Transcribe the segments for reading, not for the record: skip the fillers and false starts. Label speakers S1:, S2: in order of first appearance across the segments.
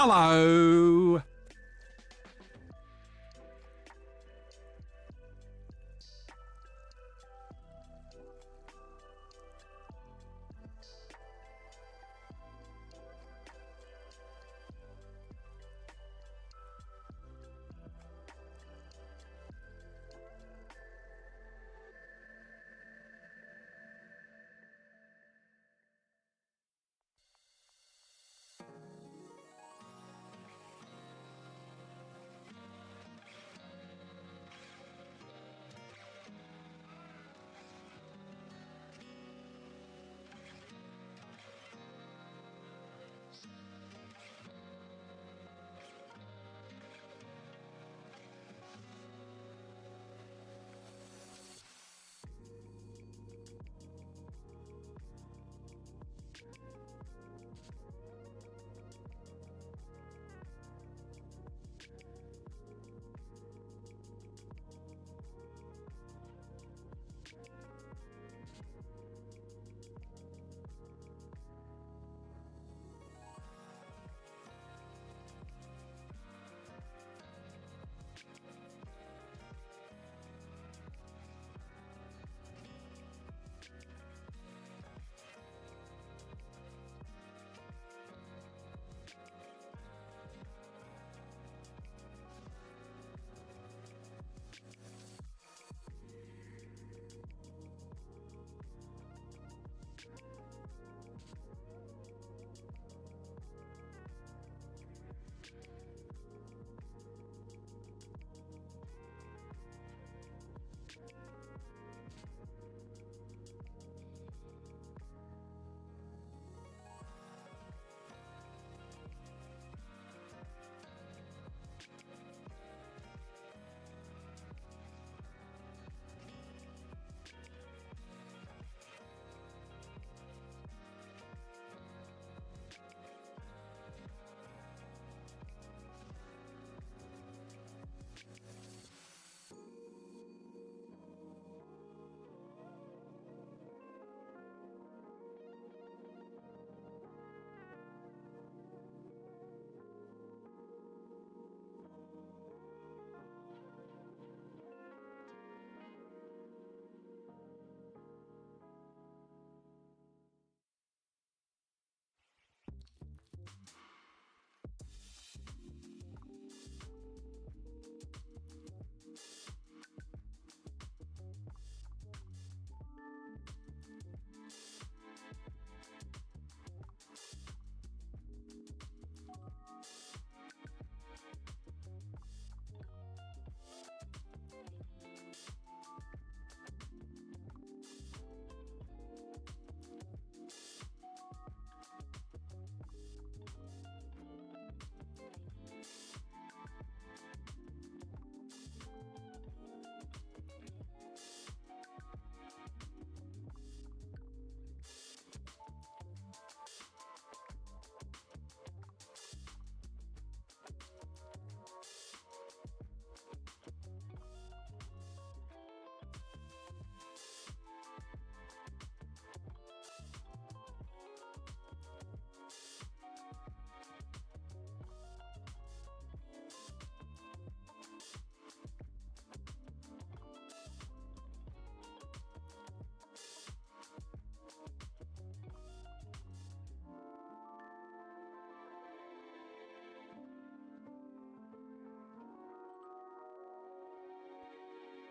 S1: Hello!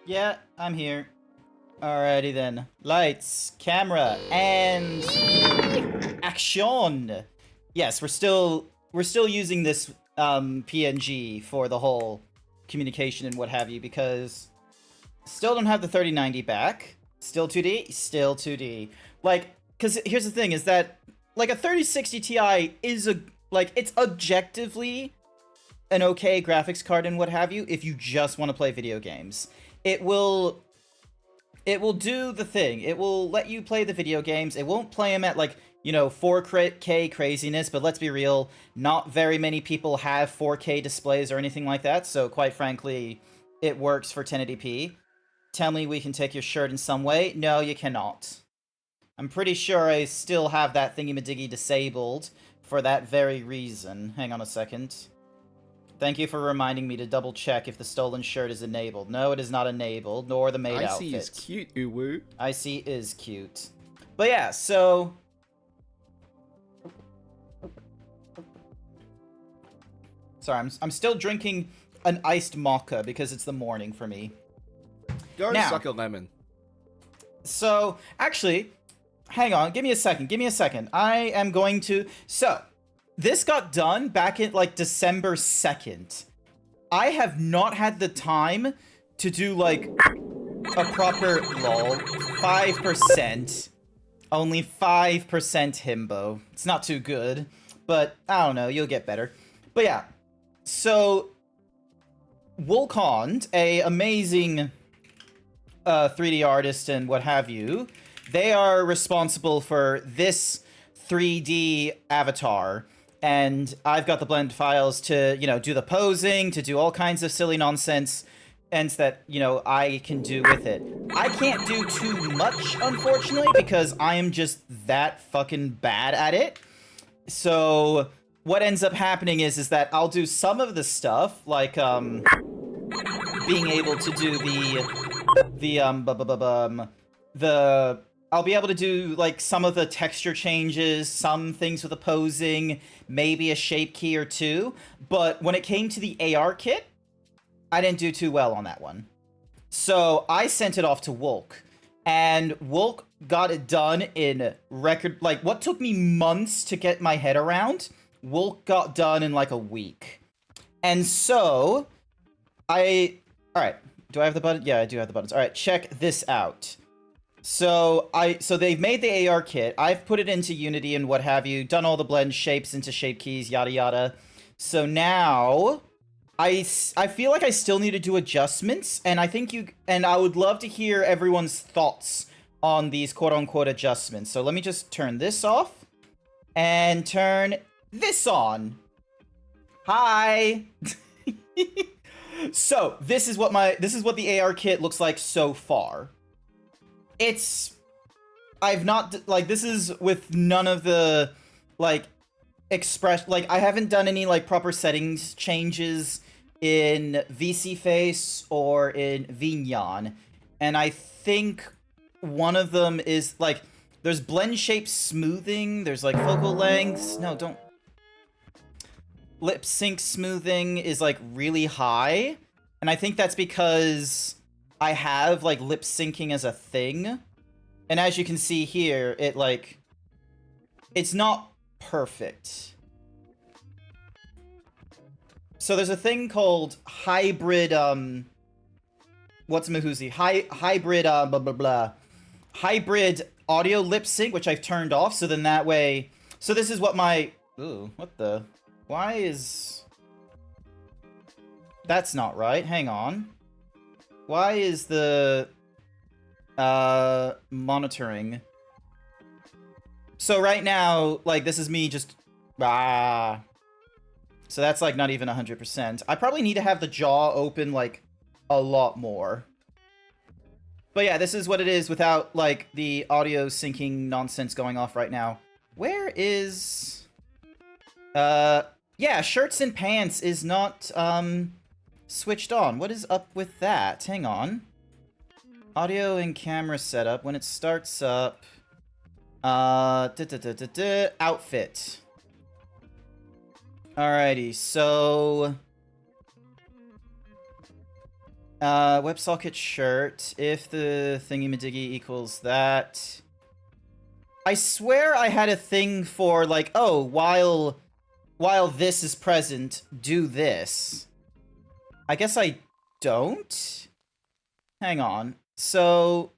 S2: Yeah, I'm here. Alrighty then. Lights, camera, and action. Yes, we're still using this PNG for the whole communication and what have you because still don't have the 3090 back. Still 2D, still 2D. Like, cuz here's the thing is that like a 3060 Ti is it's objectively an okay graphics card and what have you if you just want to play video games. It will do the thing. It will let you play the video games. It won't play them at, 4K craziness, but let's be real, not very many people have 4K displays or anything like that, so quite frankly, it works for 1080p. Tell me we can take your shirt in some way. No, you cannot. I'm pretty sure I still have that thingy-majiggy disabled for that very reason. Hang on a second. Thank you for reminding me to double check if the stolen shirt is enabled. No, it is not enabled, nor the maid outfit.
S1: Icy is cute, Uwu.
S2: Icy is cute. But yeah, so... Sorry, I'm still drinking an iced maca because it's the morning for me.
S1: Go
S2: Now,
S1: suck a lemon.
S2: So, actually, hang on, give me a second. I am going to... So, this got done back in, like, December 2nd. I have not had the time to do, like, a proper, lol, 5%. Only 5% himbo. It's not too good, but I don't know, you'll get better. But yeah, so, Wulcond, a amazing 3D artist and what have you, they are responsible for this 3D avatar, and I've got the blend files to, you know, do the posing, to do all kinds of silly nonsense, and that, you know, I can do with it. I can't do too much, unfortunately, because I am just that fucking bad at it. So what ends up happening is that I'll do some of the stuff, like, being able to do I'll be able to do, like, some of the texture changes, some things with the posing, maybe a shape key or two, but when it came to the AR kit, I didn't do too well on that one. So I sent it off to Wulk, and Wulk got it done in record, like, what took me months to get my head around, Wulk got done in, like, a week. And so, alright, do I have the button? Yeah, I do have the buttons. Alright, check this out. So they've made the AR kit, I've put it into Unity and what have you, done all the blend shapes into shape keys, yada yada. So now, I feel like I still need to do adjustments, and I would love to hear everyone's thoughts on these quote-unquote adjustments. So let me just turn this off, and turn this on. Hi! So, this is what the AR kit looks like so far. I've not, like, this is with none of the, like, I haven't done any, like, proper settings changes in VC Face or in Vignon, and I think one of them is, like, there's blend shape smoothing, there's, like, focal lengths, no, don't, lip sync smoothing is, like, really high, and I think that's because I have, like, lip syncing as a thing, and as you can see here, it's not perfect. So there's a thing called hybrid, hybrid audio lip sync, which I've turned off, so then that way, so this is what that's not right, hang on. Why is the, monitoring? So right now, like, this is me just, so that's, like, not even 100%. I probably need to have the jaw open, like, a lot more. But yeah, this is what it is without, like, the audio syncing nonsense going off right now. Where is... yeah, shirts and pants is not, switched on. What is up with that? Hang on. Audio and camera setup. When it starts up... outfit. Alrighty, so... WebSocket shirt, if the thingy-majiggy equals that... I swear I had a thing for, like, oh, while this is present, do this. I guess I don't? Hang on. So,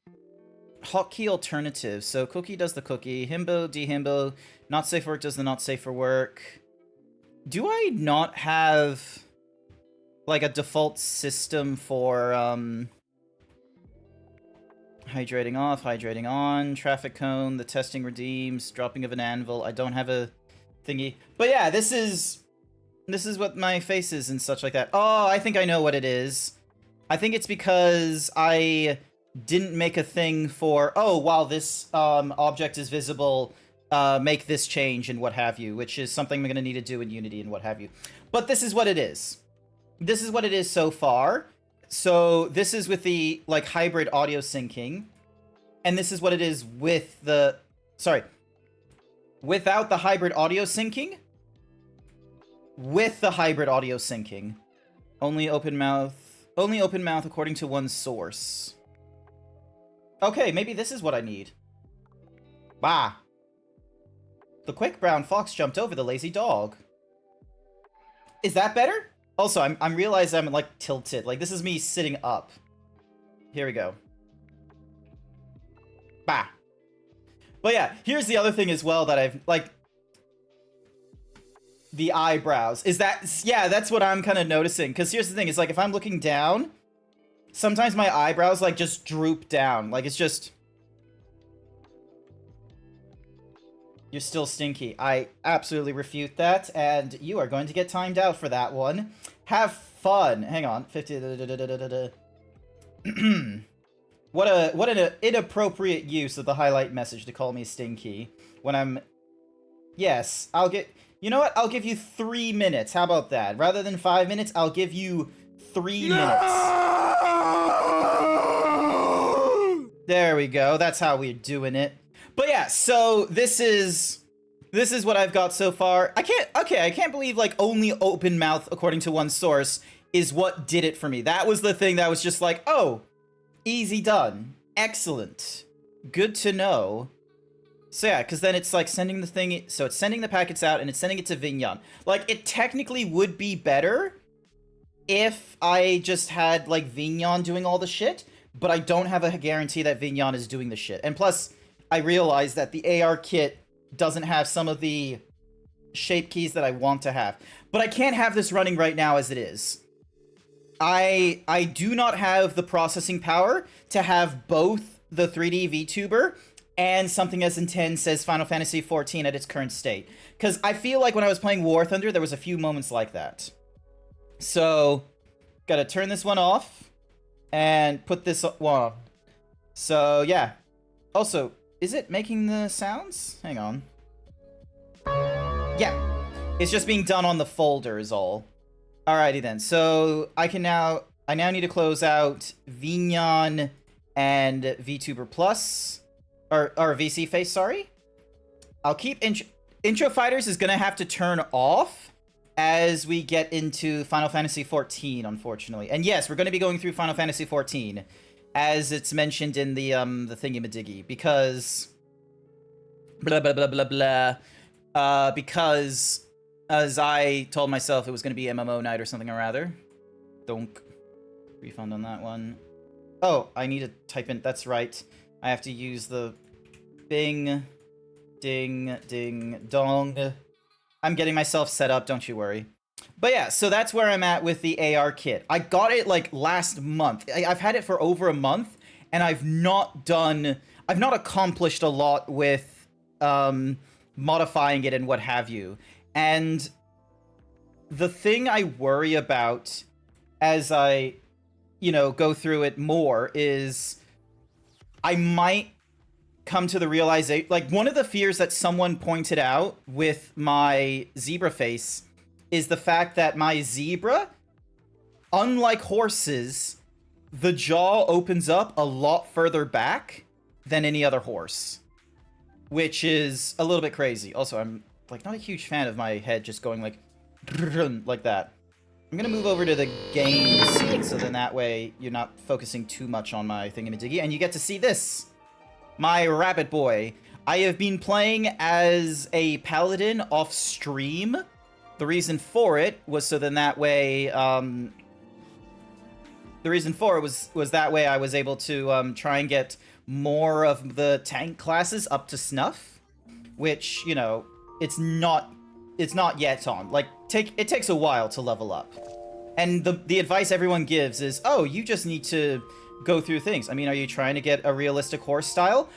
S2: hotkey alternatives. So, cookie does the cookie, himbo, dehimbo, not safe for work does the not safe for work. Do I not have, like, a default system for, hydrating off, hydrating on, traffic cone, the testing redeems, dropping of an anvil? I don't have a thingy. But yeah, this is what my face is and such like that. Oh, I think I know what it is. I think it's because I didn't make a thing for, oh, while this object is visible, make this change and what have you, which is something I'm going to need to do in Unity and what have you. But this is what it is. This is what it is so far. So this is with the like hybrid audio syncing, and this is what it is with the without the hybrid audio syncing. With the hybrid audio syncing, only open mouth according to one source. Okay, maybe this is what I need. Bah. The quick brown fox jumped over the lazy dog. Is that better? Also, I'm realizing I'm like tilted. Like this is me sitting up. Here we go. Bah. But yeah, here's the other thing as well that I've like the eyebrows. Is that yeah, that's what I'm kind of noticing. Cause here's the thing, is like if I'm looking down, sometimes my eyebrows like just droop down. Like it's just you're still stinky. I absolutely refute that, and you are going to get timed out for that one. Have fun. Hang on. 50. What an inappropriate use of the highlight message to call me stinky when I'm. Yes, I'll get. You know what? I'll give you 3 minutes. How about that? Rather than 5 minutes, I'll give you 3 minutes. There we go. That's how we're doing it. But yeah, so this is what I've got so far. I can't believe like only open mouth according to one source is what did it for me. That was the thing that was just like, oh, easy done. Excellent. Good to know. So yeah, because then it's like sending the thing, so it's sending the packets out and it's sending it to Vignon. Like it technically would be better if I just had like Vignon doing all the shit, but I don't have a guarantee that Vignon is doing the shit. And plus, I realized that the AR kit doesn't have some of the shape keys that I want to have. But I can't have this running right now as it is. I do not have the processing power to have both the 3D VTuber and something as intense as Final Fantasy XIV at its current state. Because I feel like when I was playing War Thunder, there was a few moments like that. So, gotta turn this one off and put this one on. So, yeah. Also, is it making the sounds? Hang on. Yeah. It's just being done on the folder is all. Alrighty then. So I now need to close out Vignon and VTuber Plus. Or VC Face, sorry. I'll keep Intro Fighters is gonna have to turn off as we get into Final Fantasy XIV, unfortunately. And yes, we're gonna be going through Final Fantasy XIV. As it's mentioned in the thingy-majiggy, because blah blah blah blah blah. Because as I told myself it was going to be MMO Night or something or rather. Donk. Refund on that one. Oh, I need to type in. That's right. I have to use the bing, ding, ding, dong. I'm getting myself set up. Don't you worry. But yeah, so that's where I'm at with the AR kit. I got it like last month. I've had it for over a month, and I've not accomplished a lot with modifying it and what have you. And the thing I worry about as I, go through it more is I might come to the realization, like one of the fears that someone pointed out with my zebra face is the fact that my zebra, unlike horses, the jaw opens up a lot further back than any other horse, which is a little bit crazy. Also, I'm like not a huge fan of my head just going like that. I'm gonna move over to the game scene so then that way you're not focusing too much on my thingamajiggy and you get to see this, my rabbit boy. I have been playing as a paladin off stream. The reason for it was so then that way, the reason for it was that way I was able to try and get more of the tank classes up to snuff, which, it's not yet on. Like, it takes a while to level up. And the advice everyone gives is, oh, you just need to go through things. I mean, are you trying to get a realistic horse style?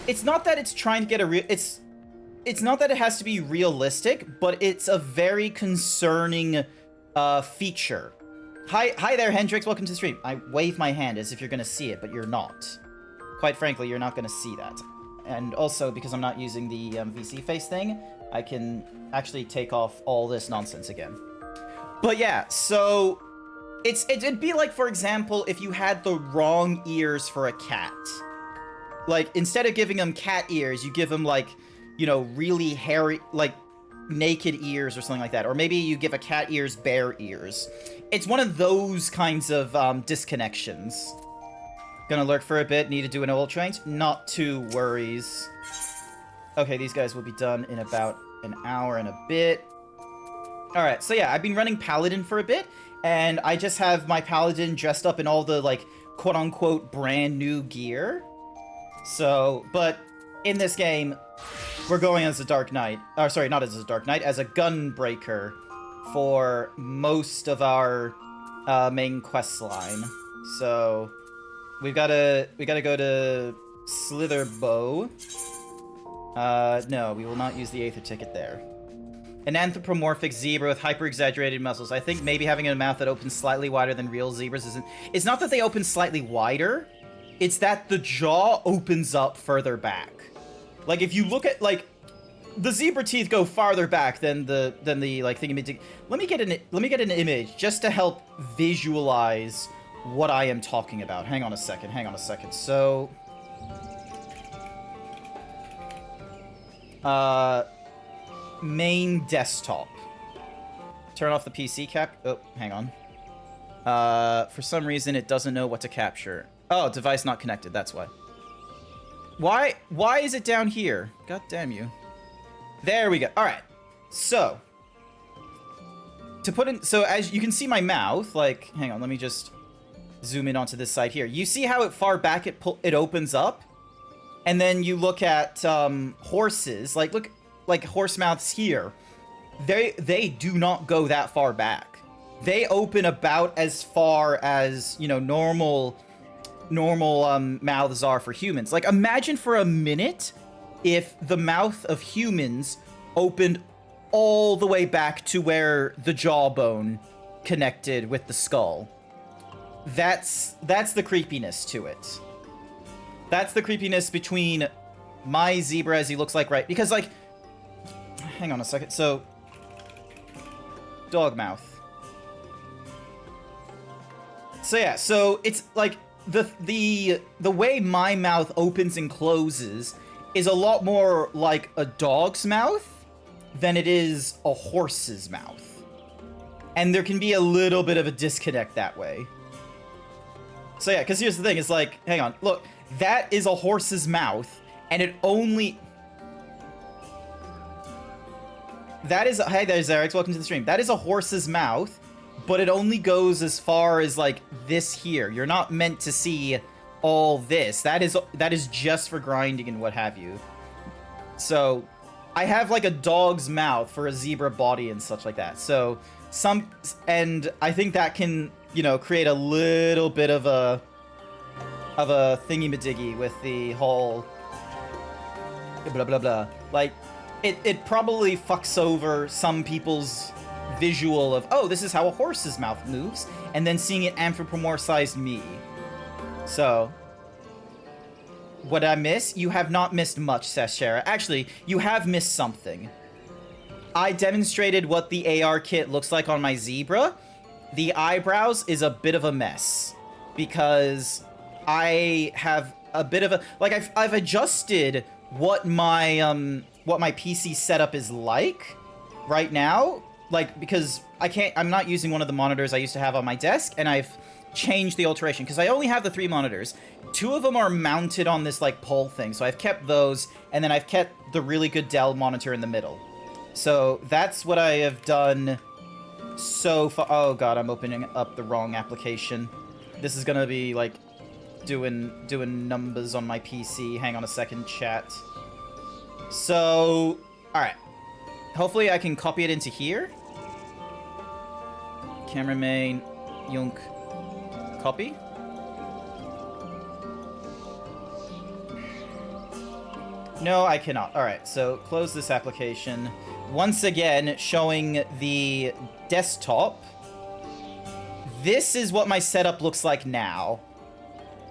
S2: It's not that it's trying to get it's not that it has to be realistic, but it's a very concerning feature. Hi there, Hendrix. Welcome to the stream. I wave my hand as if you're going to see it, but you're not. Quite frankly, you're not going to see that. And also, because I'm not using the VC face thing, I can actually take off all this nonsense again. But yeah, so it'd be like, for example, if you had the wrong ears for a cat. Like, instead of giving them cat ears, you give them, like, you know, really hairy, like, naked ears or something like that. Or maybe you give a cat ears bear ears. It's one of those kinds of disconnections. Gonna lurk for a bit, need to do an oil change. Not too worries. Okay, these guys will be done in about an hour and a bit. Alright, so yeah, I've been running Paladin for a bit, and I just have my Paladin dressed up in all the, like, quote-unquote brand new gear. So, but in this game, we're going as a Dark Knight. Or, sorry, not as a Dark Knight, as a Gunbreaker for most of our main quest line. So, we gotta go to Slitherbow. No, we will not use the Aether ticket there. An anthropomorphic zebra with hyper-exaggerated muscles. I think maybe having a mouth that opens slightly wider than real zebras isn't... It's not that they open slightly wider, it's that the jaw opens up further back. Like, if you look at, like, the zebra teeth go farther back than the like, thingy... Let me get an image just to help visualize what I am talking about. Hang on a second. So... main desktop. Turn off the PC cap. Oh, hang on. For some reason, it doesn't know what to capture. Oh, device not connected. That's why. Why is it down here? God damn you. There we go. All right. So, to put in... So, as you can see my mouth, like... Hang on, let me just zoom in onto this side here. You see how it far back it opens up? And then you look at horses. Like, look... Like horse mouths here, they do not go that far back. They open about as far as, you know, normal mouths are for humans. Like, imagine for a minute if the mouth of humans opened all the way back to where the jawbone connected with the skull. That's the creepiness to it. That's the creepiness between my zebra as he looks like, right? Because, like, hang on a second. So, dog mouth. So yeah, so it's like the way my mouth opens and closes is a lot more like a dog's mouth than it is a horse's mouth. And there can be a little bit of a disconnect that way. So yeah, because here's the thing, it's like, hang on, look, that is a horse's mouth, and it only... That is... Hey there, Xerix, welcome to the stream. That is a horse's mouth, but it only goes as far as, like, this here. You're not meant to see all this. That is just for grinding and what have you. So, I have, like, a dog's mouth for a zebra body and such like that. So, and I think that can, you know, create a little bit of a thingy-madiggy with the whole blah, blah, blah. Like, it probably fucks over some people's visual of, oh, this is how a horse's mouth moves, and then seeing it anthropomorphized me. So, what I miss? You have not missed much, Sashera. Actually, you have missed something. I demonstrated what the AR kit looks like on my zebra. The eyebrows is a bit of a mess, because I have a bit of a... Like, I've adjusted what my PC setup is like right now, like, because I'm not using one of the monitors I used to have on my desk, and I've changed the alteration, because I only have the 3 monitors. 2 of them are mounted on this, like, pole thing, so I've kept those, and then I've kept the really good Dell monitor in the middle. So, that's what I have done so far. Oh god, I'm opening up the wrong application. This is gonna be, like, doing numbers on my PC. Hang on a second, chat. So, alright. Hopefully I can copy it into here. Camera main, yunk, copy. No, I cannot. Alright, so close this application. Once again, showing the desktop. This is what my setup looks like now.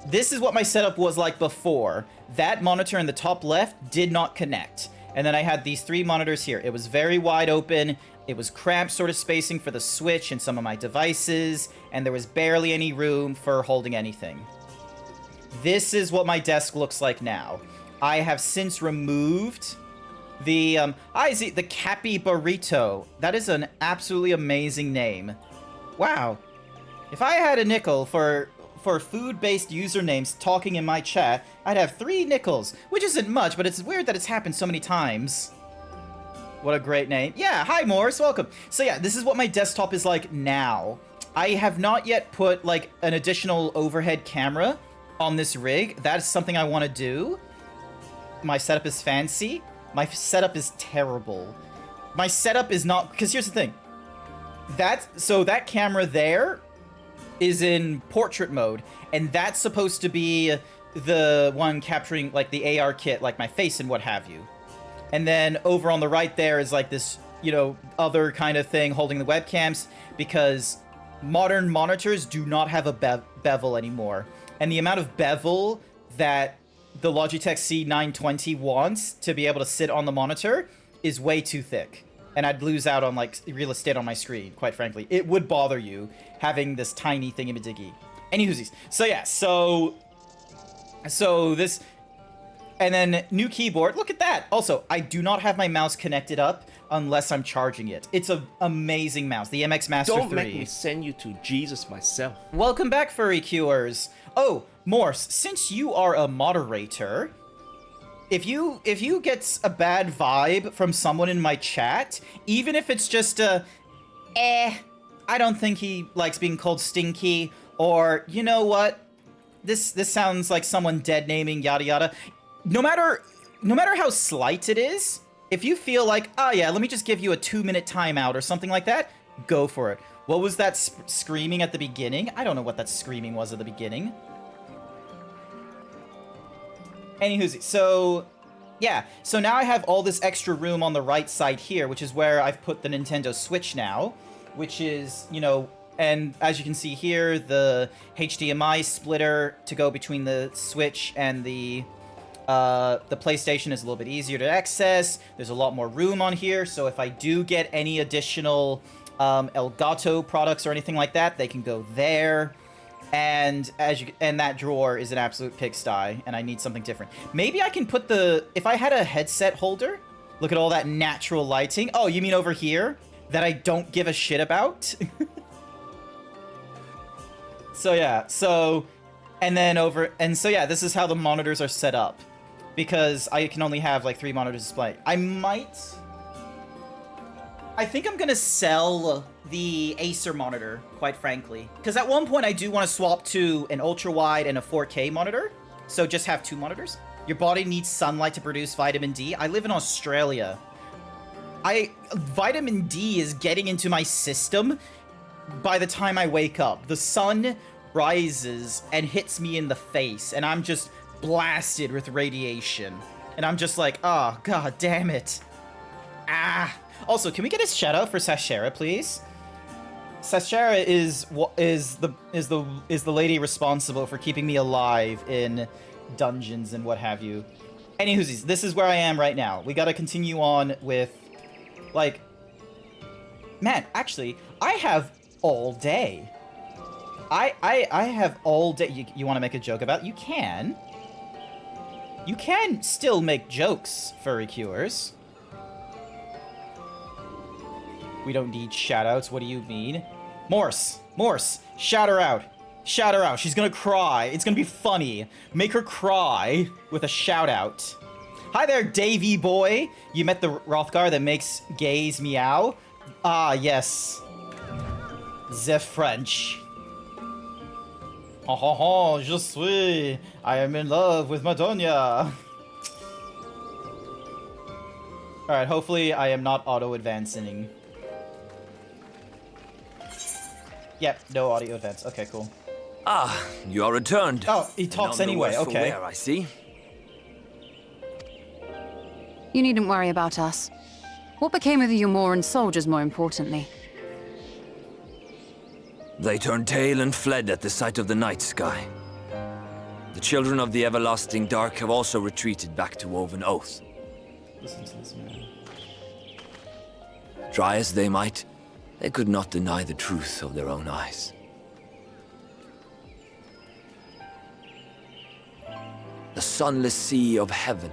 S2: this is what my setup was like before. That monitor in the top left did not connect. And then I had these 3 monitors here. It was very wide open. It was cramped sort of spacing for the Switch and some of my devices. And there was barely any room for holding anything. This is what my desk looks like now. I have since removed the, the Cappy Burrito. That is an absolutely amazing name. Wow. If I had a nickel for food-based usernames talking in my chat, I'd have 3 nickels, which isn't much, but it's weird that it's happened so many times. What a great name. Yeah, hi Morris, welcome. So yeah, this is what my desktop is like now. I have not yet put like an additional overhead camera on this rig. That is something I want to do. My setup is fancy. My setup is terrible. My setup is not, because here's the thing. That camera there is in portrait mode, and that's supposed to be the one capturing like the AR kit, like my face and what have you. And then over on the right there is like this, you know, other kind of thing holding the webcams, because modern monitors do not have a bevel anymore. And the amount of bevel that the Logitech C920 wants to be able to sit on the monitor is way too thick. And I'd lose out on like real estate on my screen, quite frankly. It would bother you having this tiny thingy-majiggy. Anywhoosies. So yeah, so this, and then new keyboard. Look at that. Also, I do not have my mouse connected up unless I'm charging it. It's an amazing mouse, the MX Master 3.
S1: Don't make me send you to Jesus myself.
S2: Welcome back, furry Qers. Oh, Morse, since you are a moderator, if you get a bad vibe from someone in my chat, even if it's just I don't think he likes being called stinky, or you know what, this sounds like someone dead naming yada yada. No matter how slight it is, if you feel like, oh yeah, let me just give you a 2-minute timeout or something like that, go for it. What was that screaming at the beginning? I don't know what that screaming was at the beginning. Anywho, so yeah, so now I have all this extra room on the right side here, which is where I've put the Nintendo Switch now, which is, you know, and as you can see here, the HDMI splitter to go between the Switch and the PlayStation is a little bit easier to access. There's a lot more room on here, so if I do get any additional Elgato products or anything like that, they can go there. And that drawer is an absolute pigsty, and I need something different. Maybe I can put if I had a headset holder, look at all that natural lighting. Oh, you mean over here? That I don't give a shit about? So yeah, yeah, this is how the monitors are set up. Because I can only have like 3 monitors display. I think I'm gonna sell the Acer monitor, quite frankly. Because at one point I do want to swap to an ultra-wide and a 4K monitor. So just have 2 monitors. Your body needs sunlight to produce vitamin D. I live in Australia. Vitamin D is getting into my system by the time I wake up. The sun rises and hits me in the face, and I'm just blasted with radiation. And I'm just like, oh, god damn it. Ah. Also, can we get a shout out for Sashera, please? Sashera is the lady responsible for keeping me alive in dungeons and what have you. Anywhoosies, this is where I am right now. We gotta continue on with, like, man, actually, I have all day. I have all day. You want to make a joke about it? You can. You can still make jokes, furry cures. We don't need shoutouts. What do you mean? Morse, shout her out. Shout her out. She's gonna cry. It's gonna be funny. Make her cry with a shout out. Hi there, Davey boy. You met the Rothgar that makes gays meow? Ah, yes. The French. Ha ha ha, je suis. I am in love with Madonna. Alright, hopefully I am not auto-advancing. Yep, no audio advance. Okay, cool.
S3: Ah, you are returned.
S2: Oh, he talks anyway, okay.
S3: Where, I see.
S4: You needn't worry about us. What became of the Umoran soldiers, more importantly?
S3: They turned tail and fled at the sight of the night sky. The children of the everlasting dark have also retreated back to Woven Oath.
S2: Listen to this man.
S3: Try as they might, they could not deny the truth of their own eyes. The sunless sea of heaven,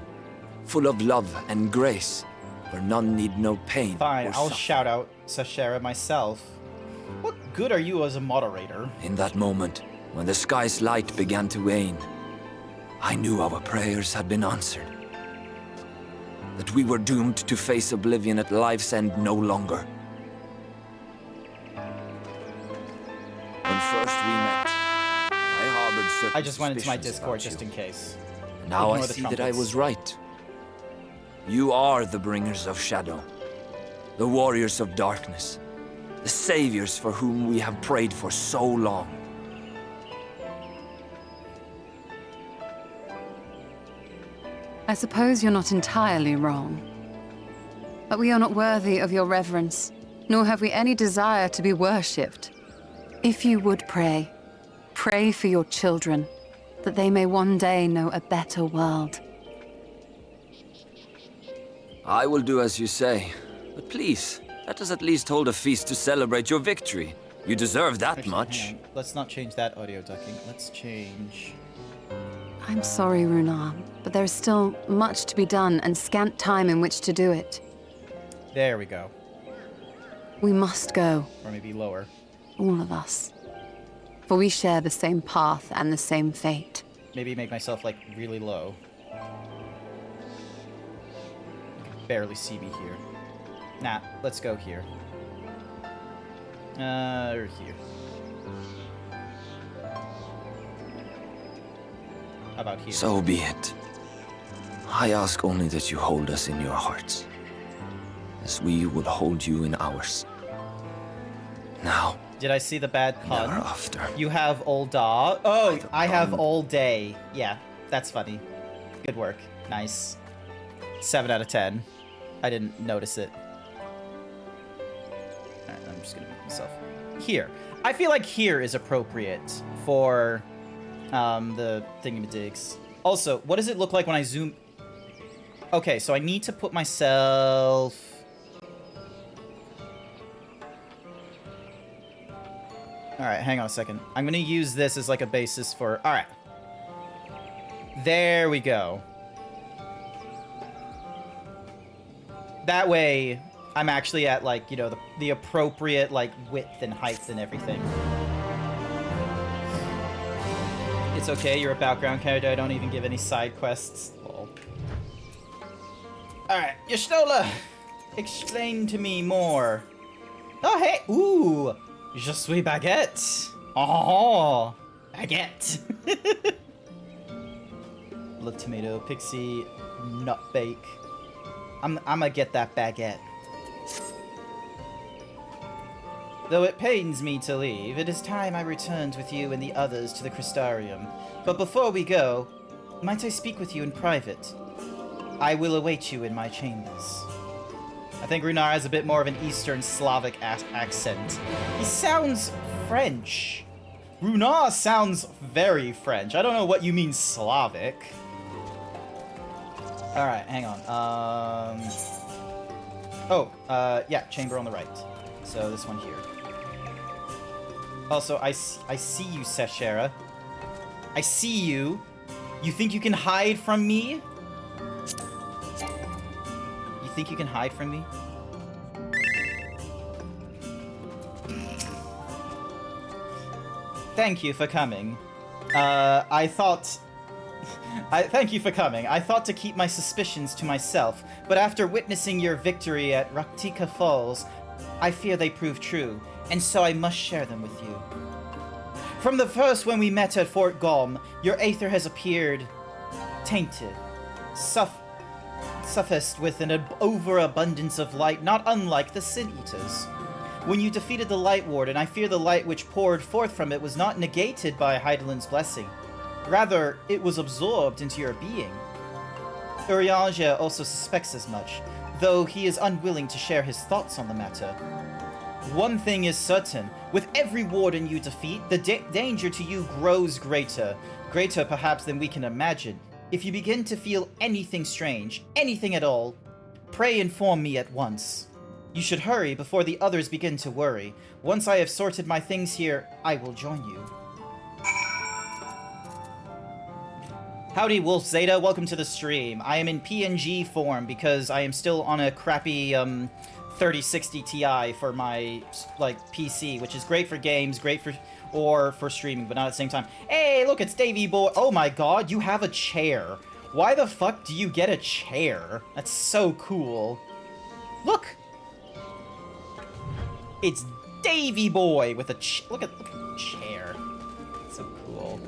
S3: full of love and grace, where none need know pain.
S2: Fine,
S3: or
S2: I'll
S3: suffer.
S2: shout out Sashera myself. What good are you as a moderator?
S3: In that moment, when the sky's light began to wane, I knew our prayers had been answered. That we were doomed to face oblivion at life's end no longer. When first we met, I harbored certain
S2: I just went into my
S3: suspicions
S2: Discord
S3: about
S2: just
S3: you.
S2: in case.
S3: Now I
S2: Ignore the
S3: see that I
S2: trumpets.
S3: was right. You are the bringers of shadow, the warriors of darkness, the saviors for whom we have prayed for so long.
S4: I suppose you're not entirely wrong. But we are not worthy of your reverence, nor have we any desire to be worshipped. If you would pray, pray for your children, that they may one day know a better world.
S3: I will do as you say, but please, let us at least hold a feast to celebrate your victory. You deserve that
S2: Actually,
S3: much.
S2: hang on. Let's not change that audio ducking. Let's change...
S4: I'm sorry, Runar, but there is still much to be done and scant time in which to do it.
S2: There we go.
S4: We must go,
S2: Or maybe lower.
S4: all of us. For we share the same path and the same fate.
S2: Maybe make myself, like, really low. You can barely see me here. Nah, let's go here. Or here. How about here?
S3: So be it. I ask only that you hold us in your hearts, as we will hold you in ours. Now,
S2: Did I see the bad
S3: and
S2: pun?
S3: ever after.
S2: You have all da. Oh, I have all day. Yeah, that's funny. Good work. Nice. 7 out of 10. I didn't notice it. Alright, I'm just gonna make myself here. I feel like here is appropriate for the thingamadigs. Also, what does it look like when I zoom? Okay, so I need to put myself... Alright, hang on a second. I'm gonna use this as like a basis for... Alright. There we go. That way, I'm actually at, like, you know, the appropriate, like, width and height and everything. It's okay, you're a background character. I don't even give any side quests. Lol. Alright, Yashtola! Explain to me more. Oh, hey! Ooh! Je suis baguette! Oh! Baguette! Blood tomato, pixie, nut bake. I'm gonna get that baguette. Though it pains me to leave, it is time I returned with you and the others to the Crystarium. But before we go, might I speak with you in private? I will await you in my chambers. I think Runar has a bit more of an Eastern Slavic accent. He sounds French. Runar sounds very French. I don't know what you mean Slavic. Alright, hang on. Yeah, chamber on the right. So this one here. Also, I see you, Seshera. I see you. You think you can hide from me? You think you can hide from me? Thank you for coming. Thank you for coming. I thought to keep my suspicions to myself, but after witnessing your victory at Raktika Falls, I fear they prove true, and so I must share them with you. From the first when we met at Fort Gom, your aether has appeared tainted, suffused with an overabundance of light not unlike the Sin Eaters. When you defeated the Light Warden, I fear the light which poured forth from it was not negated by Heidelin's blessing. Rather, it was absorbed into your being. Urianger also suspects as much, though he is unwilling to share his thoughts on the matter. One thing is certain. With every warden you defeat, the danger to you grows greater. Greater perhaps than we can imagine. If you begin to feel anything strange, anything at all, pray inform me at once. You should hurry before the others begin to worry. Once I have sorted my things here, I will join you. Howdy, Wolf Zeta. Welcome to the stream. I am in PNG form because I am still on a crappy 3060 Ti for my PC, which is great for games, great for streaming, but not at the same time. Hey, look, it's Davey Boy. Oh my god, you have a chair. Why the fuck do you get a chair? That's so cool. Look. It's Davey Boy with a look at the chair. So cool.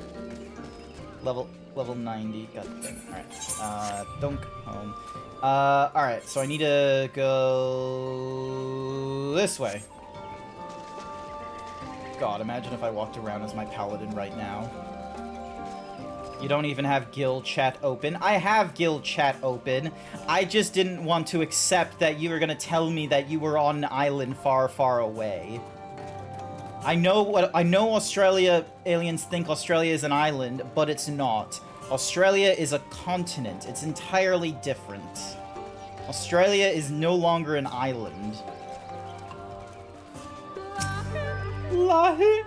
S2: Level 90. God damn. Alright. Dunk home. Alright, so I need to go this way. God, imagine if I walked around as my paladin right now. You don't even have guild chat open. I have guild chat open. I just didn't want to accept that you were gonna tell me that you were on an island far, far away. I know Australia, aliens think Australia is an island, but it's not. Australia is a continent. It's entirely different. Australia is no longer an island. Lahi.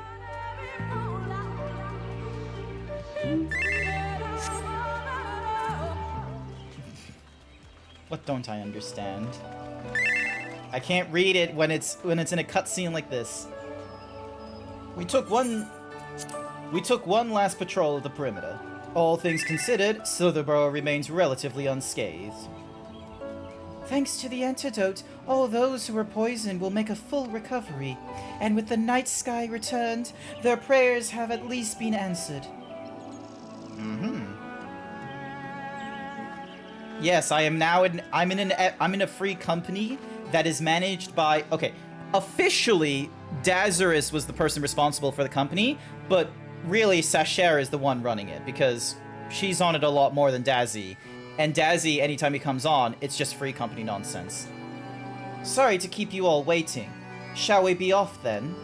S2: What don't I understand? I can't read it when it's in a cutscene like this. We took one last patrol of the perimeter. All things considered, Silverborough remains relatively unscathed. Thanks to the antidote, all those who were poisoned will make a full recovery, and with the night sky returned, their prayers have at least been answered. Yes, I am now I'm in a free company that is managed by, okay, officially Dazarus was the person responsible for the company, but really Sasher is the one running it because she's on it a lot more than Dazzy. And Dazzy, anytime he comes on, it's just free company nonsense. Sorry to keep you all waiting. Shall we be off then?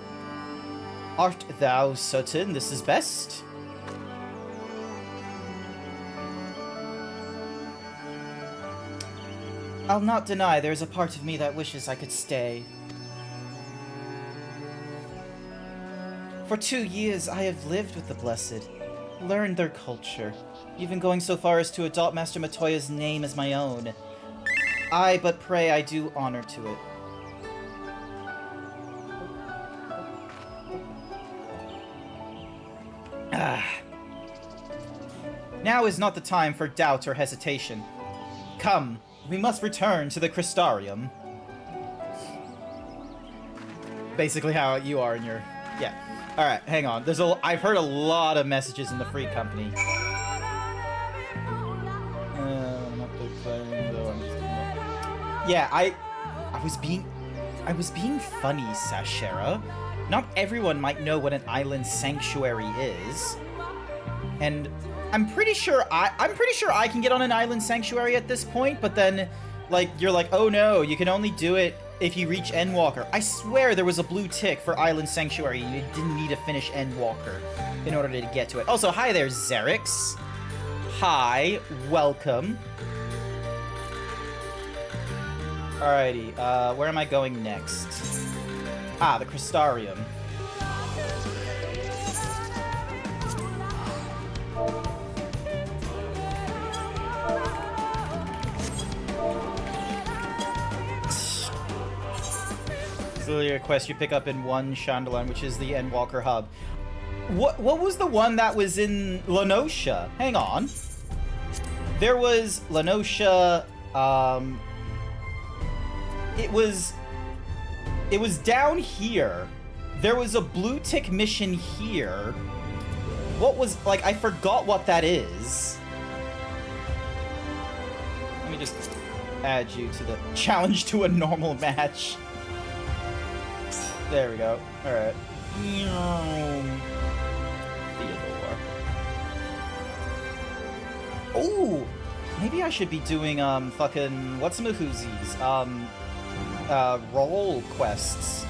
S2: Art thou certain this is best? I'll not deny there is a part of me that wishes I could stay. For 2 years, I have lived with the Blessed, learned their culture, even going so far as to adopt Master Matoya's name as my own. I but pray I do honor to it. Now is not the time for doubt or hesitation. Come, we must return to the Crystarium. Basically how you are in your... Yeah. Alright, hang on. I've heard a lot of messages in the free company. Yeah, I was being funny, Sashera. Not everyone might know what an island sanctuary is. And I'm pretty sure I can get on an island sanctuary at this point, but then you're like, "Oh no, you can only do it if you reach Endwalker." I swear there was a blue tick for Island Sanctuary. You didn't need to finish Endwalker in order to get to it. Also, hi there, Xerix. Hi, welcome. Alrighty, where am I going next? Ah, the Crystarium. A quest you pick up in one Chandelan, which is the Endwalker hub. What was the one that was in Lenosha? Hang on. There was Lenosha, it was down here. There was a blue tick mission here. What was, I forgot what that is. Let me just add you to the challenge to a normal match. There we go. Alright. Theodore. Ooh! Maybe I should be doing, fucking... What's-a-mahoozies? Role quests.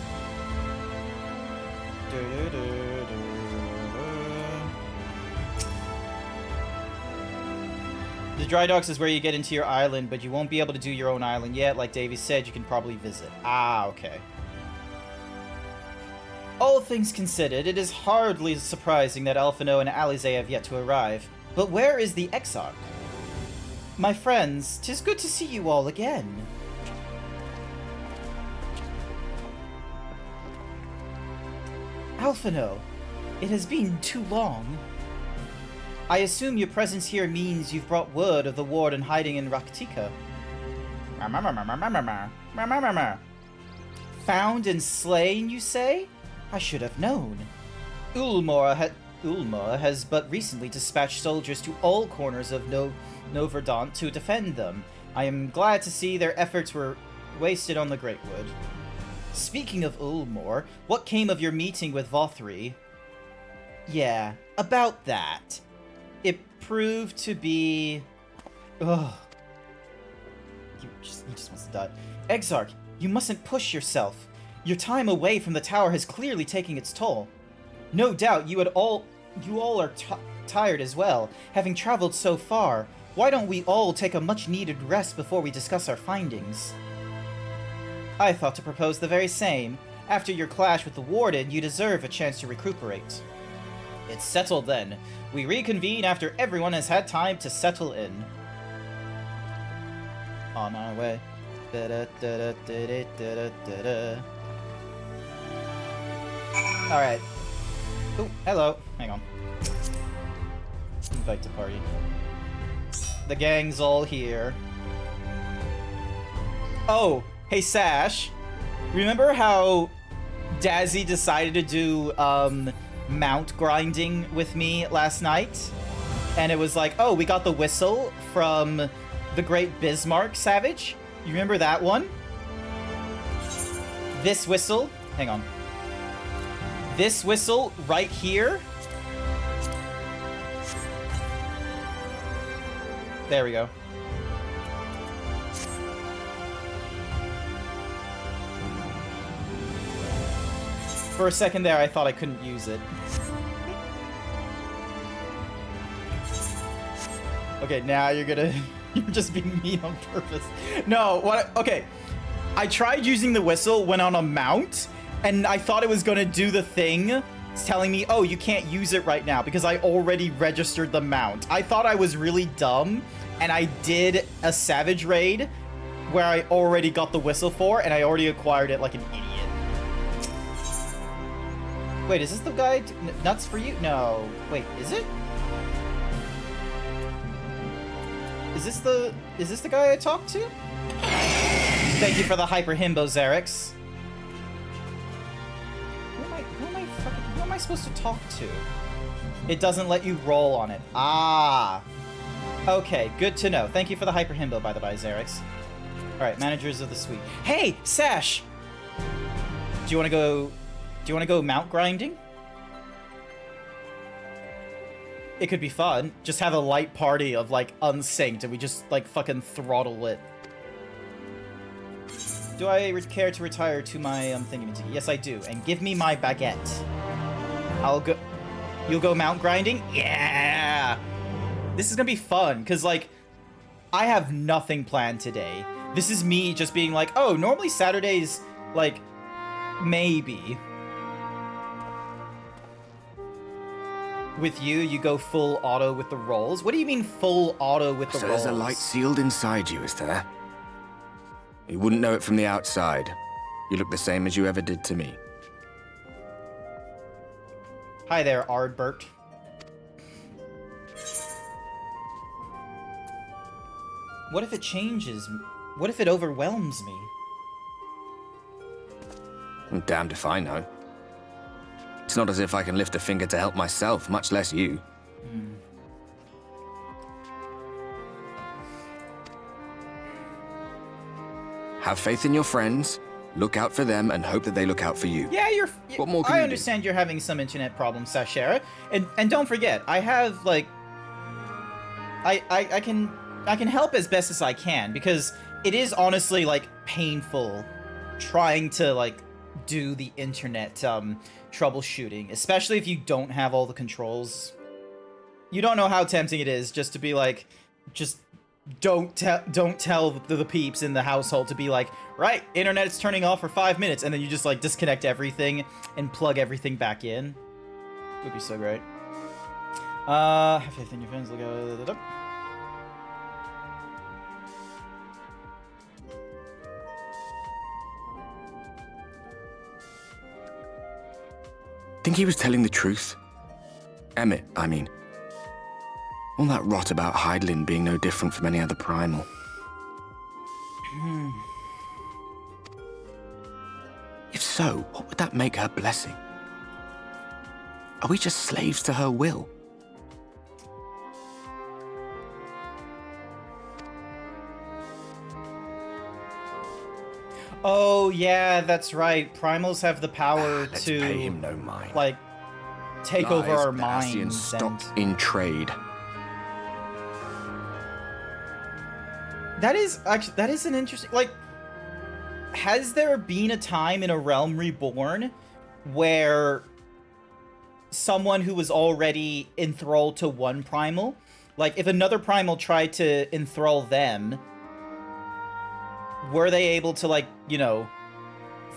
S2: The dry docks is where you get into your island, but you won't be able to do your own island yet. Like Davey said, you can probably visit. Ah, okay. All things considered, it is hardly surprising that Alphino and Alize have yet to arrive. But where is the Exarch? My friends, 'tis good to see you all again. Alphino, it has been too long. I assume your presence here means you've brought word of the warden hiding in Raktika. Found and slain, you say? I should have known. Ulmor has but recently dispatched soldiers to all corners of Noverdant to defend them. I am glad to see their efforts were wasted on the Greatwood. Speaking of Ulmor, what came of your meeting with Vothri? Yeah, about that. It proved to be... Ugh. He just wants to die. Exarch, you mustn't push yourself. Your time away from the tower has clearly taken its toll. No doubt you all are tired as well, having traveled so far. Why don't we all take a much-needed rest before we discuss our findings? I thought to propose the very same. After your clash with the warden, you deserve a chance to recuperate. It's settled then. We reconvene after everyone has had time to settle in. On our way. Alright. Oh, hello. Hang on. Invite to party. The gang's all here. Oh, hey Sash. Remember how Dazzy decided to do, mount grinding with me last night? And it was like, oh, we got the whistle from the Great Bismarck Savage? You remember that one? This whistle, hang on. This whistle right here. There we go. For a second there, I thought I couldn't use it. Okay, now you're gonna... You're just being mean on purpose. No, what... Okay. I tried using the whistle when on a mount, and I thought it was gonna do the thing. It's telling me, oh, you can't use it right now because I already registered the mount. I thought I was really dumb, and I did a Savage Raid where I already got the whistle for, and I already acquired it like an idiot. Wait, is this the guy? Nuts for you? No. Wait, is it? Is this the guy I talked to? Thank you for the hyper himbo, Xerix. Who am I supposed to talk to? It doesn't let you roll on it. Ah. Okay, good to know. Thank you for the hyper himbo, by the by, Xerix. Alright, managers of the suite. Hey, Sash! Do you wanna go mount grinding? It could be fun. Just have a light party of, like, unsynced, and we just, like, fucking throttle it. Do I care to retire to my, thingamajiggy? Yes, I do. And give me my baguette. I'll go... You'll go mount grinding? Yeah! This is gonna be fun, because, like, I have nothing planned today. This is me just being like, oh, normally Saturdays, like, maybe... With you go full auto with the rolls? What do you mean full auto with the rolls?
S5: So there's a light sealed inside you, is there? You wouldn't know it from the outside. You look the same as you ever did to me.
S2: Hi there, Ardbert. What if it changes? What if it overwhelms me?
S5: I'm damned if I know. It's not as if I can lift a finger to help myself, much less you. Have faith in your friends, look out for them, and hope that they look out for you.
S2: Yeah,
S5: What more can
S2: I
S5: you
S2: understand you're having some internet problems, Sashera. And don't forget, I have, like... I can help as best as I can, because it is honestly, like, painful trying to, like, do the internet troubleshooting, especially if you don't have all the controls. You don't know how tempting it is just to be like, just don't tell the peeps in the household to be like, right, internet is turning off for 5 minutes, and then you just like disconnect everything and plug everything back in. It would be so great. Have faith in your friends. Look at.
S5: Think he was telling the truth? Emmett, I mean. All that rot about Hydaelyn being no different from any other primal. If so, what would that make her blessing? Are we just slaves to her will?
S2: Oh yeah, that's right. Primals have the power
S5: Let's
S2: to
S5: pay him no mind.
S2: like take over
S5: Lies,
S2: our
S5: Bassian
S2: minds.
S5: stock in trade.
S2: That is an interesting, like, has there been a time in A Realm Reborn where someone who was already enthralled to one primal, like if another primal tried to enthrall them, were they able to, like, you know,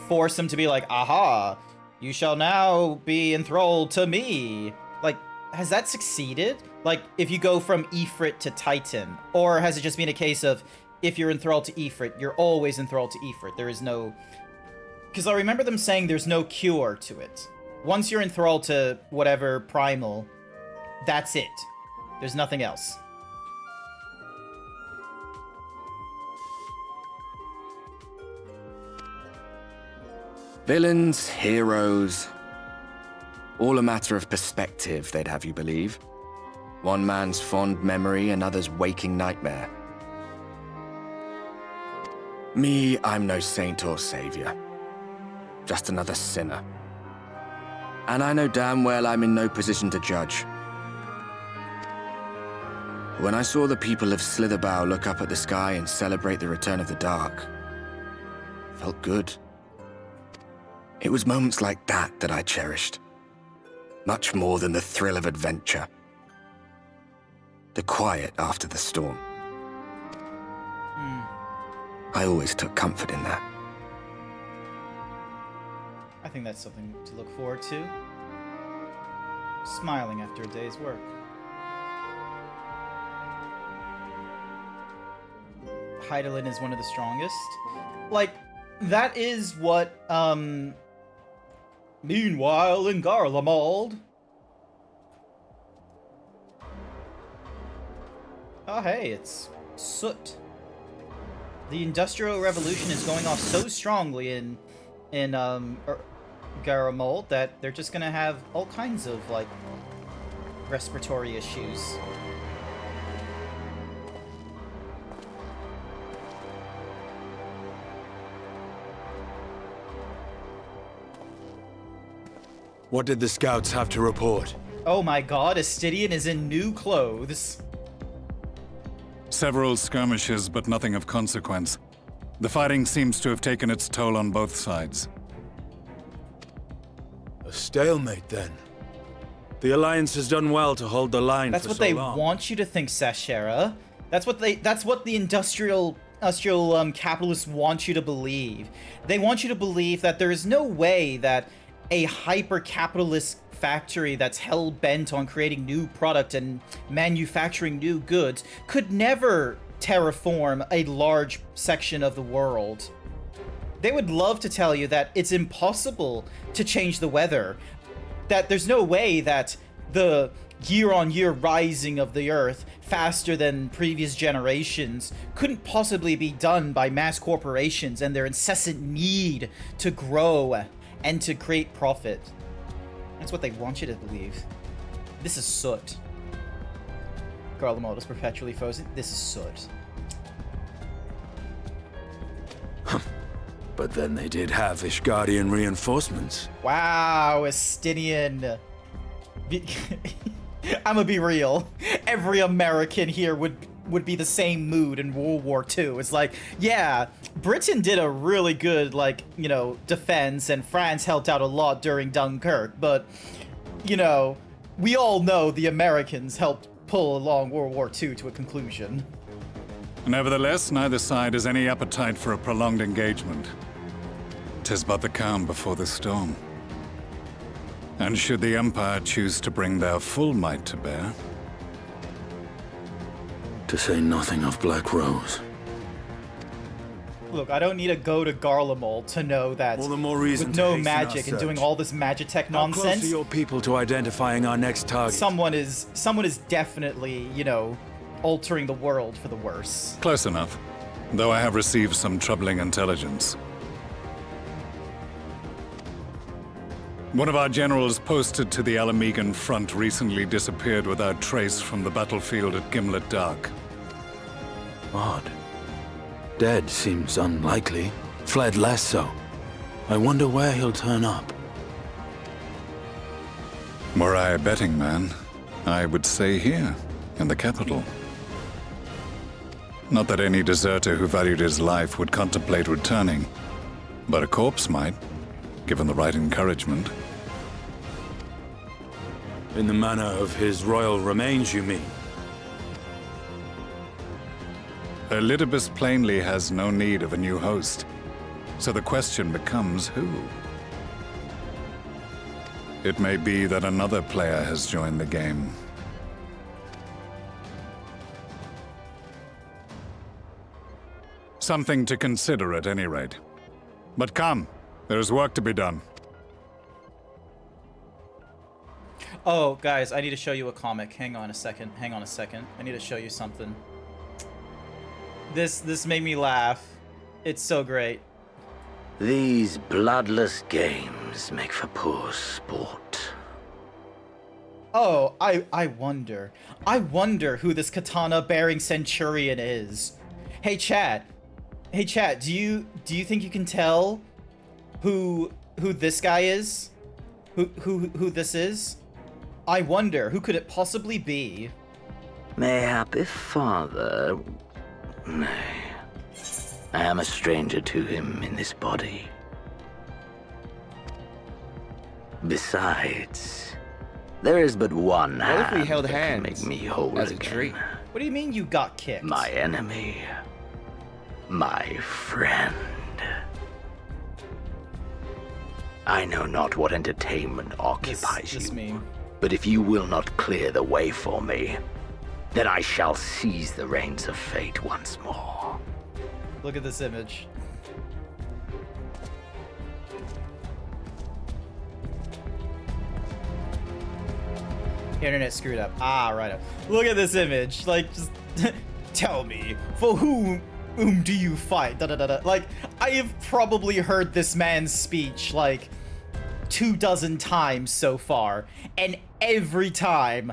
S2: force them to be like, aha, you shall now be enthralled to me? Like, has that succeeded? Like, if you go from Ifrit to Titan, or has it just been a case of, if you're enthralled to Ifrit, you're always enthralled to Ifrit? There is no... Because I remember them saying there's no cure to it. Once you're enthralled to whatever primal, that's it. There's nothing else.
S5: Villains, heroes, all a matter of perspective, they'd have you believe. One man's fond memory, another's waking nightmare. Me, I'm no saint or savior. Just another sinner. And I know damn well I'm in no position to judge. When I saw the people of Slitherbow look up at the sky and celebrate the return of the dark, felt good. It was moments like that that I cherished. Much more than the thrill of adventure. The quiet after the storm. I always took comfort in that.
S2: I think that's something to look forward to. Smiling after a day's work. Hydaelyn is one of the strongest. Like, that is what, meanwhile in Garlemald. Oh hey, it's Soot. The Industrial Revolution is going off so strongly in Garlemald that they're just gonna have all kinds of, like, respiratory issues.
S6: What did the scouts have to report?
S2: Oh my god, Astidian is in new clothes.
S7: Several skirmishes, but nothing of consequence. The fighting seems to have taken its toll on both sides.
S6: A stalemate, then. The Alliance has done well to hold the line
S2: That's
S6: for
S2: what
S6: so
S2: they
S6: long.
S2: want you to think, Sashera. That's what the industrial capitalists want you to believe. They want you to believe that there is no way that a hyper-capitalist factory that's hell-bent on creating new product and manufacturing new goods could never terraform a large section of the world. They would love to tell you that it's impossible to change the weather, that there's no way that the year-on-year rising of the Earth faster than previous generations couldn't possibly be done by mass corporations and their incessant need to grow and to create profit. That's what they want you to believe. This is Soot. Garlemald is perpetually frozen. This is Soot.
S6: But then they did have Ishgardian reinforcements.
S2: Wow, Astidian. I'ma be real. Every American here would be the same mood in World War II. It's like, yeah, Britain did a really good, like, you know, defense, and France helped out a lot during Dunkirk, but, you know, we all know the Americans helped pull along World War II to a conclusion.
S7: Nevertheless, neither side has any appetite for a prolonged engagement. 'Tis but the calm before the storm. And should the Empire choose to bring their full might to bear,
S8: To say nothing of Black Rose.
S2: Look, I don't need to go to Garlemald to know that
S6: All the more reason
S2: with
S6: to
S2: no
S6: hasten our
S2: magic and doing
S6: search.
S2: all this magitech
S6: How close
S2: nonsense,
S6: are your people to identifying our next target?
S2: someone is definitely, you know, altering the world for the worse.
S7: close enough. Though I have received some troubling intelligence. One of our generals posted to the Alamegan front recently disappeared without trace from the battlefield at Gimlet Dark.
S8: Odd. Dead seems unlikely. Fled less so. I wonder where he'll turn up.
S7: Were I a betting man, I would say here, in the capital. Not that any deserter who valued his life would contemplate returning, but a corpse might, given the right encouragement.
S6: In the manner of his royal remains, you mean?
S7: Elidibus plainly has no need of a new host, so the question becomes who? It may be that another player has joined the game. Something to consider at any rate. But come, there is work to be done.
S2: Oh, guys, I need to show you a comic. Hang on a second. I need to show you something. This made me laugh. It's so great.
S9: These bloodless games make for poor sport.
S2: Oh, I wonder. I wonder who this katana-bearing centurion is. Hey, chat. Do you think you can tell who this guy is? Who this is? I wonder, who could it possibly be?
S9: Mayhap if father... Nay. I am a stranger to him in this body. Besides, there is but one
S1: What if we
S9: hand
S1: held
S9: that can
S1: hands
S9: make me whole
S1: as a
S9: again.
S1: tree?
S2: What do you mean you got kicked?
S9: My enemy. My friend. I know not what entertainment occupies
S2: this
S9: you,
S2: meme.
S9: but if you will not clear the way for me, then I shall seize the reins of fate once more.
S2: Look at this image. Internet screwed up. Ah, right. Look at this image. Like, just tell me, for whom do you fight? Da da da da. Like, I have probably heard this man's speech like 24 times so far, and every time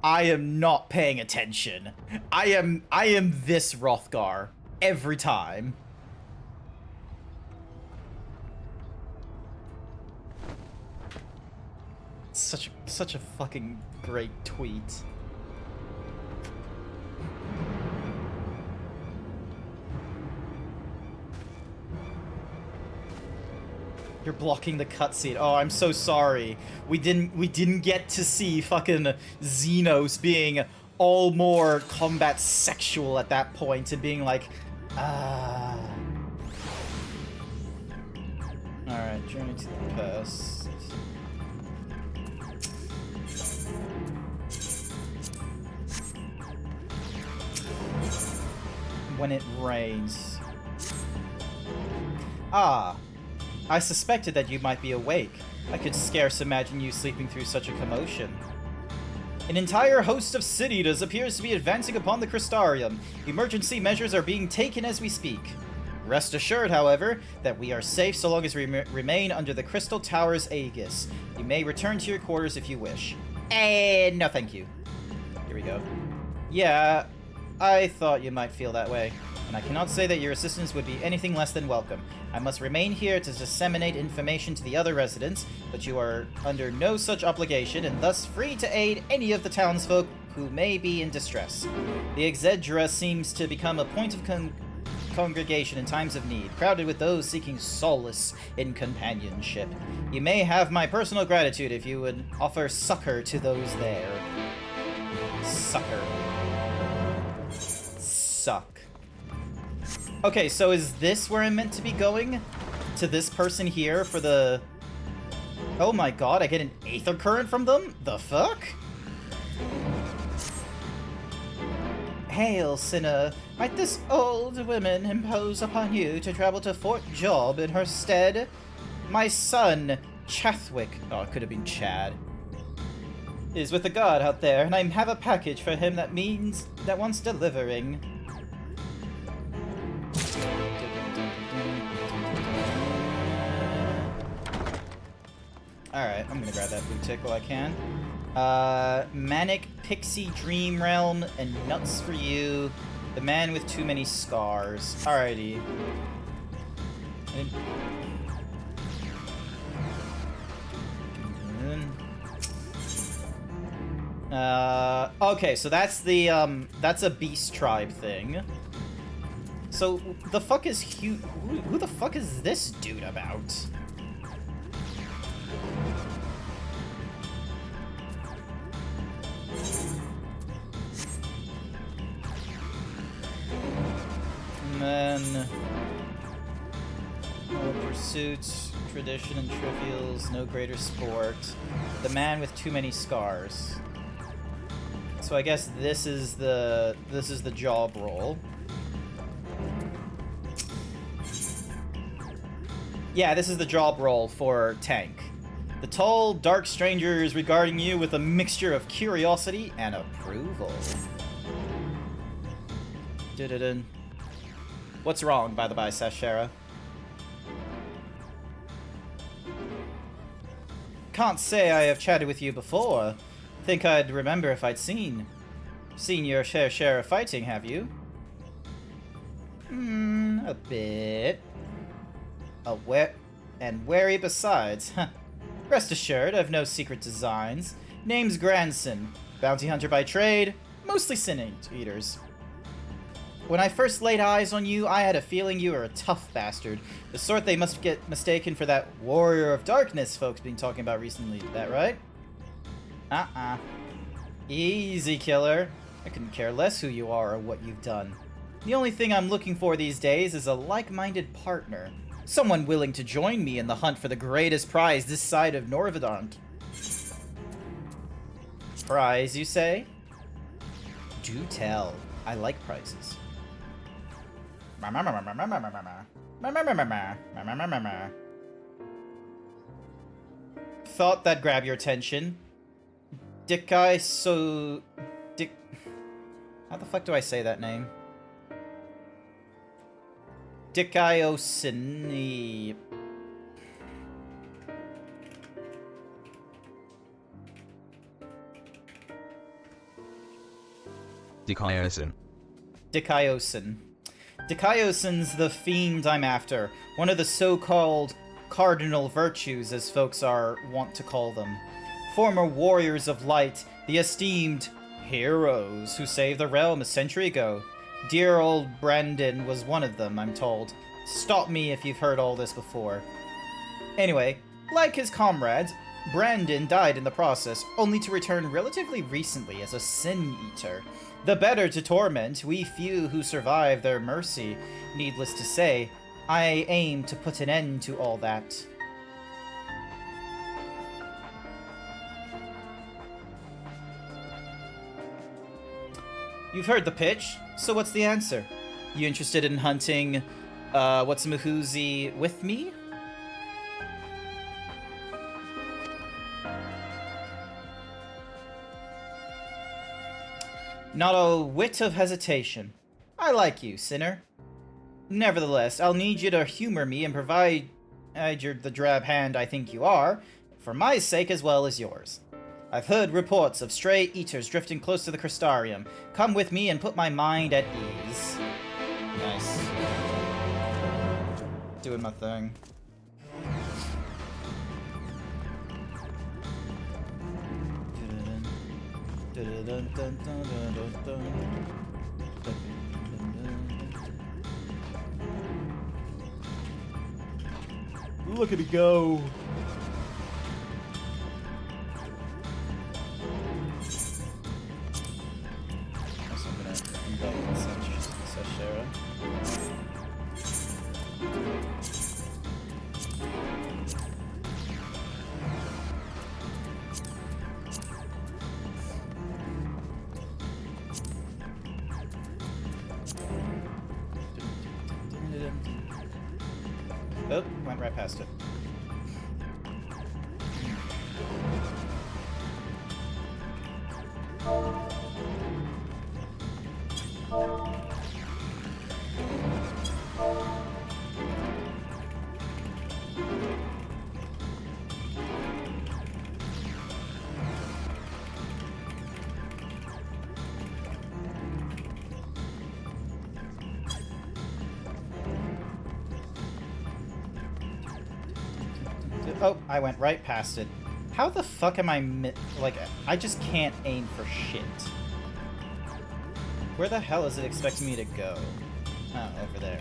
S2: I am not paying attention. I am this Hrothgar every time. Such a fucking great tweet. You're blocking the cutscene. Oh, I'm so sorry. We didn't get to see fucking Xenos being all more combat sexual at that point and being like, ah. Alright, journey to the past. When it rains. Ah. I suspected that you might be awake. I could scarce imagine you sleeping through such a commotion. An entire host of city-eaters appears to be advancing upon the Crystarium. Emergency measures are being taken as we speak. Rest assured, however, that we are safe so long as we remain under the Crystal Tower's aegis. You may return to your quarters if you wish. No thank you. Here we go. Yeah, I thought you might feel that way, and I cannot say that your assistance would be anything less than welcome. I must remain here to disseminate information to the other residents, but you are under no such obligation and thus free to aid any of the townsfolk who may be in distress. The Exedra seems to become a point of congregation in times of need, crowded with those seeking solace in companionship. You may have my personal gratitude if you would offer succor to those there. Succor. Suck. Okay, so is this where I'm meant to be going? To this person here for the... Oh my god, I get an aether current from them? The fuck? Hail, sinner. Might this old woman impose upon you to travel to Fort Job in her stead? My son, Chathwick, oh, it could have been Chad, is with the guard out there, and I have a package for him that wants delivering. Alright, I'm gonna grab that blue tick while I can. Manic Pixie Dream Realm and nuts for you. The man with too many scars. Alrighty. Okay, so that's the, that's a beast tribe thing. So, the fuck is who the fuck is this dude about? And then... no pursuits, tradition and trivials, no greater sport. The man with too many scars. So I guess this is the job role. Yeah, this is the job role for tank. The tall, dark stranger is regarding you with a mixture of curiosity and approval. Dun-dun-dun. What's wrong, by the by, Sashera? Can't say I have chatted with you before. Think I'd remember if I'd seen your fair share of fighting, have you? A bit. And wary besides. Rest assured, I've no secret designs. Name's Granson, bounty hunter by trade, mostly sin eaters. When I first laid eyes on you, I had a feeling you were a tough bastard. The sort they must get mistaken for that warrior of darkness folks been talking about recently. That right? Easy, killer. I couldn't care less who you are or what you've done. The only thing I'm looking for these days is a like-minded partner. Someone willing to join me in the hunt for the greatest prize this side of Norvidant. Prize, you say? Do tell. I like prizes. Thought that'd grab your attention. How the fuck do I say that name? Dickiosini.
S10: Dickiosine.
S2: Dickioson's the fiend I'm after. One of the so-called cardinal virtues, as folks are wont to call them. Former warriors of light, the esteemed heroes who saved the realm a century ago. Dear old Brandon was one of them, I'm told. Stop me if you've heard all this before. Anyway, like his comrades, Brandon died in the process, only to return relatively recently as a sin eater. The better to torment we few who survive their mercy. Needless to say, I aim to put an end to all that. You've heard the pitch, so what's the answer? You interested in hunting, What's-a-Mahoozy with me? Not a whit of hesitation. I like you, sinner. Nevertheless, I'll need you to humor me and provide the drab hand I think you are, for my sake as well as yours. I've heard reports of stray eaters drifting close to the Crystarium. Come with me and put my mind at ease. Nice. Doing my thing. Look at me go. Also, I'm gonna invite Sashera. Oh, went right past it. Oh, I went right past it. How the fuck am I like, I just can't aim for shit. Where the hell is it expecting me to go? Oh, over there.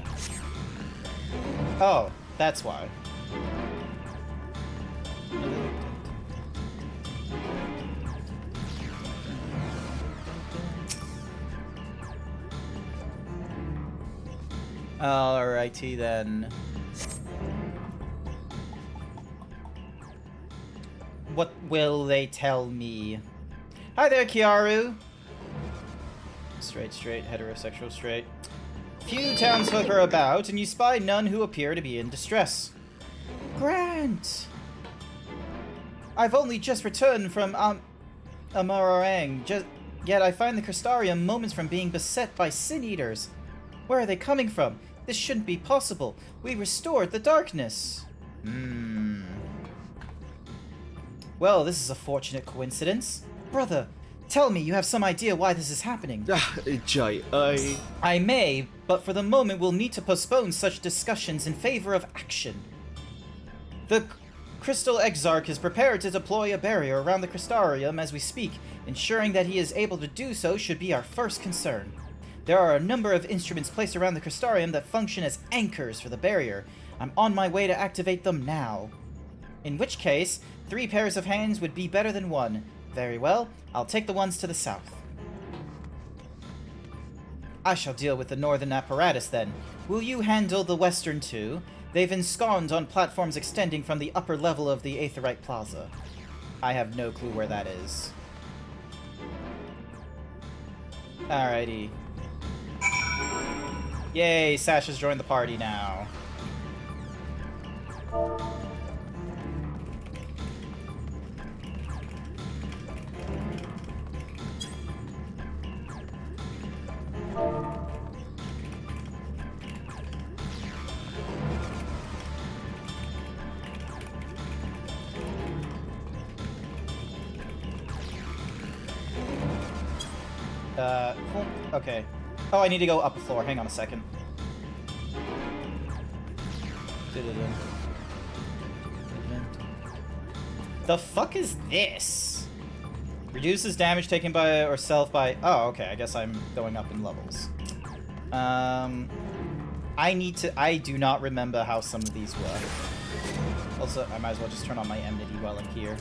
S2: Oh, that's why. Alrighty then. What will they tell me? Hi there, Kiaru. Straight, heterosexual, straight. Few townsfolk are about, and you spy none who appear to be in distress. Grant! I've only just returned from Amarang, yet I find the Crystarium moments from being beset by sin-eaters. Where are they coming from? This shouldn't be possible. We restored the darkness. Well, this is a fortunate coincidence. Brother, tell me you have some idea why this is happening.
S1: Jai,
S2: I may, but for the moment we'll need to postpone such discussions in favor of action. The Crystal Exarch is prepared to deploy a barrier around the Crystarium as we speak. Ensuring that he is able to do so should be our first concern. There are a number of instruments placed around the Crystarium that function as anchors for the barrier. I'm on my way to activate them now. In which case, 3 pairs of hands would be better than 1. Very well, I'll take the ones to the south. I shall deal with the northern apparatus then. Will you handle the western two? They've ensconced on platforms extending from the upper level of the Aetherite Plaza. I have no clue where that is. Alrighty. Yay, Sasha's joined the party now. Okay. Oh, I need to go up a floor. Hang on a second. The fuck is this? Reduces damage taken by or self by... Oh, okay. I guess I'm going up in levels. I do not remember how some of these work. Also, I might as well just turn on my enmity while I'm here.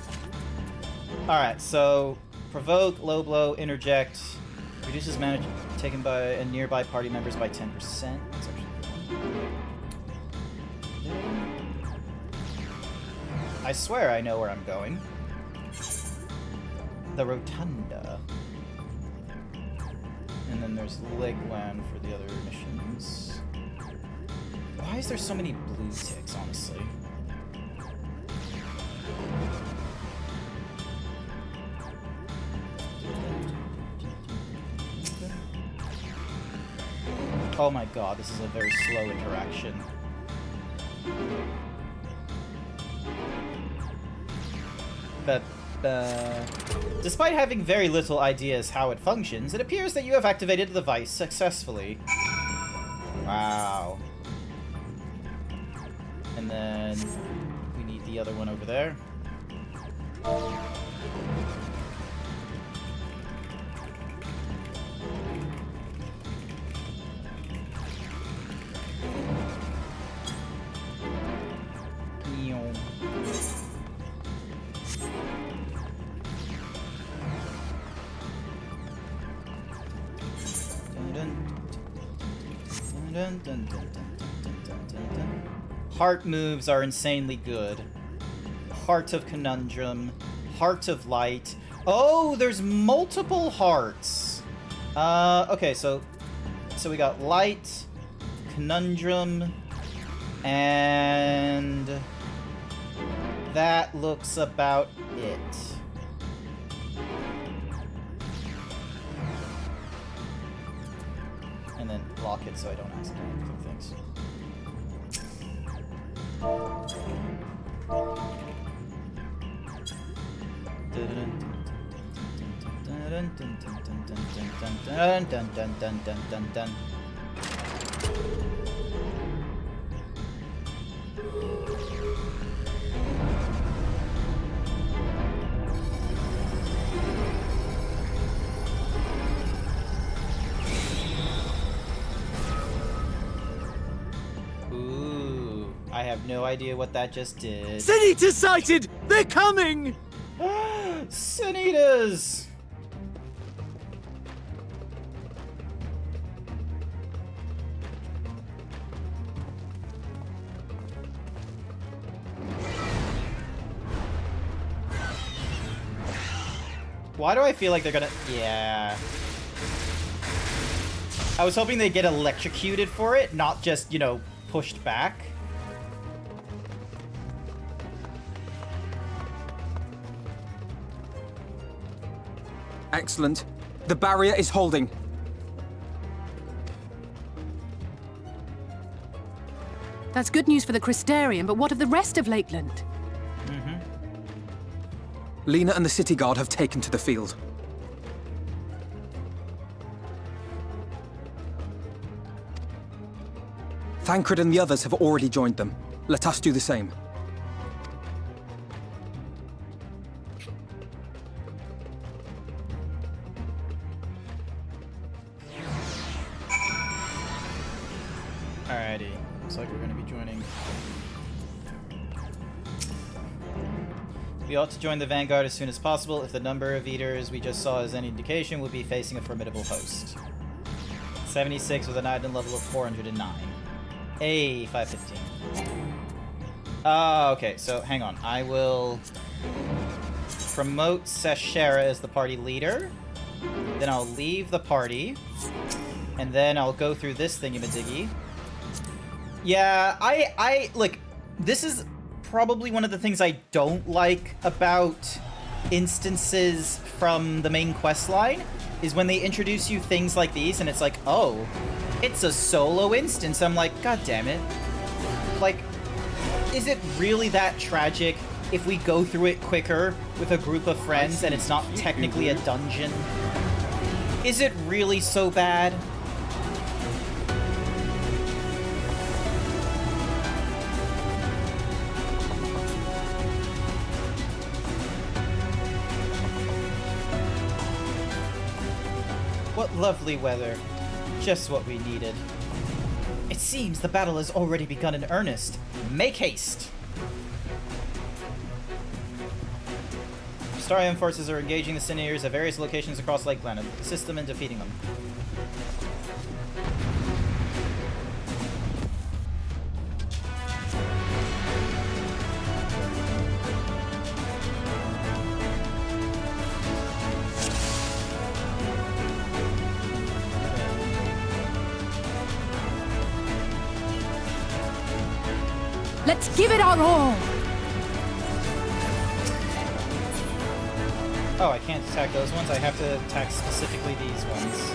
S2: Alright, so... Provoke, low blow, interject... Reduces damage taken by nearby party members by 10%. That's actually a good one. I swear I know where I'm going. The Rotunda. And then there's Legland for the other missions. Why is there so many blue ticks, honestly? Oh my god, this is a very slow interaction. But, despite having very little ideas how it functions, it appears that you have activated the device successfully. Wow. And then we need the other one over there. Dun, dun, dun, dun, dun, dun, dun, dun. Heart moves are insanely good. Heart of Conundrum, Heart of Light. Oh, there's multiple hearts. Okay, so we got Light, Conundrum, and that looks about it. And then lock it so I don't accidentally click things. Ooh, I have no idea what that just did.
S1: Sin Eater sighted! They're coming!
S2: Sin Eaters! Why do I feel like they're gonna... Yeah. I was hoping they'd get electrocuted for it, not just, you know, pushed back.
S10: Excellent. The barrier is holding.
S11: That's good news for the Crystarium, but what of the rest of Lakeland?
S10: Lena and the City Guard have taken to the field. Thancred and the others have already joined them. Let us do the same.
S2: Alrighty. Looks like we're gonna be joining. We ought to join the Vanguard as soon as possible. If the number of eaters we just saw is any indication, we'll be facing a formidable host. 76 with an item level of 409. A 515. Okay, so hang on. I will promote Seshera as the party leader. Then I'll leave the party. And then I'll go through this thingamadiggy. Yeah, look, this is probably one of the things I don't like about instances from the main quest line, is when they introduce you things like these and it's like, oh, it's a solo instance. I'm like, god damn it. Like, is it really that tragic if we go through it quicker with a group of friends and it's not technically a dungeon? Is it really so bad? What lovely weather. Just what we needed. It seems the battle has already begun in earnest. Make haste! Starium forces are engaging the Sin Eaters at various locations across Lakeland. Assist them in defeating them.
S11: Let's give it our all!
S2: Oh, I can't attack those ones. I have to attack specifically these ones.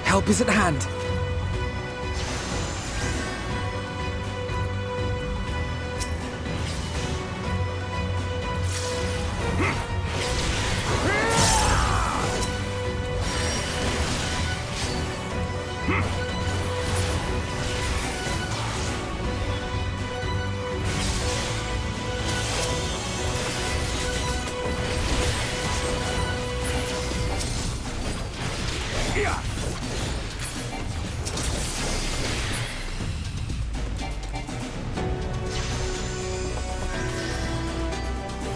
S10: Help is at hand.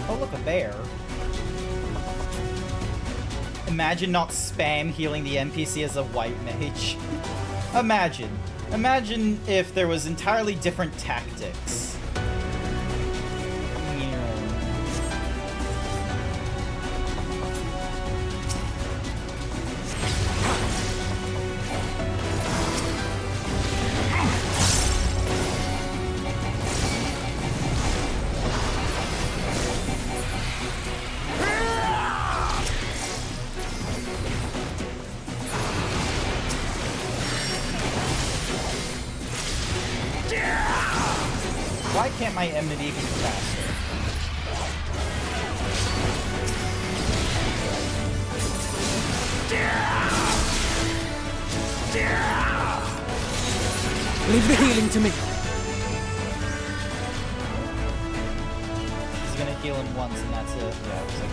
S2: Oh, look, a bear. Imagine not spam healing the NPC as a white mage. Imagine. Imagine if there was entirely different tactics. Why can't my enmity be faster?
S10: Leave the healing to me.
S2: He's gonna heal him once and that's it. Yeah, it was like...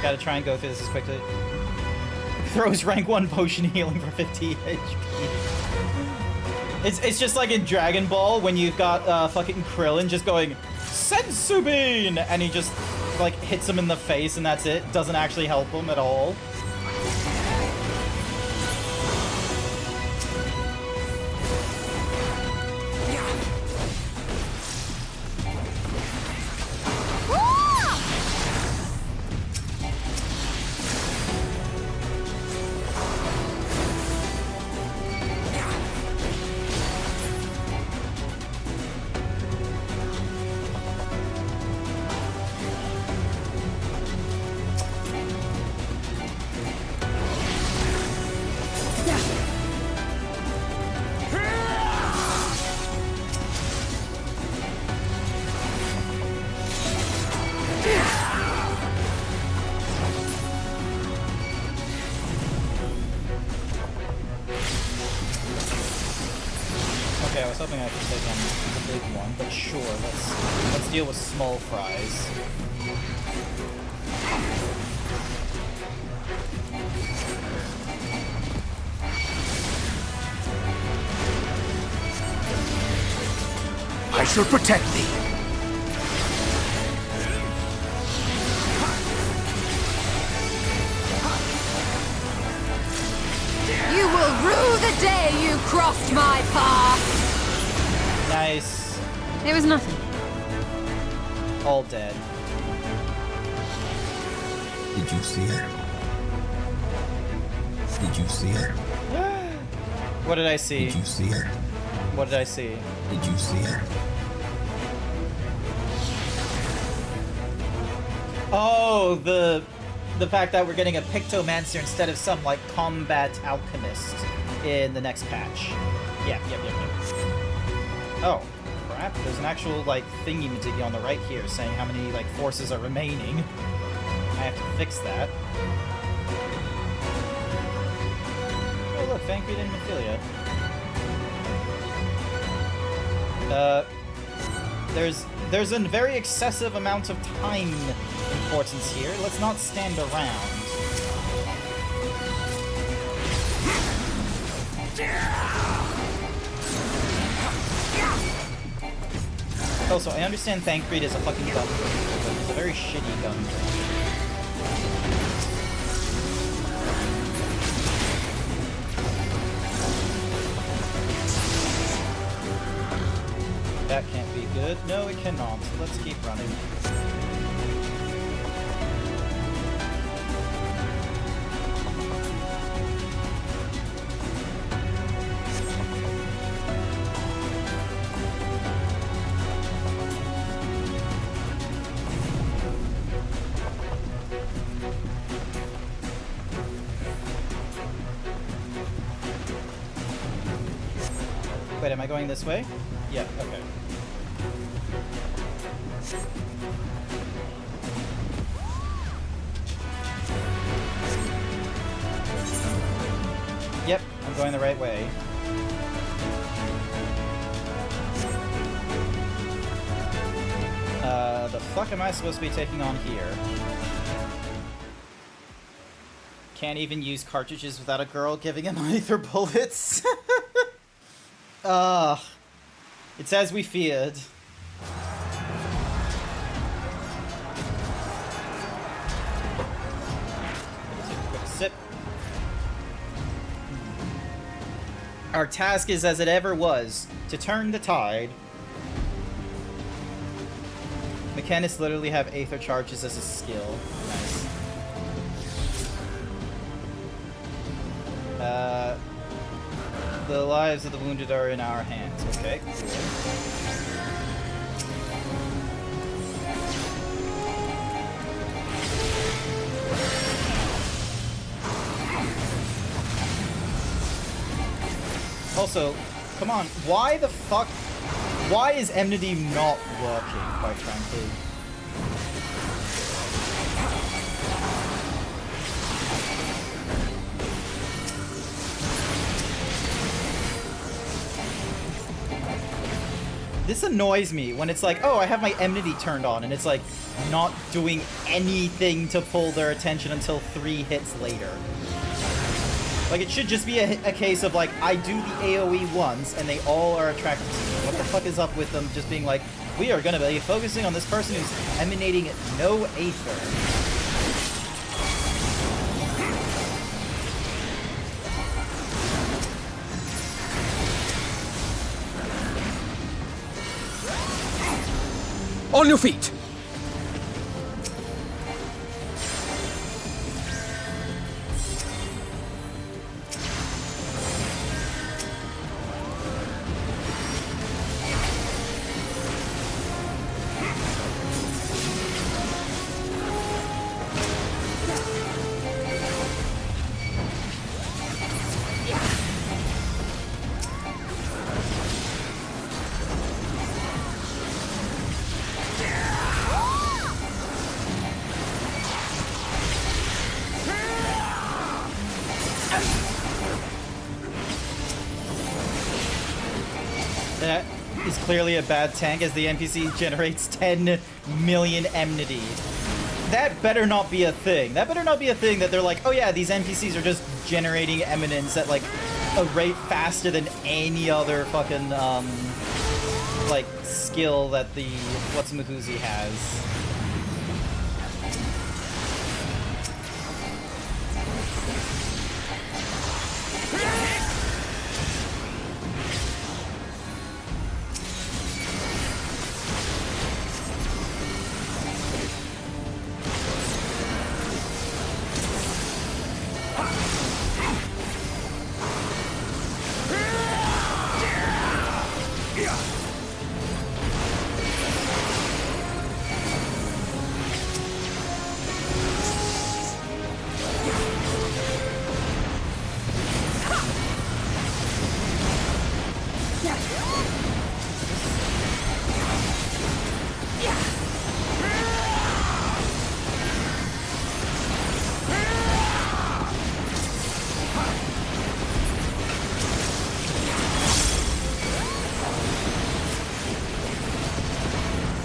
S2: Gotta try and go through this as quickly. Throws rank 1 potion healing for 50 HP. It's just like in Dragon Ball when you've got fucking Krillin just going Sensu Bean! And he just like hits him in the face and that's it. Doesn't actually help him at all. Okay, I was hoping I could take on the big one, but sure, let's deal with small fries.
S5: I shall protect thee.
S4: You will rue the day you crossed my path!
S2: Nice.
S4: It was nothing.
S2: All dead.
S12: Did you see it? Did you see it?
S2: What did I see?
S12: Did you see it?
S2: What did I see?
S12: Did you see it?
S2: Oh, the fact that we're getting a Pictomancer instead of some, like, combat alchemist in the next patch. Yep. Oh, crap. There's an actual, like, thingy-majiggy on the right here saying how many, like, forces are remaining. I have to fix that. Oh, look, Vancreed and Mephilia. There's a very excessive amount of time importance here. Let's not stand around. Also, I understand Thancred is a fucking gun, but he's a very shitty gun. That can't be good. No, it cannot. Let's keep running. Wait, am I going this way? Yeah, okay. Yep, I'm going the right way. The fuck am I supposed to be taking on here? Can't even use cartridges without a girl giving him ether bullets. It's as we feared. Take a quick sip. Our task is as it ever was, to turn the tide. Mechanics literally have aether charges as a skill. Nice. The lives of the wounded are in our hands. Okay, cool. Also, come on, why the fuck? Why is enmity not working, quite frankly? This annoys me when it's like, oh, I have my enmity turned on, and it's like not doing anything to pull their attention until 3 hits later. Like, it should just be a case of, like, I do the AoE once, and they all are attracted to me. What the fuck is up with them just being like, we are gonna be focusing on this person who's emanating no aether.
S10: On your feet!
S2: That is clearly a bad tank as the NPC generates 10 million enmity. That better not be a thing. That better not be a thing that they're like, oh yeah, these NPCs are just generating eminence at like a rate faster than any other fucking like skill that the What's-a-Mahuzi has.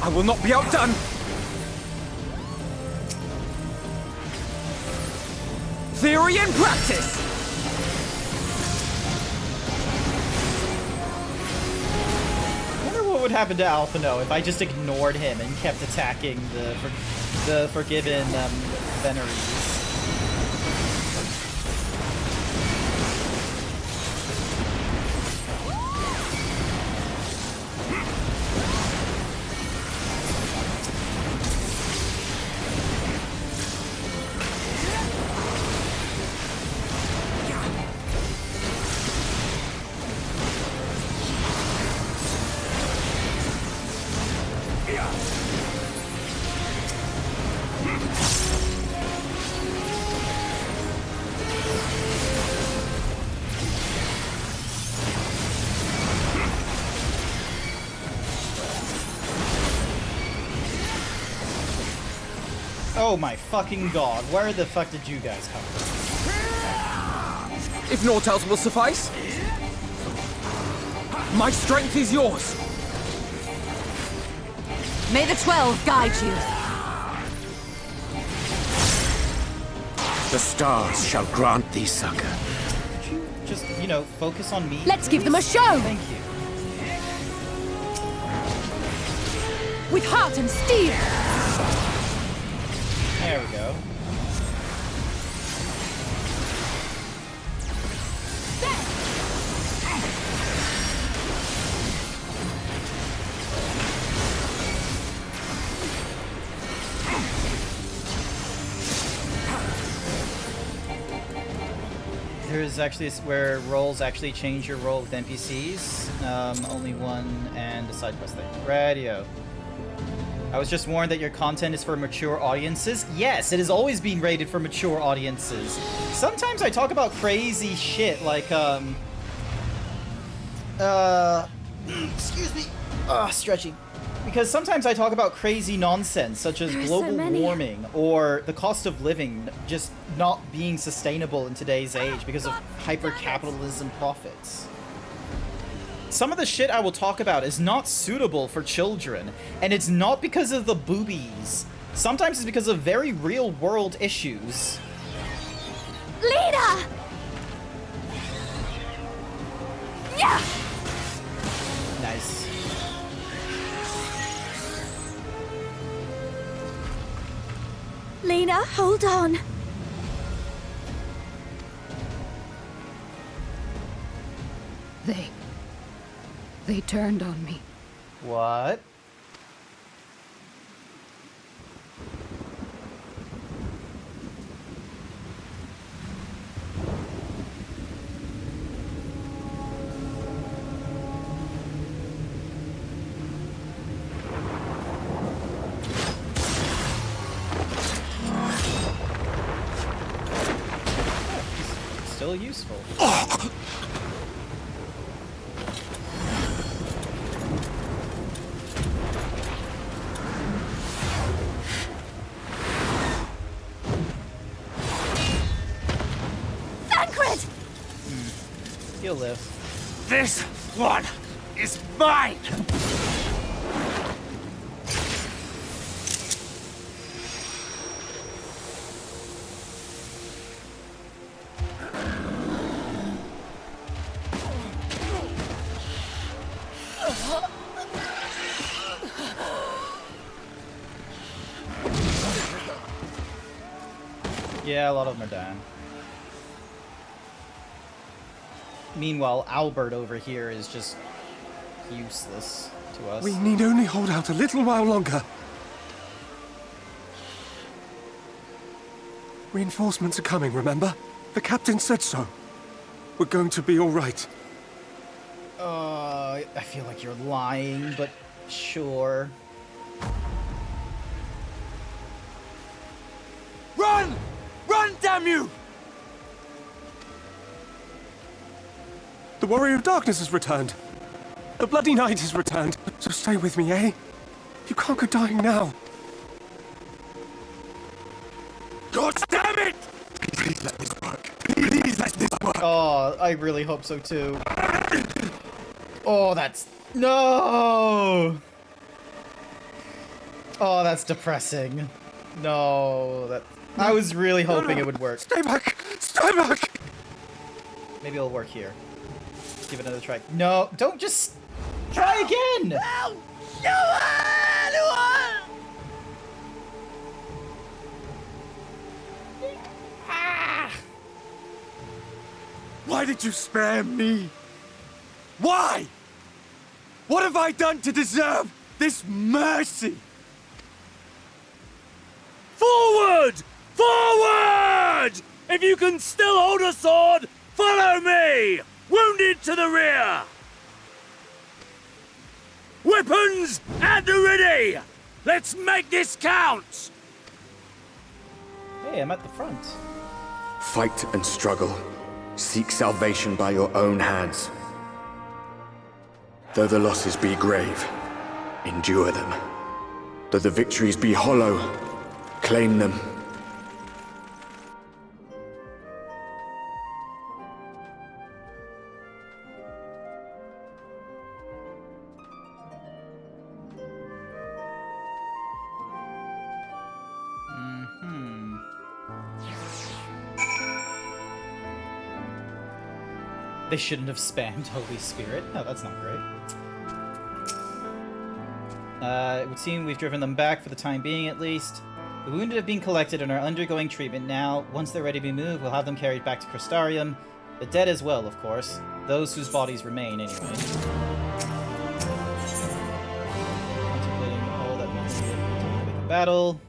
S10: I will not be outdone! Theory and practice!
S2: I wonder what would happen to Alphino if I just ignored him and kept attacking the Forgiven Veneries. Oh my fucking god, where the fuck did you guys come from?
S10: If naught else will suffice, my strength is yours.
S11: May the 12 guide you.
S5: The stars shall grant thee succor.
S2: Could you just, you know, focus on me?
S11: Let's give them a
S2: please?
S11: show!
S2: Thank you.
S11: With heart and steel!
S2: There we go. There's actually where roles actually change your role with NPCs. Only one and a side quest thing. Radio. I was just warned that your content is for mature audiences. Yes, it has always been rated for mature audiences. Sometimes I talk about crazy shit like, excuse me. Stretching. Because sometimes I talk about crazy nonsense, such as global warming or the cost of living just not being sustainable in today's age because of hyper-capitalism profits. Some of the shit I will talk about is not suitable for children, and it's not because of the boobies. Sometimes it's because of very real-world issues.
S11: Leader! Yeah!
S2: Nice.
S11: Lena, hold on.
S4: They turned on me.
S2: What? Still useful. He'll live.
S1: This one is mine!
S2: Yeah, a lot of them are dying. Meanwhile, Albert over here is just useless to us.
S13: We need only hold out a little while longer. Reinforcements are coming, remember? The captain said so. We're going to be all right.
S2: I feel like you're lying, but sure.
S1: Run! Run, damn you!
S13: The Warrior of Darkness has returned. The Bloody Knight has returned. So stay with me, eh? You can't go dying now.
S1: God damn it!
S13: Please let this work. Please let this work.
S2: Oh, I really hope so too. Oh, that's... No! Oh, that's depressing. No, that... I was really hoping it would work.
S13: Stay back! Stay back!
S2: Maybe it'll work here. Give it another try. No, don't just... Try again!
S1: Why did you spare me? Why? What have I done to deserve this mercy? Forward! Forward! If you can still hold a sword, follow me! Wounded to the rear! Weapons at the ready! Let's make this count!
S2: Hey, I'm at the front.
S5: Fight and struggle. Seek salvation by your own hands. Though the losses be grave, endure them. Though the victories be hollow, Claim them.
S2: They shouldn't have spammed Holy Spirit. No, that's not great. It would seem we've driven them back for the time being, at least. The wounded have been collected and are undergoing treatment now. Once they're ready to be moved, we'll have them carried back to Crystarium. The dead as well, of course. Those whose bodies remain, anyway. Contemplating all that means to the battle.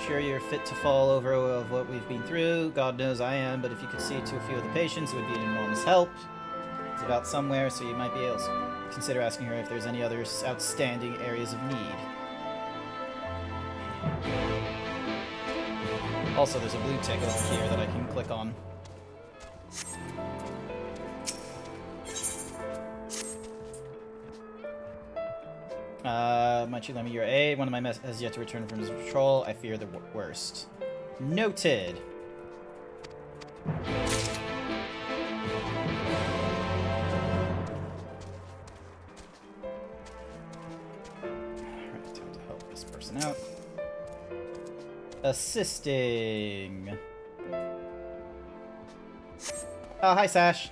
S2: Sure you're fit to fall over of what we've been through. God knows I am, but if you could see to a few of the patients, it would be an enormous help. It's about somewhere, so you might be able to consider asking her if there's any other outstanding areas of need. Also, there's a blue tick over here that I can click on. Might you lend me your aid? One of my men has yet to return from his patrol. I fear the worst. Noted. Alright, time to help this person out. Assisting. Oh, hi, Sash.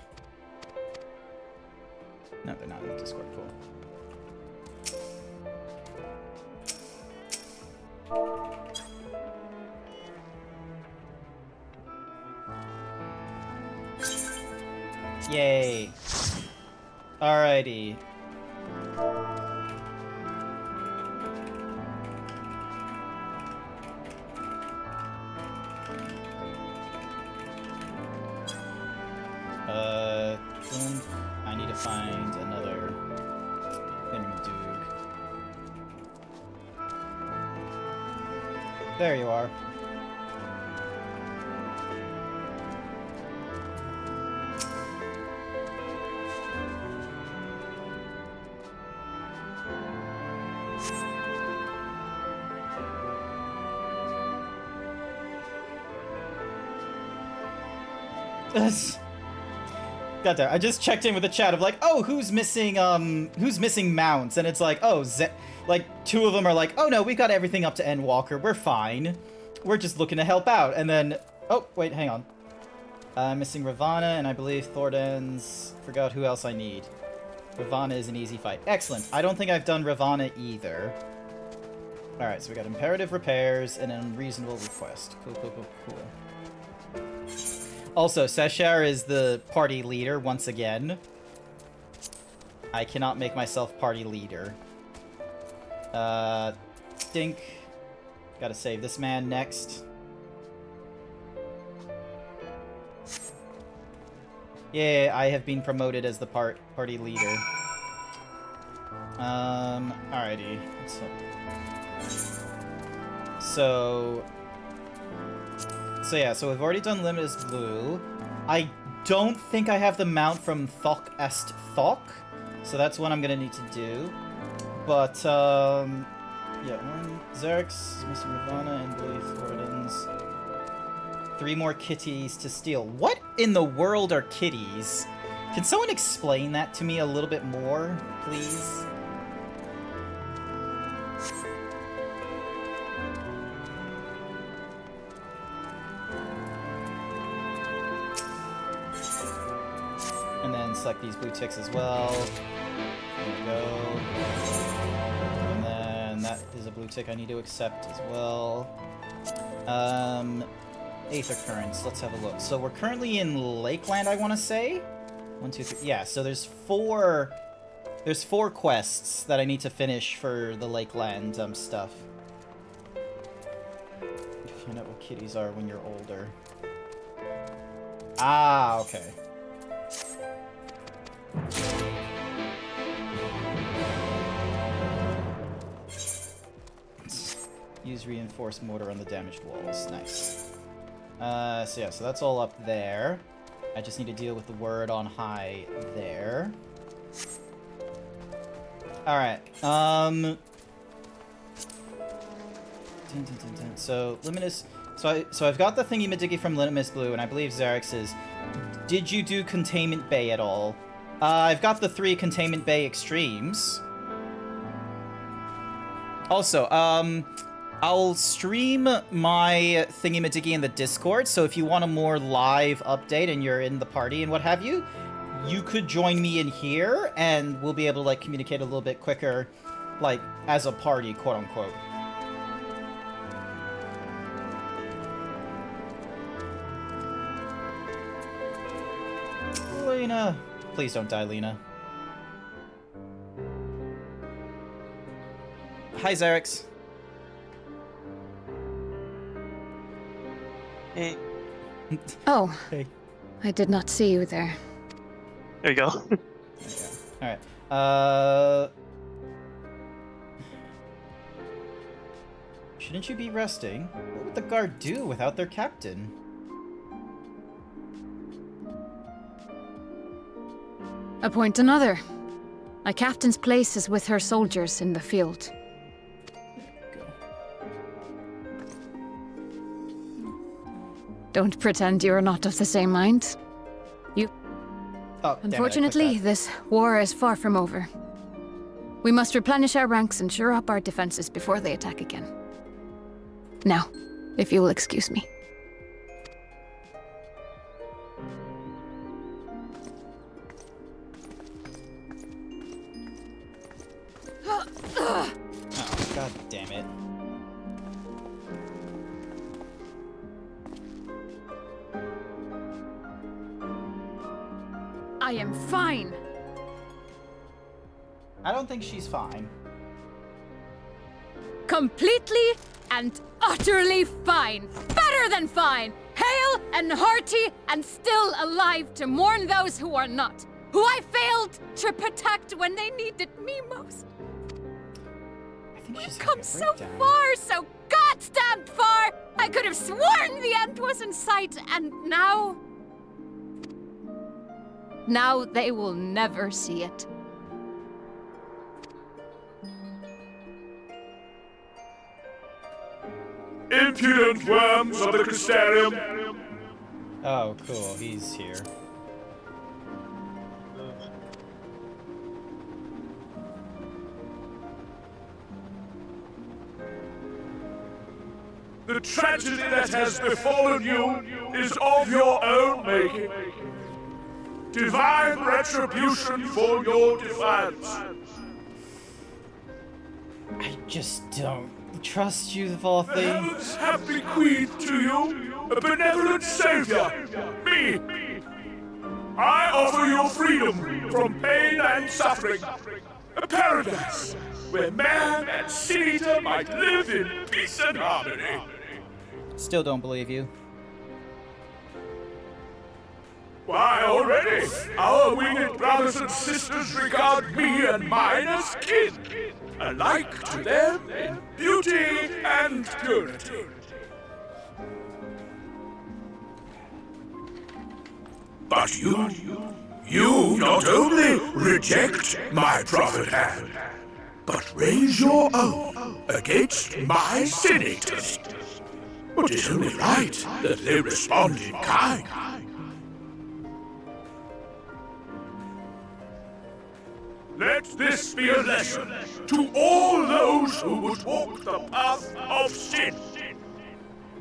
S2: No, they're not in the Discord. Cool. Yay. Alrighty. I need to find another Thingamajig. There you are. God damn, I just checked in with the chat of like, oh, who's missing mounts? And it's like, oh, like, two of them are like, oh no, we've got everything up to Endwalker, we're fine. We're just looking to help out. And then, oh, wait, hang on. Missing Ravana, and I believe Thordan's, forgot who else I need. Ravana is an easy fight. Excellent. I don't think I've done Ravana either. Alright, so we got imperative repairs and an unreasonable request. Cool, cool, cool, cool. Also, Seshar is the party leader once again. I cannot make myself party leader. Stink. Gotta save this man next. Yeah, I have been promoted as the party leader. Alrighty. So yeah, so we've already done Limitless Blue. I don't think I have the mount from Thok Est Thok, so that's what I'm gonna need to do. But, yeah, one, Xerx, missing Ravana, and believe Thordan's. 3 more kitties to steal. What in the world are kitties? Can someone explain that to me a little bit more, please? And then select these blue ticks as well. There we go. And then that is a blue tick I need to accept as well. Aether Currents, let's have a look. So we're currently in Lakeland, I want to say? 1, 2, 3, yeah, so there's 4 quests that I need to finish for the Lakeland stuff. Find out what kitties are when you're older. Ah, okay. Use reinforced mortar on the damaged walls. Nice. So yeah, so that's all up there. I just need to deal with the word on high there. Alright, so Luminous, so I've got the thingy-majiggy from Luminous Blue, and I believe Xerx's. Did you do Containment Bay at all? I've got the 3 Containment Bay Extremes. Also, I'll stream my thingy-majiggy in the Discord, so if you want a more live update and you're in the party and what have you, you could join me in here, and we'll be able to, like, communicate a little bit quicker, like, as a party, quote-unquote. Lena. Please don't die, Lena. Hi, Xerx.
S14: Hey.
S4: Oh.
S2: Hey.
S4: I did not see you there.
S14: There you go.
S2: Alright. Shouldn't you be resting? What would the guard do without their captain?
S4: Appoint another. My captain's place is with her soldiers in the field. Don't pretend you are not of the same mind. Unfortunately, this war is far from over. We must replenish our ranks and shore up our defenses before they attack again. Now, if you will excuse me.
S2: Oh, god damn it.
S4: I am fine.
S2: I don't think she's fine.
S4: Completely and utterly fine. Better than fine. Hale and hearty and still alive to mourn those who are not. Who I failed to protect when they needed me most. We've come so far, so goddamn far! I could have sworn the end was in sight, and now... Now they will never see it.
S1: Impudent worms of the Crystarium!
S2: Oh, cool. He's here.
S1: The tragedy that has befallen you is of your own making. Divine retribution for your defiance.
S2: I just don't trust you, Vorthy.
S1: The heavens have bequeathed to you a benevolent savior, me. I offer you freedom from pain and suffering. A paradise where man and Sin Eater might live in peace and harmony.
S2: Still don't believe you.
S1: Why, already, our winged brothers and sisters regard me and mine as kin, alike to them in beauty and purity. But you not only reject my prophet hand, but raise your own against my Sin Eaters. But it's only right that they respond in kind. Let this be a lesson to all those who would walk the path of sin.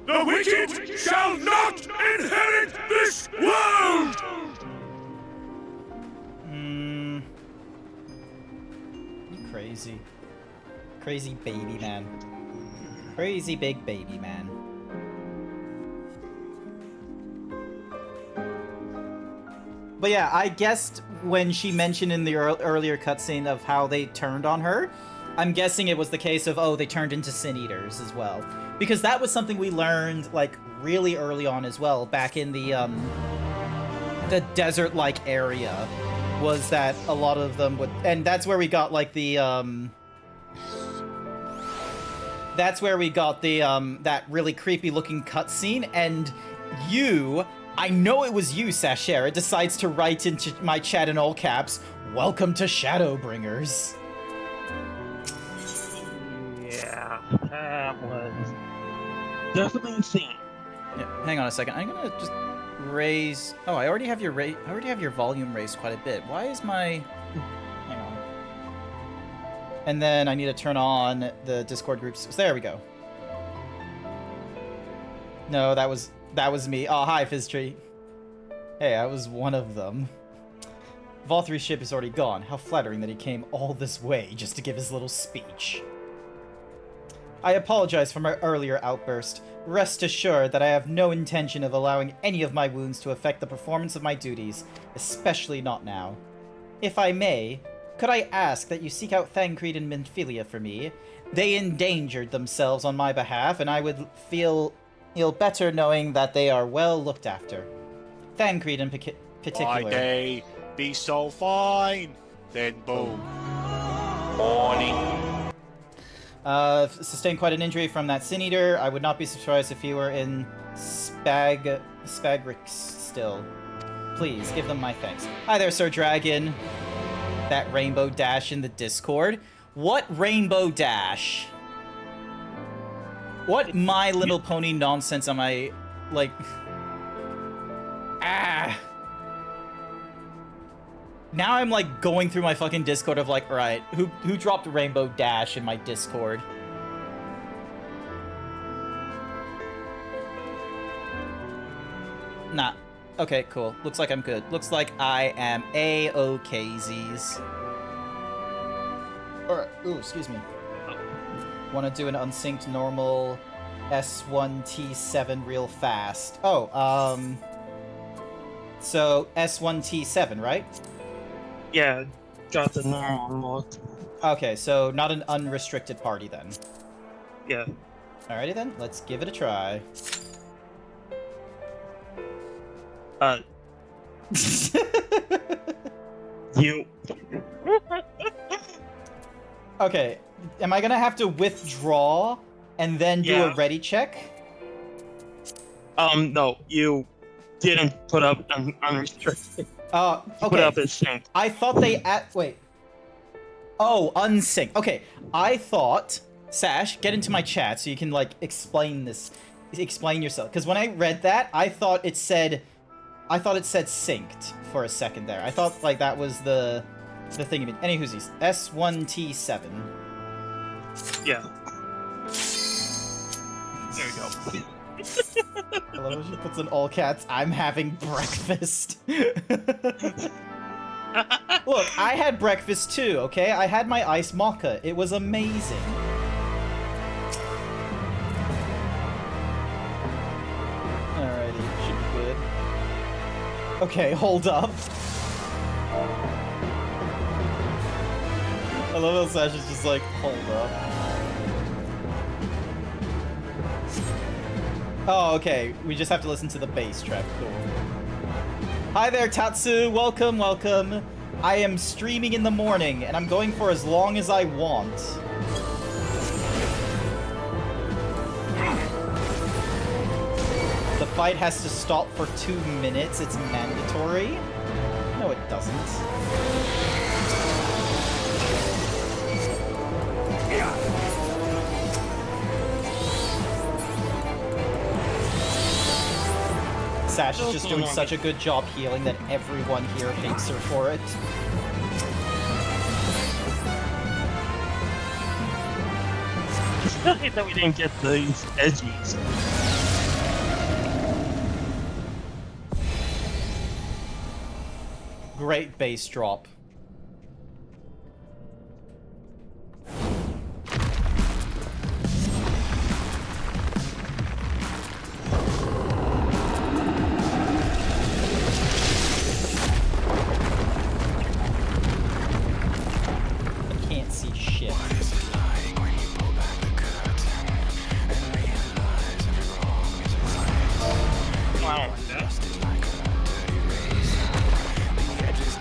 S1: The wicked shall not inherit this world!
S2: You crazy. Crazy baby man. Crazy big baby man. But yeah, I guessed when she mentioned in the earlier cutscene of how they turned on her, I'm guessing it was the case of, oh, they turned into Sin Eaters as well. Because that was something we learned, like, really early on as well, back in the desert-like area, was that a lot of them would... And that's where we got, like, the, That's where we got the, that really creepy-looking cutscene, and you... I know it was you, Sashera, decides to write into my chat in all caps, "Welcome to Shadowbringers."
S14: That was definitely insane.
S2: Yeah, hang on a second. I'm gonna just raise. Oh, I already have your volume raised quite a bit. Why is my? Hang on. And then I need to turn on the Discord groups. So there we go. No, that was me. Oh, hi, Fizztree. Hey, I was one of them. Valtry's ship is already gone. How flattering that he came all this way just to give his little speech. I apologize for my earlier outburst. Rest assured that I have no intention of allowing any of my wounds to affect the performance of my duties, especially not now. If I may, could I ask that you seek out Thancred and Minfilia for me? They endangered themselves on my behalf, and I would feel better knowing that they are well looked after. Thancred in particular.
S15: Why they be so fine? Then boom. Morning.
S2: Sustained quite an injury from that Sin Eater. I would not be surprised if he were in Spagrix still. Please, give them my thanks. Hi there, Sir Dragon. That Rainbow Dash in the Discord. What Rainbow Dash? What My Little Pony nonsense am I, like... Ah! Now I'm, like, going through my fucking Discord of, like, right, who dropped Rainbow Dash in my Discord? Nah. Okay, cool. Looks like I'm good. Looks like I am A-OK-Z's. Alright. Ooh, excuse me. Want to do an unsynced normal S1T7 real fast. Oh, so S1T7, right?
S14: Yeah, got the normal mode.
S2: Okay, so not an unrestricted party then.
S14: Yeah.
S2: Alrighty then, let's give it a try.
S14: You.
S2: Okay, am I gonna have to withdraw and then do a ready check?
S14: No, you didn't put up an unrestricted.
S2: Okay.
S14: Put up a sync.
S2: I thought they wait. Oh, unsync. Okay, I thought Sash, get into my chat so you can like explain yourself. Because when I read that, I thought it said synced for a second there. I thought like that was the thing. Any whoosies. S1T7.
S14: Yeah. There you go.
S2: I love when she puts in all caps, I'm having breakfast. Look, I had breakfast too, okay? I had my iced mocha. It was amazing. Alrighty, should be good. Okay, hold up. I love how Sash is just like, hold up. Oh, okay. We just have to listen to the bass track. Cool. Hi there, Tatsu. Welcome, welcome. I am streaming in the morning, and I'm going for as long as I want. The fight has to stop for 2 minutes. It's mandatory. No, it doesn't. Sash is just doing such a good job healing that everyone here hates her for it.
S14: I hate that we didn't get these edgies.
S2: Great bass drop.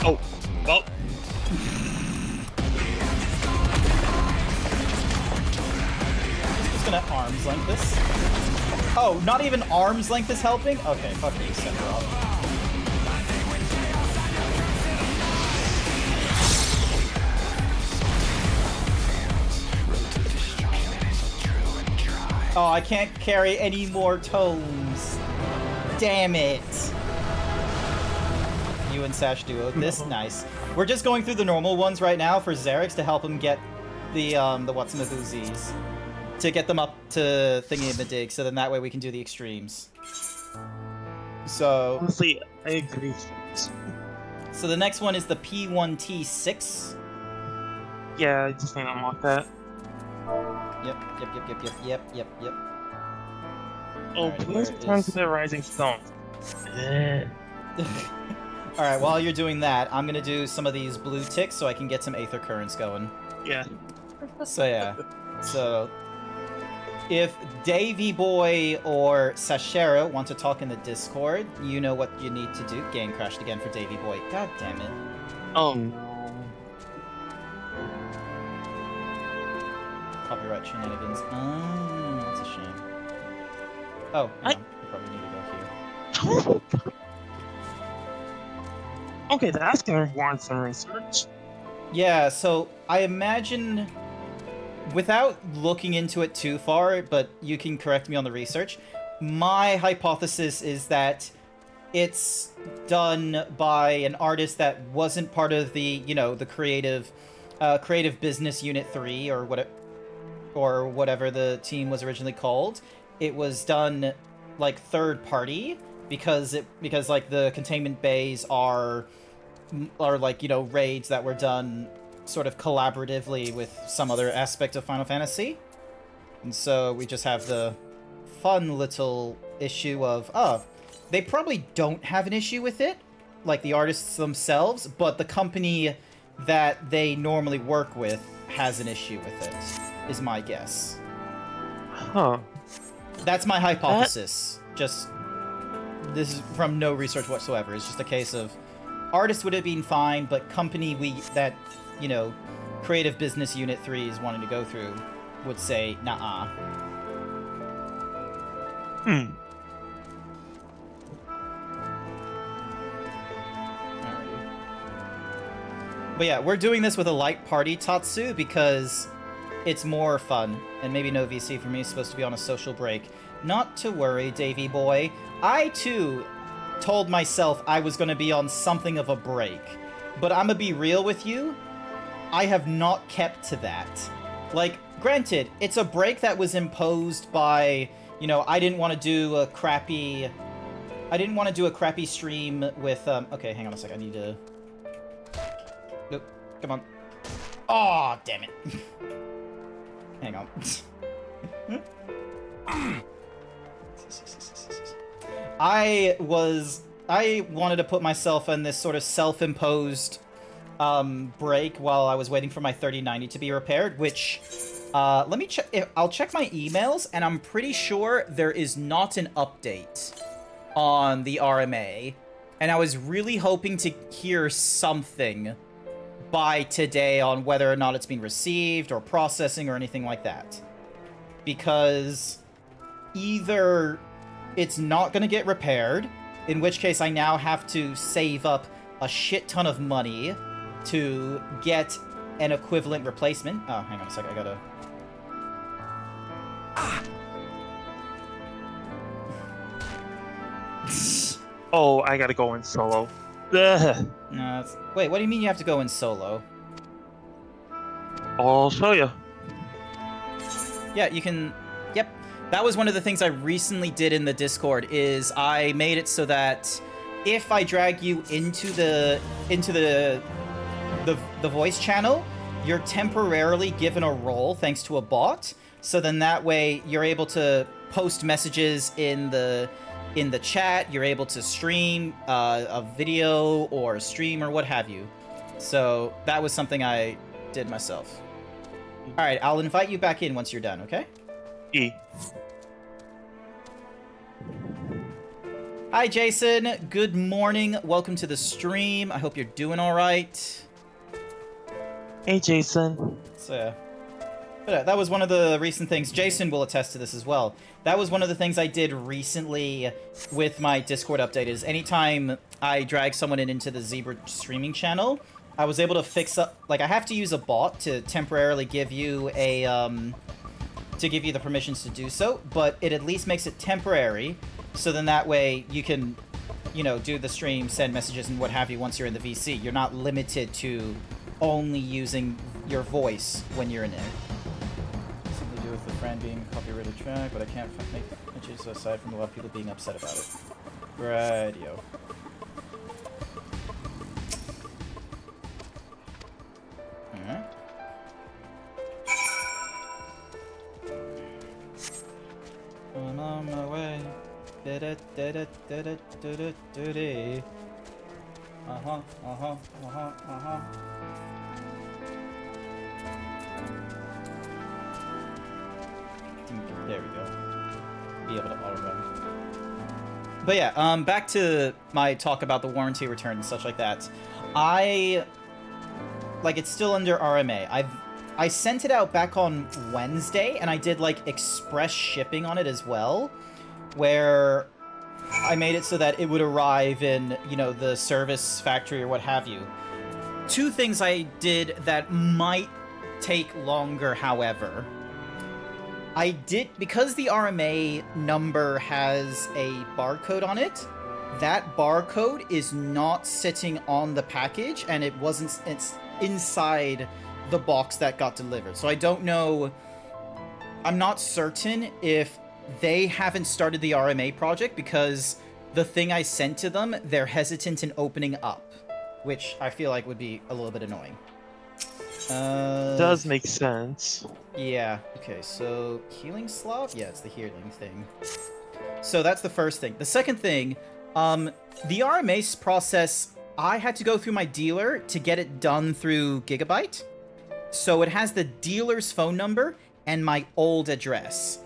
S14: Oh, well.
S2: Just gonna arm's length this. Oh, not even arm's length is helping? Okay, fuck you, Sephiroth. Oh, I can't carry any more tomes. Damn it. You and Sash duo. This nice. We're just going through the normal ones right now for Xerix to help him get the what's-in-the-boozies. To get them up to thingy-in-the-dig, so then that way we can do the extremes. So...
S14: Honestly, I agree.
S2: So the next one is the P1T6.
S14: Yeah, I just need to unlock that.
S2: Yep.
S14: Oh, please return to the Rising Stone.
S2: Alright, while you're doing that, I'm gonna do some of these blue ticks so I can get some Aether Currents going.
S14: Yeah.
S2: So yeah. So... If Davey Boy or Sashera want to talk in the Discord, you know what you need to do. Game crashed again for Davey Boy. God damn it.
S14: Oh no.
S2: Copyright shenanigans. Oh, that's a shame. Oh, hang on. You probably need to go here.
S14: Okay, that's gonna warrant some research.
S2: Yeah, so I imagine, without looking into it too far, but you can correct me on the research, my hypothesis is that it's done by an artist that wasn't part of the, you know, the creative business unit 3 or whatever the team was originally called. It was done like third party because like the containment bays are like, you know, raids that were done sort of collaboratively with some other aspect of Final Fantasy. And so we just have the fun little issue of, they probably don't have an issue with it, like the artists themselves, but the company that they normally work with has an issue with it, is my guess.
S14: Huh.
S2: That's my hypothesis. Just, this is from no research whatsoever. It's just a case of, artists would have been fine, but company that, you know, creative business unit 3 is wanting to go through would say, nah. But yeah, we're doing this with a light party, Tatsu, because it's more fun. And maybe no VC for me, is supposed to be on a social break. Not to worry, Davey boy. I, too, told myself I was going to be on something of a break. But I'm gonna be real with you, I have not kept to that. Like, granted, it's a break that was imposed by, you know, I didn't want to do a crappy stream with, okay, hang on a sec, I need to... Nope, come on. Aw, damn it. Hang on. I wanted to put myself in this sort of self-imposed break while I was waiting for my 3090 to be repaired, which, let me check. I'll check my emails, and I'm pretty sure there is not an update on the RMA, and I was really hoping to hear something by today on whether or not it's been received or processing or anything like that. Because either it's not going to get repaired, in which case I now have to save up a shit ton of money to get an equivalent replacement. Oh, hang on a sec, I gotta...
S14: Oh, I gotta go in solo.
S2: No, wait, what do you mean you have to go in solo?
S14: I'll show you.
S2: Yeah, you can... Yep. That was one of the things I recently did in the Discord, is I made it so that if I drag you into the voice channel, you're temporarily given a role thanks to a bot. So then that way you're able to post messages in the chat, you're able to stream a video or a stream or what have you. So that was something I did myself. All right, I'll invite you back in once you're done, okay? Hi, Jason. Good morning. Welcome to the stream. I hope you're doing all right.
S14: Hey, Jason.
S2: So, yeah. But that was one of the recent things. Jason will attest to this as well. That was one of the things I did recently with my Discord update, is anytime I drag someone into the Zebra streaming channel, I was able to fix up... Like, I have to use a bot to temporarily give you a to give you the permissions to do so, but it at least makes it temporary, so then that way you can, you know, do the stream, send messages, and what have you once you're in the VC. You're not limited to only using your voice when you're in there. Something to do with the friend being a copyrighted track, but I can't make mentions aside from a lot of people being upset about it. Radio. Alright. I'm on my way. There we go. Be able to auto run. But yeah, back to my talk about the warranty return and such like that. It's still under RMA. I sent it out back on Wednesday, and I did, like, express shipping on it as well, where I made it so that it would arrive in, you know, the service factory or what have you. Two things I did that might take longer, however. Because the RMA number has a barcode on it, that barcode is not sitting on the package, and it's inside the box that got delivered. So I don't know, I'm not certain if they haven't started the RMA project, because the thing I sent to them, they're hesitant in opening up, which I feel like would be a little bit annoying.
S14: Does make sense.
S2: Yeah, okay, so healing slot? Yeah, it's the healing thing. So that's the first thing. The second thing, the RMA process, I had to go through my dealer to get it done through Gigabyte. So it has the dealer's phone number and my old address.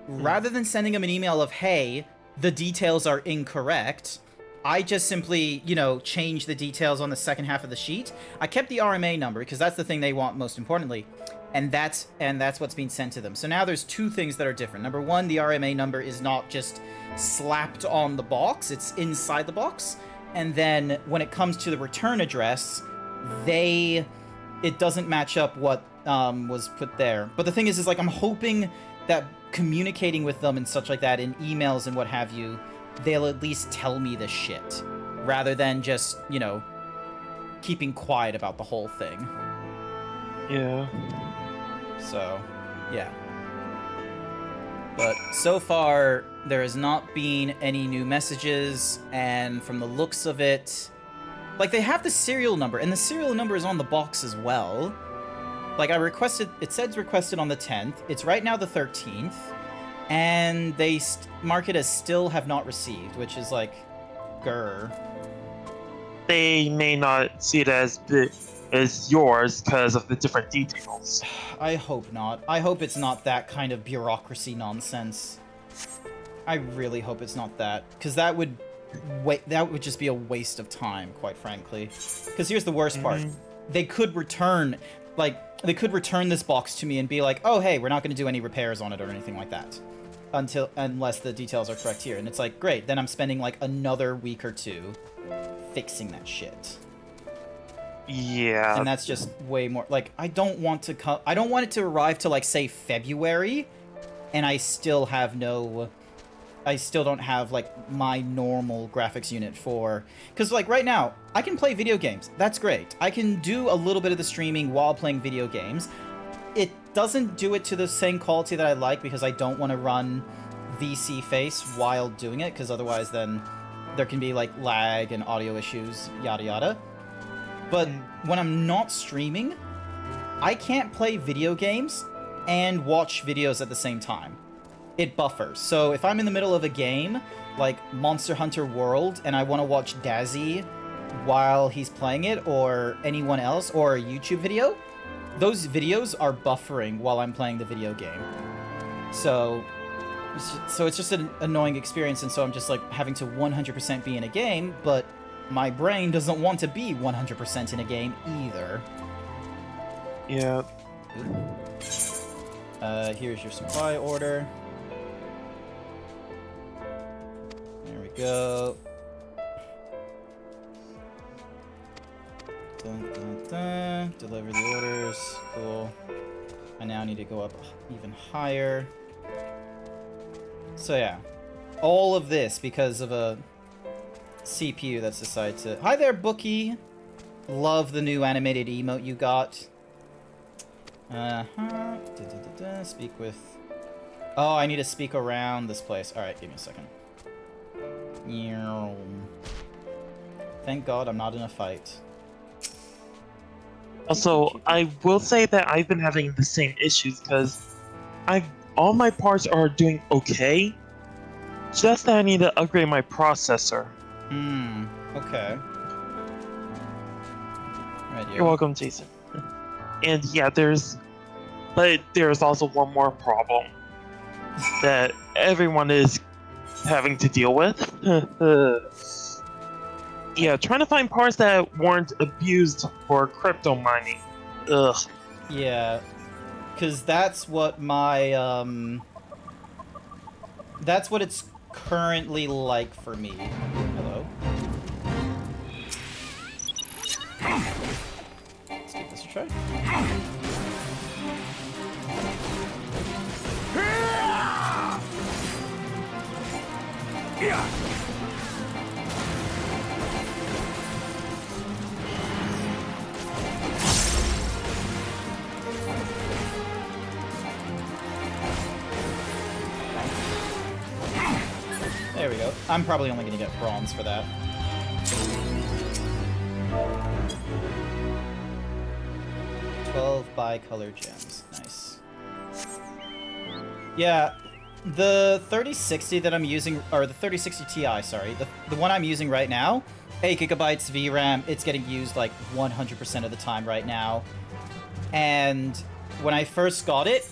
S2: Rather than sending them an email of, hey, the details are incorrect, I just simply, you know, changed the details on the second half of the sheet. I kept the RMA number because that's the thing they want most importantly. And that's what's being sent to them. So now there's two things that are different. Number one, the RMA number is not just slapped on the box, it's inside the box. And then when it comes to the return address, it doesn't match up what was put there. But the thing is like, I'm hoping that communicating with them and such like that in emails and what have you, they'll at least tell me this shit, rather than just, you know, keeping quiet about the whole thing.
S14: Yeah.
S2: So, yeah. But so far, there has not been any new messages, and from the looks of it, like, they have the serial number, and the serial number is on the box as well. Like, it says requested on the 10th, it's right now the 13th, and they mark it as still have not received, which is like, grr.
S14: They may not see it as yours because of the different details.
S2: I hope not. I hope it's not that kind of bureaucracy nonsense. I really hope it's not that, because that would just be a waste of time, quite frankly. Because here's the worst part. They could return this box to me and be like, oh, hey, we're not going to do any repairs on it or anything like that. Unless the details are correct here. And it's like, great, then I'm spending like another week or two fixing that shit.
S14: Yeah.
S2: And that's just way more, like, I don't want it to arrive to, like, say, February, and I still don't have, like, my normal graphics unit for... Because, like, right now, I can play video games. That's great. I can do a little bit of the streaming while playing video games. It doesn't do it to the same quality that I like, because I don't want to run VC face while doing it, because otherwise then there can be, like, lag and audio issues, yada yada. But when I'm not streaming, I can't play video games and watch videos at the same time. It buffers. So if I'm in the middle of a game, like Monster Hunter World, and I want to watch Dazzy while he's playing it, or anyone else, or a YouTube video, those videos are buffering while I'm playing the video game. So it's just an annoying experience, and so I'm just like having to 100% be in a game, but my brain doesn't want to be 100% in a game either.
S14: Yeah.
S2: Here's your supply order. There we go. Dun, dun, dun. Deliver the orders. Cool. I now need to go up even higher. So yeah, all of this because of a CPU that's decided to... Hi there, Bookie! Love the new animated emote you got. Speak with... Oh, I need to speak around this place. Alright, give me a second. Thank God I'm not in a fight.
S14: Also, I will say that I've been having the same issues because all my parts are doing okay. Just that I need to upgrade my processor.
S2: Okay.
S14: You're welcome, Jason. And yeah, there's also one more problem that everyone is having to deal with. Yeah, trying to find parts that weren't abused for crypto mining. Ugh.
S2: Yeah, because that's what my, that's what it's currently like for me. Hello? Let's give this a try. There we go. I'm probably only going to get bronze for that. Bi-color gems. Nice. Yeah, the 3060 that I'm using, or the 3060 Ti, sorry, the one I'm using right now, 8 gigabytes VRAM, it's getting used like 100% of the time right now. And when I first got it,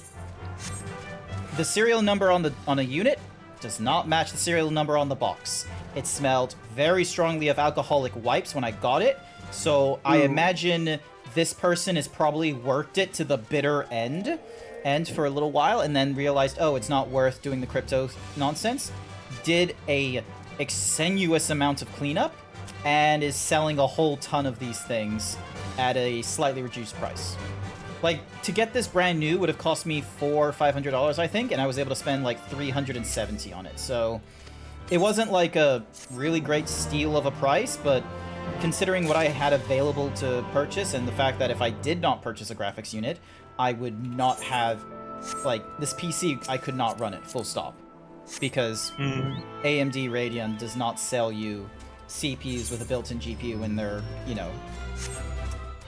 S2: the serial number on a unit does not match the serial number on the box. It smelled very strongly of alcoholic wipes when I got it, so I imagine this person has probably worked it to the bitter end for a little while and then realized, oh, it's not worth doing the crypto nonsense, did a extenuous amount of cleanup, and is selling a whole ton of these things at a slightly reduced price. Like, to get this brand new would have cost me $400 or $500, I think, and I was able to spend like $370 on it. So it wasn't like a really great steal of a price, but considering what I had available to purchase and the fact that if I did not purchase a graphics unit, I would not have, like, this PC, I could not run it, full stop. Because AMD Radeon does not sell you CPUs with a built-in GPU when they're, you know,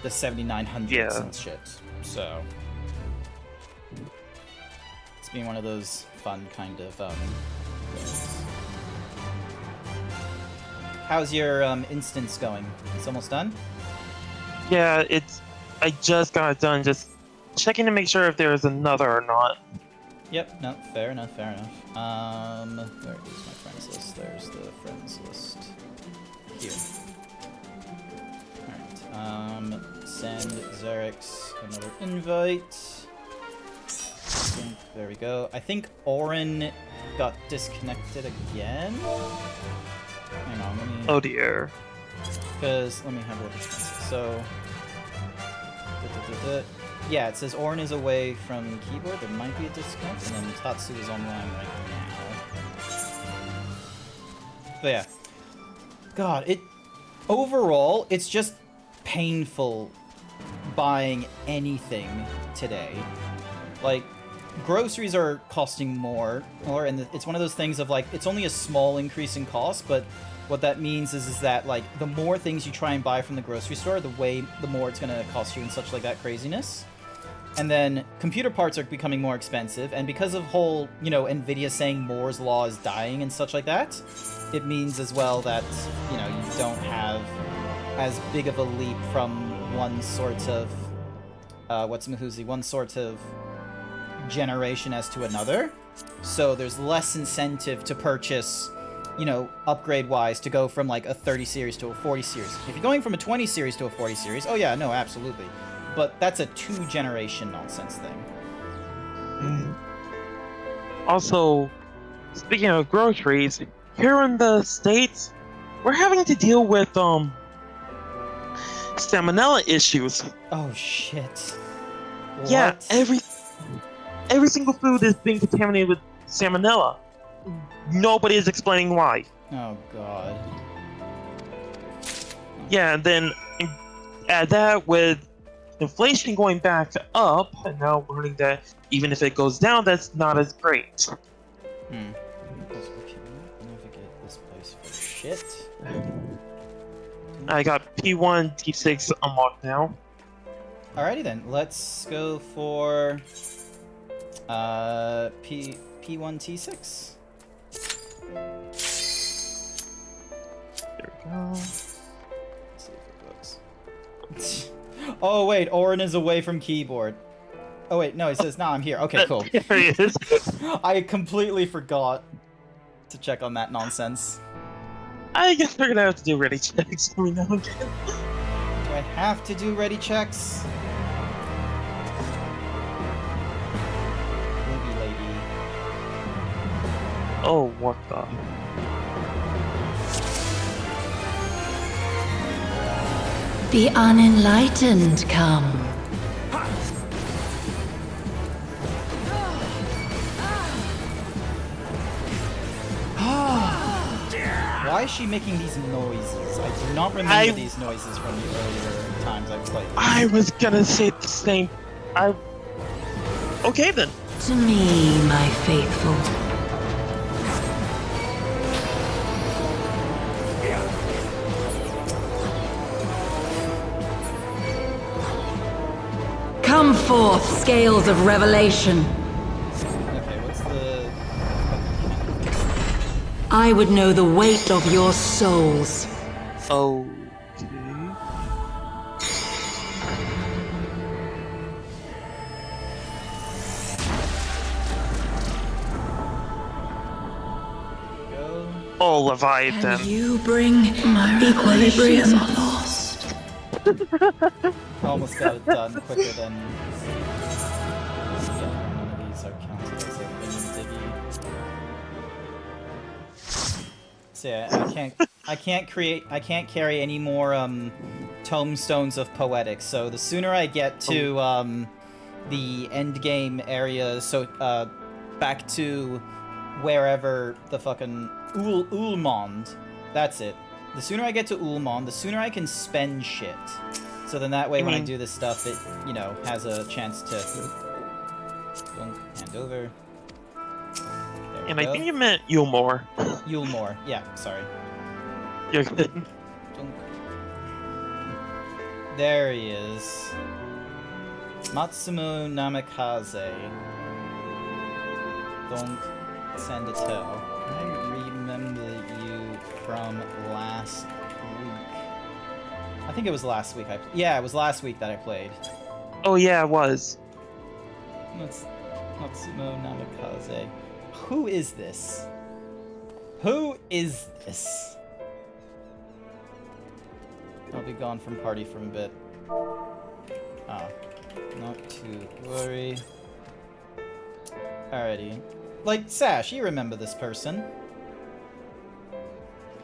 S2: the 7900s and shit. So it's been one of those fun kind of things. How's your instance going? It's almost done?
S14: Yeah, I just got it done, just checking to make sure if there's another or not.
S2: Yep, no, fair enough, fair enough. Where is my friends list? There's the friends list. Here. Alright, send Xerix another invite. There we go. I think Orin got disconnected again. Hang on, let me...
S14: Oh dear.
S2: Because, let me have a look at this. So... Yeah, it says Orin is away from keyboard. There might be a disconnect, and then Tatsu is online right now. But yeah. God, overall, it's just painful buying anything today. Like, groceries are costing more, and it's one of those things of like, it's only a small increase in cost, but what that means is that like the more things you try and buy from the grocery store, the more it's gonna cost you and such like that craziness. And then computer parts are becoming more expensive, and because of whole, you know, Nvidia saying Moore's law is dying and such like that, it means as well that, you know, you don't have as big of a leap from one sort of one sort of generation as to another. So there's less incentive to purchase, you know, upgrade-wise, to go from like a 30 series to a 40 series. If you're going from a 20 series to a 40 series, oh yeah, no, absolutely. But that's a 2-generation nonsense thing.
S14: Also, speaking of groceries, here in the States, we're having to deal with salmonella issues.
S2: Oh shit.
S14: Yeah,
S2: What?
S14: every single food is being contaminated with salmonella. Nobody is explaining why.
S2: Oh god.
S14: Yeah, and then add that with inflation going back up, and now we're learning that even if it goes down, that's not as great.
S2: Navigate this place for shit.
S14: I got P1, T6 unlocked now.
S2: Alrighty then, let's go for P1 T6.
S14: There we go.
S2: Let's see if it works. Oh wait, Orin is away from keyboard. Oh wait, no, he says, "No, I'm here." Okay, cool.
S14: There he is.
S2: I completely forgot to check on that nonsense.
S14: I guess we're gonna have to do ready checks every now and again.
S2: Do I have to do ready checks? Ruby lady.
S14: Oh, what the?
S16: The unenlightened come.
S2: Why is she making these noises? I do not remember these noises from the earlier times I've played.
S14: I was gonna say the same. Okay then.
S16: To me, my faithful. Come forth, scales of revelation.
S2: Okay, what's the...
S16: I would know the weight of your souls.
S14: Okay. Oh, Leviathan.
S16: Can you bring my equilibrium?
S2: Almost got it done quicker than... Yeah, none of these are counted as a minion diggy. So yeah, I can't carry any more tomestones of poetics. So the sooner I get to the end game area, so back to wherever the fucking Ulmond, that's it. The sooner I get to Ulmond, the sooner I can spend shit. So then that way when I do this stuff, it, you know, has a chance to... Hand over. There
S14: And
S2: we
S14: I
S2: go.
S14: think you meant Yulmore.
S2: Yulmore, yeah, sorry.
S14: You're good.
S2: There he is. Matsumo Namikaze. Don't send a tell. I remember you from last week. I think it was last week. Yeah, it was last week that I played.
S14: Oh yeah, it was.
S2: Matsumo Namikaze. Who is this? Who is this? I'll be gone from party for a bit. Ah, not to worry. Alrighty. Like, Sash, you remember this person.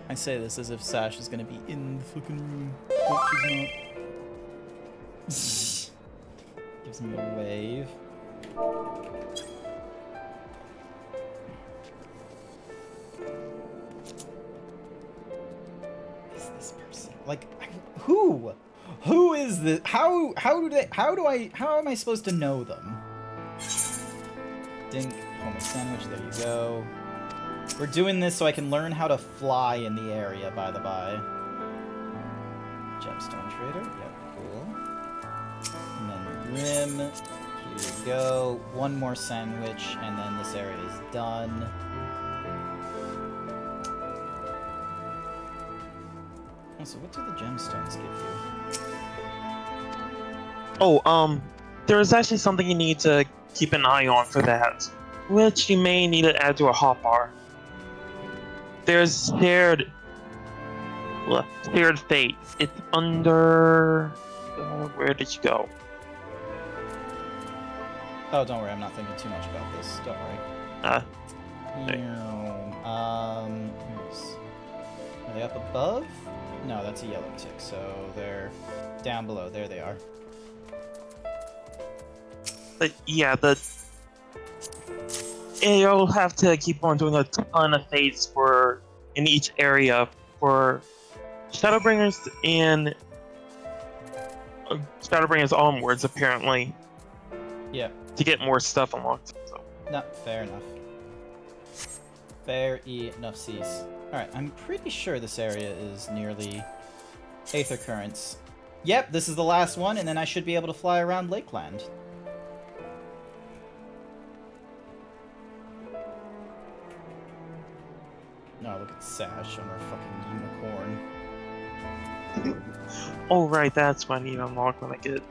S2: I say this as if Sash is gonna be in the fucking room, but she's not. Gives me a wave. Is this person? Like, who? Who is this? How am I supposed to know them? Dink, homie sandwich, there you go. We're doing this so I can learn how to fly in the area, by the by. Gemstone trader, yep, cool. And then Rim, here you go. One more sandwich, and then this area is done. Oh, so what do the gemstones give you?
S14: Oh, there's actually something you need to keep an eye on for that, which you may need to add to a hotbar. There's shared fate. It's under... where did you go?
S2: Oh, don't worry, I'm not thinking too much about this. Don't worry. Are they up above? No, that's a yellow tick, so they're down below. There they are.
S14: But yeah, you'll have to keep on doing a ton of fates in each area for Shadowbringers and Shadowbringers onwards, apparently.
S2: Yeah.
S14: To get more stuff unlocked. So.
S2: No, fair enough. Fair enough, Cease. Alright, I'm pretty sure this area is nearly Aether Currents. Yep, this is the last one, and then I should be able to fly around Lakeland. No, look at Sash on her fucking unicorn.
S14: Oh, right, that's what I need to unlock when I get it.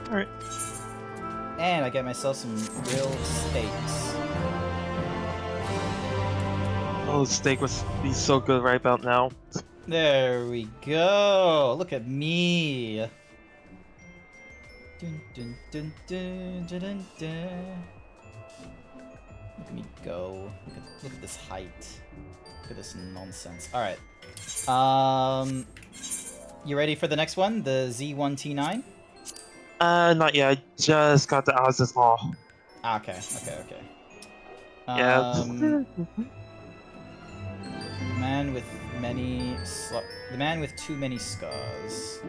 S14: Alright.
S2: And I get myself some grilled steaks.
S14: Oh, the steak would be so good right about now.
S2: There we go. Look at me. Dun, dun, dun, dun, dun, dun, dun. Look at me go. Look at this height. Look at this nonsense. All right. You ready for the next one? The Z1T9?
S14: Not yet. I just got the Oz's Law.
S2: Okay.
S14: Yeah.
S2: The man with too many scars.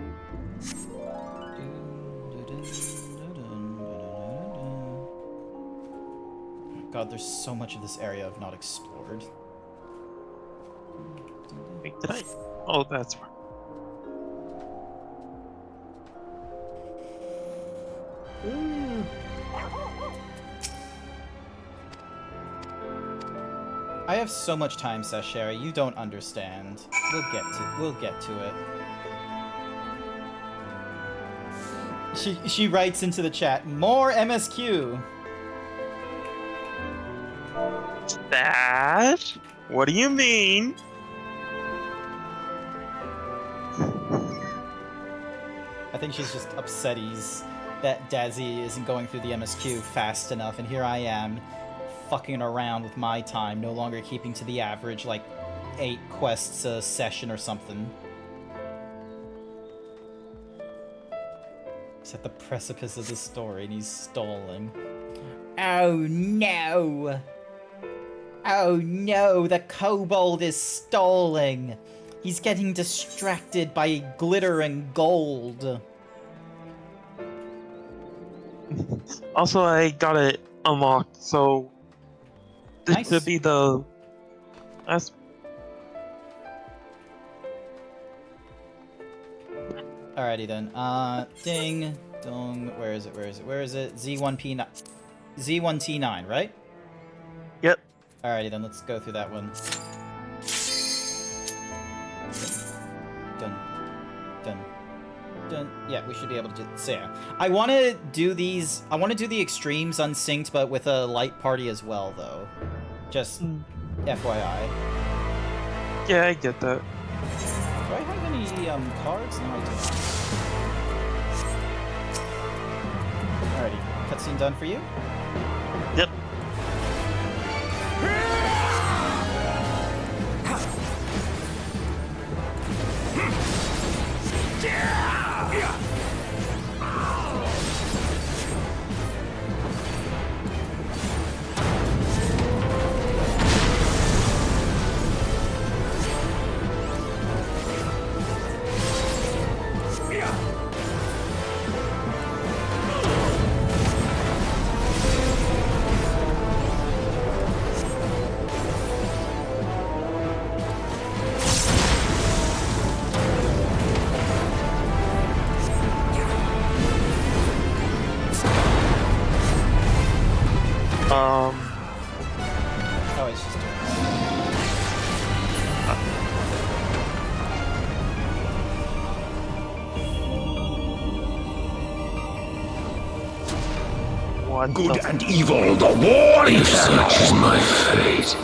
S2: God, there's so much of this area I've not explored.
S14: Wait, did I? Oh, that's right.
S2: I have so much time, Sasheri. You don't understand. We'll get to it. She writes into the chat, more MSQ.
S14: That? What do you mean?
S2: I think she's just upset that Dazzy isn't going through the MSQ fast enough, and here I am, fucking around with my time, no longer keeping to the average, like, 8 quests a session or something. He's at the precipice of the story, and he's stalling. Oh no! Oh no, the kobold is stalling! He's getting distracted by glitter and gold.
S14: Also, I got it unlocked, so this
S2: Nice.
S14: should be the last.
S2: Alrighty then. Ding dong. Where is it? Z1T9, right?
S14: Yep.
S2: Alrighty then. Let's go through that one. Done. Yeah, we should be able to do. So yeah, I want to do these. I want to do the extremes unsynced, but with a light party as well, though. Just FYI.
S14: Yeah, I get that.
S2: Do I have any cards? No, I do not. Alrighty, cutscene done for you?
S14: Yep.
S2: Oh, it's just doing
S14: What
S17: Good and evil, the war is such is my fate.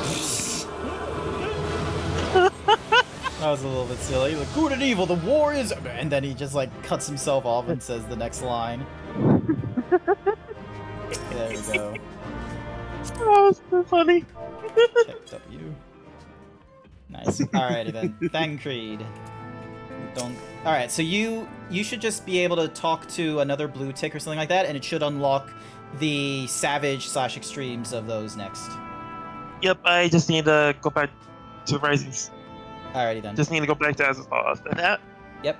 S2: That was a little bit silly. Like, good and evil, the war is... And then he just, like, cuts himself off and says the next line. There we go.
S14: Oh, that's so funny.
S2: Check W. Nice. Alrighty then. Thancred. Don't... Alright, so you should just be able to talk to another blue tick or something like that, and it should unlock the savage / extremes of those next.
S14: Yep, I just need to go back to Risings.
S2: Alrighty then.
S14: Just need to go back to Azazel after that.
S2: Yep.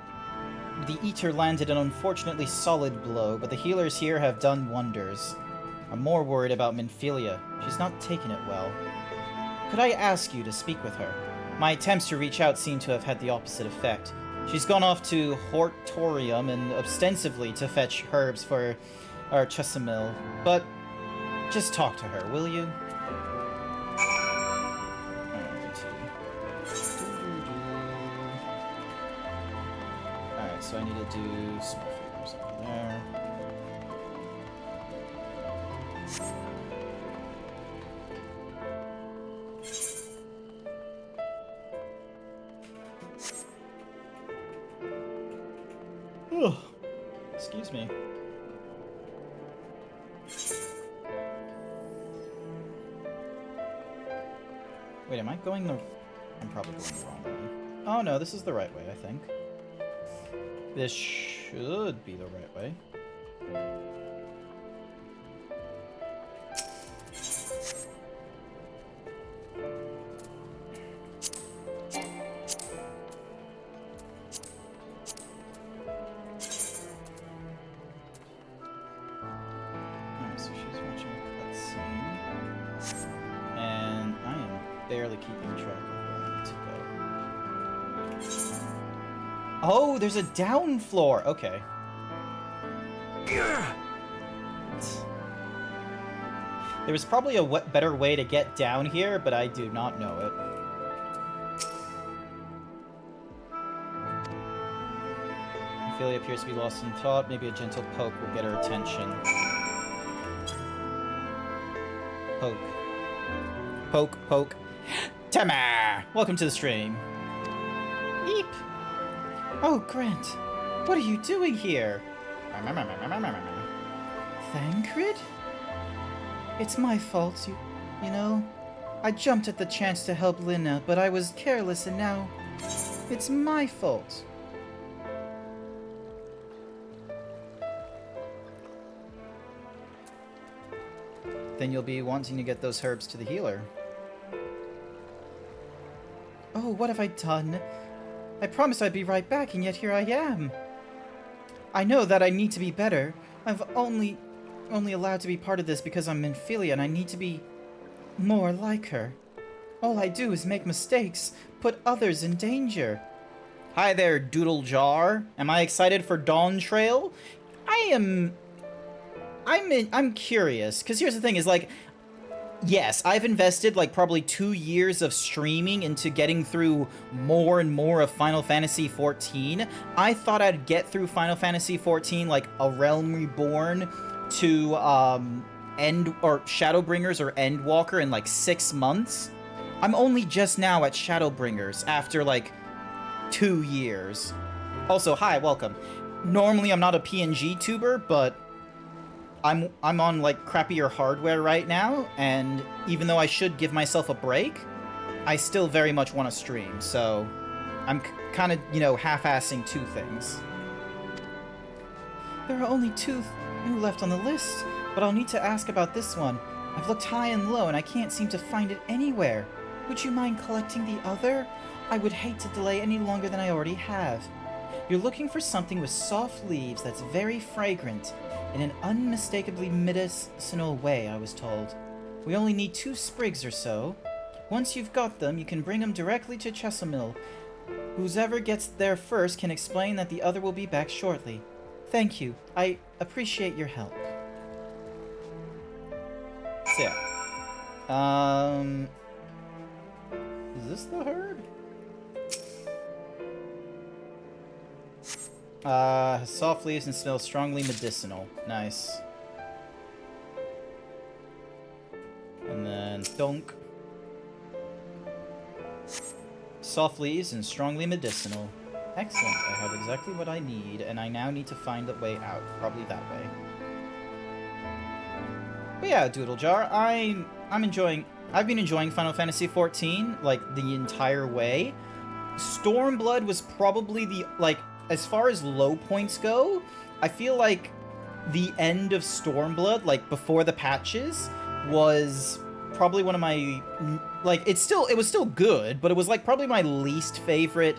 S2: The Eater landed an unfortunately solid blow, but the healers here have done wonders. I'm more worried about Minfilia. She's not taking it well. Could I ask you to speak with her? My attempts to reach out seem to have had the opposite effect. She's gone off to Hortorium and ostensibly to fetch herbs for our Chesamil, but just talk to her, will you? Alright, so I need to do small figures over there. Ugh. Excuse me. Wait, am I going the... I'm probably going the wrong way. Oh no, this is the right way, I think. This should be the right way. Alright, so she's watching a cutscene. And I am barely keeping track of where I need to go. Oh, there's a down floor. Okay. There was probably a better way to get down here, but I do not know it. Ophelia appears to be lost in thought. Maybe a gentle poke will get her attention. Poke. Poke, poke. Tamar! Welcome to the stream. Eep! Oh, Grant, what are you doing here? Thancred? It's my fault, you know. I jumped at the chance to help Lina, but I was careless and now it's my fault. Then you'll be wanting to get those herbs to the healer. Oh, what have I done? I promised I'd be right back, and yet here I am. I know that I need to be better. I've only allowed to be part of this because I'm Minfilia, and I need to be more like her. All I do is make mistakes, put others in danger. Hi there, Doodle Jar. Am I excited for Dawn Trail? I'm curious, because here's the thing, is like, yes, I've invested like probably 2 years of streaming into getting through more and more of Final Fantasy XIV. I thought I'd get through Final Fantasy XIV like A Realm Reborn to Shadowbringers or Endwalker in like 6 months. I'm only just now at Shadowbringers after like 2 years. Also, hi, welcome. Normally I'm not a PNG tuber, but I'm on like crappier hardware right now, and even though I should give myself a break, I still very much want to stream, so I'm kind of, you know, half-assing 2 things. There are only 2 new left on the list, but I'll need to ask about this one. I've looked high and low and I can't seem to find it anywhere. Would you mind collecting the other? I would hate to delay any longer than I already have. You're looking for something with soft leaves that's very fragrant, in an unmistakably medicinal way, I was told. We only need 2 sprigs or so. Once you've got them, you can bring them directly to Chesamil. Whoever gets there first can explain that the other will be back shortly. Thank you. I appreciate your help. So, yeah. Is this the herb? Soft leaves and smells strongly medicinal. Nice. And then donk. Soft leaves and strongly medicinal. Excellent. I have exactly what I need, and I now need to find the way out. Probably that way. But yeah, Doodle Jar, I've been enjoying Final Fantasy XIV, like, the entire way. Stormblood was probably the, like, as far as low points go, I feel like the end of Stormblood, like before the patches, was probably one of my, like, it was still good, but it was like probably my least favorite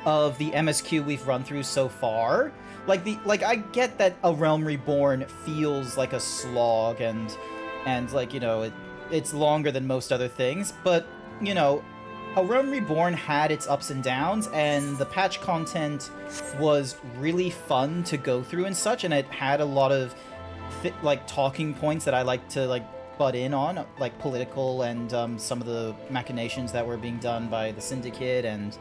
S2: of the MSQ we've run through so far. Like I get that A Realm Reborn feels like a slog and like, you know, it's longer than most other things, but, you know, A Realm Reborn had its ups and downs, and the patch content was really fun to go through and such, and it had a lot of like talking points that I like to like butt in on, like political and some of the machinations that were being done by the Syndicate and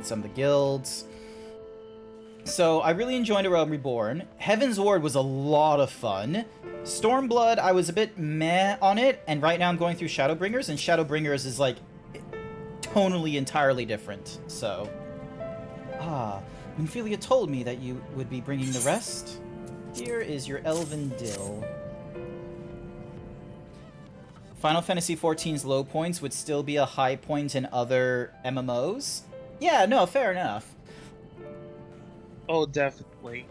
S2: some of the guilds. So I really enjoyed A Realm Reborn. Heaven's Ward was a lot of fun. Stormblood, I was a bit meh on it, and right now I'm going through Shadowbringers, and Shadowbringers is like tonally entirely different, so. Minfilia told me that you would be bringing the rest. Here is your Elven Dill. Final Fantasy XIV's low points would still be a high point in other MMOs? Yeah, no, fair enough.
S14: Oh, definitely.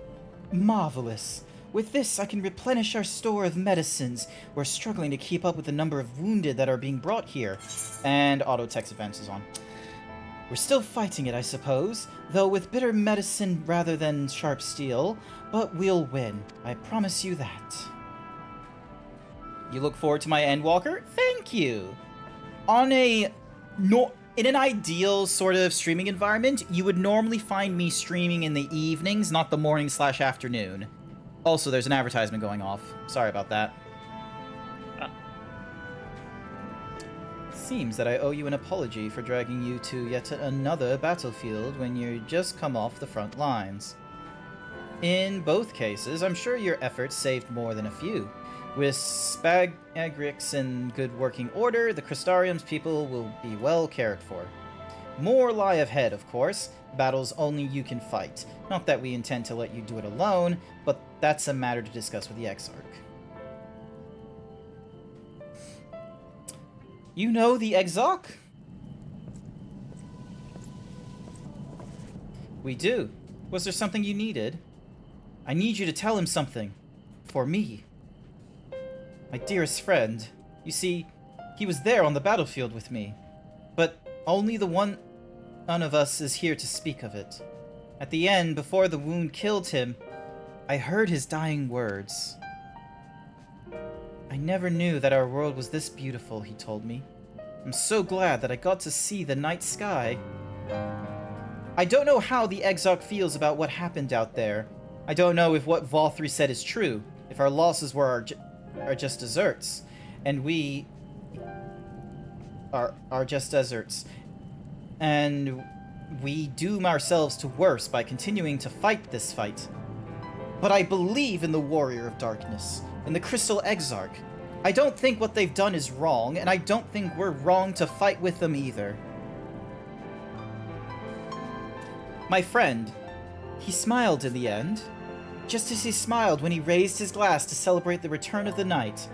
S2: Marvelous. With this, I can replenish our store of medicines. We're struggling to keep up with the number of wounded that are being brought here. And auto text events is on. We're still fighting it, I suppose, though with bitter medicine rather than sharp steel, but we'll win. I promise you that. You look forward to my Endwalker? Thank you! In an ideal sort of streaming environment, you would normally find me streaming in the evenings, not the morning/afternoon. Also, there's an advertisement going off. Sorry about that. Seems that I owe you an apology for dragging you to yet another battlefield when you just come off the front lines. In both cases, I'm sure your efforts saved more than a few. With Spagrix in good working order, the Crystarium's people will be well cared for. More lie ahead, of course. Battles only you can fight. Not that we intend to let you do it alone, but that's a matter to discuss with the Exarch. You know the Exarch? We do. Was there something you needed? I need you to tell him something. For me. My dearest friend. You see, he was there on the battlefield with me. But only the one of us is here to speak of it. At the end, before the wound killed him, I heard his dying words. I never knew that our world was this beautiful, he told me. I'm so glad that I got to see the night sky. I don't know how the Exarch feels about what happened out there. I don't know if what Valthry said is true, if our losses were just deserts, and we are just deserts, and we doom ourselves to worse by continuing to fight this fight. But I believe in the Warrior of Darkness, in the Crystal Exarch. I don't think what they've done is wrong, and I don't think we're wrong to fight with them either. My friend, he smiled in the end, just as he smiled when he raised his glass to celebrate the return of the night.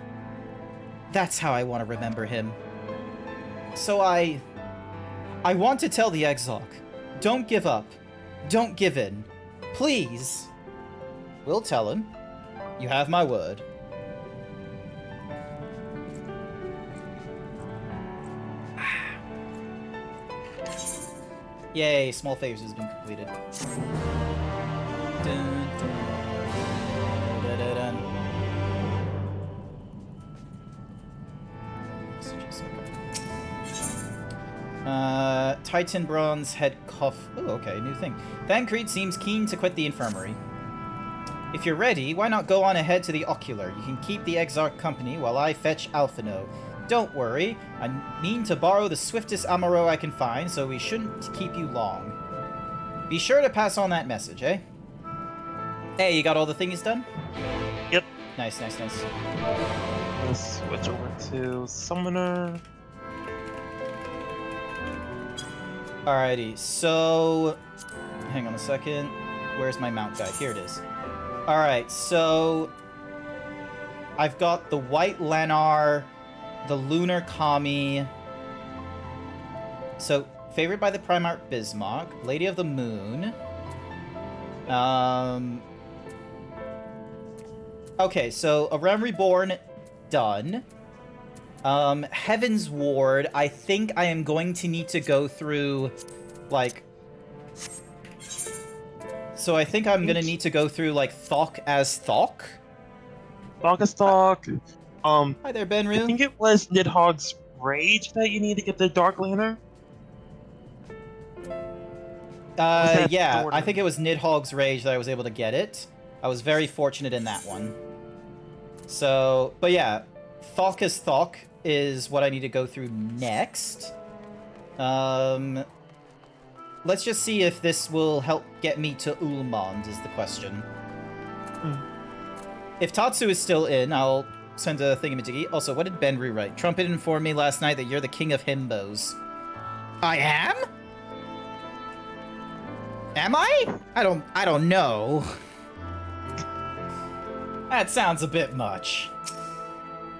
S2: That's how I want to remember him. So I want to tell the Exarch, don't give up. Don't give in. Please. We'll tell him. You have my word. Yay, small favors has been completed. Dun, dun, dun, dun, dun. Titan Bronze Head Cuff. Oh, okay, new thing. Thancred seems keen to quit the infirmary. If you're ready, why not go on ahead to the Ocular? You can keep the Exarch company while I fetch Alphino. Don't worry, I mean to borrow the swiftest Amaro I can find, so we shouldn't keep you long. Be sure to pass on that message, eh? Hey, you got all the things done?
S14: Yep.
S2: Nice, nice, nice.
S14: Let's switch over to Summoner.
S2: Alrighty, so... hang on a second. Where's my mount guide? Here it is. Alright, so... I've got the White Lennar, the Lunar Kami. So, favored by the Primarch Bismarck, Lady of the Moon. Okay, so A Realm Reborn, done. Heaven's Ward, I think I am going to need to go through, like... So I think I'm gonna need to go through, like, Thok as Thok?
S14: Thok as Thok.
S2: Hi there, Benru.
S14: I think it was Nidhogg's Rage that you need to get the Dark Lantern.
S2: Yeah, I think it was Nidhogg's Rage that I was able to get it. I was very fortunate in that one. So, but yeah, Thok as Thok is what I need to go through next. Let's just see if this will help get me to Ulmond, is the question. If Tatsu is still in, I'll send a thingamajiggy. Also, what did Benru write? Trumpet informed me last night that you're the king of himbos. I am? Am I? I don't know. That sounds a bit much.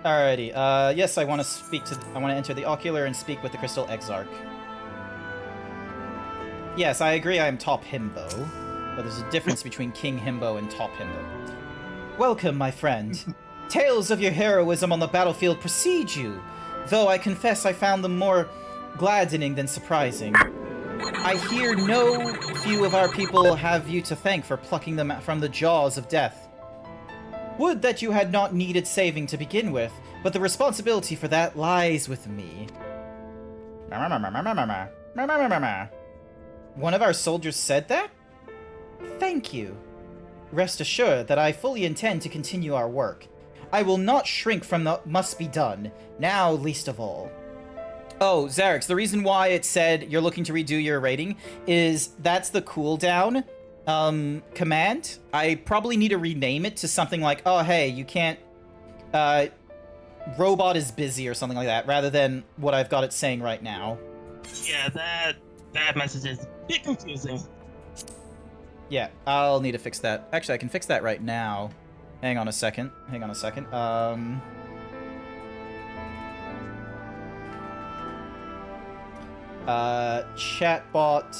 S2: Alrighty, yes, I want to enter the Ocular and speak with the Crystal Exarch. Yes, I agree I am top himbo, but there's a difference between King Himbo and top himbo. Welcome, my friend. Tales of your heroism on the battlefield precede you, though I confess I found them more gladdening than surprising. I hear no few of our people have you to thank for plucking them from the jaws of death. Would that you had not needed saving to begin with, but the responsibility for that lies with me. One of our soldiers said that? Thank you. Rest assured that I fully intend to continue our work. I will not shrink from the must be done, now least of all. Oh, Zarix, the reason why it said you're looking to redo your rating is that's the cooldown command. I probably need to rename it to something like, oh, hey, you can't, robot is busy or something like that, rather than what I've got it saying right now.
S14: Yeah, that message is a bit confusing.
S2: Yeah, I'll need to fix that. Actually, I can fix that right now. Hang on a second. Chatbot.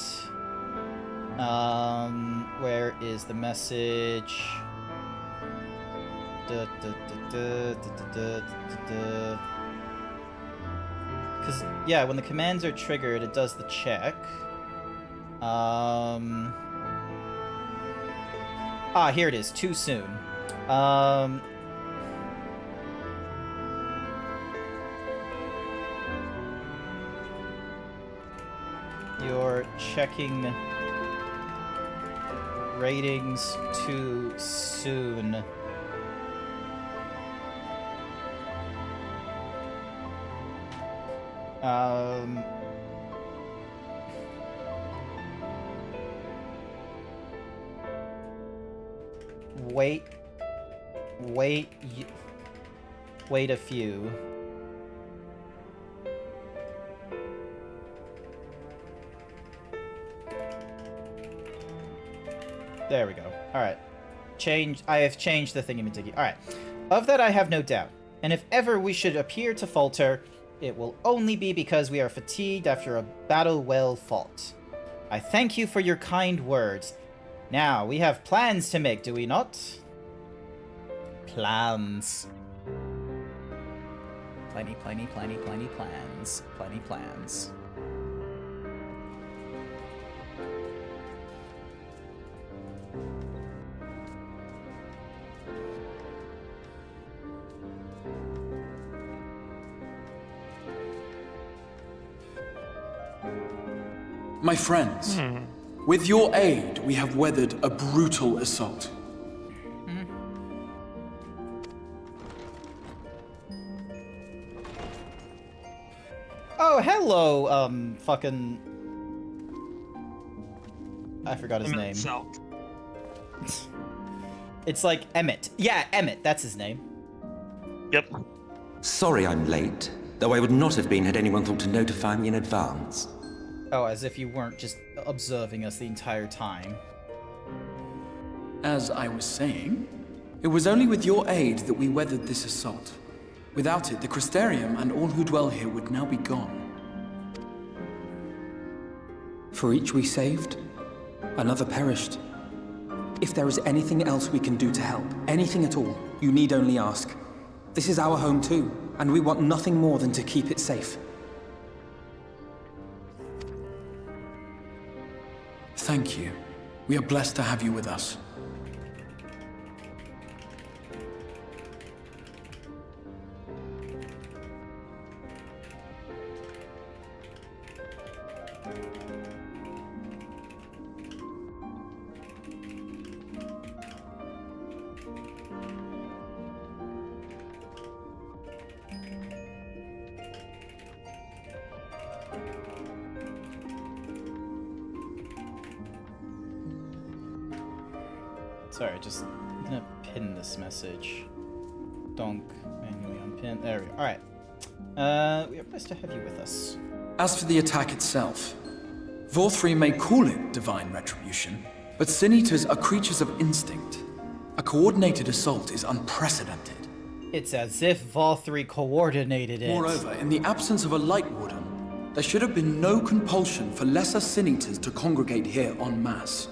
S2: Where is the message? Because, yeah, when the commands are triggered, it does the check. Here it is. Too soon. You're checking ratings too soon. Wait a few. There we go. Alright. I have changed the thingy-majiggy. Alright. Of that I have no doubt. And if ever we should appear to falter, it will only be because we are fatigued after a battle well fought. I thank you for your kind words. Now, we have plans to make, do we not? Plans. Plenty plans. Plenty plans.
S18: My friends, with your aid, we have weathered a brutal assault.
S2: Oh, hello, fucking... I forgot his name. It's like Emmett. Yeah, Emmett, that's his name.
S14: Yep.
S19: Sorry I'm late, though I would not have been had anyone thought to notify me in advance.
S2: Oh, as if you weren't just observing us the entire time.
S18: As I was saying, it was only with your aid that we weathered this assault. Without it, the Crystarium and all who dwell here would now be gone.
S10: For each we saved, another perished. If there is anything else we can do to help, anything at all, You need only ask. This is our home too, and we want nothing more than to keep it safe.
S18: Thank you. We are blessed to have you with us.
S2: Sorry, just I'm gonna pin this message. Donk, manually unpin. There we go. Alright. We are blessed to have you with us.
S18: As for the attack itself, Vorthri may call it divine retribution, but Sin Eaters are creatures of instinct. A coordinated assault is unprecedented.
S2: It's as if Vorthri coordinated it.
S18: Moreover, in the absence of a Light Warden, there should have been no compulsion for lesser Sin Eaters to congregate here en masse.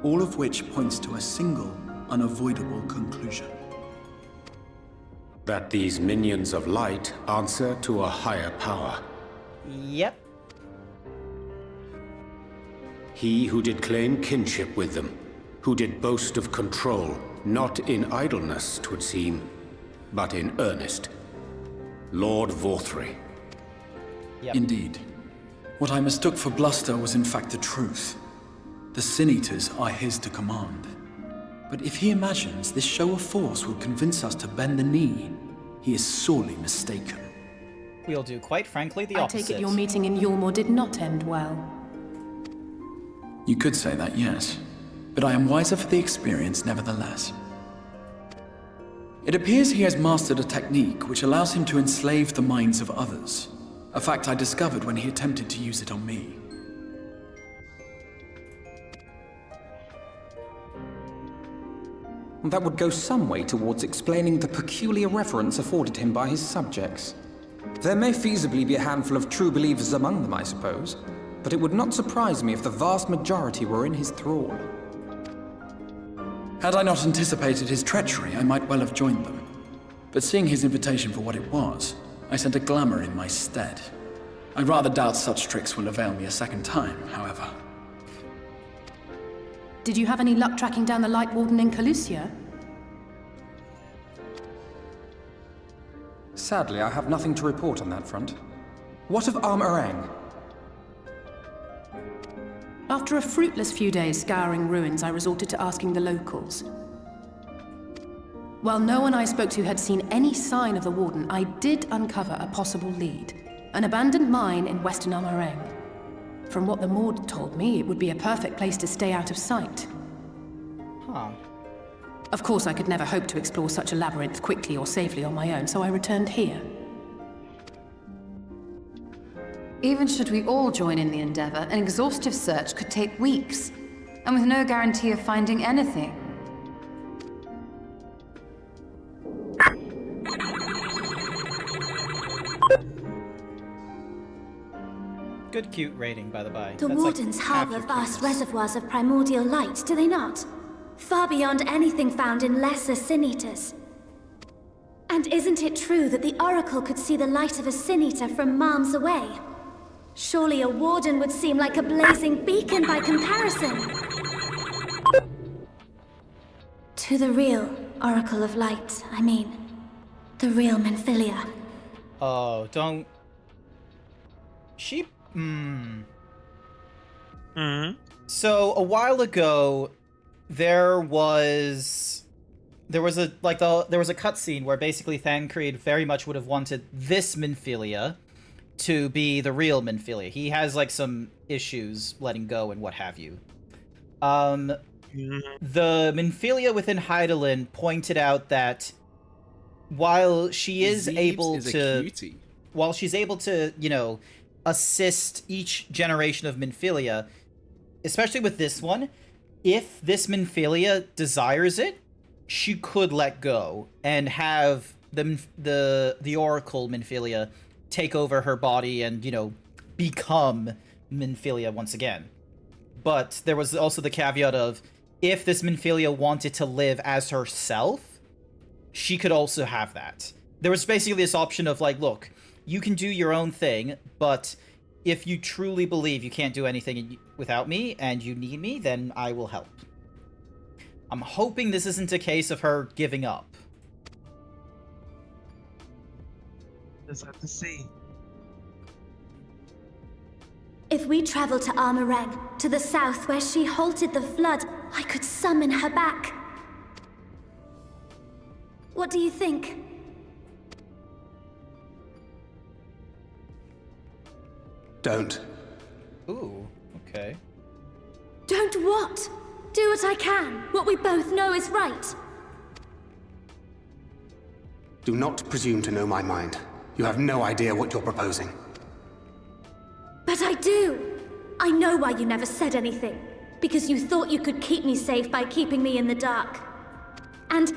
S18: All of which points to a single, unavoidable conclusion.
S17: That these minions of light answer to a higher power.
S2: Yep.
S17: He who did claim kinship with them, who did boast of control, not in idleness, 'twould seem, but in earnest. Lord Vorthri.
S2: Yep.
S18: Indeed. What I mistook for bluster was in fact the truth. The Sin Eaters are his to command. But if he imagines this show of force will convince us to bend the knee, he is sorely mistaken.
S2: We'll do, quite frankly, the
S11: I
S2: opposite.
S11: take it your meeting in Yulmore did not end well.
S18: You could say that, yes. But I am wiser for the experience nevertheless. It appears he has mastered a technique which allows him to enslave the minds of others. A fact I discovered when he attempted to use it on me.
S10: That would go some way towards explaining the peculiar reverence afforded him by his subjects. There may feasibly be a handful of true believers among them, I suppose, but it would not surprise me if the vast majority were in his thrall.
S18: Had I not anticipated his treachery, I might well have joined them. But seeing his invitation for what it was, I sent a glamour in my stead. I rather doubt such tricks will avail me a second time, however.
S11: Did you have any luck tracking down the Light Warden in Calusia?
S10: Sadly, I have nothing to report on that front. What of Armorang?
S11: After a fruitless few days scouring ruins, I resorted to asking the locals. While no one I spoke to had seen any sign of the Warden, I did uncover a possible lead. An abandoned mine in western Armorang. From what the Maud told me, it would be a perfect place to stay out of sight.
S2: Huh.
S11: Of course, I could never hope to explore such a labyrinth quickly or safely on my own, so I returned here.
S4: Even should we all join in the endeavor, an exhaustive search could take weeks, and with no guarantee of finding anything.
S2: Good cute rating, by the by.
S20: The
S2: That's
S20: Wardens
S2: like half
S20: harbour
S2: your
S20: vast
S2: cuteness.
S20: reservoirs of primordial light, do they not? Far beyond anything found in lesser Sin Eaters. And isn't it true that the Oracle could see the light of a Sin Eater from miles away? Surely a Warden would seem like a blazing beacon by comparison. To the real Oracle of Light, I mean. The real Menphilia.
S2: Oh, don't... She... So, a while ago, there was a cutscene where basically Thancred very much would have wanted this Menphilia to be the real Menphilia. He has like some issues letting go and what have you. The Menphilia within Hydaelyn pointed out that while she is able to, while she's able to, you know, assist each generation of Menphilia, especially with this one, if this Menphilia desires it, she could let go and have the Oracle Menphilia take over her body and, you know, become Menphilia once again. But there was also the caveat of, if this Menphilia wanted to live as herself, she could also have that. There was basically this option of like, look, you can do your own thing, but if you truly believe you can't do anything without me and you need me, then I will help. I'm hoping this isn't a case of her giving up.
S14: Just have to see.
S20: If we travel to Armorang, to the south where she halted the flood, I could summon her back. What do you think?
S13: Don't.
S2: Ooh, okay.
S20: Don't what? Do what I can. What we both know is right.
S13: Do not presume to know my mind. You have no idea what you're proposing.
S20: But I do. I know why you never said anything. Because you thought you could keep me safe by keeping me in the dark. And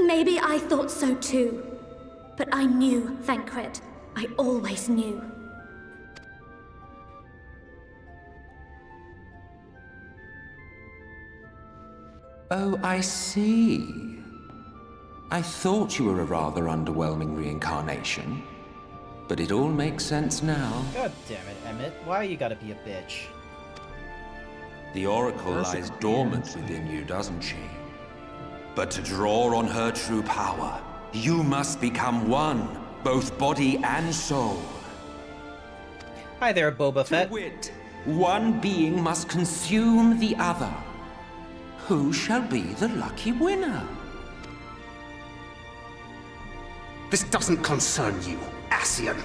S20: maybe I thought so too. But I knew, Thancred. I always knew.
S19: Oh, I see. I thought you were a rather underwhelming reincarnation. But it all makes sense now.
S2: God damn it, Emmett. Why you gotta be a bitch?
S19: The Oracle lies dormant within you, doesn't she? But to draw on her true power, you must become one, both body and soul.
S2: Hi there, Boba Fett.
S19: To wit, one being must consume the other. Who shall be the lucky winner?
S13: This doesn't concern you, Ascian.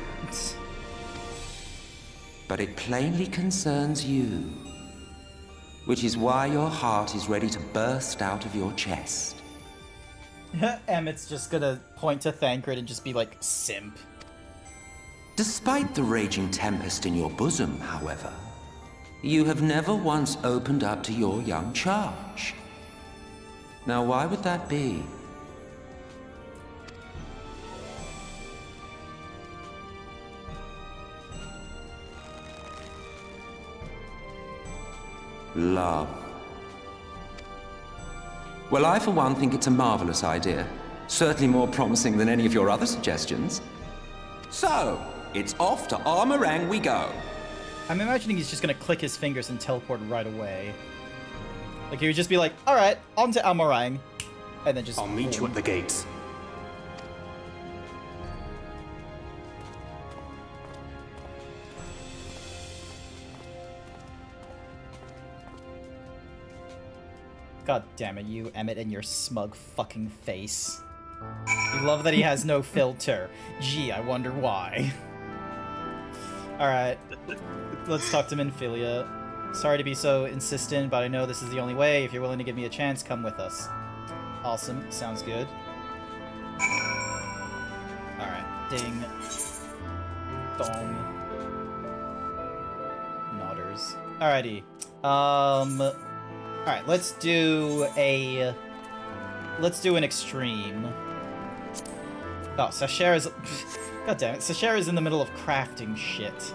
S19: But it plainly concerns you. Which is why your heart is ready to burst out of your chest.
S2: Emmett's just gonna point to Thancred and just be like, simp.
S19: Despite the raging tempest in your bosom, however, you have never once opened up to your young charge. Now, why would that be? Love. Well, I for one think it's a marvelous idea. Certainly more promising than any of your other suggestions. So, it's off to Armorang we go.
S2: I'm imagining he's just gonna click his fingers and teleport right away. Like, he would just be like, alright, on to Armorang. And then just...
S13: I'll meet you at the gates.
S2: God damn it, you, Emmett, and your smug fucking face. You love that he has no filter. Gee, I wonder why. Alright, let's talk to Minfilia. Sorry to be so insistent, but I know this is the only way. If you're willing to give me a chance, come with us. Awesome, sounds good. Alright, ding. Dong. Nodders. Alrighty. Alright, let's do an extreme. Oh, Sashera's... God damn it, Sashera's in the middle of crafting shit.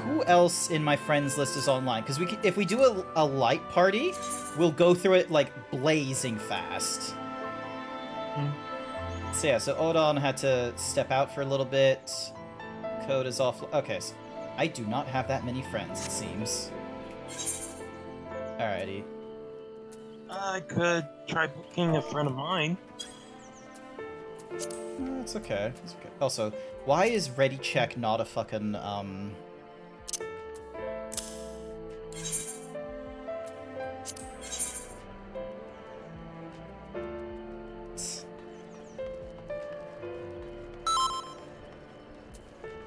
S2: Who else in my friends list is online? Because if we do a light party, we'll go through it, like, blazing fast. So yeah, so Odon had to step out for a little bit. Code is off... Okay, so I do not have that many friends, it seems. Alrighty.
S14: I could try booking a friend of mine.
S2: It's okay. It's okay. Also, why is ready check not a fucking,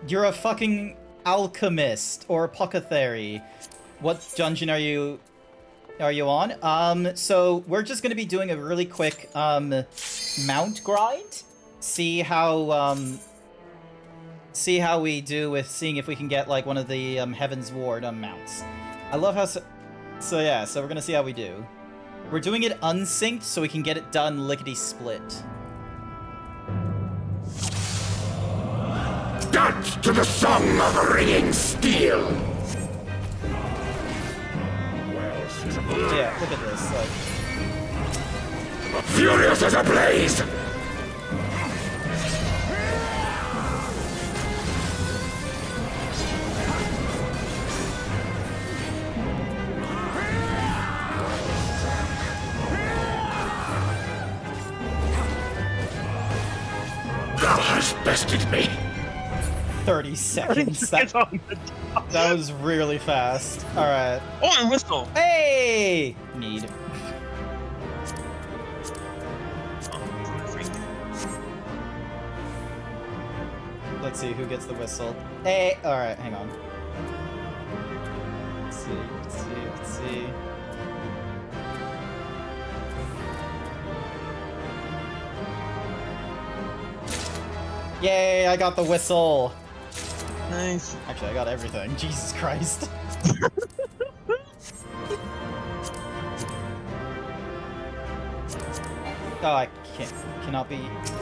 S2: You're a fucking alchemist or apothecary. What dungeon are you on? So we're just gonna be doing a really quick mount grind. See how we do with seeing if we can get like one of the Heaven's Ward mounts. I love how so yeah, so we're gonna see how we do. We're doing it unsynced so we can get it done lickety-split.
S1: Dance to the song of ringing steel!
S2: Yeah, look at this, like...
S17: Furious as a blaze! Thou hast bested me.
S2: 30 seconds. That was really fast. Alright.
S14: Oh, and whistle!
S2: Hey! Need. Let's see who gets the whistle. Hey! Alright, hang on. Let's see. Yay, I got the whistle!
S14: Nice.
S2: Actually, I got everything. Jesus Christ. Oh, I cannot be used.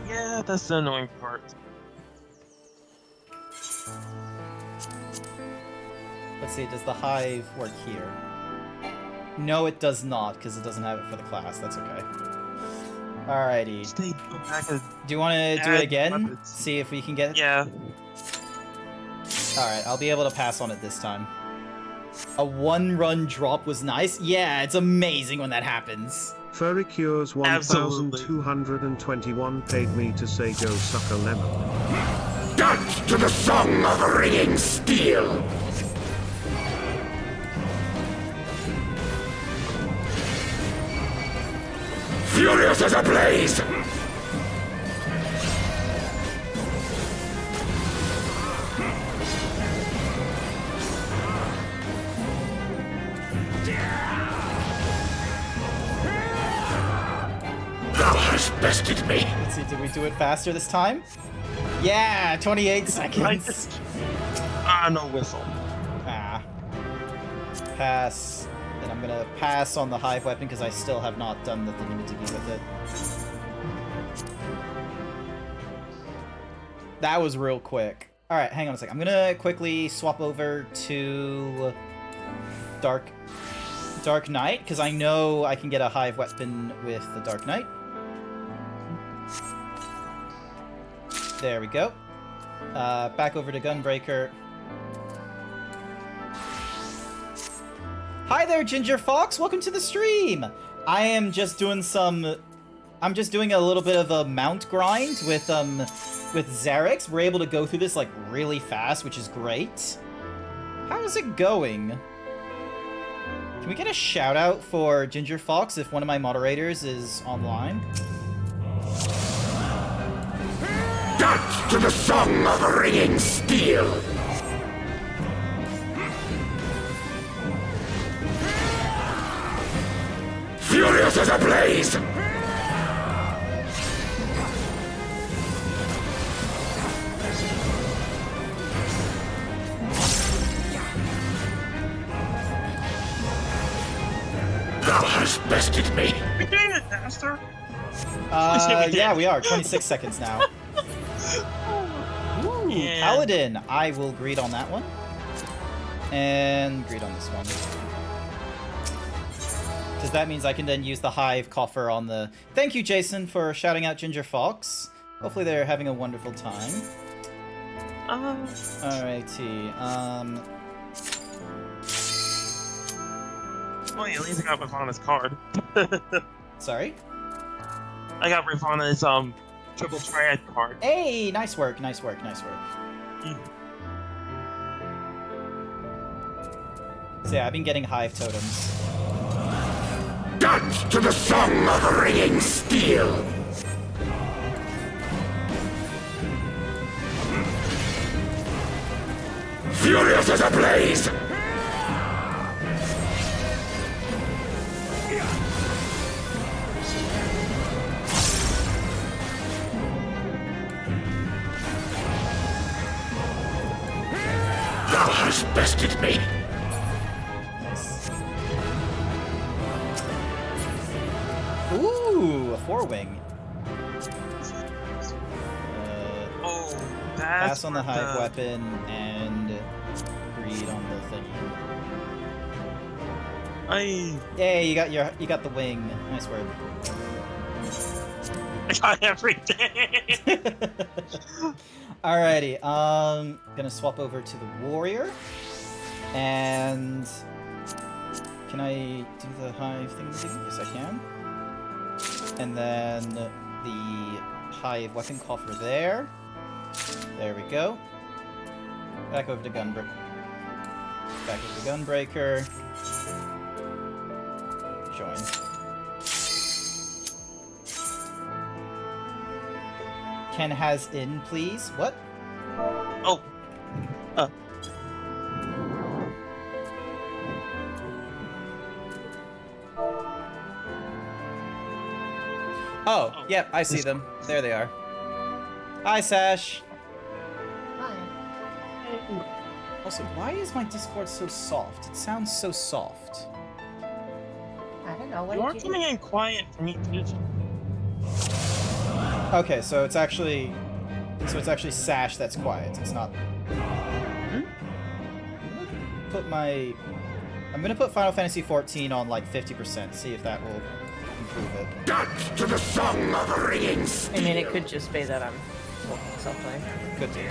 S14: Yeah, that's the annoying part.
S2: Let's see, does the hive work here? No, it does not, because it doesn't have it for the class. That's okay. Alrighty. Do you want to do it again? See if we can get it?
S14: Yeah.
S2: Alright, I'll be able to pass on it this time. A one-run drop was nice? Yeah, it's amazing when that happens.
S21: Furry Cures 1221 paid me to say go suck a lemon.
S17: Dance to the song of ringing steel! Furious as a blaze! Thou hast bested me.
S2: Let's see, did we do it faster this time? Yeah, 28 seconds.
S14: No whistle.
S2: Pass. Then I'm gonna pass on the hive weapon because I still have not done the thingy-majiggy with it. That was real quick. Alright, hang on a sec. I'm gonna quickly swap over to Dark Knight, because I know I can get a hive weapon with the Dark Knight. There we go. Back over to Gunbreaker. Hi there, Ginger Fox! Welcome to the stream! I am just doing I'm just doing a little bit of a mount grind with Xerix. We're able to go through this, like, really fast, which is great. How's it going? Can we get a shout-out for Ginger Fox if one of my moderators is online?
S17: Dance to the song of ringing steel! Furious as a blaze! Thou hast bested me.
S14: We're doing it faster.
S2: Yeah, we are. 26 seconds now. Ooh,
S14: Yeah.
S2: Paladin. I will greet on that one. And greet on this one. Because that means I can then use the hive coffer on the... Thank you, Jason, for shouting out Ginger Fox. Hopefully they're having a wonderful time. Alrighty,
S14: Oh, yeah, at least I got Ravana's card.
S2: Sorry?
S14: I got Ravana's, triple triad card.
S2: Hey, nice work, nice work, nice work. So yeah, I've been getting hive totems.
S17: Dance to the song of ringing steel! Furious as a blaze! Thou hast bested me.
S2: Nice. Ooh, a 4-wing. Pass on the hive weapon and greed on the thingy. Yay, you got the wing. Nice word.
S14: I got everything.
S2: Alrighty, gonna swap over to the warrior. And can I do the hive thing? Yes, I can. And then the hive weapon coffer there. There we go. Back over to Gunbreaker. Back over to Gunbreaker. Join. Ken has in, please. What?
S14: Oh.
S2: Oh, yep, I see them. There they are. Hi, Sash.
S3: Hi.
S2: Also, why is my Discord so soft? It sounds so soft.
S3: I don't know. What
S14: You are
S3: did
S14: coming in quiet for me too.
S2: Okay, so it's actually Sash that's quiet. It's not. I'm gonna put Final Fantasy XIV on like 50%. See if that will improve it.
S5: Dance to the song of ringings.
S3: I mean, it could just be that I'm talking softly.
S2: Could be.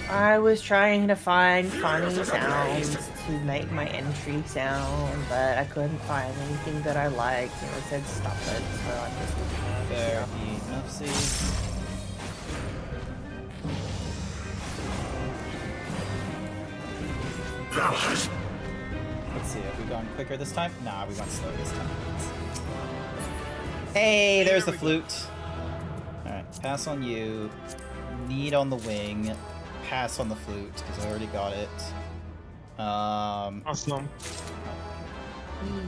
S3: I was trying to find funny sounds to make my entry sound, but I couldn't find anything that I liked, and it said stop it, so I just...
S2: Fair enough, see. Let's see, have we gone quicker this time? Nah, we went slow this time. Hey, there's the flute. Alright, pass on you. Need on the wing. Pass on the flute, because I already got it.
S14: Awesome.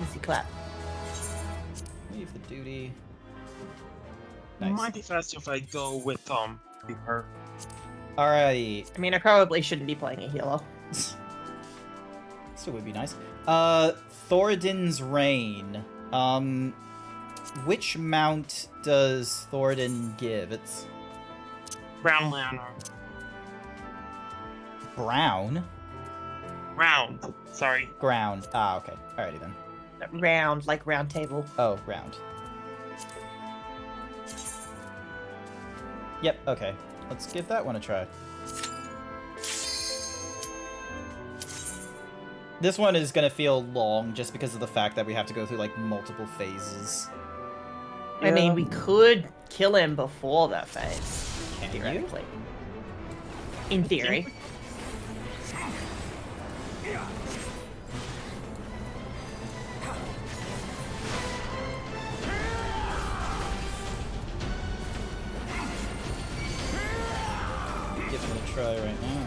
S3: Easy clap.
S2: Leave the duty.
S14: It might be faster if I go with Reaper.
S2: Alrighty.
S3: I mean, I probably shouldn't be playing a healer.
S2: Still would be nice. Thoradin's Reign. Which mount does Thoradin give? It's
S14: Brown Lantern.
S2: brown.
S14: Round. Sorry.
S2: Ground. Ah, okay. Alrighty then.
S3: Round, like round table.
S2: Oh, round. Yep, okay. Let's give that one a try. This one is gonna feel long just because of the fact that we have to go through like multiple phases.
S3: I mean, we could kill him before that phase. Theoretically. In theory.
S2: Give it a try right now.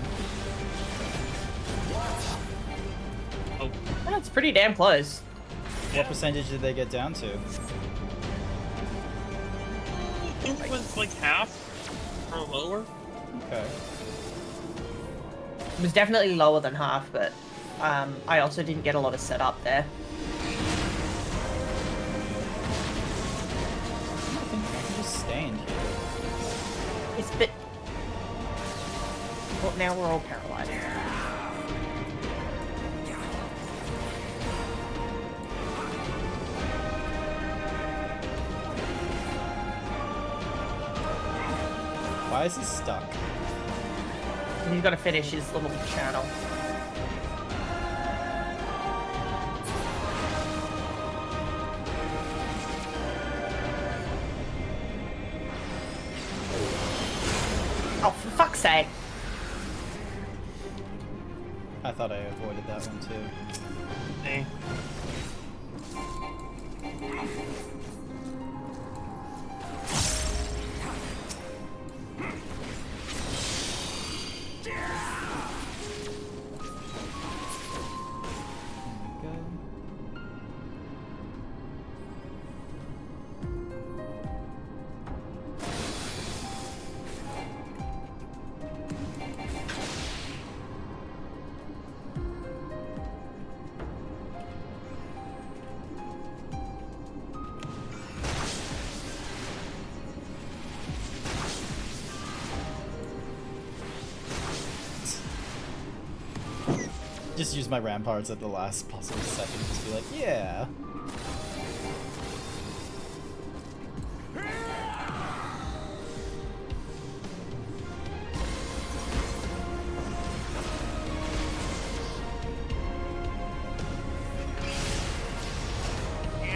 S3: Oh, that's pretty damn close.
S2: What percentage did they get down to?
S14: I think it was like half or lower.
S2: Okay.
S3: It was definitely lower than half, but I also didn't get a lot of setup there.
S2: I think I can just stand here.
S3: It's a bit... Well, now we're all paralyzed.
S2: Why is he stuck?
S3: He's got to finish his little channel. Oh, for fuck's sake!
S2: I thought I avoided that one too.
S14: Hey.
S2: Just use my ramparts at the last possible second. Just be like, yeah.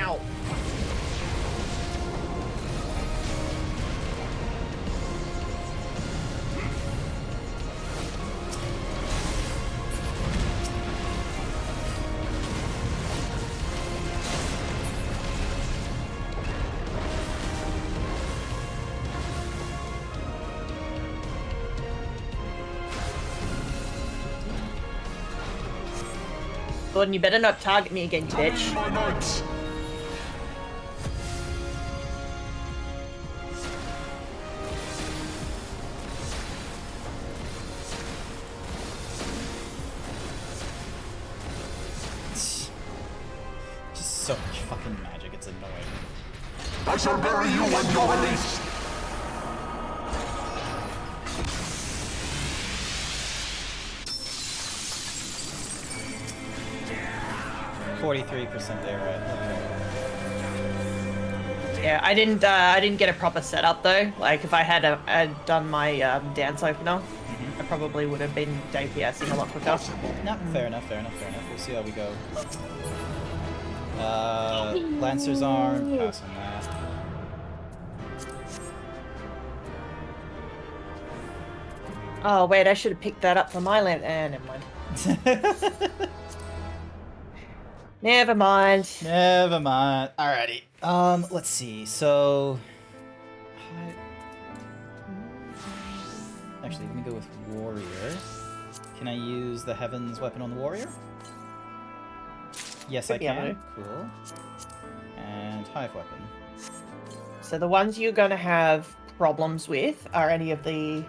S3: Ow. Gordon, you better not target me again, bitch.
S2: Just so much fucking magic, it's annoying.
S1: I shall bury you when you're released.
S2: 43% there, right? Okay.
S3: Yeah, I didn't get a proper setup though. Like if I had done my dance opener, I probably would have been DPSing a lot quicker.
S2: No, fair enough, fair enough, fair enough. We'll see how we go. Lancer's Arm, pass on that.
S3: Oh wait, I should have picked that up for my land. Never mind. Never mind.
S2: Never mind. Alrighty. Let's see. So, actually, let me go with Warrior. Can I use the Heaven's Weapon on the Warrior? Yes, I can. Cool. And Hive Weapon.
S3: So the ones you're going to have problems with are any of the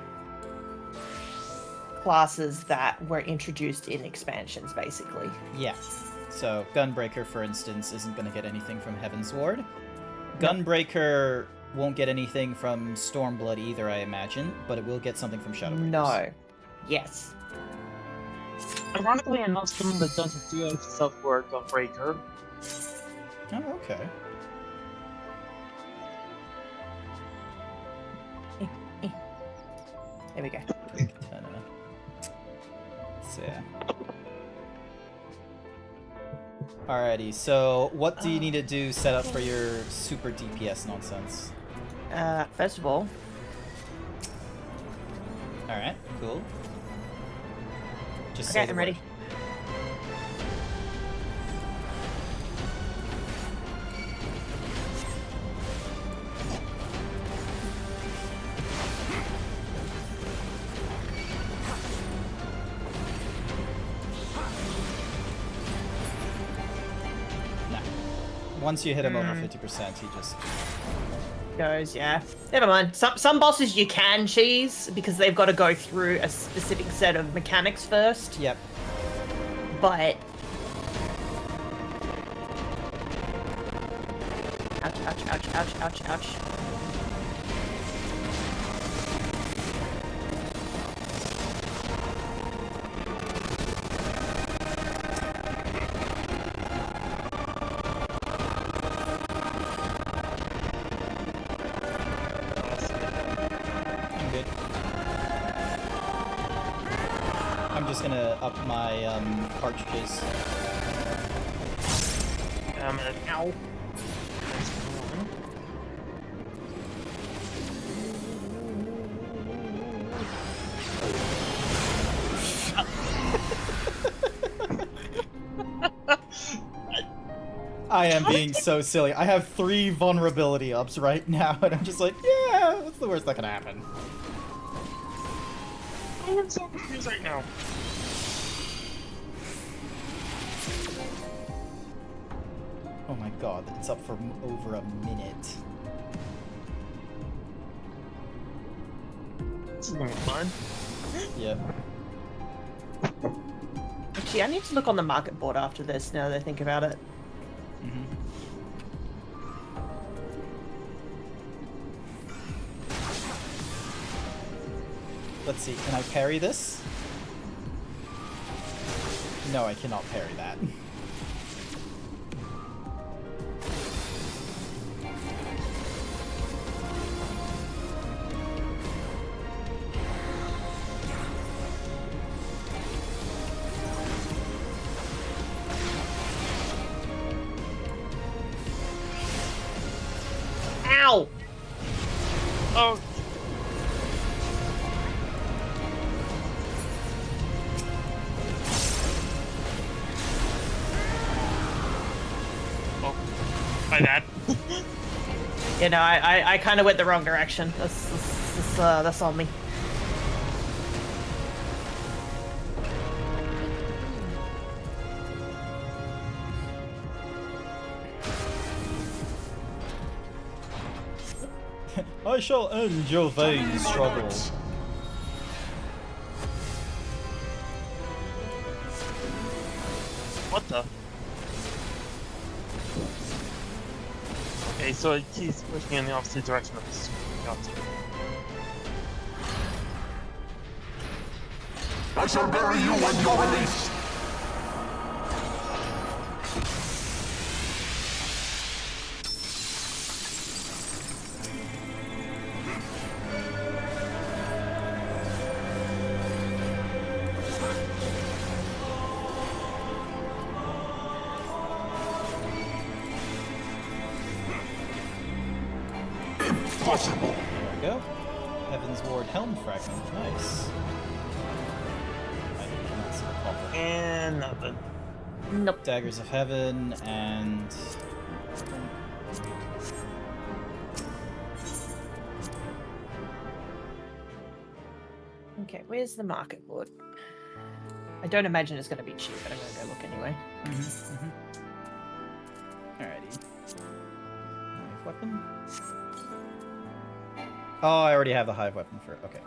S3: classes that were introduced in expansions, basically.
S2: Yeah. So, Gunbreaker, for instance, isn't going to get anything from Heaven's Ward. Gunbreaker won't get anything from Stormblood either, I imagine, but it will get something from Shadowbreakers.
S3: No. Yes.
S14: Ironically enough, someone that doesn't do any self-work on Breaker.
S2: Oh, okay.
S3: There we go.
S2: So, yeah. Alrighty, so what do you need to do set up for your super DPS nonsense?
S3: First of all.
S2: Alright, cool. Just
S3: Okay,
S2: say the
S3: I'm
S2: word.
S3: ready.
S2: Once you hit him over 50%, he just
S3: goes, yeah. Never mind. Some bosses you can cheese because they've got to go through a specific set of mechanics first.
S2: Yep.
S3: But ouch, ouch, ouch, ouch, ouch, ouch.
S2: Gonna up my cartridges.
S3: Ow.
S2: I am being so silly. I have 3 vulnerability ups right now, and I'm just like, yeah, what's the worst that can happen?
S14: I am so confused right now.
S2: Oh my god, it's up for over a minute.
S14: This is gonna be fun.
S2: Yep.
S3: Actually, I need to look on the market board after this, now that I think about it.
S2: Let's see, can I parry this? No, I cannot parry that.
S3: Ow!
S14: Oh. Oh, my bad.
S3: You know, I kind of went the wrong direction. That's on me.
S2: I shall end your vain struggle.
S14: What the? Okay, so he's pushing in the opposite direction of this. Gotcha.
S1: I shall bury you when you're released. Impossible.
S2: There we go. Heaven's Ward Helm Fragment. Nice. I cannot see the coffer.
S14: And nothing.
S3: Nope.
S2: Daggers of Heaven and...
S3: Okay, where's the market board? I don't imagine it's going to be cheap, but I'm going to go look anyway.
S2: Alrighty. Hive weapon. Oh, I already have the hive weapon for it. Okay.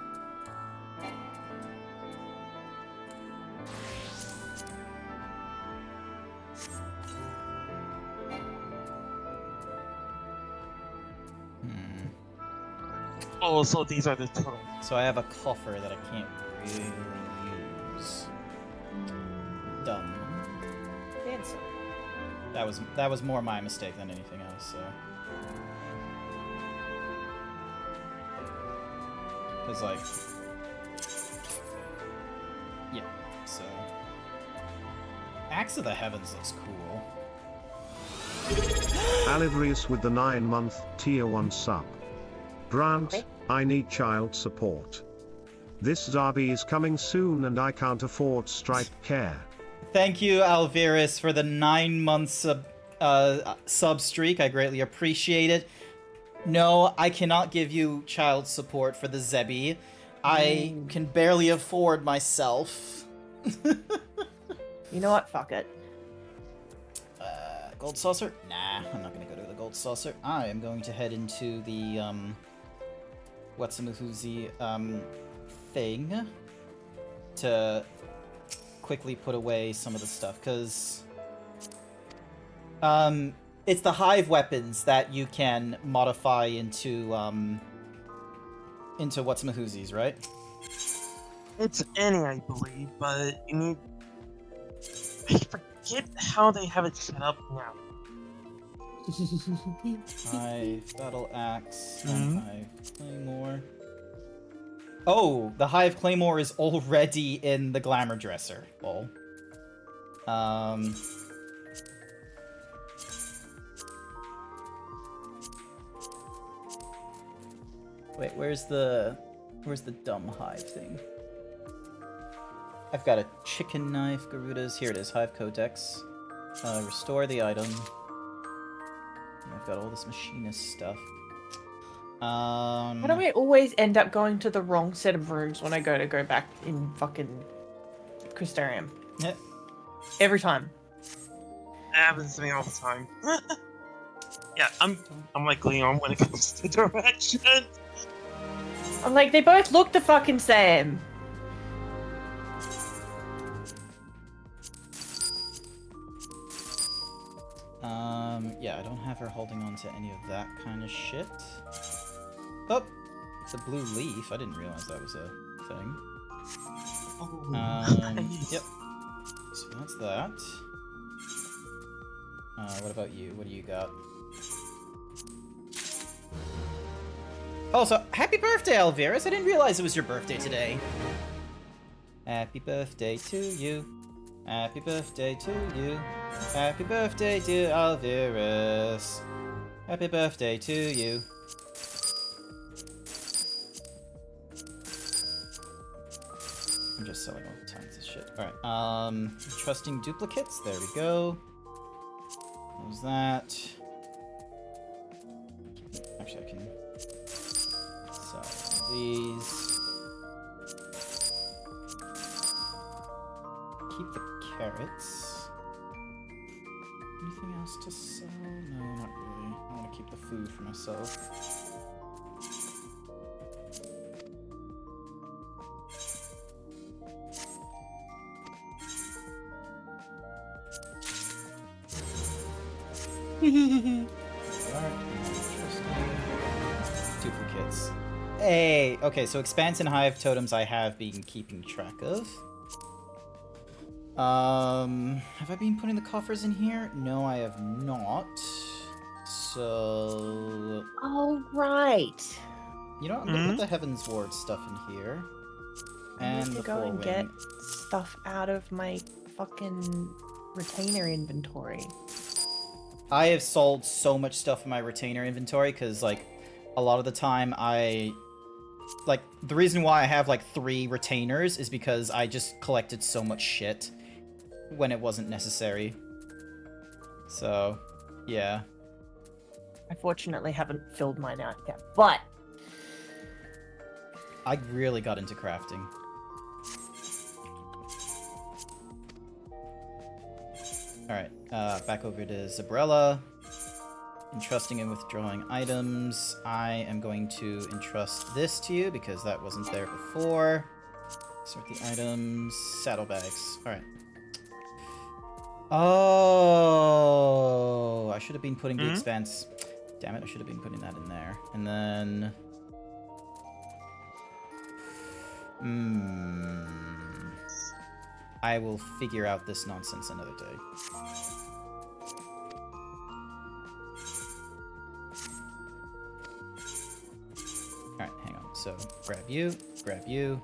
S14: Oh, so these are the total.
S2: So I have a coffer that I can't really use. Dumb.
S3: Fancy.
S2: That was more my mistake than anything else, so. Cause like, yeah. So, Axe of the Heavens looks cool.
S13: Alivrius with the 9-month tier 1 sub. Grant, I need child support. This Zarbi is coming soon and I can't afford striped care.
S2: Thank you, Alvirus, for the 9-month sub streak. I greatly appreciate it. No, I cannot give you child support for the Zebi. I can barely afford myself.
S3: You know what? Fuck it.
S2: Gold saucer? Nah, I'm not gonna go to the gold saucer. I am going to head into the What's-a-Mahoozy thing to quickly put away some of the stuff, because it's the hive weapons that you can modify into What's-a-Mahoozies, right?
S14: It's any, I believe, but you need. I forget how they have it set up now.
S2: Hive Battle Axe and Hive Claymore. Oh, the Hive Claymore is already in the Glamour Dresser. Lol. Wait, where's the dumb hive thing? I've got a chicken knife, Garuda's. Here it is, Hive Codex. Restore the item. And I've got all this machinist stuff.
S3: Why do I always end up going to the wrong set of rooms when I go back in fucking Crystarium?
S2: Yep.
S3: Every time.
S14: That happens to me all the time. Yeah, I'm like Leon when it comes to direction.
S3: I'm like, they both look the fucking same.
S2: Yeah, I don't have her holding on to any of that kind of shit. Oh! It's a blue leaf. I didn't realize that was a thing.
S14: Oh,
S2: Yep. So that's that. What about you? What do you got? Oh, so happy birthday, Alvirus! I didn't realize it was your birthday today. Happy birthday to you. Happy birthday to you. Happy birthday, dear Alvirus. Happy birthday to you. I'm just selling all tons of shit. Alright, trusting duplicates. There we go. There's that. Actually, I can sell these. Keep the carrots. Anything else to sell? No, not really. I want to keep the food for myself. Duplicates. Hey! Okay, so Expanse and Hive totems I have been keeping track of. Have I been putting the coffers in here? No, I have not. So...
S3: Oh, right.
S2: You know what? I'm gonna put the Heaven's Ward stuff in here. And
S3: I need to go and get stuff out of my fucking retainer inventory.
S2: I have sold so much stuff in my retainer inventory because, like, a lot of the time like, the reason why I have, like, 3 retainers is because I just collected so much shit when it wasn't necessary. So, yeah.
S3: I fortunately haven't filled mine out yet, but...
S2: I really got into crafting. Alright, back over to Zabrella. Entrusting and withdrawing items. I am going to entrust this to you because that wasn't there before. Sort the items. Saddlebags. Alright. Oh, I should have been putting the expense. Damn it, I should have been putting that in there. And then... I will figure out this nonsense another day. Alright, hang on. So, grab you, grab you.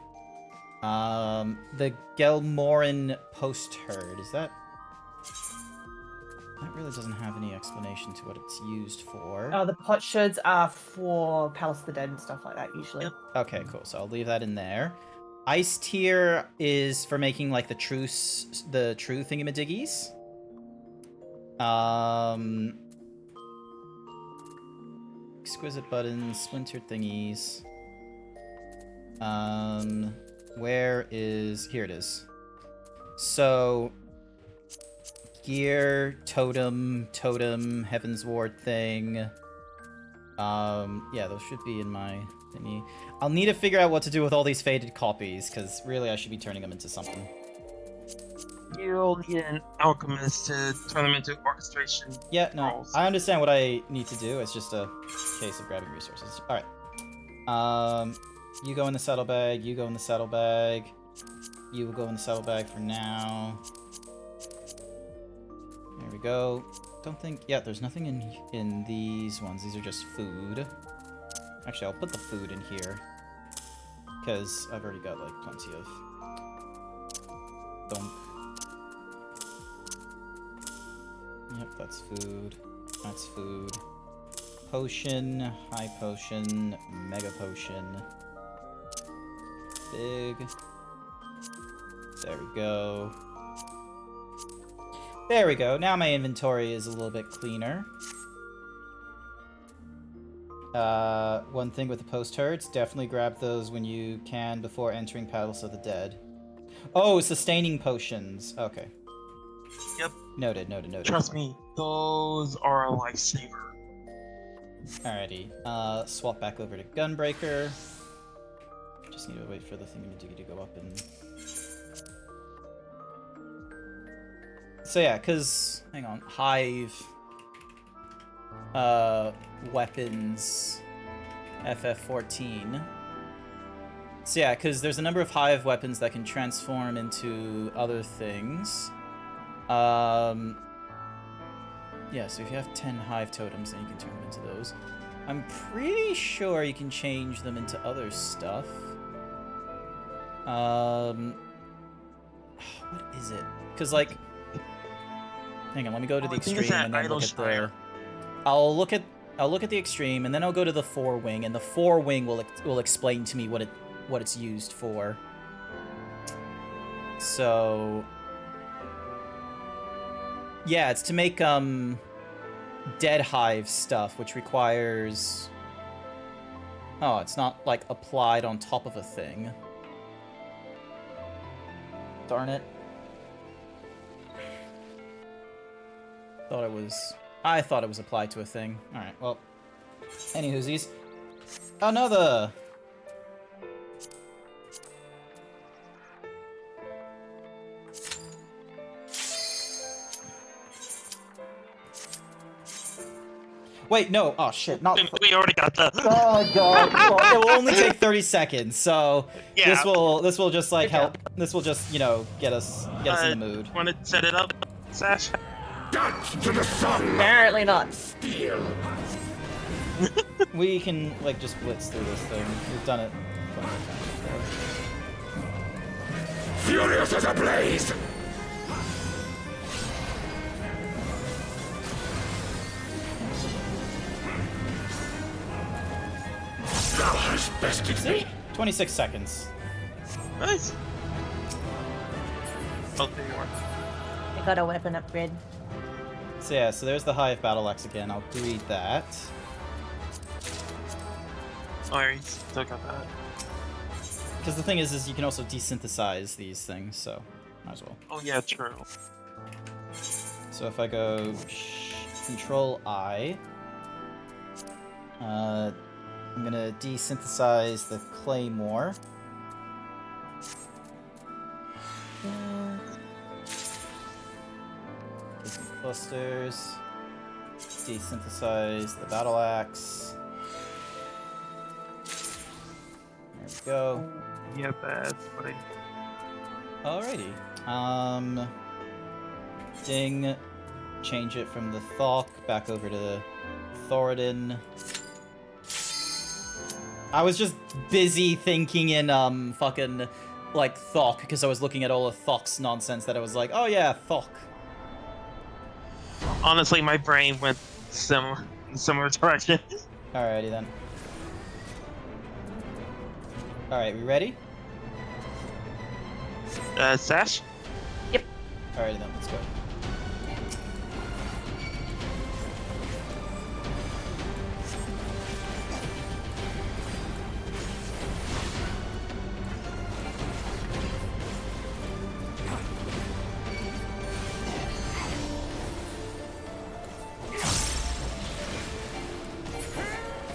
S2: The Gelmoran post herd, is that... That really doesn't have any explanation to what it's used for.
S3: Oh, the potsherds are for Palace of the Dead and stuff like that, usually.
S2: Okay, cool. So I'll leave that in there. Ice tier is for making, like, the true thingamadiggies. Exquisite buttons, splintered thingies. Where is... Here it is. So... Gear, totem, Heaven's Ward thing. Yeah, those should be in my thingy. I'll need to figure out what to do with all these faded copies, because really I should be turning them into something.
S14: You'll need an alchemist to turn them into orchestration.
S2: Yeah, no,
S14: roles.
S2: I understand what I need to do. It's just a case of grabbing resources. Alright. You go in the saddlebag, you go in the saddlebag. You will go in the saddlebag for now. There we go. Don't think... Yeah, there's nothing in these ones. These are just food. Actually, I'll put the food in here. Because I've already got, like, plenty of... Thump. Yep, that's food. That's food. Potion. High potion. Mega potion. Big. There we go. There we go. Now my inventory is a little bit cleaner. One thing with the post herds, definitely grab those when you can before entering Palace of the Dead. Oh, sustaining potions. Okay.
S14: Yep.
S2: Noted.
S14: Trust me, those are a lifesaver.
S2: Alrighty. Swap back over to Gunbreaker. Just need to wait for the thingamajiggy to go up and... So yeah, because, hang on, Hive, weapons, FF14. So yeah, because there's a number of Hive weapons that can transform into other things. Yeah, so if you have 10 hive totems, then you can turn them into those. I'm pretty sure you can change them into other stuff. What is it? Because, like... Hang on, let me go to the extreme and then look at the... I'll look at the extreme, and then I'll go to the 4-wing, and the 4-wing will explain to me what it's used for. So... Yeah, it's to make, dead hive stuff, which requires... Oh, it's not, like, applied on top of a thing. Darn it. I thought it was applied to a thing. Alright, well. Any whoosies. Another! Wait, no. Oh, shit. Not.
S14: We already got the.
S2: Oh, God. Well, it will only take 30 seconds, so
S14: yeah.
S2: This will just, like, help. This will just, you know, get us in the mood.
S14: Want to set it up, Sash?
S17: Dance to the sun!
S3: Apparently not.
S17: Steel.
S2: We can, like, just blitz through this thing. We've done it plenty of times before.
S17: Furious as a blaze! Thou hast bested me.
S2: 26 seconds.
S14: Nice. Oh, there you are.
S3: I got a weapon upgrade.
S2: So yeah, so there's the Hive Battle Axe again. I'll read that.
S14: Alright, still got that.
S2: Because the thing is you can also desynthesize these things, so might as well.
S14: Oh yeah, true.
S2: So if I go Control I, I'm gonna desynthesize the Claymore. Get some clusters. Desynthesize the Battle Axe. There we go.
S14: Yeah, bad, buddy.
S2: Alrighty. Ding. Change it from the Thok back over to the Thoradin. I was just busy thinking in, fucking, like, Thok, because I was looking at all of Thok's nonsense that I was like, oh yeah, Thok.
S14: Honestly, my brain went similar direction.
S2: Alrighty then. Alright, we ready?
S14: Sash?
S3: Yep.
S2: Alrighty then, let's go.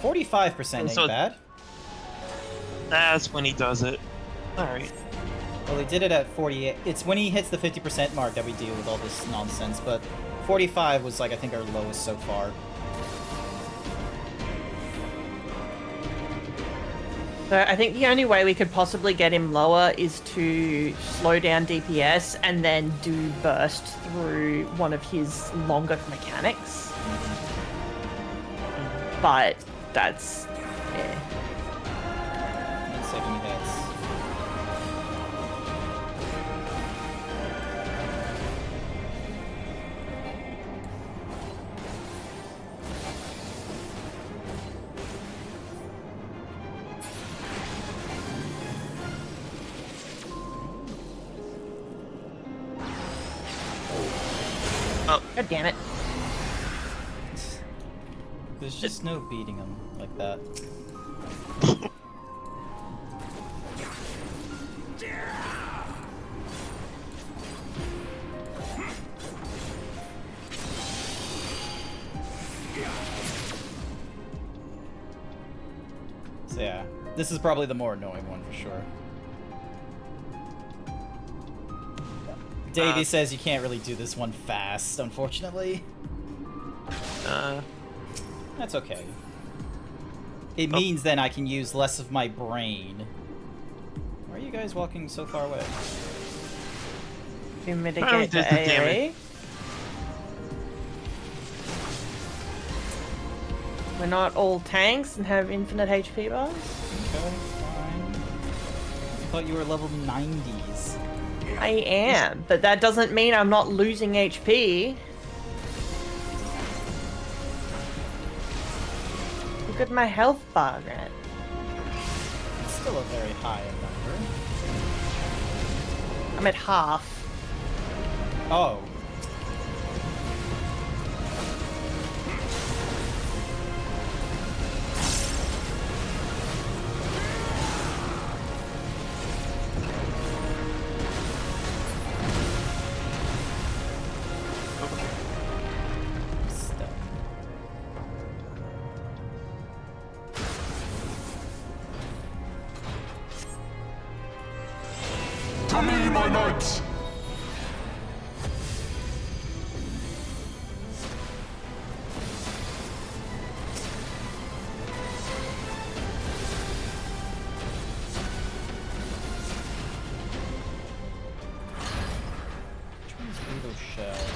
S2: $45% ain't bad.
S14: That's when he does it. Alright.
S2: Well, he did it at 48. It's when he hits the 50% mark that we deal with all this nonsense, but 45 was, like, I think our lowest so far.
S3: So I think the only way we could possibly get him lower is to slow down DPS and then do burst through one of his longer mechanics. But that's... yeah.
S2: And 70 hits.
S3: Oh, god damn it.
S2: There's just no beating him like that. So yeah, this is probably the more annoying one for sure. Davey says you can't really do this one fast, unfortunately. That's okay. It means then I can use less of my brain. Why are you guys walking so far away?
S3: To mitigate the AoE? We're not all tanks and have infinite HP bars?
S2: Okay, fine. I thought you were level 90s.
S3: I am, but that doesn't mean I'm not losing HP. Look at my health bar, Grant.
S2: It's still a very high number.
S3: I'm at half.
S2: Oh.
S1: To me, my knights!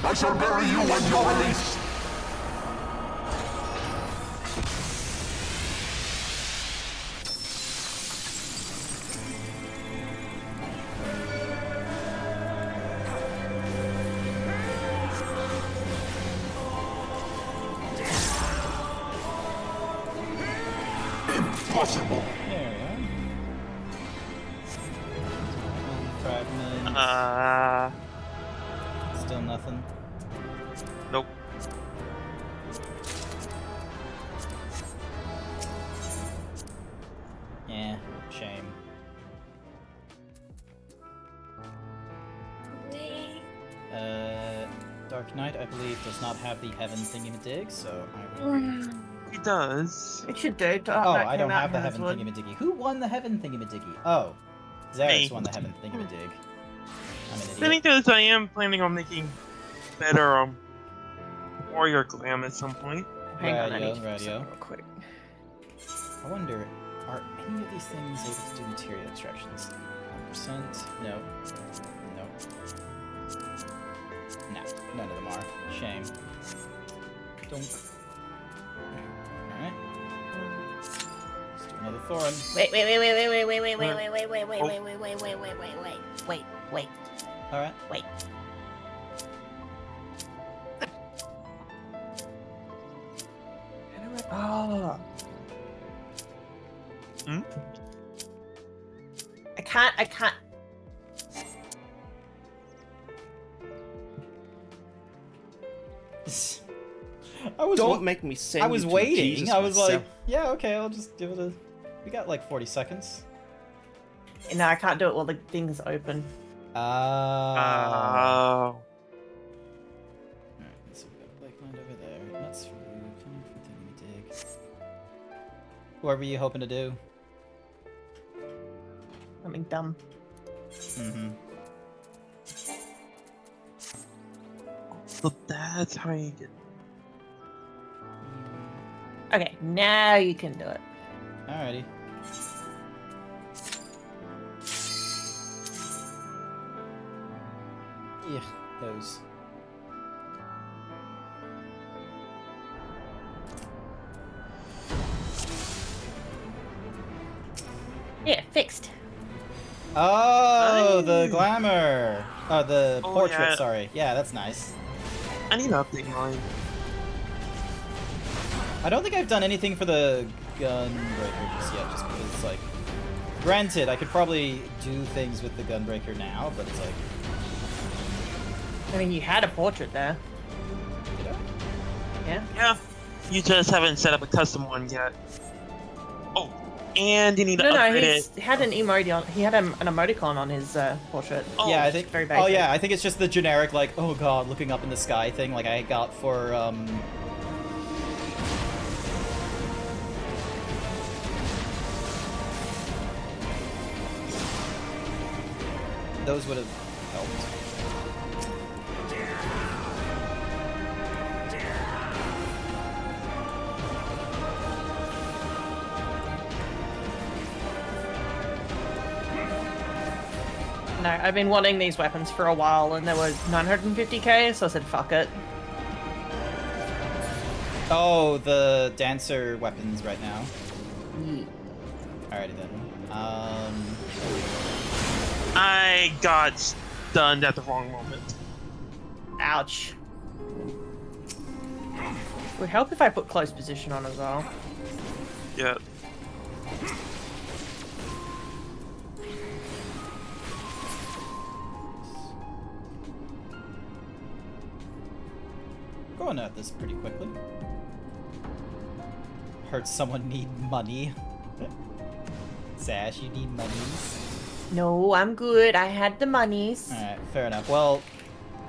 S1: I shall bury you when you're released! Impossible!
S2: There we are. Fragments. Still nothing.
S14: Nope.
S2: Yeah, shame. Dark Knight, I believe, does not have the heaven thingy-ma-dig, so I will...
S14: He does.
S3: It should do.
S2: Oh, I don't have the heaven thingy-ma-diggy. Who won the heaven thingy-ma-diggy? Oh, Xeris won the heaven thingy-ma-dig. I'm an idiot.
S14: Then because I am planning on making better warrior glam at some point.
S3: Hang on, I need to
S2: radio.
S3: real quick.
S2: I wonder, are any of these things able to do material extractions? 1%? No. No. No, none of them are. Shame. Donk. Alright. Let's do another Thorin.
S3: Wait.
S2: Alright.
S3: Wait. Oh.
S14: Hmm?
S3: I can't.
S8: Don't make me send
S2: I was
S8: you to
S2: waiting.
S8: Jesus
S2: I was like,
S8: myself.
S2: yeah, okay, I'll just give it a... We got like 40 seconds.
S3: No, I can't do it while the thing's open.
S14: Oh.
S2: Alright, so we got Lakeland over there. That's coming from Thingy-Dig. What were you hoping to do?
S3: Something dumb.
S2: Mm-hmm.
S14: So that's how you get.
S3: Okay, now you can do it.
S2: Alrighty. Yeah, those.
S3: Yeah, fixed.
S2: Oh, the glamour. Oh, the
S14: Oh,
S2: portrait,
S14: yeah.
S2: sorry. Yeah, that's nice.
S14: I need to update mine.
S2: I don't think I've done anything for the Gunbreaker just yet, just because, like... Granted, I could probably do things with the Gunbreaker now, but it's like...
S3: I mean, you had a portrait there.
S2: Did I?
S3: Yeah.
S14: Yeah. You just haven't set up a custom one yet. Oh, and you need to
S3: No,
S14: upgrade
S3: he had an emoji. He had an emoticon on his portrait.
S2: Yeah, I think...
S3: very basic.
S2: Oh, yeah, I think it's just the generic, like, oh god, looking up in the sky thing, like I got for, those would have helped.
S3: No, I've been wanting these weapons for a while, and there was 950k, so I said fuck it.
S2: Oh, the dancer weapons right now.
S3: Yeah.
S2: Alrighty then.
S14: I got stunned at the wrong moment.
S3: Ouch. Would help if I put close position on as well.
S14: Yeah.
S2: Going at this pretty quickly. Heard someone need money. Sash, you need monies?
S3: No, I'm good. I had the monies.
S2: Alright, fair enough. Well,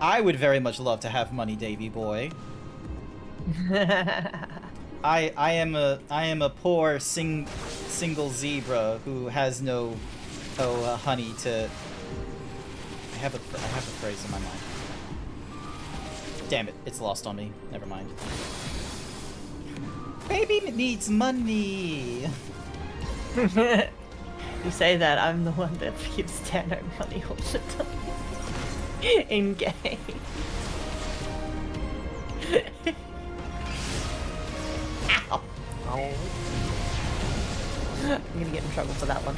S2: I would very much love to have money, Davy boy. I am a poor single zebra who has no honey to. I have a phrase in my mind. Damn it, it's lost on me. Never mind. Baby needs money.
S3: You say that, I'm the one that gives Dano money all the time. In game. Ow. Oh. I'm gonna get in trouble for that one.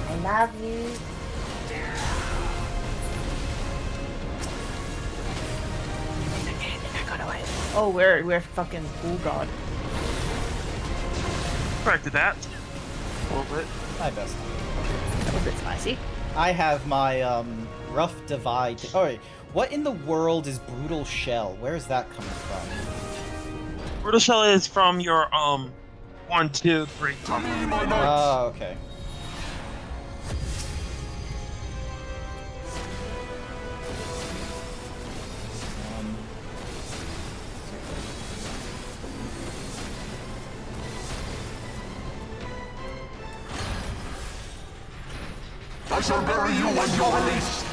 S3: I love you. I got away. Oh, we're fucking. Oh god.
S14: Corrected that. A little bit.
S2: My best.
S3: That was a bit spicy.
S2: I have my rough divide. Oh wait, what in the world is brutal shell? Where is that coming from?
S14: Brutal shell is from your 1, 2, 3.
S2: Oh, okay.
S1: I shall bury you when you're released!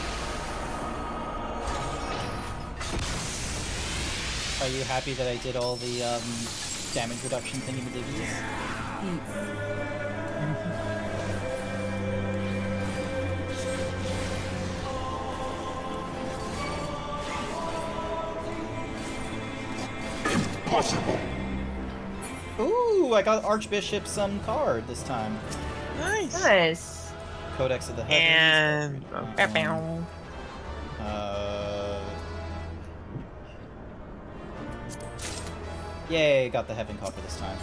S2: Are you happy that I did all the damage reduction thing in the diggies?
S1: Impossible!
S2: Ooh, I got Archbishop's card this time.
S14: Nice!
S3: Nice.
S2: Codex of the Heavens.
S3: And
S2: Yay, got the Heaven Copper this time.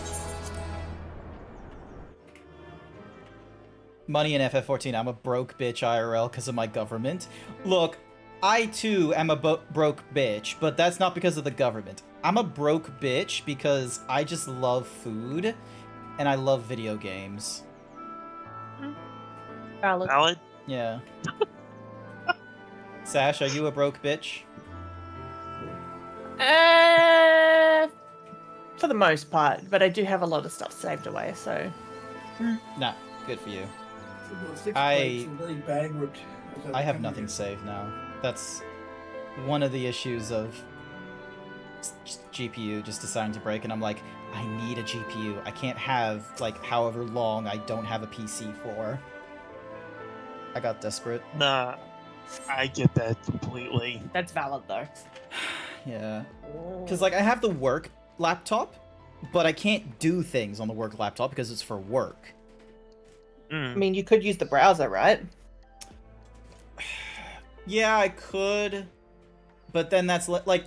S2: Money in FF14. I'm a broke bitch IRL because of my government. Look, I too am a broke bitch, but that's not because of the government. I'm a broke bitch because I just love food and I love video games.
S3: Valid.
S2: Yeah. Sash, are you a broke bitch?
S3: For the most part, but I do have a lot of stuff saved away, so.
S2: Nah, good for you. I have nothing saved now. That's one of the issues of GPU just deciding to break, and I'm like, I need a GPU. I can't have, like, however long I don't have a PC for. I got desperate.
S14: Nah, I get that completely.
S3: That's valid, though.
S2: Yeah. Because, like, I have the work laptop, but I can't do things on the work laptop because it's for work.
S3: I mean, you could use the browser, right?
S2: Yeah, I could. But then that's, like,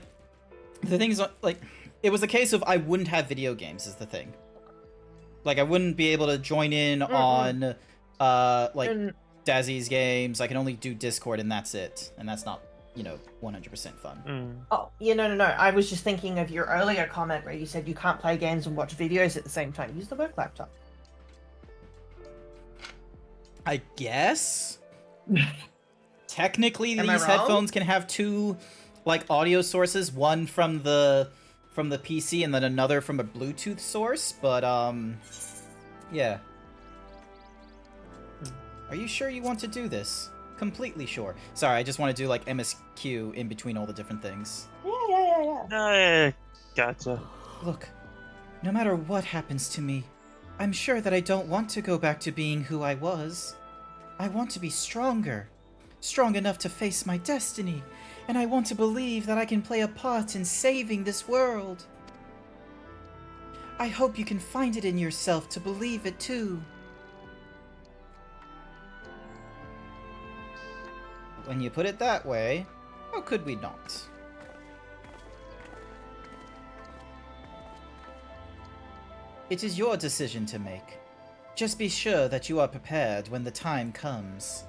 S2: the thing is, like, it was a case of I wouldn't have video games is the thing. Like, I wouldn't be able to join in on, like, Dazzy's games. I can only do Discord and that's it. And that's not, you know, 100% fun.
S3: Oh, yeah, no. I was just thinking of your earlier comment where you said you can't play games and watch videos at the same time. Use the work laptop.
S2: I guess? Technically,
S3: Am I
S2: these
S3: wrong?
S2: headphones can have two, like, audio sources. One from the PC and then another from a Bluetooth source. But, yeah. Are you sure you want to do this? Completely sure. Sorry, I just want to do, like, MSQ in between all the different things.
S14: Yeah. Gotcha.
S2: Look, no matter what happens to me, I'm sure that I don't want to go back to being who I was. I want to be stronger. Strong enough to face my destiny. And I want to believe that I can play a part in saving this world. I hope you can find it in yourself to believe it too. When you put it that way, how could we not? It is your decision to make. Just be sure that you are prepared when the time comes.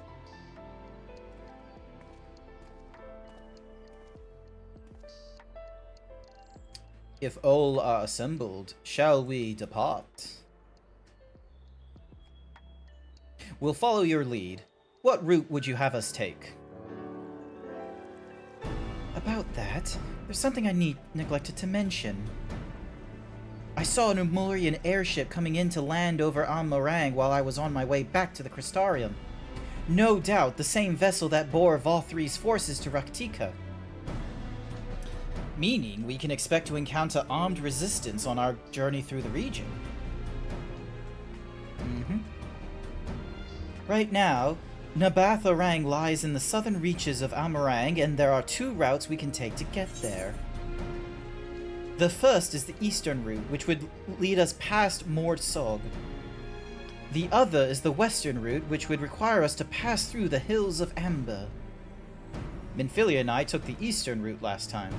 S2: If all are assembled, shall we depart? We'll follow your lead. What route would you have us take? About that, there's something I neglected to mention. I saw an Umorian airship coming in to land over Amarang while I was on my way back to the Crystarium. No doubt the same vessel that bore Vothri's forces to Raktika. Meaning we can expect to encounter armed resistance on our journey through the region. Right now, Nabath Orang lies in the southern reaches of Amarang, and there are two routes we can take to get there. The first is the eastern route, which would lead us past Mordsog. The other is the western route, which would require us to pass through the Hills of Amber. Minfilia and I took the eastern route last time.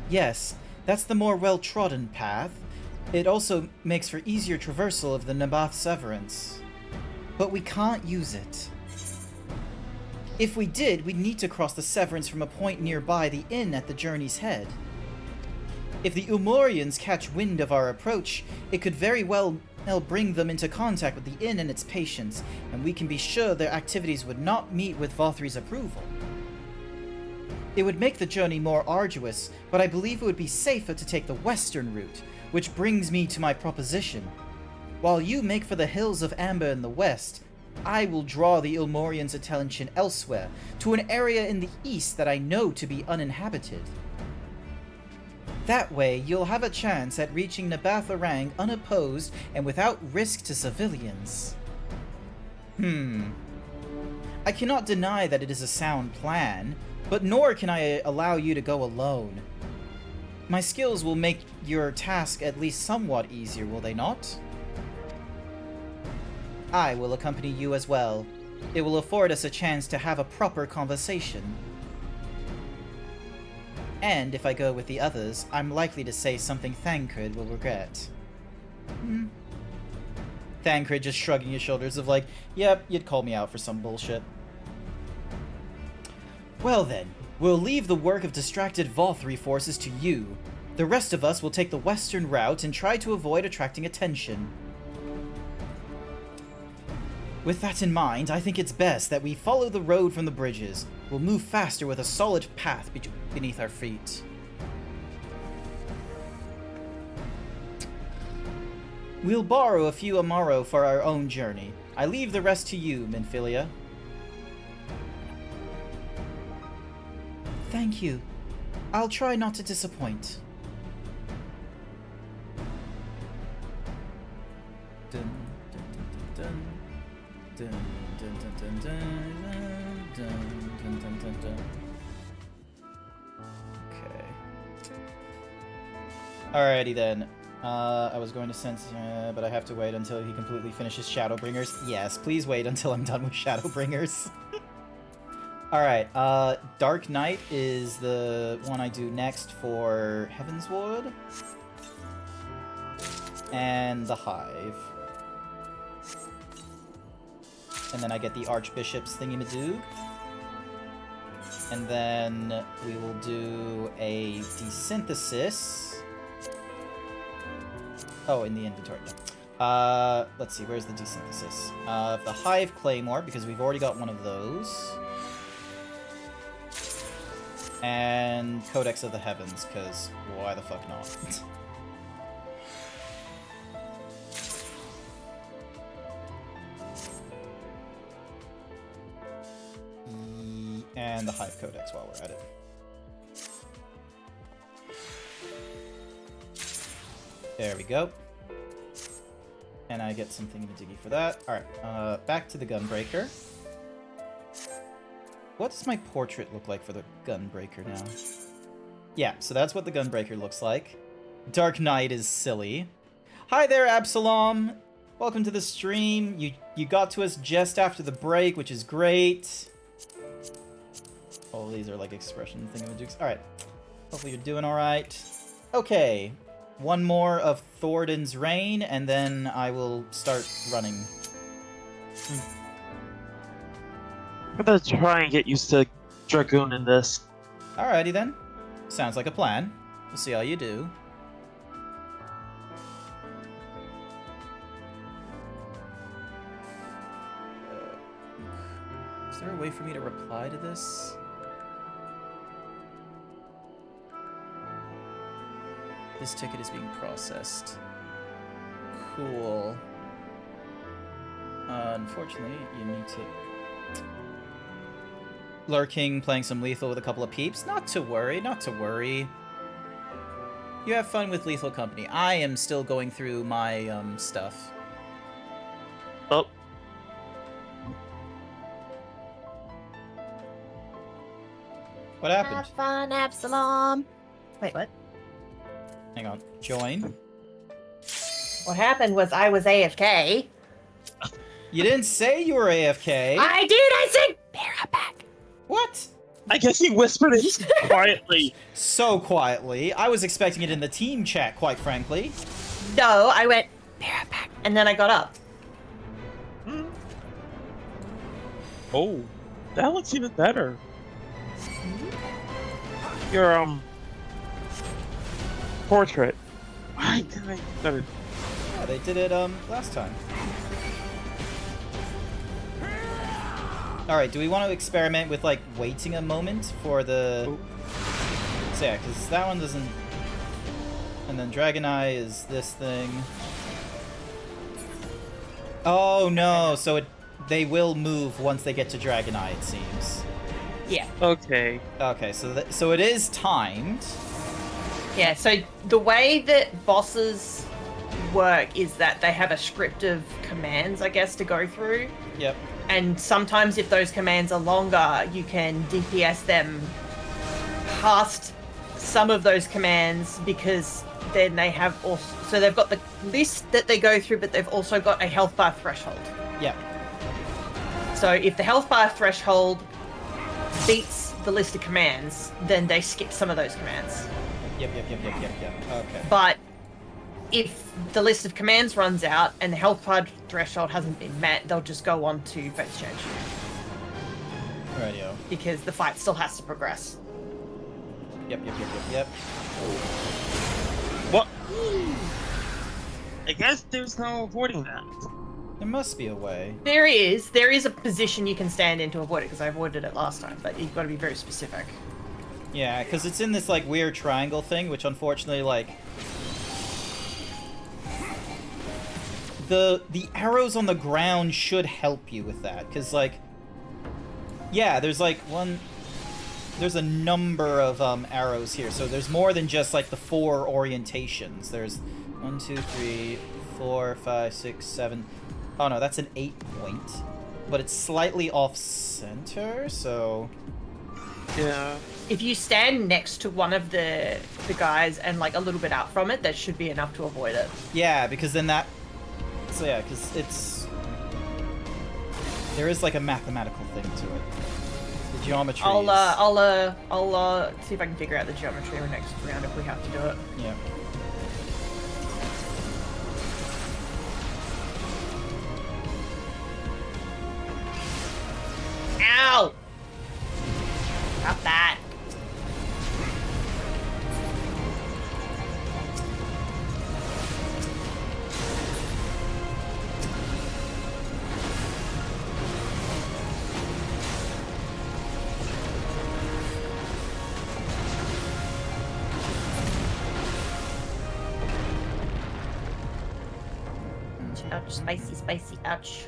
S2: Yes, that's the more well-trodden path. It also makes for easier traversal of the Nabath Severance. But we can't use it. If we did, we'd need to cross the Severance from a point nearby the inn at the journey's head. If the Umorians catch wind of our approach, it could very well bring them into contact with the inn and its patients, and we can be sure their activities would not meet with Vothri's approval. It would make the journey more arduous, but I believe it would be safer to take the western route, which brings me to my proposition. While you make for the Hills of Amber in the west, I will draw the Ilmorians' attention elsewhere, to an area in the east that I know to be uninhabited. That way, you'll have a chance at reaching Nabath Orang unopposed and without risk to civilians. I cannot deny that it is a sound plan, but nor can I allow you to go alone. My skills will make your task at least somewhat easier, will they not? I will accompany you as well. It will afford us a chance to have a proper conversation. And if I go with the others, I'm likely to say something Thancred will regret. Thancred just shrugging his shoulders of like, yep, you'd call me out for some bullshit. Well then, we'll leave the work of distracted Vothri forces to you. The rest of us will take the western route and try to avoid attracting attention. With that in mind, I think it's best that we follow the road from the bridges. We'll move faster with a solid path beneath our feet. We'll borrow a few Amaro for our own journey. I leave the rest to you, Minfilia. Thank you. I'll try not to disappoint. Dun, dun, dun, dun, dun, dun, dun, dun, dun, dun, dun, dun, dun. Okay. Alrighty then. I was going to sense, but I have to wait until he completely finishes Shadowbringers. Yes, please wait until I'm done with Shadowbringers. Alright, Dark Knight is the one I do next for Heavensward. And the Hive. And then I get the Archbishop's thingy-madoog. And then we will do a Desynthesis. Oh, in the inventory. Let's see, where's the Desynthesis? The Hive Claymore, because we've already got one of those. And Codex of the Heavens, because why the fuck not? And the Hive Codex while we're at it. There we go. And I get something in the diggy for that. Alright, back to the Gunbreaker. What does my portrait look like for the Gunbreaker now? Yeah, so that's what the Gunbreaker looks like. Dark Knight is silly. Hi there, Absalom! Welcome to the stream. You got to us just after the break, which is great. All these are like expression thingamajiggs. Alright. Hopefully you're doing alright. Okay. One more of Thornton's Reign, and then I will start running.
S14: I'm gonna try and get used to Dragoon in this.
S2: Alrighty then. Sounds like a plan. We'll see how you do. Is there a way for me to reply to this? This ticket is being processed. Cool. Unfortunately, you need to... Lurking, playing some Lethal with a couple of peeps. Not to worry, not to worry. You have fun with Lethal Company. I am still going through my, stuff.
S14: Oh.
S2: What happened?
S3: Have fun, Absalom. Wait, what?
S2: Hang on. Join.
S3: What happened was I was AFK.
S2: You didn't say you were AFK.
S3: I did. I said, "Be right back."
S2: What?
S14: I guess he whispered it quietly.
S2: So quietly. I was expecting it in the team chat, quite frankly.
S3: No, I went, "Be right back," and then I got up.
S14: Oh, that looks even better. Your portrait. Why did I do it?
S2: Yeah, they did it last time. Alright, do we want to experiment with like waiting a moment for the... So yeah, because that one doesn't... And then Dragon Eye is this thing. Oh no, so they will move once they get to Dragon Eye, it seems.
S3: Yeah.
S14: Okay.
S2: Okay, so it is timed.
S3: Yeah, so the way that bosses work is that they have a script of commands, I guess, to go through.
S2: Yep.
S3: And sometimes if those commands are longer, you can DPS them past some of those commands because then they have also... So they've got the list that they go through, but they've also got a health bar threshold.
S2: Yep.
S3: So if the health bar threshold beats the list of commands, then they skip some of those commands.
S2: Yep. Okay.
S3: But if the list of commands runs out and the health bar threshold hasn't been met, they'll just go on to phase change.
S2: Radio.
S3: Because the fight still has to progress.
S2: Yep.
S14: What? I guess there's no avoiding that.
S2: There must be a way.
S3: There is a position you can stand in to avoid it, because I avoided it last time, but you've got to be very specific.
S2: Yeah, because it's in this, like, weird triangle thing, which unfortunately, like... The arrows on the ground should help you with that, because, like... Yeah, there's, like, there's a number of, arrows here, so there's more than just, like, the 4 orientations. There's 1, 2, 3, 4, 5, 6, 7... Oh no, that's an 8-point. But it's slightly off-center, so...
S3: Yeah. If you stand next to one of the guys and, like, a little bit out from it, that should be enough to avoid it.
S2: Yeah, because then that... So yeah, because it's... There is, like, a mathematical thing to it. The geometry
S3: I'll see if I can figure out the geometry in the next round if we have to do it.
S2: Yeah.
S3: Ow! Stop that. Ouch, spicy, ouch.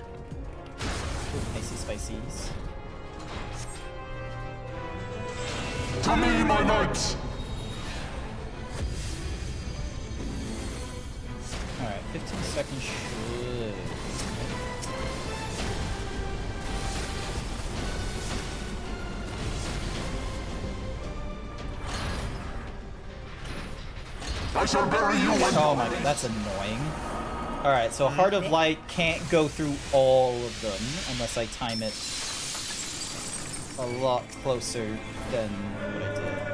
S2: Spicies.
S1: To me, my knights!
S2: Alright, 15 seconds should...
S1: I shall bury you with
S2: Oh my god, that's annoying. Alright, so Heart of Light can't go through all of them unless I time it a lot closer than what I did.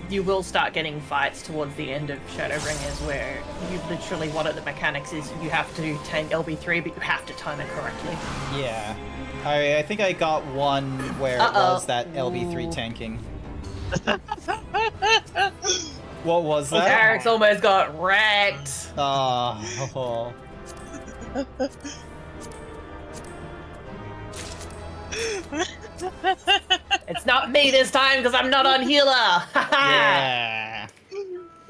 S3: You will start getting fights towards the end of Shadowbringers where you literally, one of the mechanics is you have to tank LB3, but you have to time it correctly.
S2: Yeah. I think I got one where it was that LB3 tanking. What was that?
S3: Eric's almost got wrecked.
S2: Oh.
S3: It's not me this time because I'm not on healer.
S2: Yeah.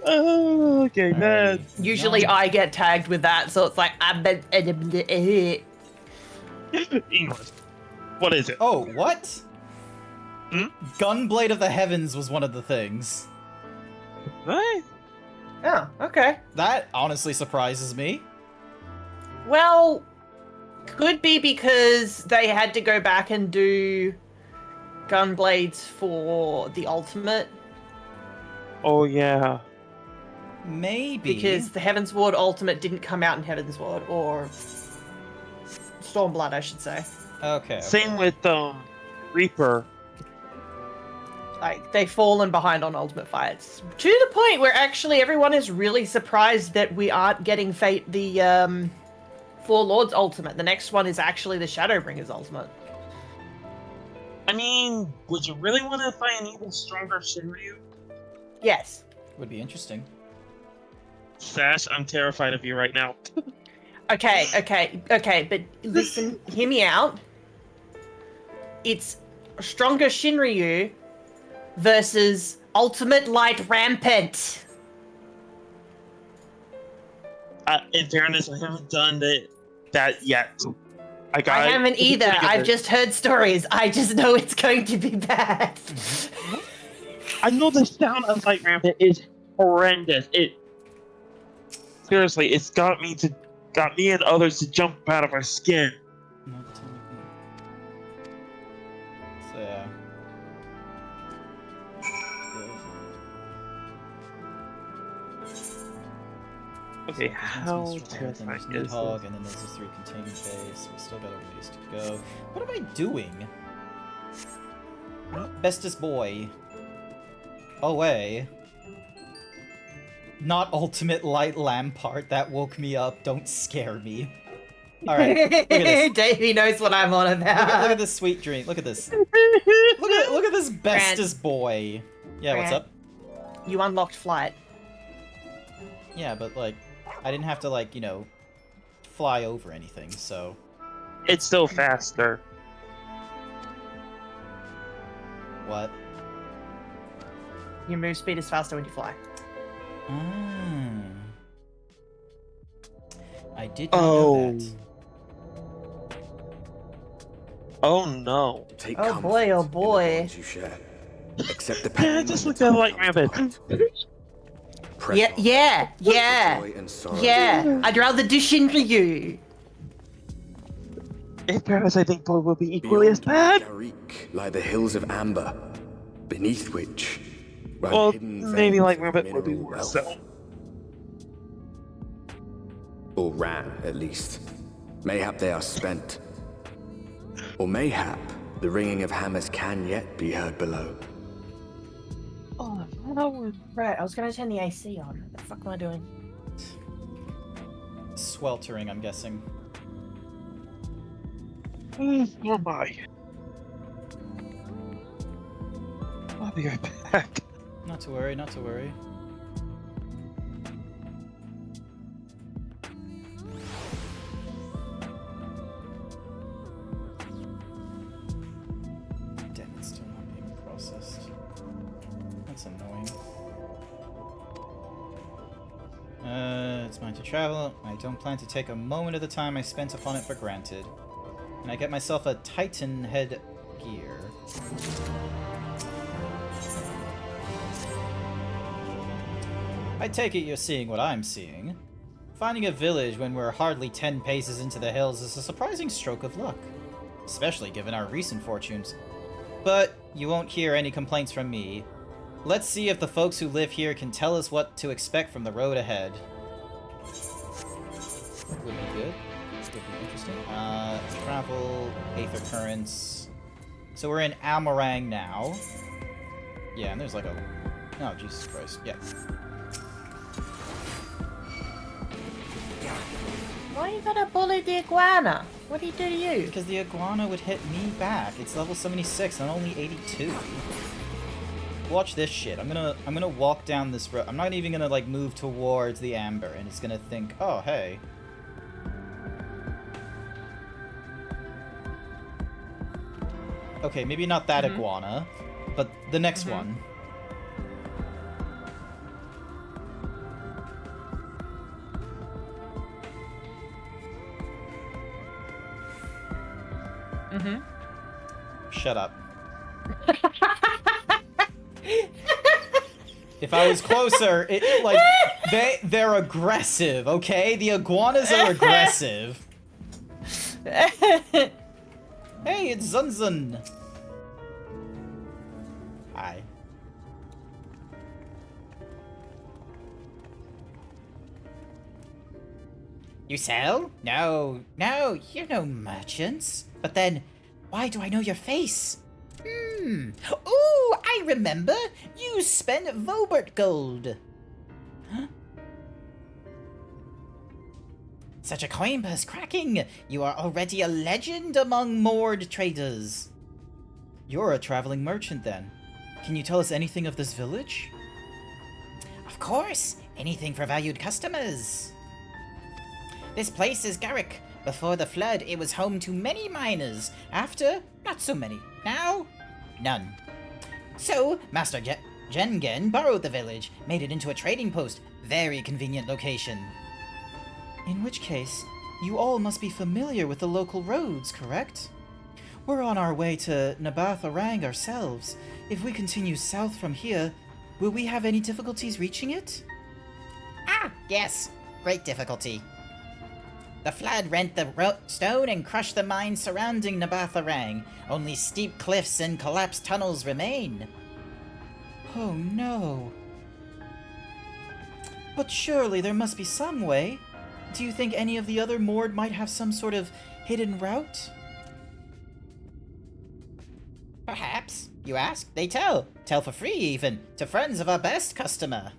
S14: Oh, okay, man.
S3: Usually I get tagged with that, so it's like
S14: English. What is it?
S2: Oh, what? Gunblade of the Heavens was one of the things.
S14: What?
S3: Oh, okay.
S2: That honestly surprises me.
S3: Well, could be because they had to go back and do Gunblades for the ultimate.
S14: Oh, yeah.
S2: Maybe.
S3: Because the Heavensward ultimate didn't come out in Heavensward, or Stormblood, I should say.
S2: Okay.
S14: Same with Reaper.
S3: Like, they've fallen behind on ultimate fights. To the point where actually everyone is really surprised that we aren't getting the Four Lords ultimate. The next one is actually the Shadowbringers ultimate.
S14: I mean, would you really want to fight an even stronger Shinryu?
S3: Yes.
S2: Would be interesting.
S14: Sash, I'm terrified of you right now.
S3: Okay, but listen, hear me out. It's stronger Shinryu versus Ultimate Light Rampant.
S14: In fairness, I haven't done that yet. I
S3: haven't either. I've just heard stories. I just know it's going to be bad.
S14: I know the sound of Light Rampant is horrendous. Seriously, it's got me and others to jump out of our skin.
S2: So yeah.
S14: Okay, how terrifying is this?
S2: Hog, and then there's this 3 containment base. We still got a ways to go. What am I doing? Bestest boy. Away. Not Ultimate Light Lampart. That woke me up. Don't scare me. Alright, look at this.
S3: Davey knows what I'm on about.
S2: Look at this sweet dream. Look at this. Look at this bestest boy. Yeah, what's up?
S3: You unlocked flight.
S2: Yeah, but like, I didn't have to like, fly over anything, so...
S14: It's still faster.
S2: What?
S3: Your move speed is faster when you fly.
S2: I did not know that.
S14: Oh no.
S5: Take
S3: Oh boy, oh boy.
S5: you share. Accept the
S14: Yeah, just look at Light Rampant.
S3: Yeah. I'd rather do Shinryu.
S14: In fairness, I think Boy will be equally as bad.
S5: Garik lie the hills of amber, beneath which run
S14: Well,
S5: hidden
S14: maybe
S5: veins
S14: Light
S5: of
S14: Rampant would be
S5: mineral
S14: worse,
S5: wealth.
S14: though.
S5: Or ran, at least. Mayhap they are spent. Or mayhap the ringing of hammers can yet be heard below.
S3: Oh, no. Right, I was gonna turn the AC on. What the fuck am I doing?
S2: Sweltering, I'm guessing.
S14: Oh my. I'll be right back.
S2: Not to worry, not to worry. Damn, it's still not being processed. That's annoying. It's mine to travel. I don't plan to take a moment of the time I spent upon it for granted. And I get myself a Titan head gear. I take it you're seeing what I'm seeing. Finding a village when we're hardly 10 paces into the hills is a surprising stroke of luck, especially given our recent fortunes. But you won't hear any complaints from me. Let's see if the folks who live here can tell us what to expect from the road ahead. Would be good. This would be interesting. Travel, Aether Currents. So we're in Amarang now. Yeah, and there's like a... Oh, Jesus Christ. Yeah.
S3: Why you gotta bully the iguana? What did he do to you?
S2: Because the iguana would hit me back. It's level 76 and I'm only 82. Watch this shit. I'm gonna walk down this road. I'm not even gonna like move towards the amber, and it's gonna think, oh hey. Okay, maybe not that iguana, but the next one. Shut up. If I was closer, they're aggressive, okay? The iguanas are aggressive. Hey, it's Zunzun. Hi. You sell? No, you're no merchants. But then, why do I know your face? Ooh, I remember! You spent Vobert gold! Huh? Such a coin purse cracking! You are already a legend among moored traders. You're a traveling merchant then. Can you tell us anything of this village? Of course! Anything for valued customers! This place is Garrick. Before the flood, it was home to many miners. After, not so many. Now, none. So, Master Jengen borrowed the village, made it into a trading post. Very convenient location. In which case, you all must be familiar with the local roads, correct? We're on our way to Nabath Orang ourselves. If we continue south from here, will we have any difficulties reaching it? Ah, yes. Great difficulty. The flood rent the stone and crushed the mines surrounding Nabath Orang. Only steep cliffs and collapsed tunnels remain. Oh no. But surely there must be some way. Do you think any of the other moored might have some sort of hidden route? Perhaps. You ask, they tell. Tell for free even, to friends of our best customer.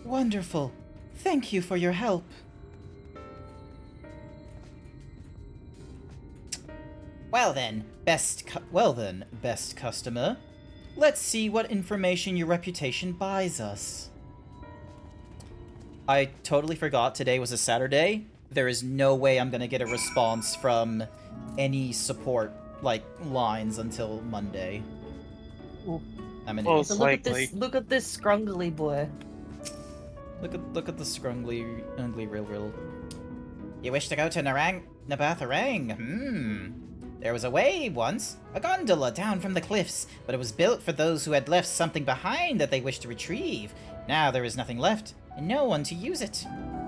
S2: Wonderful. Thank you for your help. Well then, best customer. Let's see what information your reputation buys us. I totally forgot today was a Saturday. There is no way I'm gonna get a response from any support, like, lines until Monday. I'm an idiot.
S3: So look at this scrungly boy.
S2: Look at the scrungly, ugly rill. You wish to go to Nabath Orang? There was a way once, a gondola down from the cliffs, but it was built for those who had left something behind that they wished to retrieve. Now there is nothing left, and no one to use it.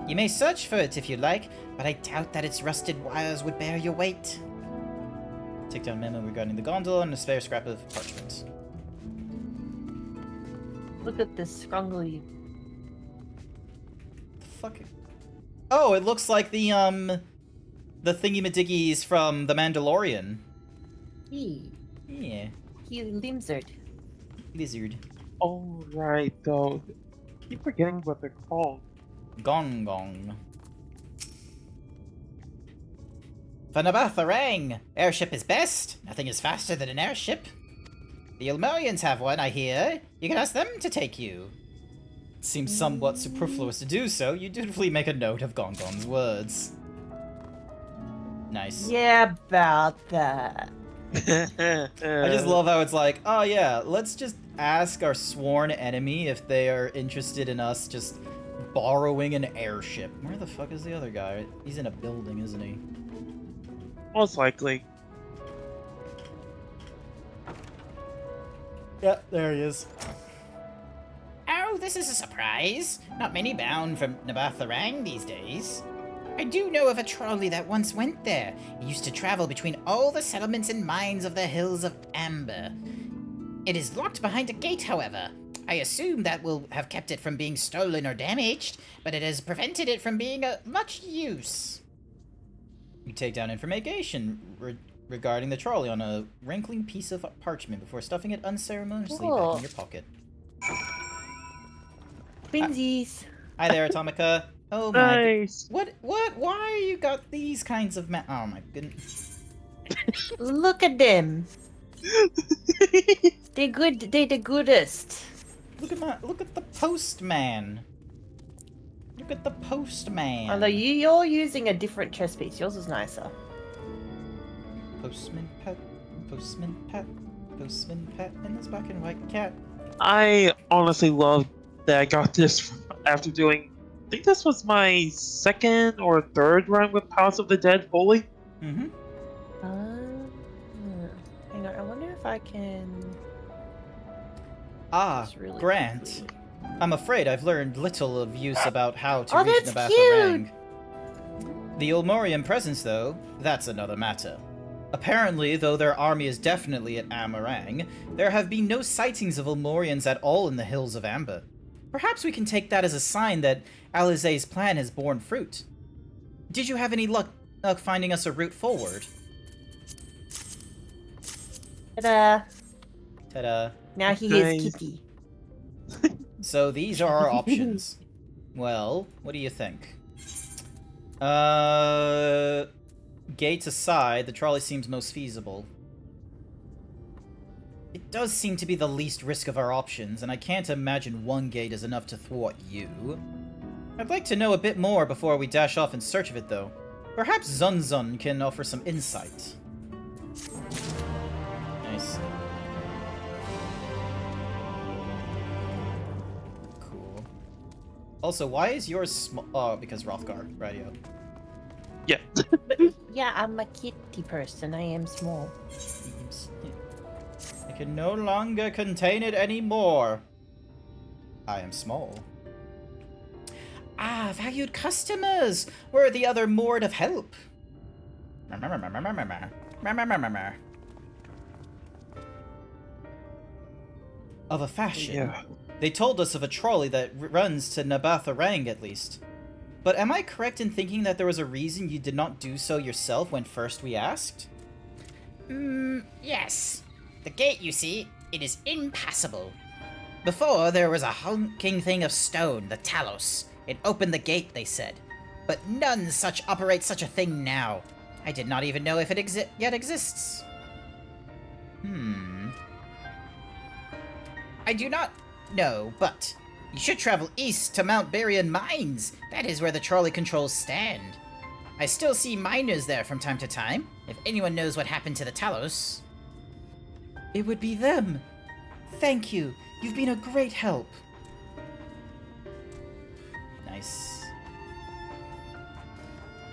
S2: You may search for it if you like, but I doubt that its rusted wires would bear your weight. Take down memo regarding the gondola and a spare scrap of parchment.
S3: Look at this scrungly.
S2: Fuck. Oh, it looks like the thingy-madiggies from The Mandalorian. Yeah.
S3: He lizard.
S2: Lizard.
S14: Oh, right, though. I keep forgetting what they're called.
S2: Gong Gong. For Nabath Orang, airship is best. Nothing is faster than an airship. The Elmerians have one, I hear. You can ask them to take you. It seems somewhat superfluous to do so. You dutifully make a note of Gong Gong's words. Nice.
S3: Yeah, about that.
S2: I just love how it's like, oh yeah, let's just ask our sworn enemy if they are interested in us just borrowing an airship. Where the fuck is the other guy? He's in a building, isn't he?
S14: Most likely.
S2: Yeah, there he is. Oh, this is a surprise. Not many bound from Nabatharang these days. I do know of a trolley that once went there. It used to travel between all the settlements and mines of the hills of Amber. It is locked behind a gate, however. I assume that will have kept it from being stolen or damaged, but it has prevented it from being of much use. You take down information regarding the trolley on a wrinkling piece of parchment before stuffing it unceremoniously back in your pocket.
S3: Twinsies.
S2: Hi there, Atomica. Oh my.
S14: Nice.
S2: What? Why you got these kinds of oh my goodness.
S3: Look at them. They're good. They're the goodest.
S2: Look at the postman. Look at the postman.
S3: Although you're using a different chess piece. Yours is nicer.
S2: Postman Pat, Postman Pat, Postman Pat, and his black and white cat.
S14: I honestly love that I got this after doing. I think this was my second or third run with House of the Dead fully.
S2: Mm-hmm.
S3: Hang on, I wonder if I can.
S2: Really Grant. Quickly. I'm afraid I've learned little of use about how to reach
S3: that's
S2: Nabatharang. The Ulmorian presence, though, that's another matter. Apparently, though their army is definitely at Amarang, there have been no sightings of Ulmorians at all in the hills of Amber. Perhaps we can take that as a sign that Alizé's plan has borne fruit. Did you have any luck finding us a route forward?
S3: Ta-da!
S2: Ta-da.
S3: Now he is Kitty.
S2: So these are our options. Well, what do you think? Gates aside, the trolley seems most feasible. It does seem to be the least risk of our options, and I can't imagine one gate is enough to thwart you. I'd like to know a bit more before we dash off in search of it, though. Perhaps Zunzun can offer some insight. Nice. Cool. Also, why is yours small? Oh, because Rothgar radio.
S14: Yeah.
S3: Yeah, I'm a kitty person. I am small.
S2: I can no longer contain it anymore. I am small. Ah, valued customers! We're the other Mord of help. Of a fashion.
S14: Yeah.
S2: They told us of a trolley that runs to Nabatharang, at least. But am I correct in thinking that there was a reason you did not do so yourself when first we asked?
S6: Yes. The gate, you see, it is impassable. Before, there was a honking thing of stone, the Talos. It opened the gate, they said. But none such operate such a thing now. I did not even know if it yet exists. I do not know, but you should travel east to Mount Berrien Mines. That is where the trolley controls stand. I still see miners there from time to time, if anyone knows what happened to the Talos.
S2: It would be them. Thank you. You've been a great help. Nice.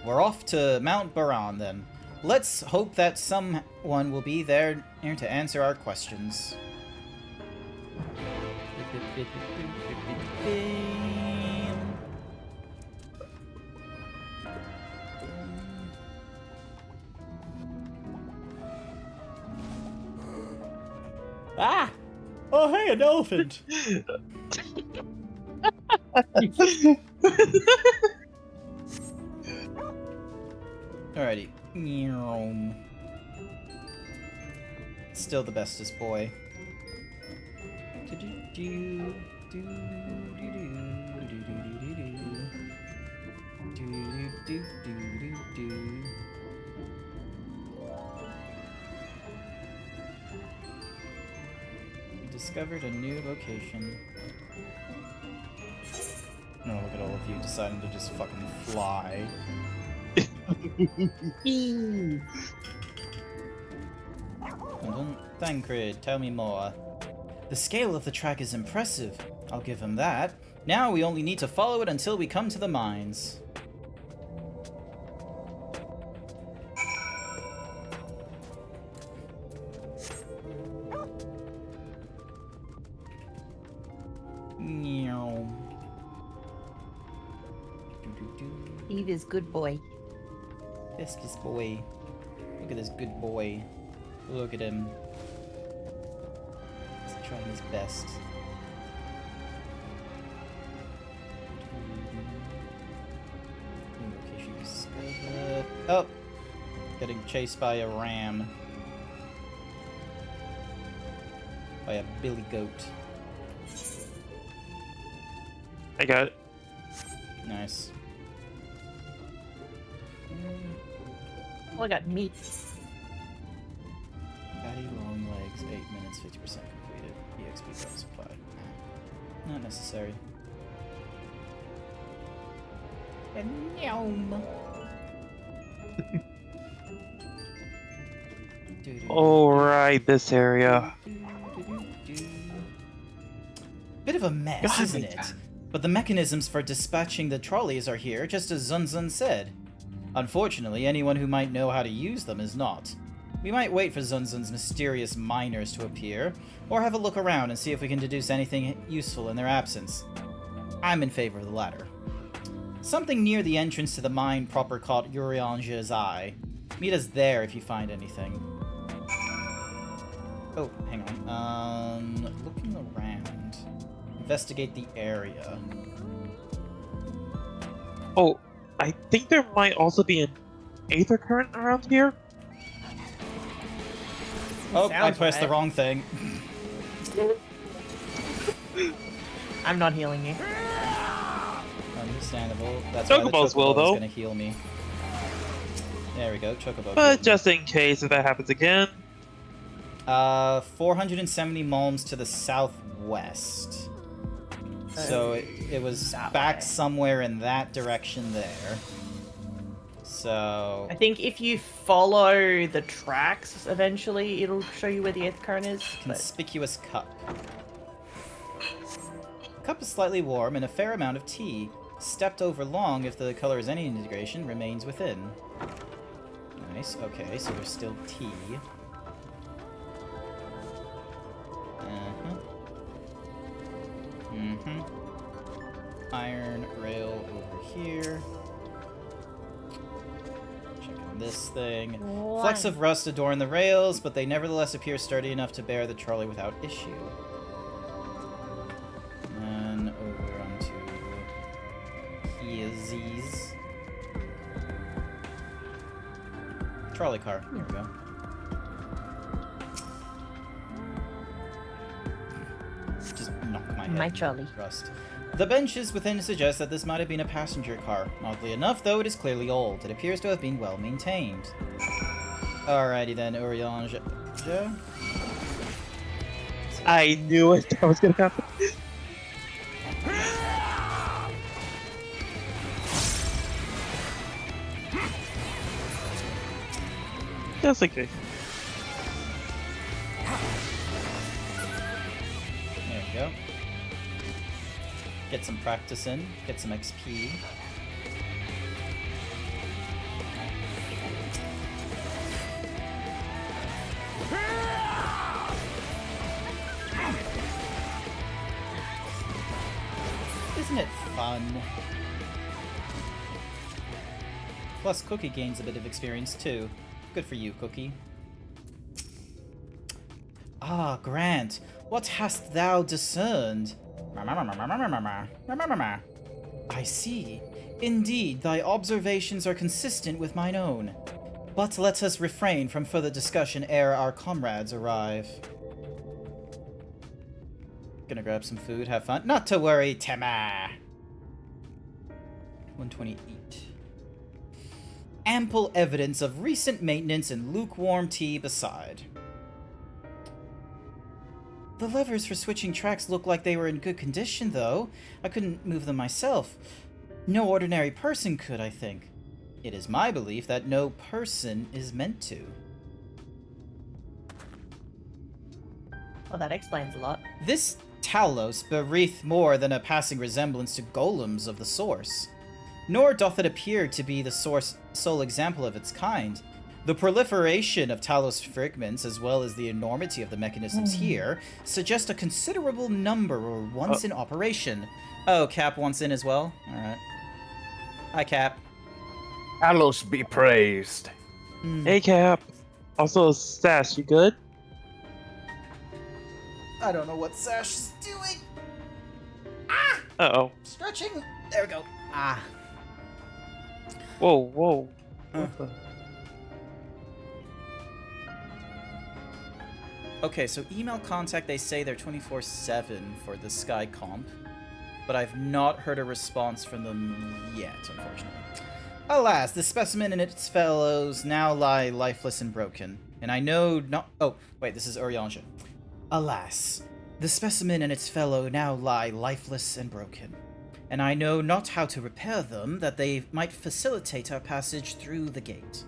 S2: We're off to Mount Baran then. Let's hope that someone will be there to answer our questions. Ah! Oh, hey, an elephant! Alrighty. Still the bestest boy. We discovered a new location. Oh, look at all of you deciding to just fucking fly. Thancred, tell me more. The scale of the track is impressive. I'll give him that. Now we only need to follow it until we come to the mines.
S3: Eve is good boy.
S2: This boy. Look at this good boy. Look at him. He's trying his best. Location discovered. Oh! Getting chased by a ram. By a billy goat.
S14: I got it.
S2: Nice.
S3: Oh, I got meat.
S2: Fatty long legs, 8 minutes, 50% completed. EXP got supplied. Not necessary.
S6: Yum.
S14: Alright, this area.
S2: Bit of a mess, isn't it? But the mechanisms for dispatching the trolleys are here, just as Zunzun said. Unfortunately, anyone who might know how to use them is not. We might wait for Zunzun's mysterious miners to appear, or have a look around and see if we can deduce anything useful in their absence. I'm in favor of the latter. Something near the entrance to the mine proper caught Uriange's eye. Meet us there if you find anything. Oh, hang on. Looking around. Investigate the area.
S14: Oh, I think there might also be an aether current around here.
S2: Oh, I pressed the wrong thing.
S3: I'm not healing you.
S2: Understandable. That's why the
S14: Chocobos will,
S2: Chocobo is
S14: though.
S2: gonna heal me. There we go, Chocobo.
S14: But just in case if that happens again.
S2: 470 malms to the southwest. So it was back somewhere in that direction there. So
S3: I think if you follow the tracks, eventually it'll show you where the aether current is.
S2: Conspicuous cup. Cup is slightly warm and a fair amount of tea. Stepped over long if the color is any indication remains within. Nice. Okay, so there's still tea. Iron rail over here. Checking this thing. Flecks of rust adorn the rails, but they nevertheless appear sturdy enough to bear the trolley without issue. And over onto Z's. Trolley car. There we go. Just knock my head.
S3: My trolley.
S2: Rust. The benches within suggest that this might have been a passenger car. Oddly enough, though, it is clearly old. It appears to have been well maintained. Alrighty then, Uriange.
S14: I knew it. That was gonna happen. Just in case.
S2: There we go. Get some practice in, get some XP. Isn't it fun? Plus, Cookie gains a bit of experience too. Good for you, Cookie. Ah, Grant, what hast thou discerned? I see. Indeed, thy observations are consistent with mine own. But let us refrain from further discussion ere our comrades arrive. Gonna grab some food, have fun. Not to worry, Tema! 128. Ample evidence of recent maintenance and lukewarm tea beside. The levers for switching tracks look like they were in good condition, though. I couldn't move them myself. No ordinary person could, I think. It is my belief that no person is meant to.
S3: Well, that explains a lot.
S2: This Talos bereath more than a passing resemblance to golems of the source. Nor doth it appear to be the sole example of its kind. The proliferation of Talos fragments, as well as the enormity of the mechanisms here, suggest a considerable number were once in operation. Oh, Cap wants in as well? Alright. Hi, Cap.
S7: Talos be praised.
S14: Hey, Cap. Also, Sash, you good?
S2: I don't know what Sash is doing.
S14: Uh-oh.
S2: Stretching. There we go. Ah.
S14: Whoa, whoa.
S2: Okay, so email contact, they say they're 24/7 for the Sky Comp, but I've not heard a response from them yet, unfortunately. Alas, the specimen and its fellows now lie lifeless and broken, and I know not— oh, wait, this is Urianger. Alas, the specimen and its fellow now lie lifeless and broken, and I know not how to repair them, that they might facilitate our passage through the gate.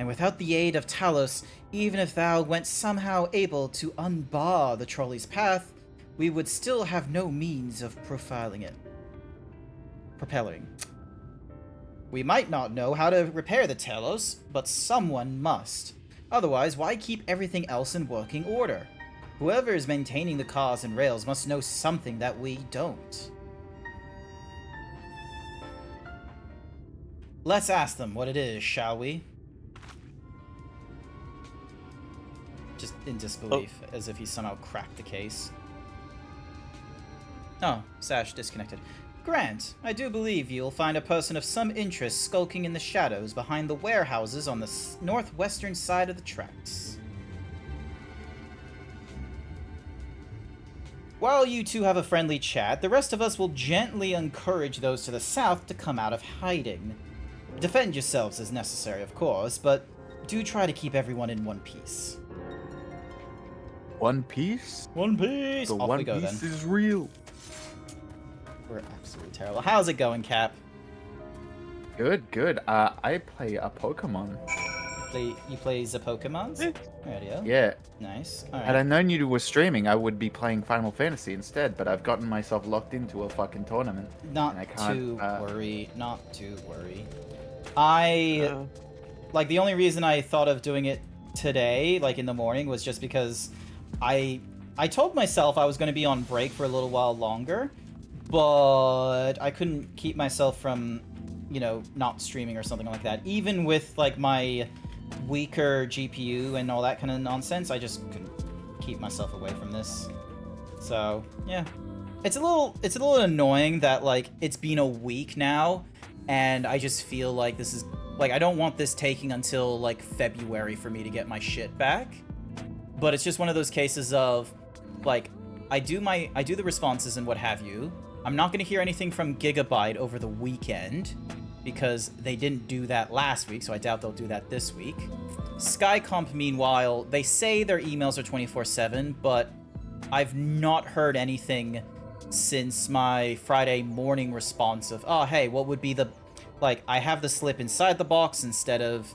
S2: And without the aid of Talos, even if thou went somehow able to unbar the trolley's path, we would still have no means of propelling. We might not know how to repair the Talos, but someone must. Otherwise, why keep everything else in working order? Whoever is maintaining the cars and rails must know something that we don't. Let's ask them what it is, shall we? Just in disbelief, as if he somehow cracked the case. Oh, Sash disconnected. Grant, I do believe you'll find a person of some interest skulking in the shadows behind the warehouses on the northwestern side of the tracks. While you two have a friendly chat, the rest of us will gently encourage those to the south to come out of hiding. Defend yourselves as necessary, of course, but do try to keep everyone in one piece.
S7: One Piece?
S2: One Piece!
S7: The
S2: Off
S7: One
S2: we go,
S7: Piece
S2: then.
S7: is real.
S2: We're absolutely terrible. How's it going, Cap?
S7: Good, good. I play a Pokemon.
S2: You play the Pokemons? Radio.
S7: Yeah.
S2: Nice.
S7: Had I known you were streaming, I would be playing Final Fantasy instead, but I've gotten myself locked into a fucking tournament.
S2: Not
S7: and I can't,
S2: to worry. Not to worry. Like, the only reason I thought of doing it today, like in the morning, was just because I told myself I was going to be on break for a little while longer, but I couldn't keep myself from, you know, not streaming or something like that. Even with, like, my weaker GPU and all that kind of nonsense, I just couldn't keep myself away from this. So, yeah. It's a little annoying that, like, it's been a week now, and I just feel like this is, like, I don't want this taking until, like, February for me to get my shit back. But it's just one of those cases of, like, I do the responses and what have you. I'm not going to hear anything from Gigabyte over the weekend, because they didn't do that last week, so I doubt they'll do that this week. Skycomp, meanwhile, they say their emails are 24/7, but I've not heard anything since my Friday morning response of, oh, hey, what would be the, like, I have the slip inside the box instead of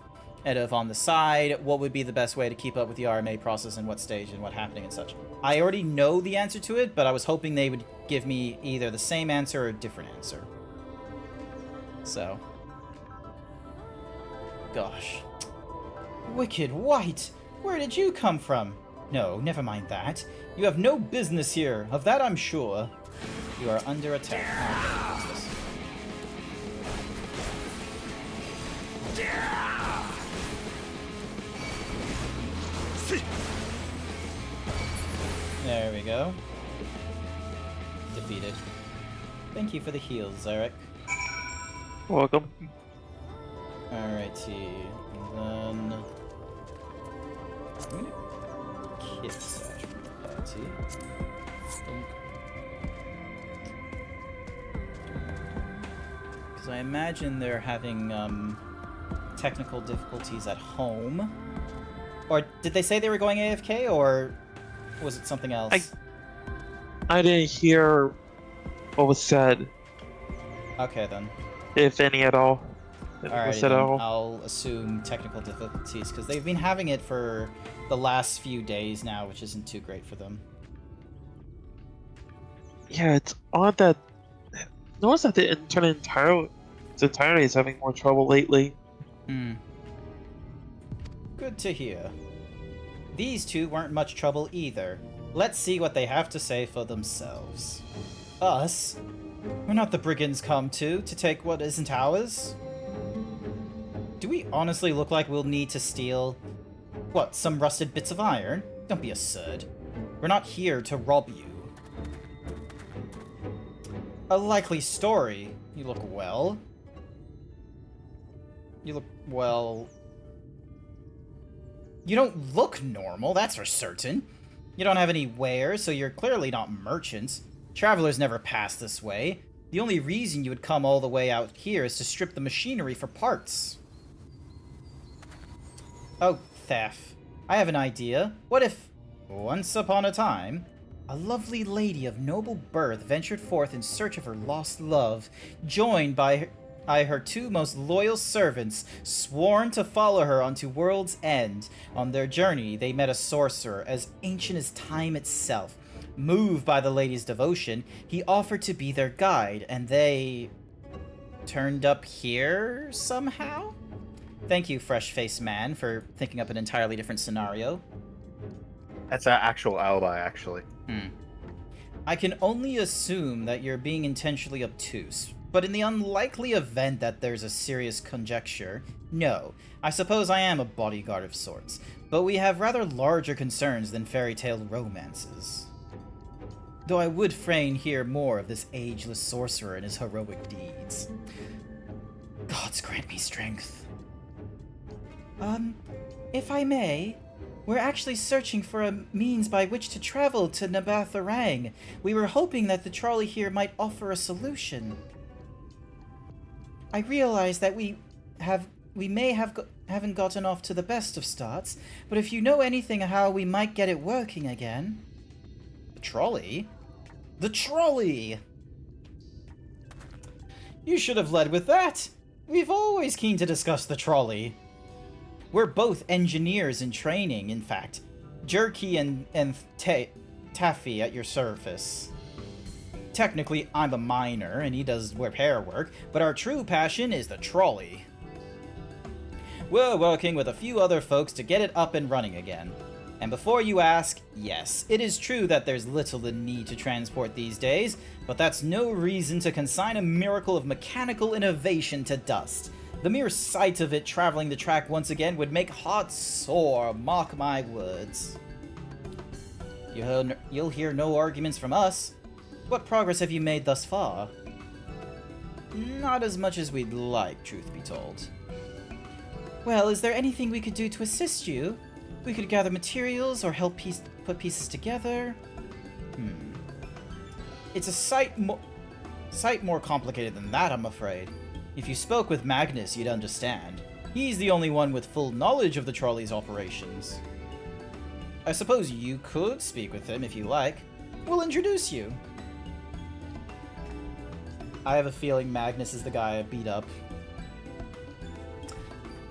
S2: on the side. What would be the best way to keep up with the RMA process and what stage and what happening and such? I already know the answer to it, but I was hoping they would give me either the same answer or a different answer. So. Gosh. Wicked White! Where did you come from? No, never mind that. You have no business here, of that I'm sure. You are under attack. Oh, okay, there we go. Defeated. Thank you for the heals, Eric.
S14: Welcome.
S2: Alrighty. And then I'm gonna kit Sash from the party. Because I imagine they're having technical difficulties at home. Or did they say they were going AFK, or was it something else?
S14: I didn't hear what was said.
S2: Okay, then.
S14: If any at all.
S2: Alright, then I'll assume technical difficulties, because they've been having it for the last few days now, which isn't too great for them.
S14: Yeah, it's odd that... Notice that the internet entirely is having more trouble lately.
S2: Good to hear. These two weren't much trouble either. Let's see what they have to say for themselves. Us? We're not the brigands come to take what isn't ours. Do we honestly look like we'll need to steal... what, some rusted bits of iron? Don't be absurd. We're not here to rob you. A likely story. You look well. You look, well... You don't look normal, that's for certain. You don't have any wares, so you're clearly not merchants. Travelers never pass this way. The only reason you would come all the way out here is to strip the machinery for parts. Oh, Thef. I have an idea. What if, once upon a time, a lovely lady of noble birth ventured forth in search of her lost love, joined by her two most loyal servants, sworn to follow her unto world's end. On their journey, they met a sorcerer as ancient as time itself. Moved by the lady's devotion, he offered to be their guide, and they... turned up here somehow? Thank you, fresh-faced man, for thinking up an entirely different scenario.
S7: That's an actual alibi, actually.
S2: I can only assume that you're being intentionally obtuse, but in the unlikely event that there's a serious conjecture, no. I suppose I am a bodyguard of sorts, but we have rather larger concerns than fairy tale romances. Though I would fain hear more of this ageless sorcerer and his heroic deeds. Gods grant me strength. If I may, we're actually searching for a means by which to travel to Nabatharang. We were hoping that the trolley here might offer a solution. I realize that we haven't gotten off to the best of starts, but if you know anything how we might get it working again... The trolley? The trolley! You should have led with that! We've always keen to discuss the trolley. We're both engineers in training, in fact. Jerky and Taffy at your service. Technically, I'm a miner, and he does repair work, but our true passion is the trolley. We're working with a few other folks to get it up and running again. And before you ask, yes, it is true that there's little in need to transport these days, but that's no reason to consign a miracle of mechanical innovation to dust. The mere sight of it traveling the track once again would make hearts sore, mark my words. You'll hear no arguments from us. What progress have you made thus far? Not as much as we'd like, truth be told. Well, is there anything we could do to assist you? We could gather materials or help put pieces together. It's a sight more complicated than that, I'm afraid. If you spoke with Magnus, you'd understand. He's the only one with full knowledge of the trolley's operations. I suppose you could speak with him if you like. We'll introduce you. I have a feeling Magnus is the guy I beat up.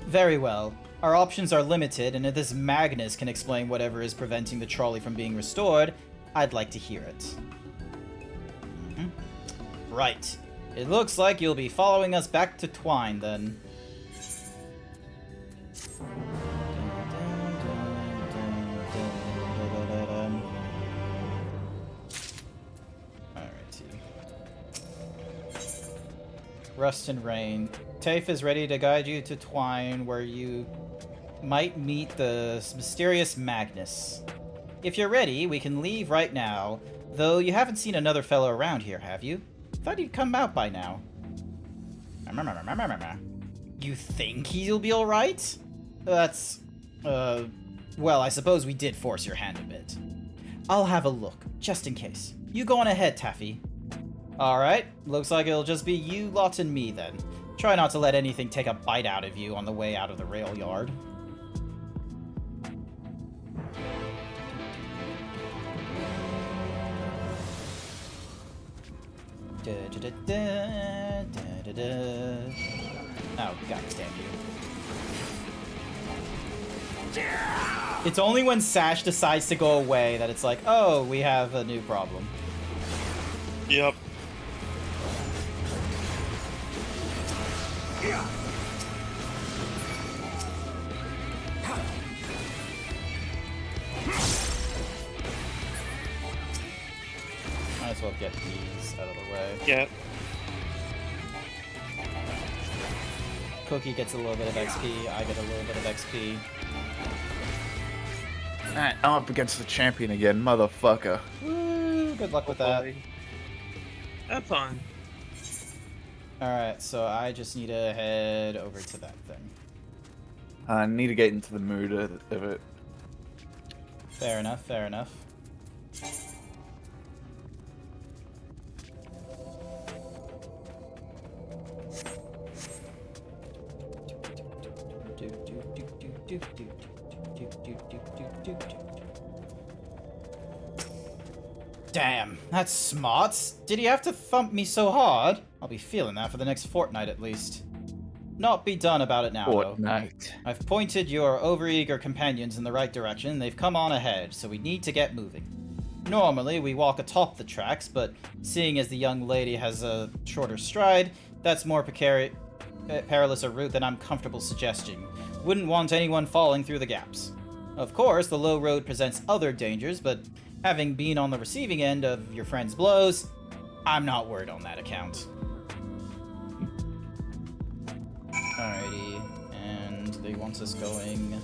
S2: Very well. Our options are limited, and if this Magnus can explain whatever is preventing the trolley from being restored, I'd like to hear it. Right. It looks like you'll be following us back to Twine, then. Alrighty. Rust and Rain. Tafe is ready to guide you to Twine, where you might meet the mysterious Magnus. If you're ready, we can leave right now, though you haven't seen another fellow around here, have you? Thought he'd come out by now. You think he'll be alright? That's... well, I suppose we did force your hand a bit. I'll have a look, just in case. You go on ahead, Taffy. Alright, looks like it'll just be you lot and me then. Try not to let anything take a bite out of you on the way out of the rail yard. Oh, god damn you. It's only when Sash decides to go away that it's like, oh, we have a new problem.
S14: Yep.
S2: Might as well get these out of the way.
S14: Yeah.
S2: Cookie gets a little bit of XP. I get a little bit of XP.
S7: Alright, I'm up against the champion again, motherfucker.
S2: Woo, good luck with that.
S14: Have fun.
S2: Alright, so I just need to head over to that thing.
S7: I need to get into the mood of it.
S2: Fair enough, fair enough. Damn, that's smart. Did he have to thump me so hard? I'll be feeling that for the next fortnight at least. Not be done about it now,
S7: Fortnight.
S2: though. I've pointed your overeager companions in the right direction, and they've come on ahead, so we need to get moving. Normally, we walk atop the tracks, but seeing as the young lady has a shorter stride, that's more perilous a route than I'm comfortable suggesting. Wouldn't want anyone falling through the gaps. Of course, the low road presents other dangers, but having been on the receiving end of your friend's blows, I'm not worried on that account. Alrighty, and they want us going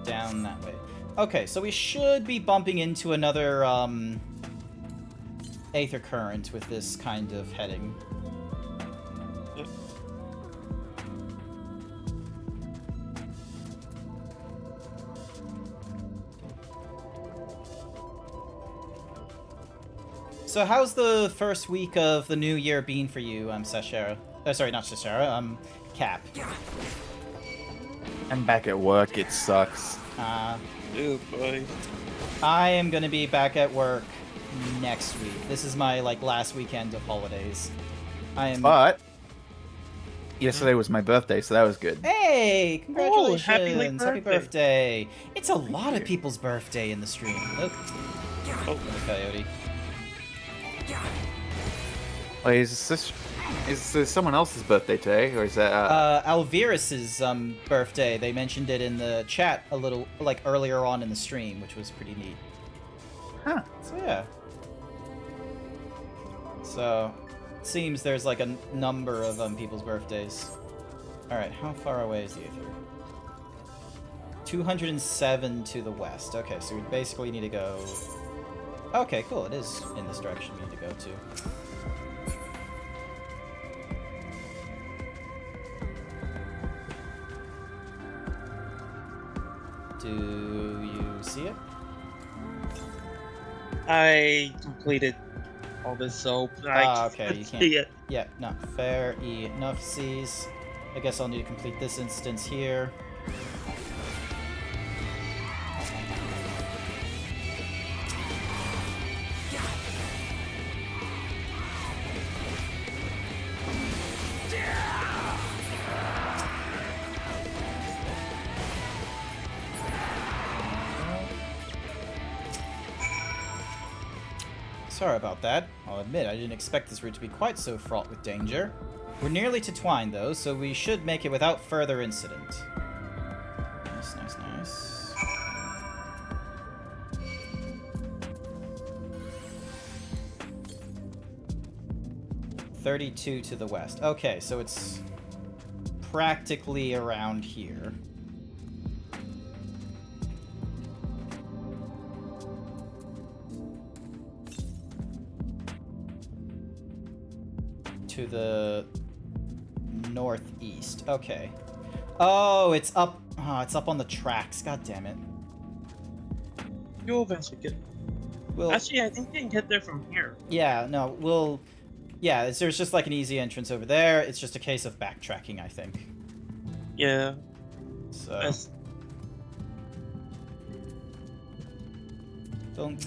S2: down that way. Okay, so we should be bumping into another Aether Current with this kind of heading. So how's the first week of the new year been for you, Sashara? Sorry, not Sashara, Cap.
S7: I'm back at work, it sucks.
S14: Oh boy.
S2: I am gonna be back at work next week. This is my, last weekend of holidays.
S7: But yesterday was my birthday, so that was good.
S2: Hey! Congratulations!
S14: Happy
S2: birthday! It's a lot of people's birthday in the stream. Look. Oh, the coyote.
S7: Wait, is this someone else's birthday today, or is that
S2: Alvirus's birthday? They mentioned it in the chat a little, earlier on in the stream, which was pretty neat.
S7: Huh.
S2: So yeah. So, it seems there's a number of people's birthdays. Alright, how far away is the Aether? 207 to the west. Okay, so we basically need to go... Okay, cool, it is in this direction we need to go to. Do you see it?
S14: I completed all this, so I
S2: okay, you can't.
S14: see it.
S2: Yeah, no, fair enough. Sees. I guess I'll need to complete this instance here. Sorry about that. I'll admit, I didn't expect this route to be quite so fraught with danger. We're nearly to Twine, though, so we should make it without further incident. Nice, nice, nice. $32 to the west. Okay, so it's practically around here. To the northeast. Okay. Oh, it's up. Oh, it's up on the tracks. God damn it.
S14: You'll eventually get.
S2: Well,
S14: actually, I think you can get there from here.
S2: Yeah. No. We'll. Yeah. There's just an easy entrance over there. It's just a case of backtracking, I think.
S14: Yeah.
S2: So. Don't.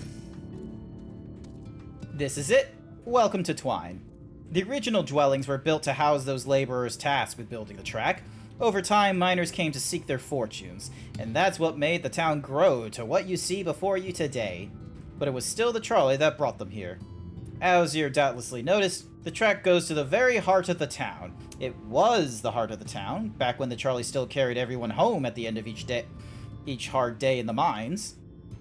S2: This is it. Welcome to Twine. The original dwellings were built to house those laborers tasked with building the track. Over time, miners came to seek their fortunes, and that's what made the town grow to what you see before you today. But it was still the trolley that brought them here. As you're doubtlessly noticed, the track goes to the very heart of the town. It was the heart of the town, back when the trolley still carried everyone home at the end of each hard day in the mines.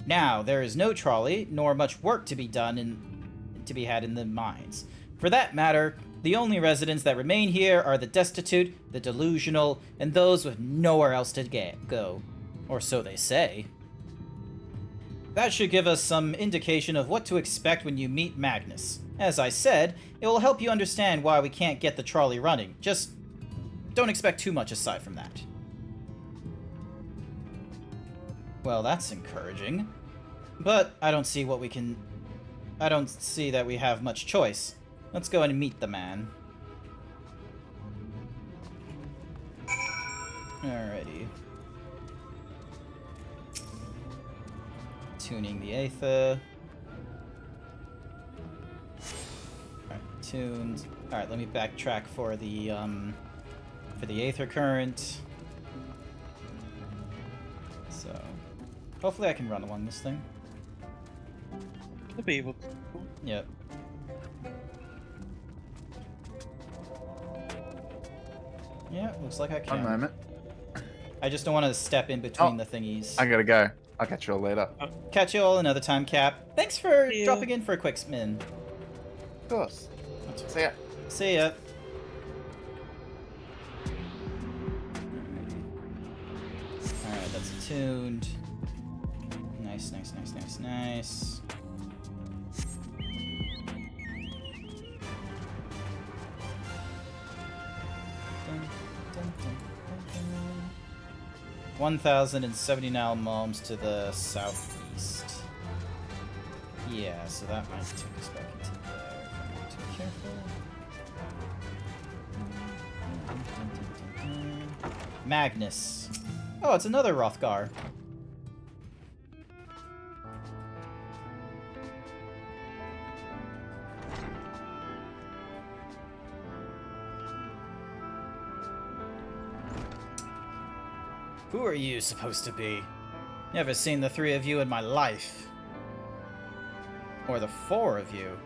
S2: Now, there is no trolley, nor much work to be done to be had in the mines. For that matter, The only residents that remain here are the destitute, the delusional, and those with nowhere else to go. Or so they say. That should give us some indication of what to expect when you meet Magnus. As I said, it will help you understand why we can't get the trolley running. Just don't expect too much aside from that. Well, that's encouraging. But I don't see that we have much choice. Let's go and meet the man. Alrighty. Tuning the Aether. Alright, tuned. Alright, let me backtrack for the Aether current. So, hopefully I can run along this thing.
S14: I'll be able to.
S2: Yep. Yeah, looks like I can.
S7: One moment.
S2: I just don't want to step in between the thingies.
S7: I gotta go. I'll catch you all later.
S2: Catch you all another time, Cap. Thanks for dropping in for a quick spin.
S7: Of course. See ya.
S2: See ya. Alright, that's tuned. Nice, nice, nice, nice, nice. Dun, dun, dun, dun, dun. 1,079 moms to the southeast. Yeah, so that might take us back into there if I'm not too careful. Magnus. Oh, it's another Rothgar. Who are you supposed to be? Never seen the three of you in my life. Or the four of you.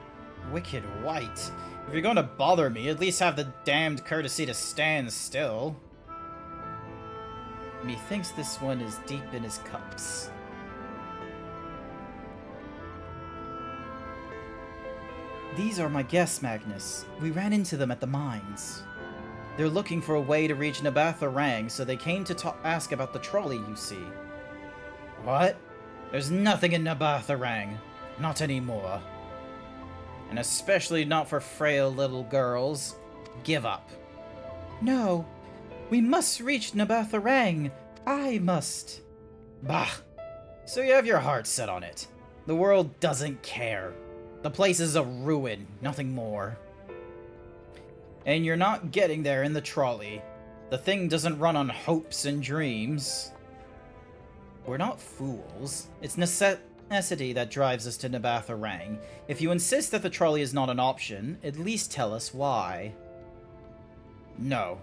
S2: Wicked white. If you're going to bother me, at least have the damned courtesy to stand still. Methinks this one is deep in his cups. These are my guests, Magnus. We ran into them at the mines. They're looking for a way to reach Nabatha Rang, so they came to ask about the trolley you see. What? There's nothing in Nabatha Rang. Not anymore. And especially not for frail little girls. Give up. No. We must reach Nabatha Rang. I must. Bah. So you have your heart set on it. The world doesn't care. The place is a ruin, nothing more. And you're not getting there in the trolley. The thing doesn't run on hopes and dreams. We're not fools. It's necessity that drives us to Nabatha Rang. If you insist that the trolley is not an option, at least tell us why. No.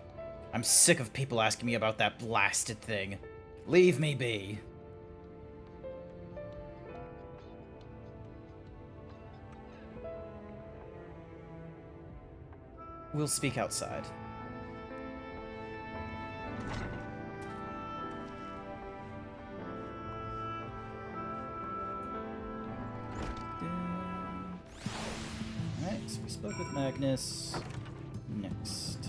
S2: I'm sick of people asking me about that blasted thing. Leave me be. We'll speak outside. Alright, so we spoke with Magnus. Next.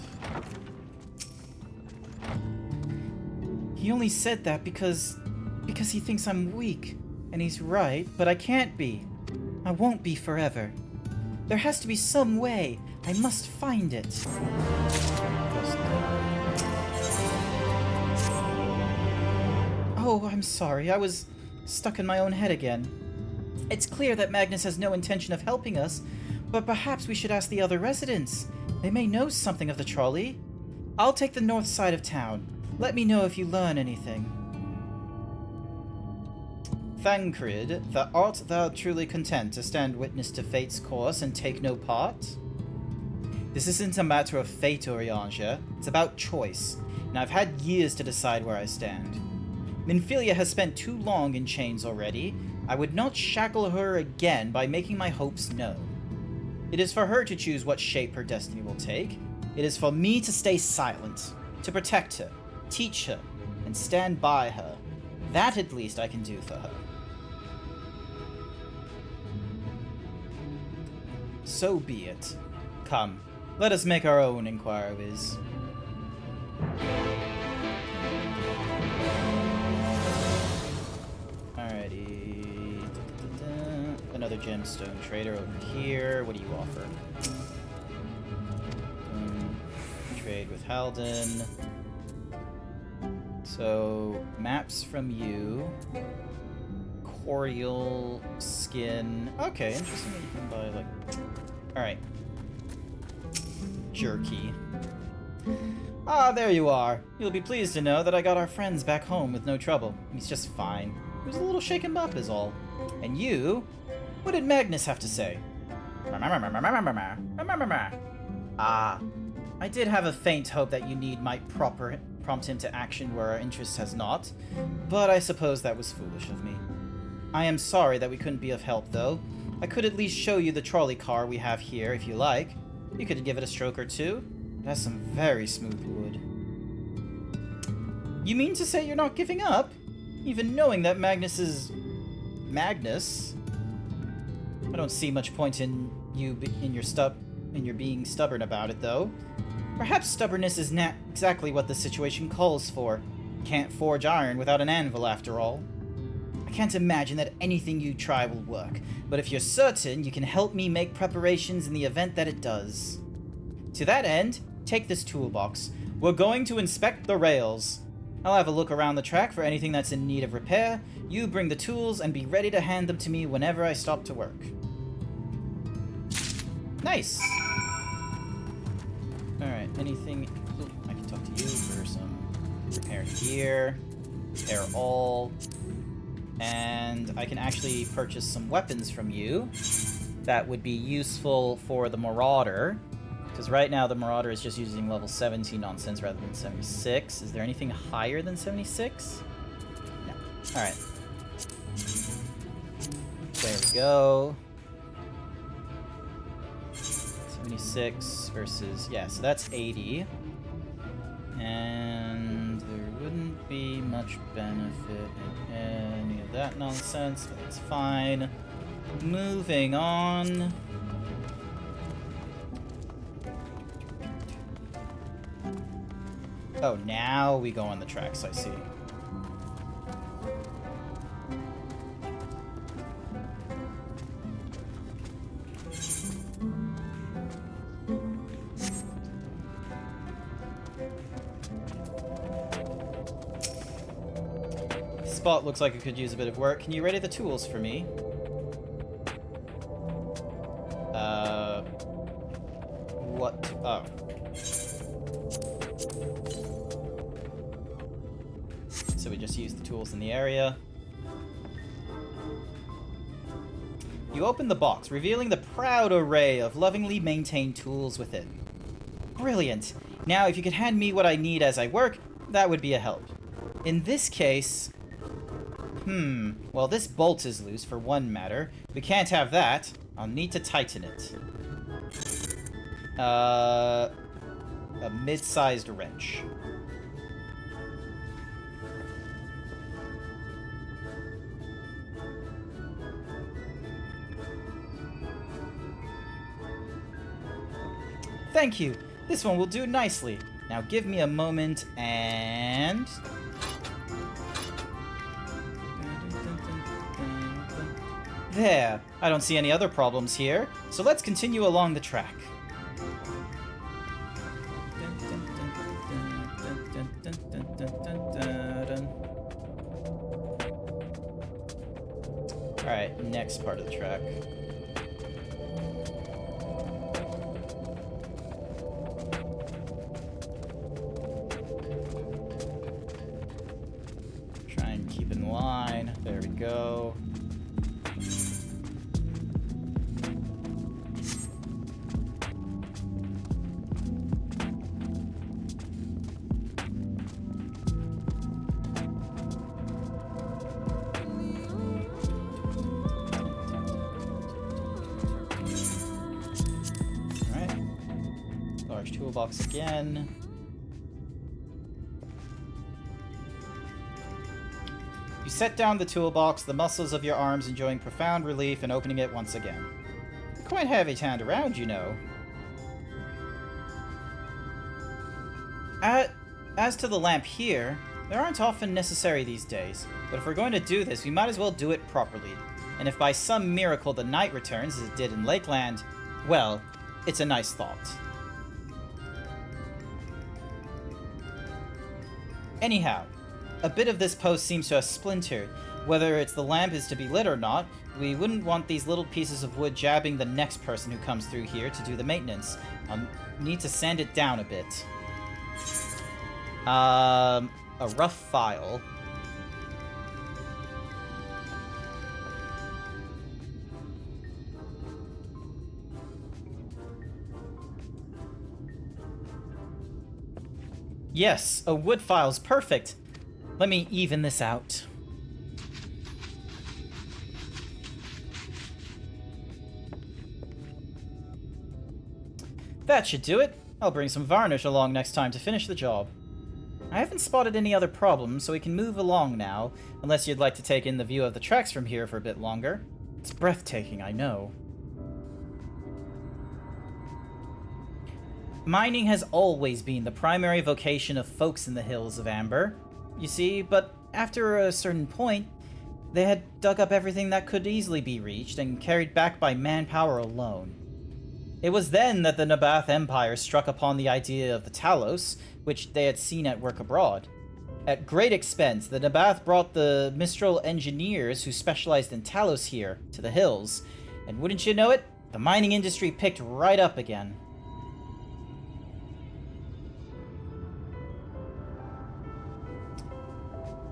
S2: He only said that because he thinks I'm weak. And he's right, but I can't be. I won't be forever. There has to be some way. I must find it. Oh, I'm sorry. I was stuck in my own head again. It's clear that Magnus has no intention of helping us, but perhaps we should ask the other residents. They may know something of the trolley. I'll take the north side of town. Let me know if you learn anything. Thancred, art thou truly content to stand witness to fate's course and take no part? This isn't a matter of fate, Urianger. It's about choice, and I've had years to decide where I stand. Minfilia has spent too long in chains already. I would not shackle her again by making my hopes known. It is for her to choose what shape her destiny will take. It is for me to stay silent, to protect her, teach her, and stand by her. That at least I can do for her. So be it. Come, Let us make our own inquiries. Alrighty. Another gemstone trader over here. What do you offer? Trade with Halden. So, maps from you. Corial skin. Okay, interesting that you can buy, like... Alright. Jerky. Ah, there you are. You'll be pleased to know that I got our friends back home with no trouble. He's just fine. He was a little shaken up is all. And you? What did Magnus have to say? Ah, I did have a faint hope that your need might prompt him to action where our interest has not, but I suppose that was foolish of me. I am sorry that we couldn't be of help, though. I could at least show you the trolley car we have here, if you like. You could give it a stroke or two. It has some very smooth wood. You mean to say you're not giving up? Even knowing that Magnus is... Magnus? I don't see much point in you in your being stubborn about it, though. Perhaps stubbornness is not exactly what the situation calls for. Can't forge iron without an anvil, after all. I can't imagine that anything you try will work, but if you're certain, you can help me make preparations in the event that it does. To that end, take this toolbox. We're going to inspect the rails. I'll have a look around the track for anything that's in need of repair. You bring the tools and be ready to hand them to me whenever I stop to work. Nice! Alright, anything... Ooh, I can talk to you for some repair gear. Repair all. And I can actually purchase some weapons from you that would be useful for the Marauder. Because right now the Marauder is just using level 17 nonsense rather than 76. Is there anything higher than 76? No. Alright. There we go. 76 versus... yeah, so that's 80. And there wouldn't be much benefit in any of that nonsense, but it's fine. Moving on. Oh, now we go on the tracks, I see. Spot looks like it could use a bit of work. Can you ready the tools for me? What? Oh. So we just use the tools in the area. You open the box, revealing the proud array of lovingly maintained tools within. Brilliant! Now, if you could hand me what I need as I work, that would be a help. In this case... well, this bolt is loose, for one matter. We can't have that. I'll need to tighten it. A mid-sized wrench. Thank you. This one will do nicely. Now give me a moment and... there. I don't see any other problems here, so let's continue along the track. Alright, next part of the track. Try and keep in line. There we go. Toolbox again. You set down the toolbox, the muscles of your arms enjoying profound relief and opening it once again. You're quite heavy to hand around, you know. As to the lamp here, they aren't often necessary these days, but if we're going to do this, we might as well do it properly. And if by some miracle the night returns as it did in Lakeland, well, it's a nice thought. Anyhow, a bit of this post seems to have splintered. Whether it's the lamp is to be lit or not, we wouldn't want these little pieces of wood jabbing the next person who comes through here to do the maintenance. I'll need to sand it down a bit. A rough file. Yes, a wood file's perfect. Let me even this out. That should do it. I'll bring some varnish along next time to finish the job. I haven't spotted any other problems, so we can move along now, unless you'd like to take in the view of the tracks from here for a bit longer. It's breathtaking, I know. Mining has always been the primary vocation of folks in the hills of Amber, you see, but after a certain point, they had dug up everything that could easily be reached and carried back by manpower alone. It was then that the Nabath Empire struck upon the idea of the Talos, which they had seen at work abroad. At great expense, the Nabath brought the Mistral engineers who specialized in Talos here to the hills, and wouldn't you know it, the mining industry picked right up again.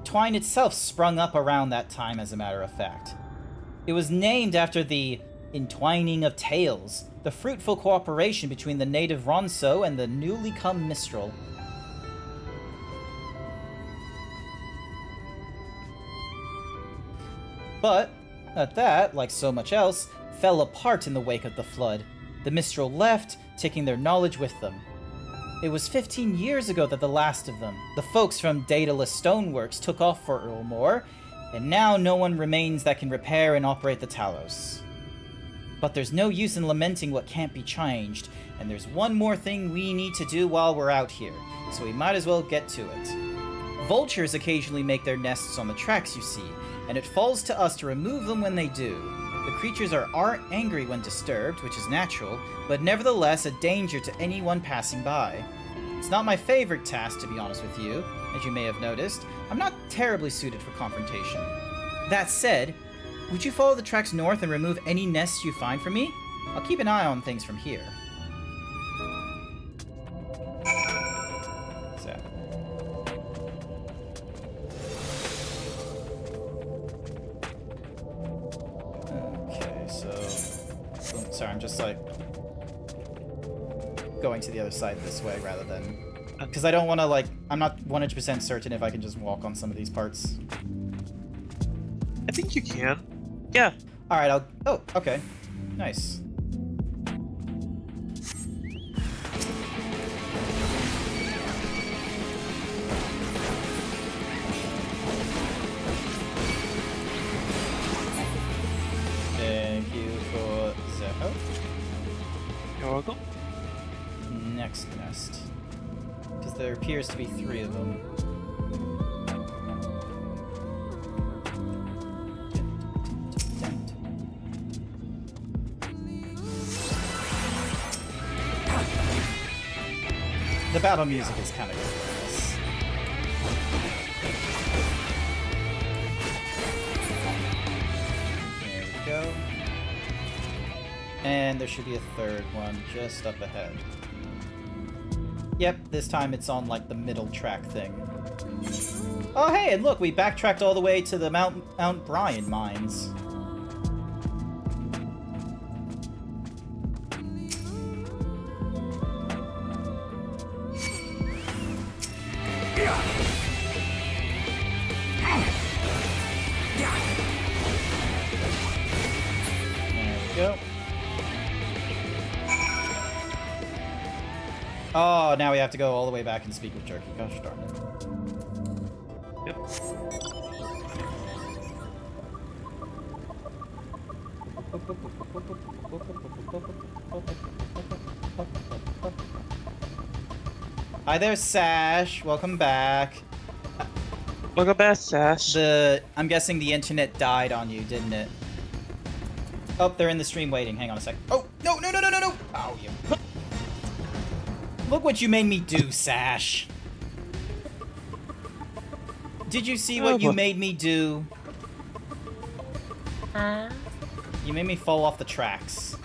S2: Twine itself sprung up around that time, as a matter of fact. It was named after the entwining of tales, the fruitful cooperation between the native Ronso and the newly come Mistral. But, at that, like so much else, fell apart in the wake of the flood. The Mistral left, taking their knowledge with them. It was 15 years ago that the last of them, the folks from Daedalus Stoneworks, took off for Earlmore, and now no one remains that can repair and operate the Talos. But there's no use in lamenting what can't be changed, and there's one more thing we need to do while we're out here, so we might as well get to it. Vultures occasionally make their nests on the tracks, you see, and it falls to us to remove them when they do. The creatures aren't angry when disturbed, which is natural, but nevertheless a danger to anyone passing by. It's not my favorite task, to be honest with you. As you may have noticed, I'm not terribly suited for confrontation. That said, would you follow the tracks north and remove any nests you find for me? I'll keep an eye on things from here. So. Okay, so... sorry, I'm just like... going to the other side this way rather than... because I don't want to, like... I'm not 100% certain if I can just walk on some of these parts.
S14: I think you can. Yeah.
S2: Alright, I'll... oh, okay. Nice. Thank you for the help.
S14: You're welcome.
S2: Next nest. Because there appears to be 3 of them. The battle music is kind of good for this. There we go. And there should be a 3rd one just up ahead. Yep, this time it's on like the middle track thing. Oh hey, and look, we backtracked all the way to the Mount Bryan mines. Go. Oh, now we have to go all the way back and speak with Jerky. Gosh darn it.
S14: Yep.
S2: Hi there, Sash. Welcome back.
S14: Welcome back, Sash.
S2: I'm guessing the internet died on you, didn't it? Oh, they're in the stream waiting. Hang on a sec. Oh, no. Oh, you. Look what you made me do, Sash. Did you see what you made me do? You made me fall off the tracks.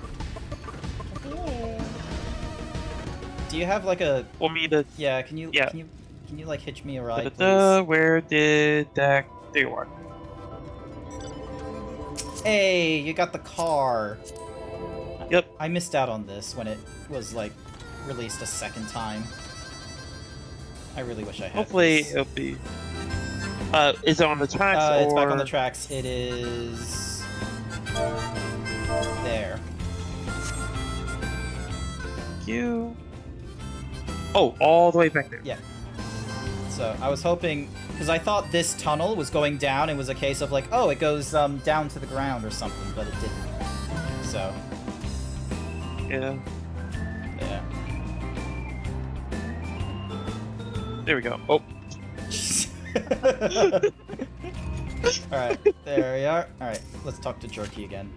S2: Do you have like a?
S14: Want me to?
S2: Yeah. Can you like hitch me a ride, please?
S14: Where did that? There you are.
S2: Hey, you got the car.
S14: Yep.
S2: I missed out on this when it was like released a second time. I really wish I had.
S14: Hopefully
S2: this.
S14: it'll be. Is it on the tracks?
S2: It's back on the tracks. It is there.
S14: Thank you. Oh, all the way back there.
S2: Yeah. So I was hoping, because I thought this tunnel was going down. It was a case of like, oh, it goes down to the ground or something, but it didn't. So.
S14: Yeah.
S2: Yeah.
S14: There we go. Oh.
S2: Alright, there we are. Alright, let's talk to Jerky again.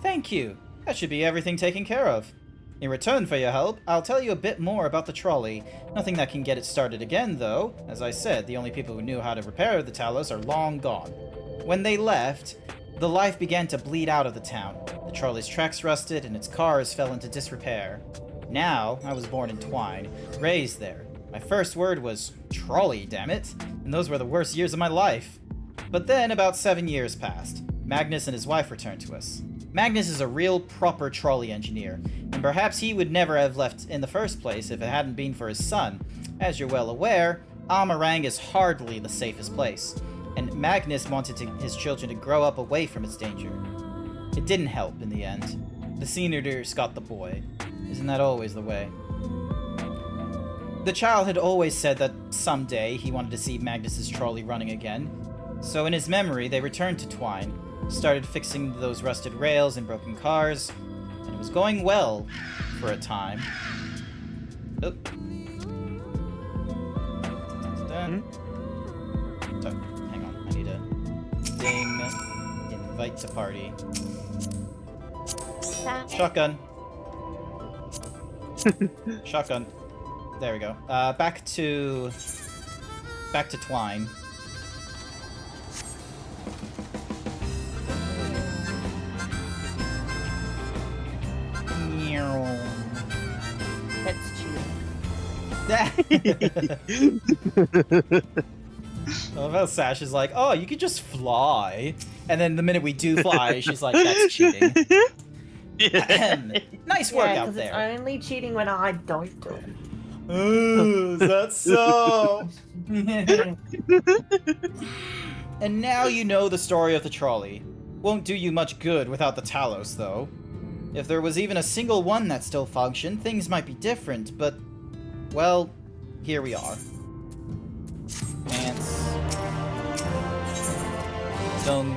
S2: Thank you. That should be everything taken care of. In return for your help, I'll tell you a bit more about the trolley. Nothing that can get it started again, though. As I said, the only people who knew how to repair the Talos are long gone. When they left, the life began to bleed out of the town. The trolley's tracks rusted, and its cars fell into disrepair. Now, I was born in Twine, raised there. My first word was, trolley, damn it, and those were the worst years of my life. But then, about 7 years passed. Magnus and his wife returned to us. Magnus is a real proper trolley engineer, and perhaps he would never have left in the first place if it hadn't been for his son. As you're well aware, Amarang is hardly the safest place, and Magnus wanted his children to grow up away from its danger. It didn't help in the end. The senators got the boy. Isn't that always the way? The child had always said that someday he wanted to see Magnus's trolley running again, so in his memory they returned to Twine, started fixing those rusted rails and broken cars, and it was going well for a time. Oh. So, hang on, I need a ding, invite to party. Shotgun. Shotgun. There we go. Back to Twine.
S3: That's cheating.
S2: I love how Sash is like, oh, you could just fly. And then the minute we do fly, she's like, that's cheating. Nice work out there.
S3: It's only cheating when I don't do it.
S2: Ooh, that's so. And now you know the story of the trolley. Won't do you much good without the Talos, though. If there was even a single one that still functioned, things might be different, but, well, here we are. Ants. Dunk.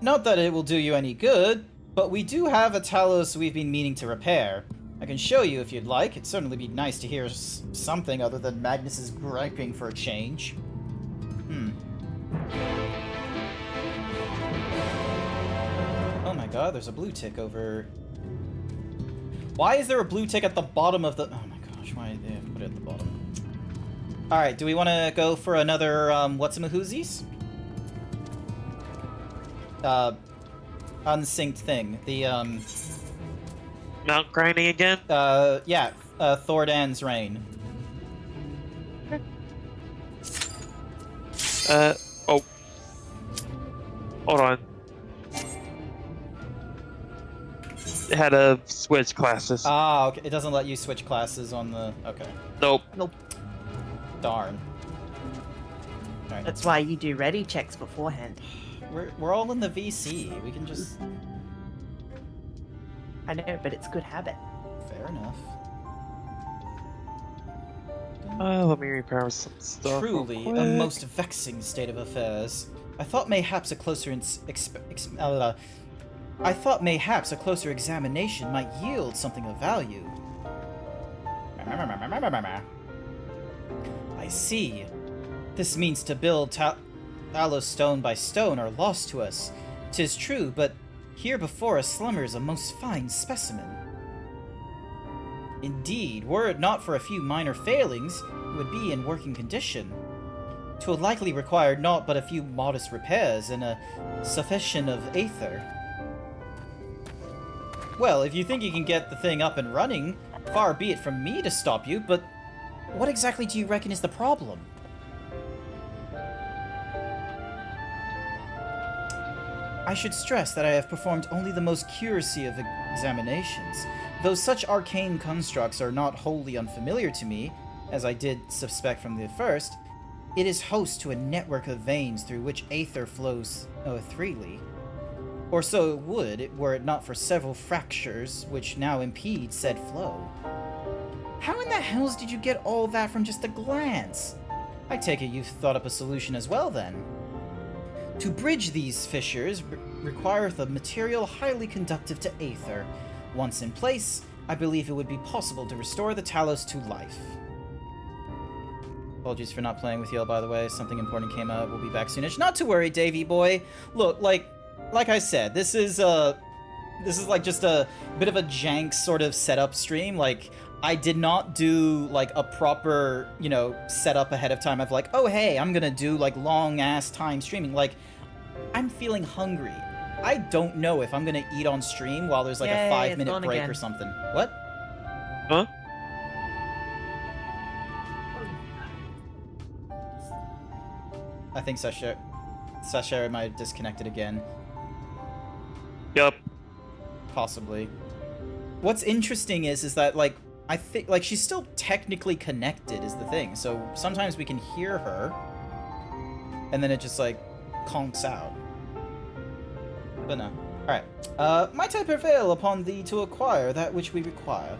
S2: Not that it will do you any good, but we do have a Talos we've been meaning to repair. I can show you if you'd like. It'd certainly be nice to hear something other than Magnus's griping for a change. Oh my god, there's a blue tick over... Why is there a blue tick at the bottom of the... Oh my gosh, why did they have to put it at the bottom? Alright, do we want to go for another, what's-a-mahoozies? Unsynced thing. The,
S14: Mount grinding again?
S2: Yeah, Thordan's Reign.
S14: Oh. Hold on. It had to switch classes.
S2: Ah, okay. It doesn't let you switch classes on the... Okay.
S14: Nope.
S2: Darn. Alright.
S3: That's why you do ready checks beforehand.
S2: We're all in the VC. We can just...
S3: I know, but it's good habit.
S2: Fair enough.
S14: Let me repair some stuff.
S2: Truly, a most vexing state of affairs. I thought mayhaps a closer examination might yield something of value. I see. This means to build Talos stone by stone are lost to us. 'Tis true, but here before us slumbers a most fine specimen. Indeed, were it not for a few minor failings, it would be in working condition. 'Twill likely require naught but a few modest repairs and a sufficient of aether. Well, if you think you can get the thing up and running, far be it from me to stop you, but what exactly do you reckon is the problem? I should stress that I have performed only the most curious of examinations. Though such arcane constructs are not wholly unfamiliar to me, as I did suspect from the first, it is host to a network of veins through which aether flows freely. Or so it would, were it not for several fractures which now impede said flow. How in the hells did you get all that from just a glance? I take it you've thought up a solution as well, then. To bridge these fissures requireth a material highly conductive to aether. Once in place, I believe it would be possible to restore the Talos to life. Apologies for not playing with y'all, by the way. Something important came up. We'll be back soonish. Not to worry, Davey boy. Look, like I said, this is like just a bit of a jank sort of setup stream. Like, I did not do like a proper, you know, setup ahead of time of like, oh hey, I'm gonna do like long ass time streaming. Like, I'm feeling hungry. I don't know if I'm gonna eat on stream while there's like a 5-minute break or something. What?
S14: Huh?
S2: I think Sashera might have disconnected again.
S14: Yep.
S2: Possibly. What's interesting is that like I think like she's still technically connected is the thing. So sometimes we can hear her, and then it just like conks out. But no. Alright. Might I prevail upon thee to acquire that which we require?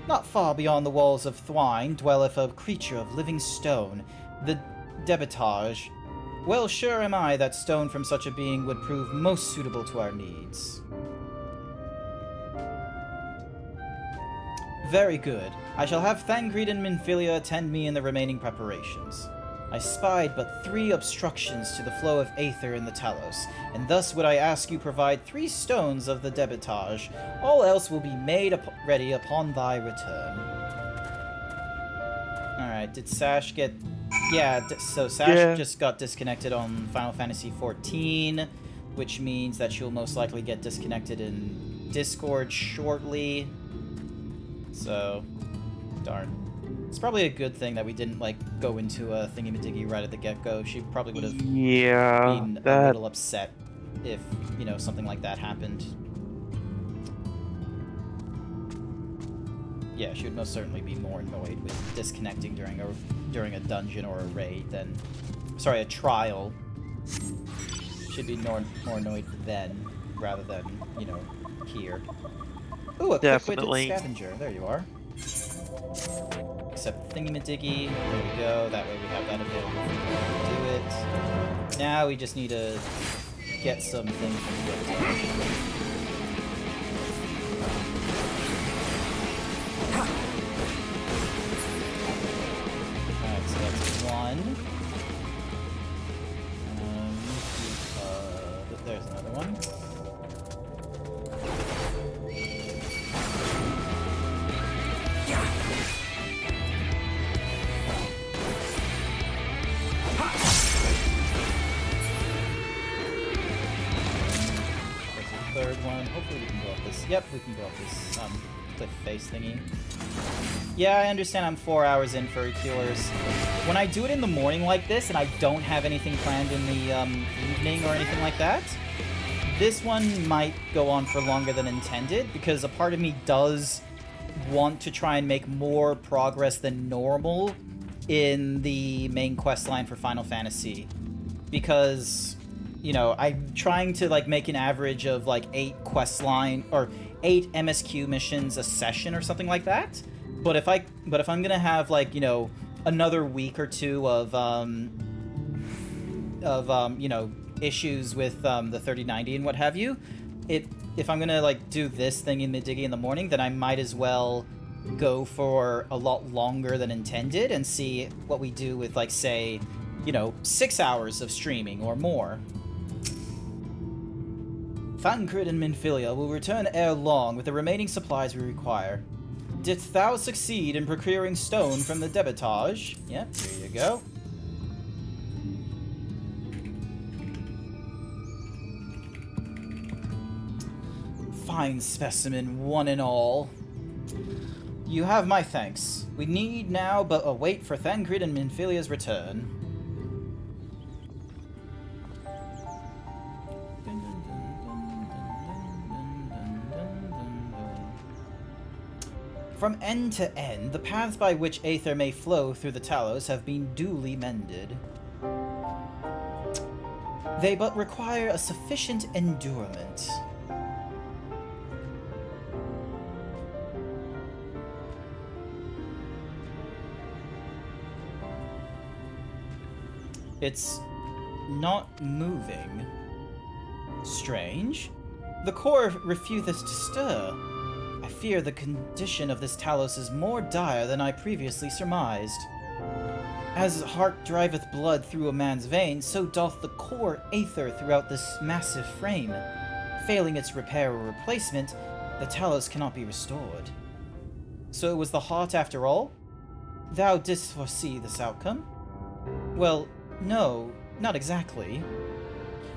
S2: Not far beyond the walls of Thwine dwelleth a creature of living stone, the Debitage. Well sure am I that stone from such a being would prove most suitable to our needs. Very good. I shall have Thangred and Minfilia attend me in the remaining preparations. I spied but 3 obstructions to the flow of aether in the Talos, and thus would I ask you provide 3 stones of the Debitage. All else will be made ready upon thy return. Alright, did Sash get... Yeah, so Sash just got disconnected on Final Fantasy XIV, which means that she'll most likely get disconnected in Discord shortly. So, darn. It's probably a good thing that we didn't, like, go into a thingy-majiggy right at the get-go. She probably would have been a little upset if, you know, something like that happened. Yeah, she would most certainly be more annoyed with disconnecting during a dungeon or a raid than... Sorry, a trial. Should be more annoyed then, rather than, you know, here. Ooh, a quick-witted scavenger. There you are. Except thingy-majiggy. There we go. That way we have that available to do it. Now we just need to get some things from the Alright, so that's 1. There's another one. Third one. Hopefully we can go up this. Yep, we can go up this cliff face thingy. Yeah, I understand I'm 4 hours in for Cures. When I do it in the morning like this and I don't have anything planned in the evening or anything like that, this one might go on for longer than intended because a part of me does want to try and make more progress than normal in the main quest line for Final Fantasy. Because, you know, I'm trying to like make an average of like 8 quest line or 8 MSQ missions a session or something like that. But if I'm gonna have like, you know, another week or 2 of you know, issues with the 3090 and what have you, if I'm gonna like do this thing in Middiggy in the morning, then I might as well go for a lot longer than intended and see what we do with, like, say, 6 hours of streaming or more. Thancred and Minfilia will return ere long with the remaining supplies we require. Didst thou succeed in procuring stone from the debitage? Yep, here you go. Fine specimen, one and all. You have my thanks. We need now but await for Thancred and Minfilia's return. From end to end, the paths by which Aether may flow through the Talos have been duly mended. They but require a sufficient endurement. It's not moving. Strange. The core refuseth to stir. I fear the condition of this Talos is more dire than I previously surmised. As heart driveth blood through a man's veins, so doth the core aether throughout this massive frame. Failing its repair or replacement, the Talos cannot be restored. So it was the heart after all? Thou didst foresee this outcome? Well, no, not exactly.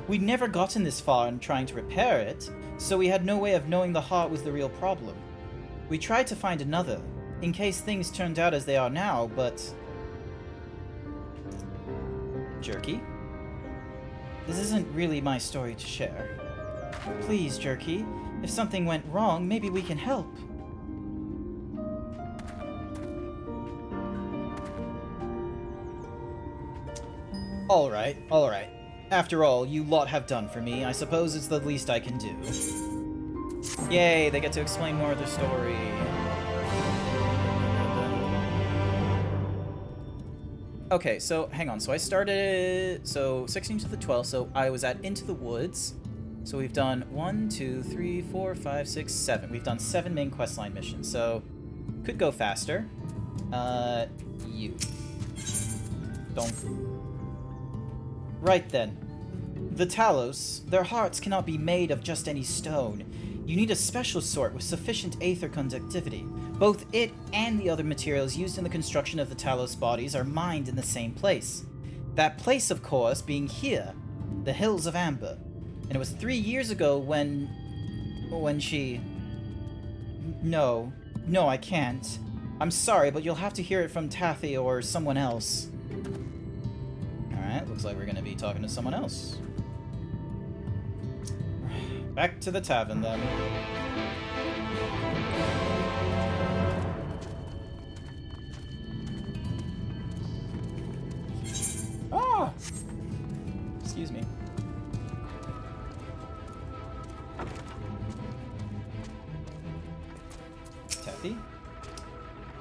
S2: We'd never gotten this far in trying to repair it, so we had no way of knowing the heart was the real problem. We tried to find another, in case things turned out as they are now, but... Jerky? This isn't really my story to share. Please, Jerky, if something went wrong, maybe we can help. Alright, alright. After all, you lot have done for me. I suppose it's the least I can do. Yay, they get to explain more of their story. Okay, so hang on. So I started... So 16 to the 12th, so I was at Into the Woods. So we've done 1, 2, 3, 4, 5, 6, 7. We've done 7 main questline missions, so could go faster. You. Donk. Right then. The Talos, their hearts cannot be made of just any stone. You need a special sort with sufficient aether conductivity. Both it and the other materials used in the construction of the Talos bodies are mined in the same place. That place, of course, being here, the Hills of Amber. And it was 3 years ago when she... No, I can't. I'm sorry, but you'll have to hear it from Taffy or someone else. Alright, looks like we're gonna be talking to someone else. Back to the tavern, then. Ah! Excuse me. Taffy?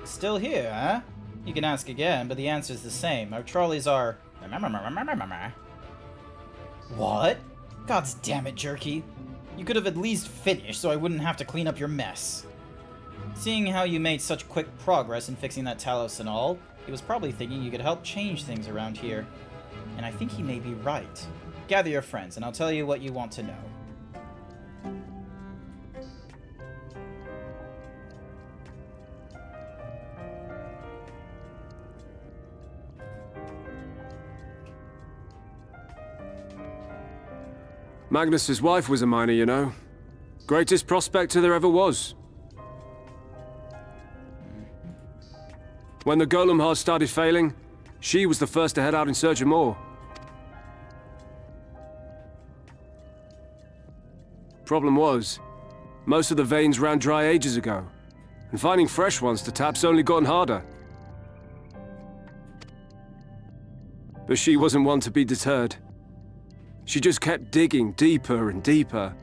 S2: Still here, huh? You can ask again, but the answer's the same. Our trolleys are... What? God's damn it, Jerky. You could have at least finished so I wouldn't have to clean up your mess. Seeing how you made such quick progress in fixing that Talos and all, he was probably thinking you could help change things around here. And I think he may be right. Gather your friends, and I'll tell you what you want to know.
S9: Magnus's wife was a miner, you know. Greatest prospector there ever was. When the golem heart started failing, she was the first to head out in search of more. Problem was, most of the veins ran dry ages ago, and finding fresh ones to tap's only gotten harder. But she wasn't one to be deterred. She just kept digging deeper and deeper.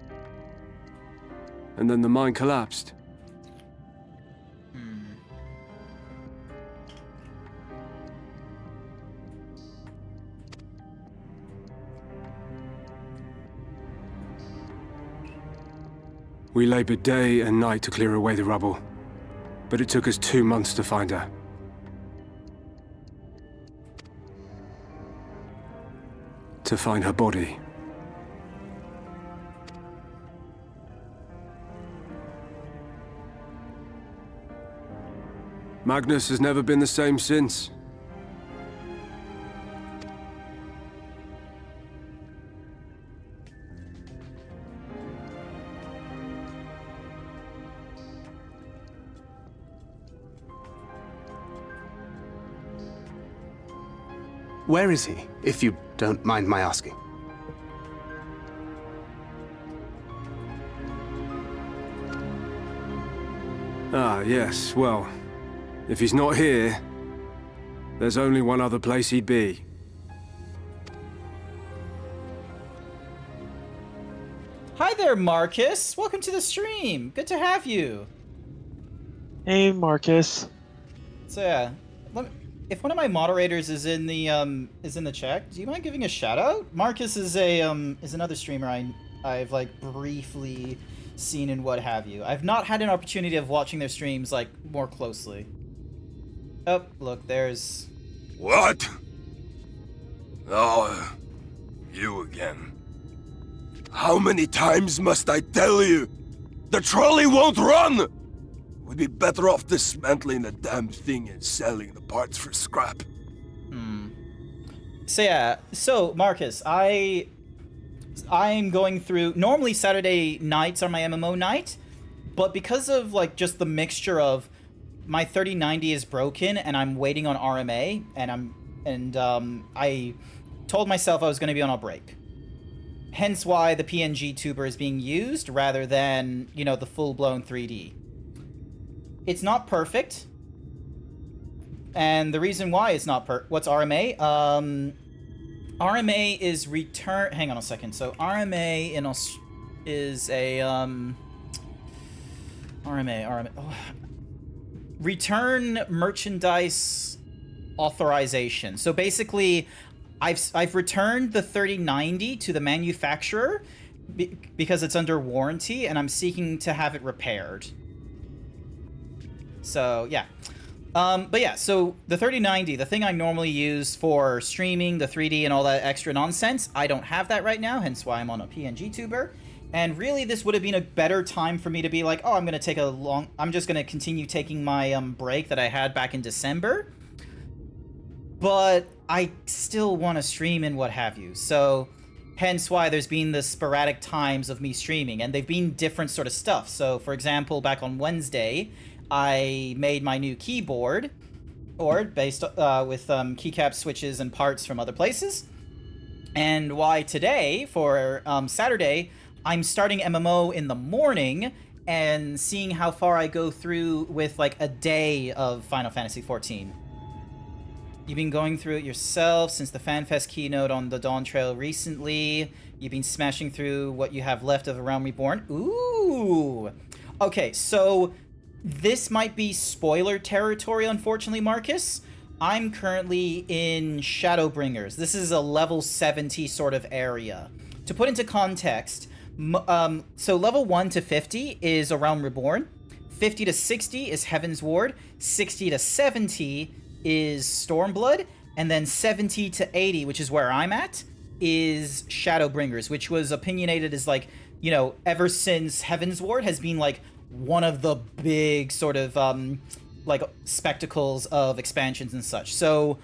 S9: And then the mine collapsed. We labored day and night to clear away the rubble. But it took us 2 months to find her. To find her body. Magnus has never been the same since.
S12: Where is he, if you don't mind my asking?
S9: Ah, yes, well, if he's not here, there's only one other place he'd be.
S2: Hi there, Marcus. Welcome to the stream. Good to have you.
S14: Hey, Marcus.
S2: So yeah, if one of my moderators is in the chat, do you mind giving a shout out? Marcus is another streamer I've like briefly seen and what have you. I've not had an opportunity of watching their streams like more closely. Oh, look, there's...
S22: What? Oh, you again. How many times must I tell you? The trolley won't run! We'd be better off dismantling the damn thing and selling the parts for scrap.
S2: So yeah, so Marcus, I'm going through... Normally Saturday nights are my MMO night, but because of like just the mixture of my 3090 is broken and I'm waiting on RMA and I told myself I was going to be on a break. Hence why the PNG tuber is being used rather than, you know, the full-blown 3D. It's not perfect. And the reason why it's not what's RMA? RMA is return... Hang on a second. So RMA is a... RMA... Oh. Return merchandise authorization. So basically, I've returned the 3090 to the manufacturer because it's under warranty, and I'm seeking to have it repaired. So yeah, but yeah. So the 3090, the thing I normally use for streaming, the 3D and all that extra nonsense, I don't have that right now. Hence why I'm on a PNG tuber. And really, this would have been a better time for me to be like, oh, I'm just gonna continue taking my break that I had back in December. But I still want to stream and what have you. So hence why there's been the sporadic times of me streaming, and they've been different sort of stuff. So for example, back on Wednesday, I made my new keyboard, based with keycap switches and parts from other places. And why today, for Saturday, I'm starting MMO in the morning and seeing how far I go through with like a day of Final Fantasy XIV. You've been going through it yourself since the FanFest keynote on the Dawn Trail recently. You've been smashing through what you have left of A Realm Reborn. Ooh! Okay, so this might be spoiler territory, unfortunately, Marcus. I'm currently in Shadowbringers. This is a level 70 sort of area. To put into context, so level 1 to 50 is A Realm Reborn. 50 to 60 is Heaven's Ward. 60 to 70 is Stormblood. And then 70 to 80, which is where I'm at, is Shadowbringers, which was opinionated as like, you know, ever since Heaven's Ward has been like one of the big sort of like spectacles of expansions and such. So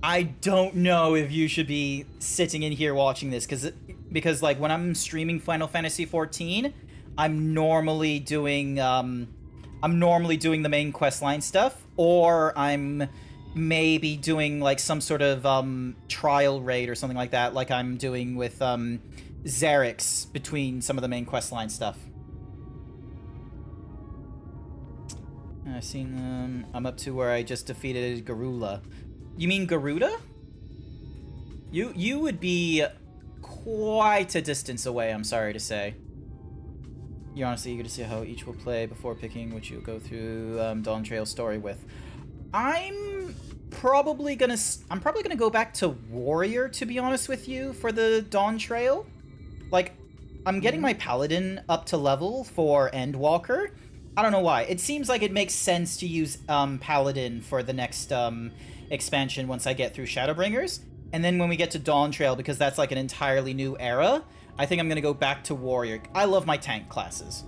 S2: I don't know if you should be sitting in here watching this because like when I'm streaming Final Fantasy XIV, I'm normally doing the main questline stuff, or I'm maybe doing like some sort of trial raid or something like that, like I'm doing with Xerix between some of the main questline stuff. I've seen them. I'm up to where I just defeated Garula. You mean Garuda? You would be quite a distance away, I'm sorry to say. You're honestly eager to see how each will play before picking which you'll go through Dawn Trail story with. I'm probably gonna go back to Warrior, to be honest with you, for the Dawn Trail. Like, I'm getting my Paladin up to level for Endwalker, I don't know why. It seems like it makes sense to use Paladin for the next expansion once I get through Shadowbringers. And then when we get to Dawn Trail, because that's like an entirely new era, I think I'm going to go back to Warrior. I love my tank classes.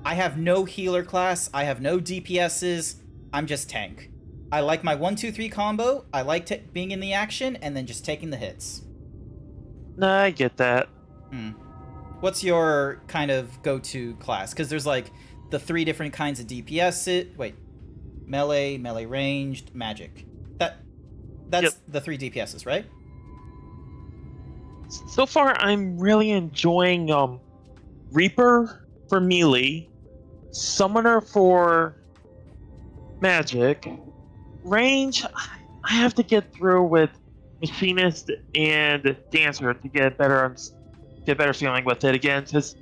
S2: I have no healer class. I have no DPSs. I'm just tank. I like my 1-2-3 combo. I like being in the action and then just taking the hits.
S14: Nah, I get that.
S2: What's your kind of go-to class? Because there's like the 3 different kinds of DPS. Wait, melee, melee ranged, magic. That's the 3 DPSs, right?
S14: So far, I'm really enjoying Reaper for melee, Summoner for magic, range. I have to get through with Machinist and Dancer to get better feeling with it again. Because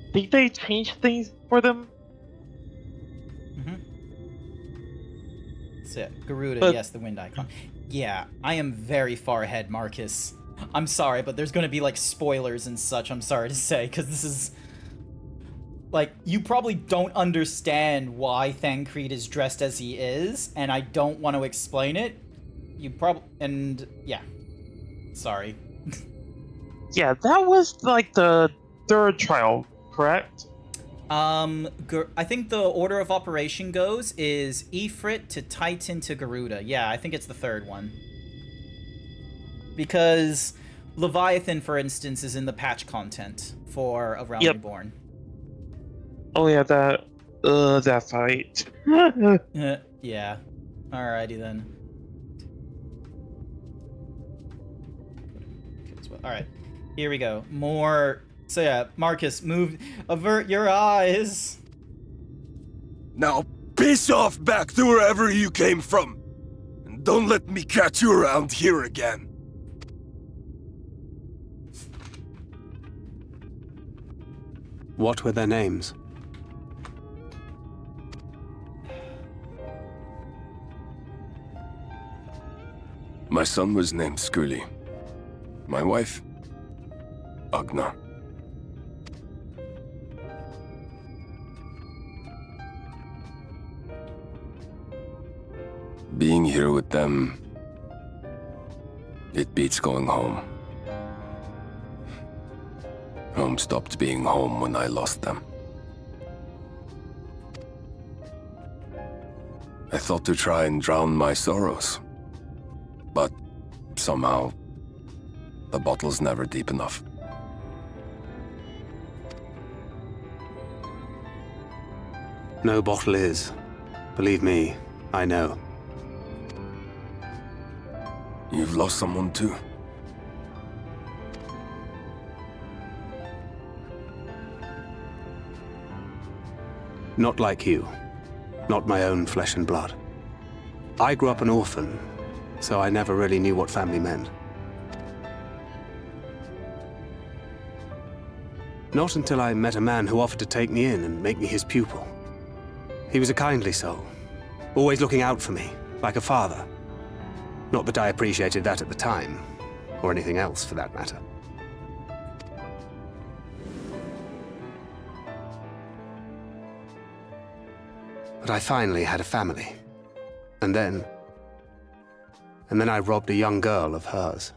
S14: I think they changed things for them.
S2: So, Garuda, yes, the wind icon. Yeah, I am very far ahead, Marcus. I'm sorry, but there's going to be, like, spoilers and such, I'm sorry to say, because this is... Like, you probably don't understand why Thancred is dressed as he is, and I don't want to explain it. You probably... And, yeah. Sorry.
S14: Yeah, that was, like, the 3rd trial, correct?
S2: I think the order of operation goes is Ifrit to Titan to Garuda. Yeah, I think it's the 3rd one. Because Leviathan, for instance, is in the patch content for A Realm Reborn.
S14: Oh yeah, that fight.
S2: Yeah. Alrighty then. Alright. Here we go. More... So yeah, Marcus, avert your eyes.
S22: Now, piss off back to wherever you came from. And don't let me catch you around here again.
S12: What were their names?
S22: My son was named Skuli. My wife, Agna. Being here with them, it beats going home. Home stopped being home when I lost them. I thought to try and drown my sorrows, but somehow the bottle's never deep enough.
S12: No bottle is. Believe me, I know.
S22: You've lost someone too?
S12: Not like you. Not my own flesh and blood. I grew up an orphan, so I never really knew what family meant. Not until I met a man who offered to take me in and make me his pupil. He was a kindly soul, always looking out for me, like a father. Not that I appreciated that at the time, or anything else for that matter. But I finally had a family. And then I robbed a young girl of hers.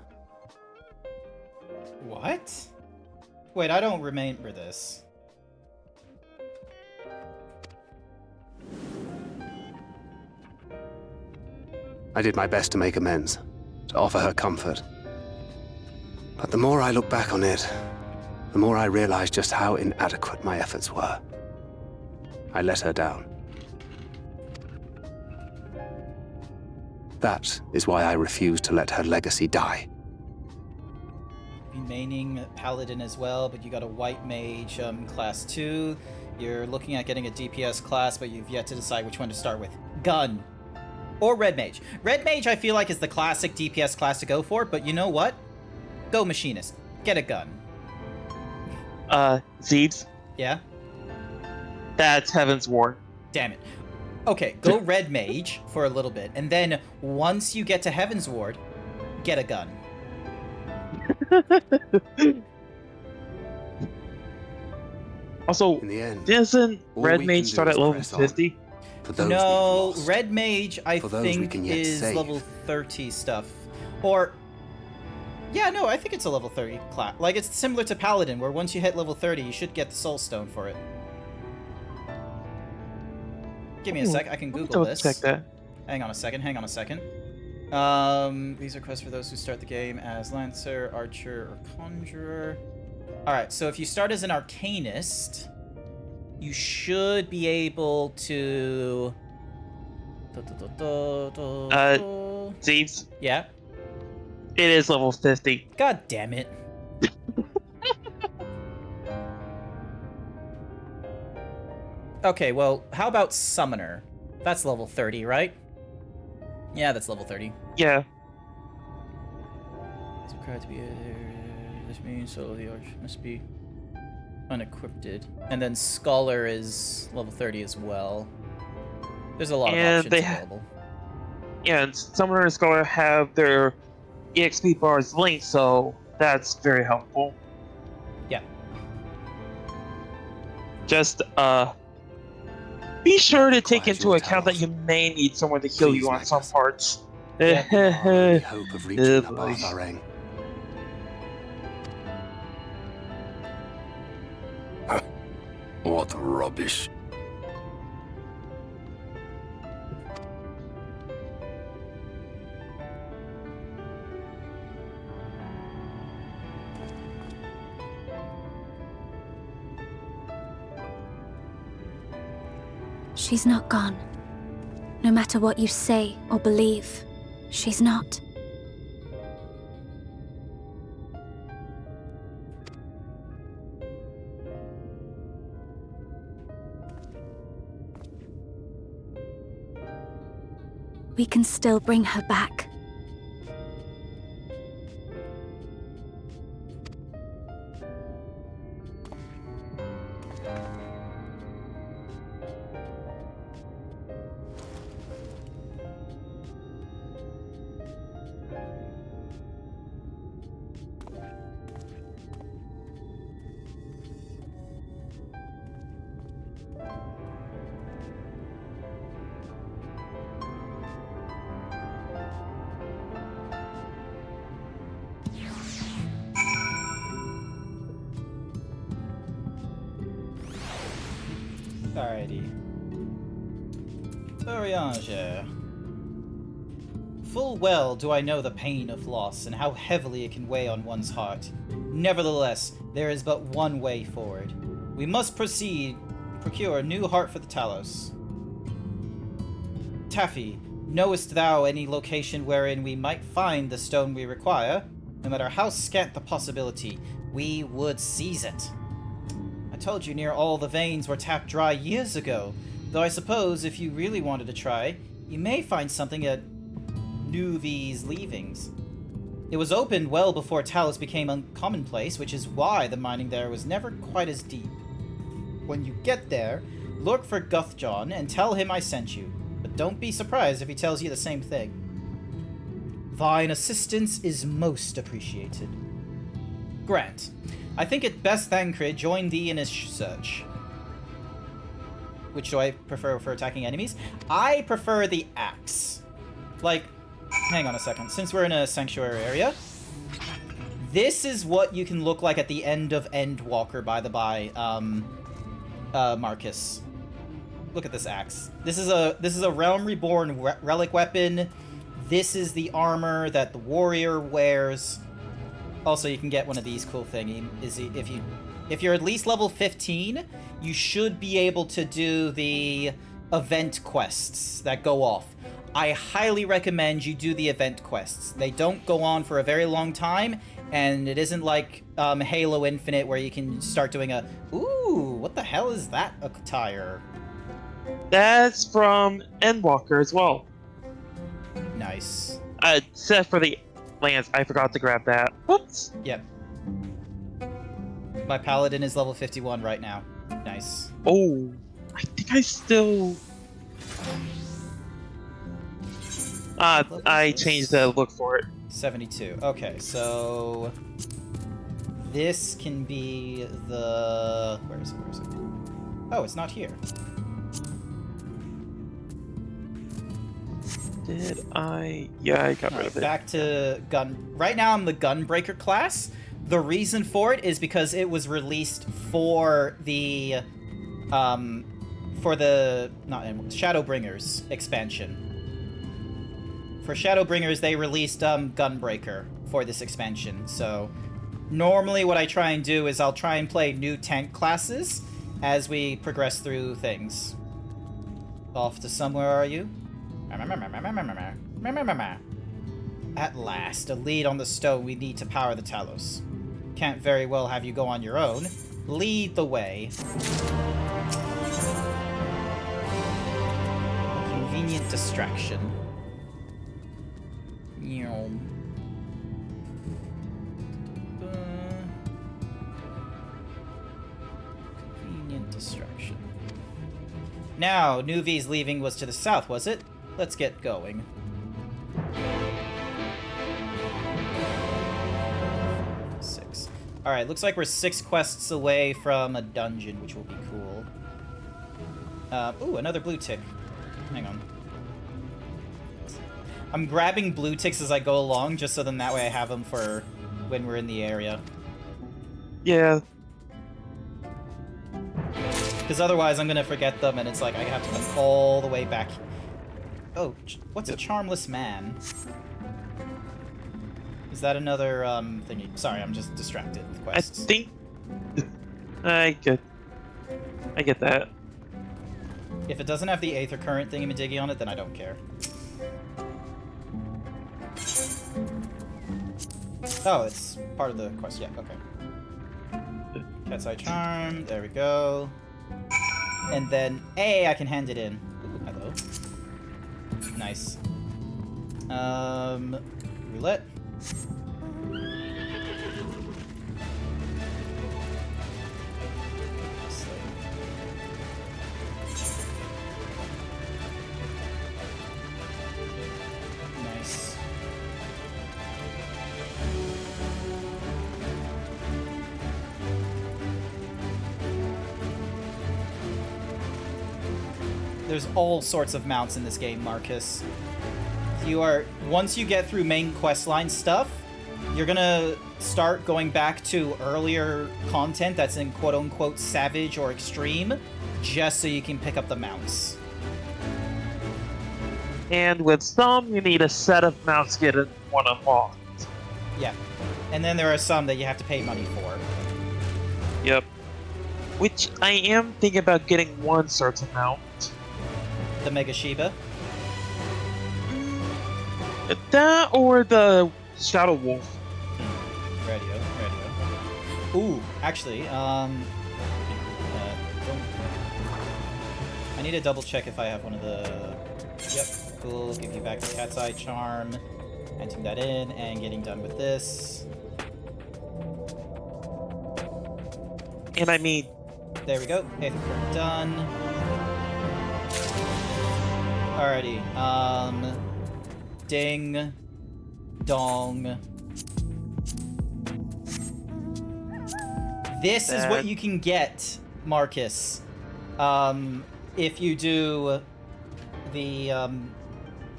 S2: What? Wait, I don't remember this.
S12: I did my best to make amends, to offer her comfort. But the more I look back on it, the more I realize just how inadequate my efforts were. I let her down. That is why I refuse to let her legacy die.
S2: Remaining Paladin as well, but you got a White Mage class 2. You're looking at getting a DPS class, but you've yet to decide which one to start with. Gun. Or Red Mage. Red Mage I feel like is the classic DPS class to go for, but you know what? Go Machinist. Get a gun.
S14: Zeebs?
S2: Yeah?
S14: That's Heaven's Ward.
S2: Damn it. Okay, go Red Mage for a little bit, and then once you get to Heaven's Ward, get a gun.
S14: Also,
S12: In the end,
S14: doesn't
S12: all
S14: Red
S12: we
S14: Mage
S12: can do
S14: start
S12: is
S14: at level
S12: press on.
S14: 50?
S12: For those
S2: No,
S12: we've lost.
S2: Red Mage, I
S12: For those we
S2: think,
S12: can yet
S2: is
S12: save.
S2: level 30 stuff. Or, yeah, no, I think it's a level 30 class. Like, it's similar to Paladin, where once you hit level 30, you should get the Soul Stone for it. Give me a sec, I can Google this.
S14: Check that.
S2: Hang on a second. These are quests for those who start the game as Lancer, Archer, or Conjurer. Alright, so if you start as an Arcanist, you should be able to...
S14: Zeebs?
S2: Yeah?
S14: It is level 50.
S2: God damn it. Okay, well, how about Summoner? That's level 30, right? Yeah, that's level 30.
S14: Yeah.
S2: It's required to be this means so the arch must be unequipped. And then Scholar is level 30 as well. There's a lot of options available.
S14: Yeah, and Summoner and Scholar have their EXP bars linked, so that's very helpful.
S2: Yeah.
S14: Just be sure to take into account that you may need someone to heal you on some parts.
S12: The hope of reaching the Bartharang.
S22: What rubbish.
S20: She's not gone. No matter what you say or believe, she's not. We can still bring her back.
S2: Alrighty. Oriange. Full well do I know the pain of loss and how heavily it can weigh on one's heart. Nevertheless, there is but one way forward. We must proceed, procure a new heart for the Talos. Taffy, knowest thou any location wherein we might find the stone we require? No matter how scant the possibility, we would seize it. I told you near all the veins were tapped dry years ago, though I suppose if you really wanted to try, you may find something at Nuvi's leavings. It was opened well before Talos became commonplace, which is why the mining there was never quite as deep. When you get there, look for Guthjohn and tell him I sent you, but don't be surprised if he tells you the same thing. Thine assistance is most appreciated. Grant, I think it best Thancred join thee in his search. Which do I prefer for attacking enemies? I prefer the axe. Like, hang on a second. Since we're in a sanctuary area, this is what you can look like at the end of Endwalker, by the by, Marcus. Look at this axe. This is a Realm Reborn relic weapon. This is the armor that the warrior wears. Also, you can get one of these cool thingies. If you're at least level 15, you should be able to do the event quests that go off. I highly recommend you do the event quests. They don't go on for a very long time, and it isn't like Halo Infinite where you can start doing a, ooh, what the hell is that attire?
S14: That's from Endwalker as well.
S2: Nice.
S14: Except for the lance, I forgot to grab that. Whoops.
S2: Yep. My paladin is level 51 right now. Nice.
S14: Oh, I think I still... I changed the look for it.
S2: 72. Okay, so... This can be the... Where is it? Oh, it's not here.
S14: Did I? Yeah, I got rid of it.
S2: Back to gun. Right now, I'm the Gunbreaker class. The reason for it is because it was released for the, not Shadowbringers expansion. For Shadowbringers, they released Gunbreaker for this expansion. So, normally what I try and do is I'll try and play new tank classes as we progress through things. Off to somewhere, are you? At last, a lead on the stone. We need to power the Talos. Can't very well have you go on your own. Lead the way. A convenient distraction. Convenient distraction. Now, Nuvi's leaving was to the south, was it? Let's get going. Six. Alright, looks like we're 6 quests away from a dungeon, which will be cool. Ooh, another blue tick. Hang on. I'm grabbing blue ticks as I go along, just so then that way I have them for when we're in the area.
S14: Yeah.
S2: Because otherwise I'm gonna forget them, and it's like I have to come all the way back. Oh, what's a charmless man? Is that another thingy? Sorry, I'm just distracted with quests.
S14: I think I get that.
S2: If it doesn't have the Aether Current thingy-majiggy on it, then I don't care. Oh, it's part of the quest. Yeah, okay. Cat's Eye Charm. There we go. And then, hey, I can hand it in. Ooh, hello. Nice. Roulette. Nice. There's all sorts of mounts in this game, Marcus. Once you get through main questline stuff, you're gonna start going back to earlier content that's in quote-unquote savage or extreme, just so you can pick up the mounts.
S14: And with some, you need a set of mounts to get one unlocked.
S2: Yeah. And then there are some that you have to pay money for.
S14: Yep. Which I am thinking about getting one certain mount.
S2: The Mega Shiba?
S14: That or the Shadow Wolf.
S2: Radio. Ooh, actually, I need to double check if I have one of the... Yep, cool. Give you back the Cat's Eye Charm. Entering that in and getting done with this.
S14: And I mean...
S2: There we go. Aether Current done. Alrighty, ding, dong. This is what you can get, Marcus, if you do the,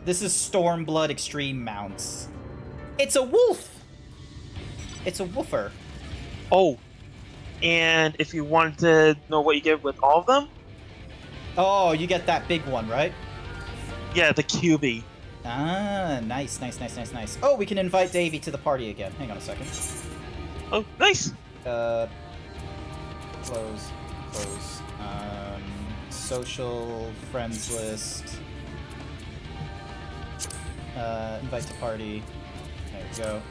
S2: this is Stormblood Extreme mounts. It's a wolf! It's a woofer.
S14: Oh, and if you want to know what you get with all of them?
S2: Oh, you get that big one, right?
S14: Yeah, the QB.
S2: Ah, nice. Oh, we can invite Davey to the party again. Hang on a second.
S14: Oh, nice.
S2: Close. Social, friends list. Invite to party. There we go.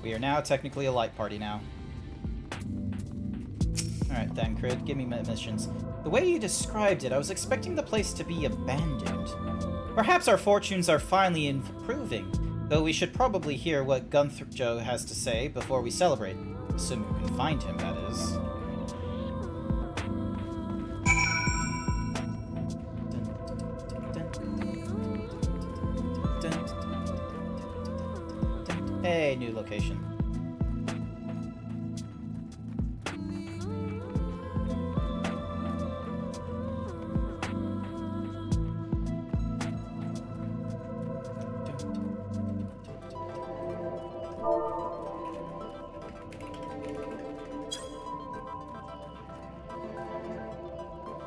S2: We are now technically a light party now. Alright then, Crid, give me my missions. The way you described it, I was expecting the place to be abandoned. Perhaps our fortunes are finally improving, though we should probably hear what Joe has to say before we celebrate. Assuming we can find him, that is. Hey, new location.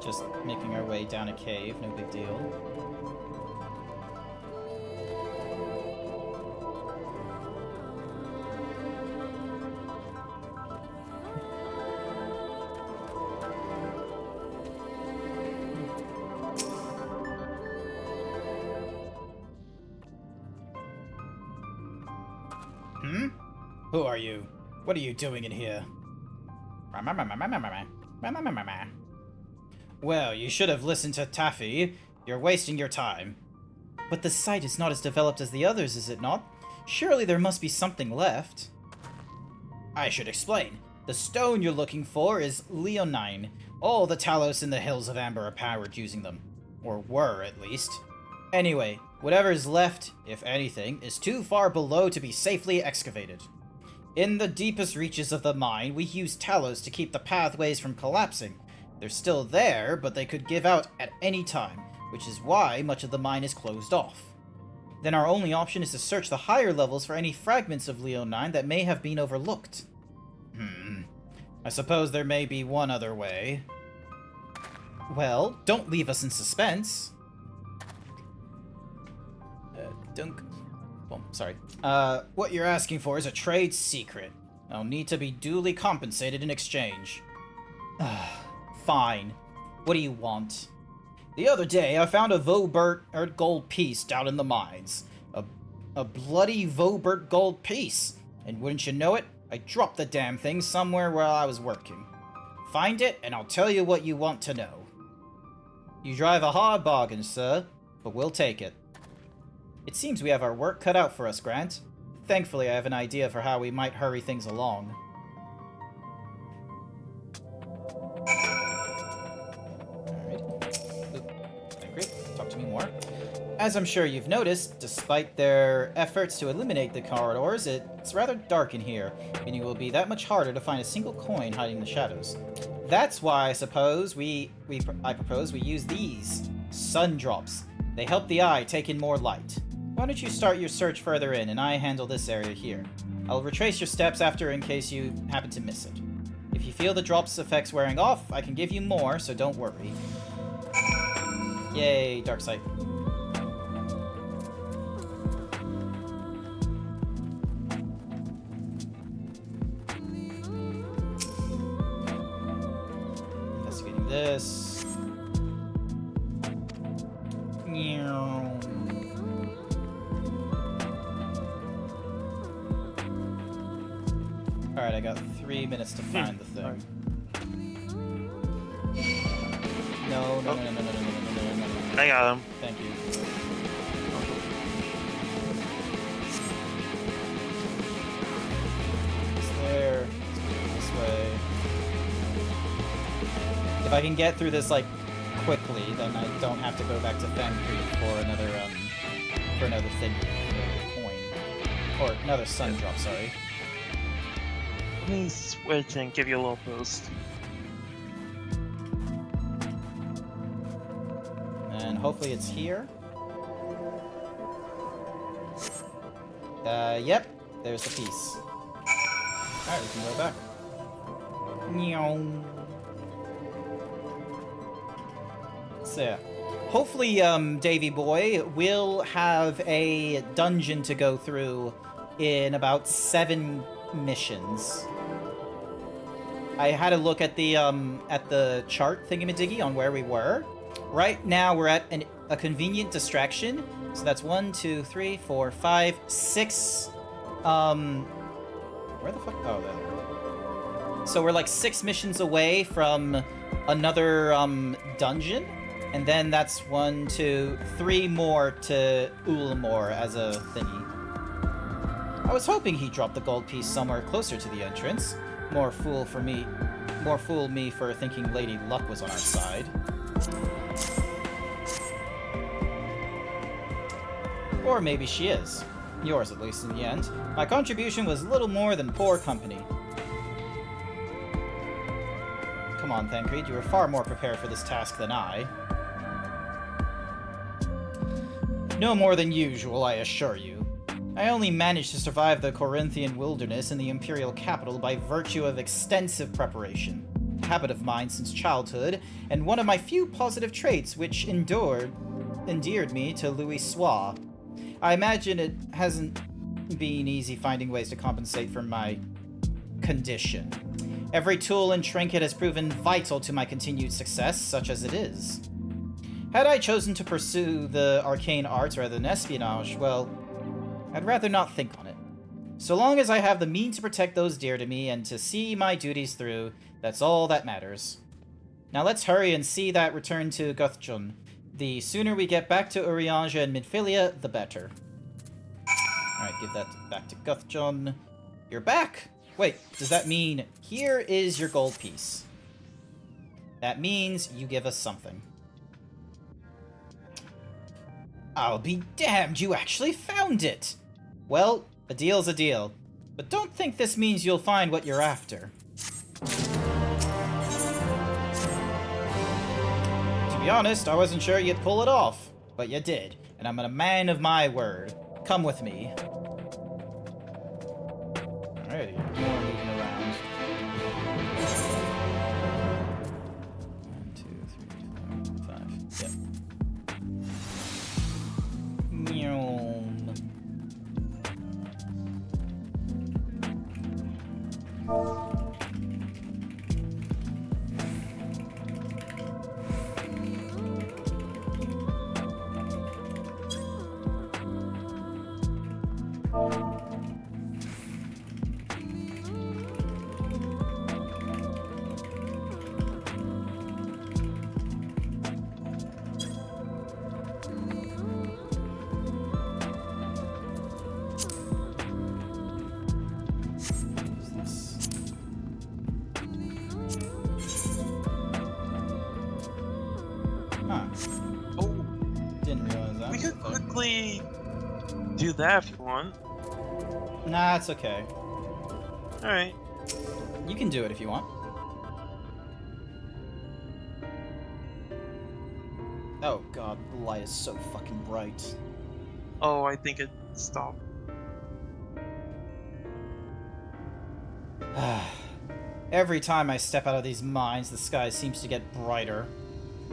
S2: Just making our way down a cave, no big deal.
S6: Hmm? Who are you? What are you doing in here?
S2: Well, you should have listened to Taffy. You're wasting your time. But the site is not as developed as the others, is it not? Surely there must be something left.
S6: I should explain. The stone you're looking for is leonine. All the Talos in the Hills of Amber are powered using them. Or were, at least. Anyway, whatever is left, if anything, is too far below to be safely excavated. In the deepest reaches of the mine, we use Talos to keep the pathways from collapsing. They're still there, but they could give out at any time, which is why much of the mine is closed off. Then our only option is to search the higher levels for any fragments of leonine that may have been overlooked. I suppose there may be one other way.
S2: Well, don't leave us in suspense.
S6: What you're asking for is a trade secret. I'll need to be duly compensated in exchange.
S2: Fine. What do you want?
S6: The other day, I found a Vobert gold piece down in the mines. A bloody Vobert gold piece. And wouldn't you know it, I dropped the damn thing somewhere while I was working. Find it, and I'll tell you what you want to know.
S2: You drive a hard bargain, sir, but we'll take it. It seems we have our work cut out for us, Grant. Thankfully, I have an idea for how we might hurry things along.
S6: Talk to me more. As I'm sure you've noticed, despite their efforts to eliminate the corridors, it's rather dark in here, meaning it will be that much harder to find a single coin hiding in the shadows. That's why I propose we use these sun drops. They help the eye take in more light. Why don't you start your search further in, and I handle this area here. I'll retrace your steps after in case you happen to miss it. If you feel the drop's effects wearing off, I can give you more, so don't worry. Yay, dark sight. Investigating this. Alright, I got 3 minutes to find the thing. No.
S14: I got him.
S2: Thank you. It's there. Let's go this way. If I can get through this, like, quickly, then I don't have to go back to Fen Creek for another thing, for a coin. Or another sun drop, sorry.
S14: Let me switch and give you a little boost.
S2: And hopefully it's here. Yep. There's the piece. Alright, we can go back. So yeah. Hopefully, Davy Boy will have a dungeon to go through in about 7 missions. I had a look at the chart thingamadiggy on where we were. Right now we're at a convenient distraction. So that's 1, 2, 3, 4, 5, 6. Where the fuck? Oh, there. So we're like 6 missions away from another dungeon, and then that's 1, 2, 3 more to Ulamore as a thingy. I was hoping he dropped the gold piece somewhere closer to the entrance. More fool me for thinking Lady Luck was on our side. Or maybe she is. Yours, at least, in the end. My contribution was little more than poor company. Come on, Thancred, you were far more prepared for this task than I. No more than usual, I assure you. I only managed to survive the Corinthian wilderness in the Imperial capital by virtue of extensive preparation. habit of mine since childhood, and one of my few positive traits which endeared me to Louis Soir. I imagine it hasn't been easy finding ways to compensate for my condition. Every tool and trinket has proven vital to my continued success, such as it is. Had I chosen to pursue the arcane arts rather than espionage, well, I'd rather not think on it. So long as I have the means to protect those dear to me and to see my duties through, that's all that matters. Now let's hurry and see that return to Guthjun. The sooner we get back to Urianger and Midfilia, the better. Alright, give that back to Guthjun. You're back! Wait, does that mean here is your gold piece? That means you give us something. I'll be damned, you actually found it! Well, a deal's a deal. But don't think this means you'll find what you're after. To be honest, I wasn't sure you'd pull it off. But you did, and I'm a man of my word. Come with me. Alrighty, more moving around. 1, 2, 3, 4, 5. Yep.
S14: Do that if you want.
S2: Nah, it's okay.
S14: Alright.
S2: You can do it if you want. Oh god, the light is so fucking bright.
S14: Oh, I think it stopped.
S2: Every time I step out of these mines, the sky seems to get brighter.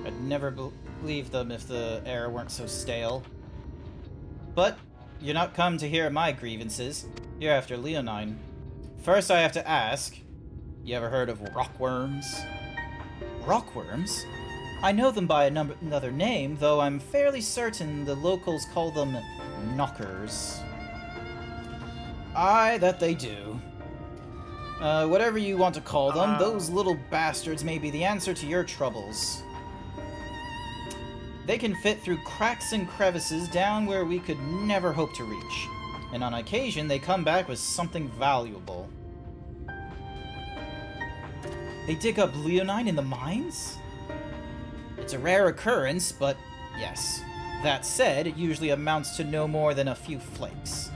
S2: I'd never believe them if the air weren't so stale. But you're not come to hear my grievances. You're after Leonine. First I have to ask, you ever heard of rockworms? Rockworms? I know them by another name, though I'm fairly certain the locals call them knockers. Aye, that they do. Whatever you want to call them, those little bastards may be the answer to your troubles. They can fit through cracks and crevices down where we could never hope to reach. And on occasion, they come back with something valuable. They dig up leonine in the mines? It's a rare occurrence, but yes. That said, it usually amounts to no more than a few flakes.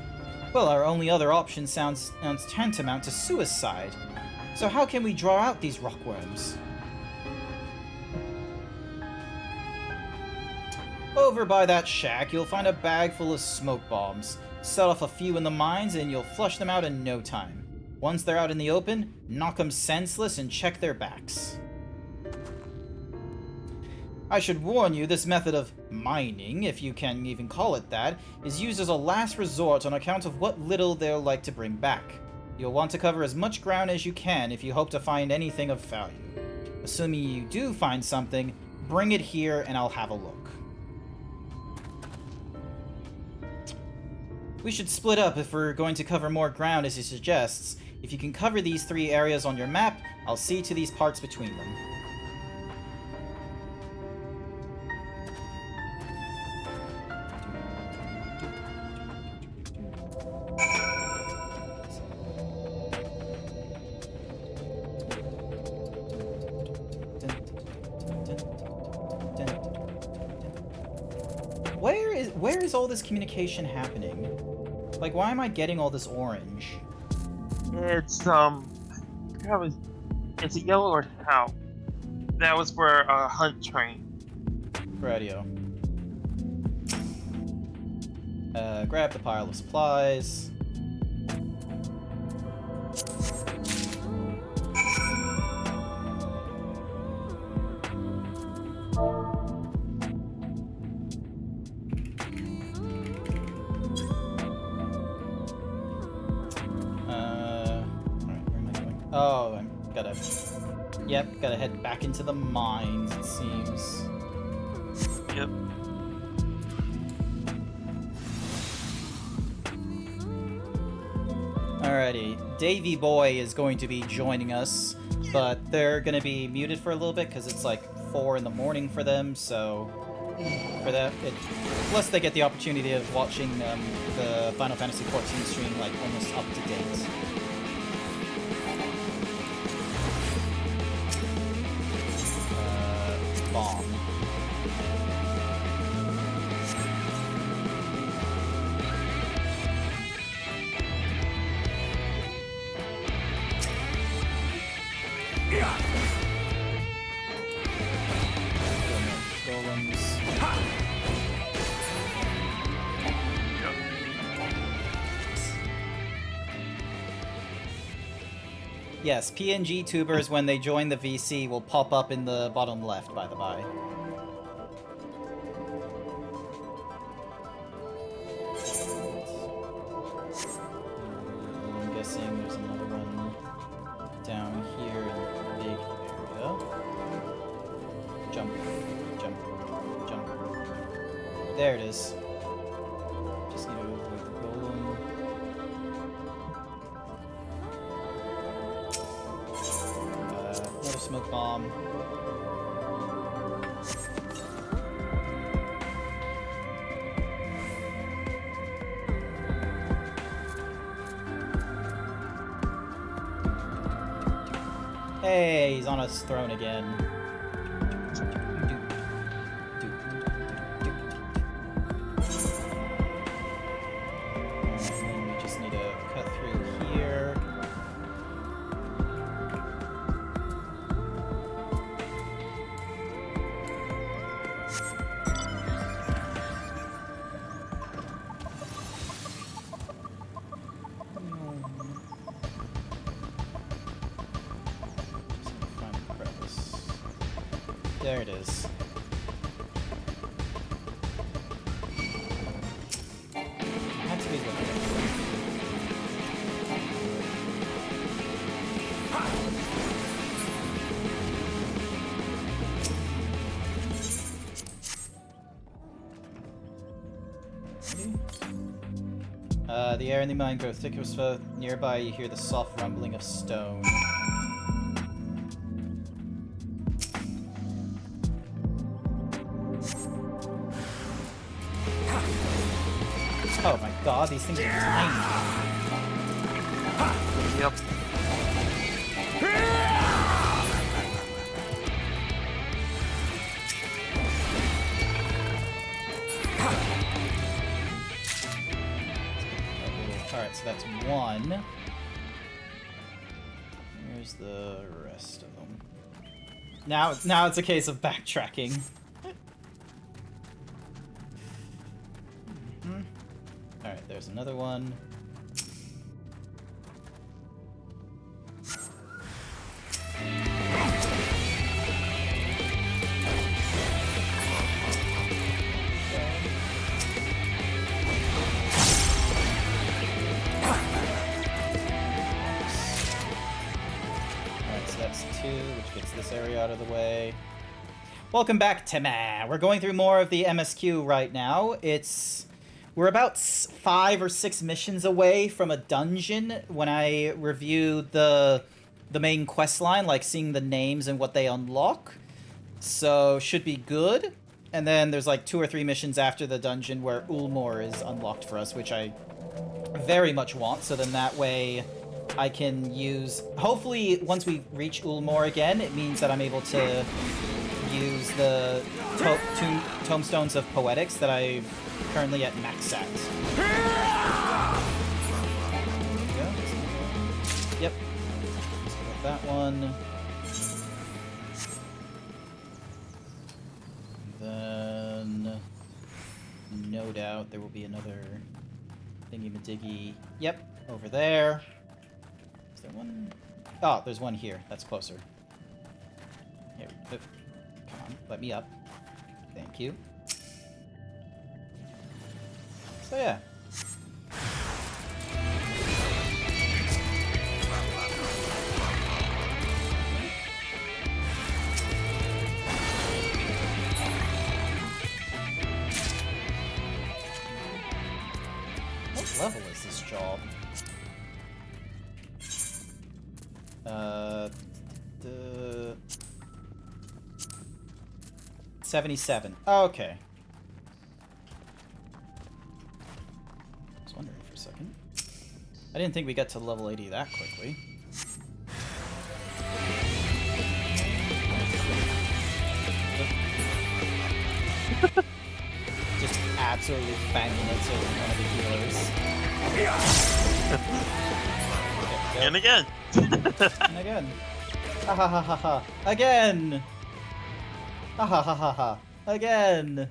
S2: Well, our only other option sounds tantamount to suicide. So how can we draw out these rockworms? Over by that shack, you'll find a bag full of smoke bombs. Set off a few in the mines and you'll flush them out in no time. Once they're out in the open, knock them senseless and check their backs. I should warn you, this method of mining, if you can even call it that, is used as a last resort on account of what little they'll like to bring back. You'll want to cover as much ground as you can if you hope to find anything of value. Assuming you do find something, bring it here and I'll have a look. We should split up if we're going to cover more ground as he suggests. If you can cover these 3 areas on your map, I'll see to these parts between them. Where is all this communication happening? Like, why am I getting all this orange?
S14: It's it's a yellow or how? That was for a hunt train.
S2: Radio. Grab the pile of supplies. Oh, I gotta... Yep, gotta head back into the mines, it seems.
S14: Yep.
S2: Alrighty, Davy Boy is going to be joining us, but they're gonna be muted for a little bit because it's like 4 in the morning for them, so... For that, plus they get the opportunity of watching the Final Fantasy XIV stream like almost up to date. Bomb. Golems. Yes, PNG tubers, when they join the VC, will pop up in the bottom left, by the by. I'm guessing there's another one down here in the big area. Jump, jump, jump. There it is. Just need to avoid the golem. Another smoke bomb. Hey, he's on his throne again. And then we just need to cut through here. There it is. Had to be looking. The air in the mine grows thicker so nearby you hear the soft rumbling of stone. Oh my god, these things are tiny.
S14: Yep.
S2: Alright, so that's one. Here's the rest of them. Now it's a case of backtracking. Alright, there's another one. Alright, so that's 2, which gets this area out of the way. Welcome back, Timah! We're going through more of the MSQ right now. We're about 5 or 6 missions away from a dungeon when I review the main quest line, like seeing the names and what they unlock. So, should be good. And then there's like 2 or 3 missions after the dungeon where Ulmor is unlocked for us, which I very much want. So then that way I can use... Hopefully, once we reach Ulmor again, it means that I'm able to use the Tomestones of Poetics that I've currently at max at. Yep. Let's go with that one. Then, no doubt there will be another thingy-majiggy. Yep, over there. Is there one? Oh, there's one here. That's closer. Here. Come on, let me up. Thank you. So yeah. What level is this job? The 77. Oh, okay. I was wondering for a second. I didn't think we got to level 80 that quickly. Just absolutely fanging it to one of the healers.
S14: And again.
S2: And again. Ha ha ha ha ha. Again! Ha ha ha ha ha. Again!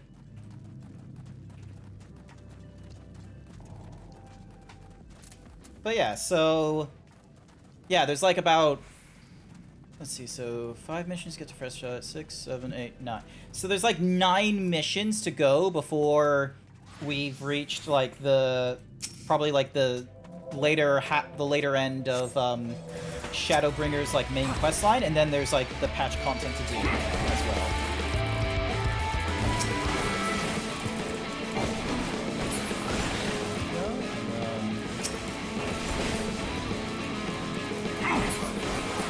S2: But yeah, so... Yeah, there's like about... Let's see, so 5 missions to get to first shot, 6, 7, 8, 9. So there's like 9 missions to go before we've reached like the... Probably like the later end of Shadowbringer's like main quest line, and then there's like the patch content to do as well.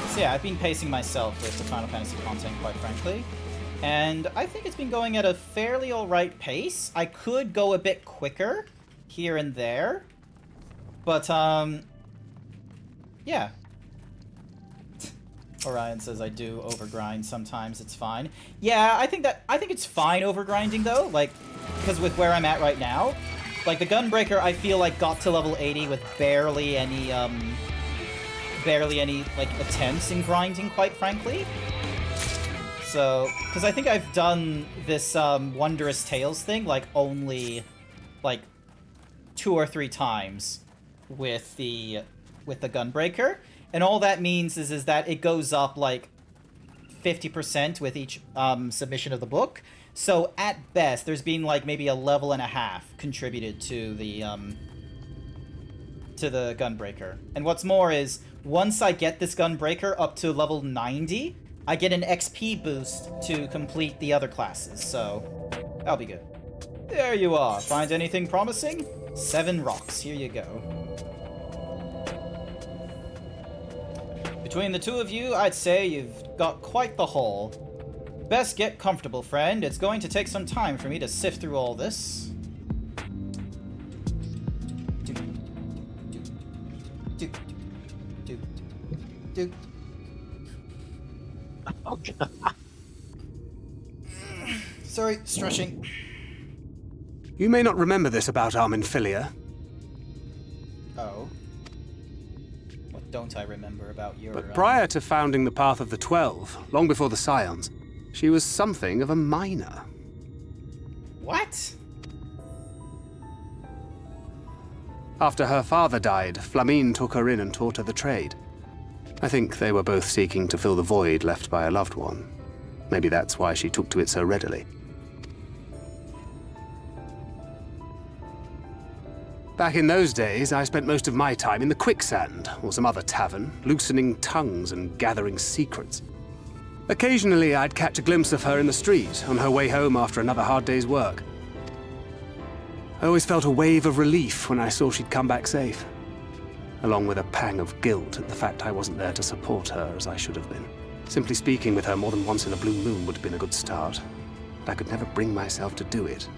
S2: So yeah, I've been pacing myself with the Final Fantasy content, quite frankly, and I think it's been going at a fairly alright pace. I could go a bit quicker here and there, but yeah. Orion says I do overgrind sometimes, it's fine. Yeah, I think it's fine overgrinding though, like, because with where I'm at right now, like the Gunbreaker I feel like got to level 80 with barely any like attempts in grinding, quite frankly. So, because I think I've done this Wondrous Tales thing like only like 2 or 3 times with the Gunbreaker. And all that means is that it goes up like 50% with each submission of the book. So at best, there's been like maybe a level and a half contributed to the Gunbreaker. And what's more is, once I get this Gunbreaker up to level 90, I get an XP boost to complete the other classes. So that'll be good. There you are. Find anything promising? 7 rocks. Here you go. Between the two of you, I'd say you've got quite the haul. Best get comfortable, friend. It's going to take some time for me to sift through all this.
S14: Oh, God.
S2: Sorry, stretching.
S12: You may not remember this about Arminfilia.
S2: Oh. What don't I remember about your...
S12: But prior to founding the Path of the 12, long before the Scions, she was something of a miner.
S2: What?
S12: After her father died, Flamine took her in and taught her the trade. I think they were both seeking to fill the void left by a loved one. Maybe that's why she took to it so readily. Back in those days, I spent most of my time in the Quicksand, or some other tavern, loosening tongues and gathering secrets. Occasionally, I'd catch a glimpse of her in the street, on her way home after another hard day's work. I always felt a wave of relief when I saw she'd come back safe, along with a pang of guilt at the fact I wasn't there to support her as I should have been. Simply speaking with her more than once in a blue moon would have been a good start, but I could never bring myself to do it.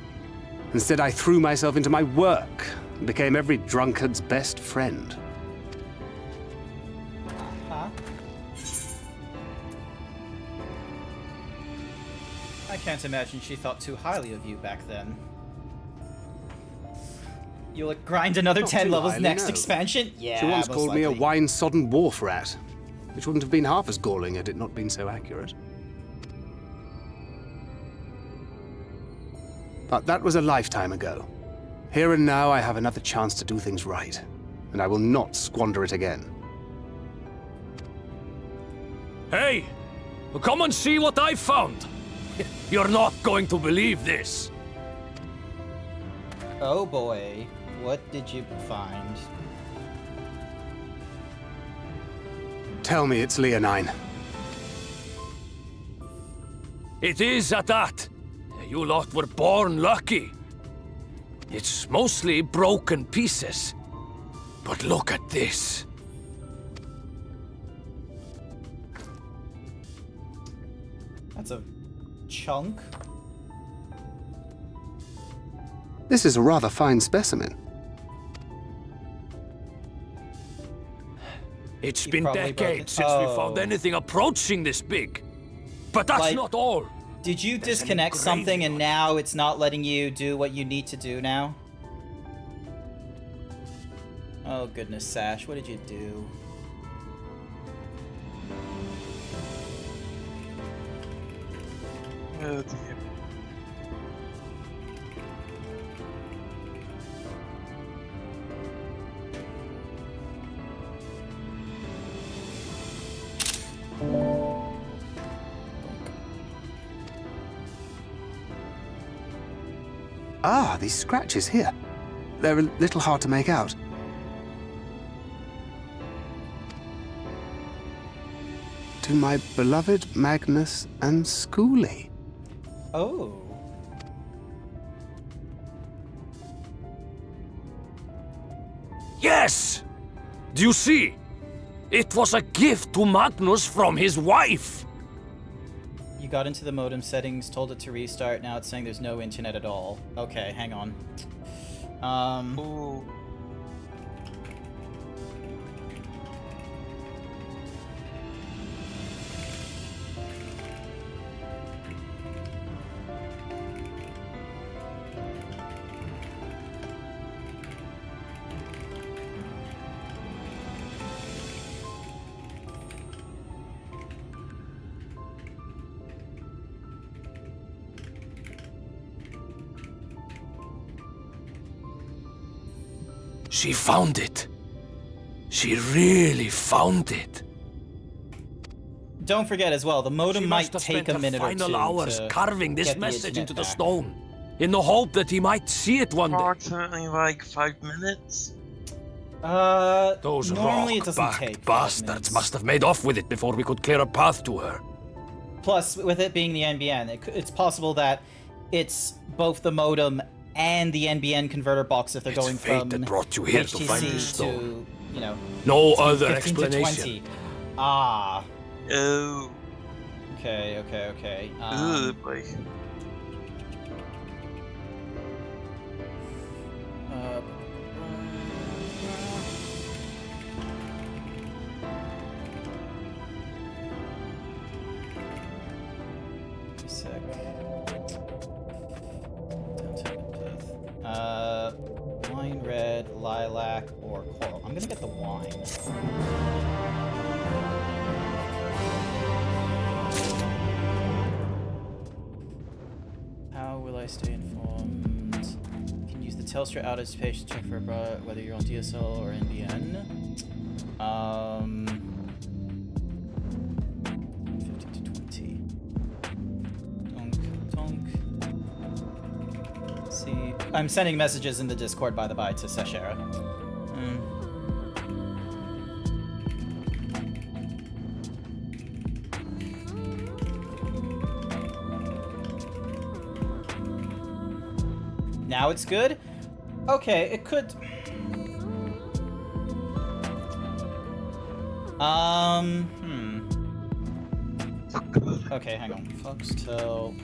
S12: Instead, I threw myself into my work and became every drunkard's best friend.
S2: Huh? I can't imagine she thought too highly of you back then. You'll grind another
S12: Not
S2: 10
S12: too
S2: levels
S12: highly,
S2: next
S12: no.
S2: expansion? Yeah,
S12: She once
S2: most
S12: called me a
S2: likely.
S12: wine-sodden wharf rat, which wouldn't have been half as galling had it not been so accurate. But that was a lifetime ago. Here and now, I have another chance to do things right, and I will not squander it again.
S9: Hey! Come and see what I found!
S1: You're not going to believe this.
S2: Oh boy, what did you find?
S12: Tell me it's Leonine.
S1: It is at that. You lot were born lucky. It's mostly broken pieces. But look at this.
S2: That's a chunk.
S12: This is a rather fine specimen.
S1: It's
S2: You
S1: been
S2: probably
S1: decades
S2: broke it.
S1: since we found anything approaching this big. But that's
S2: Like,
S1: not all.
S2: Did you
S1: There's an
S2: disconnect something and
S1: engraving
S2: now it's not letting you do what you need to do now? Oh goodness, Sash, what did you do?
S14: Oh dear.
S12: Ah, these scratches here. They're a little hard to make out. To my beloved Magnus and Schoolie.
S2: Oh.
S1: Yes! Do you see? It was a gift to Magnus from his wife.
S2: You got into the modem settings, told it to restart, now it's saying there's no internet at all. Okay, hang on.
S14: Ooh.
S1: She found it. She really found it.
S2: Don't forget as well, the modem
S1: She
S2: might
S1: must have
S2: take
S1: spent
S2: a
S1: her
S2: minute or two
S1: final hours
S2: to
S1: carving this
S2: get the
S1: message
S2: internet
S1: into the
S2: back.
S1: stone, in the hope that he might see it one day.
S14: Approximately like 5 minutes.
S1: Those
S2: normally it doesn't
S1: rock-backed
S2: take 5
S1: bastards
S2: minutes.
S1: must have made off with it before we could clear a path to her.
S2: Plus, with it being the NBN, it's possible that it's both the modem and the NBN converter box if they're
S1: It's
S2: going
S1: fate
S2: from
S1: that brought you here to
S2: HTC
S1: find the stone.
S2: to, you know,
S1: No
S2: to
S1: other
S2: 15 to 20.
S1: explanation.
S2: Ah.
S14: Oh.
S2: Okay.
S14: Ooh, boy.
S2: Sec. Wine red, lilac, or coral. I'm gonna get the wine. How will I stay informed? You can use the Telstra outage page to check for whether you're on DSL or NBN. 15 to 20. Donk. See, I'm sending messages in the Discord, by the by, to Seshera. Now it's good? Okay, it could... Okay, hang on. Foxtel...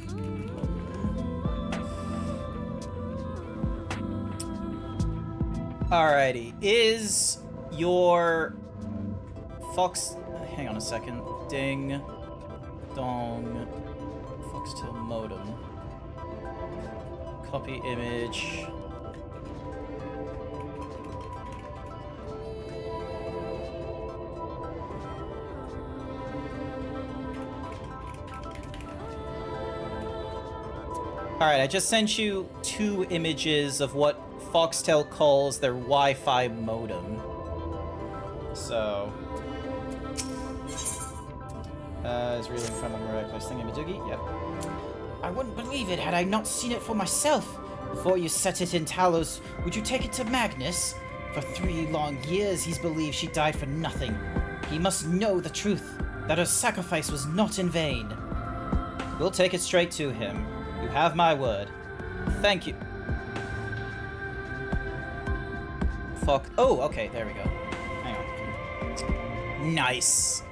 S2: Alrighty, is your Fox... Hang on a second. Ding. Dong. Foxtel modem. Copy image. Alright, I just sent you 2 images of what Foxtel calls their Wi-Fi modem. So... is reeling from a miraculous thingamajiggy? Yep.
S6: I wouldn't believe it had I not seen it for myself. Before you set it in Talos, would you take it to Magnus? For 3 long years he's believed she died for nothing. He must know the truth, that her sacrifice was not in vain. We'll take it straight to him. You have my word. Thank you. Fuck. Oh, okay, there we go. Hang on. Nice.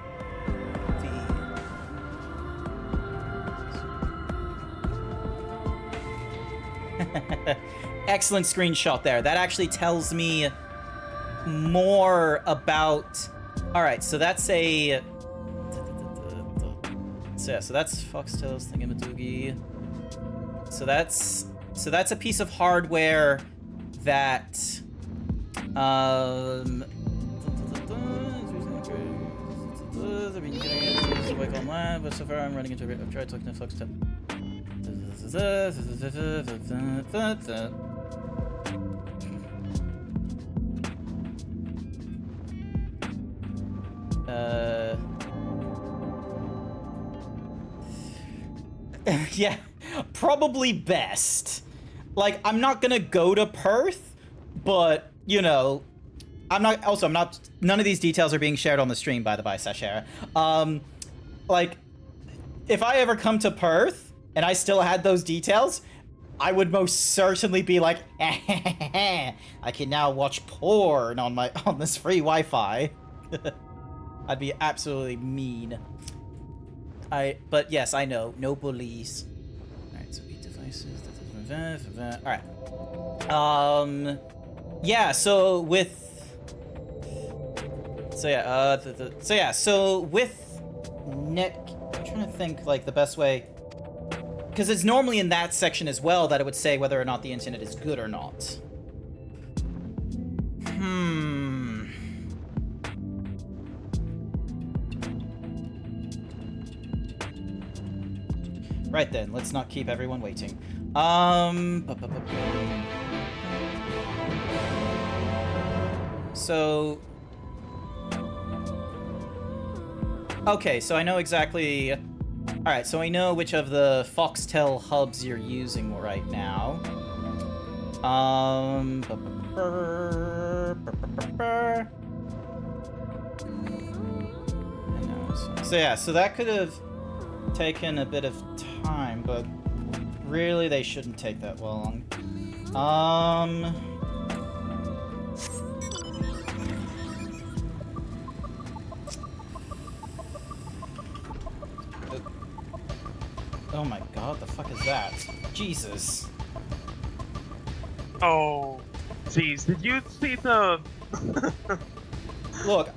S6: Excellent screenshot there. That actually tells me more about... Alright, so that's a... So yeah, so that's Foxtail's thingamadoogie. So that's a piece of hardware that but so far I'm running into a bit. I've tried talking to Foxtail. Yeah, probably best. Like, I'm not gonna go to Perth, but, you know, I'm not, none of these details are being shared on the stream, by the by, Sashera. Like, if I ever come to Perth, and I still had those details, I would most certainly be like, I can now watch porn on this free Wi-Fi. I'd be absolutely mean. But yes, I know. No bullies. Alright, so 8 devices. Alright. Yeah, so with... So yeah, so with net... I'm trying to think, like, the best way... Because it's normally in that section as well that it would say whether or not the internet is good or not. Right then, let's not keep everyone waiting. So... Okay, so I know exactly... Alright, so I know which of the Foxtel hubs you're using right now. So yeah, so that could have taken a bit of time, but really they shouldn't take that long. Oh my god, the fuck is that? Jesus.
S14: Oh, jeez, did you see the...
S2: Look.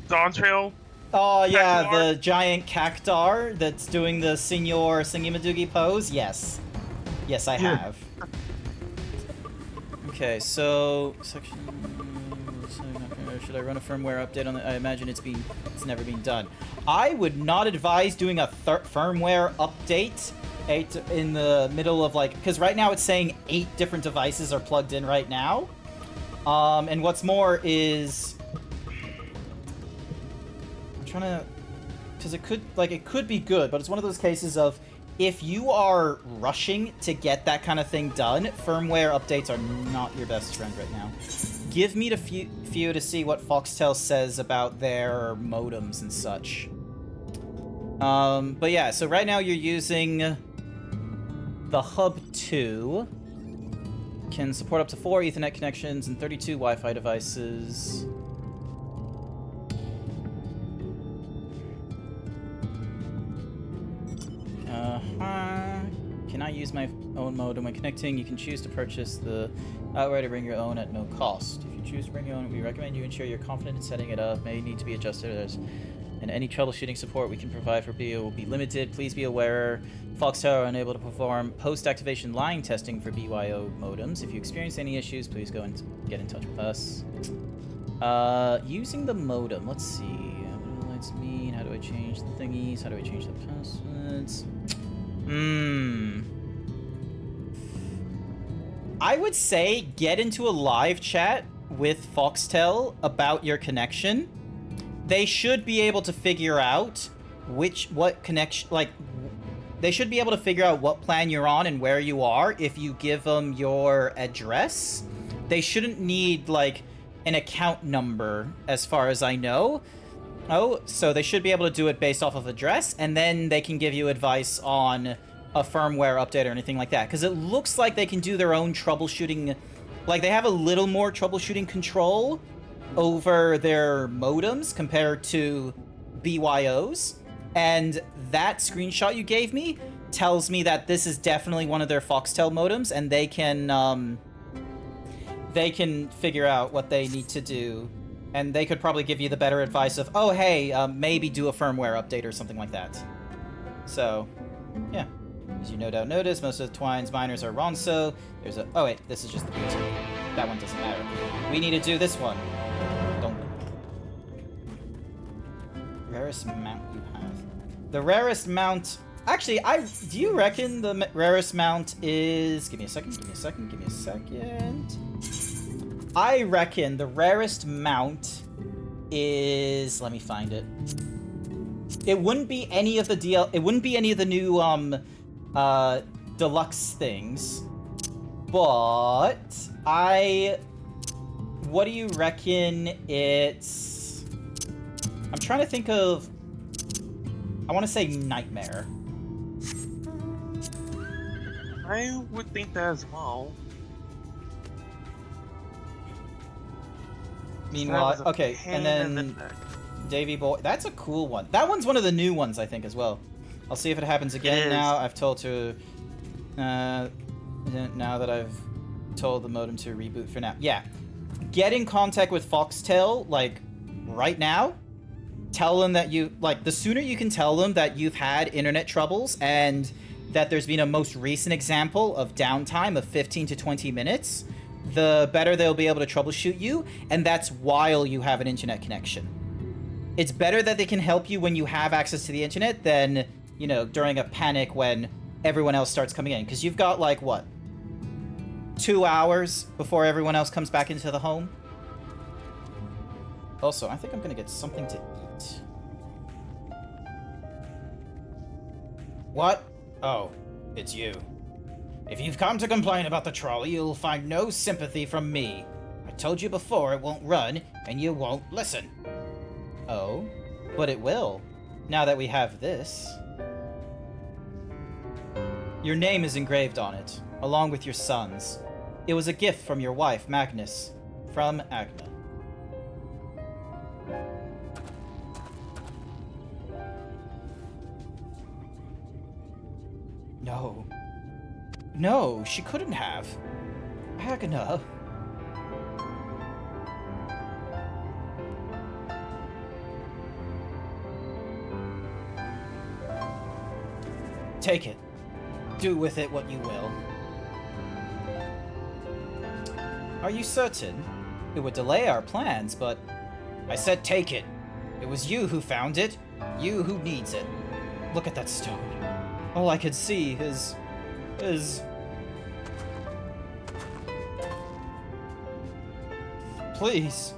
S14: Dawn Trail?
S2: Oh yeah, the giant cactar that's doing the Senor Singimadoogie pose? Yes. Yes, I have. Okay, so... Section... Should I run a firmware update on it? I imagine it's never been done. I would not advise doing a firmware update in the middle of, like... Because right now it's saying 8 different devices are plugged in right now. And what's more is... I'm trying to... Because it could be good, but it's one of those cases of... If you are rushing to get that kind of thing done, firmware updates are not your best friend right now. Give me the few to see what Foxtel says about their modems and such. But yeah, so right now you're using the Hub 2. Can support up to 4 Ethernet connections and 32 Wi-Fi devices. Can I use my own modem when connecting? You can choose to purchase the outright or bring your own at no cost. If you choose to bring your own, we recommend you ensure you're confident in setting it up. May need to be adjusted, and any troubleshooting support we can provide for BO will be limited. Please be aware, Foxtel are unable to perform post-activation line testing for BYO modems. If you experience any issues, please go and get in touch with us. Using the modem, let's see. What do lights mean? How do I change the thingies? How do I change the passwords? I would say get into a live chat with Foxtel about your connection. They should be able to figure out what connection, like, they should be able to figure out what plan you're on and where you are if you give them your address. They shouldn't need, like, an account number, as far as I know. Oh, so they should be able to do it based off of address, and then they can give you advice on a firmware update or anything like that. Because it looks like they can do their own troubleshooting. Like, they have a little more troubleshooting control over their modems compared to BYOs. And that screenshot you gave me tells me that this is definitely one of their Foxtel modems, and they can figure out what they need to do. And they could probably give you the better advice of, oh, hey, maybe do a firmware update or something like that. So, yeah. As you no doubt notice, most of the Twine's miners are Ronso. There's a... Oh, wait, this is just the beauty. That one doesn't matter. We need to do this one. Don't... Rarest mount you have. The rarest mount... Actually, do you reckon the rarest mount is... Give me a second. I reckon the rarest mount is... Let me find it. It wouldn't be any of the It wouldn't be any of the new deluxe things. But what do you reckon it's... I'm trying to think of... I want to say Nightmare.
S14: I would think that as well.
S2: Meanwhile, okay, and then Davy Boy. That's a cool one. That one's one of the new ones, I think, as well. I'll see if it happens again now. I've told to... now that I've told the modem to reboot for now. Yeah. Get in contact with Foxtel, like, right now. Tell them that you... Like, the sooner you can tell them that you've had internet troubles and that there's been a most recent example of downtime of 15 to 20 minutes... the better they'll be able to troubleshoot you, and that's while you have an internet connection. It's better that they can help you when you have access to the internet than, you know, during a panic when everyone else starts coming in. Because you've got, like, what? 2 hours before everyone else comes back into the home? Also, I think I'm gonna get something to eat. What? Oh, it's you. If you've come to complain about the trolley, you'll find no sympathy from me. I told you before it won't run, and you won't listen. Oh, but it will, now that we have this. Your name is engraved on it, along with your son's. It was a gift from your wife, Magnus, from Agna. No. No, she couldn't have. Agna. Take it. Do with it what you will. Are you certain? It would delay our plans, but... I said take it. It was you who found it. You who needs it. Look at that stone. All I could see is... Please,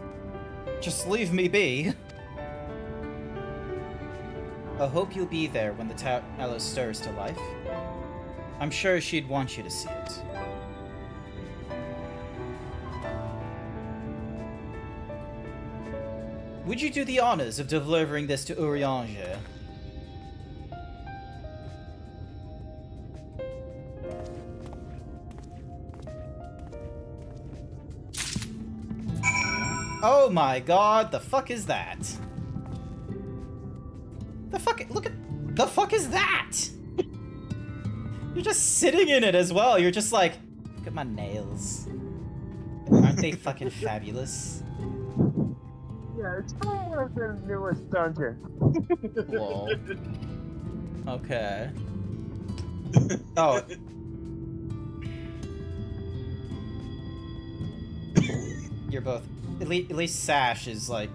S2: just leave me be. I hope you'll be there when the Talos stirs to life. I'm sure she'd want you to see it. Would you do the honors of delivering this to Urianger? Oh my god, the fuck is that? The fuck is that? You're just sitting in it as well. You're just like, look at my nails. Aren't they fucking fabulous?
S14: Yeah, it's one of the newest dungeon.
S2: Lol. Okay. Oh. You're both... At least Sash is, like,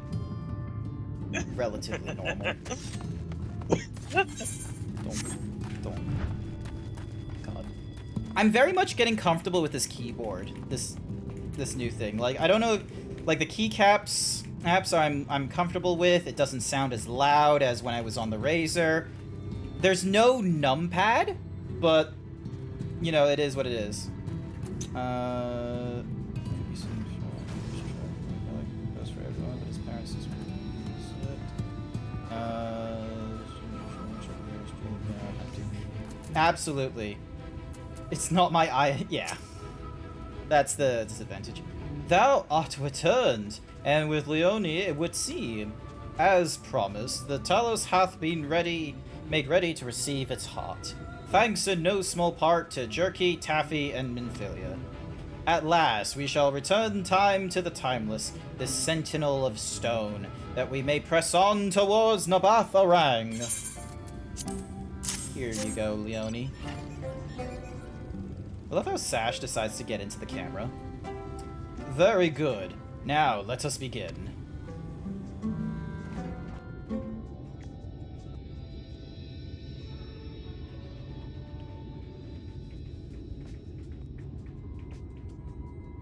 S2: relatively normal. Don't. God. I'm very much getting comfortable with this keyboard. This new thing. Like, I don't know... Like, the keycaps apps I'm comfortable with. It doesn't sound as loud as when I was on the Razer. There's no numpad, but you know, it is what it is. Absolutely. It's not my eye. Yeah. That's the disadvantage. Thou art returned, and with Leone it would seem. As promised, the Talos hath been made ready to receive its heart. Thanks in no small part to Jerky, Taffy, and Minfilia. At last, we shall return time to the timeless, this sentinel of stone, that we may press on towards Nabath Orang. Here you go, Leone. I love how Sash decides to get into the camera. Very good. Now, let us begin.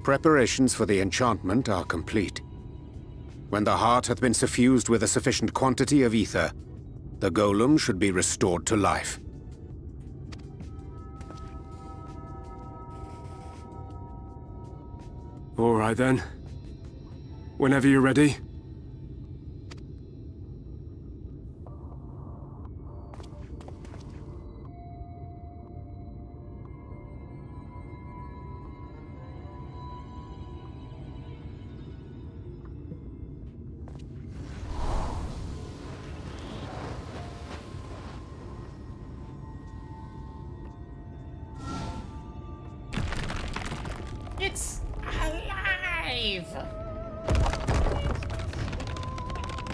S17: Preparations for the enchantment are complete. When the heart hath been suffused with a sufficient quantity of ether, the golem should be restored to life.
S9: All right then. Whenever you're ready.
S6: It's alive!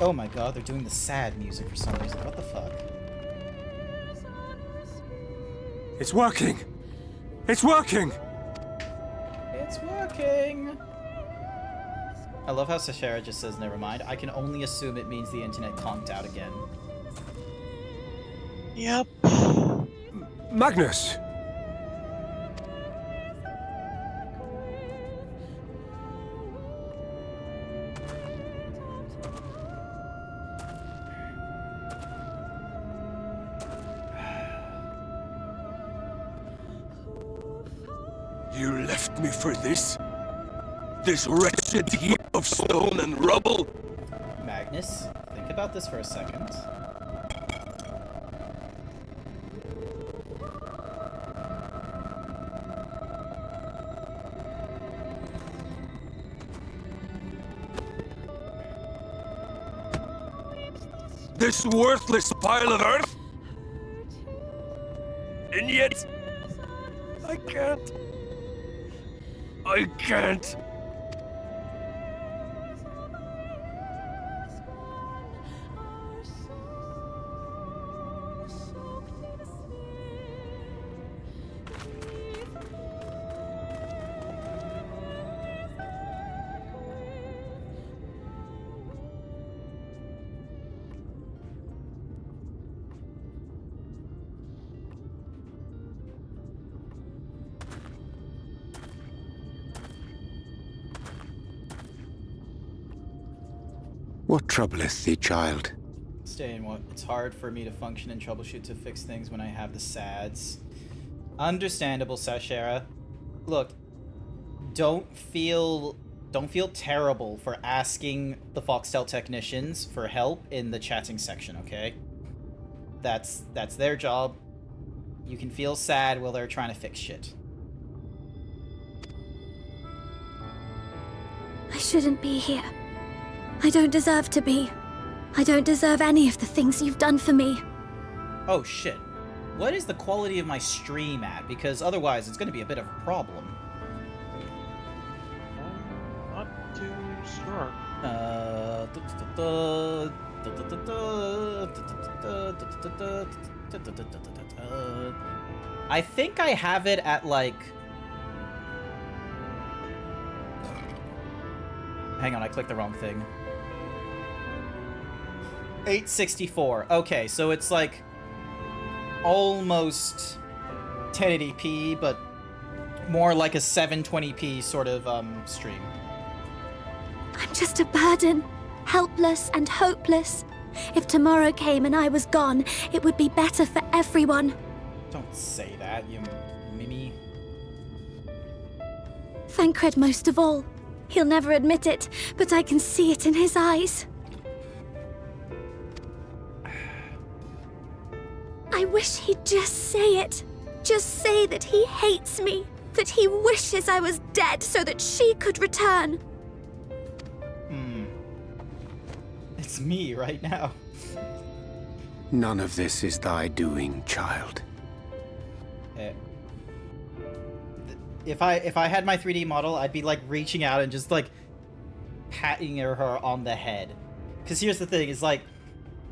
S2: Oh my god, they're doing the sad music for some reason. What the fuck?
S9: It's working! It's working!
S2: It's working! I love how Sashera just says, never mind. I can only assume it means the internet conked out again.
S14: Yep.
S9: Magnus!
S22: You left me for this? This wretched heap of stone and rubble?
S2: Magnus, think about this for a second.
S22: This worthless pile of earth? And yet... I can't. I can't.
S17: What troubleth thee, child?
S2: Stay in what? It's hard for me to function and troubleshoot to fix things when I have the sads. Understandable, Sashera. Look, don't feel terrible for asking the Foxtel technicians for help in the chatting section, okay? That's their job. You can feel sad while they're trying to fix shit.
S20: I shouldn't be here. I don't deserve to be. I don't deserve any of the things you've done for me.
S2: Oh shit. What is the quality of my stream at? Because otherwise it's going to be a bit of a problem.
S14: Not too sure.
S2: I think I have it at like... Hang on, I clicked the wrong thing. 864. Okay, so it's like almost 1080p, but more like a 720p sort of stream.
S20: I'm just a burden, helpless and hopeless, If tomorrow came and I was gone, it would be better for everyone.
S2: Don't say that, you Mimi.
S20: Thancred most of all. He'll never admit it, but I can see it in his eyes. I wish he'd just say it. Just say that he hates me, that he wishes I was dead so that she could return.
S2: It's me right now.
S17: None of this is thy doing, child.
S2: If I had my 3D model, I'd be like reaching out and just like patting her on the head. Because here's the thing, is like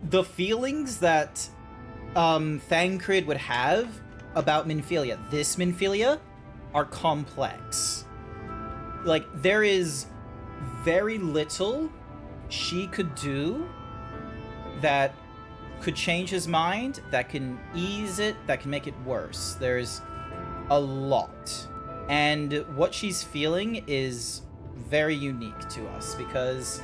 S2: the feelings that Thancred would have about Minfilia, this Minfilia, are complex. Like, there is very little she could do that could change his mind, that can ease it, that can make it worse. There's a lot. And what she's feeling is very unique to us, because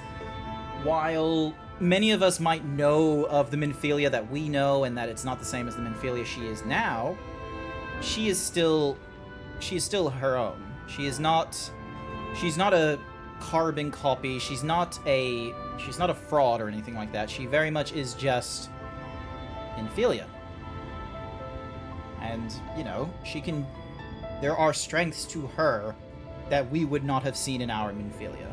S2: while many of us might know of the Minfilia that we know and that it's not the same as the Minfilia she is now, she is still her own. She's not a carbon copy. She's not a fraud or anything like that. She very much is just Minfilia. And, you know, there are strengths to her that we would not have seen in our Minfilia.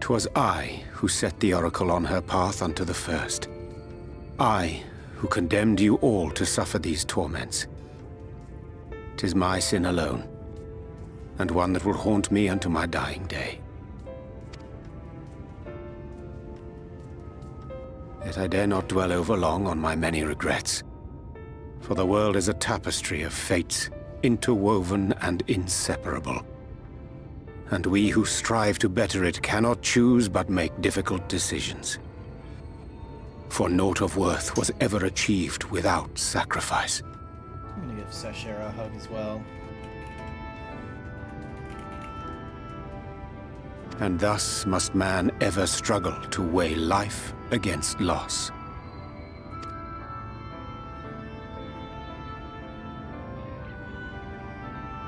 S17: 'Twas I who set the Oracle on her path unto the first. I who condemned you all to suffer these torments. 'Tis my sin alone, and one that will haunt me unto my dying day. Yet I dare not dwell overlong on my many regrets, for the world is a tapestry of fates, interwoven and inseparable. And we who strive to better it cannot choose but make difficult decisions. For naught of worth was ever achieved without sacrifice.
S2: I'm gonna give Sashera a hug as well.
S17: And thus must man ever struggle to weigh life against loss.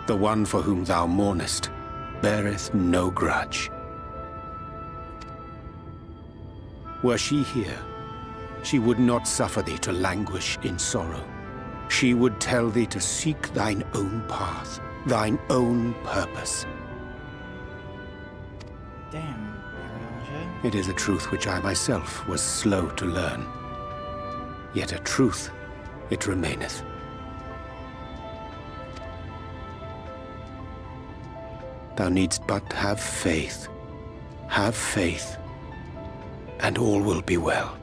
S17: The one for whom thou mournest beareth no grudge. Were she here, she would not suffer thee to languish in sorrow. She would tell thee to seek thine own path, thine own purpose.
S2: Damn, Ranger.
S17: It is a truth which I myself was slow to learn. Yet a truth it remaineth. Thou needst but have faith, and all will be well.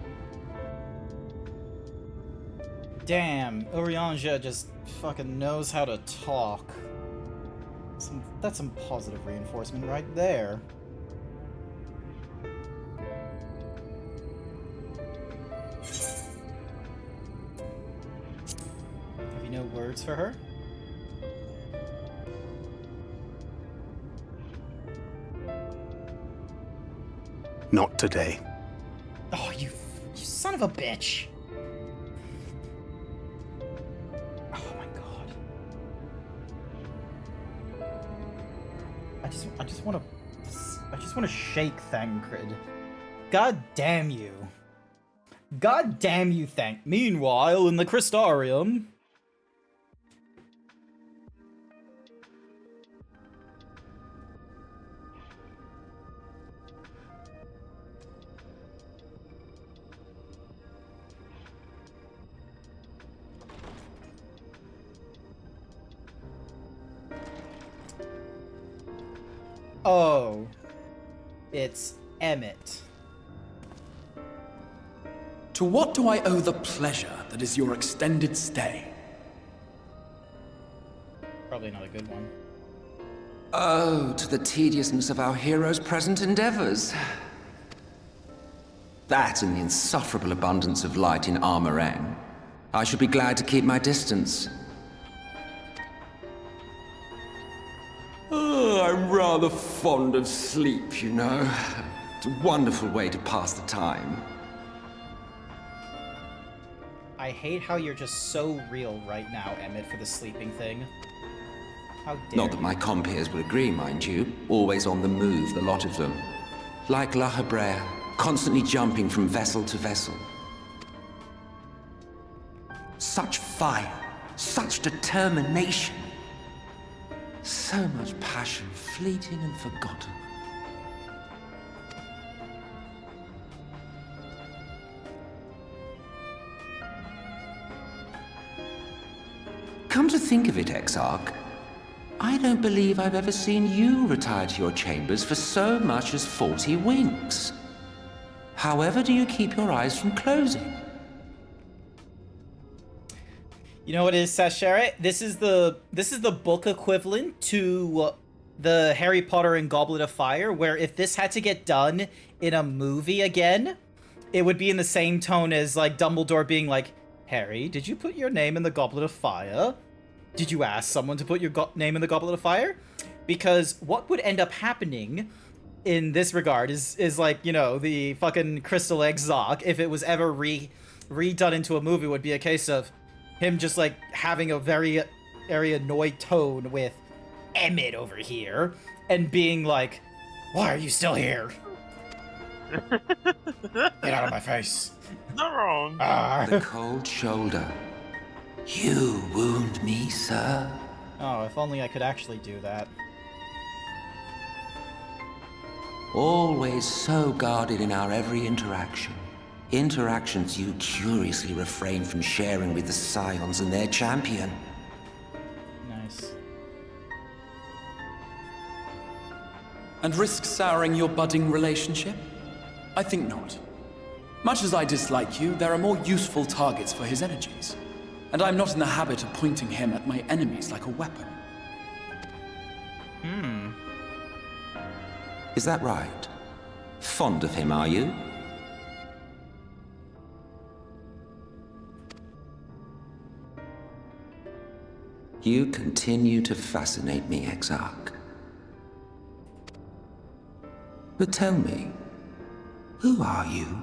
S2: Damn, Urianja just fucking knows how to talk. That's some positive reinforcement right there. Have you no words for her?
S12: Not today.
S6: Oh, you son of a bitch.
S2: Oh my god. I just want to shake Thancred. God damn you. God damn you, Meanwhile, in the Crystarium. Oh, it's Emmett.
S18: To what do I owe the pleasure that is your extended stay?
S2: Probably not a good one.
S15: Oh, to the tediousness of our hero's present endeavors. That and the insufferable abundance of light in Armorang. I should be glad to keep my distance. Oh, I'm rather fond of sleep, you know. It's a wonderful way to pass the time.
S2: I hate how you're just so real right now, Emmett, for the sleeping thing. How dare
S15: Not that my compeers would agree, mind you. Always on the move, the lot of them. Like La Hebrea, constantly jumping from vessel to vessel. Such fire, such determination. So much passion, fleeting and forgotten. Come to think of it, Exarch, I don't believe I've ever seen you retire to your chambers for so much as 40 winks. However do you keep your eyes from closing?
S2: You know what it is, Sasheret? This is the book equivalent to the Harry Potter and Goblet of Fire, where if this had to get done in a movie again, it would be in the same tone as like Dumbledore being like, Harry, did you put your name in the Goblet of Fire? Did you ask someone to put your name in the Goblet of Fire? Because what would end up happening in this regard is like, you know, the fucking Crystal Exarch, if it was ever redone into a movie, would be a case of him just like having a very annoyed tone with Emmett over here and being like, why are you still here? Get out of my face.
S14: Not wrong.
S15: The cold shoulder. You wound me, sir.
S2: Oh, if only I could actually do that.
S15: Always so guarded in our every interaction. Interactions you curiously refrain from sharing with the Scions and their champion.
S2: Nice.
S18: And risk souring your budding relationship? I think not. Much as I dislike you, there are more useful targets for his energies. And I'm not in the habit of pointing him at my enemies like a weapon.
S15: Is that right? Fond of him, are you? You continue to fascinate me, Exarch. But tell me, who are you?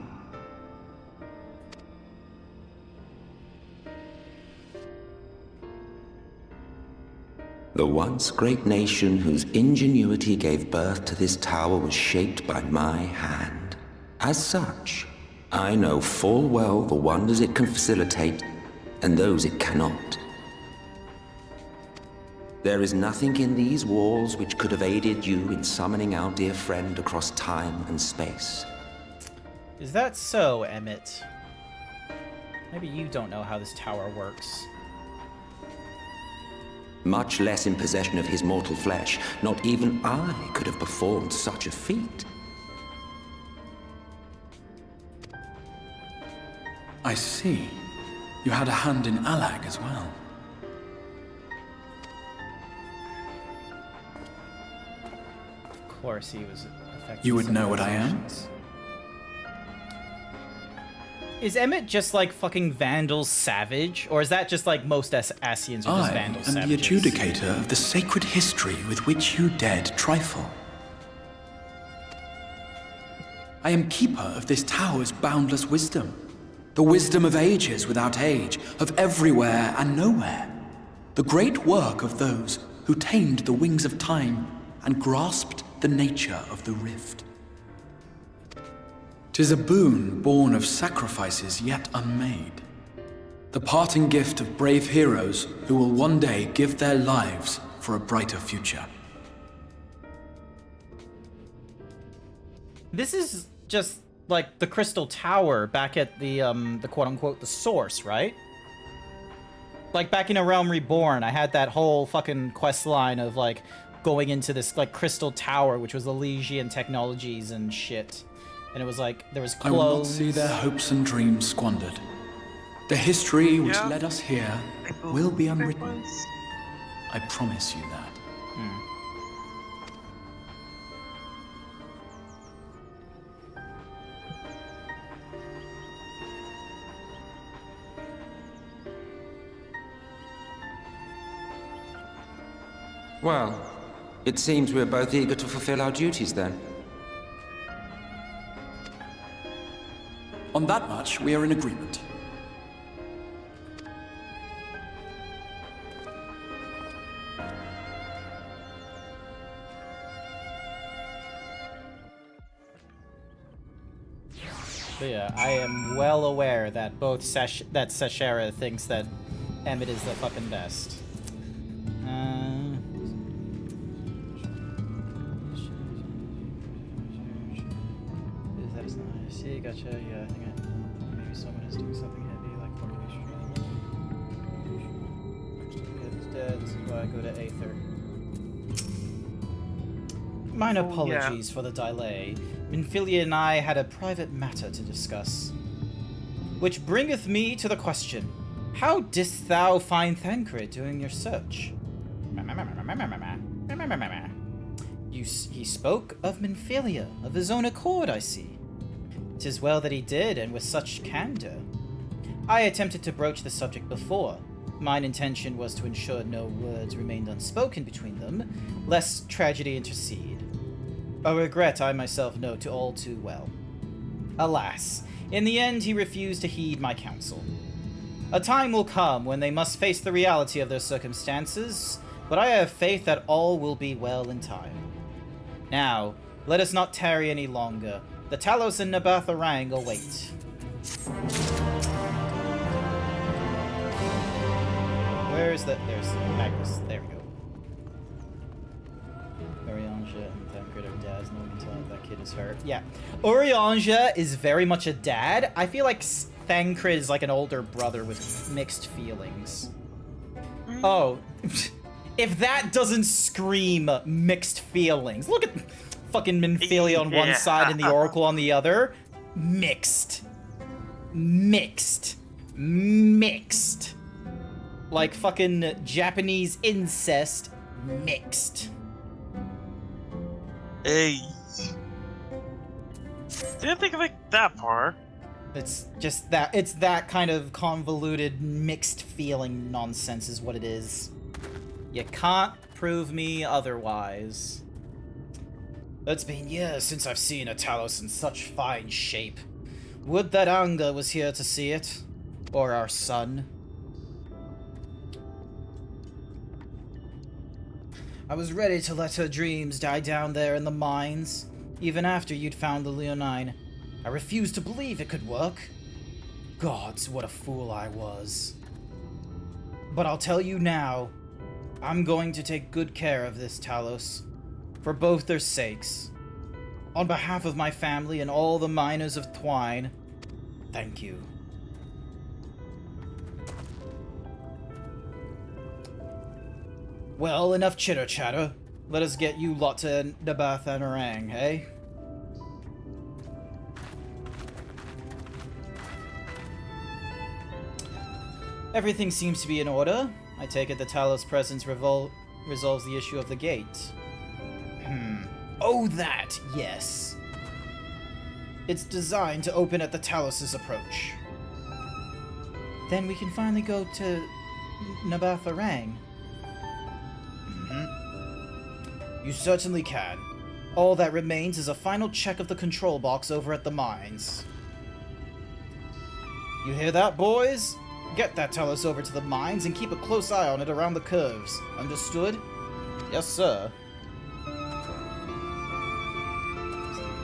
S15: The once great nation whose ingenuity gave birth to this tower was shaped by my hand. As such, I know full well the wonders it can facilitate and those it cannot. There is nothing in these walls which could have aided you in summoning our dear friend across time and space.
S2: Is that so, Emmett? Maybe you don't know how this tower works.
S15: Much less in possession of his mortal flesh, not even I could have performed such a feat.
S18: I see. You had a hand in Alag as well.
S2: Of course he was affected.
S18: You would know what I am?
S2: Is Emmett just like fucking Vandal's savage? Or is that just like most Asians are just Vandal savages?
S18: I am the adjudicator of the sacred history with which you dared trifle. I am keeper of this tower's boundless wisdom. The wisdom of ages without age, of everywhere and nowhere. The great work of those who tamed the wings of time and grasped the nature of the rift. 'Tis a boon born of sacrifices yet unmade. The parting gift of brave heroes who will one day give their lives for a brighter future.
S2: This is just like the Crystal Tower back at the quote-unquote the source, right? Like back in A Realm Reborn, I had that whole fucking quest line of like going into this like Crystal Tower, which was Elysian technologies and shit. And it was like, there was clones.
S18: I will not see their hopes and dreams squandered. The history which led us here will be unwritten. I promise you that.
S15: Well, it seems we're both eager to fulfill our duties then.
S18: On that much, we are in agreement.
S2: But yeah, I am well aware that both Seshera thinks that Emmett is the fucking best. That is nice. See, gotcha. Yeah, I think maybe someone is doing something heavy, like fucking extreme. He's dead. This is why I go to Aether. Mine apologies for the delay. Minfilia and I had a private matter to discuss. Which bringeth me to the question, how didst thou find Thancred during your search? He spoke of Minfilia, of his own accord, I see. 'Tis well that he did, and with such candor. I attempted to broach the subject before. Mine intention was to ensure no words remained unspoken between them, lest tragedy intercede. A regret I myself know all too well. Alas, in the end he refused to heed my counsel. A time will come when they must face the reality of their circumstances, but I have faith that all will be well in time. Now, let us not tarry any longer. The Talos and Nabatha Rang await. Where is that? There's Magnus. There we go. Orianja and Thancred are dads. No one can tell if that kid is hurt. Yeah. Orianja is very much a dad. I feel like Thancred is like an older brother with mixed feelings. Oh. If that doesn't scream mixed feelings. Look at fucking Minfilia on one side and the Oracle on the other. Mixed. Mixed. Mixed. Like fucking Japanese incest. Mixed.
S14: Hey. Didn't think of it that far.
S2: It's just that, it's that kind of convoluted, mixed feeling nonsense is what it is. You can't prove me otherwise. It's been years since I've seen a Talos in such fine shape. Would that Anga was here to see it. Or our son. I was ready to let her dreams die down there in the mines, even after you'd found the Leonine. I refused to believe it could work. Gods, what a fool I was. But I'll tell you now, I'm going to take good care of this Talos, for both their sakes. On behalf of my family and all the miners of Twine, thank you. Well, enough chitter-chatter. Let us get you lot to Nabatha and Rang, eh? Everything seems to be in order. I take it the Talos' presence resolves the issue of the gate. Oh, that, yes. It's designed to open at the Talos' approach. Then we can finally go to Nabatha Rang. You certainly can. All that remains is a final check of the control box over at the mines. You hear that, boys? Get that Talos over to the mines and keep a close eye on it around the curves. Understood? Yes, sir.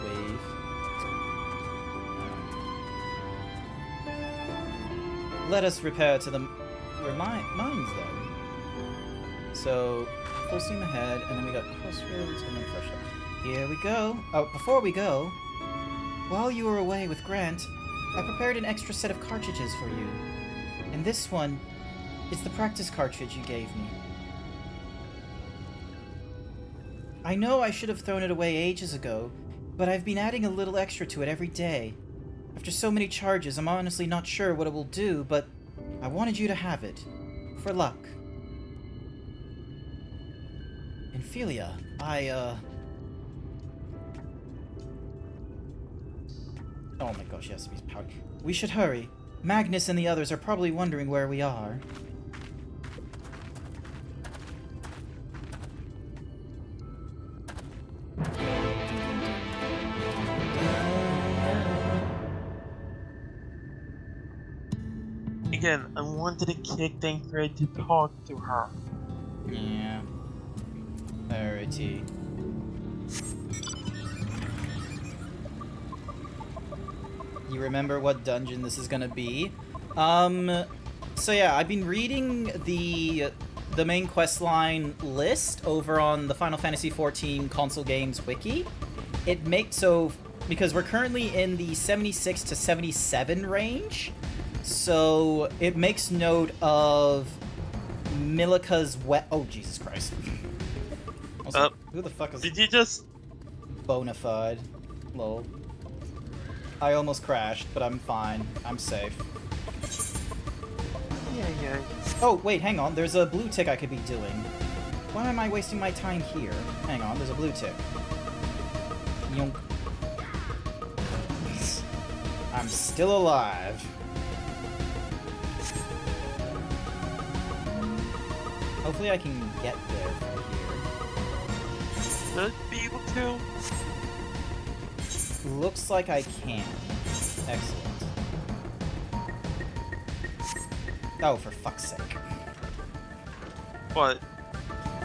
S2: Wave. Let us repair to the mines then. So, full steam ahead, and then we got crossroads and then fresh up. Here we go. Oh, before we go, while you were away with Grant, I prepared an extra set of cartridges for you. And this one is the practice cartridge you gave me. I know I should have thrown it away ages ago, but I've been adding a little extra to it every day. After so many charges, I'm honestly not sure what it will do, but I wanted you to have it. For luck. Minfilia, Oh my gosh, yes, he's powered. We should hurry. Magnus and the others are probably wondering where we are.
S14: again, I wanted to kick Thancred to talk to her.
S2: Yeah. Alrighty. You remember what dungeon this is gonna be? So yeah, I've been reading the main questline list over on the Final Fantasy XIV console games wiki. It makes because we're currently in the 76 to 77 range, so it makes note of Milika's oh Jesus Christ. Also, who the fuck is
S14: Did you just
S2: Bonafide? Lol. I almost crashed, but I'm fine. I'm safe.
S14: Yeah.
S2: Oh, wait, hang on. There's a blue tick I could be doing. Why am I wasting my time here? Hang on, there's a blue tick. Yonk. I'm still alive. Hopefully I can get there from here.
S14: should be able to.
S2: Looks like I can. Excellent. Oh, for fuck's sake.
S14: What?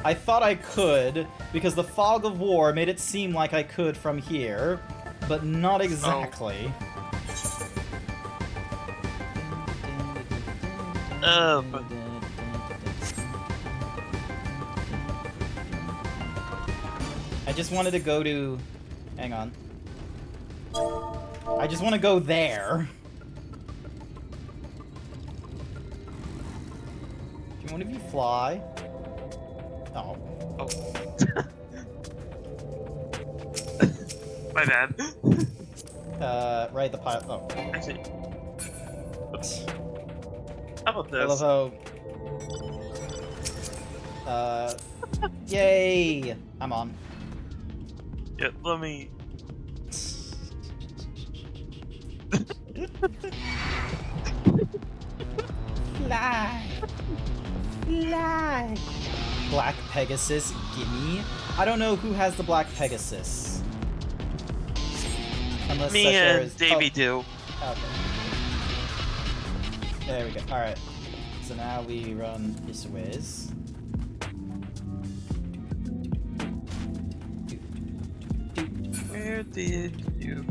S2: I thought I could, because the fog of war made it seem like I could from here, but not exactly.
S14: But...
S2: I just wanted to go to... Hang on. I just want to go there. Can one of you fly? Oh.
S14: My bad.
S2: Right, the pilot. Oh.
S14: Actually. Oops. How about this?
S2: I love how... Yay! I'm on.
S14: Yeah, let me...
S2: Fly! Fly! Black Pegasus, gimme. I don't know who has the Black Pegasus. Unless
S14: me
S2: such
S14: and
S2: errors...
S14: Davey do.
S2: Okay. There we go. Alright. So now we run this ways.
S14: Where did you...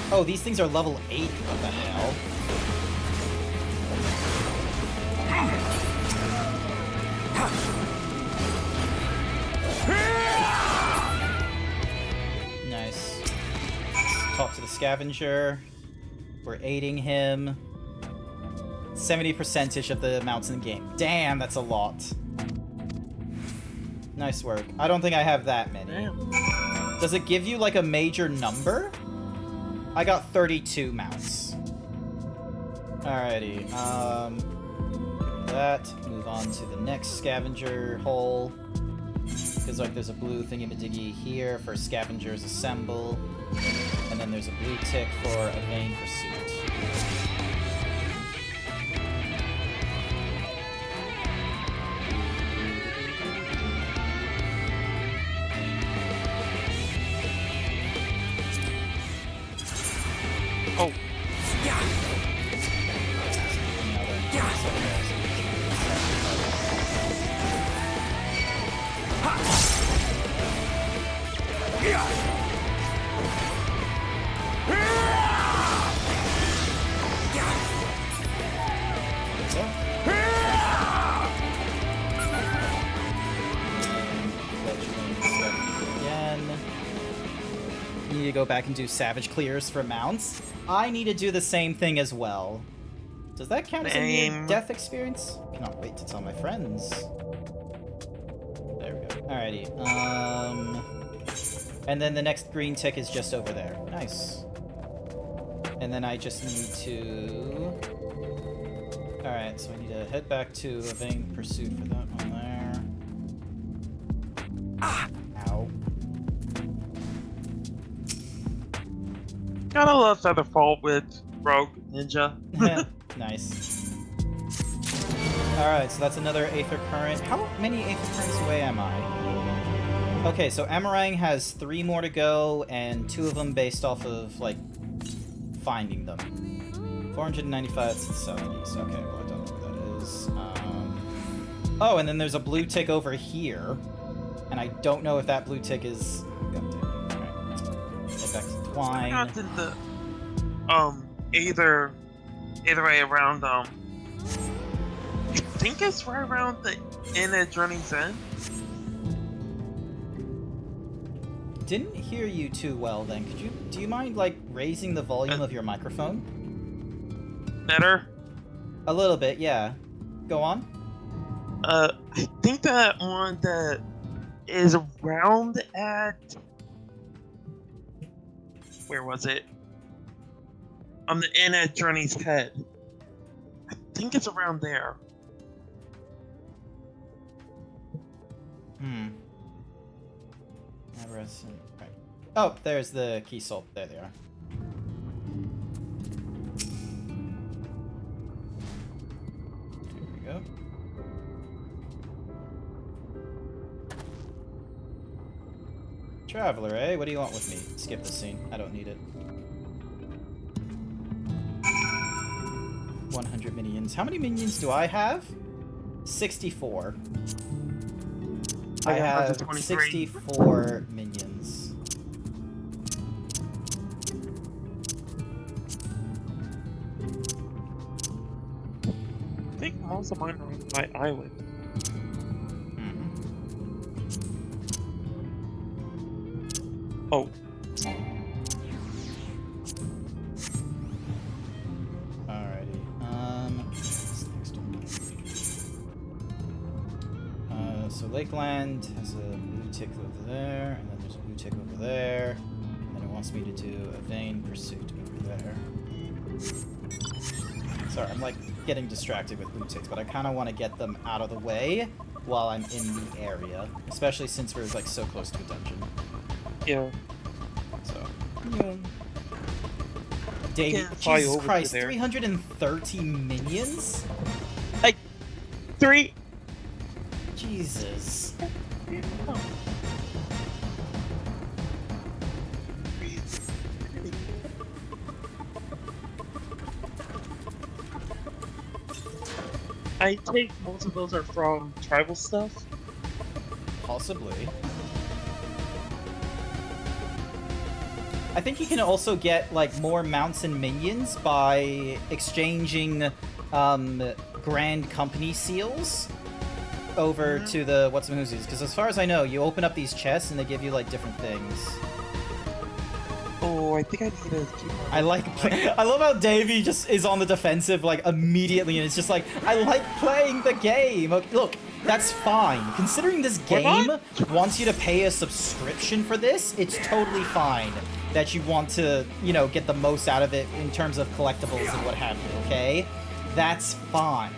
S2: Oh, these things are level 8. What the hell? Nice. Talk to the scavenger. We're aiding him. 70% of the amounts in the game. Damn, that's a lot. Nice work. I don't think I have that many.
S14: Damn.
S2: Does it give you like a major number? I got 32 mounts. Alrighty, that. Move on to the next scavenger hole. Because like there's a blue thingy-majiggy here for scavengers assemble. And then there's a blue tick for a vain pursuit.
S14: Oh.
S2: You need to go back and do savage clears for mounts. I need to do the same thing as well. Does that count as a near-death experience? I cannot wait to tell my friends. There we go. Alrighty. And then the next green tick is just over there. Nice. And then I just need to... Alright, so I need to head back to a vain pursuit for that one there. Ah! Ow.
S14: Gotta love Featherfall with Rogue Ninja.
S2: Nice. Alright, so that's another Aether Current. How many Aether Currents away am I? Okay, so Amarang has 3 more to go, and 2 of them based off of, like, finding them. 495 to the southeast. Okay, well, I don't know what that is. Oh, and then there's a blue tick over here. And I don't know if that blue tick is... God damn it. Alright. Head back to Twine.
S14: Not in the... either way around, I think it's right around the inn at Journey's End.
S2: Didn't hear you too well then. Do you mind, like, raising the volume of your microphone?
S14: Better?
S2: A little bit, yeah. Go on.
S14: I think that one that is around at... Where was it? On the inn at Journey's Head. I think it's around there.
S2: Right. Oh, there's the key salt. There they are. Here we go. Traveler, eh? What do you want with me? Skip the scene. I don't need it. 100 minions. How many minions do I have? 64. I have 64 minions.
S14: I think most of mine are on my island. Oh.
S2: Alrighty. What's the next one? So Lakeland has a blue tick over there, and then there's a blue tick over there, and then it wants me to do a vain pursuit over there. Sorry, I'm like getting distracted with blue ticks, but I kind of want to get them out of the way while I'm in the area, especially since we're like so close to a dungeon.
S14: Yeah.
S2: So. Yeah. Davey, Jesus Christ, 330 minions?
S14: Like, 3...
S2: Jesus.
S14: I take most of those are from tribal stuff.
S2: Possibly. I think you can also get, like, more mounts and minions by exchanging, Grand Company seals over to the what's-a-whoosies. Because as far as I know, you open up these chests and they give you, like, different things.
S14: Oh, I think I need to keep...
S2: I love how Davey just is on the defensive, like, immediately, and it's just like, I like playing the game! Okay, look, that's fine. Considering this game wants you to pay a subscription for this, it's totally fine that you want to, you know, get the most out of it in terms of collectibles and what have you, okay? That's fine.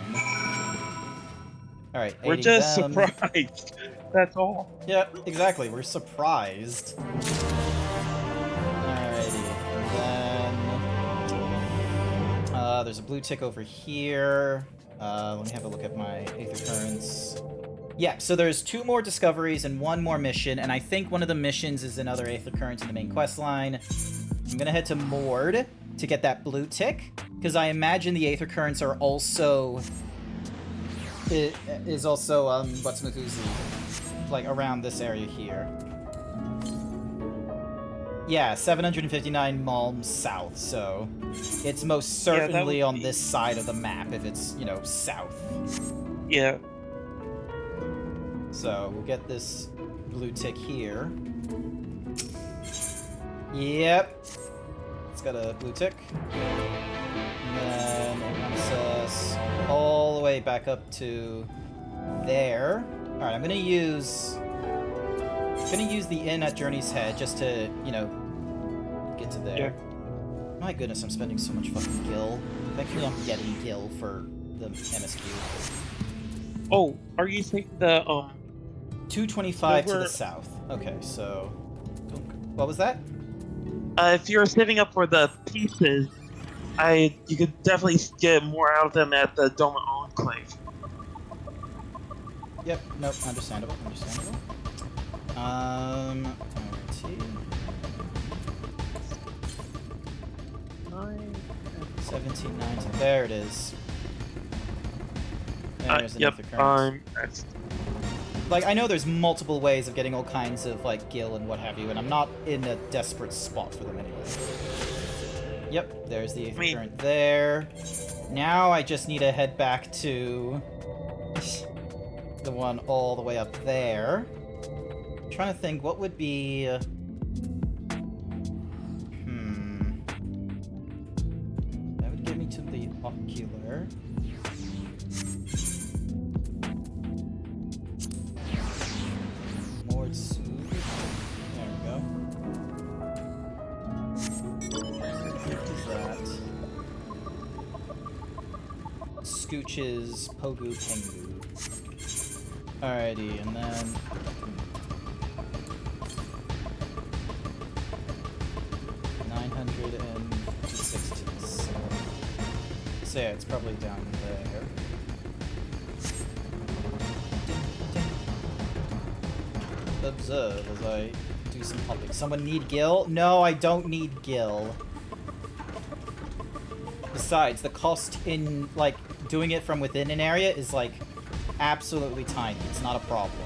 S2: Alright,
S14: we're just surprised. That's all.
S2: Yeah, exactly. We're surprised. Alrighty. Then... there's a blue tick over here. Let me have a look at my Aether Currents. Yeah, so there's 2 more discoveries and 1 more mission, and I think one of the missions is another Aether Current in the main quest line. I'm gonna head to Mord to get that blue tick, because I imagine the Aether Currents are also... It is also, what's-a-whoosie, like, around this area here. Yeah, 759 Malm south, so it's most certainly on this side of the map if it's, you know, south.
S14: Yeah.
S2: So we'll get this blue tick here. Yep. It's got a blue tick. And then it wants us all the way back up to there. Alright, I'm gonna use the inn at Journey's Head just to, you know, get to there. Yeah. My goodness, I'm spending so much fucking gil. Thankfully I'm getting gil for the MSQ.
S14: Oh, are you taking the,
S2: 225 to the south. Okay, so... What was that?
S14: If you're saving up for the pieces, you could definitely get more out of them at the Doma Enclave.
S2: Yep. Nope. Understandable. Understandable. Let's see. 17, 19. There it is. There's
S14: yep.
S2: next. Like, I know there's multiple ways of getting all kinds of, like, gil and what have you, and I'm not in a desperate spot for them anyway. Yep, there's the Aether Current there. Now I just need to head back to the one all the way up there. I'm trying to think, what would be... That would get me to the Ocular. There we go. What is that? Scooch's Pogu Pengu. Alrighty, and then... So yeah, it's probably down there. Observe as I do some hopping. Someone need gil? No, I don't need gil. Besides, the cost in, like, doing it from within an area is, like, absolutely tiny. It's not a problem.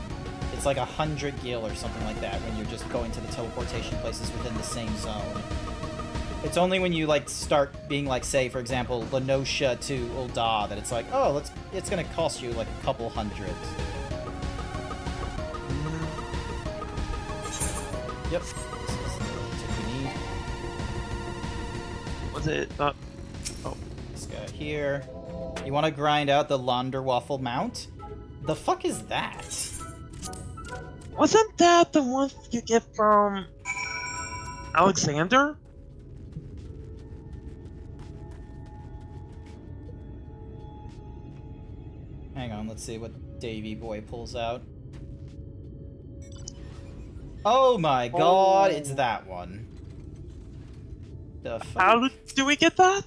S2: It's like 100 gil or something like that when you're just going to the teleportation places within the same zone. It's only when you, like, start being, like, say, for example, Lenosha to Ul'dah that it's like, oh, it's gonna cost you, like, a couple hundred. Yep. This is the tip we need.
S14: Was it not? Oh.
S2: This guy here. You want to grind out the Londerwaffle mount? The fuck is that?
S14: Wasn't that the one you get from Alexander?
S2: Hang on, let's see what Davy Boy pulls out. Oh my god, it's that one. The fuck?
S14: How do we get that?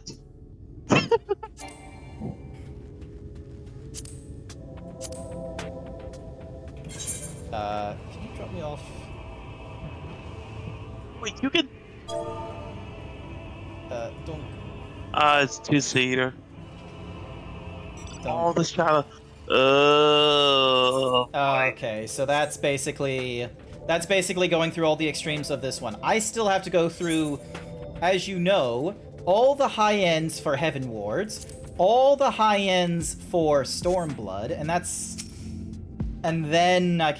S2: Can you drop me off?
S14: Wait, you can...
S2: Don't...
S14: it's two-seater.
S2: All
S14: the shadow...
S2: okay, so that's basically going through all the extremes of this one. I still have to go through, as you know, all the high ends for Heaven Wards, all the high ends for Stormblood, and then I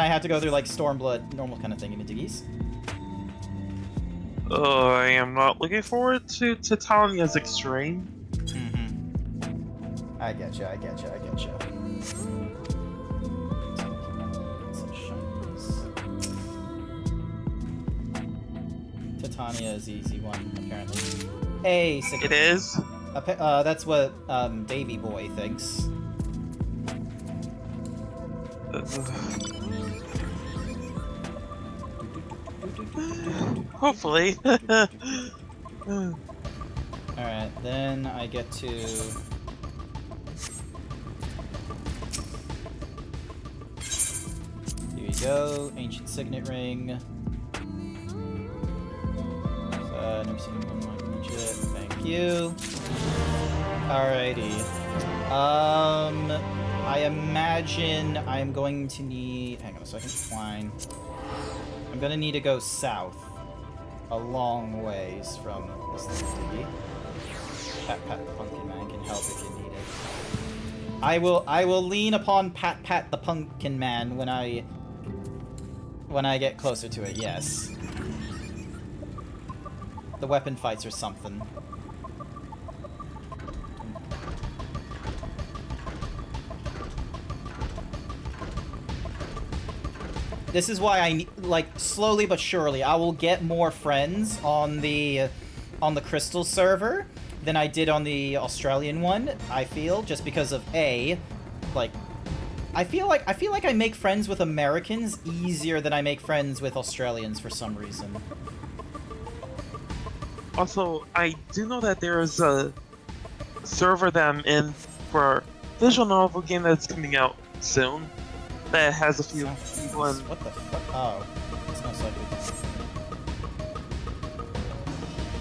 S2: have to go through like Stormblood, normal kind of thing in the diggies.
S14: I am not looking forward to Titania's Extreme.
S2: I getcha. Titania is the easy one, apparently.
S14: It is?
S2: That's what Davy Boy thinks.
S14: Hopefully.
S2: Alright, then I get to... Here we go, Ancient Signet Ring. Never seen one like legit, thank you. Alrighty. I imagine I'm going to need... Hang on a second, fine. I'm gonna need to go south. A long ways from this thing diggy. Pat the Pumpkin Man can help if you need it. I will lean upon Pat the Pumpkin Man when I get closer to it, yes. The weapon fights or something. This is why I like slowly but surely I will get more friends on the Crystal server than I did on the Australian one. I feel just because of I feel like I make friends with Americans easier than I make friends with Australians for some reason.
S14: Also, I do know that there is a server that I'm in for a visual novel game that's coming out soon. that has a few people in.
S2: What the fuck? Oh, it's not so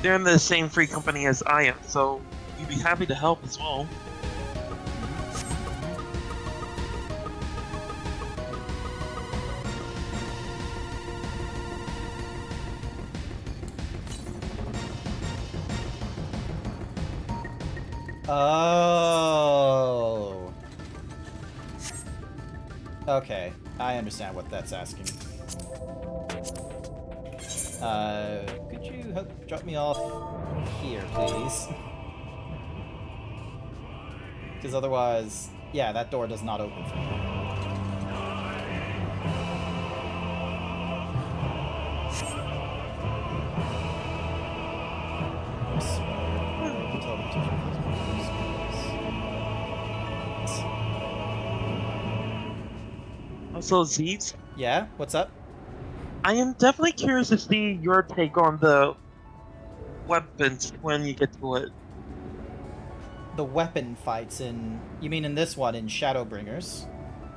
S14: They're in the same free company as I am, so we'd be happy to help as well.
S2: Oh. Okay, I understand what that's asking. Could you help drop me off here, please? Because otherwise, yeah, that door does not open for me.
S14: Also, Zeebs?
S2: Yeah? What's up?
S14: I am definitely curious to see your take on the weapons when you get to it.
S2: The weapon fights in... You mean in this one, in Shadowbringers?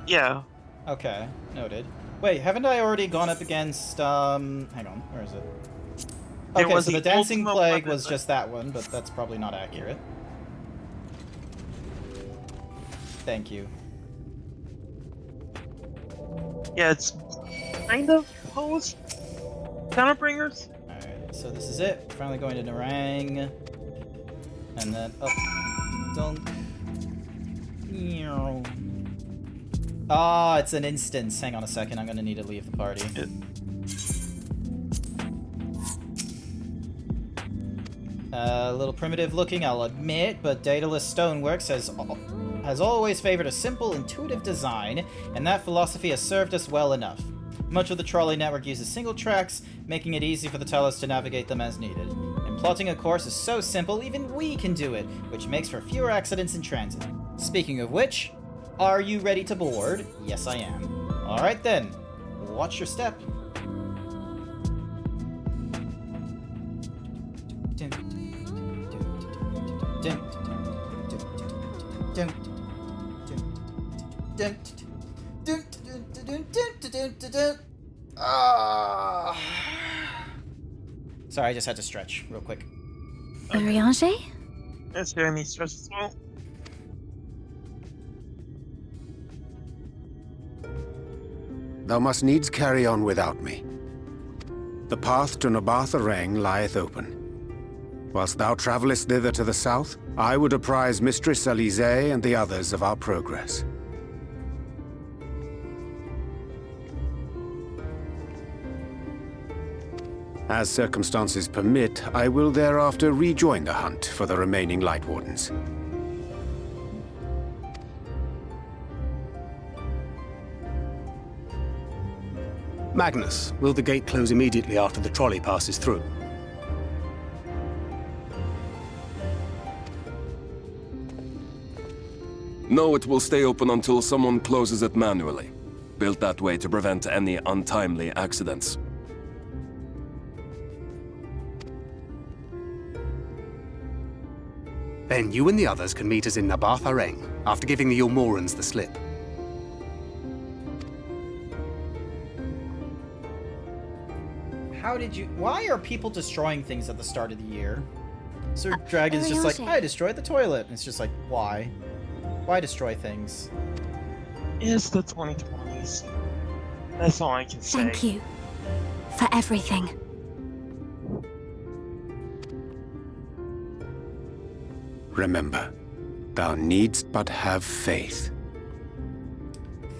S14: Yeah.
S2: Okay, noted. Wait, haven't I already gone up against, hang on, where is it? Okay, so the Dancing Plague was just that one, but that's probably not accurate. Thank you.
S14: Yeah, it's kind of post Shadowbringers.
S2: Alright, so this is it. Finally going to Narang. And then up. Don't. Ah, it's an instance. Hang on a second, I'm gonna need to leave the party. A little primitive looking, I'll admit, but Daedalus Stoneworks has always favored a simple, intuitive design, and that philosophy has served us well enough. Much of the trolley network uses single tracks, making it easy for the Talos to navigate them as needed. And plotting a course is so simple, even we can do it, which makes for fewer accidents in transit. Speaking of which, are you ready to board? Yes, I am. Alright then, watch your step. Sorry, I just had to stretch real quick.
S20: Mariange?
S14: Is there any stress as well?
S5: Thou must needs carry on without me. The path to Nabartha Reng lieth open. Whilst thou travellest thither to the south, I would apprise Mistress Alize and the others of our progress. As circumstances permit, I will thereafter rejoin the hunt for the remaining Light Wardens.
S12: Magnus, will the gate close immediately after the trolley passes through?
S22: No, it will stay open until someone closes it manually. Built that way to prevent any untimely accidents.
S12: Then you and the others can meet us in Nabartha Reng, after giving the Ilmorans the slip.
S2: How did you... Why are people destroying things at the start of the year? Sir Dragon's just like, I destroyed the toilet. And it's just like, why? Why destroy things?
S14: It's the 2020s. That's all I can say.
S20: Thank you for everything.
S5: Remember, thou needst but have faith.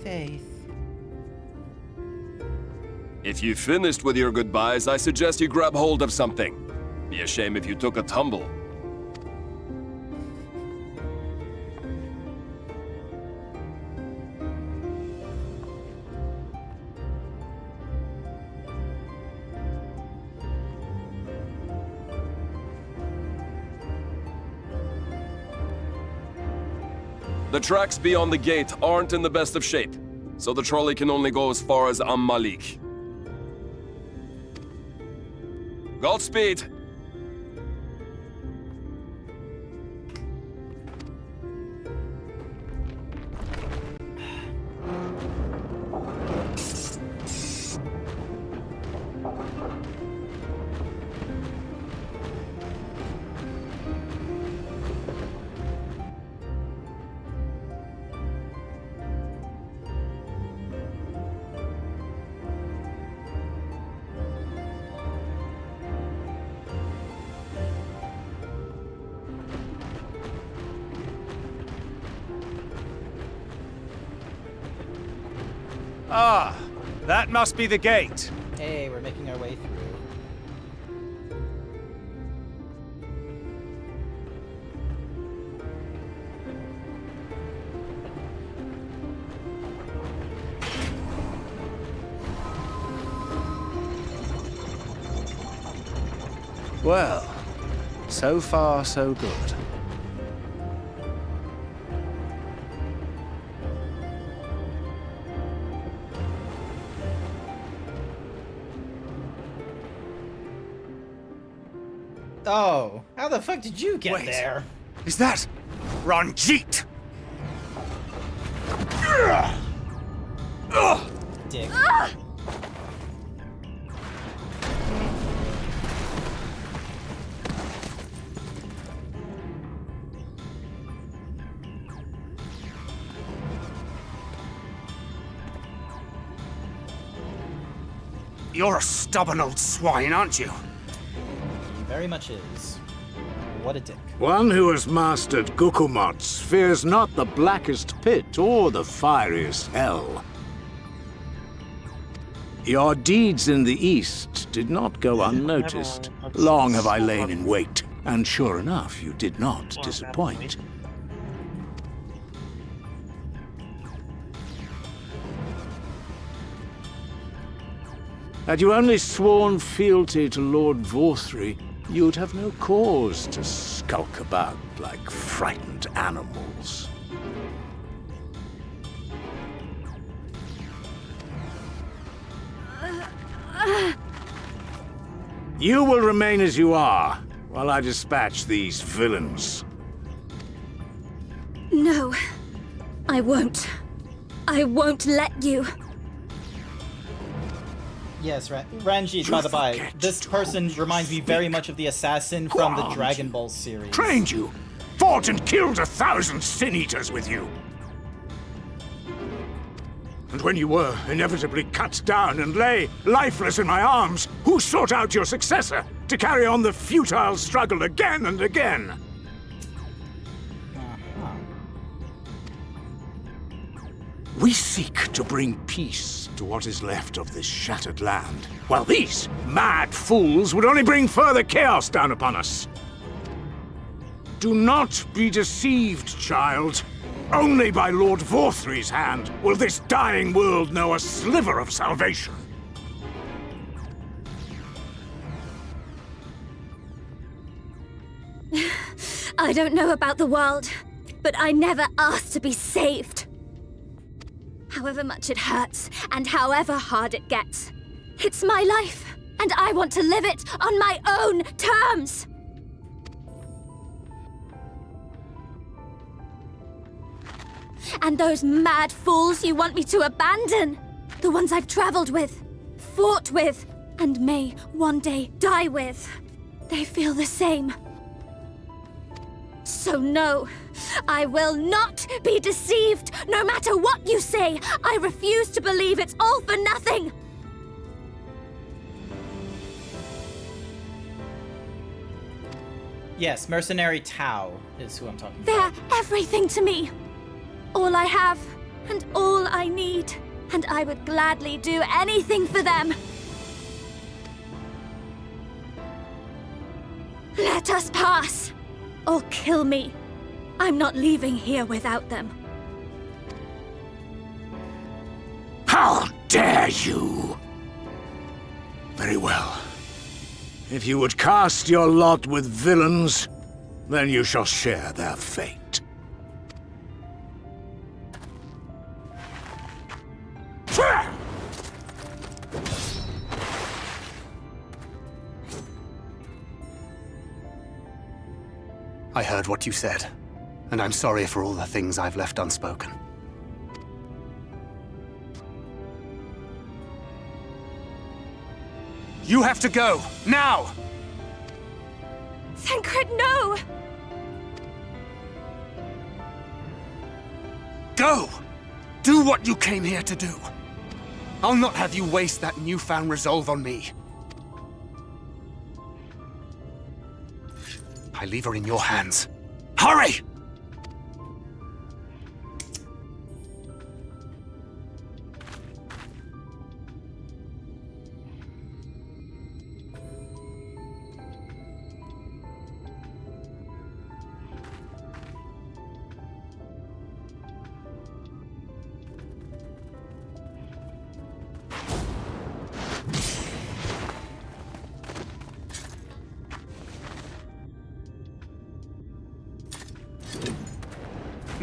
S2: Faith.
S22: If you've finished with your goodbyes, I suggest you grab hold of something. Be a shame if you took a tumble. The tracks beyond the gate aren't in the best of shape, so the trolley can only go as far as Malik. Godspeed!
S12: Ah, that must be the gate.
S2: Hey, we're making our way through.
S12: Well, so far so good.
S2: Oh, how the fuck did you get there?
S12: Is that Ranjit?
S2: Dick.
S12: You're a stubborn old swine, aren't you?
S2: He very much is. What a dick.
S10: One who has mastered Gukumots fears not the blackest pit or the fieriest hell. Your deeds in the east did not go unnoticed. Long have I lain in wait, and sure enough, you did not disappoint. Had you only sworn fealty to Lord Vorthry, you'd have no cause to skulk about like frightened animals. You will remain as you are, while I dispatch these villains.
S20: No, I won't. I won't let you.
S2: Yes, Ranjit, by the by, this person reminds me very much of the assassin from the Dragon Ball series.
S10: Trained you, fought and killed 1,000 Sin Eaters with you. And when you were inevitably cut down and lay lifeless in my arms, who sought out your successor to carry on the futile struggle again and again? We seek to bring peace to what is left of this shattered land, while these mad fools would only bring further chaos down upon us. Do not be deceived, child. Only by Lord Vorthry's hand will this dying world know a sliver of salvation.
S20: I don't know about the world, but I never asked to be saved. However much it hurts, and however hard it gets. It's my life, and I want to live it on my own terms! And those mad fools you want me to abandon, the ones I've traveled with, fought with, and may one day die with, they feel the same. So no, I will not be deceived, no matter what you say. I refuse to believe it's all for nothing.
S2: Yes, Mercenary Tau is who I'm talking about.
S20: They're everything to me. All I have, and all I need. And I would gladly do anything for them. Let us pass. Or kill me. I'm not leaving here without them.
S10: How dare you! Very well. If you would cast your lot with villains, then you shall share their fate.
S12: I heard what you said, and I'm sorry for all the things I've left unspoken. You have to go, now!
S20: Thancred, no!
S12: Go! Do what you came here to do. I'll not have you waste that newfound resolve on me. I leave her in your hands. Hurry!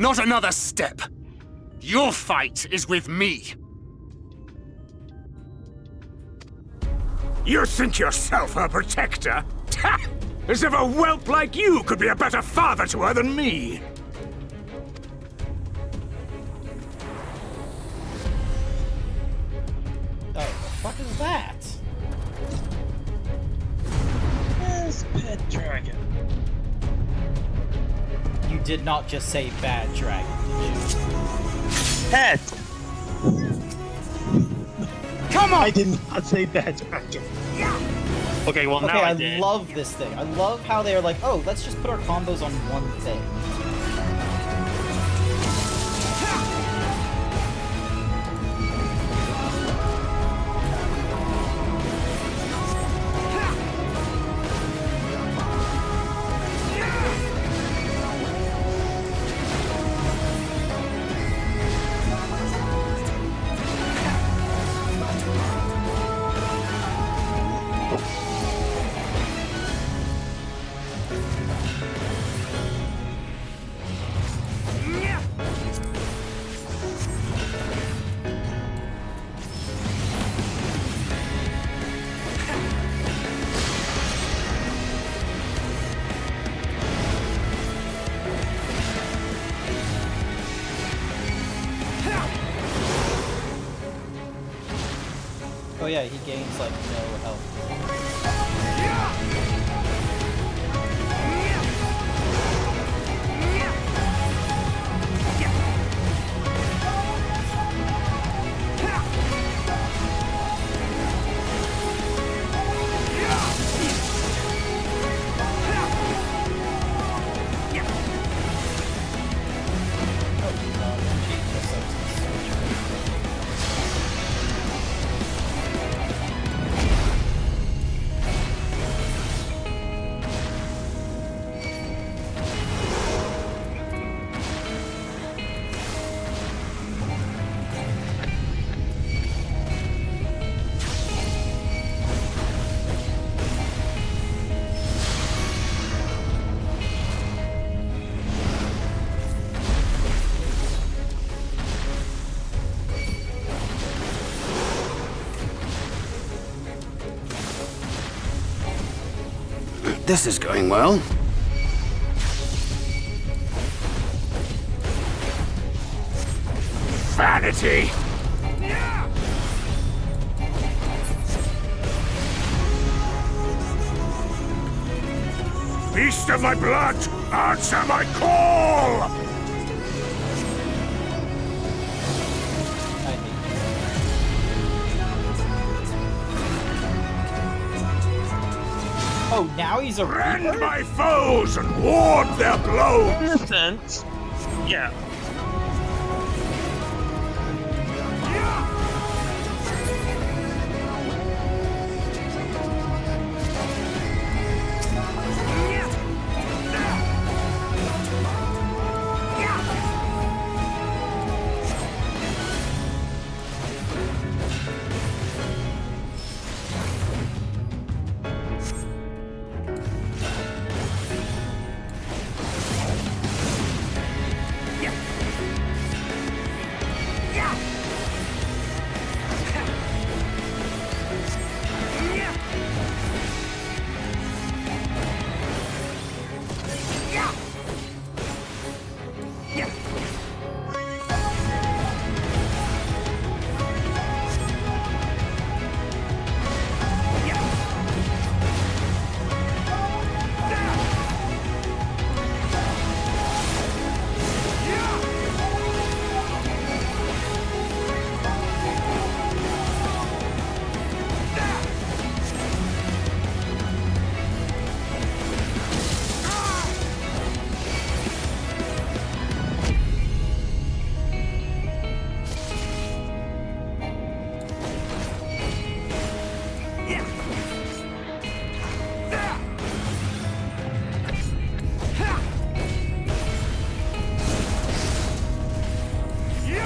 S10: Not another step. Your fight is with me. You think yourself her protector? As if a whelp like you could be a better father to her than me.
S2: Oh, the fuck is that?
S14: Yes, pet dragon.
S2: You did not just say bad dragon, did you?
S14: Pet!
S2: Come on!
S14: I did not say bad dragon. Okay, well now I did.
S2: Love this thing. I love how they're like, oh, let's just put our combos on one thing. Oh yeah, he gains like no health.
S10: This is going well. Vanity! Beast of my blood, answer my call!
S2: Oh, now he's a
S10: Rend
S2: Reaper?
S10: my foes and ward their blows!
S14: In a sense, yeah.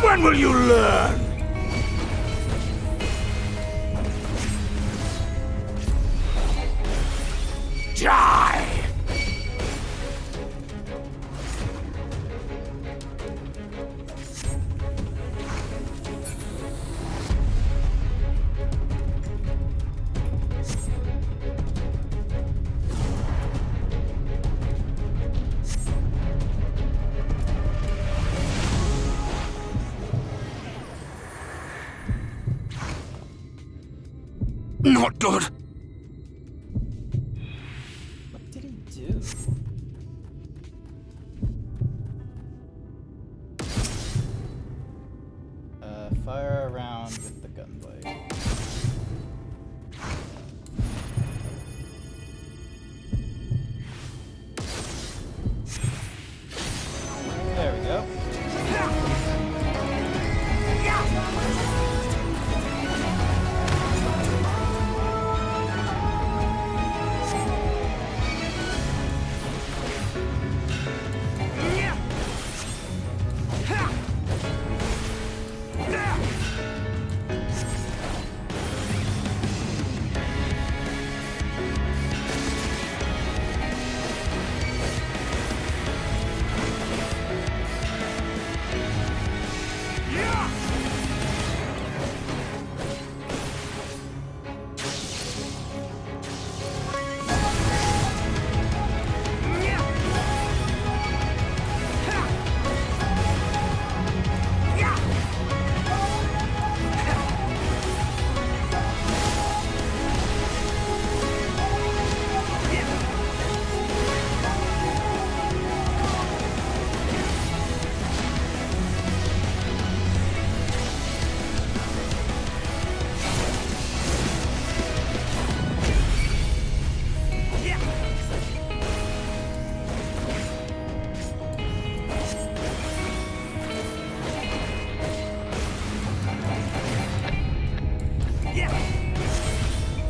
S14: When will you learn? Die!
S5: Not good.
S2: What did he do? Fire around with the gunblade. There we go.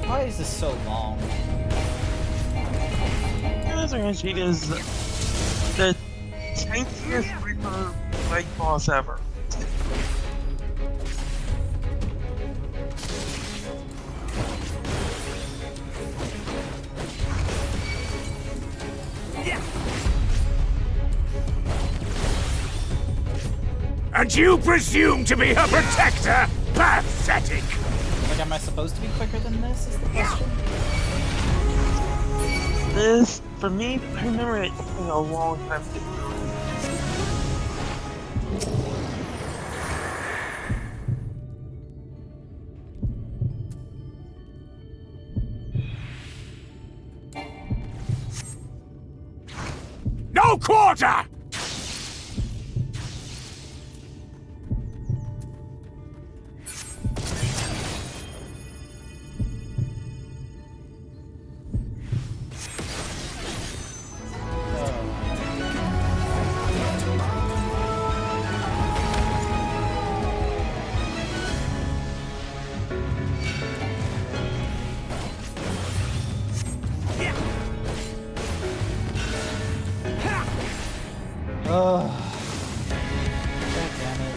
S2: Why is this so long?
S14: It is the tankiest Reaper fight boss ever.
S10: And you presume to be her protector? Pathetic!
S2: Like, am I supposed to be quicker than this, is the question?
S14: This, for me, I remember it taking a long time to do.
S10: No quarter!
S2: Oh. God damn it.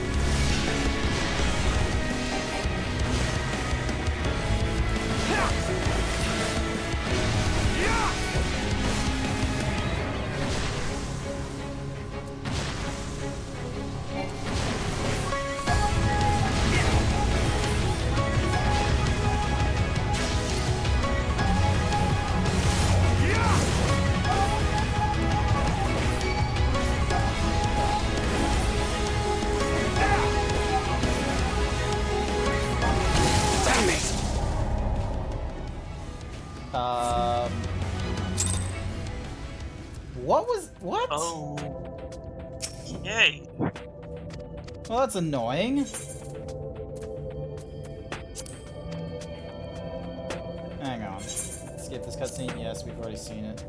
S2: What?
S14: Oh. Yay.
S2: Well, that's annoying. Hang on. Skip this cutscene? Yes, we've already seen it.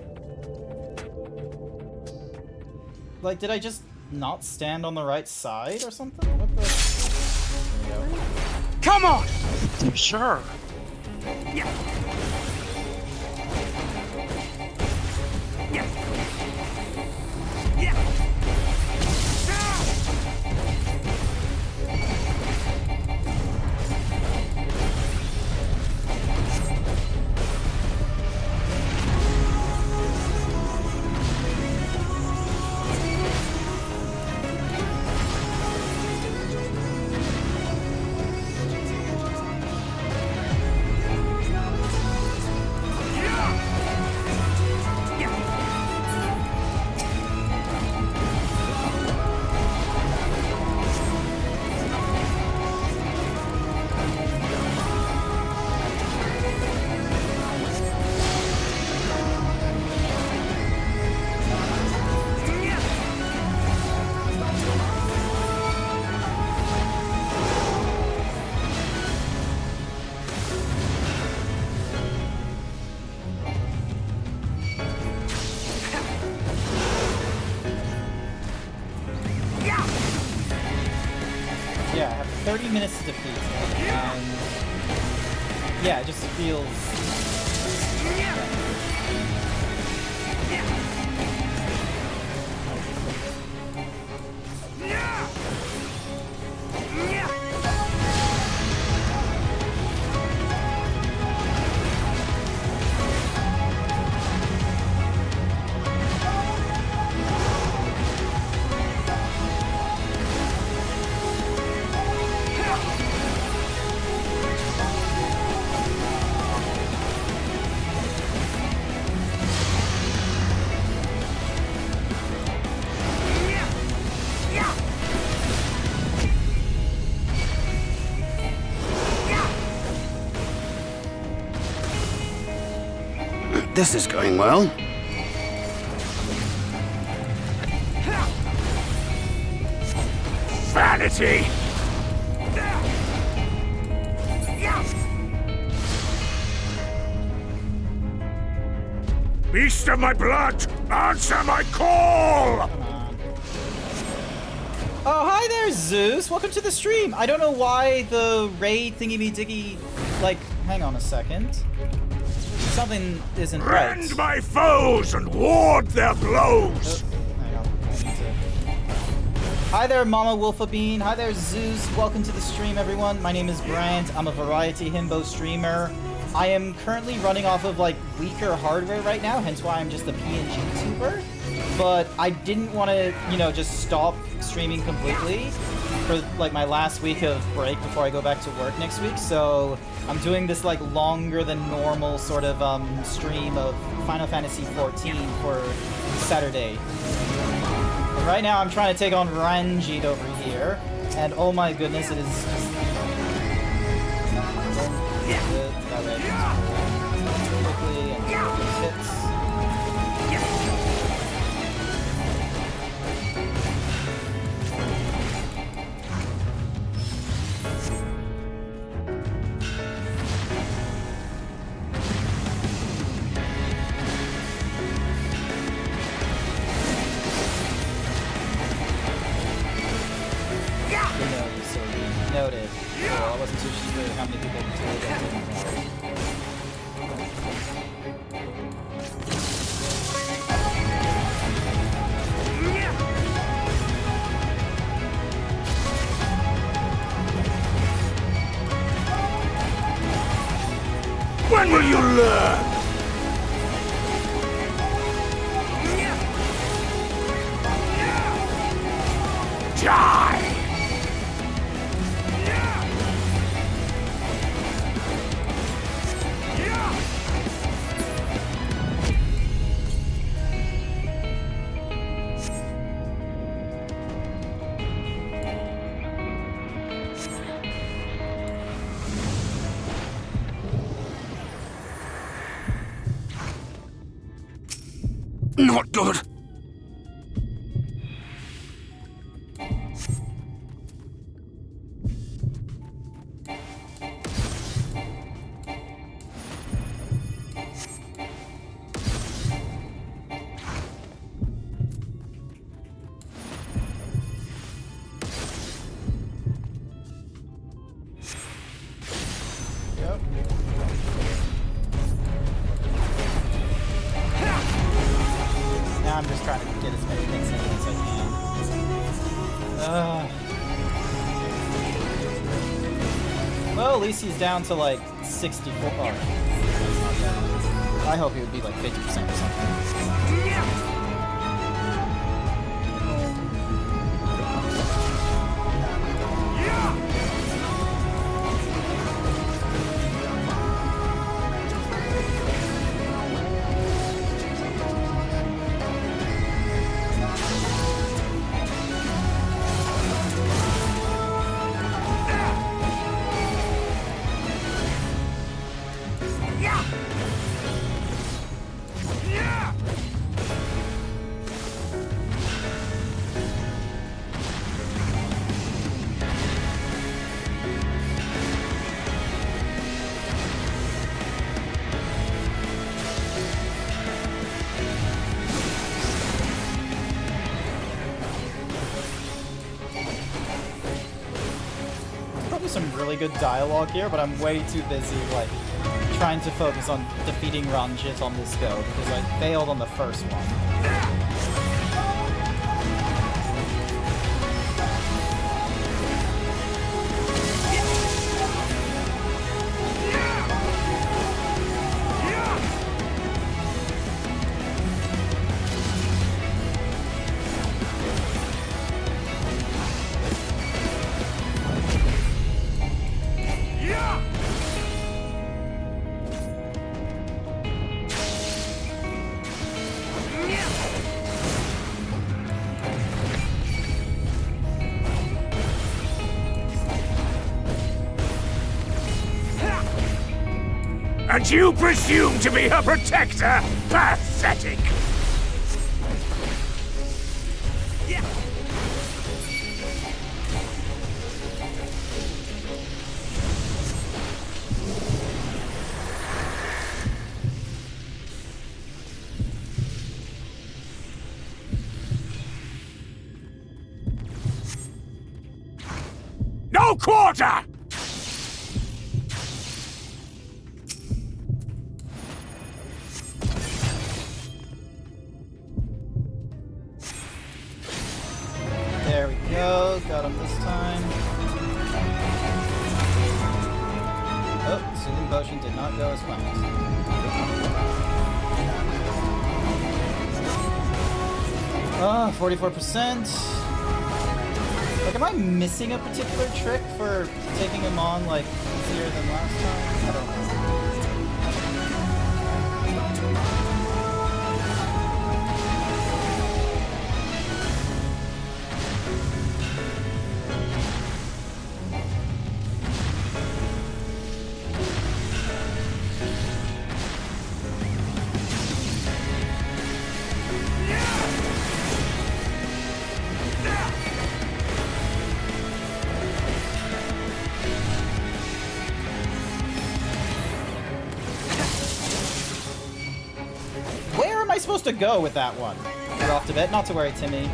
S2: Like, did I just not stand on the right side or something? What the? There we go.
S10: Come on!
S14: Sure.
S10: Yeah. Yeah. Yeah.
S2: 30 minutes to defeat him, and yeah, it just feels...
S10: This is going well. Vanity! Beast of my blood, answer my call!
S2: Oh, hi there, Zeus! Welcome to the stream! I don't know why the raid thingy-me-diggy... Like, hang on a second. Something isn't right.
S10: Rend my foes and ward their blows!
S2: Hang on. I need to... Hi there, Mama Wolfabean. Hi there, Zeus. Welcome to the stream, everyone. My name is Grant. I'm a variety himbo streamer. I am currently running off of, like, weaker hardware right now, hence why I'm just a PNG tuber. But I didn't want to, you know, just stop streaming completely for, like, my last week of break before I go back to work next week, so I'm doing this, like, longer than normal sort of, stream of Final Fantasy XIV for Saturday. And right now I'm trying to take on Ranjit over here, and oh my goodness, it is just... quickly and hits. Noted. Well, I wasn't too sure how many people can do it.
S10: When will you learn? Die! Not good.
S2: I'm just trying to get as many things in as I can. Well, at least he's down to like 64. Oh, I hope he would be like 50% or something. really good dialogue here, but I'm way too busy, like, trying to focus on defeating Ranjit on this go, because I failed on the first one.
S10: And you presume to be her protector? Pathetic! No quarter!
S2: There we go, got him this time. Oh, Soothing Potion did not go as planned. Ah, 44%. Like, am I missing a particular trick for taking him on, like, easier than last time? I don't know. Where am I supposed to go with that one? You're off to bed. Not to worry, Timmy.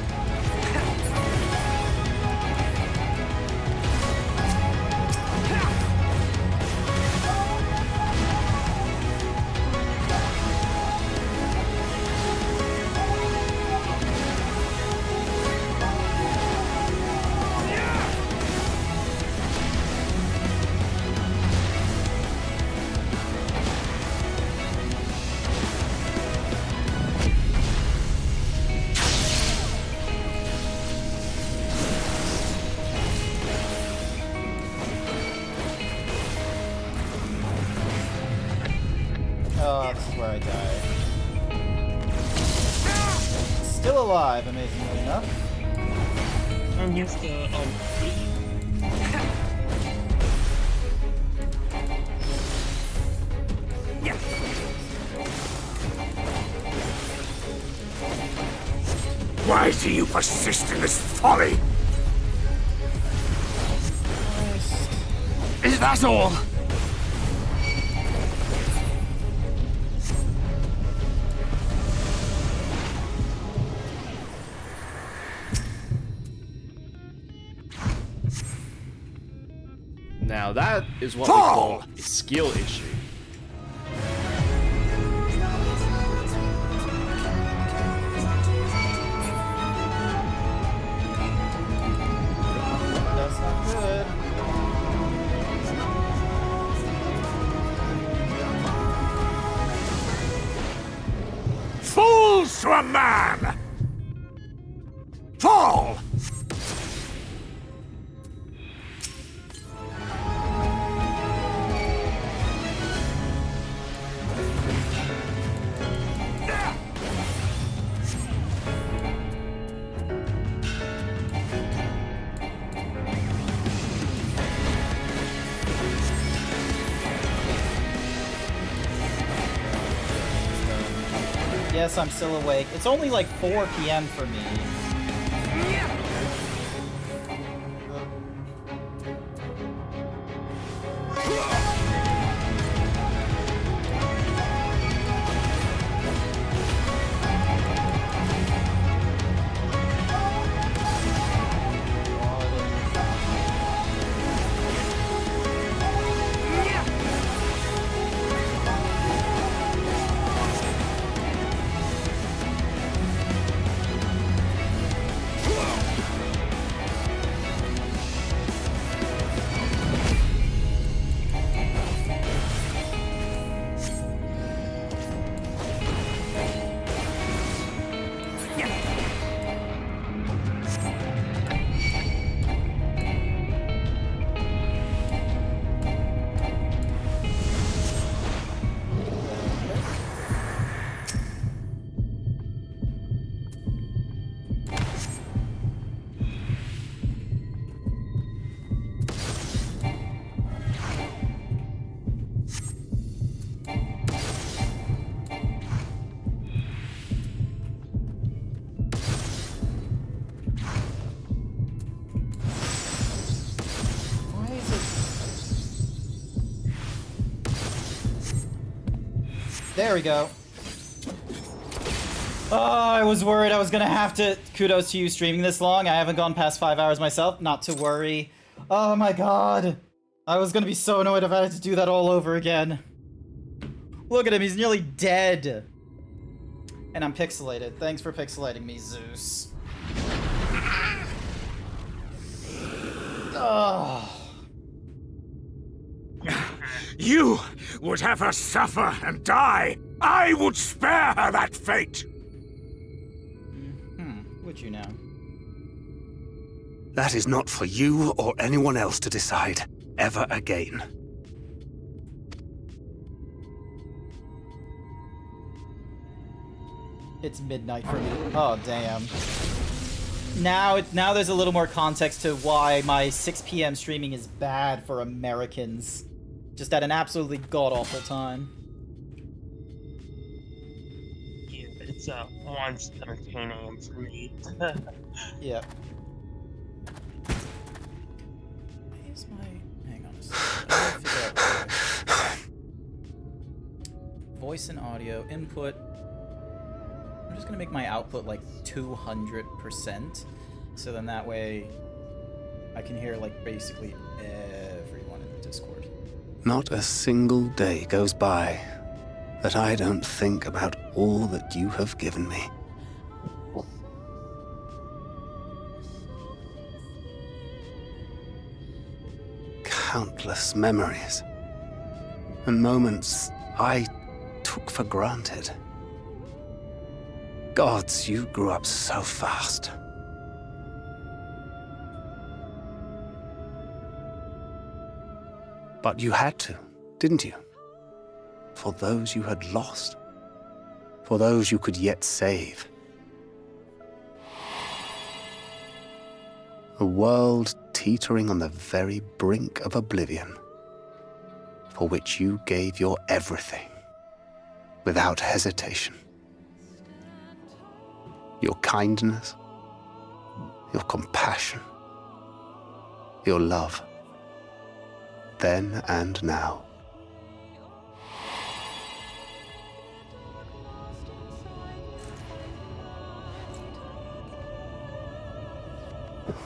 S2: Oh, this is where I die. Still alive, amazingly enough.
S14: I'm just
S10: Why do you persist in this folly? Is that all?
S8: Now that is what we call a skill issue.
S2: That's not good.
S10: Fools to a man! Fall!
S2: Yes, I'm still awake. It's only like 4 PM for me. There we go. Oh, I was worried I was gonna have to... Kudos to you streaming this long. I haven't gone past 5 hours myself. Not to worry. Oh my god. I was gonna be so annoyed if I had to do that all over again. Look at him, he's nearly dead. And I'm pixelated. Thanks for pixelating me, Zeus. Oh.
S10: You would have her suffer and die. I would spare her that fate.
S2: Would you now?
S12: That is not for you or anyone else to decide ever again.
S2: It's midnight for me. Oh, damn. Now there's a little more context to why my 6 p.m. streaming is bad for Americans. Just at an absolutely god-awful time.
S14: Yeah, it's 1:17 a.m. for me.
S2: Yeah. Where's my... Hang on a second. I gotta figure out where. Voice and audio input. I'm just gonna make my output like 200%, so then that way I can hear like basically everyone in the Discord.
S12: Not a single day goes by that I don't think about all that you have given me. Countless memories and moments I took for granted. Gods, you grew up so fast. But you had to, didn't you? For those you had lost. For those you could yet save. A world teetering on the very brink of oblivion, for which you gave your everything, without hesitation. Your kindness, your compassion, your love, then and now.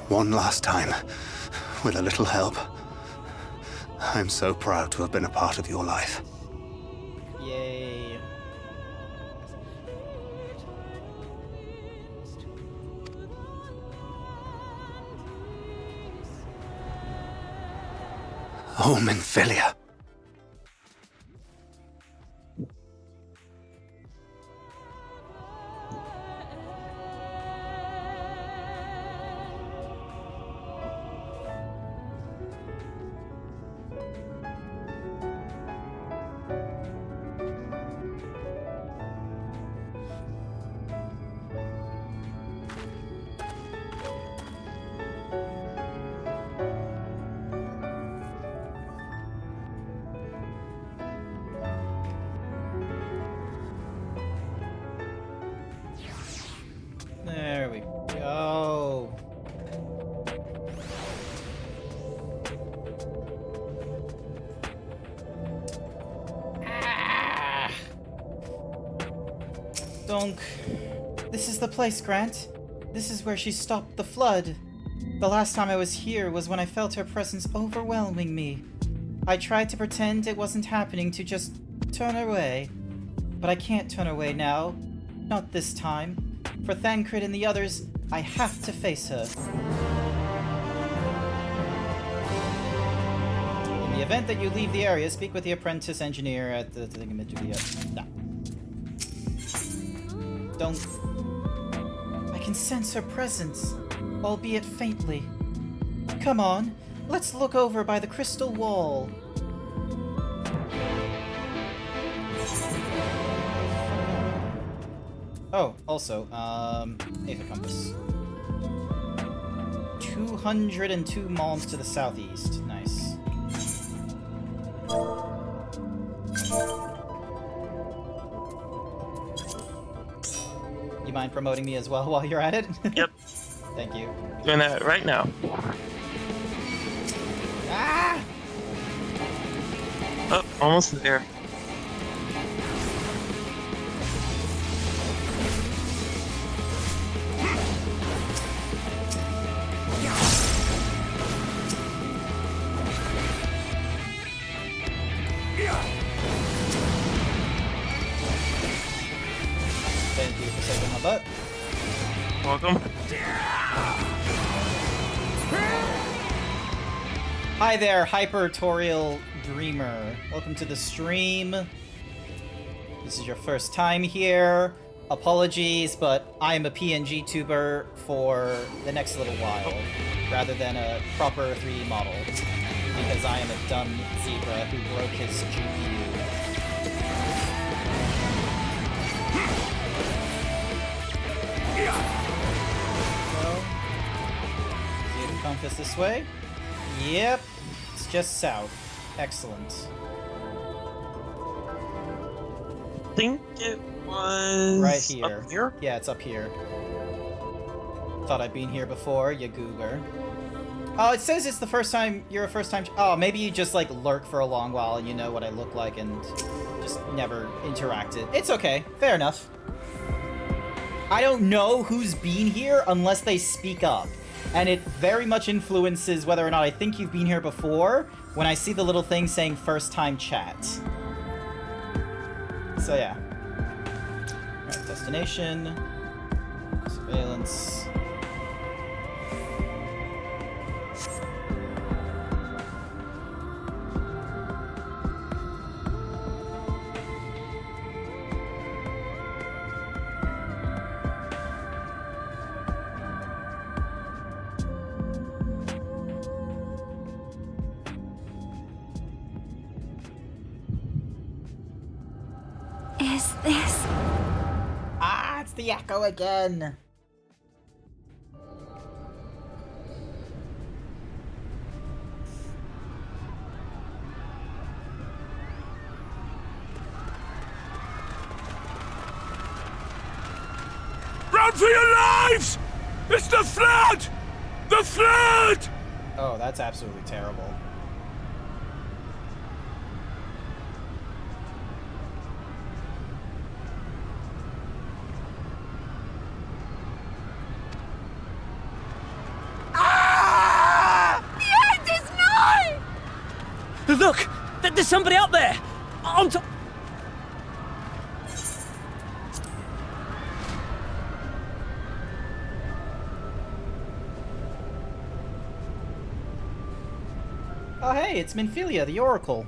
S12: One last time, with a little help. I'm so proud to have been a part of your life.
S2: Yay.
S12: Oh, Minfilia.
S2: There we go. Donk. This is the place, Grant. This is where she stopped the flood. The last time I was here was when I felt her presence overwhelming me. I tried to pretend it wasn't happening to just turn away. But I can't turn away now. Not this time. For Thancred and the others, I have to face her. In the event that you leave the area, speak with the apprentice engineer at the thingamajig. No. Don't. I can sense her presence, albeit faintly. Come on, let's look over by the crystal wall. Oh, also, Aether Compass. 202 malms to the southeast. Nice. You mind promoting me as well while you're at it?
S14: Yep.
S2: Thank you.
S14: Doing that right now.
S2: Ah!
S14: Oh, almost there.
S2: butt.
S14: Welcome.
S2: Hi there, Hypertorial Dreamer. Welcome to the stream. This is your first time here. Apologies, but I am a PNG tuber for the next little while, rather than a proper 3D model, because I am a dumb zebra who broke his GPU. So, Zeta Compass this way. Yep, it's just south. Excellent.
S14: I think it was
S2: Right here.
S14: up here.
S2: Yeah, it's up here. Thought I'd been here before, you goober. Oh, it says it's the first time, you're a first time. Oh, maybe you just like lurk for a long while and you know what I look like and just never interacted. It's okay, fair enough. I don't know who's been here unless they speak up. And it very much influences whether or not I think you've been here before when I see the little thing saying first time chat. So yeah. Alright, destination. Surveillance.
S20: Is this...
S6: Ah, it's the echo again.
S1: Run for your lives! It's the flood! The flood!
S2: Oh, that's absolutely terrible.
S11: The end is nigh!
S16: Look! There's somebody up there! On top.
S2: Oh hey, it's Minfilia, the Oracle.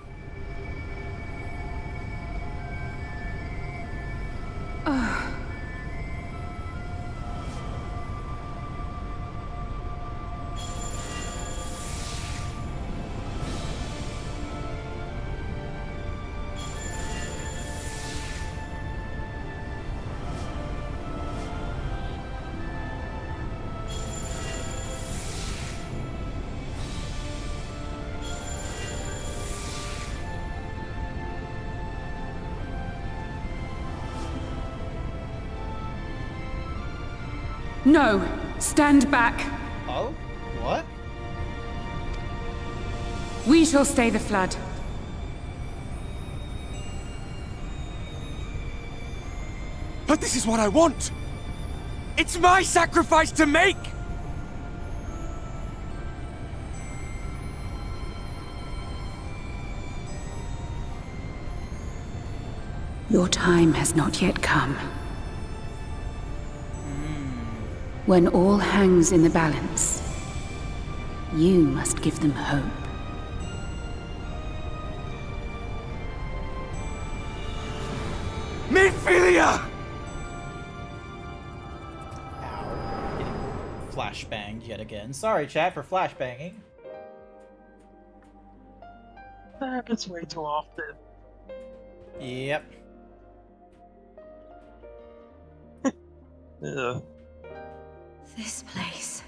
S4: No! Stand back!
S2: Oh? What?
S4: We shall stay the flood.
S9: But this is what I want! It's my sacrifice to make!
S4: Your time has not yet come. When all hangs in the balance, you must give them hope.
S9: Minfilia!
S2: Ow. Getting flashbanged yet again. Sorry, chat, for flashbanging.
S14: That happens way too often.
S2: Yep.
S14: Ugh.
S20: This place.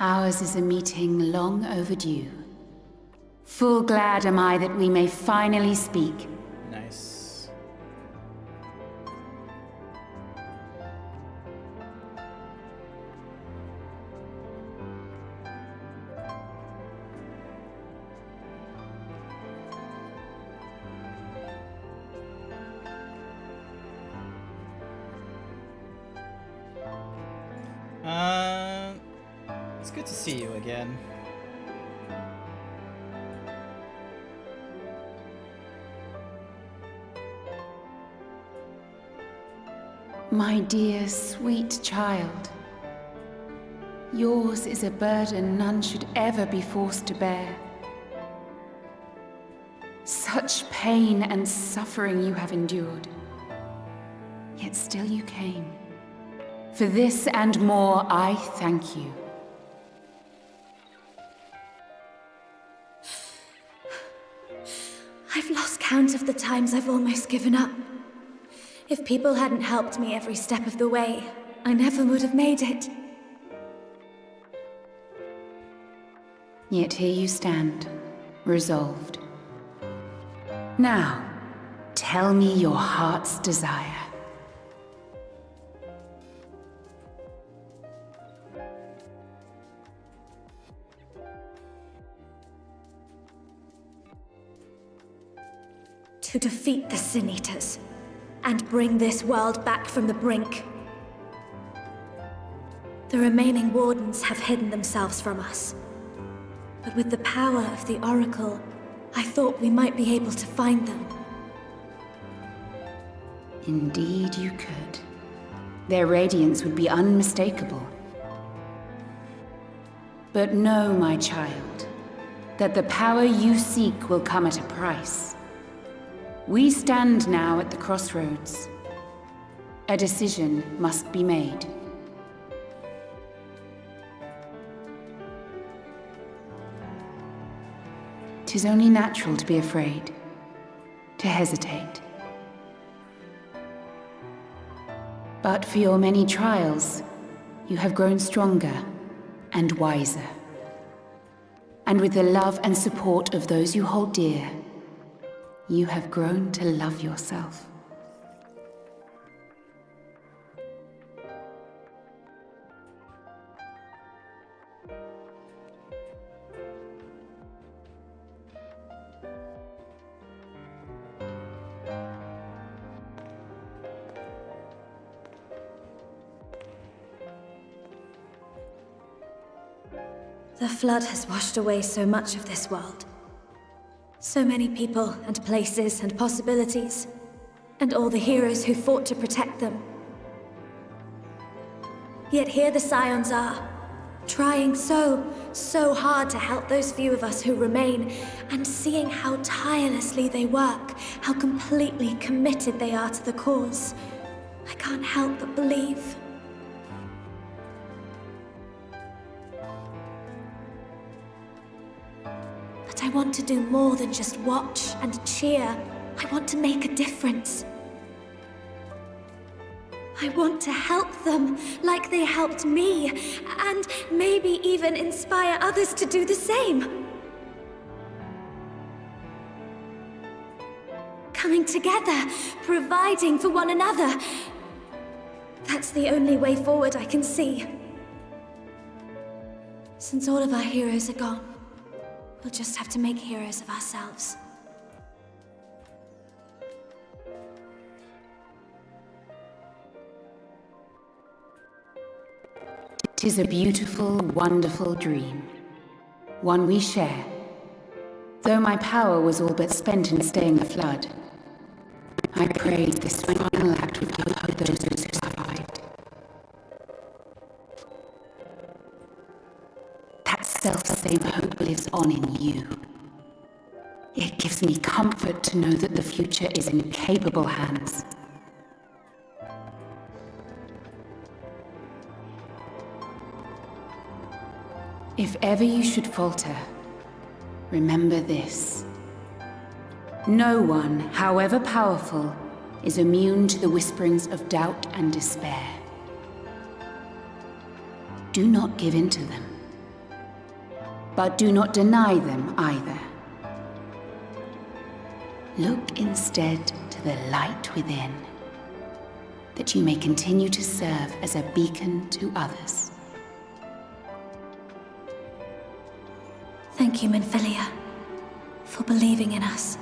S4: Ours is a meeting long overdue. Full glad am I that we may finally speak.
S2: Nice. It's good to see you again.
S4: My dear, sweet child. Yours is a burden none should ever be forced to bear. Such pain and suffering you have endured. Yet still you came. For this and more, I thank you.
S20: I've lost count of the times I've almost given up. If people hadn't helped me every step of the way, I never would have made it.
S4: Yet here you stand, resolved. Now, tell me your heart's desire.
S20: To defeat the Sin Eaters, and bring this world back from the brink. The remaining Wardens have hidden themselves from us. But with the power of the Oracle, I thought we might be able to find them.
S4: Indeed you could. Their radiance would be unmistakable. But know, my child, that the power you seek will come at a price. We stand now at the crossroads. A decision must be made. 'Tis only natural to be afraid, to hesitate. But for your many trials, you have grown stronger and wiser. And with the love and support of those you hold dear, you have grown to love yourself.
S20: The flood has washed away so much of this world. So many people and places and possibilities, and all the heroes who fought to protect them. Yet here the Scions are, trying so hard to help those few of us who remain, and seeing how tirelessly they work, how completely committed they are to the cause. I can't help but believe. But I want to do more than just watch and cheer. I want to make a difference. I want to help them like they helped me, and maybe even inspire others to do the same. Coming together, providing for one another. That's the only way forward I can see. Since all of our heroes are gone, we'll just have to make heroes of ourselves.
S4: 'Tis a beautiful, wonderful dream. One we share. Though my power was all but spent in staying the flood, I prayed this final act would give hope those who survived. That self-same hope lives on in you. It gives me comfort to know that the future is in capable hands. If ever you should falter, remember this. No one, however powerful, is immune to the whisperings of doubt and despair. Do not give in to them, but do not deny them either. Look instead to the light within, that you may continue to serve as a beacon to others.
S20: Thank you, Minfilia, for believing in us,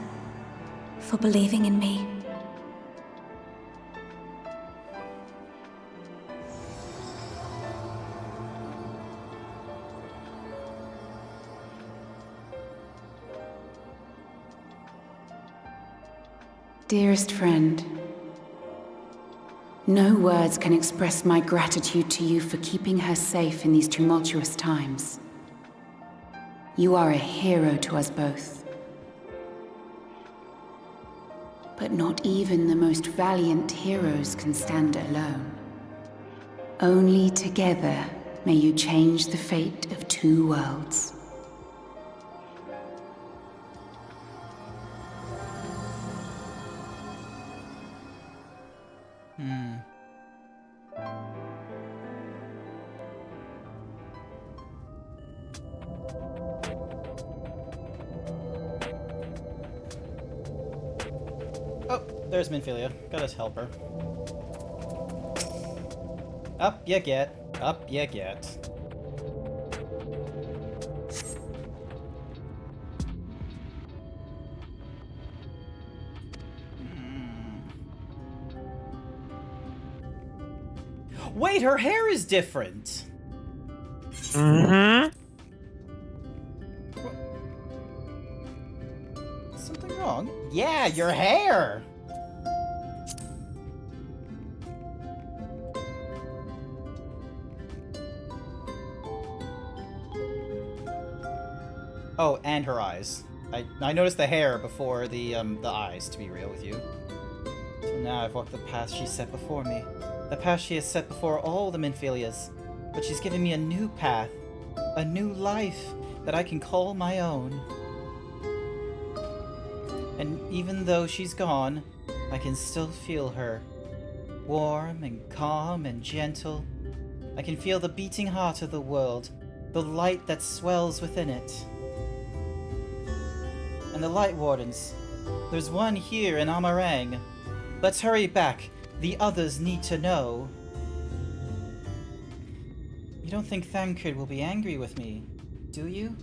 S20: for believing in me.
S19: Dearest friend, no words can express my gratitude to you for keeping her safe in these tumultuous times. You are a hero to us both. But not even the most valiant heroes can stand alone. Only together may you change the fate of two worlds.
S2: Oh, there's Minfilia. Gotta help her. Up you get. Up you get. Wait, her hair is different.
S14: Mm-hmm.
S2: Something wrong? Yeah, your hair. Oh, and her eyes. I noticed the hair before the eyes, to be real with you. So now I've walked the path she set before me. The path she has set before all the Minfilias. But she's given me a new path. A new life that I can call my own. And even though she's gone, I can still feel her. Warm and calm and gentle. I can feel the beating heart of the world. The light that swells within it. And the Light Wardens. There's one here in Amarang. Let's hurry back. The others need to know. You don't think Thancred will be angry with me, do you?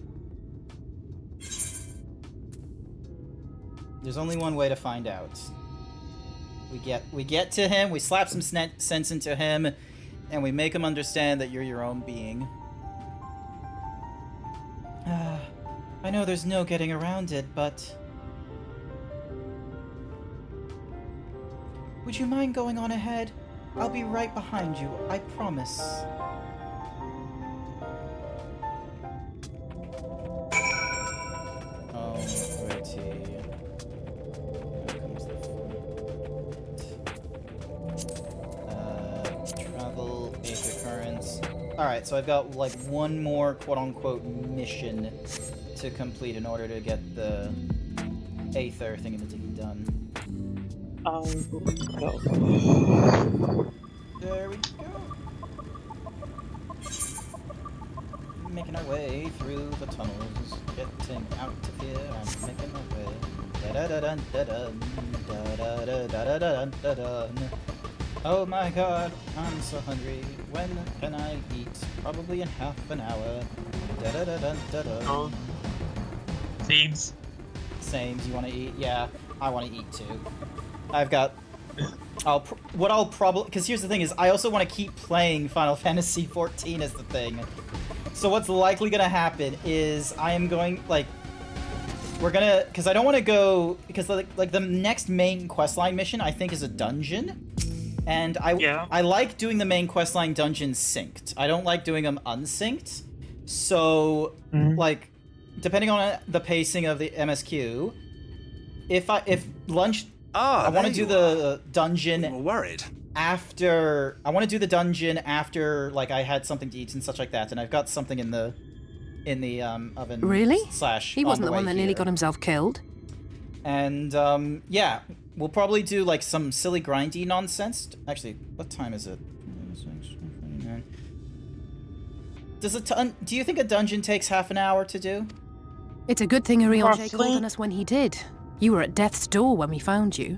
S2: There's only one way to find out. We get to him, we slap some sense into him, and we make him understand that you're your own being. I know there's no getting around it, but... Would you mind going on ahead? I'll be right behind you, I promise. Alrighty. Here comes the travel, Aether Currents. Alright, so I've got like one more quote-unquote mission to complete in order to get the Aether thingamajiggy done. There we go. Making our way through the tunnels, getting out of here and making our way. Da-da-da-dun-da-dun, oh my god, I'm so hungry. When can I eat? Probably in half an hour. Da-da-da-dun-da-dun.
S14: Zeebs.
S2: Same. Do you want to eat? Yeah, I want to eat too. I've got... what I'll probably... Because here's the thing is, I also want to keep playing Final Fantasy XIV as the thing. So what's likely going to happen is I am going, like... We're gonna... Because I don't want to go... Because, like, the next main questline mission, I think, is a dungeon. And I like doing the main questline dungeons synced. I don't like doing them unsynced. So, like... Depending on the pacing of the MSQ, if lunch, I want to do the dungeon.
S10: I'm worried.
S2: After I want to do the dungeon after like I had something to eat and such like that, and I've got something in the oven.
S21: Really?
S2: Slash.
S21: He wasn't the one that nearly
S2: here.
S21: got himself killed.
S2: And yeah, we'll probably do like some silly grindy nonsense. Actually, what time is it? Do you think a dungeon takes half an hour to do?
S21: It's a good thing Arion called on us when he did. You were at death's door when we found you.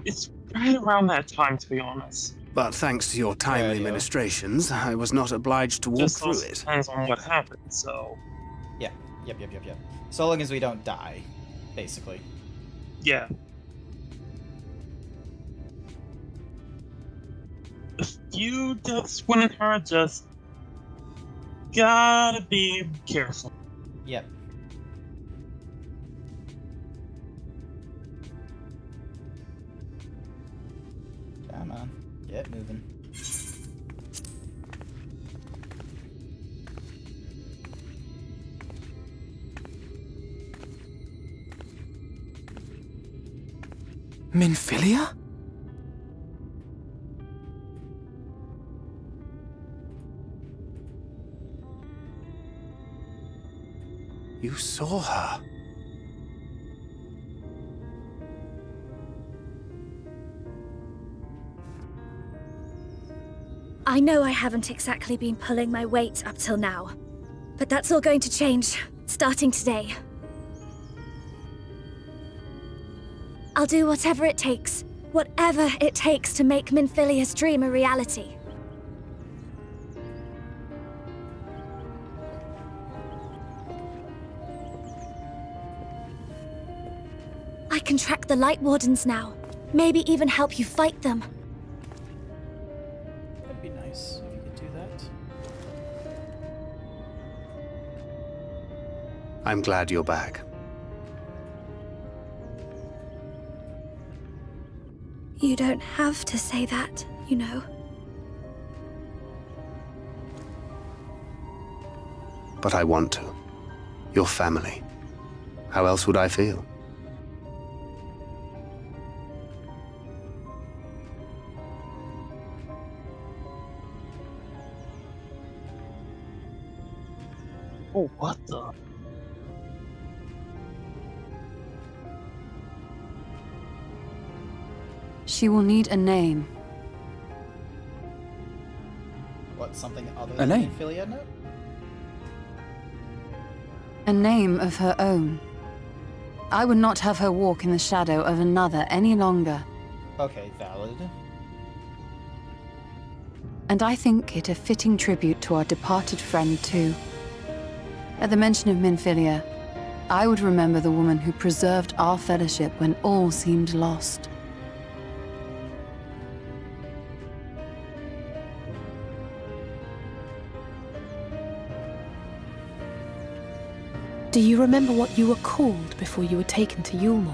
S14: It's right around that time, to be honest.
S12: But thanks to your timely ministrations, I was not obliged to walk
S14: Just
S12: through
S14: also
S12: it.
S14: depends on what happened, so...
S2: Yeah. Yep. So long as we don't die, basically.
S14: Yeah. A few deaths wouldn't hurt, just... Gotta be careful.
S2: Yep. Come on. Get moving.
S5: Minfilia? You saw her.
S20: I know I haven't exactly been pulling my weight up till now, but that's all going to change, starting today. I'll do whatever it takes to make Minfilia's dream a reality. I can track the Light Wardens now, maybe even help you fight them.
S2: That'd be nice if you could do that.
S12: I'm glad you're back.
S20: You don't have to say that, you know.
S12: But I want to. Your family. How else would I feel?
S14: Oh, what the?
S4: She will need a name.
S2: What, something other
S5: A
S2: than
S5: name?
S2: Minfilia note?
S4: A name of her own. I would not have her walk in the shadow of another any longer.
S2: Okay, valid.
S4: And I think it a fitting tribute to our departed friend, too. At the mention of Minfilia, I would remember the woman who preserved our fellowship when all seemed lost.
S21: Do you remember what you were called before you were taken to Yulmore?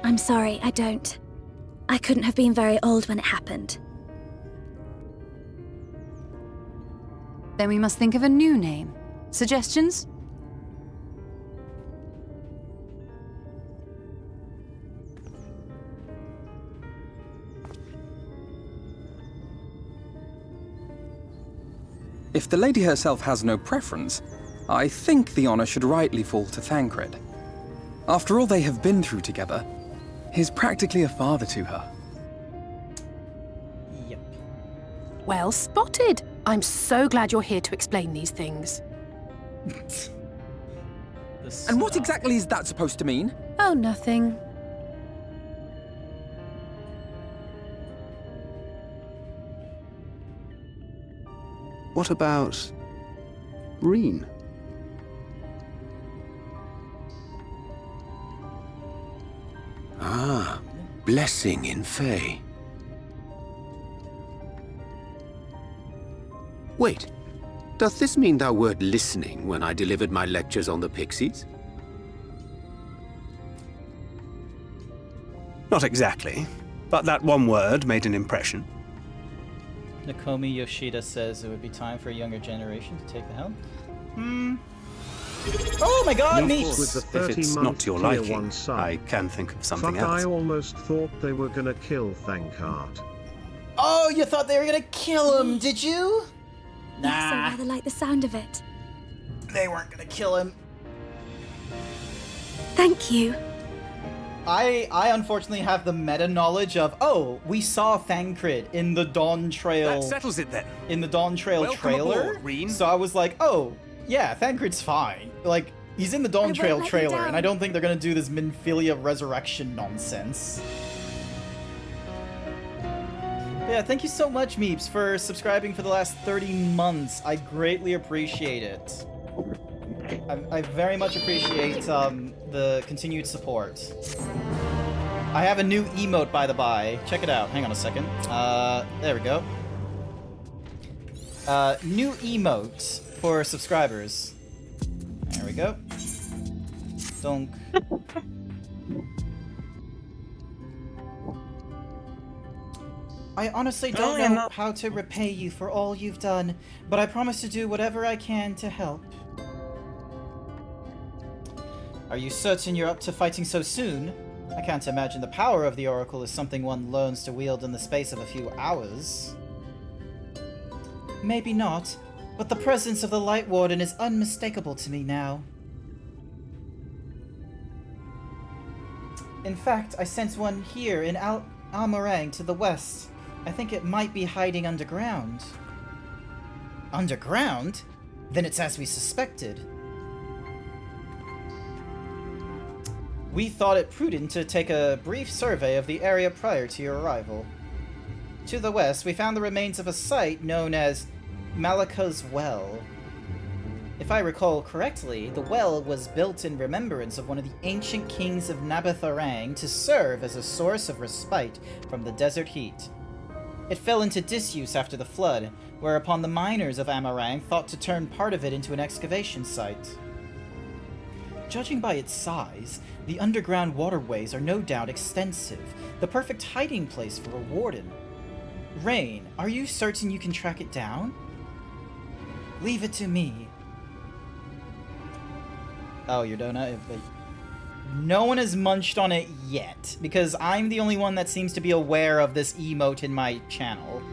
S20: I'm sorry, I don't. I couldn't have been very old when it happened.
S4: Then we must think of a new name. Suggestions?
S7: If the lady herself has no preference, I think the honor should rightly fall to Thancred. After all they have been through together, he's practically a father to her.
S2: Yep.
S21: Well spotted. I'm so glad you're here to explain these things.
S7: And what exactly is that supposed to mean?
S21: Oh, nothing.
S12: What about Reen?
S17: Ah, blessing in Fae. Wait, doth this mean thou wert listening when I delivered my lectures on the Pixies?
S12: Not exactly, but that one word made an impression.
S2: Nakomi Yoshida says it would be time for a younger generation to take the helm. Oh my god, Meeps!
S12: If it's not your liking, I can think of something else.
S13: I almost thought they were gonna kill Thancred.
S2: Oh, you thought they were gonna kill him, did you?
S20: Yes, I rather like the sound of it.
S2: They weren't gonna kill him.
S20: Thank you.
S2: I unfortunately have the meta knowledge of, oh, we saw Thancred in the Dawn Trail.
S7: That settles it then.
S2: In the Dawn Trail
S7: Welcome
S2: trailer.
S7: aboard, Reen.
S2: So I was like, oh, yeah, Thancred's fine. Like, he's in the Dawn Trail trailer, and I don't think they're gonna do this Minfilia resurrection nonsense. But yeah, thank you so much, Meeps, for subscribing for the last 30 months. I greatly appreciate it. I very much appreciate the continued support. I have a new emote, by the by. Check it out. Hang on a second. There we go. New emote for subscribers. There we go. Donk. I honestly don't know how to repay you for all you've done, but I promise to do whatever I can to help. Are you certain you're up to fighting so soon? I can't imagine the power of the Oracle is something one learns to wield in the space of a few hours. Maybe not, but the presence of the Light Warden is unmistakable to me now. In fact, I sense one here in Almarang to the west. I think it might be hiding underground. Underground? Then it's as we suspected. We thought it prudent to take a brief survey of the area prior to your arrival. To the west, we found the remains of a site known as Malika's Well. If I recall correctly, the well was built in remembrance of one of the ancient kings of Nabatharang to serve as a source of respite from the desert heat. It fell into disuse after the flood, whereupon the miners of Amarang thought to turn part of it into an excavation site. Judging by its size, the underground waterways are no doubt extensive, the perfect hiding place for a warden. Rain, are you certain you can track it down? Leave it to me. Oh, your donut? No one has munched on it yet, because I'm the only one that seems to be aware of this emote in my channel.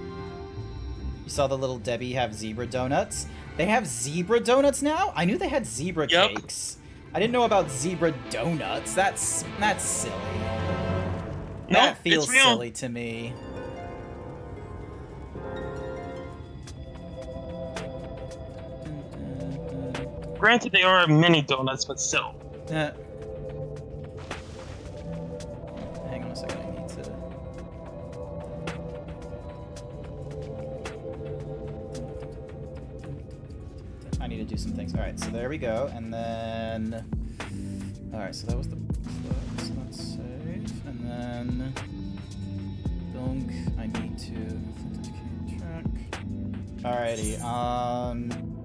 S2: You saw the little Debbie have zebra donuts? They have zebra donuts now? I knew they had zebra cakes. I didn't know about zebra donuts. That's silly. That feels silly to me.
S14: Granted, they are mini donuts, but still.
S2: Hang on a second, I need to... I need to do some things. Alright, so there we go, and then... Alright, so that was the... So that's safe, and then... Donk, I need to... Track. Alrighty,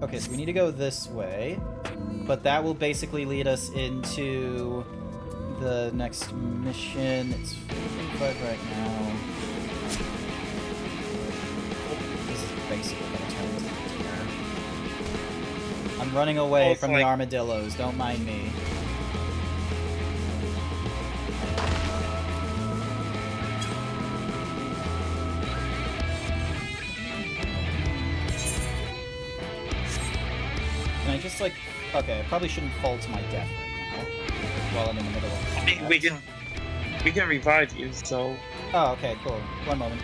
S2: okay, so we need to go this way, but that will basically lead us into the next mission. It's 4:45 right now. This is basically gonna turn into dinner. I'm running away from the armadillos, don't mind me. Can I just, like... Okay, I probably shouldn't fall to my death right now, while I'm in the middle of combat.
S14: We can revive you, so...
S2: Oh, okay, cool. One moment.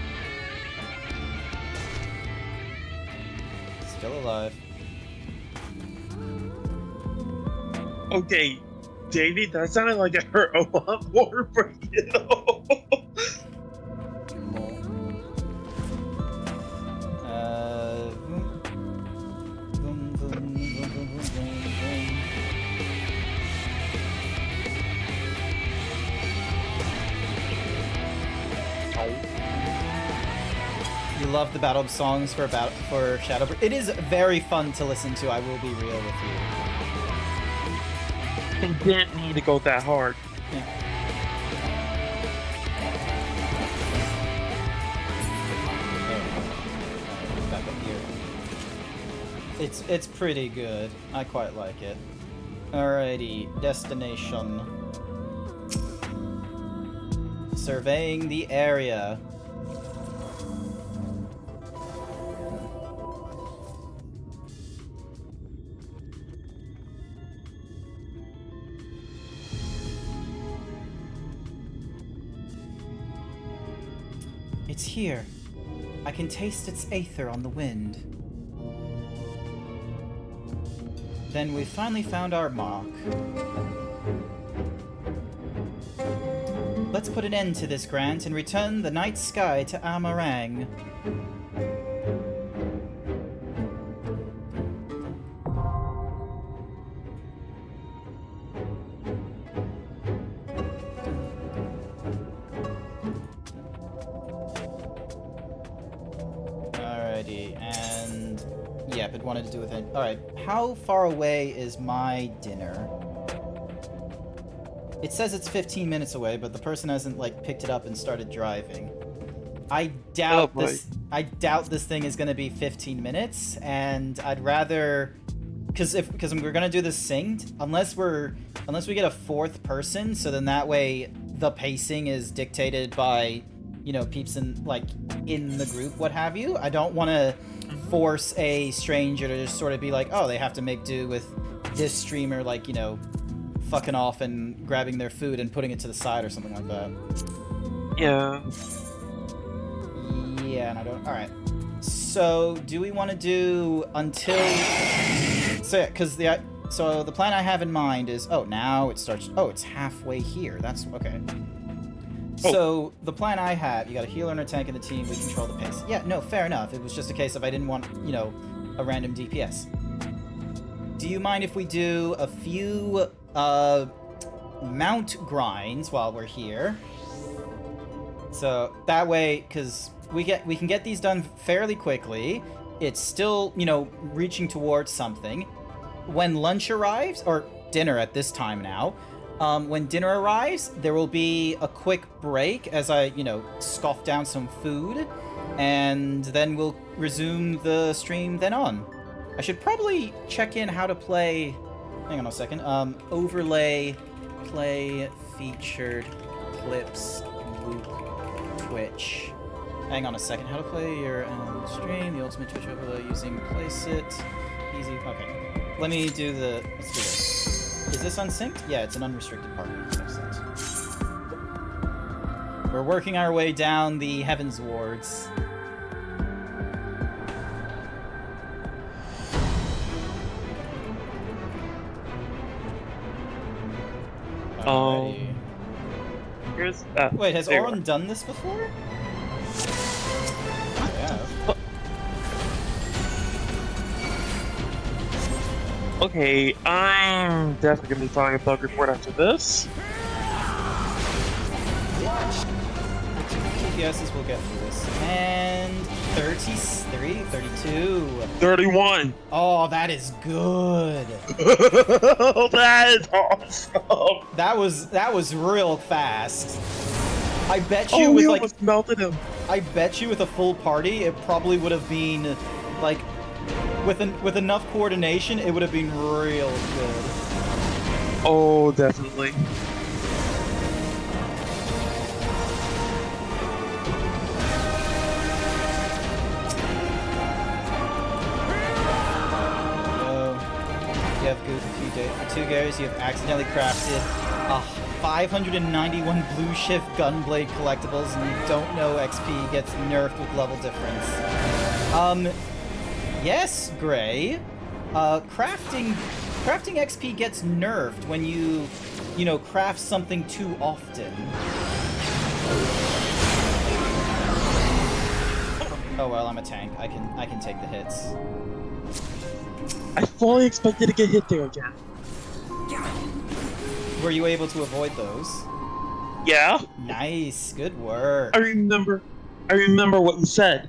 S2: Still alive.
S14: Okay, Davey, that sounded like it hurt a lot more for you.
S2: You love the battle songs for Shadowbreed. It is very fun to listen to, I will be real with you.
S14: They didn't need to go that hard.
S2: Yeah. Back up here. It's pretty good. I quite like it. Alrighty, destination. Surveying the area. It's here. I can taste its aether on the wind. Then we finally found our mark. Let's put an end to this, Grant, and return the night sky to Amarang. Alrighty, and... Yep, it wanted to do with it. Alright, how far away is my dinner? It says it's 15 minutes away, but the person hasn't like picked it up and started driving. I doubt this thing is gonna be 15 minutes, and I'd rather, because we're gonna do this synced, unless we get a fourth person, so then that way the pacing is dictated by, you know, peeps in the group, what have you. I don't want to force a stranger to just sort of be like, oh, they have to make do with this streamer, like, you know, fucking off and grabbing their food and putting it to the side or something like that.
S14: Yeah.
S2: Yeah, and I don't. All right. So, do we want to do until? So, yeah, because the plan I have in mind is, oh, now it starts. Oh, it's halfway here. That's okay. So the plan I have, you got a healer and a tank in the team. We control the pace. Yeah, no, fair enough. It was just a case of I didn't want, you know, a random DPS. Do you mind if we do a few mount grinds while we're here? So that way, because we can get these done fairly quickly. It's still, you know, reaching towards something. When lunch arrives, or dinner at this time now, when dinner arrives, there will be a quick break as I, you know, scoff down some food, and then we'll resume the stream then on. I should probably check in how to play. Hang on a second. Overlay, play, featured, clips, Luke, Twitch. Hang on a second. How to play your stream, the ultimate Twitch overlay using Placeit. Easy. Okay. Let me do the. Let's do this. Is this unsynced? Yeah, it's an unrestricted party. Makes sense. We're working our way down the Heavens wards.
S14: Oh. Here's that.
S2: Wait, has Oren done this before? Yeah.
S14: Okay, I'm definitely gonna be filing a bug report after this.
S2: DPSs will get through this. And 33, 32.
S14: 31.
S2: Oh, that is good.
S14: That is awesome.
S2: That was real fast. I bet you
S14: we
S2: with
S14: almost melted him.
S2: I bet you with a full party, it probably would have been like with enough coordination, it would have been real good.
S14: Oh, definitely.
S2: You have goofed a few days. For 2 Gares, you have accidentally crafted 591 blue shift gunblade collectibles, and you don't know XP gets nerfed with level difference. Yes, Gray. Crafting XP gets nerfed when you know, craft something too often. Oh well, I'm a tank. I can take the hits.
S14: I fully expected to get hit there again.
S2: Were you able to avoid those?
S14: Yeah.
S2: Nice. Good work.
S14: I remember what you said.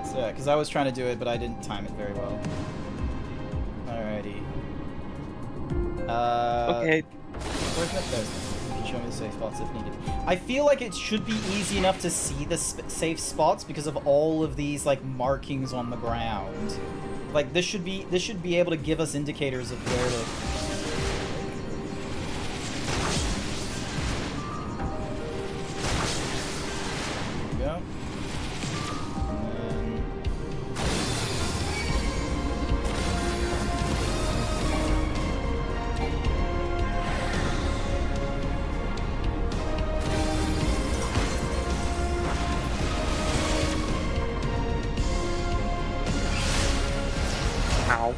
S2: So, yeah, because I was trying to do it, but I didn't time it very well. Alrighty.
S14: Okay.
S2: Where's my there? You can show me the safe spots if needed. I feel like it should be easy enough to see the safe spots because of all of these like markings on the ground. Like this should be able to give us indicators of where to. There we go.
S14: Ow.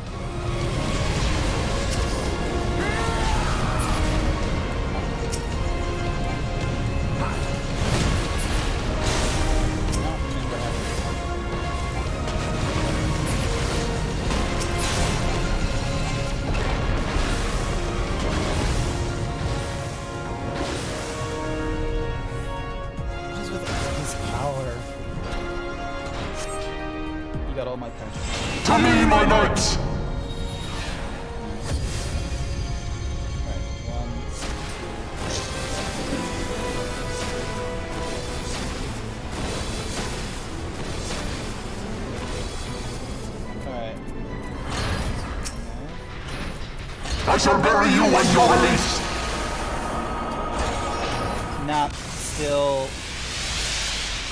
S2: Just with his power. You got all my points.
S1: To me, my knights! I shall bury you when you're released!
S2: Nah, still...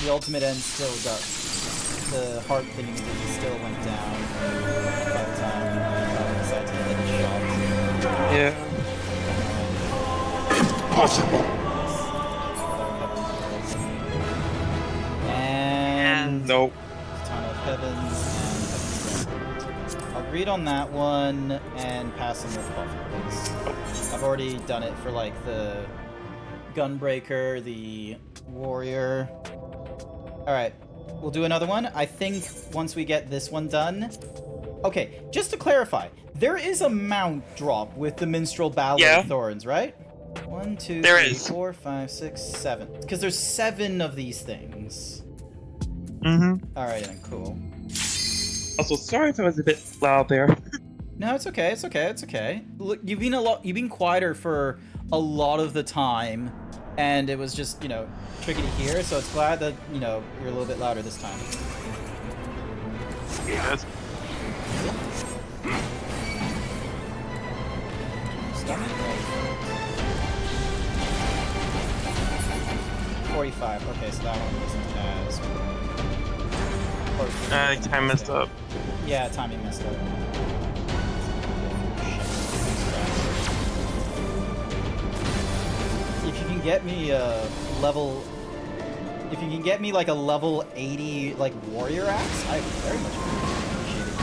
S2: The ultimate end still got... The heart thing still went down by the time I decided to get a shot.
S14: Yeah.
S1: Impossible!
S2: And...
S14: Nope.
S2: Time of Heavens and... I'll read on that one and pass on the coffee, please. I've already done it for, like, the... Gunbreaker, the Warrior. Alright. We'll do another one. I think once we get this one done... Okay, just to clarify, there is a mount drop with the Minstrel Ballad of Thorns, right? 1, 2, 3, 4, 5, 6, 7. Because there's 7 of these things. Alright then, cool.
S14: Also, sorry if I was a bit loud there.
S2: No, it's okay, it's okay, it's okay. Look, you've been quieter for a lot of the time, and it was just, you know, tricky to hear, so it's glad that, you know, you're a little bit louder this time.
S14: Yes.
S2: 45. Okay, so that one isn't as...
S14: Time messed up.
S2: Yeah, timing messed up. If you can get me a level... If you can get me, like, a level 80, like, warrior axe, I would very much appreciate it.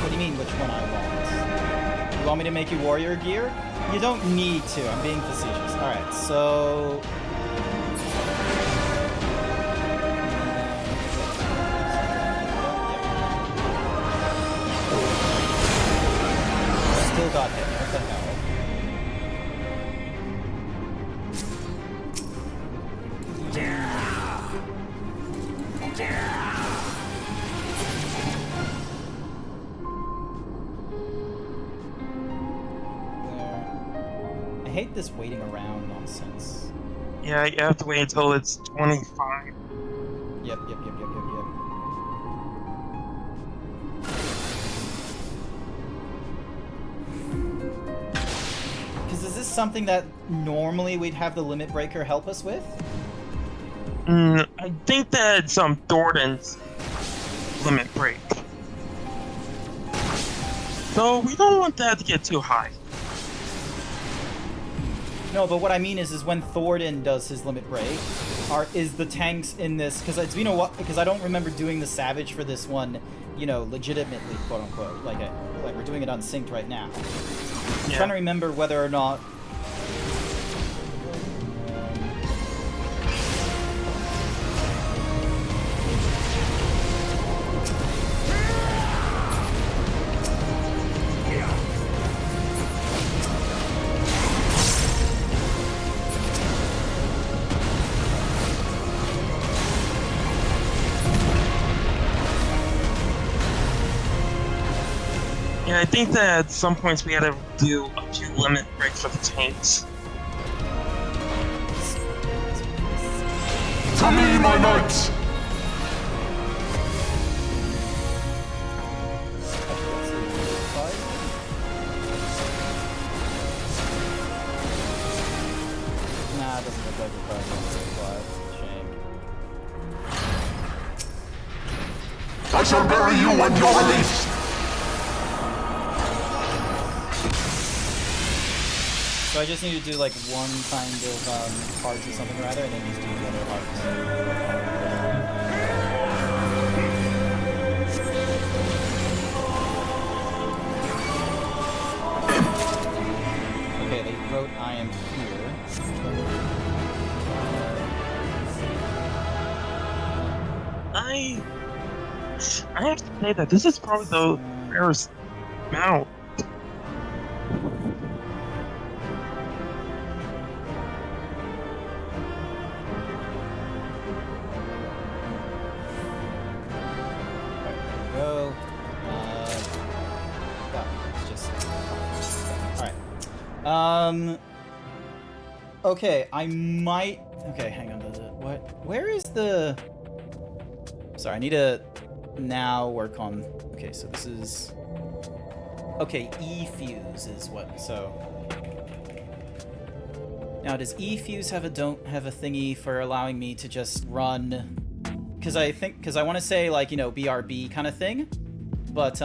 S2: What do you mean, which one I want? You want me to make you warrior gear? You don't need to, I'm being facetious. Alright, so... Still got hit, what the hell? I hate this waiting around nonsense.
S14: Yeah, you have to wait until it's 25.
S2: Yep. Because is this something that normally we'd have the Limit Breaker help us with?
S14: I think that it's Thornton's limit break. So we don't want that to get too high.
S2: No, but what I mean is when Thornton does his limit break, is the tanks in this, because it's been a while, because I don't remember doing the Savage for this one, you know, legitimately, quote unquote, like we're doing it unsynced right now. I'm trying to remember whether or not.
S14: Yeah, I think that at some points we had to do a few limit breaks for the tanks.
S1: To me, my knights!
S2: Nah, it doesn't look like we're probably shame.
S1: I shall bury you when you're released!
S2: So I just need to do like one kind of hearts or something rather, and then just do the other hearts. Okay, they wrote I am here.
S14: I have to say that this is probably the rarest mount.
S2: Go. Okay, I might... Okay, hang on. What? Where is the... Sorry, I need to now work on... Okay, so this is... Okay, E-Fuse is what... So... Now, does E-Fuse have a thingy for allowing me to just run... Because I want to say, like, you know, BRB kind of thing. But,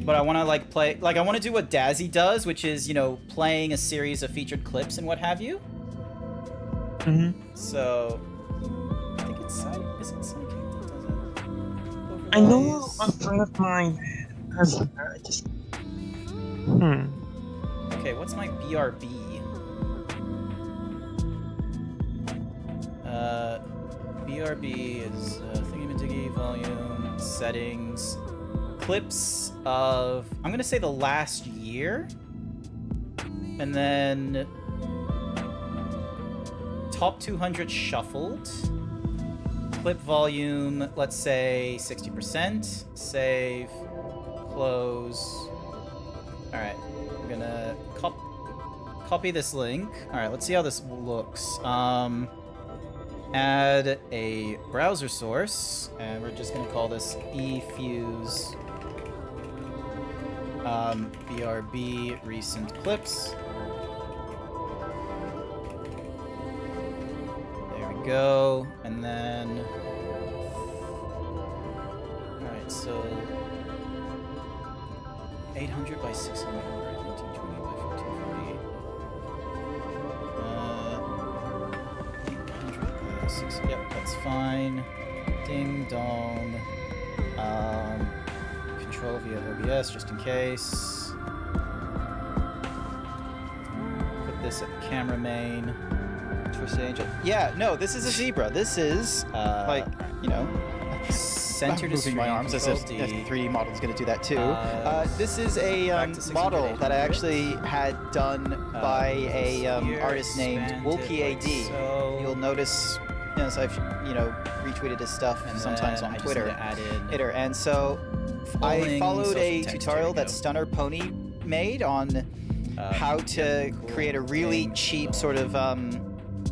S2: But I want to, like, play... Like, I want to do what Dazzy does, which is, you know, playing a series of featured clips and what have you.
S14: Mm-hmm.
S2: So... I think it's Psychic. Is it Psychic that does it?
S14: I know a friend of mine has... just...
S2: Okay, what's my BRB? BRB is thingy-majiggy, volume, settings... Clips of, I'm gonna say the last year, and then top 200 shuffled, clip volume, let's say 60%, save, close. All right, I'm gonna copy this link. All right, let's see how this looks. Add a browser source, and we're just gonna call this eFuse. BRB recent clips. There we go. And then... Alright, so... 800 by 600, 1920 by 1440. 800 by 6... Yep, that's fine. Ding dong. Control via OBS, just in case. Put this at the camera main. Twist Angel. Yeah, no, this is a zebra. This is, like, you know, center to
S3: moving my arms as if the 3D model is going to do that too. This is a model that I actually had done by a artist named Wolkie AD.
S2: So
S3: you'll notice, you know, so I've retweeted his stuff sometimes on Twitter. And so I followed a tutorial that Stunner Pony made on how to create a really cheap sort of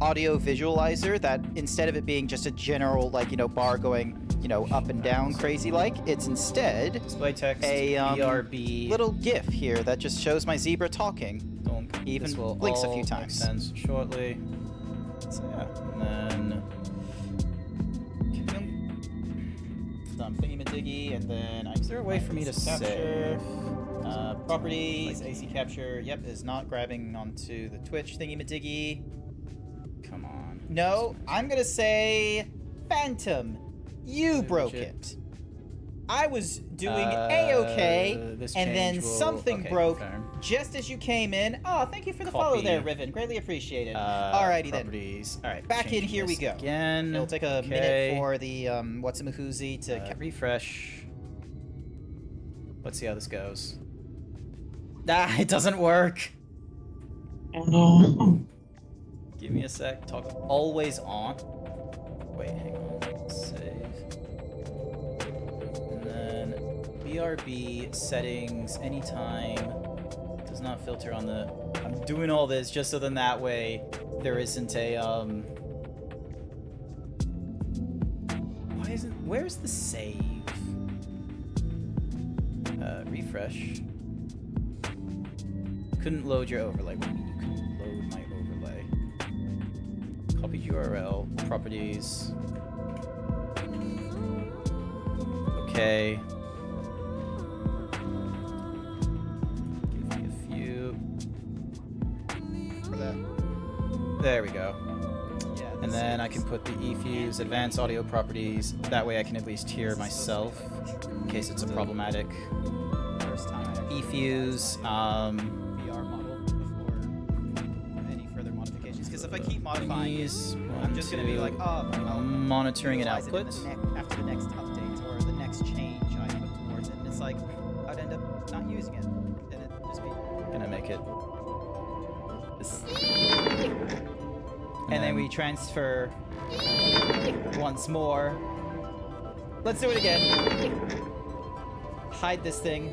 S3: audio visualizer that instead of it being just a general, like, you know, bar going, you know, up and down crazy like, it's instead
S2: display text,
S3: a
S2: BRB.
S3: little GIF here that just shows my zebra talking. Even blinks a few times.
S2: Make sense shortly. So yeah, and then thingy-majiggy, and then is there a way for me to save? Properties, AC capture, yep, is not grabbing onto the Twitch thingy-majiggy. Come on.
S3: No, I'm gonna say Phantom. You broke it. I was doing A-okay, and then something broke just as you came in. Oh, thank you for the follow there, Riven. Greatly appreciated. Alrighty
S2: properties.
S3: then.
S2: Alright,
S3: back in, here we go.
S2: Again.
S3: It'll take a minute for the what's-a-mahoozy to
S2: refresh. Let's see how this goes. Ah, it doesn't work.
S14: Oh no.
S2: Give me a sec. Talk always on. Wait, hang on. Save. And then BRB settings anytime. Does not filter on the... I'm doing all this just so then that way there isn't a Why isn't... Where's the save? Refresh. Couldn't load your overlay. What do you mean you couldn't load my overlay? Copy URL, properties. Okay. Give me a few.
S3: for that.
S2: There we go. And then I can put the eFuse advanced audio properties. That way I can at least hear myself in case it's a problematic eFuse
S3: VR model before any further modifications. Because if I keep modifying these, I'm just going to be like, oh, I'll
S2: monitoring and
S3: utilize it in
S2: output.
S3: after the next update or the next change I put towards it. And it's like, I'd end up not using it. And it just be...
S2: Gonna make it.
S3: And then we transfer once more. Let's do it again. Hide this thing.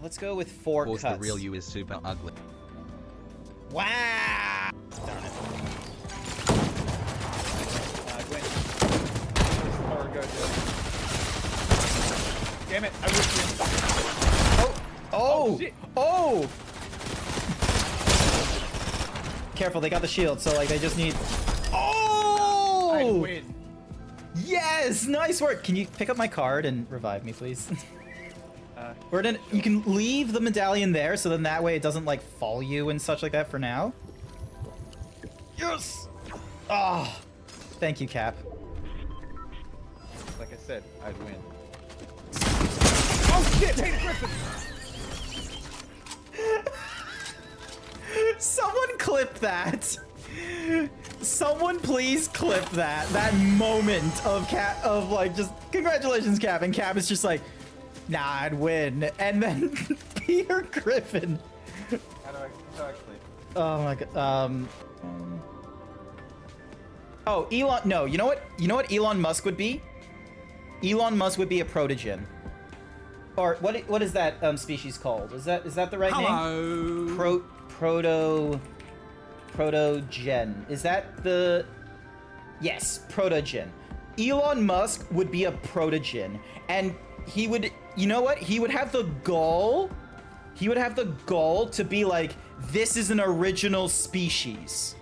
S2: Let's go with 4
S8: Of course,
S2: cuts.
S8: the real you is super ugly.
S2: Wow! Darn it.
S22: Gwen. Or go to. Damn it! I wish you.
S2: Oh!
S22: Shit.
S2: Oh! Careful, they got the shield, so like they just need. Oh!
S22: I win.
S2: Yes! Nice work! Can you pick up my card and revive me, please? Or then you can leave the medallion there, so then that way it doesn't like fall you and such like that for now. Yes! Ah! Oh, thank you, Cap.
S22: Like I said, I'd win. Oh shit! Hey, Griffin!
S2: Someone clip that. Someone please clip that. That moment of Cap, of like just congratulations, Cap, and Cap is just like, nah, I'd win, and then Peter Griffin.
S22: How do I actually?
S2: Oh my god. Oh, Elon. No, you know what? You know what Elon Musk would be? Elon Musk would be a protogen. Or what is that species called? Is that the right name? Protogen. Is that the? Yes, protogen. Elon Musk would be a protogen, and he would. You know what? He would have the goal. He would have the goal to be like, this is an original species.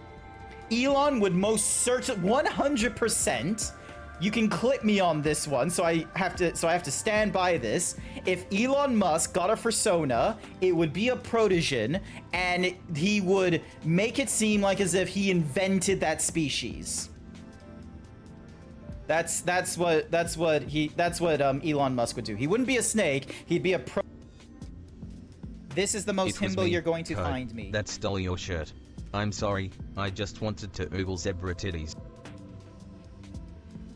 S2: Elon would most certain 100%. You can clip me on this one, so I have to stand by this. If Elon Musk got a persona, it would be a protogen, and he would make it seem like as if he invented that species. That's what Elon Musk would do. He wouldn't be a snake. He'd be a pro. This is the most himbo you're going to find me.
S8: That stole your shirt. I'm sorry. I just wanted to oogle zebra titties.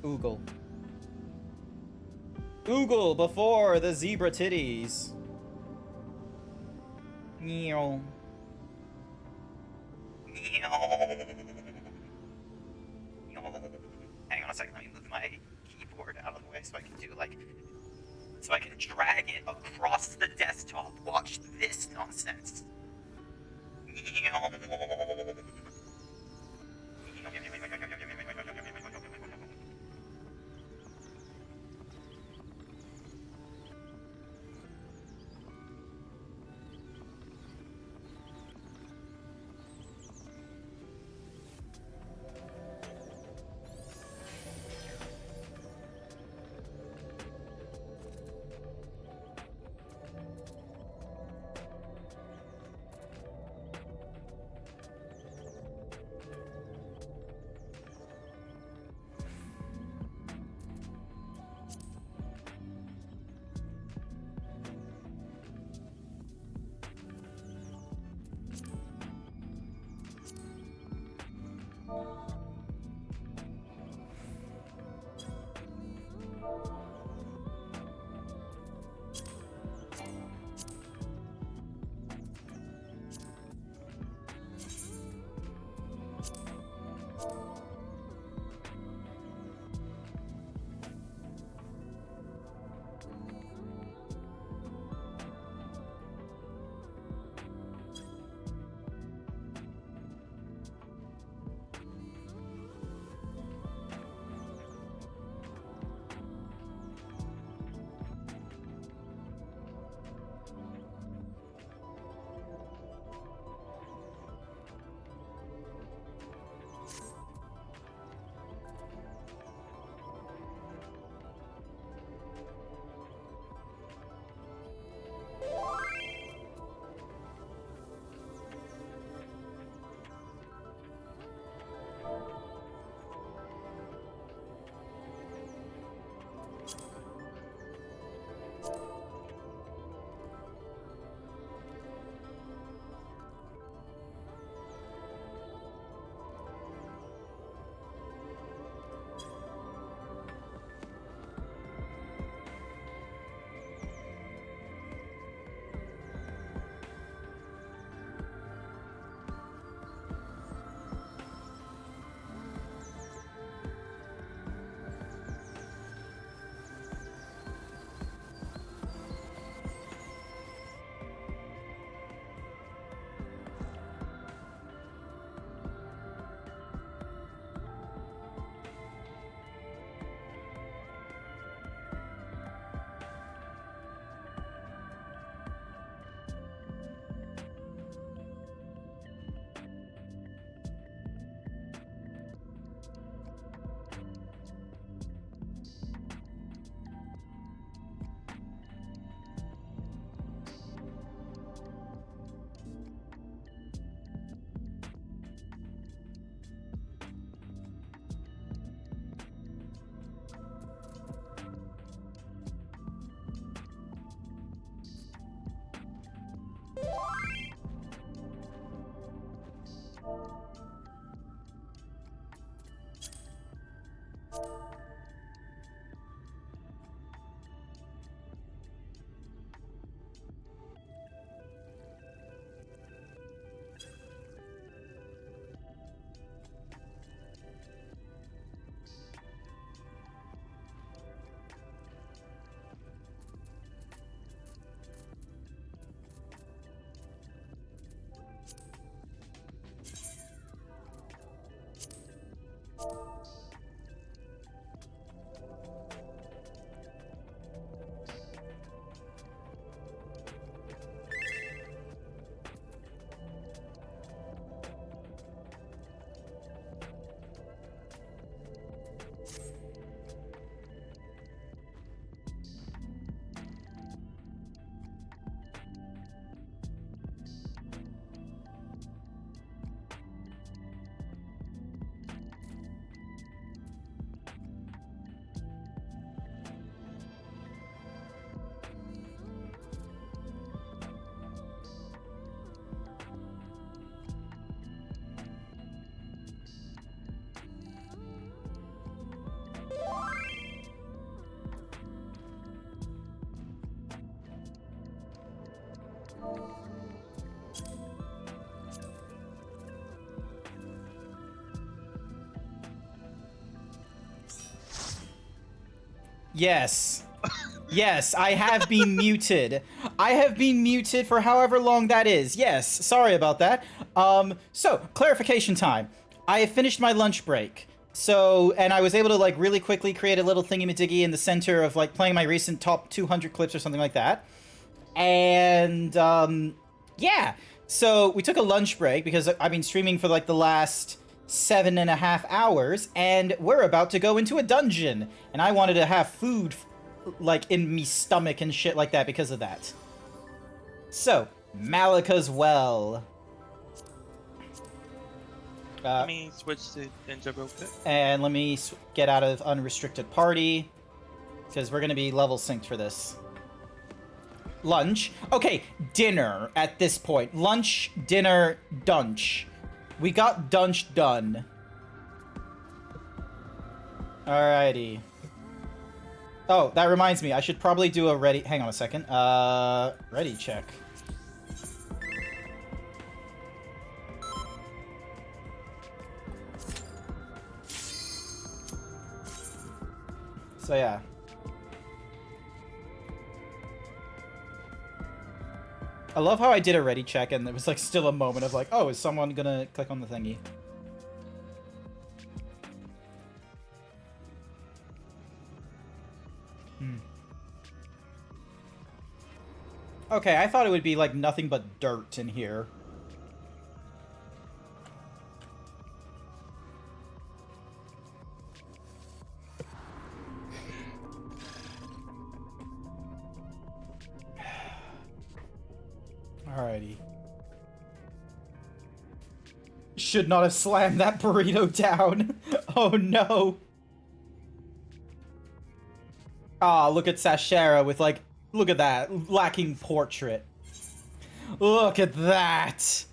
S2: Oogle. Oogle before the zebra titties. Meow. Hang on a second, let me move my keyboard out of the way so I can do like, so I can drag it across the desktop. Watch this nonsense. Yes. Yes, I have been muted. I have been muted for however long that is. Yes, sorry about that. So, clarification time. I have finished my lunch break. So, and I was able to, like, really quickly create a little thingy-majiggy in the center of, like, playing my recent top 200 clips or something like that. And, yeah. So, we took a lunch break because I've been streaming for, like, the last 7.5 hours, and we're about to go into a dungeon. And I wanted to have food, like, in me stomach and shit like that because of that. So, Malika's Well.
S14: Let me switch to Ninja real quick.
S2: And let me get out of unrestricted party, because we're going to be level synced for this. Lunch. Okay, dinner at this point. Lunch, dinner, dunch. We got dunch done. Alrighty. Oh, that reminds me. I should probably do a ready... Hang on a second. Ready check. So, yeah. I love how I did a ready check and there was, like, still a moment of, like, oh, is someone gonna click on the thingy? Okay, I thought it would be, like, nothing but dirt in here. Alrighty. Should not have slammed that burrito down. Oh no. Ah, look at Sashera with, like, look at that. Lacking portrait. Look at that.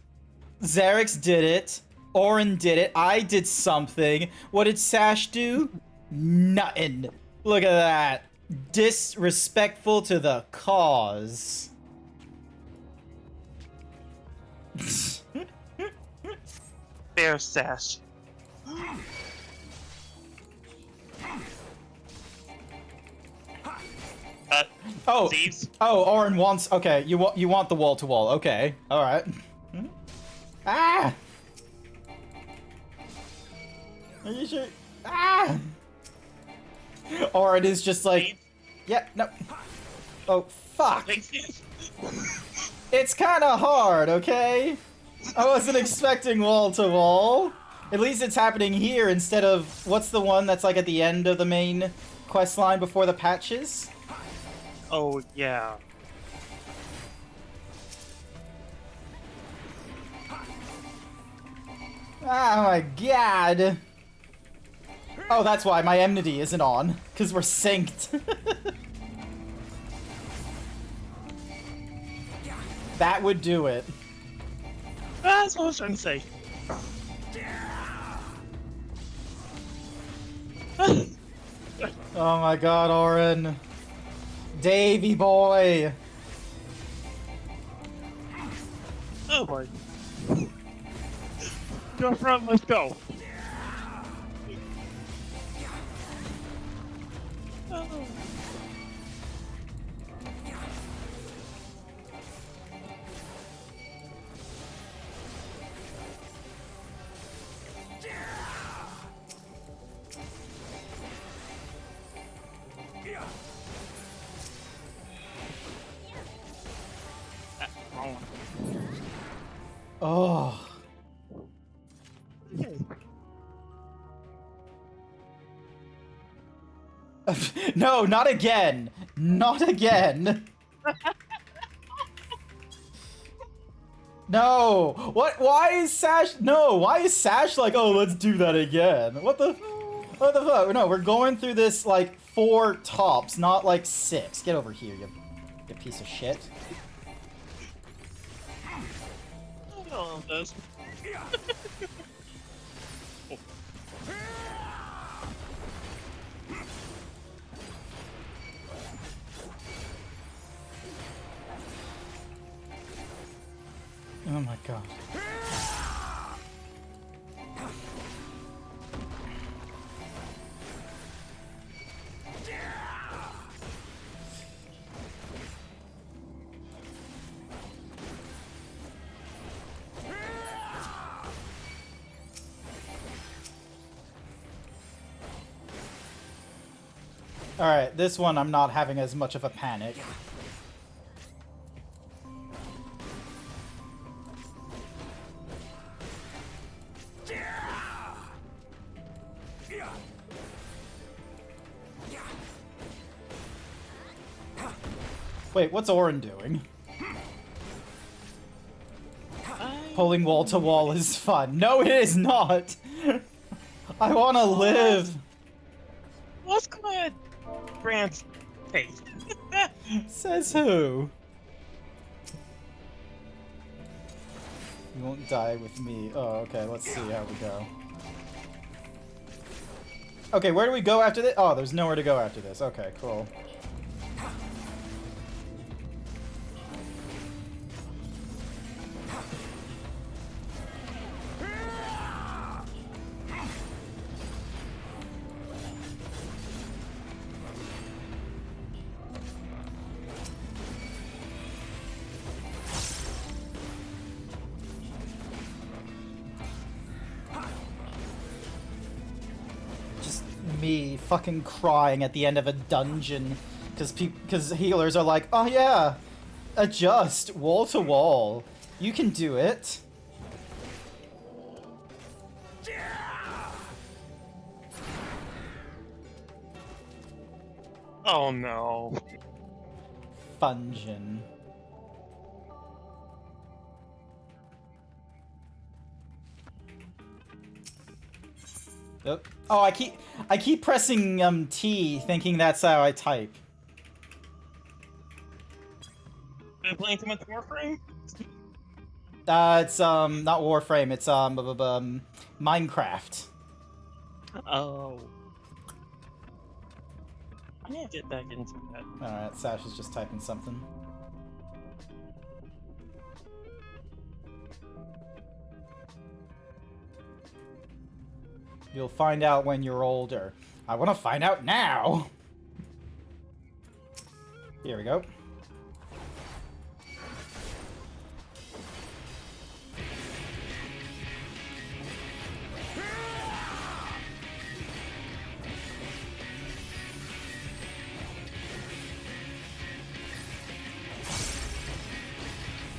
S2: Xerix did it. Orin did it. I did something. What did Sash do? Nothing. Look at that. Disrespectful to the cause.
S14: Fair Sash.
S2: Oh,
S14: Zeebs?
S2: oh, Orin wants. Okay, you want the wall to wall. Okay, all right. Ah! Are you sure? Ah! Orin is just like, yeah, no. Oh fuck! It's kind of hard, okay? I wasn't expecting wall to wall. At least it's happening here instead of what's the one that's like at the end of the main quest line before the patches?
S14: Oh, yeah.
S2: Oh my god. Oh, that's why my enmity isn't on. Because we're synced. That would do it.
S14: That's what I was trying to say.
S2: Oh my god, Orin. Davey boy.
S14: Oh boy. Go front, let's go. Oh.
S2: Oh. No, not again. Not again. No. What? Why is Sash? No. Why is Sash like, oh, let's do that again? What the fuck? No, we're going through this like 4 tops, not like 6. Get over here, you piece of shit.
S14: Oh, those.
S2: Oh my god. Alright, this one I'm not having as much of a panic. Wait, what's Orin doing? Pulling wall to wall is fun. No, it is not! I wanna live!
S14: What's good? Grant's face.
S2: Says who? You won't die with me. Oh, okay, let's see how we go. Okay, where do we go after this? Oh, there's nowhere to go after this. Okay, cool. Me fucking crying at the end of a dungeon because healers are like, oh yeah, adjust wall to wall, you can do it.
S14: Oh no.
S2: Fungin. Oh, I keep pressing T, thinking that's how I type.
S14: Are you playing too much Warframe?
S2: It's not Warframe. It's Minecraft.
S14: Oh. I need to get back into that.
S2: All right, Sash is just typing something. You'll find out when you're older. I want to find out now! Here we go.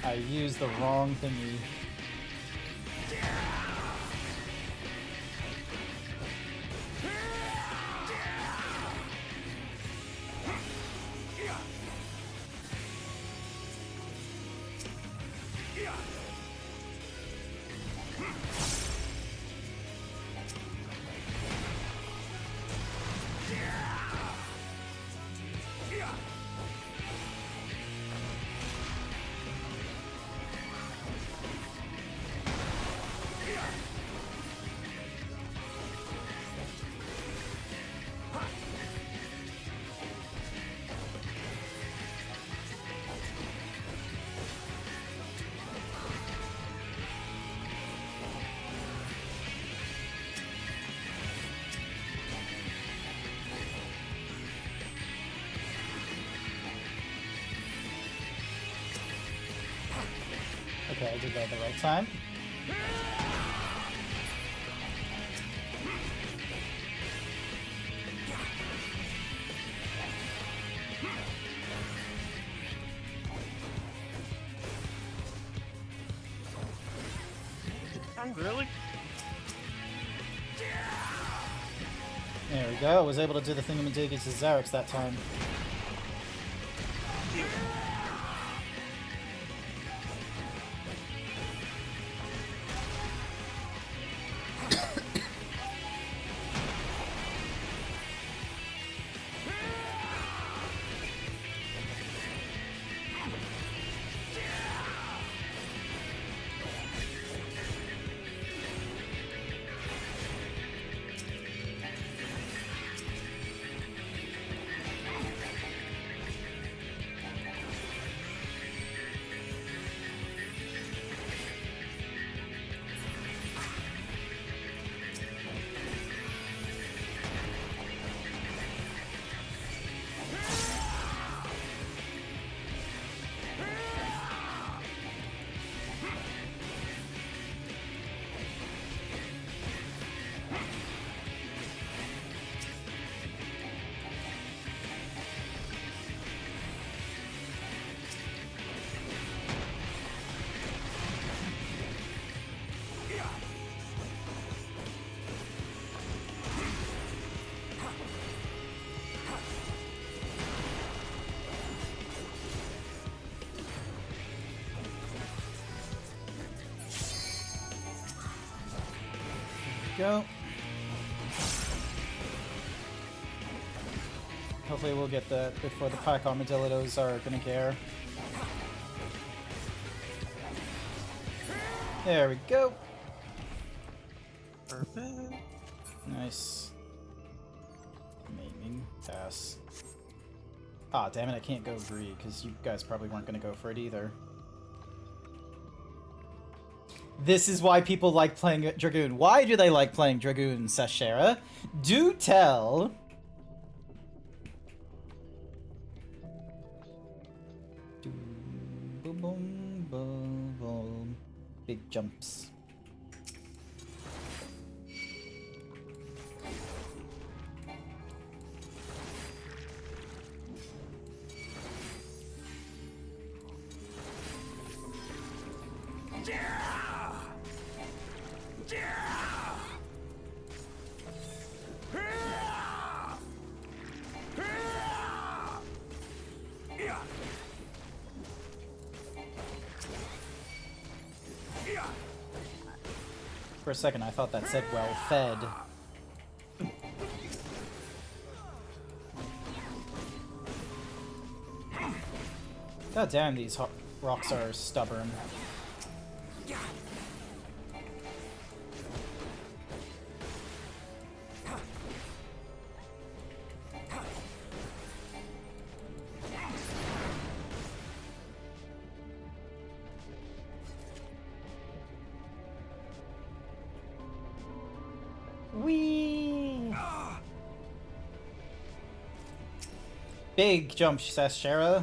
S2: I used the wrong thingy. Okay, I did that at the right time.
S14: Really?
S2: There we go. I was able to do the thingamajiggy to Xerix that time. go. Hopefully we'll get that before the Pike Armadillos are gonna care. There we go.
S14: Perfect.
S2: Nice. Naming. Pass. Ah, damn it, I can't go Bree, because you guys probably weren't gonna go for it either. This is why people like playing Dragoon. Why do they like playing Dragoon, Sashera? Do tell! Boom, boom, boom, boom. Big jumps. For a second, I thought that said well fed. God damn, these rocks are stubborn. Whee! Big jump, says Shara.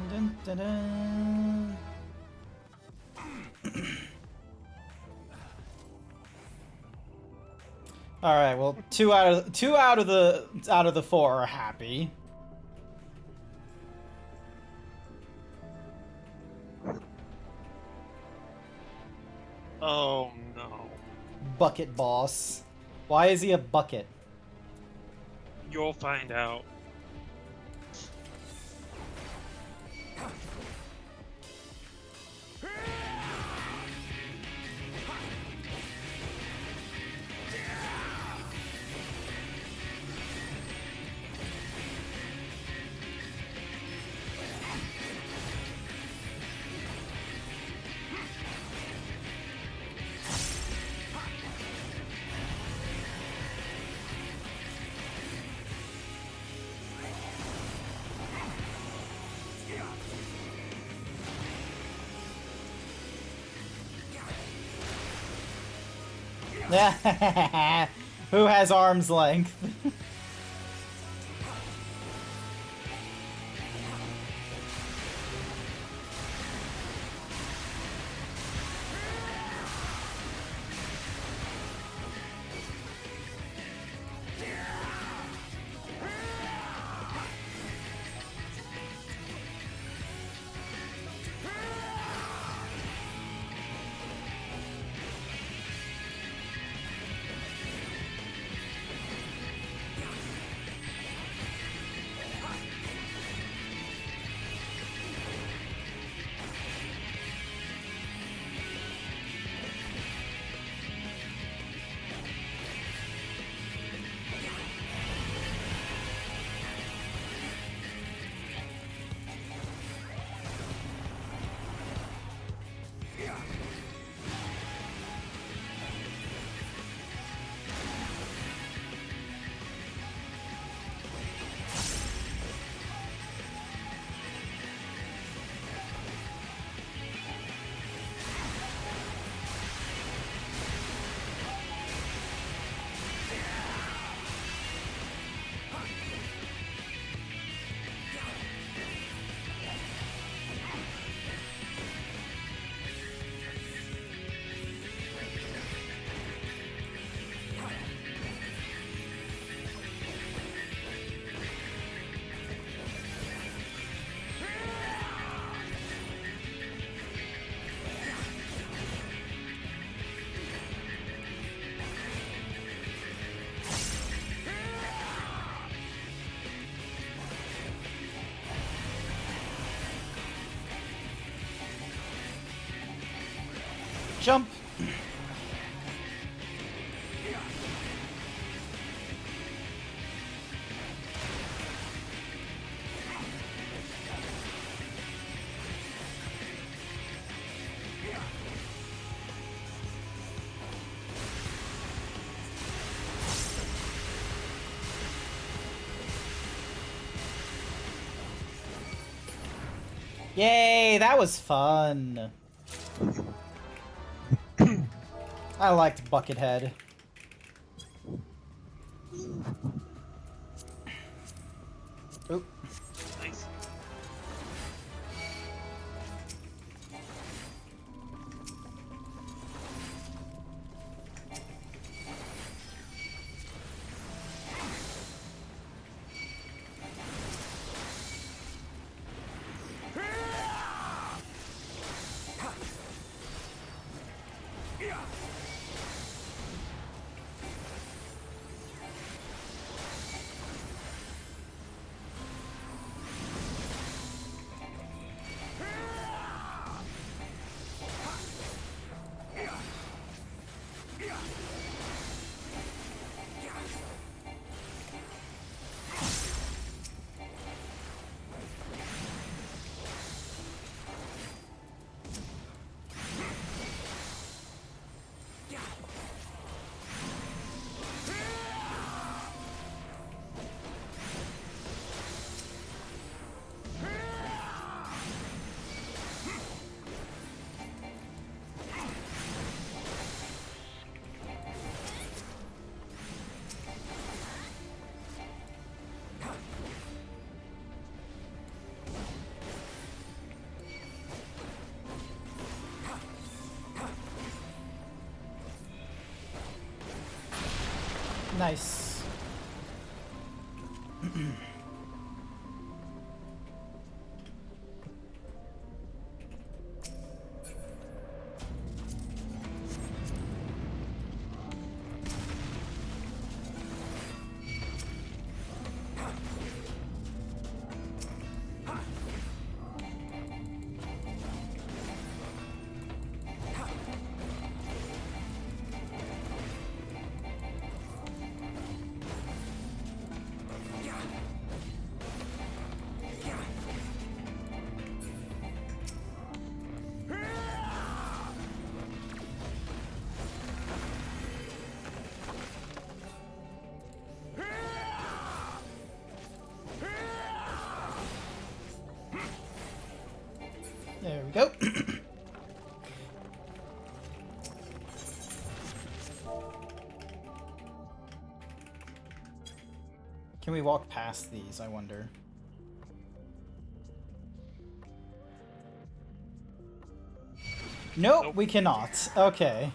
S2: Dun, dun, dun. All right, well, two out of the 4 are happy.
S14: Oh no.
S2: Bucket boss. Why is he a bucket?
S14: You'll find out.
S2: Who has arm's length? Jump! Yay, that was fun. I liked Buckethead. Oop.
S14: Nice.
S2: Nice. There we go. Can we walk past these, I wonder? Nope, we cannot. Okay.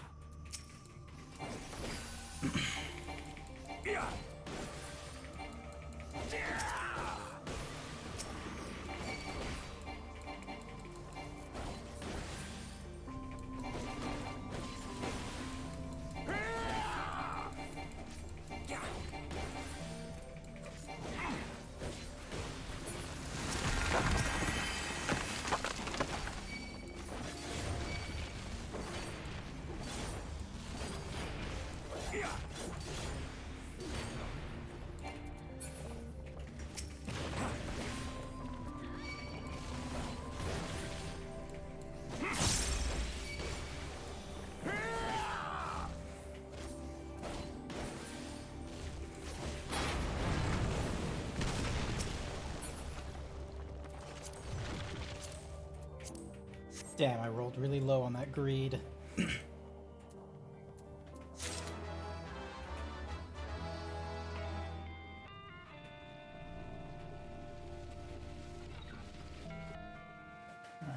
S2: Damn, I rolled really low on that greed. Alright,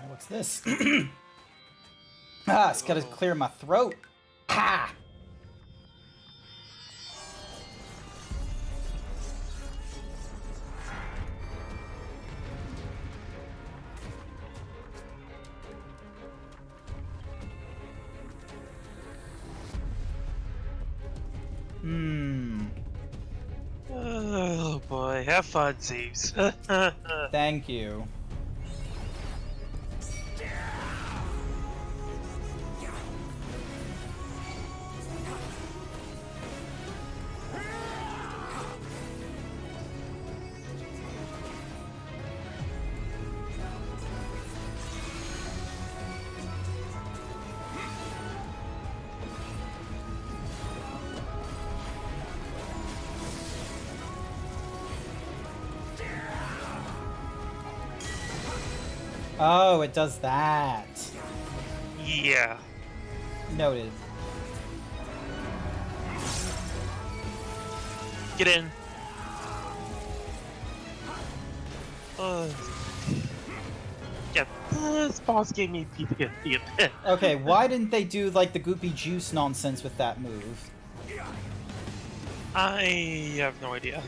S2: what's this? Ah, it's gotta clear my throat. Ha!
S14: Oh boy, have fun, Zeebs.
S2: Thank you. Oh, it does that.
S14: Yeah.
S2: Noted.
S14: Get in. Yeah, this boss gave me PTSD.
S2: Okay, why didn't they do like the goopy juice nonsense with that move?
S14: I have no idea.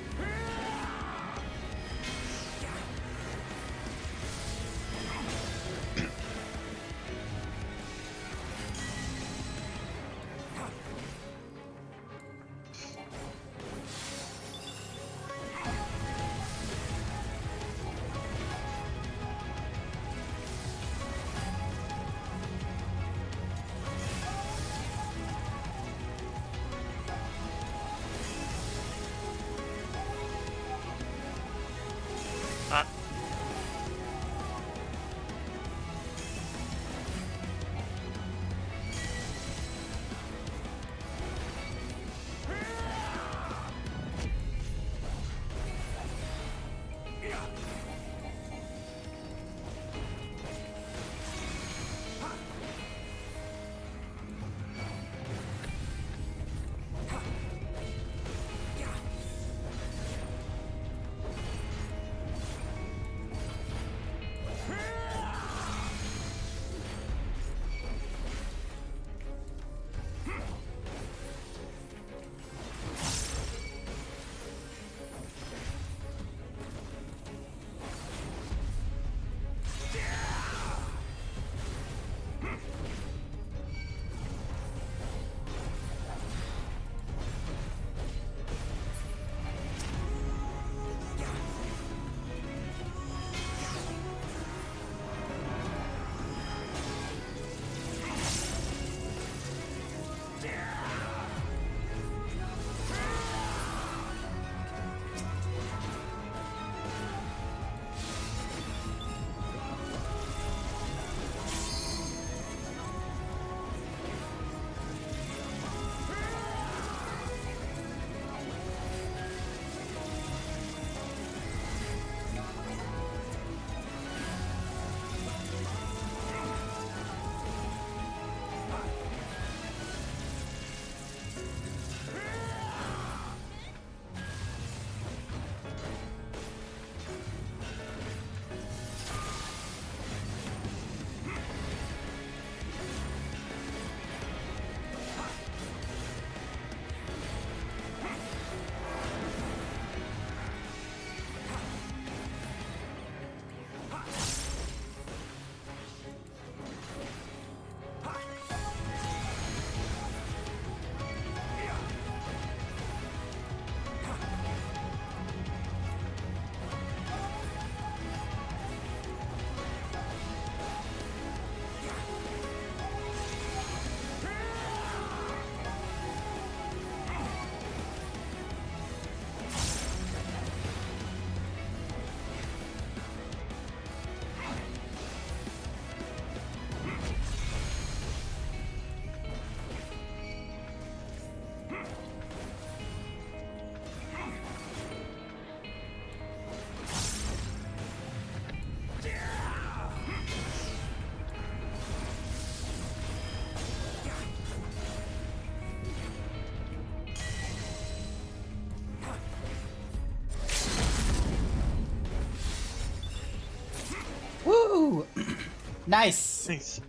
S2: Nice.
S14: Nice.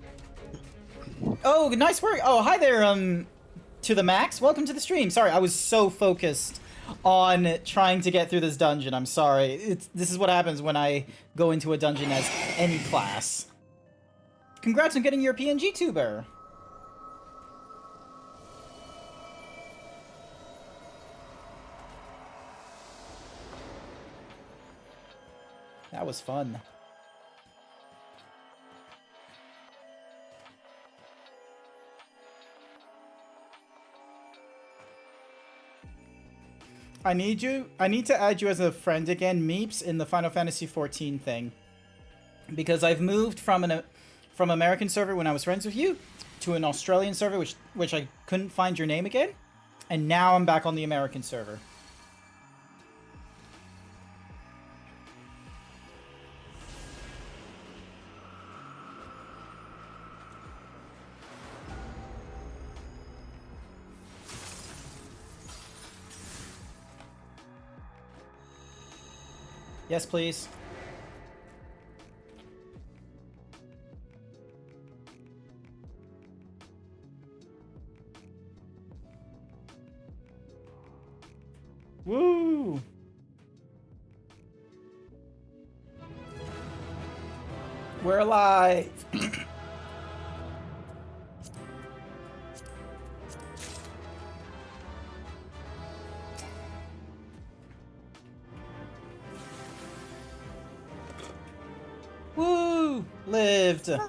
S2: Oh, nice work. Oh, hi there, to the Max. Welcome to the stream. Sorry, I was so focused on trying to get through this dungeon. I'm sorry. This is what happens when I go into a dungeon as any class. Congrats on getting your PNG tuber. That was fun. I need to add you as a friend again, Meeps, in the Final Fantasy XIV thing. Because I've moved from American server when I was friends with you to an Australian server which I couldn't find your name again. And now I'm back on the American server. Yes, please. Woo! We're alive! Woo! Lived! The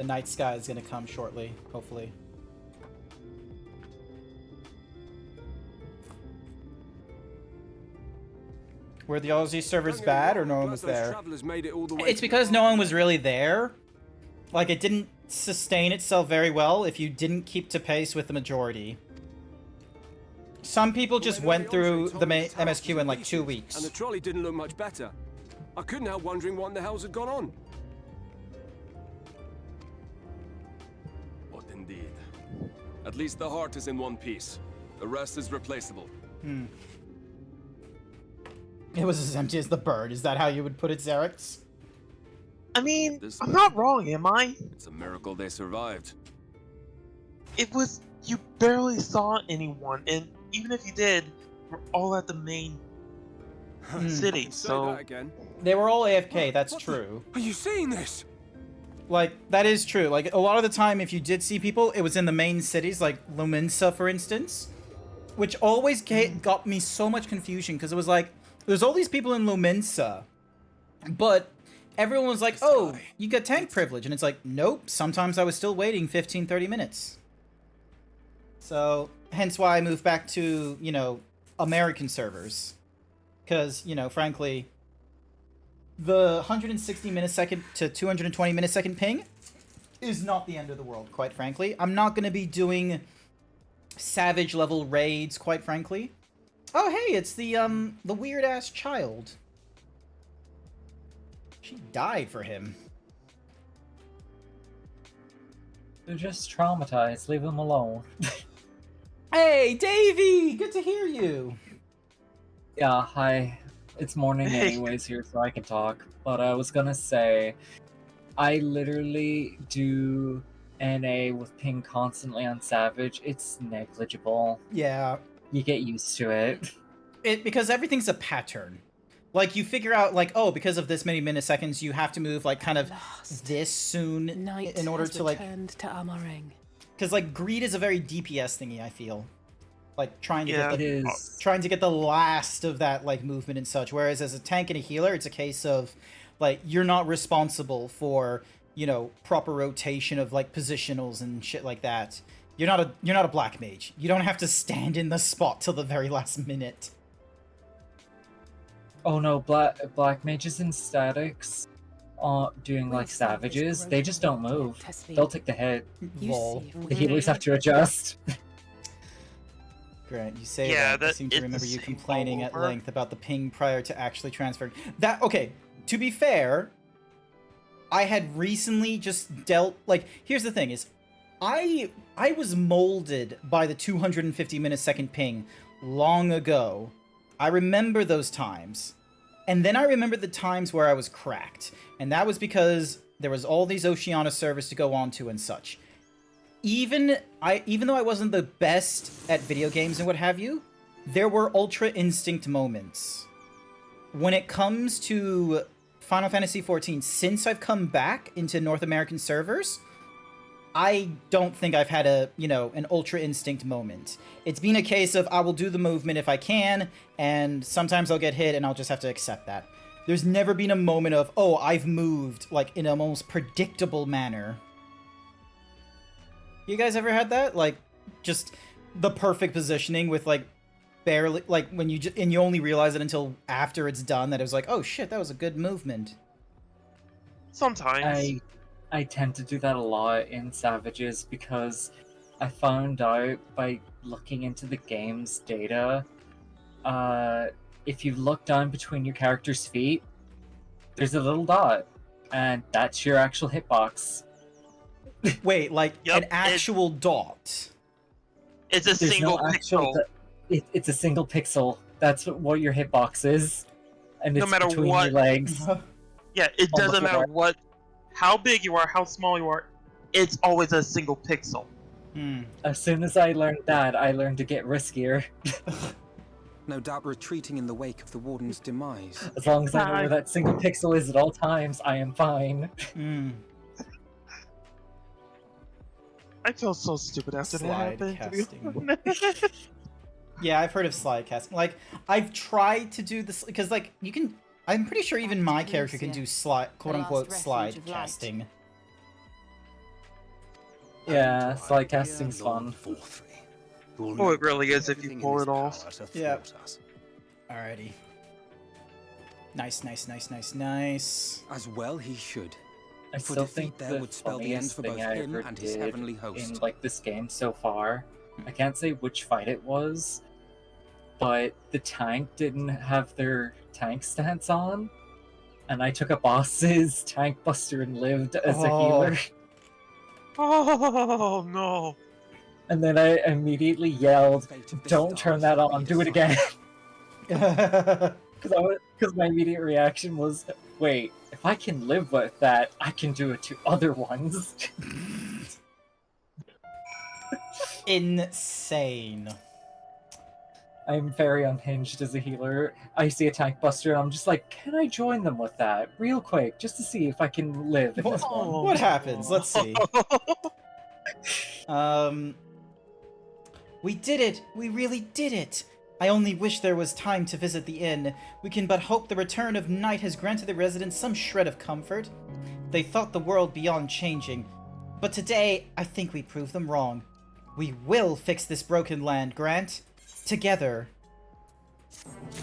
S2: night sky is gonna come shortly, hopefully. Were the Aussie servers bad or no one was there? It's because no one was really there. Like, it didn't sustain itself very well if you didn't keep to pace with the majority. Some people just went through the MSQ in like 2 weeks.
S9: And the trolley didn't look much better. I couldn't help wondering what in the hell's had gone on.
S11: What indeed? At least the heart is in one piece. The rest is replaceable.
S2: Hmm. It was as empty as the bird. Is that how you would put it, Xerix?
S14: I mean, I'm not wrong, am I?
S11: It's a miracle they survived.
S14: It was... You barely saw anyone, and even if you did, we're all at the main city, so...
S2: They were all AFK, that's true.
S9: Are you seeing this?
S2: Like, that is true. Like, a lot of the time, if you did see people, it was in the main cities, like Luminsa, for instance. Which always got me so much confusion, because it was like, there's all these people in Luminsa, but everyone was like, oh, you get tank privilege. And it's like, nope, sometimes I was still waiting 15, 30 minutes. So, hence why I moved back to, you know, American servers. Because, you know, frankly, the 160 millisecond to 220 millisecond ping is not the end of the world, quite frankly. I'm not going to be doing savage level raids, quite frankly. Oh, hey, it's the weird-ass child. She died for him.
S16: They're just traumatized. Leave them alone.
S2: Hey, Davey! Good to hear you.
S16: Yeah, hi. It's morning anyways here, so I can talk. But I was gonna say, I literally do NA with ping constantly on Savage. It's negligible.
S2: Yeah.
S16: You get used to it.
S2: Because everything's a pattern. Like, you figure out, like, oh, because of this many milliseconds, you have to move, like, kind of this soon in order to, like...
S21: to Amareng.
S2: Because, like, greed is a very DPS thingy, I feel. Like, trying to get the last of that, like, movement and such. Whereas as a tank and a healer, it's a case of, like, you're not responsible for, you know, proper rotation of, like, positionals and shit like that. You're not a black mage. You don't have to stand in the spot till the very last minute.
S16: Oh no, black mages and statics doing like savages, they just don't move. They'll take the hit. Lol. The healers have to adjust.
S2: Grant, you say that. I seem to remember you complaining at length about the ping prior to actually transferring. Okay, to be fair, I had recently just dealt... Like, here's the thing, is I was molded by the 250 millisecond ping long ago. I remember those times. And then I remember the times where I was cracked. And that was because there was all these Oceania servers to go on to and such. Even though I wasn't the best at video games and what have you, there were Ultra Instinct moments. When it comes to Final Fantasy XIV, since I've come back into North American servers, I don't think I've had an Ultra Instinct moment. It's been a case of I will do the movement if I can, and sometimes I'll get hit and I'll just have to accept that. There's never been a moment of, oh, I've moved, like, in a most predictable manner. You guys ever had that? Like, just the perfect positioning with, like, barely, like, when you and you only realize it until after it's done that it was like, oh shit, that was a good movement.
S14: Sometimes.
S16: I tend to do that a lot in Savages because I found out by looking into the game's data, if you look down between your character's feet, there's a little dot, and that's your actual hitbox.
S2: Wait, like an actual dot?
S14: It's a single pixel.
S16: It's a single pixel. That's what your hitbox is, and it's
S14: no matter
S16: between
S14: what,
S16: your legs.
S14: Yeah, it doesn't matter how big you are, how small you are. It's always a single pixel.
S16: As soon as I learned that, I learned to get riskier.
S7: No doubt retreating in the wake of the Warden's demise.
S16: As long as I know where that single pixel is at all times, I am fine.
S14: I feel so stupid after
S2: Slide
S14: that happened.
S2: casting. Yeah, I've heard of slide casting. Like, I've tried to do this because, like, you can. I'm pretty sure even my character can do slide, quote unquote, slide casting.
S16: Yeah, slide casting's fun.
S14: Oh, it really is if you pull it off.
S2: Yeah. Alrighty. Nice, nice, nice, nice, nice.
S7: As well he should.
S16: I
S7: For
S16: still
S7: defeat
S16: think
S7: there
S16: the
S7: would spell the end
S16: funniest
S7: for
S16: thing
S7: both
S16: I
S7: him
S16: ever
S7: and his
S16: did
S7: heavenly host.
S16: in like this game so far, I can't say which fight it was, but the tank didn't have their tank stance on, and I took a boss's tank buster and lived as a healer.
S14: Oh no!
S16: And then I immediately yelled, "Don't turn that on! Do it again!" Because my immediate reaction was, "Wait, if I can live with that, I can do it to other ones."
S2: Insane.
S16: I'm very unhinged as a healer. I see a tank buster and I'm just like, can I join them with that real quick just to see if I can live in this one?
S2: What happens? Let's see. We did it! We really did it! I only wish there was time to visit the inn. We can but hope the return of night has granted the residents some shred of comfort. They thought the world beyond changing. But today, I think we proved them wrong. We will fix this broken land, Grant. Together.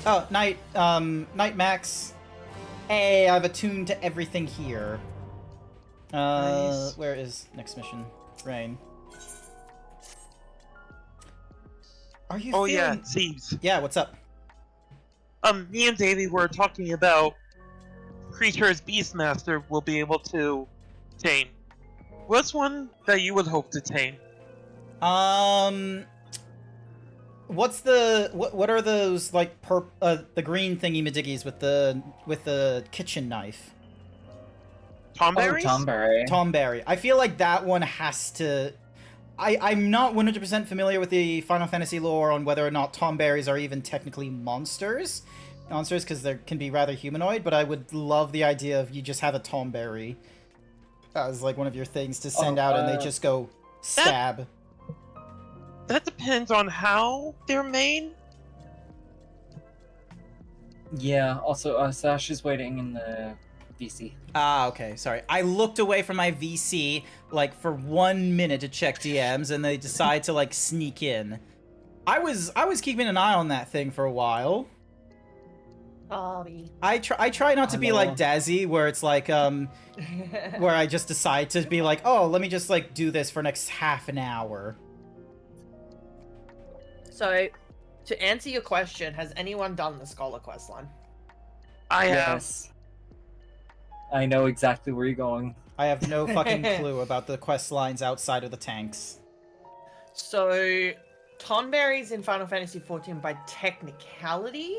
S2: Oh, Night Max. Hey, I've attuned to everything here.
S14: Nice.
S2: Where is next mission? Rain. Are you feeling...
S14: yeah, Zeebs.
S2: Yeah, what's up?
S14: Me and Davey were talking about creatures Beastmaster will be able to tame. What's one that you would hope to tame?
S2: What's the what are those like the green thingy madiggies with the kitchen knife?
S14: Tomberries?
S16: Oh, Tomberry.
S2: Tomberry. I feel like that one has to. I'm not 100% familiar with the Final Fantasy lore on whether or not Tomberries are even technically monsters, because they can be rather humanoid. But I would love the idea of you just have a Tomberry as like one of your things to send out, and they just go stab.
S14: That depends on how they're made.
S16: Yeah, also, Sash is waiting in the VC.
S2: Ah, okay, sorry. I looked away from my VC, like, for 1 minute to check DMs, and they decide to, like, sneak in. I was keeping an eye on that thing for a while. I try not to be like Dazzy, where it's like, where I just decide to be like, oh, let me just, like, do this for next half an hour.
S10: So, to answer your question, has anyone done the Scholar quest line?
S14: I have.
S16: Yes. I know exactly where you're going.
S2: I have no fucking clue about the quest lines outside of the tanks.
S10: So, Tonberries in Final Fantasy XIV, by technicality,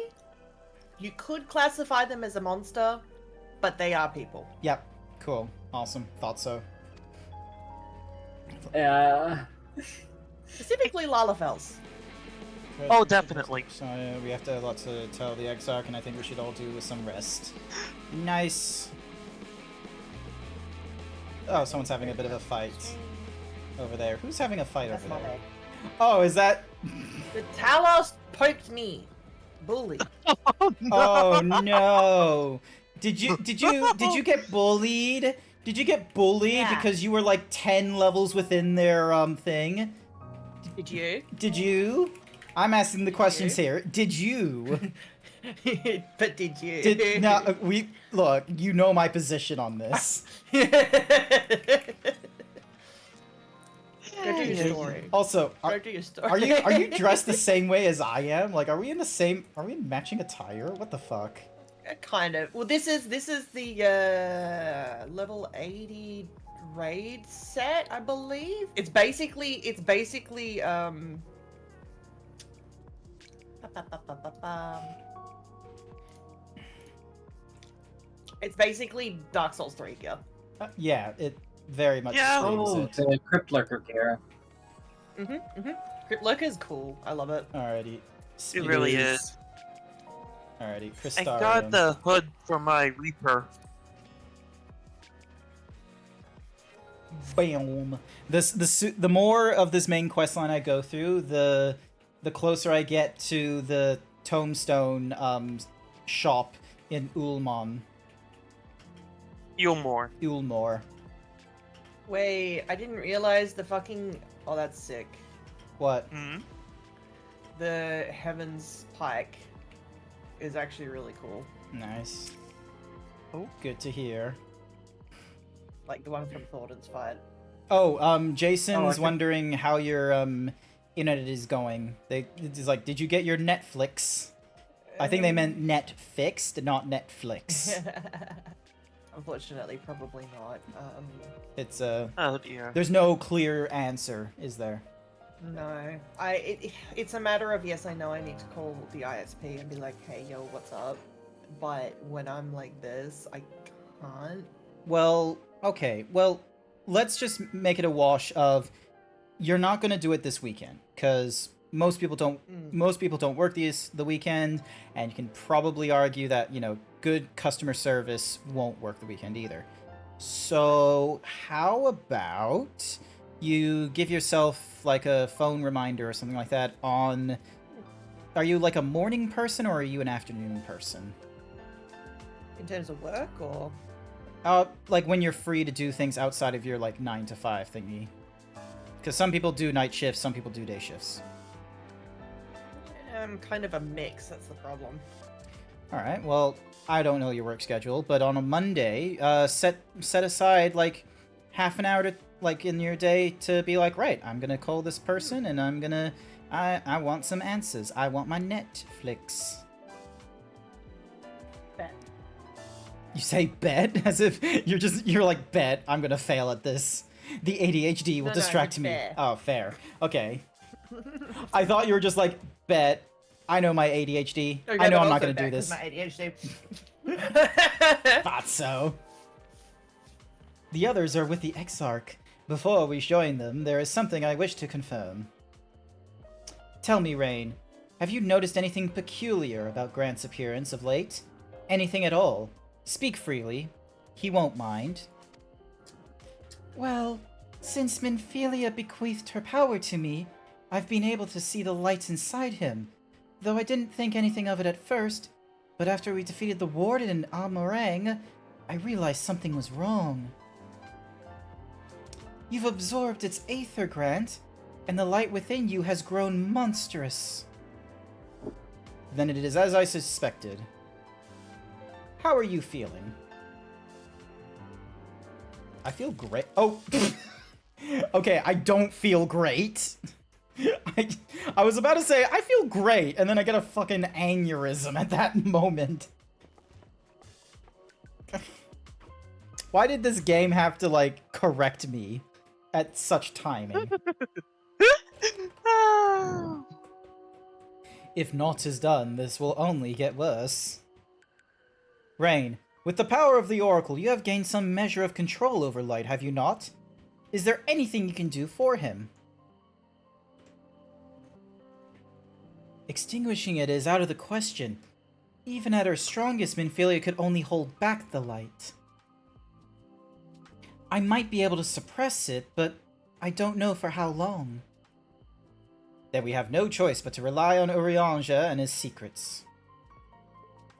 S10: you could classify them as a monster, but they are people.
S2: Yep. Cool. Awesome. Thought so.
S16: Yeah.
S10: Specifically Lalafels.
S14: Oh, definitely.
S2: So we have a lot to tell the Exarch, and I think we should all do with some rest. Nice. Oh, someone's having a bit of a fight over there. Who's having a fight over there? Oh, is that...
S10: The Talos poked me. Bully.
S2: Oh no! Did you get bullied? Did you get bullied because you were like 10 levels within their thing?
S10: Did you?
S2: Did you? I'm asking the questions here. Did you?
S10: But did you?
S2: No, look. You know my position on this.
S10: Go do your story.
S2: Also,
S10: Go do your story.
S2: are you dressed the same way as I am? Like, are we in matching attire? What the fuck?
S10: Kind of. Well, this is the level 80 raid set, I believe. It's basically it's basically Dark Souls 3 gear.
S2: Yeah, it very much.
S16: Oh, the Crypt Lurker gear.
S10: Crypt Lurker is cool. I love it.
S2: Alrighty.
S14: It really is.
S2: Alrighty,
S14: I got the hood for my Reaper.
S2: Bam. The more of this main quest line I go through, the closer I get to the tombstone shop in Ulmon. Ulmore.
S10: Wait, I didn't realize the fucking... Oh, that's sick.
S2: What?
S10: The Heaven's Pike is actually really cool.
S2: Nice. Oh, good to hear.
S10: Like the one from Thornton's fight.
S2: Oh, Jason's wondering how your internet is going. It's like, did you get your Netflix? I think they meant net fixed, not Netflix.
S10: Unfortunately, probably not.
S2: It's
S14: Oh dear.
S2: There's no clear answer, is there?
S10: No. It's a matter of, yes, I know I need to call the ISP and be like, hey, yo, what's up? But when I'm like this, I can't.
S2: Well, okay. Well, let's just make it a wash of you're not going to do it this weekend because most people don't work the weekend, and you can probably argue that, good customer service won't work the weekend either. So, how about you give yourself like a phone reminder or something like that on... Are you like a morning person or are you an afternoon person?
S10: In terms of work, or?
S2: Like when you're free to do things outside of your like 9 to 5 thingy. Because some people do night shifts, some people do day shifts.
S10: I'm kind of a mix, that's the problem.
S2: Alright, well, I don't know your work schedule, but on a Monday, set aside like half an hour to like in your day to be like, right, I'm gonna call this person and I'm gonna I want some answers. I want my Netflix.
S10: Bet.
S2: You say bet as if you're like, bet I'm gonna fail at this. The ADHD will distract me.
S10: Fair.
S2: Oh, fair. Okay. I thought you were just like, bet. I know my ADHD.
S10: Okay,
S2: I know
S10: but
S2: I'm not
S10: also
S2: gonna do
S10: bet
S2: this.
S10: 'cause my ADHD.
S2: Thought so. The others are with the Exarch. Before we join them, there is something I wish to confirm. Tell me, Rain, have you noticed anything peculiar about Grant's appearance of late? Anything at all? Speak freely. He won't mind. Well, since Minphilia bequeathed her power to me, I've been able to see the light inside him, though I didn't think anything of it at first, but after we defeated the Warden in Almorang, I realized something was wrong. You've absorbed its aether, Grant, and the light within you has grown monstrous. Then it is as I suspected. How are you feeling? I feel great. Oh! Okay, I don't feel great. I was about to say, I feel great, and then I get a fucking aneurysm at that moment. Why did this game have to, like, correct me at such timing? If naught is done, this will only get worse. Rain, with the power of the Oracle, you have gained some measure of control over Light, have you not? Is there anything you can do for him? Extinguishing it is out of the question. Even at our strongest, Minfilia could only hold back the light. I might be able to suppress it, but I don't know for how long. Then we have no choice but to rely on Urianger and his secrets.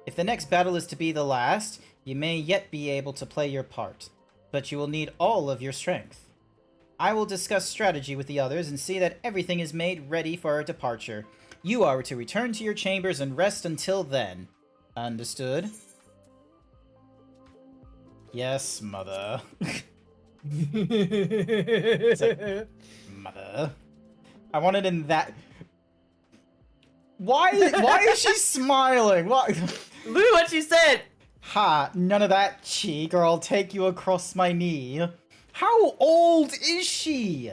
S2: If the next battle is to be the last, you may yet be able to play your part, but you will need all of your strength. I will discuss strategy with the others and see that everything is made ready for our departure. You are to return to your chambers and rest until then. Understood? Yes, mother. Mother. I want it in that... Why is she smiling? What?
S10: Look what she said!
S2: Ha, none of that, cheek, or I'll take you across my knee. How old is she?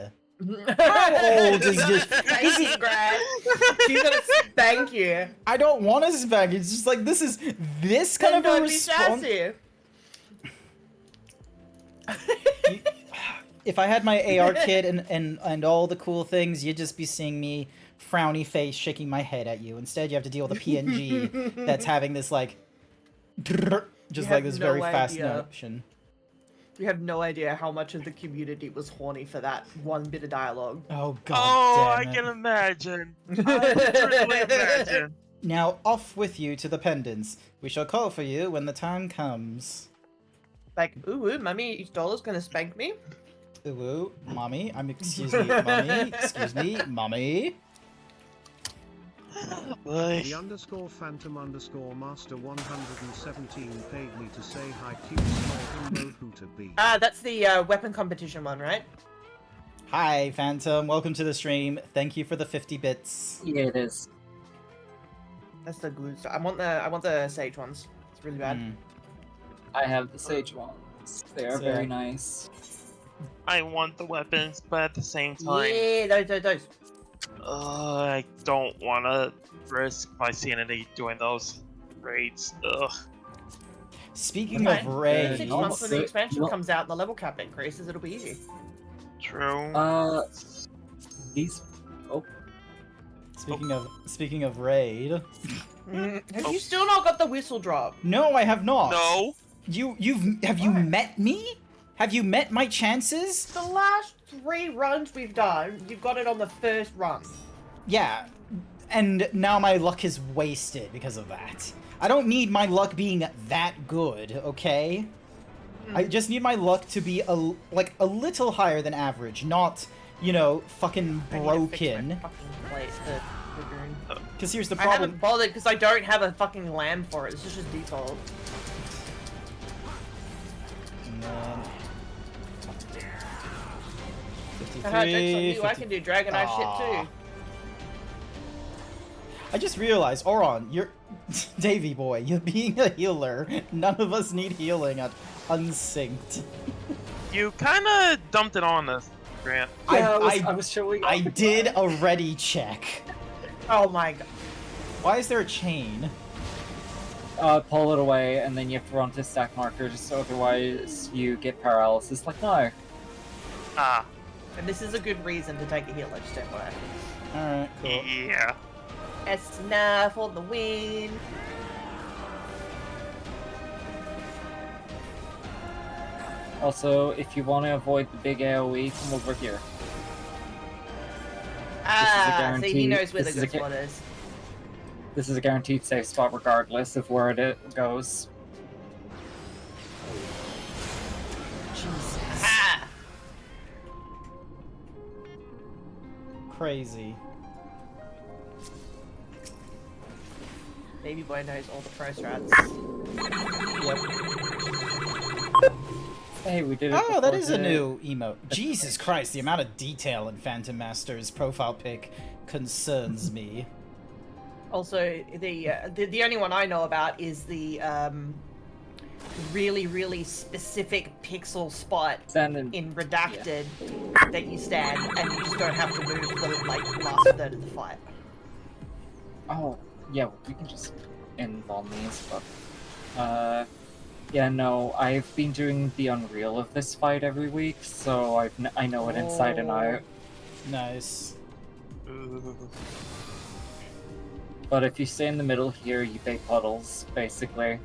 S2: How old is this?
S10: She's gonna spank you.
S2: I don't want to spank. It's just like, this kind of a response. If I had my AR kit and all the cool things, you'd just be seeing me frowny face shaking my head at you. Instead, you have to deal with a PNG that's having this like, just like this very fast notion.
S10: You have no idea how much of the community was horny for that one bit of dialogue.
S2: Oh god.
S14: Oh,
S2: damn
S14: I
S2: it.
S14: can imagine. I can truly imagine.
S2: Now off with you to the pendants. We shall call for you when the time comes.
S10: Like, ooh, mommy, Dolla's gonna spank me.
S2: Ooh, mommy. Excuse me, mommy. Excuse me, mommy.
S13: The underscore phantom underscore master 117 paid me to say hi, cute small emo who to be.
S10: That's the weapon competition one, right?
S2: Hi, Phantom. Welcome to the stream. Thank you for the 50 bits.
S16: Yeah, it is.
S10: That's the glue. I want the sage ones. It's really bad.
S16: I have the sage ones. They are very nice.
S14: I want the weapons, but at the same time...
S10: Yeah, those.
S14: I don't want to risk my sanity doing those raids. Ugh.
S2: Speaking of raids...
S10: 6 months when the expansion comes out and the level cap increases, it'll be easy.
S14: True.
S16: These... Oh.
S2: Speaking of raid...
S10: Have you still not got the whistle drop?
S2: No, I have not.
S14: No.
S2: Have you met me? Have you met my chances?
S10: The last 3 runs we've done, you got it on the first run.
S2: Yeah, and now my luck is wasted because of that. I don't need my luck being that good, okay? I just need my luck to be a little higher than average, not, you know, fucking broken. Because here's the problem.
S10: I haven't bothered because I don't have a fucking lamb for it. This is just default.
S2: And then... 53,
S10: Joke's on you, I can do Dragon Eye shit too.
S2: I just realized, Oron, you're... Davy boy, you're being a healer. None of us need healing at Unsynced.
S14: You kinda dumped it on us, Grant.
S16: Yeah, I was showing
S2: I did a ready check.
S10: Oh my god.
S2: Why is there a chain?
S16: Pull it away, and then you have to run to stack marker, just so otherwise you get paralysis. Like, no.
S14: Ah.
S10: And this is a good reason to take a heal, just FYI.
S2: Alright, cool.
S14: Yeah.
S10: Esna for the win.
S16: Also, if you want to avoid the big AoE, come over here.
S10: Ah, see, he knows where the good spot is.
S16: This is a guaranteed safe spot regardless of where it goes.
S2: Jesus.
S10: Ah!
S2: Crazy.
S10: Baby boy knows all the pro strats.
S2: Yep.
S16: Hey, we did it.
S2: Oh, that is a new emote. Jesus Christ, the amount of detail in Phantom Master's profile pic concerns me.
S10: Also, the only one I know about is the really, really specific pixel spot in Redacted that you stand, and you just don't have to move for the last third of the fight.
S16: Oh, yeah, we can just involve these, but yeah, no, I've been doing the Unreal of this fight every week, so I know it inside and out.
S2: Nice.
S16: But if you stay in the middle here, you make puddles, basically.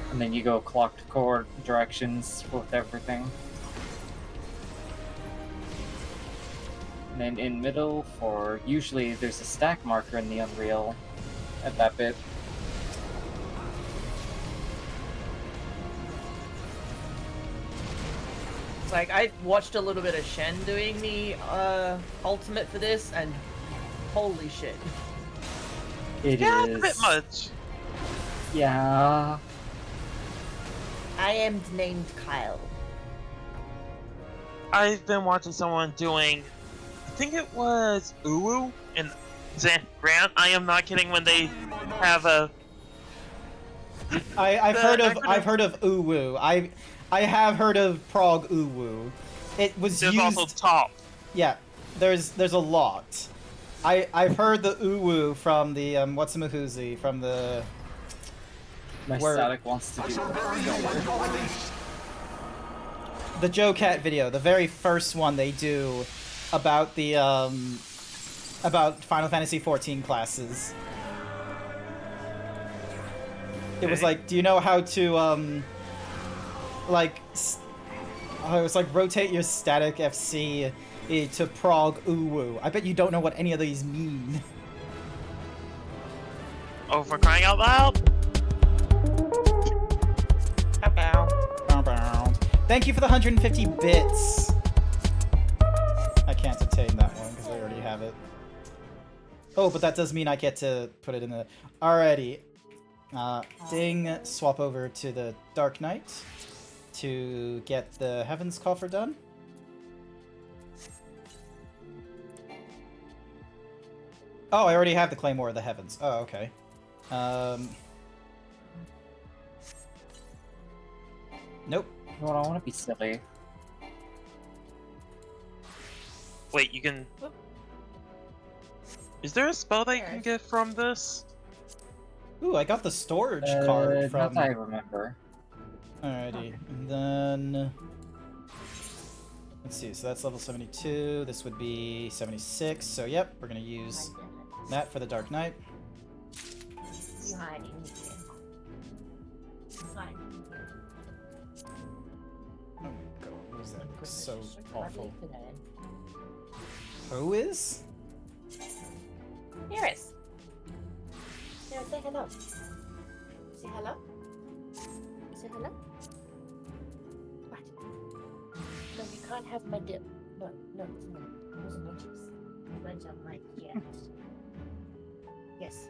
S16: And then you go clocked core directions with everything. And then in middle for, usually there's a stack marker in the Unreal at that bit.
S10: Like, I watched a little bit of Shen doing the ultimate for this, and holy shit.
S16: It
S14: yeah,
S16: is
S14: a bit much.
S16: Yeah.
S10: I am named Kyle.
S14: I've been watching someone doing, I think it was Uwu and Grant. I am not kidding when they have a.
S2: I've heard of Uwu. I have heard of Prague Uwu. It was
S14: There's
S2: used.
S14: also Top.
S2: Yeah, there's a lot. I've heard the Uwu from the What's-a-Mahuzi from the.
S16: My static wants to do
S2: the Joe Cat video, the very first one they do about the about Final Fantasy XIV classes. It was like, do you know how to like it was like rotate your static FC to Prague Uwu. I bet you don't know what any of these mean.
S14: Oh, for crying out loud!
S2: Thank you for the 150 bits. I can't attain that one because I already have it. Oh, but that does mean I get to put it in the... Alrighty. Ding, swap over to the Dark Knight to get the Heaven's Coffer done. Oh, I already have the Claymore of the Heavens. Oh, okay. Nope.
S16: Well, I want to be silly.
S14: Wait, you can... Is there a spell that you can get from this?
S2: Ooh, I got the storage card from...
S16: Not that I remember.
S2: Alrighty, and then... Let's see, so that's level 72, this would be 76, so yep, we're gonna use that for the Dark Knight. Oh my god, what is that? So awful. Who is?
S5: Eris. Yeah, say hello. Say hello. Say hello. What? No, you can't have my dip. No, no, no. Those are my chips. Those are my yes. Yes.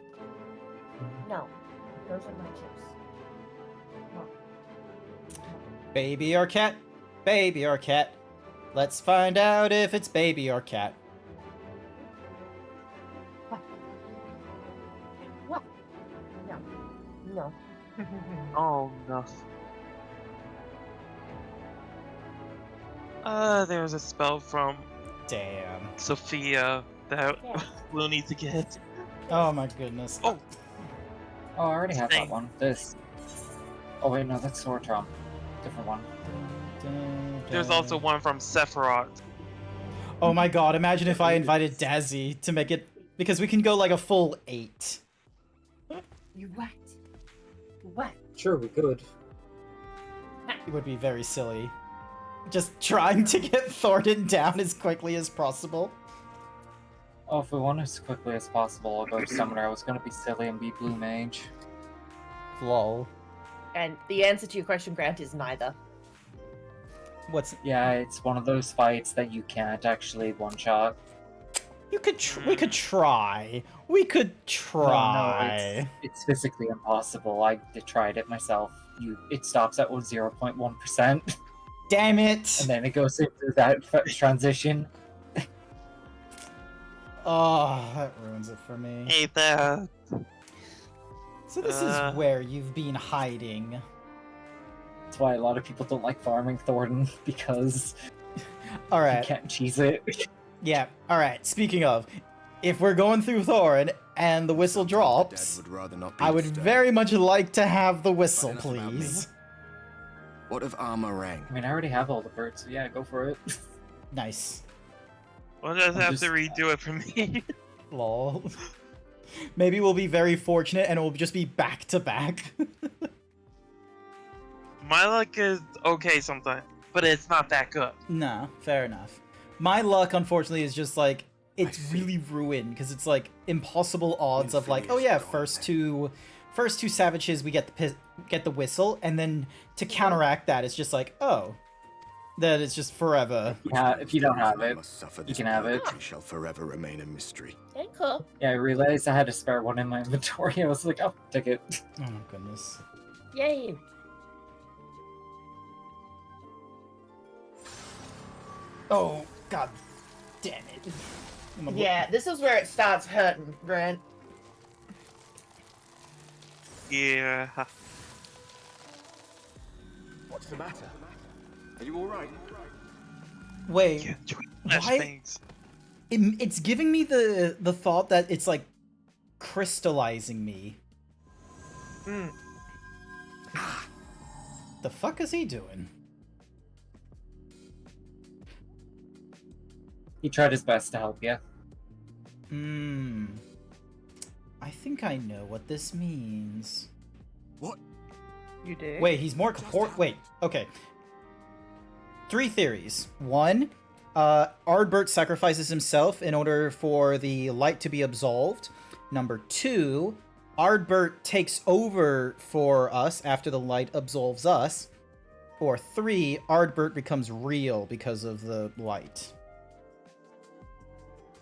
S5: No, those are my chips. No.
S2: Baby or cat? Baby or cat? Let's find out if it's baby or cat.
S5: What? No. No.
S14: Oh, no. There's a spell from...
S2: Damn.
S14: Sophia that we'll need to get.
S2: Oh my goodness.
S14: Oh!
S16: Oh, I already have that one. This. Oh wait, no, that's Sortron. Different one.
S14: There's also one from Sephiroth.
S2: Oh my god, imagine if I invited Dazzy to make it... Because we can go like a full 8.
S5: You what? What?
S16: Sure, we could.
S2: It would be very silly. Just trying to get Thornton down as quickly as possible.
S16: Oh, if we want as quickly as possible, I'll go Summoner. I was gonna be silly and be Blue Mage.
S2: Lol.
S10: And the answer to your question, Grant, is neither.
S2: What's...
S16: Yeah, it's one of those fights that you can't actually one-shot.
S2: You could we could try. We could try.
S16: No, it's physically impossible. I tried it myself. It stops at 0.1%.
S2: Damn it!
S16: And then it goes into that transition.
S2: Oh, that ruins it for me.
S14: Hey there.
S2: So this is where you've been hiding.
S16: That's why a lot of people don't like farming Thornton, because
S2: All right.
S16: you can't cheese it.
S2: Yeah, alright. Speaking of, if we're going through Thorin and the whistle drops, I would very much like to have the whistle, please.
S4: What of Armorang?
S16: I mean, I already have all the birds, so yeah, go for it.
S2: Nice.
S14: Well, does have to redo it for me.
S2: Lol. Maybe we'll be very fortunate and it will just be back to back.
S14: My luck is okay sometimes, but it's not that good.
S2: Nah, fair enough. My luck, unfortunately, is just like, it's really ruined, because it's like impossible odds of like, oh yeah, first two savages we get the whistle, and then to counteract that, it's just like, oh, that it's just forever.
S16: Yeah, if you don't have it, you can have it.
S4: Shall forever remain a mystery.
S5: Okay, cool.
S16: Yeah, I realized I had a spare one in my inventory. I was like, oh, take it.
S2: Oh my goodness.
S5: Yay.
S2: Oh, god damn it.
S10: Yeah, this is where it starts hurting, Grant.
S14: Yeah.
S4: What's the matter? Are you alright?
S2: Wait, why? It's giving me the thought that it's like crystallizing me. The fuck is he doing?
S16: He tried his best to help you.
S2: I think I know what this means.
S4: What?
S10: You did?
S2: Wait, he's more wait, okay. 3 theories. 1, Ardbert sacrifices himself in order for the light to be absolved. Number 2, Ardbert takes over for us after the light absolves us. Or 3, Ardbert becomes real because of the light.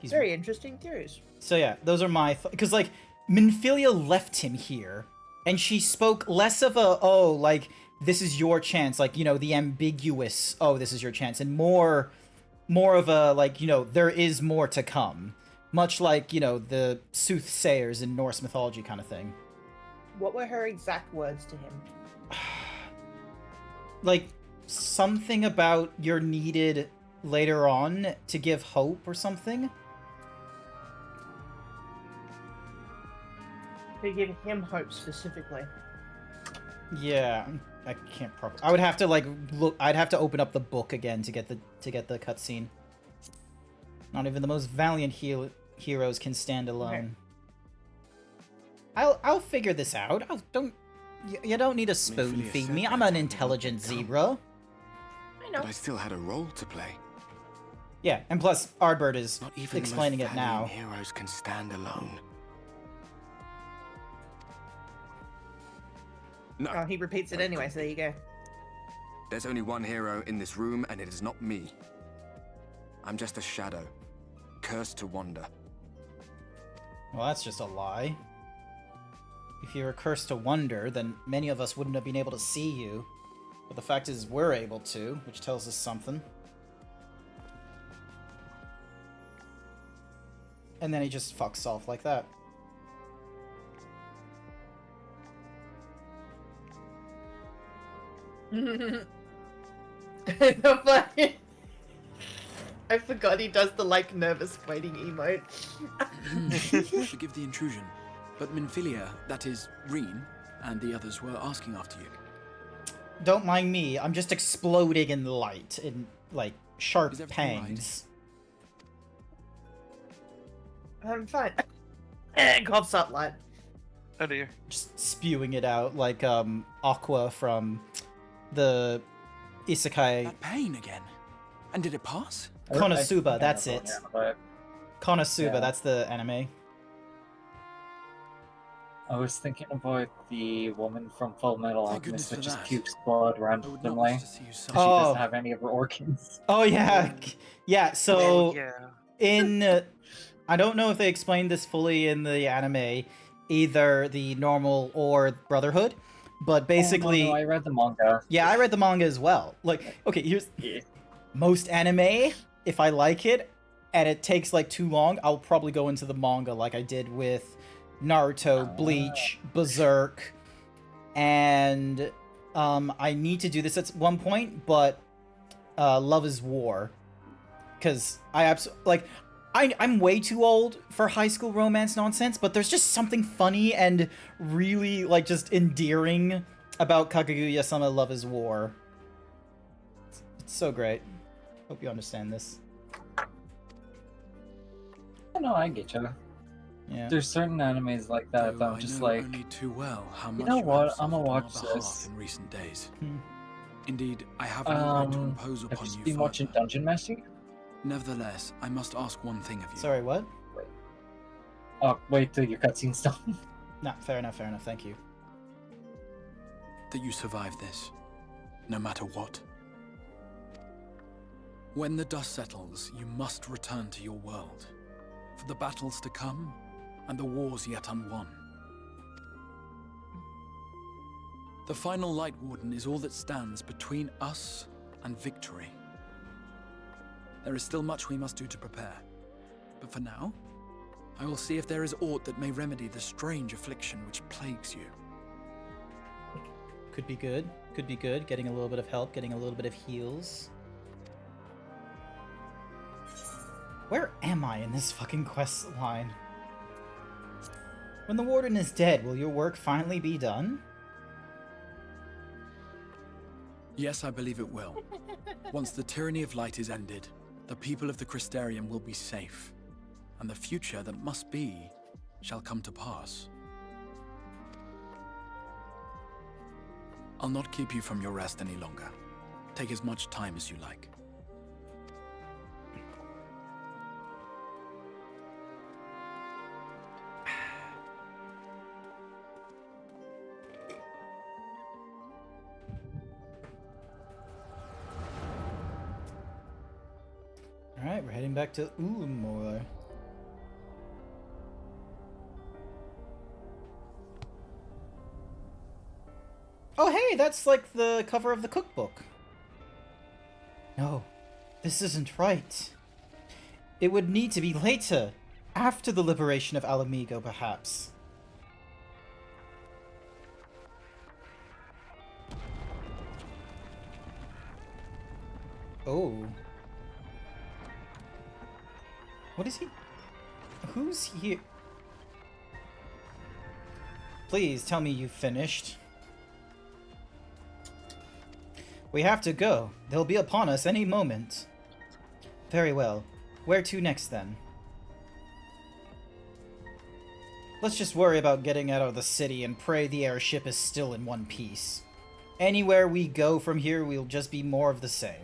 S10: Very interesting theories.
S2: So yeah, those are my because like Minfilia left him here, and she spoke less of a like this is your chance, like, you know, the ambiguous this is your chance, and more of a like, you know, there is more to come, much like, you know, the soothsayers in Norse mythology kind of thing.
S10: What were her exact words to him?
S2: Like something about you're needed later on to give hope or something.
S10: To give him hope specifically.
S2: Yeah, I can't probably. I would have to like look. I'd have to open up the book again to get the cutscene. Not even the most valiant heroes can stand alone. Okay. I'll figure this out. You don't need to spoon feed me. I'm an intelligent zebra.
S10: I know.
S4: But I still had a role to play.
S2: Yeah, and plus Ardbert is
S4: Not even
S2: explaining
S4: the most
S2: it now.
S4: valiant heroes can stand alone. No.
S10: Oh, he repeats it anyway, so there you go.
S4: There's only one hero in this room, and it is not me. I'm just a shadow, cursed to wander.
S2: Well, that's just a lie. If you were cursed to wander, then many of us wouldn't have been able to see you. But the fact is, we're able to, which tells us something. And then he just fucks off like that.
S10: I forgot he does the like nervous waiting emote.
S19: Forgive the intrusion, but Minfilia, that is Reen, and the others were asking after you.
S2: Don't mind me, I'm just exploding in light, in like sharp pangs.
S10: I'm fine. Coughs up light.
S14: Oh dear.
S2: Just spewing it out like Aqua from the Isekai.
S19: That pain again. And did it pass?
S2: Konosuba, that's it. Konosuba,
S16: Yeah.
S2: that's the anime.
S16: I was thinking about the woman from Full Metal Alchemist that
S19: for
S16: just
S19: that.
S16: pukes blood randomly.
S19: to see you
S16: She
S19: suffer.
S2: Oh.
S16: doesn't have any of her organs.
S2: Oh yeah, yeah. So
S14: yeah.
S2: in, I don't know if they explained this fully in the anime, either the normal or Brotherhood, but basically,
S16: Oh, no, I read the manga.
S2: yeah, I read the manga as well. Like, okay, here's most anime. If I like it and it takes like too long, I'll probably go into the manga like I did with Naruto, Bleach, Berserk, and I need to do this at one point, but Love is War. Because I'm way too old for high school romance nonsense, but there's just something funny and really, like, just endearing about Kaguya-sama Love is War. It's so great. Hope you understand this.
S16: No, I get you.
S2: Yeah.
S16: There's certain animes like that that I'm just like,
S19: only too well how much
S16: you know
S19: you
S16: what?
S19: have
S16: I'm gonna
S19: suffered on
S16: watch
S19: our behalf
S16: this.
S19: in recent days. Indeed, I have no right to impose
S16: Have
S19: upon
S16: you
S19: you
S16: been
S19: further.
S16: watching Dungeon Master?
S19: Nevertheless, I must ask one thing of you.
S2: Sorry, what?
S16: Oh, wait till your cutscene's done.
S2: Nah, fair enough, thank you.
S19: That you survive this, no matter what. When the dust settles, you must return to your world, for the battles to come, and the wars yet unwon. The final Light Warden is all that stands between us and victory. There is still much we must do to prepare, but for now, I will see if there is aught that may remedy the strange affliction which plagues you.
S2: Could be good. Could be good. Getting a little bit of help, getting a little bit of heals. Where am I in this fucking quest line? When the Warden is dead, will your work finally be done?
S19: Yes, I believe it will. Once the tyranny of light is ended, the people of the Crystarium will be safe, and the future that must be shall come to pass. I'll not keep you from your rest any longer. Take as much time as you like.
S2: Alright, we're heading back to Ulamore. Oh hey, that's like the cover of the cookbook. No, this isn't right. It would need to be later, after the liberation of Alamigo, perhaps. Oh. What is he? Who's here? Please tell me you've finished. We have to go. They'll be upon us any moment. Very well. Where to next, then? Let's just worry about getting out of the city and pray the airship is still in one piece. Anywhere we go from here, we'll just be more of the same.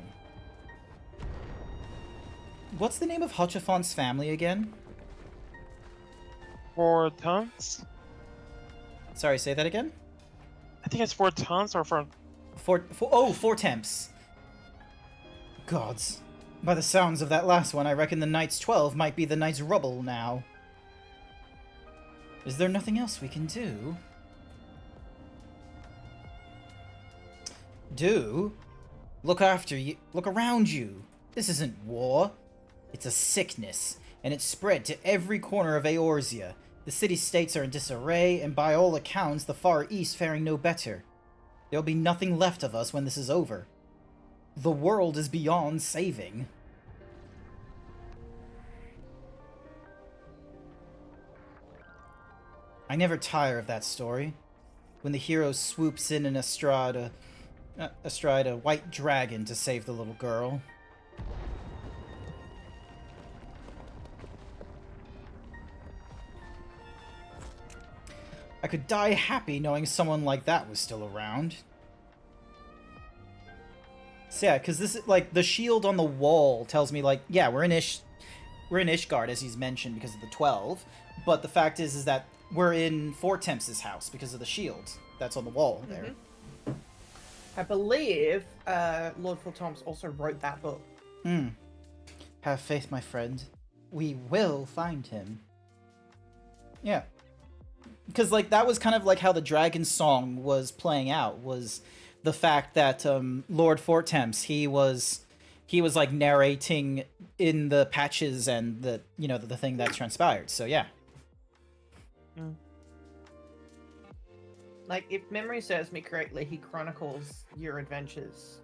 S2: What's the name of Hachifon's family again?
S14: Four tons?
S2: Sorry, say that again?
S14: I think it's 4 tons or for...
S2: Four temps. Gods. By the sounds of that last one, I reckon the Knight's 12 might be the Knight's rubble now. Is there nothing else we can do? Do? Look after you. Look around you. This isn't war. It's a sickness, and it's spread to every corner of Eorzea. The city-states are in disarray, and by all accounts, the Far East faring no better. There'll be nothing left of us when this is over. The world is beyond saving. I never tire of that story. When the hero swoops in astride a white dragon to save the little girl. I could die happy knowing someone like that was still around. So yeah, because this is like the shield on the wall tells me like, yeah, we're in Ishgard as he's mentioned because of the 12, but the fact is that we're in Fortemps' house because of the shield that's on the wall there.
S10: I believe Lord Fortemps also wrote that book.
S2: Have faith, my friend. We will find him. Yeah. Because, like, that was kind of like how the dragon song was playing out, was the fact that Lord Fortemps, he was like narrating in the patches and the, you know, the thing that transpired. So yeah.
S10: Like, if memory serves me correctly, he chronicles your adventures.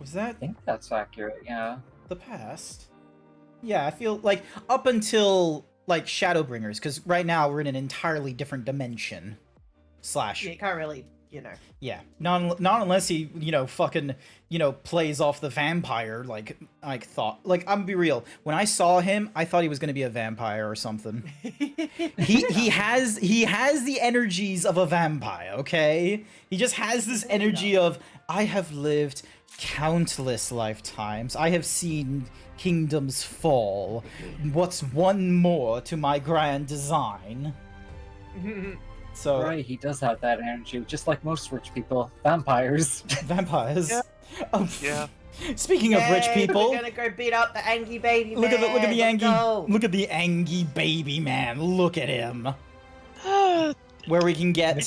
S2: Was that?
S16: I think that's accurate, yeah.
S2: The past? Yeah, I feel like up until like Shadowbringers, because right now we're in an entirely different dimension.
S10: Yeah, you can't really, you know.
S2: Yeah, not unless he, fucking, plays off the vampire, like thought. Like, I'm gonna be real. When I saw him, I thought he was gonna be a vampire or something. he has the energies of a vampire, okay? He just has this energy of, I have lived countless lifetimes. I have seen kingdoms fall. What's one more to my grand design? So
S16: right, he does have that energy, just like most rich people. Vampires.
S2: Vampires.
S16: Yeah.
S2: Oh,
S16: yeah.
S2: Speaking of rich people,
S10: We're gonna go beat up the Angie baby
S2: look
S10: man.
S2: at the
S10: Let's go.
S2: Look at the Angie baby man. Look at him. Where we can get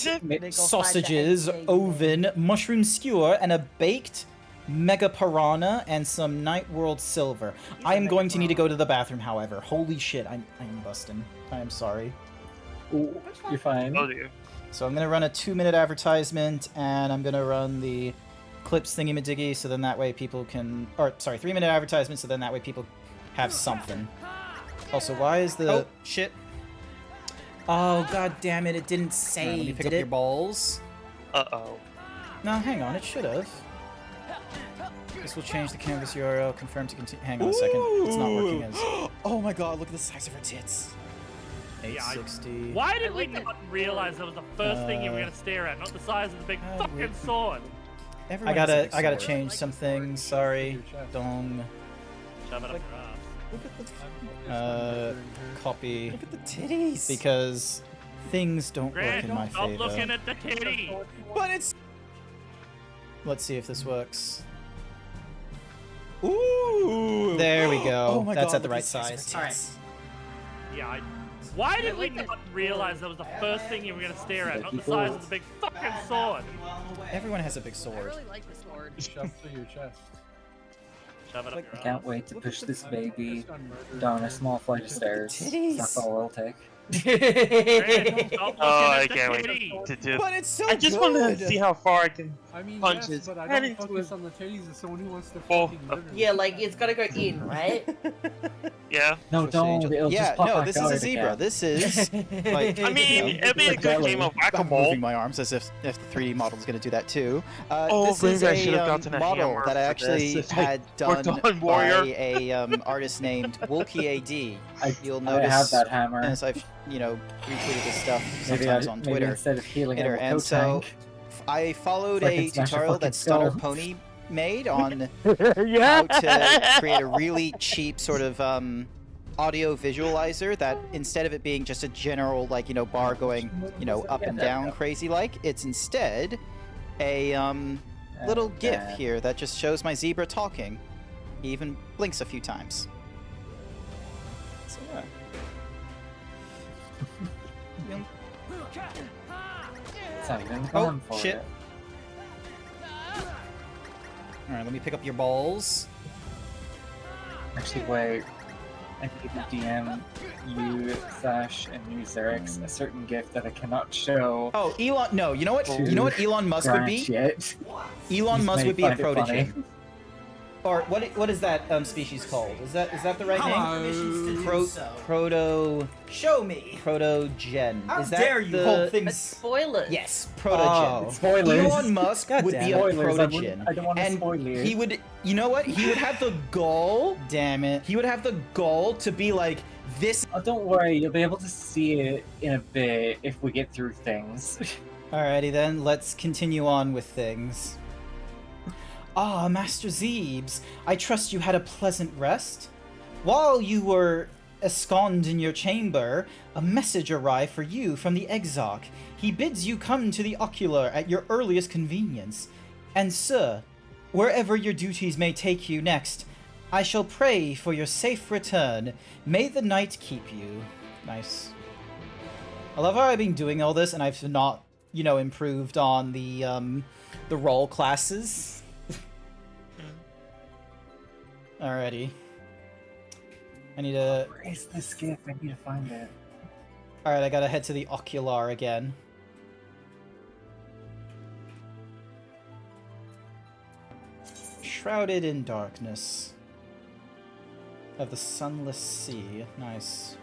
S2: sausages, oven, mushroom skewer, and a baked mega piranha and some night world silver. I am going to need to go to the bathroom, however. Holy shit, I am busting. I am sorry.
S16: Ooh, you're fine.
S14: Oh dear.
S2: So I'm gonna run a 2-minute advertisement, and I'm gonna run the clips thingy-majiggy, so then that way people can, or sorry, 3-minute advertisement, so then that way people have something. Also, why is the shit? Oh, god damn it! It didn't say. Right, let me pick up your balls.
S14: Uh-oh.
S2: No, hang on. It should have. This will change the canvas URL. Confirm to continue. Hang on a second. It's not working as. Oh my god! Look at the size of her tits. 860.
S15: Why did we not realize that was the first thing you were gonna stare at, not the size of the big fucking sword?
S2: I gotta change some things. Sorry. Dong.
S15: Shove it up your ass.
S2: Look at the copy.
S3: Look at the titties.
S2: Because things don't work in my
S15: Stop
S2: favor.
S15: looking at the titty.
S3: But it's.
S2: Let's see if this works.
S3: Ooh.
S2: There we go.
S3: Oh my
S2: That's
S3: god,
S2: at the
S3: look
S2: right
S3: at size
S2: size.
S3: of her tits.
S15: Yeah, why did we not realize that was the first thing you were gonna stare at, not the size of the big fucking sword?
S2: Everyone has a big sword.
S12: I really like the sword.
S22: Shove through your chest.
S15: Shove it up
S16: I
S15: your
S16: can't wait to push this baby down a small flight of stairs.
S3: Titties.
S16: That's all it'll take.
S14: Oh, I can't wait to do.
S3: But it's so
S14: I just want to see how far I can
S22: I mean,
S14: punch
S22: yes,
S14: his
S22: but I
S14: head
S22: don't
S14: into
S22: focus
S14: it.
S22: on the titties as someone who wants to
S14: Oh,
S22: fucking murder
S10: Yeah, like it's gotta go in, right?
S14: Yeah.
S16: No, don't. It'll
S3: Yeah,
S16: just pop
S3: no,
S16: back
S3: this is
S16: out
S3: a zebra.
S16: again.
S3: This is like.
S14: I mean, it'd be a
S3: like
S14: good game of
S3: I'm
S14: whack-a-mole.
S3: moving my arms as if the 3D model is going to do that too.
S14: Oh,
S3: this is
S14: maybe I should have gotten a
S3: model
S14: hammer
S3: that I
S14: for
S3: actually
S14: this if I
S3: had
S14: worked
S3: done
S14: on
S3: by
S14: Warrior.
S3: a artist named Wolkie AD. You'll
S16: I
S3: notice
S16: have that hammer.
S3: as I've retweeted this stuff
S16: Maybe
S3: sometimes on
S16: maybe
S3: Twitter.
S16: instead of healing, I will
S3: And so
S16: tank.
S3: I followed
S16: So I can
S3: a
S16: smash a
S3: tutorial
S16: fucking
S3: that Stunner
S16: skull.
S3: Pony made on
S14: Yeah.
S3: how to create a really cheap sort of audio visualizer that instead of it being just a general bar going up and down crazy it's instead a little GIF here that just shows my zebra talking. He even blinks a few times. So yeah.
S16: It's not even
S2: Oh,
S16: going for
S2: shit.
S16: it.
S2: Alright, let me pick up your balls.
S16: Actually, wait. I need to DM you, Sash, and you, Xerix, a certain gift that I cannot show.
S2: Oh, Elon. No, you know what?
S16: to
S2: You know what Elon Musk would be?
S16: Grant yet.
S2: Elon
S16: You
S2: Musk
S16: may
S2: would be a
S16: find it funny.
S2: protege. Or what is that species called? Is that the right name? Proto. Show me. Protogen.
S10: How
S2: is that
S10: dare you
S2: the
S10: hold things? Spoilers.
S2: Yes, protogen.
S16: Oh, spoilers.
S2: Elon Musk
S16: God
S2: would
S16: damn
S2: be
S16: it.
S2: a
S16: Spoilers,
S2: protogen.
S16: I don't want to
S2: and
S16: spoil you.
S2: he would. You know what? He would have the goal. Damn it. He would have the goal to be like this.
S16: Oh, don't worry, you'll be able to see it in a bit if we get through things.
S2: Alrighty then, let's continue on with things. Ah, Master Zeebs, I trust you had a pleasant rest? While you were ensconced in your chamber, a message arrived for you from the Exarch. He bids you come to the Ocular at your earliest convenience. And sir, wherever your duties may take you next, I shall pray for your safe return. May the night keep you. Nice. I love how I've been doing all this and I've not, improved on the role classes. Alrighty. I need to...
S16: Where is this gift? I need to find it.
S2: Alright, I gotta head to the Ocular again. Shrouded in darkness. Of the sunless sea. Nice.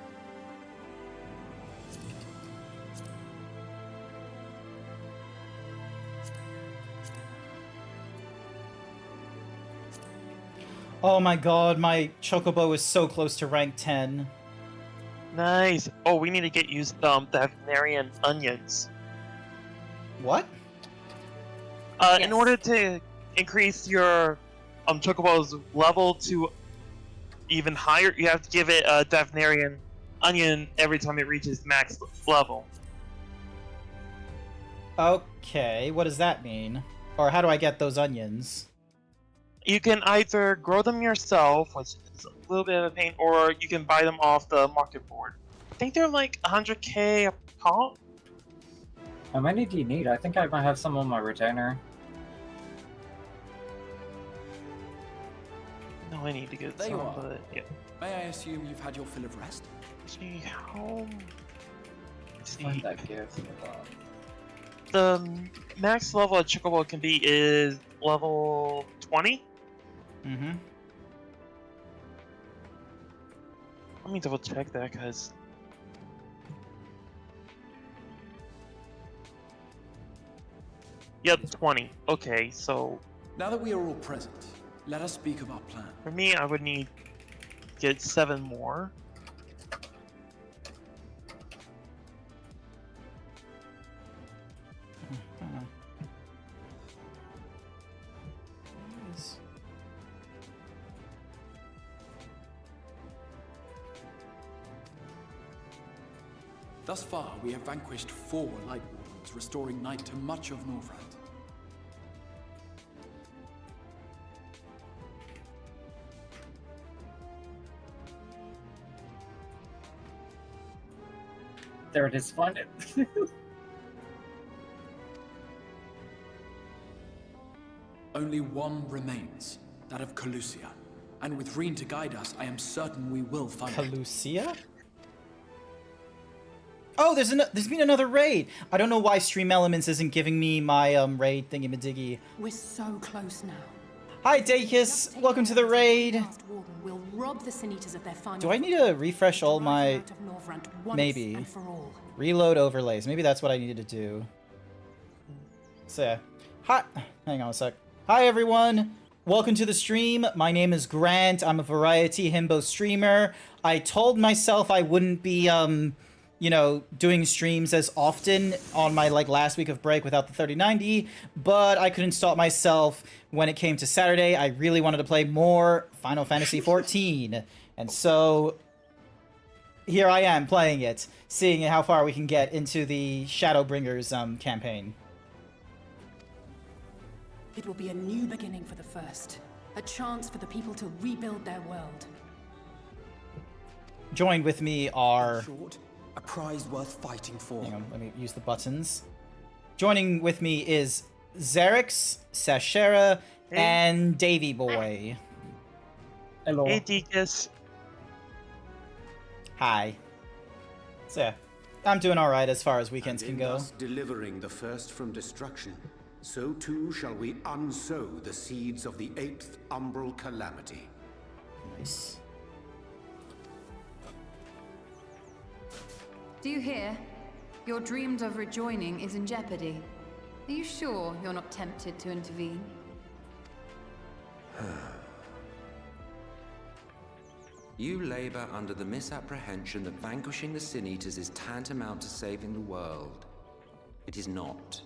S2: Oh my god, my Chocobo is so close to rank 10.
S14: Nice. Oh, we need to get used the Veterinarian onions.
S2: What?
S14: In order to increase your Chocobo's level to even higher, you have to give it a Veterinarian onion every time it reaches max level.
S2: Okay, what does that mean? Or how do I get those onions?
S14: You can either grow them yourself, which is a little bit of a pain, or you can buy them off the market board. I think they're like 100k a pop.
S16: How many do you need? I think I might have some on my retainer.
S14: No, I need to get
S19: There
S14: some,
S19: you are.
S14: but yeah.
S19: May I assume you've had your fill of rest?
S14: See how...
S16: Find that gift.
S14: The max level of Chocobo can be is level 20.
S2: Mm-hmm.
S14: Let me double check that, because... Yep, 20. Okay, so...
S19: Now that we are all present, let us speak of our plan.
S14: For me, I would need to get 7 more.
S19: Thus far, we have vanquished 4 Light Wardens, restoring night to much of Norvrand.
S16: There it is, find it.
S19: Only one remains, that of Calusia. And with Reen to guide us, I am certain we will find it.
S2: Calusia? Oh, there's been another raid! I don't know why Stream Elements isn't giving me my raid thingy-majiggy.
S21: We're so close now.
S2: Hi, Dakis! Welcome to the raid!
S21: We'll rob the Sin-Eaters of their final...
S2: Do I need to refresh all my... Maybe. Reload overlays. Maybe that's what I needed to do. So, yeah. Hi! Hang on a sec. Hi, everyone! Welcome to the stream. My name is Grant. I'm a variety himbo streamer. I told myself I wouldn't be, you know, doing streams as often on my, last week of break without the 3090, but I couldn't stop myself when it came to Saturday. I really wanted to play more Final Fantasy XIV, and so here I am playing it, seeing how far we can get into the Shadowbringers campaign.
S21: It will be a new beginning for the First. A chance for the people to rebuild their world.
S2: Joined with me are...
S12: Short, a prize worth fighting for.
S2: Hang on, let me use the buttons. Joining with me is Xerix, Sashera, and Davy Boy.
S16: Hello.
S14: Hey, Deakus.
S2: Hi. So, yeah, I'm doing alright as far as weekends
S12: And
S2: can
S12: in
S2: go.
S12: thus delivering the first from destruction, so too shall we unsow the seeds of the 8th umbral calamity.
S2: Nice.
S17: Do you hear? Your dreamed of rejoining is in jeopardy. Are you sure you're not tempted to intervene?
S23: You labor under the misapprehension that vanquishing the Sin-Eaters is tantamount to saving the world. It is not.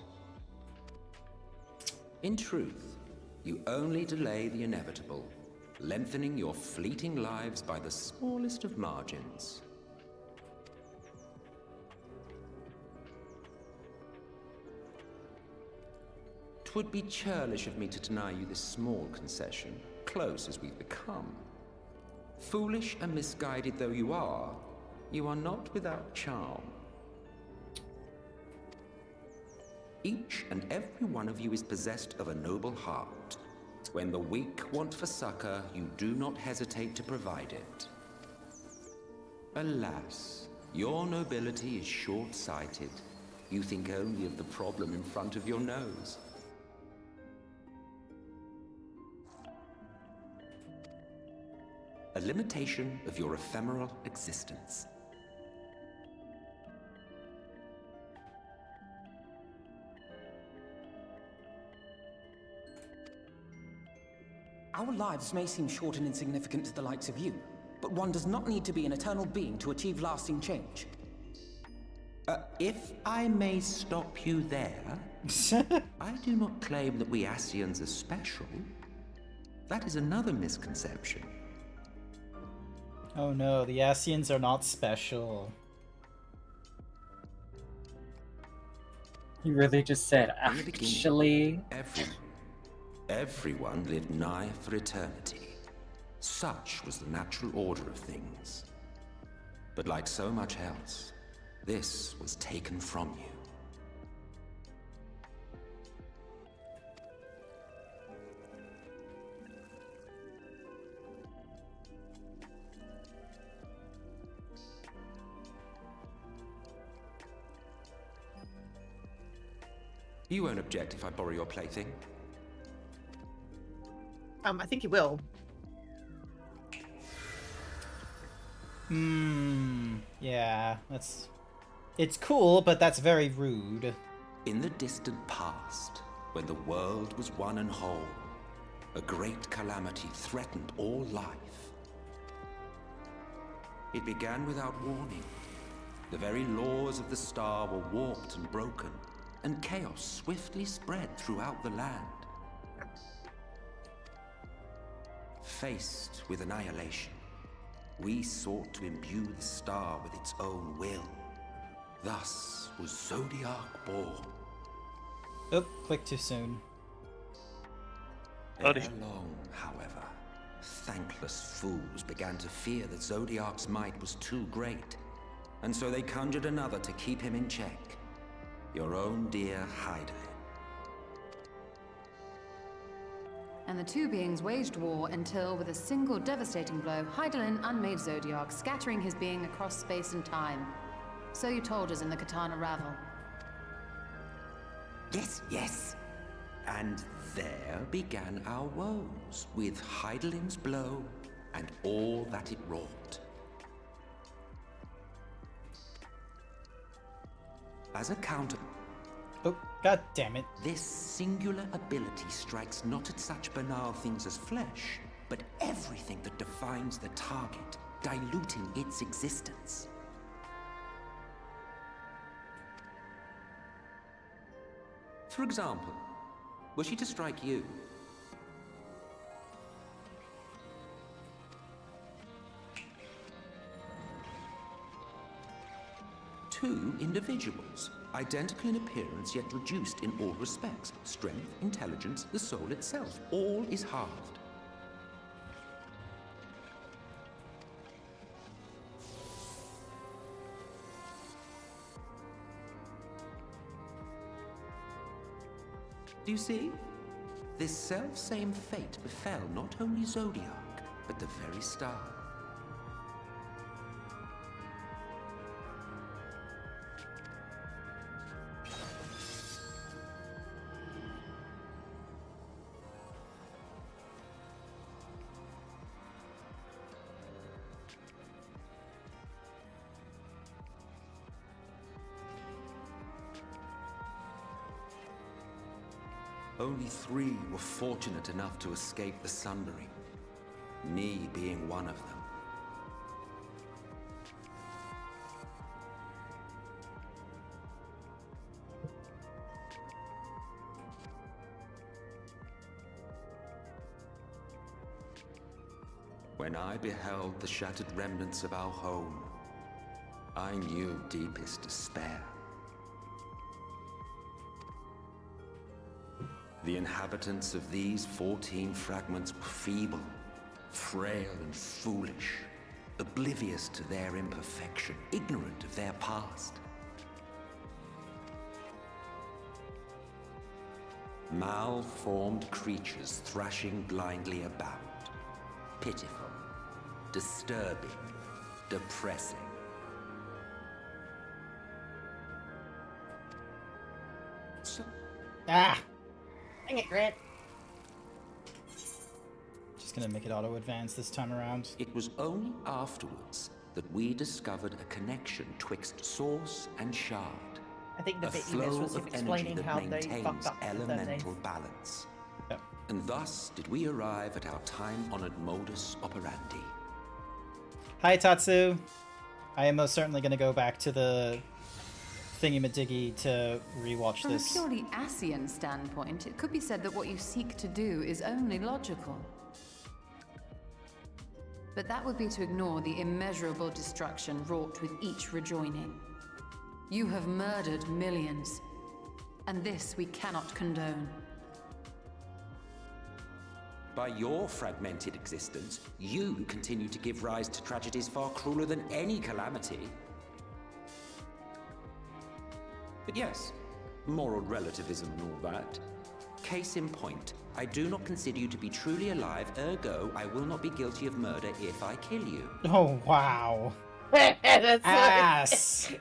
S23: In truth, you only delay the inevitable, lengthening your fleeting lives by the smallest of margins. Twould be churlish of me to deny you this small concession, close as we've become. Foolish and misguided though you are not without charm. Each and every one of you is possessed of a noble heart. When the weak want for succor, you do not hesitate to provide it. Alas, Your nobility is short-sighted. You think only of the problem in front of your nose. A limitation of your ephemeral existence.
S6: Our lives may seem short and insignificant to the likes of you, but one does not need to be an eternal being to achieve lasting change.
S23: If I may stop you there, I do not claim that we Ascians are special. That is another misconception.
S2: Oh no, the Ascians are not special.
S16: You really just said, actually?
S23: Everyone lived nigh for eternity. Such was the natural order of things. But like so much else, this was taken from you. You won't object if I borrow your plaything?
S10: I think he will.
S2: Yeah, it's cool, but that's very rude.
S23: In the distant past, when the world was one and whole, a great calamity threatened all life. It began without warning. The very laws of the star were warped and broken, and chaos swiftly spread throughout the land. Faced with annihilation, we sought to imbue the star with its own will. Thus was Zodiac born.
S2: Oh, click too soon.
S23: Ere long, however, thankless fools began to fear that Zodiac's might was too great, and so they conjured another to keep him in check. Your own dear Hydaelyn.
S17: And the two beings waged war until, with a single devastating blow, Hydaelyn unmade Zodiac, scattering his being across space and time. So you told us in the Katana Ravel.
S23: Yes, yes. And there began our woes, with Hydaelyn's blow and all that it wrought. As a counter...
S2: Oh, god damn it.
S23: This singular ability strikes not at such banal things as flesh, but everything that defines the target, diluting its existence. For example, were she to strike you, two individuals, identical in appearance yet reduced in all respects. Strength, intelligence, the soul itself, all is halved. Do you see? This self-same fate befell not only Zodiac, but the very star. Only 3 were fortunate enough to escape the sundering, me being one of them. When I beheld the shattered remnants of our home, I knew deepest despair. The inhabitants of these 14 fragments were feeble, frail and foolish, oblivious to their imperfection, ignorant of their past. Malformed creatures thrashing blindly about, pitiful, disturbing, depressing.
S2: Ah!
S10: Dang it, Grant.
S2: Just gonna make it auto-advance this time around.
S23: It was only afterwards that we discovered a connection twixt source and shard.
S10: I think the
S23: A
S10: bit you missed
S23: flow
S10: was
S23: of energy
S10: explaining
S23: that
S10: how they
S23: maintains
S10: fucked up the
S23: elemental
S10: Thursdays.
S23: balance.
S2: Yep.
S23: And thus did we arrive at our time-honored modus operandi.
S2: Hi, Tatsu. I am most certainly gonna go back to the thingy-majiggy to rewatch
S17: From
S2: this.
S17: a purely Asian standpoint, it could be said that what you seek to do is only logical. But that would be to ignore the immeasurable destruction wrought with each rejoining. You have murdered millions, and this we cannot condone.
S23: By your fragmented existence, you continue to give rise to tragedies far crueler than any calamity. But yes, moral relativism and all that. Case in point, I do not consider you to be truly alive, ergo, I will not be guilty of murder if I kill you.
S2: Oh, wow.
S10: That's
S2: Ass.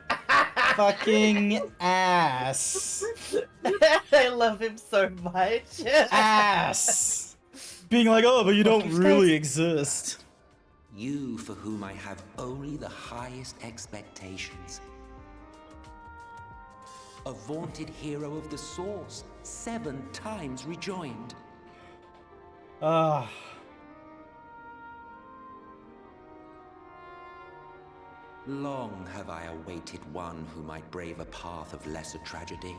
S2: Fucking ass.
S10: I love him so much.
S2: Ass. Being like, oh, but you don't really exist.
S23: You for whom I have only the highest expectations. A vaunted hero of the Source, 7 times rejoined.
S2: Ah.
S23: Long have I awaited one who might brave a path of lesser tragedy.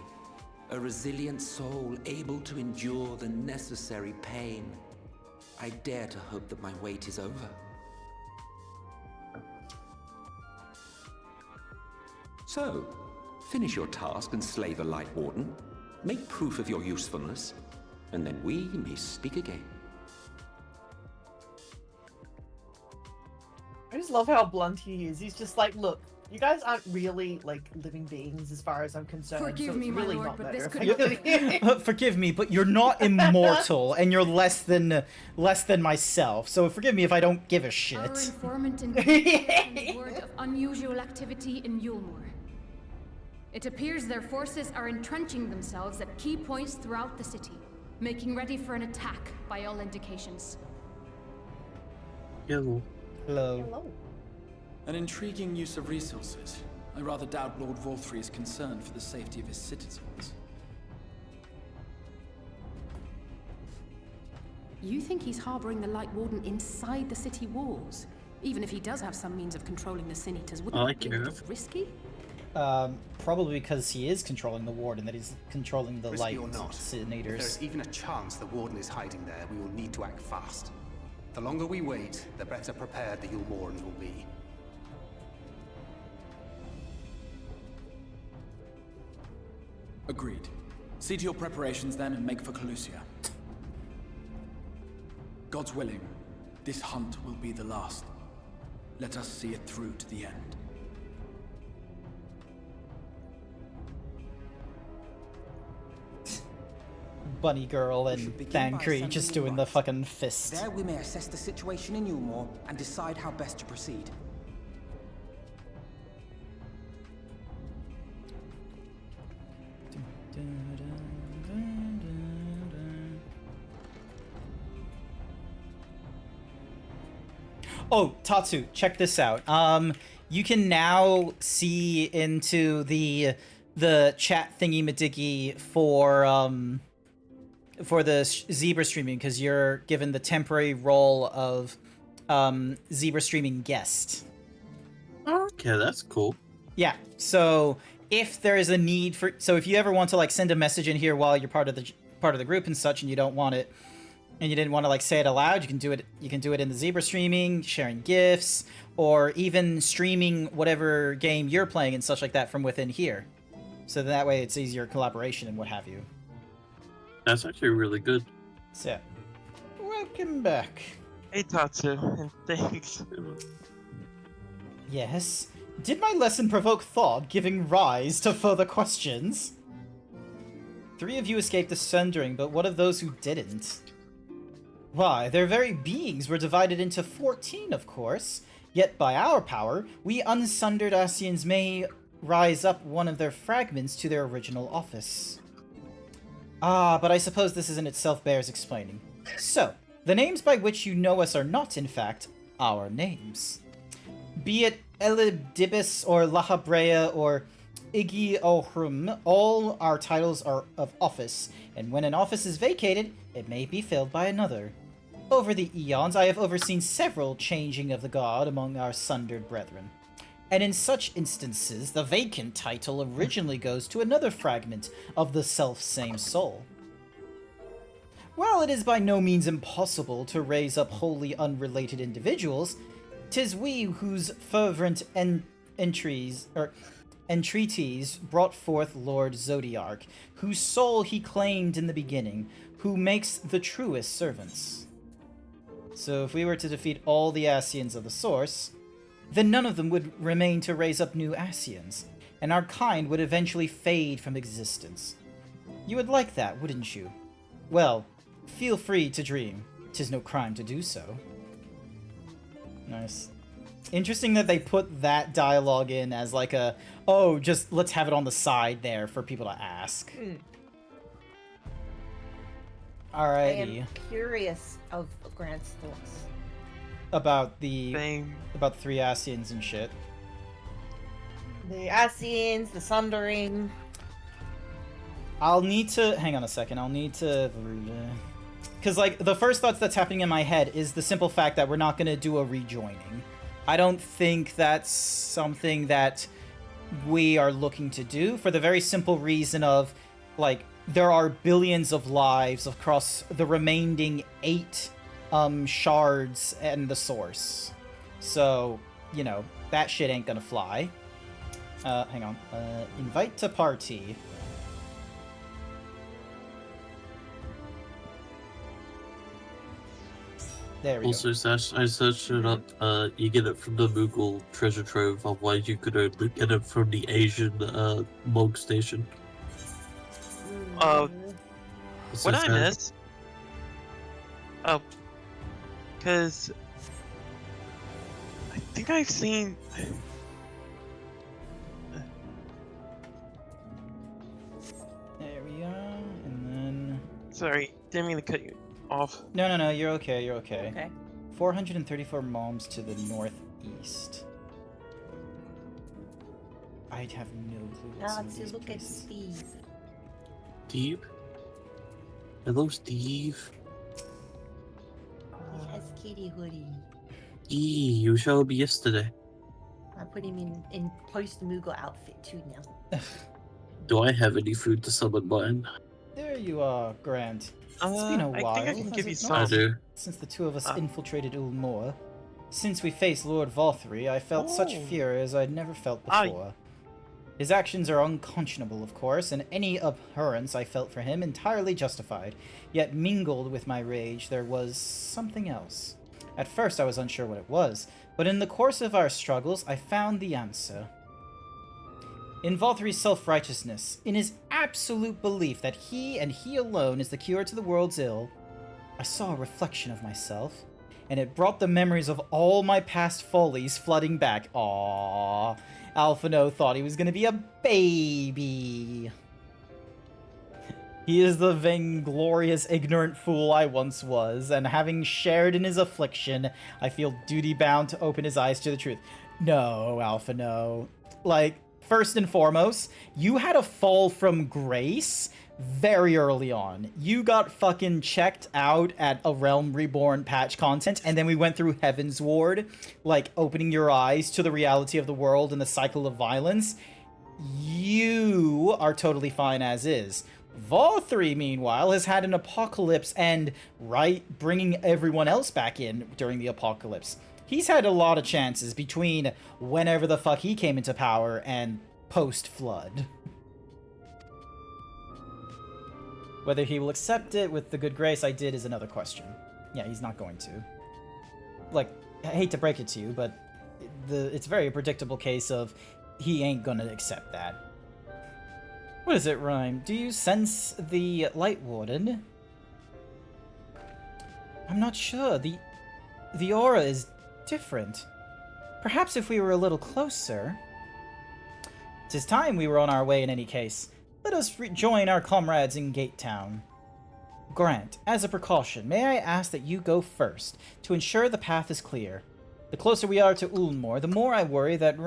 S23: A resilient soul able to endure the necessary pain. I dare to hope that my wait is over. So, finish your task and slay the Light Warden. Make proof of your usefulness, and then we may speak again.
S10: I just love how blunt he is. He's just like, look, you guys aren't really like living beings as far as I'm concerned.
S17: Forgive
S10: so
S17: me,
S10: it's
S17: my
S10: really
S17: lord,
S10: not
S17: but
S10: better
S17: this could
S10: if I
S2: Forgive me, but you're not immortal, and you're less than myself. So forgive me if I don't give a
S1: Our
S2: shit.
S1: informant indicates word of unusual activity in Yulmore. It appears their forces are entrenching themselves at key points throughout the city, making ready for an attack by all indications.
S14: Hello.
S2: Hello.
S19: An intriguing use of resources. I rather doubt Lord Vorthry is concerned for the safety of his citizens.
S21: You think he's harboring the Light Warden inside the city walls? Even if he does have some means of controlling the Sin Eaters, wouldn't it be a little risky?
S2: Probably because he is controlling the Warden, that he's controlling the
S12: Risky
S2: Light
S12: or not,
S2: Sin
S12: if
S2: Eaters.
S12: there's even a chance the Warden is hiding there, we will need to act fast. The longer we wait, the better prepared the Yulmorans will be.
S19: Agreed. See to your preparations then and make for Calusia. God's willing, this hunt will be the last. Let us see it through to the end.
S2: Bunny Girl and Thancred just doing the fucking fist.
S6: There we may assess the situation in Yulmore and decide how best to proceed.
S2: Oh, Tatsu, check this out. You can now see into the chat thingy madiggy for the Zebra streaming, because you're given the temporary role of Zebra streaming guest.
S14: Okay, that's cool.
S2: Yeah. So if there is a need for, so if you ever want to like send a message in here while you're part of the group and such, and you don't want it, and you didn't want to like say it aloud, you can do it. You can do it in the Zebra streaming, sharing gifs, or even streaming whatever game you're playing and such like that from within here. So that way it's easier collaboration and what have you.
S14: That's actually really good.
S2: So, welcome back.
S14: Hey, Tatsu, and thanks.
S2: Yes. Did my lesson provoke thought, giving rise to further questions? 3 of you escaped the sundering, but what of those who didn't? Why, their very beings were divided into 14, of course. Yet by our power, we unsundered Asians may rise up one of their fragments to their original office. Ah, but I suppose this in itself bears explaining. So, the names by which you know us are not, in fact, our names. Be it Elidibus or Lahabrea or Igi Ohrum, all our titles are of office, and when an office is vacated, it may be filled by another. Over the eons, I have overseen several changing of the guard among our sundered brethren. And in such instances, the vacant title originally goes to another fragment of the self-same soul. While it is by no means impossible to raise up wholly unrelated individuals, 'tis we whose fervent entreaties brought forth Lord Zodiark, whose soul he claimed in the beginning, who makes the truest servants. So if we were to defeat all the Ascians of the Source, then none of them would remain to raise up new Ascians, and our kind would eventually fade from existence. You would like that, wouldn't you? Well, feel free to dream. 'Tis no crime to do so. Nice. Interesting that they put that dialogue in as like a, oh, just let's have it on the side there for people to ask. Alrighty.
S10: I am curious of Grant's thoughts.
S2: About the three Ascians and shit.
S10: The Ascians, the Sundering.
S2: I'll need to hang on a second. I'll need to, because like the first thoughts that's happening in my head is the simple fact that we're not gonna do a rejoining. I don't think that's something that we are looking to do for the very simple reason of, like, there are billions of lives across the remaining 8 shards and the source. So, you know, that shit ain't gonna fly. Hang on. Invite to party. There we
S8: also,
S2: go.
S8: Sash, I searched it up. You get it from the Moogle treasure trove, otherwise you could only get it from the Asian Mog station.
S14: What I missed? Oh, because I think I've seen.
S2: There we are, and then.
S14: Sorry, didn't mean to cut you off.
S2: No, you're okay, you're okay.
S10: Okay.
S2: 434 moms to the northeast. I'd have no clue what
S10: Now
S2: some of
S10: let's
S2: these
S10: look at
S2: places.
S10: Steve.
S8: Steve? Hello, Steve.
S10: He has kitty hoodie.
S8: You showed me yesterday.
S10: I put him in post Moogle outfit too now.
S8: Do I have any food to summon mine?
S2: There you are, Grant. It's been a
S14: I
S2: while.
S14: think I can
S2: has
S14: give you
S2: it
S14: some.
S2: not?
S8: I do.
S2: Since the two of us infiltrated Ulmor. Since we faced Lord Valthry, I felt such fear as I'd never felt before. His actions are unconscionable, of course, and any abhorrence I felt for him entirely justified. Yet mingled with my rage, there was something else. At first I was unsure what it was, but in the course of our struggles, I found the answer. In Valthry's self-righteousness, in his absolute belief that he and he alone is the cure to the world's ill, I saw a reflection of myself, and it brought the memories of all my past follies flooding back. Aww. Alphino thought he was gonna be a baby. He is the vainglorious, ignorant fool I once was, and having shared in his affliction, I feel duty-bound to open his eyes to the truth. No, Alphino. Like, first and foremost, you had a fall from grace very early on. You got fucking checked out at a Realm Reborn patch content, and then we went through Heaven's Ward, like, opening your eyes to the reality of the world and the cycle of violence. You are totally fine as is. Valthry, meanwhile, has had an apocalypse and, bringing everyone else back in during the apocalypse. He's had a lot of chances between whenever the fuck he came into power and post-flood. Whether he will accept it with the good grace I did is another question. Yeah, he's not going to. Like, I hate to break it to you, but it's a very predictable case of he ain't gonna accept that. What is it, Rhyme? Do you sense the Light Warden? I'm not sure. The aura is different. Perhaps if we were a little closer. 'Tis time we were on our way in any case. Let us rejoin our comrades in Gate Town. Grant, as a precaution, may I ask that you go first, to ensure the path is clear. The closer we are to Ulmore, the more I worry that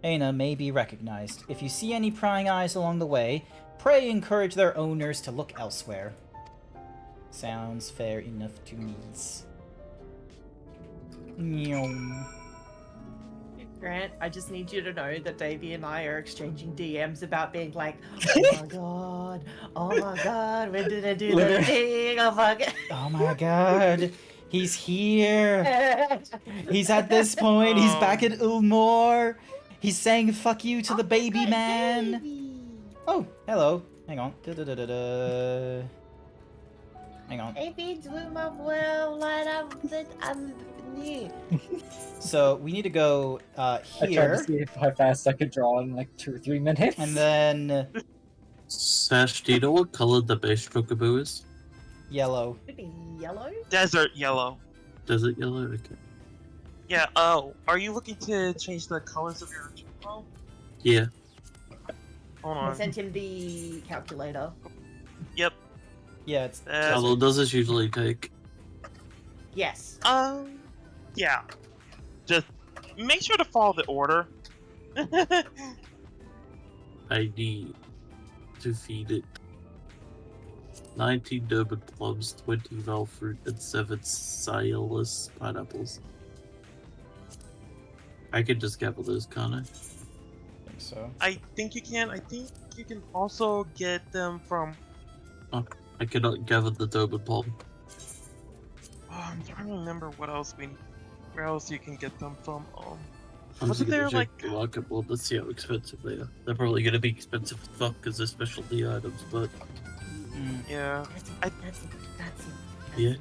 S2: Aina may be recognized. If you see any prying eyes along the way, pray encourage their owners to look elsewhere. Sounds fair enough to me.
S10: Grant, I just need you to know that Davey and I are exchanging DMs about being like, oh my god, when did I do that thing? Oh my god.
S2: Oh my god, he's here. He's at this point, he's back at Ulmore. He's saying fuck you to the baby man. Baby. Oh, hello. Hang on. Hang on. So we need to go here.
S16: I tried to see how fast I could draw in like 2 or 3 minutes.
S2: And then...
S8: Sash, do you know what color the base chocobo is?
S2: Yellow.
S10: Maybe yellow?
S14: Desert yellow.
S8: Desert yellow? Okay.
S14: Yeah, oh, are you looking to change the colors of your chocobo?
S8: Yeah.
S14: Hold on.
S10: I sent him the calculator.
S14: Yep.
S2: Yeah, it's...
S8: How long does this usually take?
S10: Yes.
S14: Yeah. Just make sure to follow the order.
S8: I need to feed it 19 Durban plums, 20 val fruit, and 7 Silas pineapples. I can just gather those, can't I?
S2: I think so.
S14: I think you can. I think you can also get them from...
S8: Oh, I cannot gather the Durban plum.
S14: Oh, I'm trying to remember what else where else you can get them from.
S8: I'm
S14: Wasn't there like...
S8: the market world, let's see how expensive they are. They're probably going to be expensive as fuck because they're specialty items, but...
S14: Yeah.
S8: Yeah.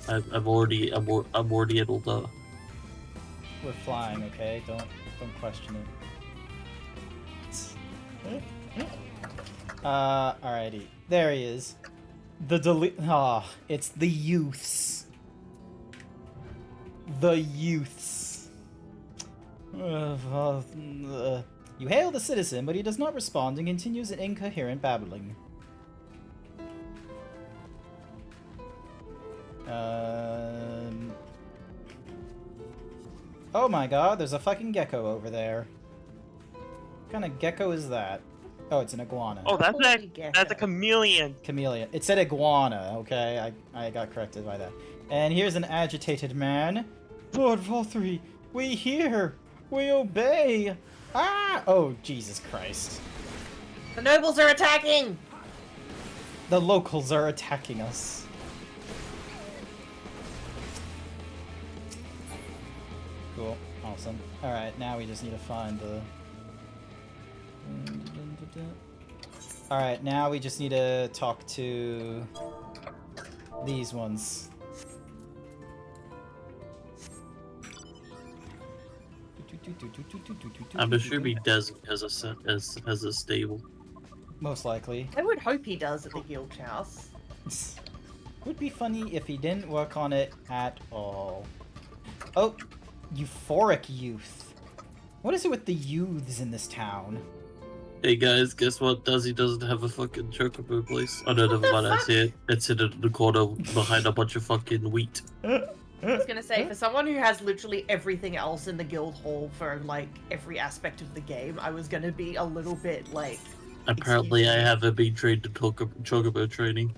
S8: I'm already able to...
S2: We're flying, okay? Don't question it. Alrighty. There he is. It's the youths. The youths. You hail the citizen, but he does not respond and continues an incoherent babbling. Oh my god, there's a fucking gecko over there. What kind of gecko is that? Oh, it's an iguana.
S14: Oh, that's a chameleon.
S2: Chameleon. It said iguana, okay? I got corrected by that. And here's an agitated man. Lord Volthree, we hear! We obey! Ah! Oh, Jesus Christ.
S10: The nobles are attacking!
S2: The locals are attacking us. Cool. Awesome. Alright, now we just need to find the... Alright, now we just need to talk to these ones.
S8: I'm assuming Des has a stable.
S2: Most likely.
S10: I would hope he does at the guild house.
S2: Would be funny if he didn't work on it at all. Oh, euphoric youth. What is it with the youths in this town?
S8: Hey guys, guess what? Dazzy doesn't have a fucking chocobo place. Oh no, never mind, I see it. It's hidden in the corner behind a bunch of fucking wheat.
S10: I was gonna say, for someone who has literally everything else in the guild hall for, like, every aspect of the game, I was gonna be a little bit, like...
S8: Apparently I haven't been trained in chocobo training.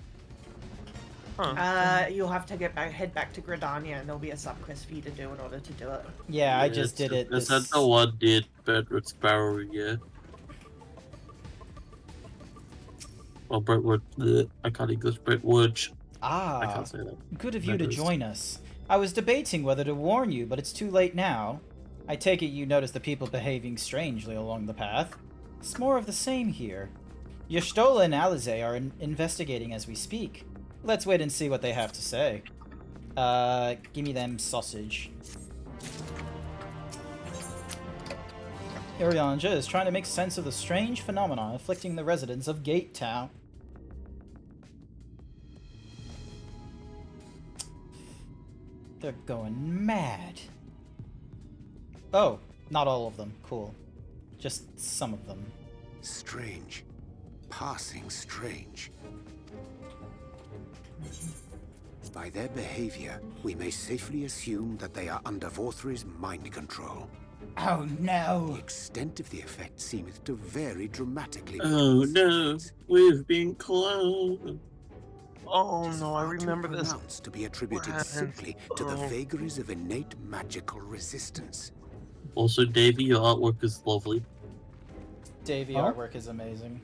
S10: You'll have to head back to Gridania, and there'll be a sub-quest for you to do in order to do it.
S2: Yeah, I just did it.
S8: Is that the one did Bedford Sparrow, yeah? Well, Brentwood, I can't English, Brentwood. I can't say that.
S2: Good of you to join us. I was debating whether to warn you, but it's too late now. I take it you noticed the people behaving strangely along the path. It's more of the same here. Y'shtola and Alize are investigating as we speak. Let's wait and see what they have to say. Give me them sausage. Irianja is trying to make sense of the strange phenomenon afflicting the residents of Gate Town. They're going mad. Oh, not all of them. Cool. Just some of them.
S12: Strange. Passing strange. By their behavior, we may safely assume that they are under Vorthri's mind control.
S2: Oh no!
S12: The extent of the effect seemeth to vary dramatically.
S8: Oh no, we've been cloned.
S14: Oh no, I remember this.
S12: Pronounced to be attributed simply to the vagaries of innate magical resistance.
S8: Also, Davey, your artwork is lovely.
S2: Davey, artwork is amazing.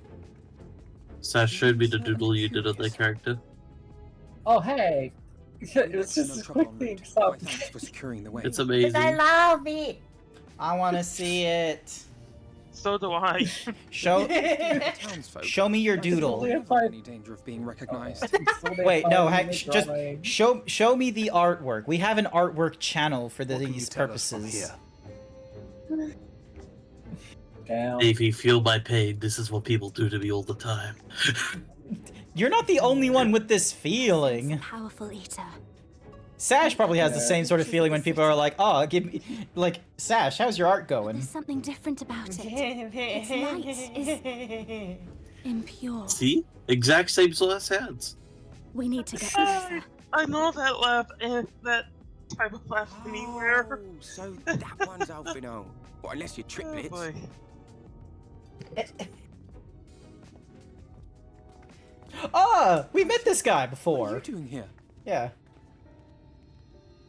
S8: Sash showed me the doodle you did of that character.
S16: Oh, hey! It was just a quick thing. Stop.
S6: Thanks for securing the way.
S8: It's amazing.
S10: I love it.
S2: I want to see it.
S14: So do I.
S2: Show me your doodle.
S6: Any danger of being recognized?
S2: Wait, no, just show me the artwork. We have an artwork channel for these purposes.
S8: Davey, feel my pain. This is what people do to me all the time.
S2: You're not the only one with this feeling.
S11: Powerful eater.
S2: Sash probably has the same sort of feeling when people are like, "Oh, give me," like, Sash, how's your art going?
S11: There's something different about it. Its light is impure.
S8: See? Exact same as hands.
S11: We need to get closer.
S14: I know that laugh and that type of laugh anywhere.
S6: Oh, so that one's Alphino. Well, unless you're triplets.
S14: Oh,
S2: Ah, we met this guy before.
S6: What are you doing here?
S2: Yeah.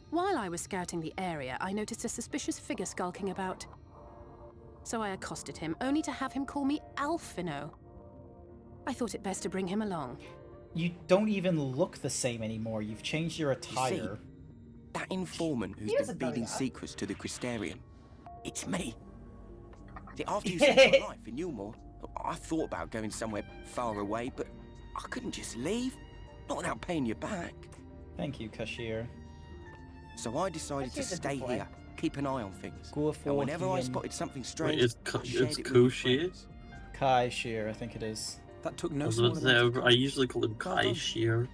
S21: While I was scouting the area, I noticed a suspicious figure skulking about. So I accosted him, only to have him call me Alphino. I thought it best to bring him along.
S2: You don't even look the same anymore. You've changed your attire.
S6: You see, that informant who's been feeding secrets to the Crystarium, it's me. See, after you saved my life in Yulmore, I thought about going somewhere far away, but I couldn't just leave, not without paying you back.
S2: Thank you, Kashir.
S6: So I decided to stay here, keep an eye on things. And whenever I spotted something strange,
S8: it's Kushir?
S2: Kai Shear, I think it is.
S6: That took no
S8: I usually call him Kai Shear.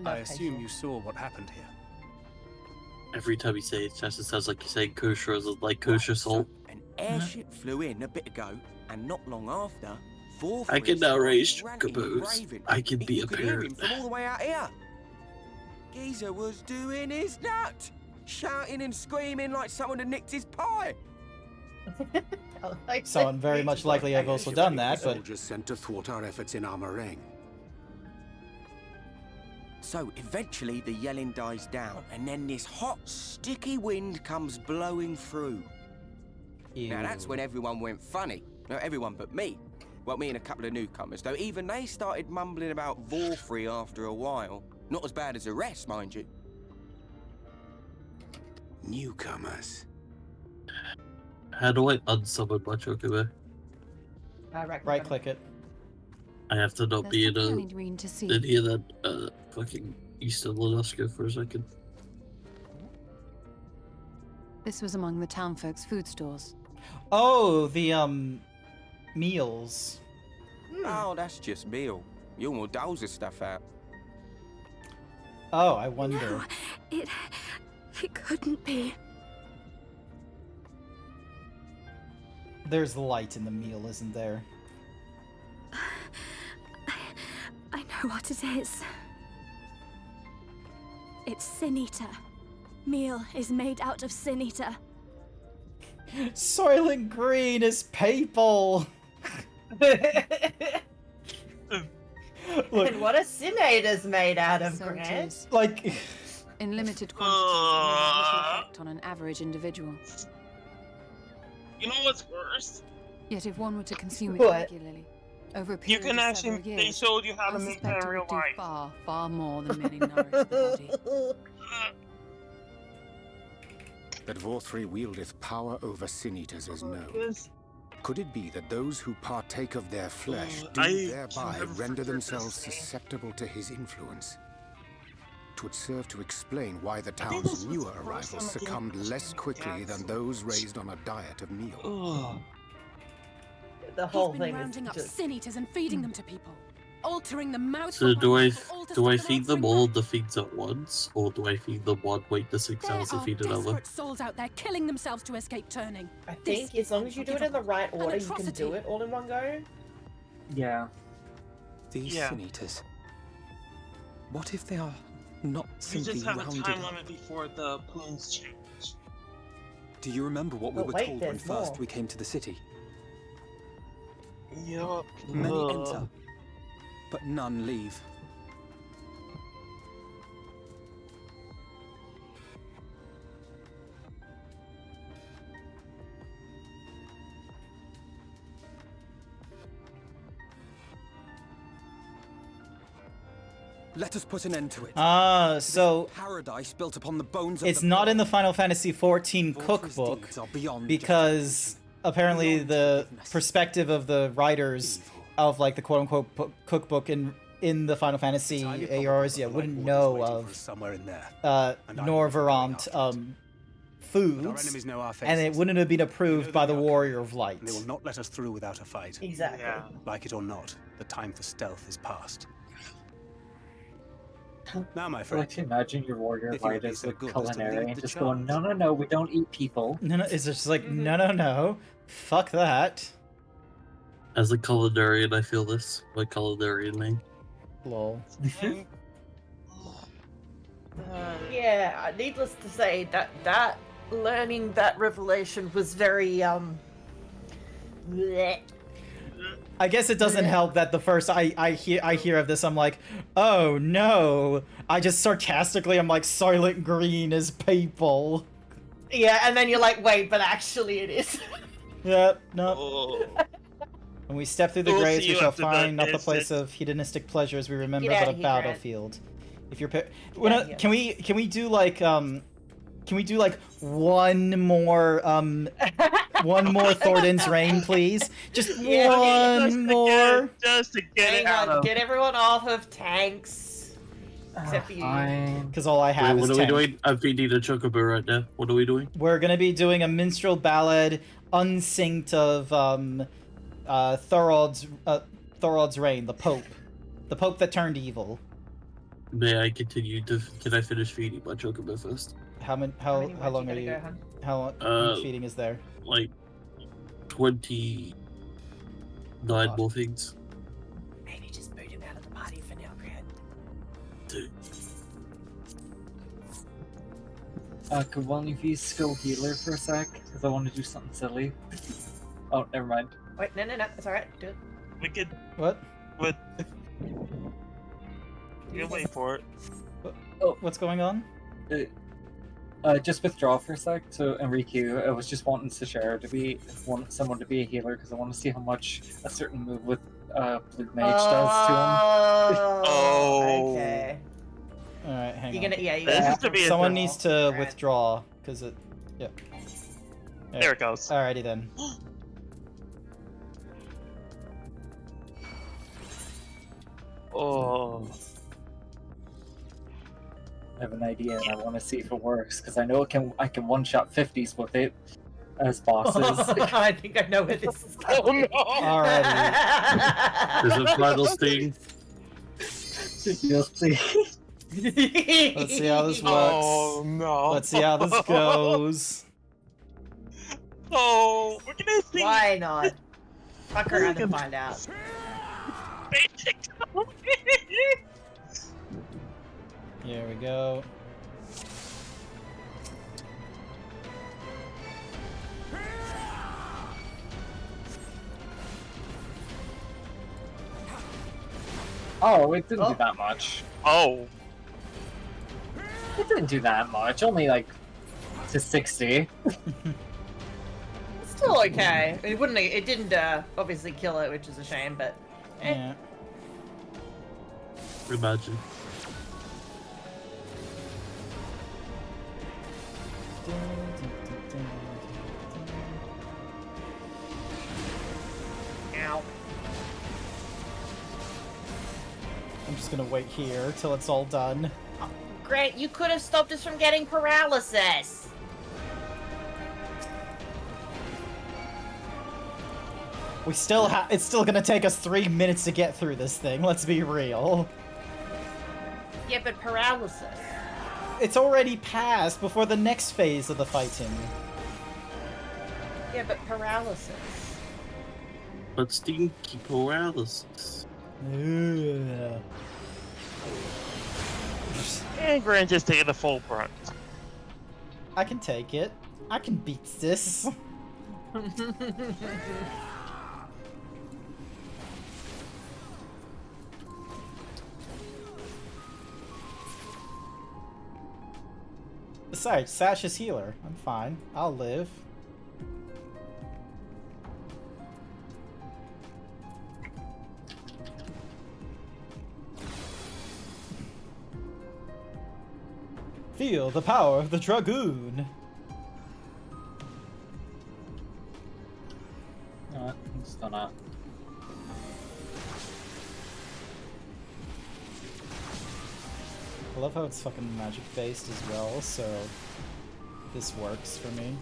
S22: I assume you saw what happened here.
S8: Every time you say it, just sounds like you're saying kosher as like kosher salt.
S6: An airship flew in a bit ago, and not long after,
S8: I can now raise caboose. I can be a parent.
S6: From all the way out here. Geezer was doing his nut, shouting and screaming like someone had nicked his pie.
S2: Someone very much likely have also done that, but
S12: soldiers sent to thwart our efforts in Armorang.
S6: So eventually the yelling dies down, and then this hot, sticky wind comes blowing through.
S2: Ew.
S6: Now that's when everyone went funny. No, everyone but me. Well, me and a couple of newcomers, though even they started mumbling about Vorthri after a while. Not as bad as the rest, mind you.
S12: Newcomers.
S8: How do I unsummon my Chocobo?
S10: Right
S2: click it.
S8: I have to not be in
S17: green to see.
S8: in here that fucking Eastern Lanoska for a second.
S17: This was among the town folks' food stores.
S2: Oh, the meals.
S6: Oh, that's just meal. You more doles this stuff out.
S2: Oh, I wonder.
S11: No, it couldn't be.
S2: There's light in the meal, isn't there?
S11: I know what it is. It's Sin Eater. Meal is made out of Sin Eater.
S2: Soylent Green is people.
S10: And what a Sinator's made out of,
S17: So
S10: Grant.
S2: Like,
S17: in limited quantities, it may have little effect on an average individual.
S14: You know what's worse?
S17: Yet if one were to consume it
S10: What?
S17: regularly, over a
S14: You
S17: period
S14: can
S17: of
S14: actually,
S17: several
S14: they
S17: years,
S14: showed you how
S17: I
S14: to make that
S17: suspect
S14: in
S17: it
S14: real
S17: would do
S14: life.
S17: far, far more than merely nourish the body.
S12: That Vorthri wieldeth power over Sin-Eaters is known. Could it be that those who partake of their flesh do thereby render themselves susceptible to his influence? 'Twould serve to explain why the town's newer arrivals succumbed less quickly than those raised on a diet of meal.
S10: The whole
S21: He's been
S10: thing
S21: rounding
S10: is
S21: up
S10: just...
S21: sin eaters and feeding them to people. altering the mouth.
S8: So do I feed them all the things at once, or do I feed them one, wait the 6 hours to feed another?
S21: Desperate souls out there killing themselves to escape turning.
S10: I think as long as you do it in the right order, you can do it all in one go.
S16: Yeah.
S6: These Sin Eaters. What if they are not
S14: We
S6: simply
S14: just have a
S6: rounded
S14: time
S6: up?
S14: limit before the plumes change.
S6: Do you remember what we
S10: But
S6: were
S10: wait,
S6: told when
S10: there's
S6: first
S10: more.
S6: we came to the city?
S14: Yup.
S6: Many enter, but none leave. Let us put an end to it.
S2: So
S6: paradise built upon the bones of
S2: it's
S6: the
S2: not in the Final Fantasy XIV cookbook because apparently the perspective of the writers of like the quote-unquote cookbook in the Final Fantasy ARs wouldn't know of Norverant foods, and it wouldn't have been approved by the Warrior of Light.
S22: They will not let us through without a fight.
S10: Exactly.
S14: Yeah.
S22: Like it or not, the time for stealth is past. Now, my
S16: I
S22: friend,
S16: like to imagine your warrior
S22: if you would
S16: light
S22: be
S16: as
S22: so
S16: like
S22: good as to
S16: culinary
S22: lead
S16: and
S22: the
S16: just going,
S22: charge.
S16: no, no, no, we don't eat people.
S2: No, it's just like no, fuck that.
S8: As a culinarian, I feel this. My culinarian name.
S2: Lol.
S10: Yeah, needless to say, that learning that revelation was very bleh.
S2: I guess it doesn't help that the first I hear of this, I'm like, oh no. I just sarcastically, I'm like, Silent Green is people.
S10: Yeah, and then you're like, wait, but actually it is.
S2: Yep, no. When we step through the
S14: We'll
S2: graves,
S14: see
S2: we
S14: you
S2: shall
S14: after the
S2: find not the
S14: visit.
S2: place of hedonistic pleasures we remember,
S10: Get
S2: but a
S10: outta here, Grant.
S2: battlefield. If you're
S10: outta here.
S2: can we do like one more Thornton's Reign, please? Just one more.
S14: Just to get it out of.
S10: Get everyone off of tanks. Except for you.
S2: Because all I have
S8: Wait,
S2: is
S8: what are we
S2: tank.
S8: doing? I'm feeding a chocobo right now. What are we doing?
S2: We're gonna be doing a minstrel ballad unsynced of Thorod's reign, the Pope that turned evil.
S8: May I continue to? Can I finish feeding my chocobo first?
S2: How long are you? How long feeding is there?
S8: Like 29 more things.
S10: Maybe just boot him out of the party for now, Grant.
S8: Dude.
S16: Could one of you skill healer for a sec? Because I want to do something silly. Oh, never mind.
S10: Wait, no, it's alright. Do it.
S14: We could.
S2: What?
S14: What? You can wait for it.
S2: What's going on?
S16: Just withdraw for a sec. So Enrique, I was just wanting to share someone to be a healer because I want to see how much a certain move with Blue Mage does to him.
S14: Oh.
S10: Okay.
S2: All right, hang
S10: You're
S2: on.
S10: gonna, yeah.
S14: This is to be a
S2: Someone
S14: draw.
S2: needs to withdraw because it. Yeah.
S14: There it goes.
S2: Alrighty then.
S14: Oh.
S16: I have an idea and I want to see if it works because I know I can one-shot 50s with it as bosses.
S10: I think I know where this is going.
S2: Alrighty.
S8: Is it final sting?
S16: You'll see.
S2: Let's see how this works.
S14: Oh no.
S2: Let's see how this goes.
S14: Oh, we're gonna see.
S10: Why not? Fuck around and find out.
S14: Basic.
S2: Here we go.
S16: Oh, it didn't do that much.
S14: Oh.
S16: It didn't do that much. Only like to 60.
S10: Still okay. It didn't obviously kill it, which is a shame, but
S2: Yeah.
S8: Imagine.
S10: Ow.
S2: I'm just gonna wait here till it's all done.
S10: Grant, you could have stopped us from getting paralysis.
S2: It's still gonna take us 3 minutes to get through this thing, let's be real.
S10: Yeah, but paralysis.
S2: It's already passed before the next phase of the fighting.
S10: Yeah, but paralysis.
S8: But stinky paralysis.
S2: Yeah.
S14: And Grant just taking the full brunt.
S2: I can take it. I can beat this. Besides, Sash is healer. I'm fine. I'll live. Feel the power of the Dragoon.
S16: Still not.
S2: I love how it's fucking magic based as well, so this works for me.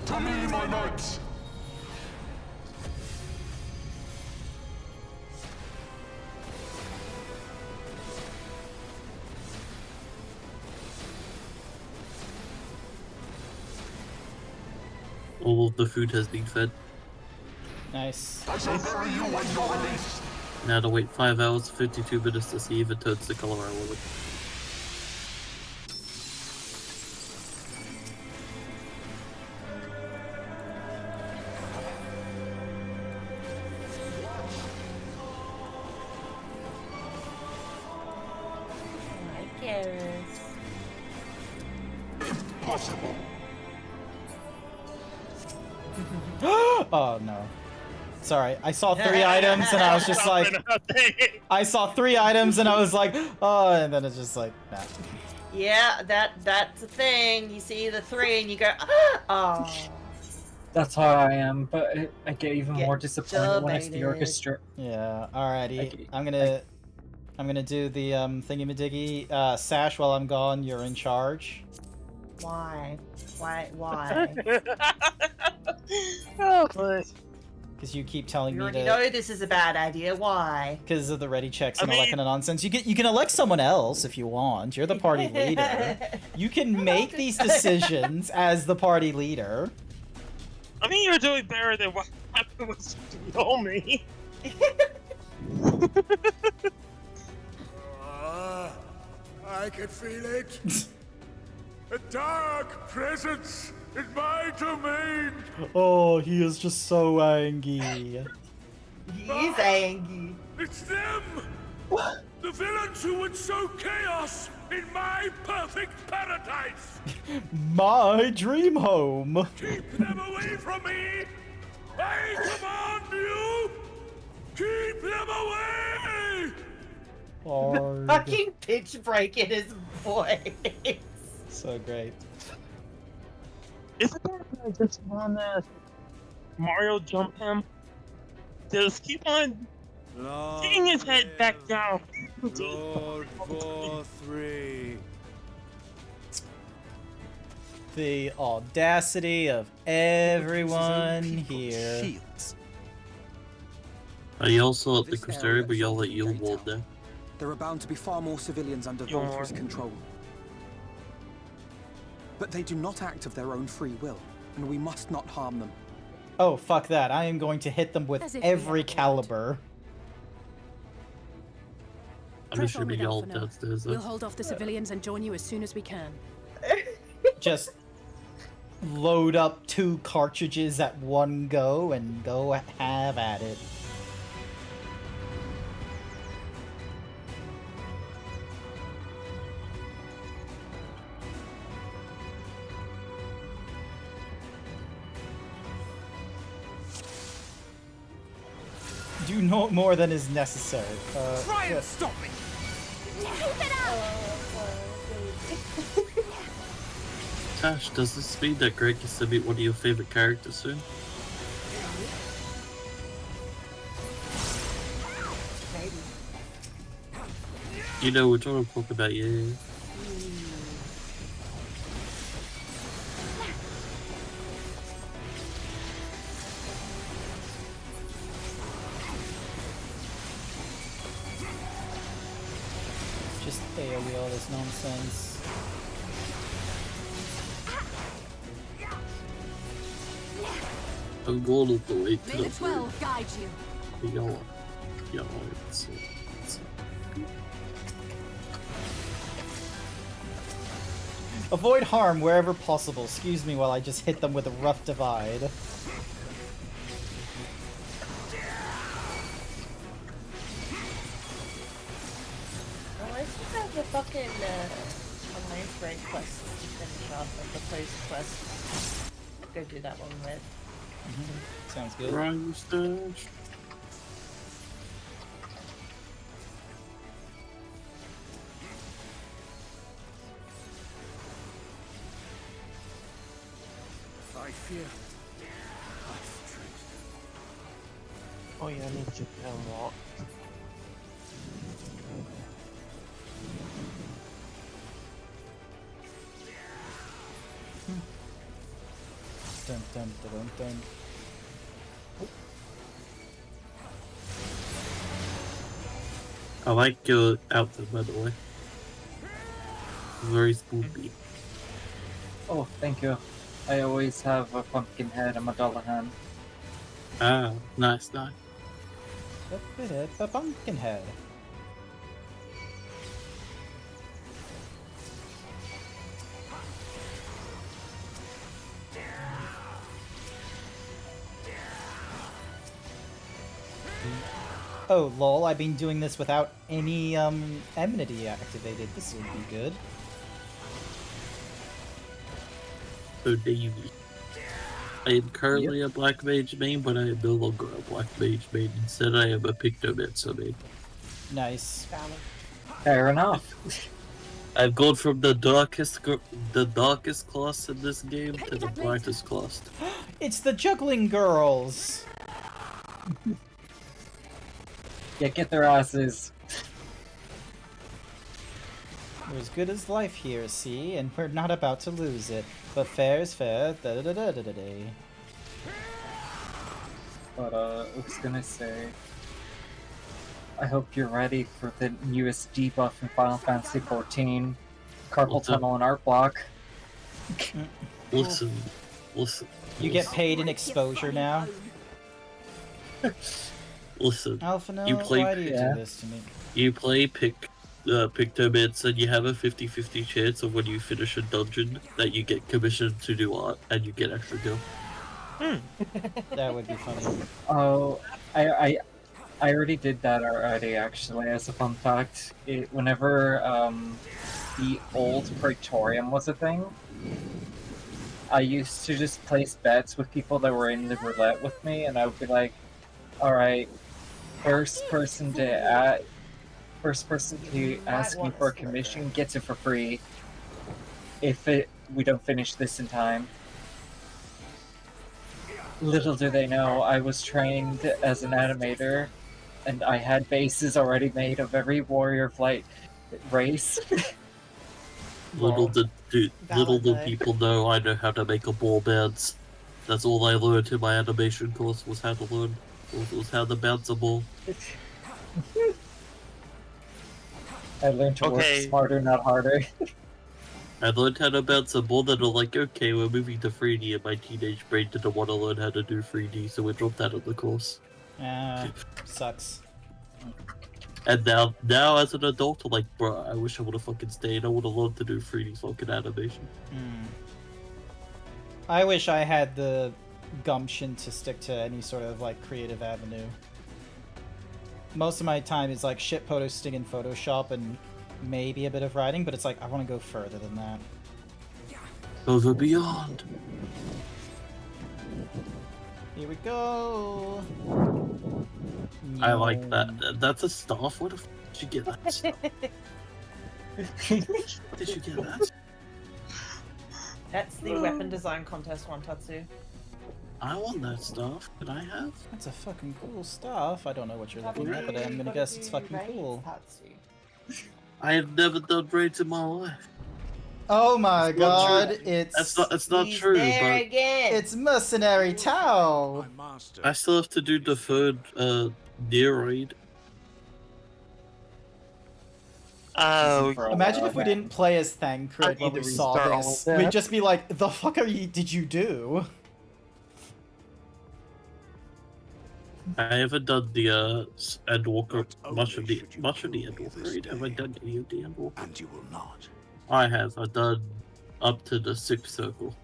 S12: To me, my knights!
S8: All of the food has been fed.
S2: Nice.
S12: I shall bury you when you're released.
S8: Now to wait 5 hours, 52 minutes to see if it turns the color I want it.
S10: I guess.
S12: Impossible.
S2: Oh no. Sorry, I saw 3 items and I was just like... I saw 3 items and I was like, oh, and then it's just like, nah.
S10: Yeah, that's a thing. You see the 3 and you go, oh.
S16: That's how I am, but I get even more disappointed when it's the orchestra.
S2: Yeah, alrighty. I'm gonna do the thingy-majiggy. Sash, while I'm gone, you're in charge.
S10: Why? Why?
S14: Oh, please.
S2: Because you keep telling
S10: You
S2: me
S10: already
S2: to...
S10: know this is a bad idea. Why?
S2: Because of the ready checks and all that kind of nonsense. You can elect someone else if you want. You're the party leader. You can make these decisions as the party leader.
S14: I mean, you're doing better than what happened with Yomi.
S12: I can feel it. A dark presence in my domain.
S2: Oh, he is just so angry.
S10: He's angry.
S12: It's them! The villains who would sow chaos in my perfect paradise!
S2: My dream home.
S12: Keep them away from me! I command you! Keep them away!
S2: Hard.
S10: Fucking pitch break in his voice.
S2: So great.
S14: Isn't there just one Mario jump him? Just keep on getting his head back down.
S12: Lord 4-3.
S2: The audacity of everyone here.
S8: Are you also at the Crystarium, but y'all let Yule Ward there?
S6: There are bound to be far more civilians under Volthra's control. But they do not act of their own free will, and we must not harm them.
S2: Oh, fuck that. I am going to hit them with every caliber.
S8: I'm just gonna be y'all downstairs.
S21: We'll hold off the civilians and join you as soon as we can.
S2: just load up 2 cartridges at one go and go have at it. Do no more than is necessary.
S6: Try and stop me!
S8: Tash, does this mean that Greg gets to meet one of your favorite characters soon?
S10: Maybe.
S8: You know which one I'm talking about, yeah.
S2: Just AoE all this nonsense.
S8: I'm going to wait
S11: May the 12 guide you.
S8: Y'all, it's
S2: Avoid harm wherever possible. Excuse me while I just hit them with a rough divide.
S5: Well, I still have the fucking Alliance Break quest to finish off, like the place quest. Go do that one with.
S2: Sounds good.
S8: Mustache.
S6: I fear.
S14: Oh yeah, I need to unlock.
S2: Dun dun dun dun dun.
S8: I like your outfit, by the way. Very spooky.
S16: Oh, thank you. I always have a pumpkin head and a dollar hand.
S8: Ah, nice, nice.
S2: A pumpkin head. Oh, lol, I've been doing this without any, enmity activated. This would be good.
S8: So Davey. I am currently a Black Mage main, but I am no longer a Black Mage main. Instead, I am a Pictomancer main.
S2: Nice.
S16: Fair enough.
S8: I've gone from the darkest class in this game to the brightest class.
S2: It's the juggling girls!
S16: Yeah, get their asses.
S2: We're as good as life here, see? And we're not about to lose it. But fair is fair. Da da da da da da.
S16: But I was gonna say, I hope you're ready for the newest debuff in Final Fantasy XIV, Carpal Tunnel and Art Block.
S8: Listen.
S2: You get paid in exposure now?
S8: Listen.
S2: Alphino,
S8: you play,
S2: why do you do this to me?
S8: You play Pictomancer, and you have a 50-50 chance of when you finish a dungeon that you get commissioned to do art and you get extra gil.
S2: That would be funny.
S16: Oh, I already did that already, actually, as a fun fact. Whenever the old Praetorium was a thing, I used to just place bets with people that were in the roulette with me, and I would be like, alright, first person to ask me for a commission gets it for free if we don't finish this in time. Little do they know, I was trained as an animator, and I had bases already made of every Warrior Flight race.
S8: Little did people know I know how to make a ball bounce. That's all I learned in my animation course, was how to learn, was how to bounce a ball.
S16: I learned to work smarter, not harder.
S8: I learned how to bounce a ball that are like, okay, we're moving to 3D, and my teenage brain didn't want to learn how to do 3D, so we dropped out of the course.
S2: Sucks.
S8: And now as an adult, I'm like, bro, I wish I would have fucking stayed. I would have loved to do 3D fucking animation.
S2: I wish I had the gumption to stick to any sort of like creative avenue. Most of my time is like shit posting in Photoshop and maybe a bit of writing, but it's like I want to go further than that.
S8: Over beyond.
S2: Here we go.
S8: I like that. That's a staff. What the f did you get that stuff? Did you get that?
S10: That's the weapon design contest one, Tatsu.
S8: I want that stuff. Can I have?
S2: That's a fucking cool stuff. I don't know what you're looking at, but I'm gonna guess it's fucking cool.
S8: I have never done raids in my life.
S2: Oh my god,
S8: That's not true, but
S2: it's Mercenary Tau!
S8: I still have to do the third near raid.
S14: Oh,
S2: imagine if we didn't play as Thancred when we saw this. We'd just be like, the fuck did you do?
S8: I haven't done the Endwalker, much of the Endwalker raid. Have I done any of the Endwalker?
S12: And you will not.
S8: I have. I've done up to the 6th circle.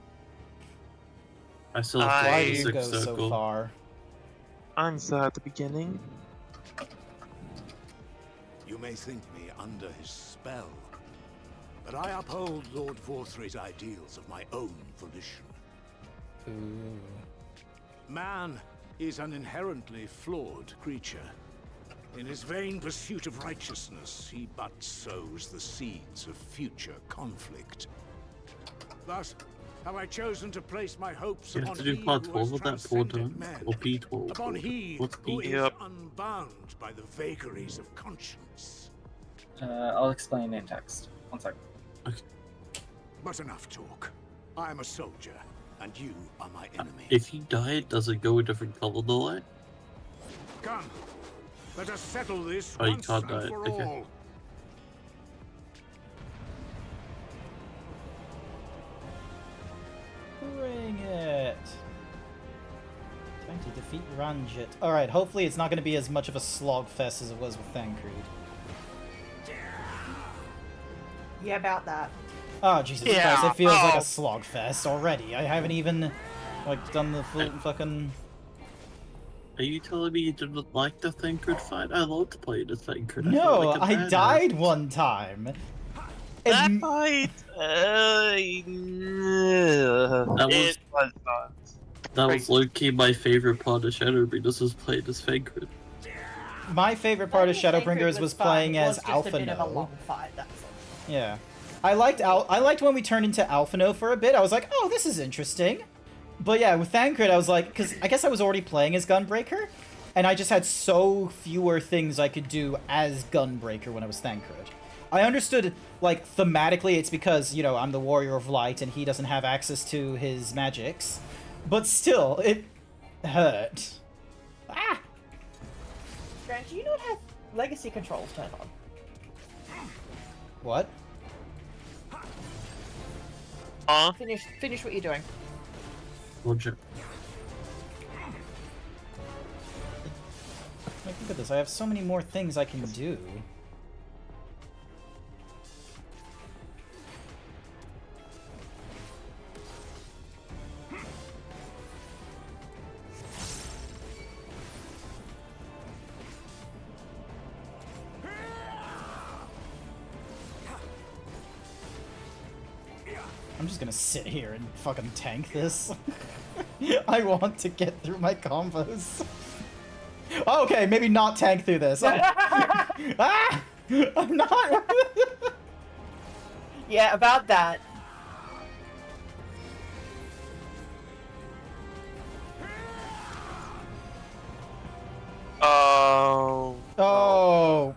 S8: I still have to do the 6th circle.
S2: So far?
S14: I'm still at the beginning.
S12: You may think me under his spell, but I uphold Lord Vorthre's ideals of my own volition. Man is an inherently flawed creature. In his vain pursuit of righteousness, he but sows the seeds of future conflict. Thus, have I chosen to place my hopes upon he who has transcended men, upon he who is unbound by the vagaries of conscience.
S16: I'll explain in text. One second.
S8: Okay.
S12: But enough talk. I am a soldier, and you are my enemy.
S8: If you die, does it go a different color the light?
S12: Come, let us settle this
S8: you
S12: once
S8: can't
S12: and
S8: die.
S12: for
S8: Okay.
S12: all.
S2: Bring it. Time to defeat Ranjit. Alright, hopefully it's not going to be as much of a slogfest as it was with Thancred.
S10: Yeah, about that.
S2: Oh, Jesus Christ, it feels like a slogfest already. I haven't even, like, done the full fucking...
S8: Are you telling me you didn't like the Thancred fight? I love to play the Thancred.
S2: No,
S8: like
S2: I died one time.
S14: That fight,
S8: that was low-key my favorite part of Shadowbringers, this was playing as Thancred.
S2: My favorite part of Shadowbringers was playing as Alpha No. Yeah. I liked when we turned into Alphino for a bit. I was like, oh, this is interesting. But yeah, with Thancred, I was like, because I guess I was already playing as Gunbreaker, and I just had so fewer things I could do as Gunbreaker when I was Thancred. I understood, like, thematically it's because, you know, I'm the Warrior of Light and he doesn't have access to his magics. But still, it hurt. Ah!
S10: Grant, do you not have legacy controls turned on?
S2: What?
S10: Finish what you're doing.
S8: Roger.
S2: Like, look at this, I have so many more things I can do. I'm just gonna sit here and fucking tank this. I want to get through my combos. Okay, maybe not tank through this. Ah! I'm not.
S10: Yeah, about that.
S14: Oh.
S2: Oh.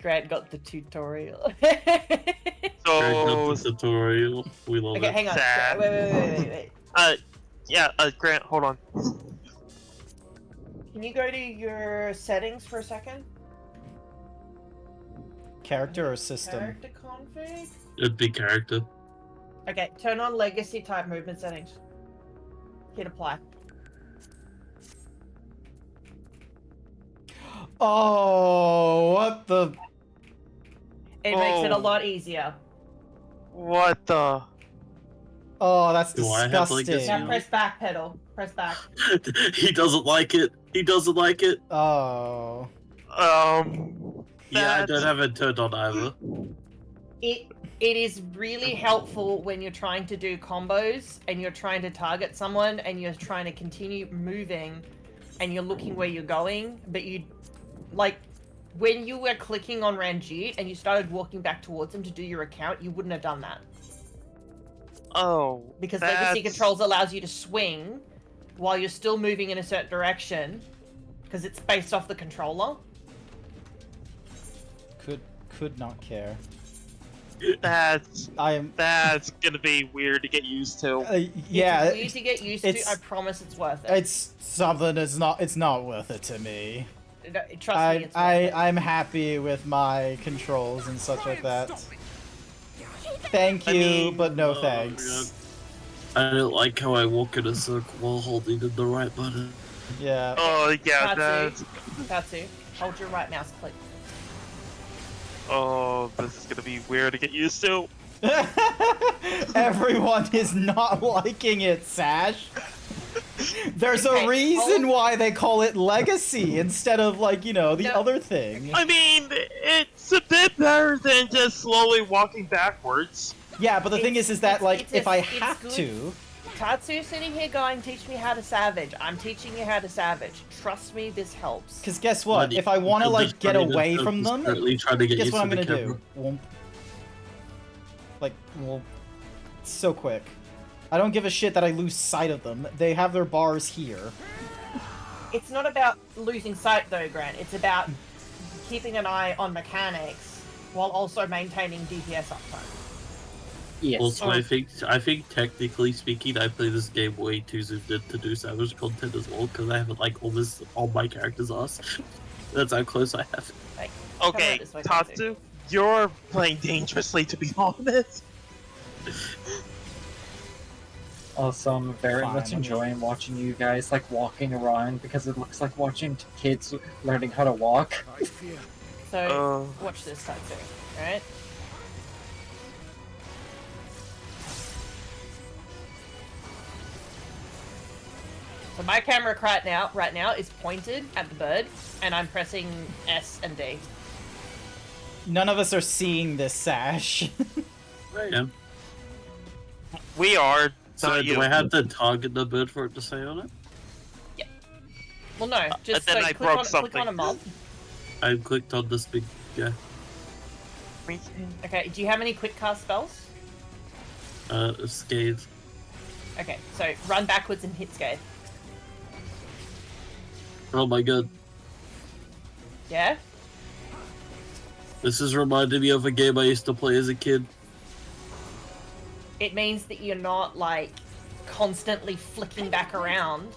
S10: Grant got the tutorial.
S8: Grant got the tutorial. We love it.
S10: Okay, hang on. Wait.
S14: Yeah, Grant, hold on.
S10: Can you go to your settings for a second?
S2: Character or system?
S10: Character config?
S8: It'd be character.
S10: Okay, turn on legacy type movement settings. Hit apply.
S2: Oh, what the...
S10: It makes it a lot easier.
S14: What the?
S2: Oh, that's
S8: Do I have to, like,
S2: disgusting.
S10: Now press back pedal. Press back.
S8: He doesn't like it. He doesn't like it.
S2: Oh.
S8: Yeah, I don't have it turned on either.
S10: It is really helpful when you're trying to do combos and you're trying to target someone and you're trying to continue moving and you're looking where you're going, but you, like, when you were clicking on Ranjit and you started walking back towards him to do your account, you wouldn't have done that.
S14: Oh,
S10: because Legacy Controls allows you to swing while you're still moving in a certain direction, because it's based off the controller.
S2: Could not care.
S14: That's gonna be weird to get used to.
S2: Yeah,
S10: it's weird to get used to. I promise it's worth it.
S2: It's something. It's not worth it to me.
S10: Trust me, it's worth it.
S2: I'm happy with my controls and such like that. Thank you, but no thanks.
S8: I don't like how I walk in a circle while holding the right button.
S2: Yeah.
S14: Oh yeah,
S10: Katsu, hold your right mouse click.
S14: Oh, this is gonna be weird to get used to.
S2: Everyone is not liking it, Sash. There's a reason why they call it Legacy instead of, like, you know, the other thing.
S14: I mean, it's a bit better than just slowly walking backwards.
S2: Yeah, but the thing is that, like, if I have to...
S10: Katsu's sitting here going, teach me how to savage. I'm teaching you how to savage. Trust me, this helps.
S2: Because guess what? If I want to, like, get away from them, guess what I'm going to do? Womp. Like, well, so quick. I don't give a shit that I lose sight of them. They have their bars here.
S10: It's not about losing sight, though, Grant. It's about keeping an eye on mechanics while also maintaining DPS uptime.
S16: Yes.
S8: Also, I think technically speaking, I play this game way too zoomed in to do savage content as well, because I have it like almost all my characters are. That's how close I have it.
S14: Okay, Tatsu, you're playing dangerously, to be honest.
S16: Also, I'm very much enjoying watching you guys like walking around because it looks like watching kids learning how to walk.
S10: So, watch this, Tatsu, alright? So my camera right now is pointed at the bird, and I'm pressing S and D.
S2: None of us are seeing this, Sash.
S8: Yeah.
S14: We are.
S8: So do I have to target the bird for it to say on it?
S10: Yeah. Well, no. Just
S14: then I broke
S10: click on a mob.
S8: I clicked on this big guy.
S10: Okay. Do you have any quick cast spells?
S8: Scathe.
S10: Okay. So run backwards and hit Scathe.
S8: Oh my god.
S10: Yeah?
S8: This is reminding me of a game I used to play as a kid.
S10: It means that you're not, like, constantly flicking back around,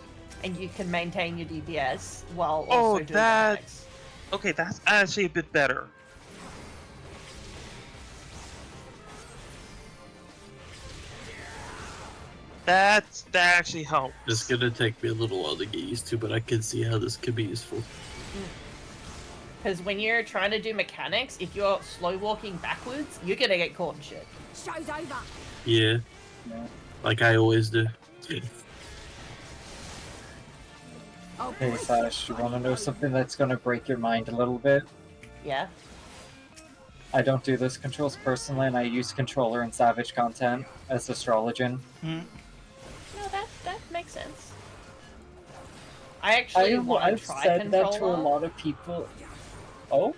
S10: and you can maintain your DPS while also doing mechanics.
S14: Okay, that's actually a bit better. That actually helps.
S8: It's gonna take me a little while to get used to, but I can see how this could be useful.
S10: Because when you're trying to do mechanics, if you're slow walking backwards, you're gonna get caught in shit.
S11: Show's over.
S8: Yeah. Like I always do.
S16: Hey Sash, you wanna know something that's gonna break your mind a little bit?
S10: Yeah?
S16: I don't do this controls personally, and I use controller and savage content as astrologian.
S10: No, that makes sense. I actually want to try
S16: said
S10: controller.
S16: that to a lot of people. Oh?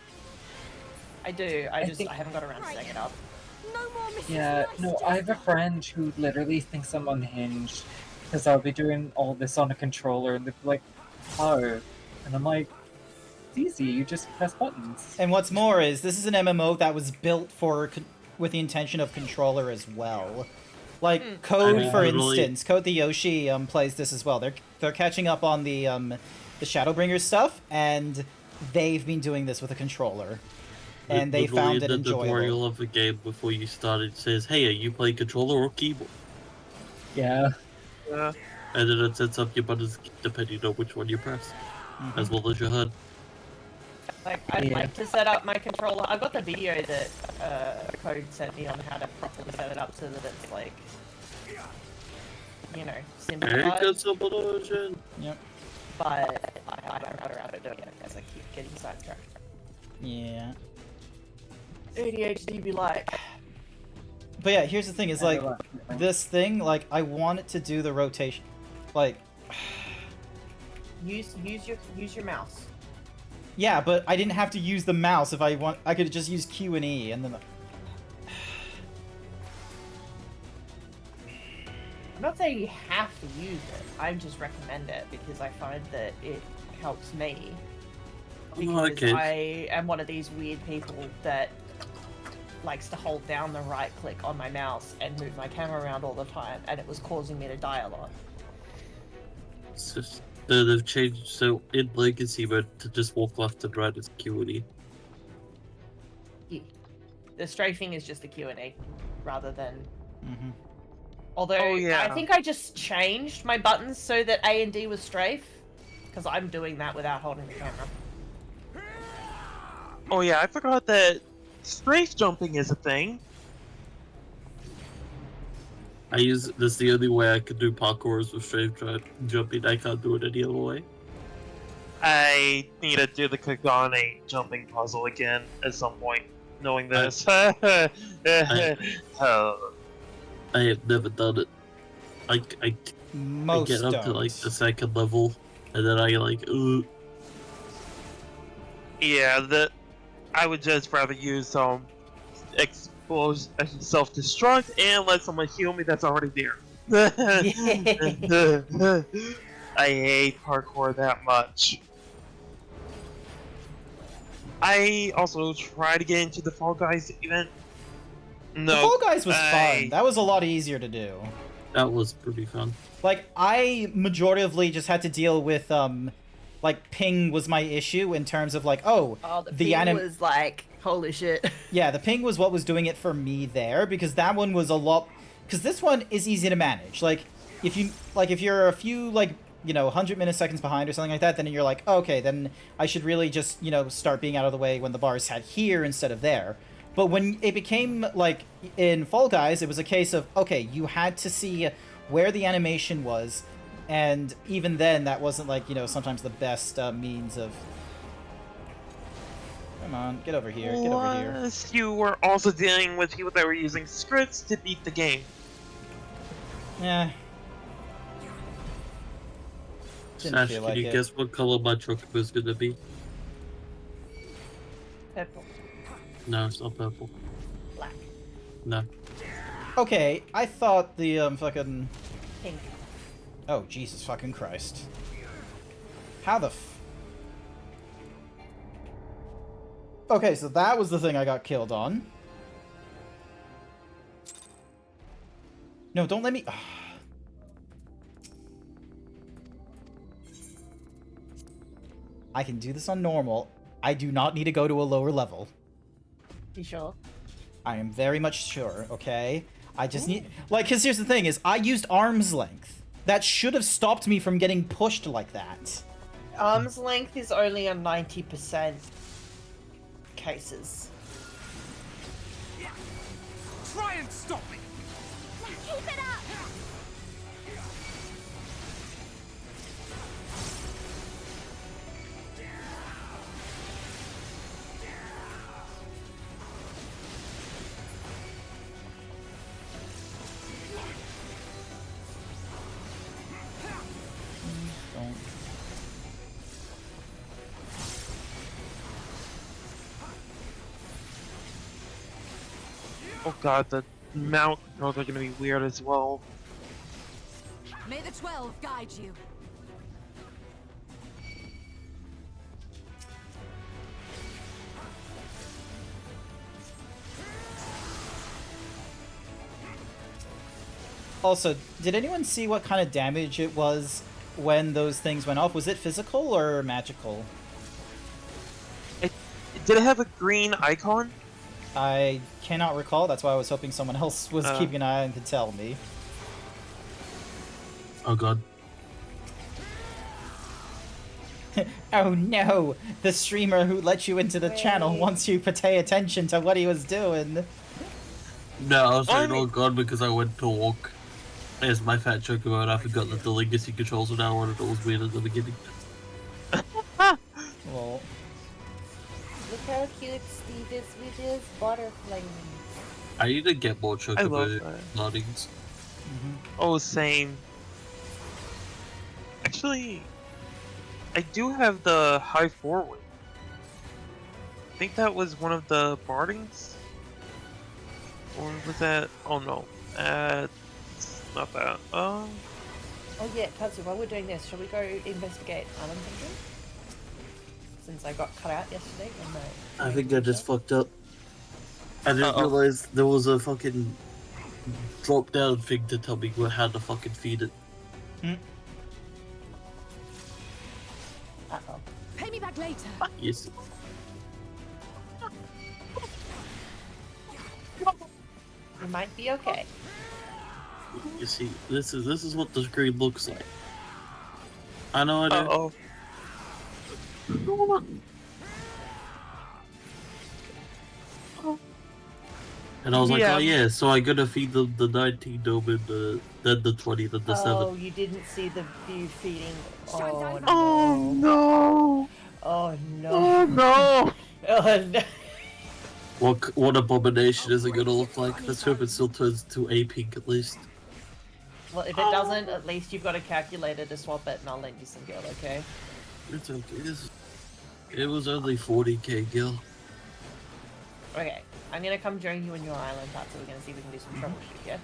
S10: I do. I haven't got around to setting it up.
S16: Yeah, no, I have a friend who literally thinks I'm unhinged because I'll be doing all this on a controller and they'll be like, how? And I'm like, it's easy, you just press buttons.
S2: And what's more is, this is an MMO that was built with the intention of controller as well. Like, Code, for instance, Code the Yoshi plays this as well. They're catching up on the Shadowbringers stuff, and they've been doing this with a controller. And they found it enjoyable.
S8: The tutorial of the game before you started says, hey, are you playing controller or keyboard?
S16: Yeah.
S14: Yeah.
S8: And then it sets up your buttons depending on which one you press, as well as your HUD.
S10: Like, I'd like to set up my controller. I've got the video that Code sent me on how to properly set it up so that it's like, you know, simplified.
S2: Yep.
S10: But I don't know how to do it as I keep getting sidetracked.
S2: Yeah.
S10: ADHD be like.
S2: But yeah, here's the thing: is like this thing. Like, I want it to do the rotation. Like,
S10: use your mouse.
S2: Yeah, but I didn't have to use the mouse if I want. I could just use Q and E, and then.
S10: I'm not saying you have to use it. I just recommend it because I find that it helps me. Because I am one of these weird people that likes to hold down the right click on my mouse and move my camera around all the time, and it was causing me to die a lot.
S8: So they've changed, so in Legacy mode, to just walk left and right is Q and E.
S10: Yeah. The strafing is just the Q and E, rather than...
S2: Mm-hmm.
S10: Although, I think I just changed my buttons so that A and D was strafe, because I'm doing that without holding the camera.
S14: Oh yeah, I forgot that strafe jumping is a thing.
S8: That's the only way I can do parkour is with strafe jumping. I can't do it any other way.
S14: I need to do the Kagane jumping puzzle again at some point, knowing this. I
S8: have never done it. I get up to like the second level, and then I like,
S14: Yeah, I would just rather use expose self-destruct and let someone heal me that's already there. I hate parkour that much. I also tried to get into the Fall Guys event. No,
S2: the Fall Guys was fun. That was a lot easier to do.
S8: That was pretty fun.
S2: Like, I majoritively just had to deal with, like, ping was my issue in terms of, like,
S10: the ping was like, holy shit.
S2: Yeah, the ping was what was doing it for me there, because that one was a lot... Because this one is easy to manage. Like, if you're a few, like, 100 milliseconds behind or something like that, then you're like, oh, okay, then I should really just, start being out of the way when the bar is had here instead of there. But when it became, like, in Fall Guys, it was a case of, okay, you had to see where the animation was, and even then, that wasn't, like, sometimes the best means of... Come on, get over here, get over here.
S14: Plus, you were also dealing with people that were using scripts to beat the game.
S2: Yeah.
S8: Sash, can you guess what color my chocobo's gonna be?
S10: Purple.
S8: No, it's not purple.
S10: Black.
S8: No.
S2: Okay, I thought the fucking...
S10: Pink.
S2: Oh, Jesus fucking Christ. How the Okay, so that was the thing I got killed on. No, don't let me... I can do this on normal. I do not need to go to a lower level.
S10: You sure?
S2: I am very much sure, okay? I just need... Like, because here's the thing, is I used arm's length. That should have stopped me from getting pushed like that.
S10: Arm's length is only on 90% cases.
S11: Try and stop me! Keep it up!
S14: Oh god, the mount controls are gonna be weird as well.
S11: May the 12 guide you.
S2: Also, did anyone see what kind of damage it was when those things went off? Was it physical or magical?
S14: Did it have a green icon?
S2: I cannot recall. That's why I was hoping someone else was keeping an eye and could tell me.
S8: Oh god.
S2: Oh no! The streamer who let you into the channel wants you to pay attention to what he was doing.
S8: No, I was saying, oh god, because I went to walk. As my fat joke about, I forgot that the legacy controls are now on it was weird at the beginning.
S2: Well.
S5: Look how cute Steve is with his butterfly.
S8: I need to get more chocobo loadings.
S14: Oh, same. Actually, I do have the high forward. I think that was one of the bardings? Or was that? Oh no. It's not that.
S10: Oh yeah, Katsu, while we're doing this, shall we go investigate Island Kingdom? Since I got cut out yesterday when
S8: I think I just fucked up. I didn't realize there was a fucking drop down thing to tell me how to fucking feed it.
S5: Uh-oh.
S21: Pay me back later.
S8: Yes.
S10: you might be okay.
S8: You see, this is what the screen looks like. I know I do. And I was like, oh yeah, so I gotta feed them the 19 dome and then the 20, then the 7.
S10: Oh, you didn't see the view feeding. Oh
S14: no.
S10: Oh no.
S14: Oh no.
S10: Oh no.
S8: What abomination is it gonna look like? Let's hope it still turns to a pink at least.
S10: Well, if it doesn't, at least you've got a calculator to swap it, and I'll lend you some gil, okay?
S8: It's okay. It was only 40k gil.
S10: Okay, I'm gonna come join you on your island, Pat, so we're gonna see if we can do some troubleshoot, yeah?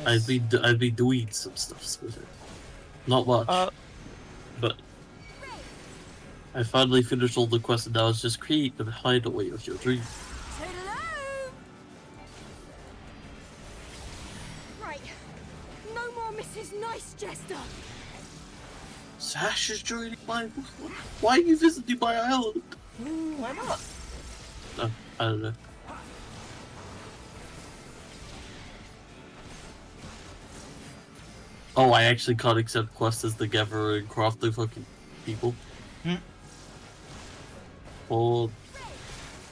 S8: Yes. I've been doing some stuff with it. Not much. But I finally finished all the quests and now it's just create the hideaway of your dreams.
S11: Right. No more Mrs. Nice Jester.
S8: Sash is joining my... Why are you visiting my island?
S10: Why not?
S8: I don't know. Oh, I actually can't accept quests as the gatherer and craft the fucking people. Oh,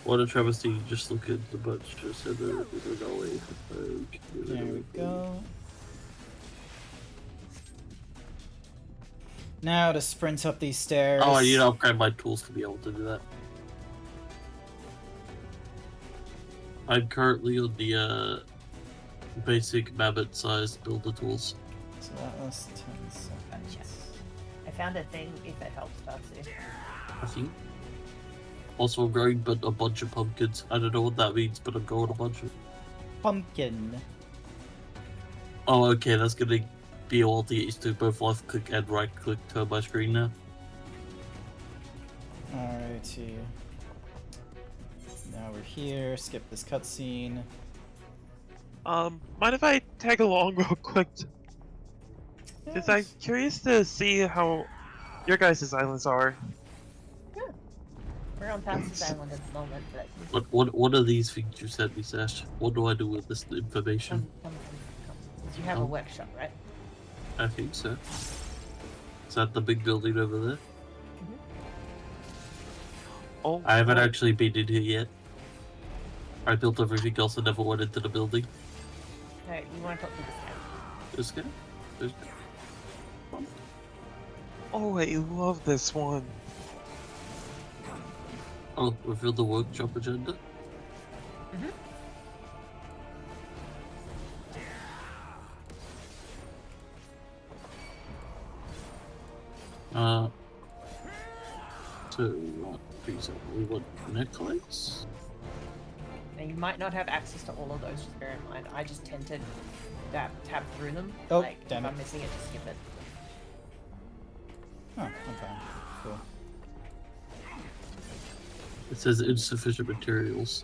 S8: what a travesty. Just look at the bunch. Just said that there's no way.
S2: There we go. Now to sprint up these stairs.
S8: Oh, I need to upgrade my tools to be able to do that. I'm currently on the basic mammoth size builder tools.
S2: So that was 10 seconds.
S10: I found a thing if it helps, Patsy.
S8: I think. Also, I'm growing but a bunch of pumpkins. I don't know what that means, but I'm growing a bunch of
S2: pumpkin.
S8: Oh, okay, that's gonna be all the H to both left click and right click to my screen now.
S2: Alrighty. Now we're here. Skip this cutscene.
S14: Mind if I tag along real quick? Because I'm curious to see how your guys' islands are.
S10: We're on Patsy's island at the moment, but...
S8: What are these things you sent me, Sash? What do I do with this information?
S10: Come. You have a workshop, right?
S8: I think so. Is that the big building over there?
S14: Oh,
S8: I haven't actually been in here yet. I built everything else and never went into the building.
S10: No, you want to talk to this guy.
S8: This guy?
S14: Oh, I love this one.
S8: Oh, reveal the workshop agenda? So what piece of we want necklace?
S10: Now you might not have access to all of those, just bear in mind. I just tend to tab through them.
S2: Oh,
S10: like,
S2: damn
S10: if
S2: it.
S10: I'm missing it, just skip it.
S2: Oh, okay. Cool.
S8: It says insufficient materials.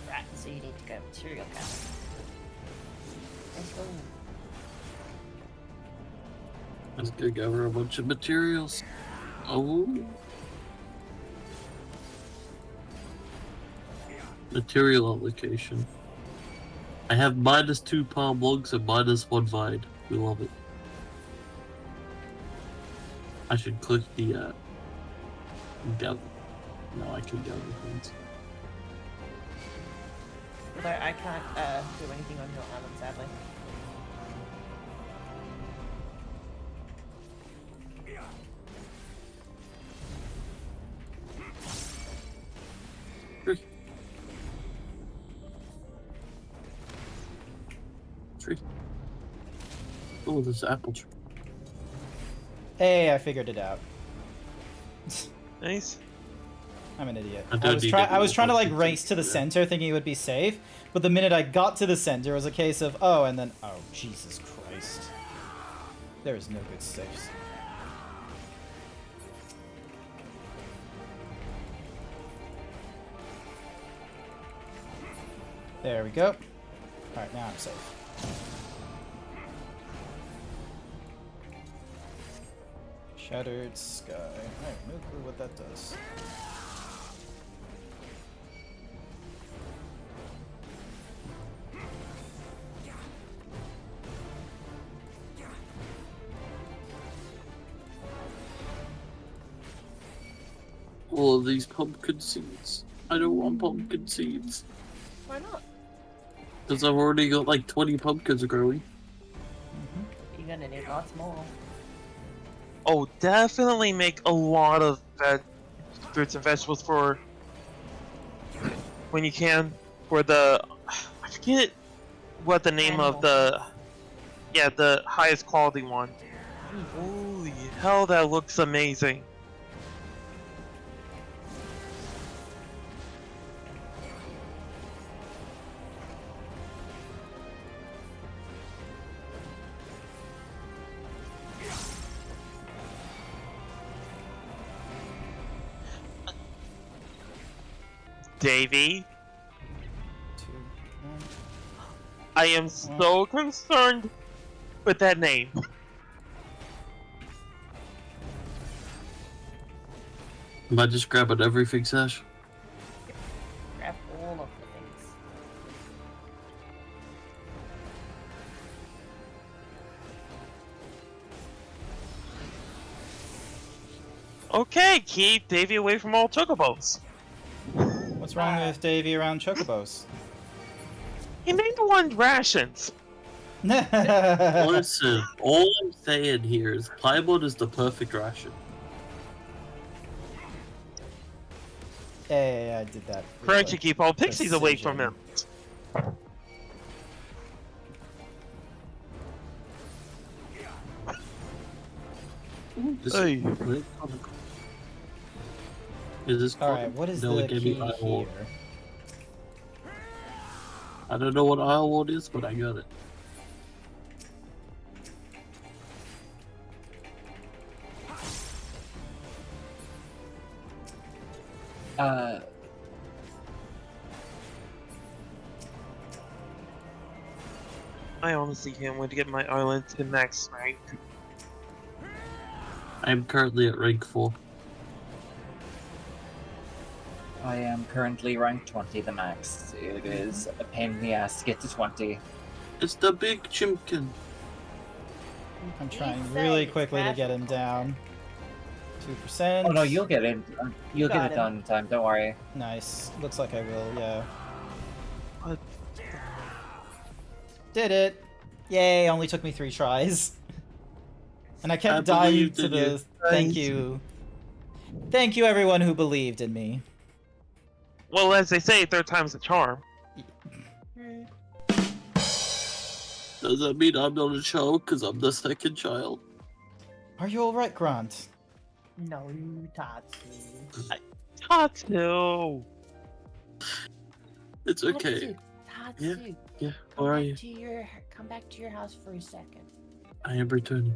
S10: Right, so you need to go material count. Let's go.
S8: Let's go gather a bunch of materials. Oh. Material allocation. I have -2 palm logs and -1 vine. We love it. I should click the gather. No, I can gather things.
S10: Although I can't do anything on your island, sadly.
S8: Tree. Oh, there's an apple tree.
S2: Hey, I figured it out.
S14: Nice.
S2: I'm an idiot.
S8: I
S2: was trying to like race to the center thinking it would be safe, but the minute I got to the center it was a case of, oh, and then, oh, Jesus Christ. There is no good safes. There we go. Alright, now I'm safe. Shattered sky. I have no clue what that does.
S8: All of these pumpkin seeds. I don't want pumpkin seeds.
S10: Why not?
S8: Because I've already got like 20 pumpkins growing.
S10: You're gonna need lots more.
S14: Oh, definitely make a lot of fruits and vegetables for when you can. For the, I forget what the name of the, yeah, the highest quality one. Holy hell, that looks amazing. Davey, I am so concerned with that name.
S8: Am I just grabbing everything, Sash?
S10: Grab all of the things.
S14: Okay, keep Davey away from all chocobos.
S2: What's wrong with Davey around chocobos?
S14: He made the one rations.
S8: Listen, all I'm saying here is Plymouth is the perfect ration.
S2: Hey, I did that.
S14: Correct, you keep all pixies away from him.
S8: Hey. Is this
S2: Alright, what is the key here?
S8: I don't know what Ironwood is, but I got it.
S14: I honestly can't wait to get my island to max rank.
S8: I'm currently at rank 4.
S16: I am currently rank 20, the max. It is a pain in the ass to get to 20.
S8: It's the big chimkin.
S2: I'm trying really quickly to get him down. 2%.
S16: Oh no, you'll get it. You'll get it done in time. Don't worry.
S2: Nice. Looks like I will. Yeah.
S14: What?
S2: Did it! Yay! Only took me 3 tries. And I kept dying to the. Thank you. Thank you, everyone who believed in me.
S14: Well, as they say, third time's a charm.
S8: Does that mean I'm not a child because I'm the second child?
S2: Are you alright, Grant?
S10: No, Tatsu.
S14: Tatsu!
S8: It's okay.
S5: Tatsu.
S8: Yeah, where are you?
S5: Come back to your house for a second.
S8: I am returning.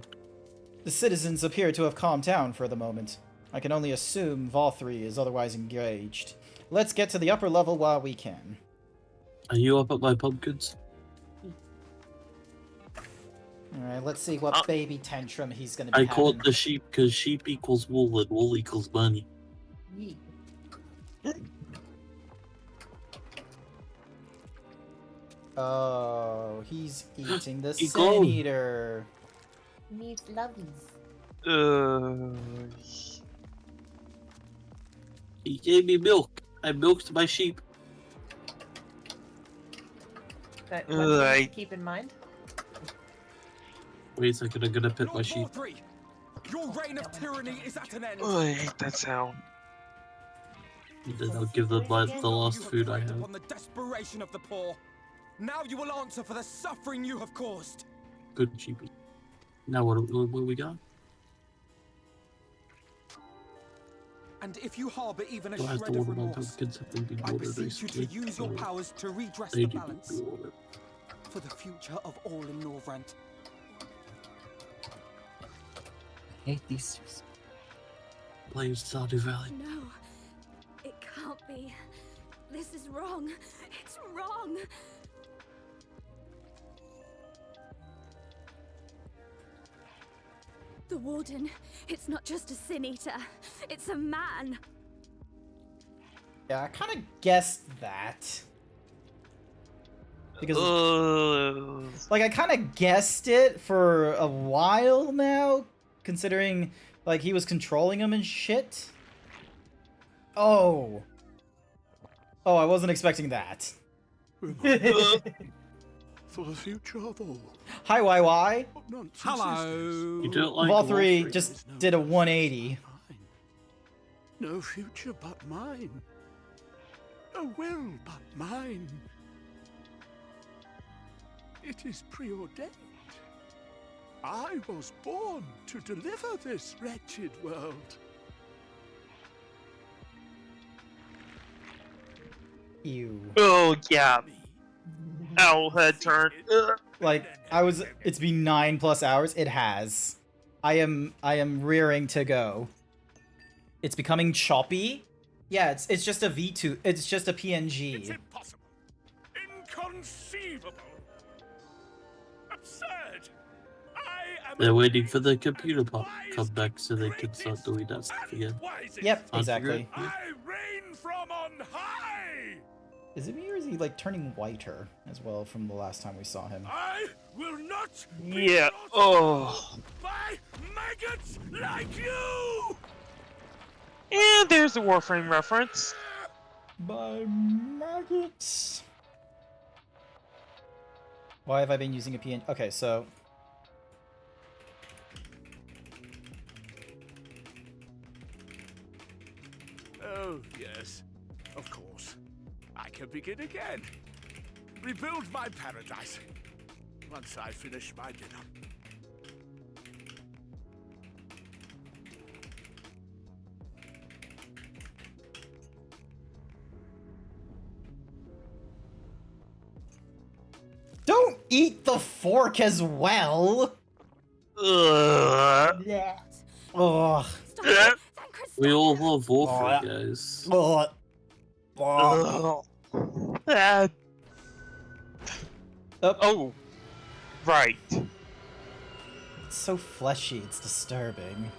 S2: The citizens appear to have calmed down for the moment. I can only assume Valthry is otherwise engaged. Let's get to the upper level while we can.
S8: Are you up at my pumpkins?
S2: Alright, let's see what baby tantrum he's gonna be
S8: I
S2: having.
S8: caught the sheep because sheep equals wool and wool equals money.
S2: Oh, he's eating the
S8: He
S2: Sin
S8: gone.
S2: Eater.
S5: Needs lovies.
S8: He gave me milk. I milked my sheep.
S10: But one thing to keep in mind.
S8: Wait a second, I'm gonna pet my sheep.
S9: Your reign of tyranny is at an end.
S14: Oh, I hate that sound.
S8: And then I'll give them the last food I have.
S9: On the desperation of the poor. Now you will answer for the suffering you have caused.
S8: Good sheepy. Now what we got?
S9: And if you harbor even a
S8: Do I have
S9: shred
S8: to
S9: of
S8: order
S9: remorse,
S8: tokens if they've been
S9: I
S8: ordered
S9: beseech you to
S8: recently?
S9: use your
S8: Or
S9: powers to redress
S8: they
S9: the
S8: need to
S9: balance
S8: be ordered?
S9: for the future of all in Norvrent.
S16: I hate these.
S8: Playing Stardew Valley.
S11: No, it can't be. This is wrong. It's wrong. The Warden, it's not just a sin eater. It's a man.
S2: Yeah, I kind of guessed that. Because, like, I kind of guessed it for a while now, considering, like, he was controlling him and shit. Oh. Oh, I wasn't expecting that.
S12: For the future of all.
S2: Hi, YY.
S12: Hello.
S8: You don't like
S2: Vol3 just did a 180.
S12: No future but mine. No will but mine. It is preordained. I was born to deliver this wretched world.
S2: Ew.
S14: Oh, yeah. Ow, head turn.
S2: Like, it's been 9+ hours. It has. I am rearing to go. It's becoming choppy. Yeah, it's just a V2. It's just a PNG.
S9: It's impossible. Inconceivable. Absurd. I am
S8: They're waiting for the computer part to come back so they can start doing that stuff again.
S2: Yep,
S8: Aren't you
S2: exactly.
S8: good?
S9: I reign from on high.
S2: Is it me or is he like turning whiter as well from the last time we saw him?
S9: I will not
S14: Yeah. Oh.
S9: by maggots like you.
S14: And there's a Warframe reference.
S2: By maggots. Why have I been using a PN? Okay, so.
S9: Oh, yes. Of course. I can begin again. Rebuild my paradise. Once I finish my dinner.
S2: Don't eat the fork as well!
S14: Ugh.
S2: Ugh.
S8: We all love Warframe, guys.
S2: Ugh.
S14: Oh. Right.
S2: It's so fleshy, it's disturbing.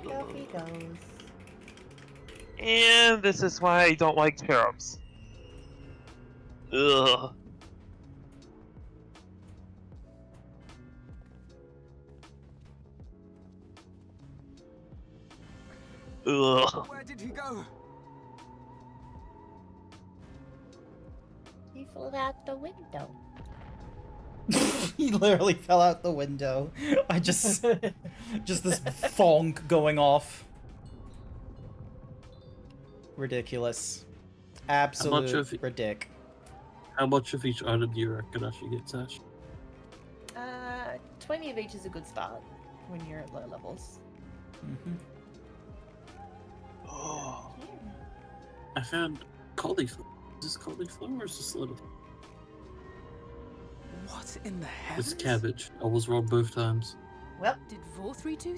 S10: Off he goes.
S14: And this is why I don't like cherubs. Ugh. Ugh.
S9: Where did he go?
S5: He flew out the window.
S2: He literally fell out the window. I just this thonk going off. Ridiculous. Absolute ridic.
S8: How much of each item do you reckon I should get, Sash?
S10: 20 of each is a good start when you're at low levels.
S8: Oh. I found cauliflower. Is this cauliflower or is this little?
S9: What in the heavens?
S8: It's cabbage. I was wrong both times.
S10: Well,
S21: did Vor3 do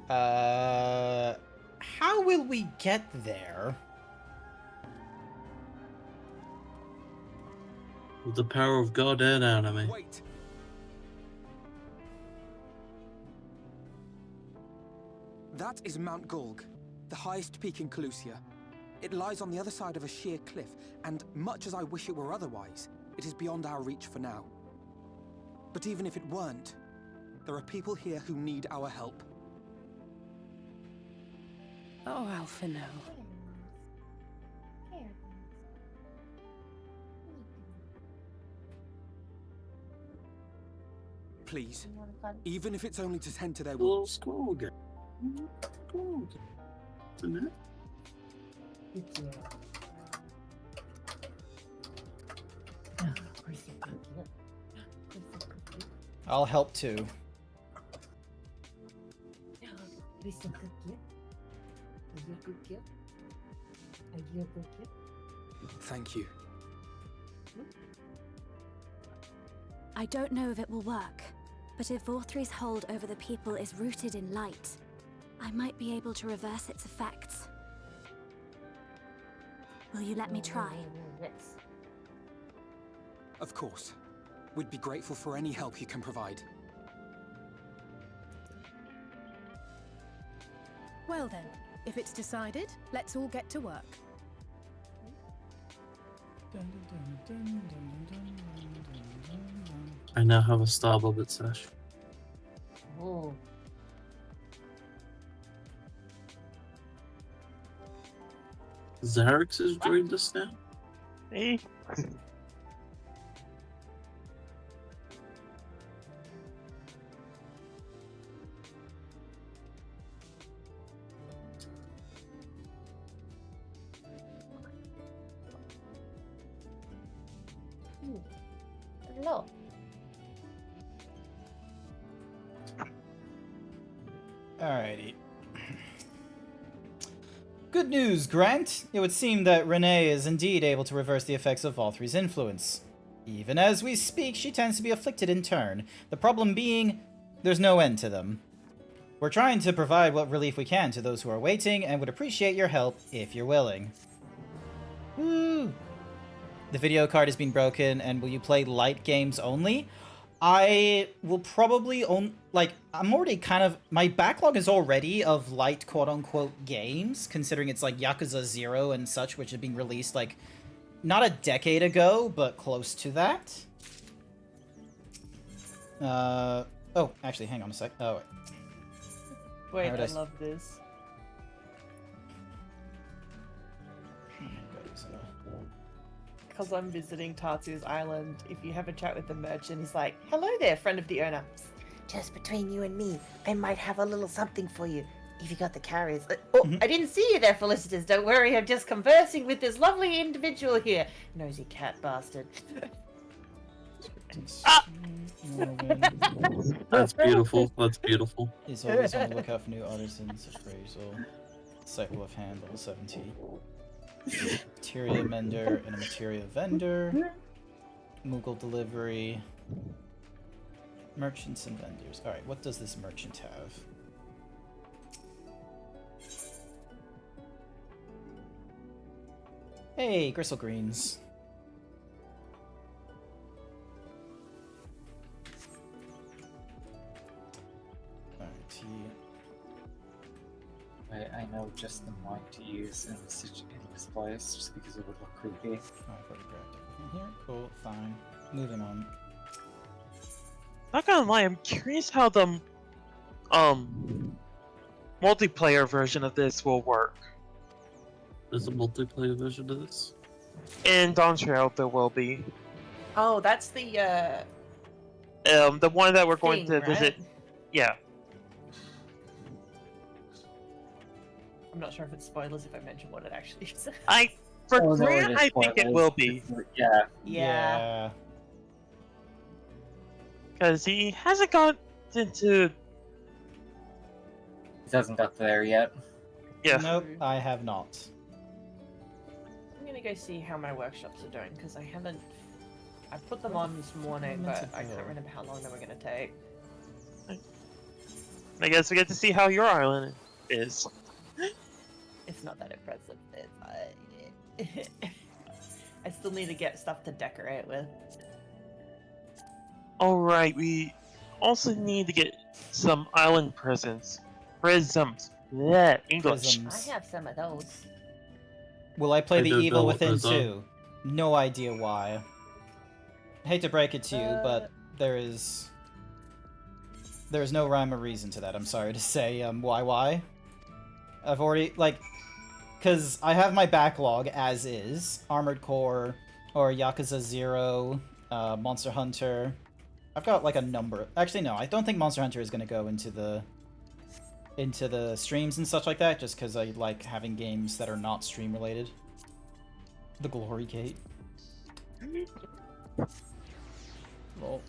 S21: that?
S2: How will we get there?
S8: With the power of God and anime.
S9: Wait.
S7: That is Mount Golg, the highest peak in Calusia. It lies on the other side of a sheer cliff, and much as I wish it were otherwise, it is beyond our reach for now. But even if it weren't, there are people here who need our help.
S21: Oh, Alphino.
S7: Please, even if it's only to tend to their
S8: Little
S7: wounds.
S8: school game. Isn't it?
S2: I'll help too.
S7: Thank you.
S11: I don't know if it will work, but if Vorthri's hold over the people is rooted in light, I might be able to reverse its effects. Will you let me try?
S7: Of course. We'd be grateful for any help you can provide.
S21: Well then, if it's decided, let's all get to work.
S8: I now have a Star Bobbit sash.
S10: Oh.
S8: Zarix has joined us now.
S14: Hey.
S5: Hello.
S2: Alrighty. Good news, Grant! It would seem that Renee is indeed able to reverse the effects of Valthrie's influence. Even as we speak, she tends to be afflicted in turn. The problem being, there's no end to them. We're trying to provide what relief we can to those who are waiting, and would appreciate your help if you're willing. Woo! The video card has been broken, and will you play light games only? I will probably I'm already kind of, my backlog is already of light quote-unquote games, considering it's like Yakuza 0 and such, which have been released like, not a decade ago, but close to that. Oh, actually, hang on a sec. Oh,
S10: wait, I love this. Because I'm visiting Tatsu's island, if you have a chat with the merchant, he's like, hello there, friend of the owner.
S5: Just between you and me, I might have a little something for you, if you got the carriers. Oh,
S10: I didn't see you there, Felicitas. Don't worry, I'm just conversing with this lovely individual here. Nosy cat bastard.
S8: That's beautiful. That's beautiful.
S2: Is always on the lookout for new artisans, appraisal, cycle of hand, level 17. Materia mender and a materia vendor. Moogle delivery. Merchants and vendors. Alright, what does this merchant have? Hey, gristle greens.
S16: I know just the mic to use in this place, just because it would look creepy.
S2: I've already grabbed everything here. Cool, fine. Moving on.
S14: Not gonna lie, I'm curious how the multiplayer version of this will work.
S8: There's a multiplayer version of this?
S14: In Dawn Trail, there will be.
S10: Oh, that's the
S14: one that we're going to
S10: right?
S14: visit. Yeah.
S10: I'm not sure if it's spoilers if I mention what it actually is.
S14: For Grant, I think it will be.
S16: Yeah.
S10: Yeah.
S14: Because he hasn't got into.
S16: He hasn't got there yet.
S14: Yeah.
S2: Nope, I have not.
S10: I'm gonna go see how my workshops are doing because I haven't. I put them on this morning, but I can't remember how long they were gonna take.
S14: I guess we get to see how your island is.
S10: It's not that impressive. I still need to get stuff to decorate with.
S14: Alright, we also need to get some island presents. Prisms. Yeah, English.
S2: Prisms.
S10: I have some of those.
S2: Will I play
S8: I
S2: The
S8: don't
S2: Evil
S8: know what
S2: Within
S8: those are.
S2: 2? No idea why. I hate to break it to you, but there's no rhyme or reason to that. I'm sorry to say. Why? I've already because I have my backlog as is: Armored Core or Yakuza 0, Monster Hunter. I've got like a number. Actually, no, I don't think Monster Hunter is going to go into the streams and such like that, just because I like having games that are not stream related. The Glory Gate. Lol.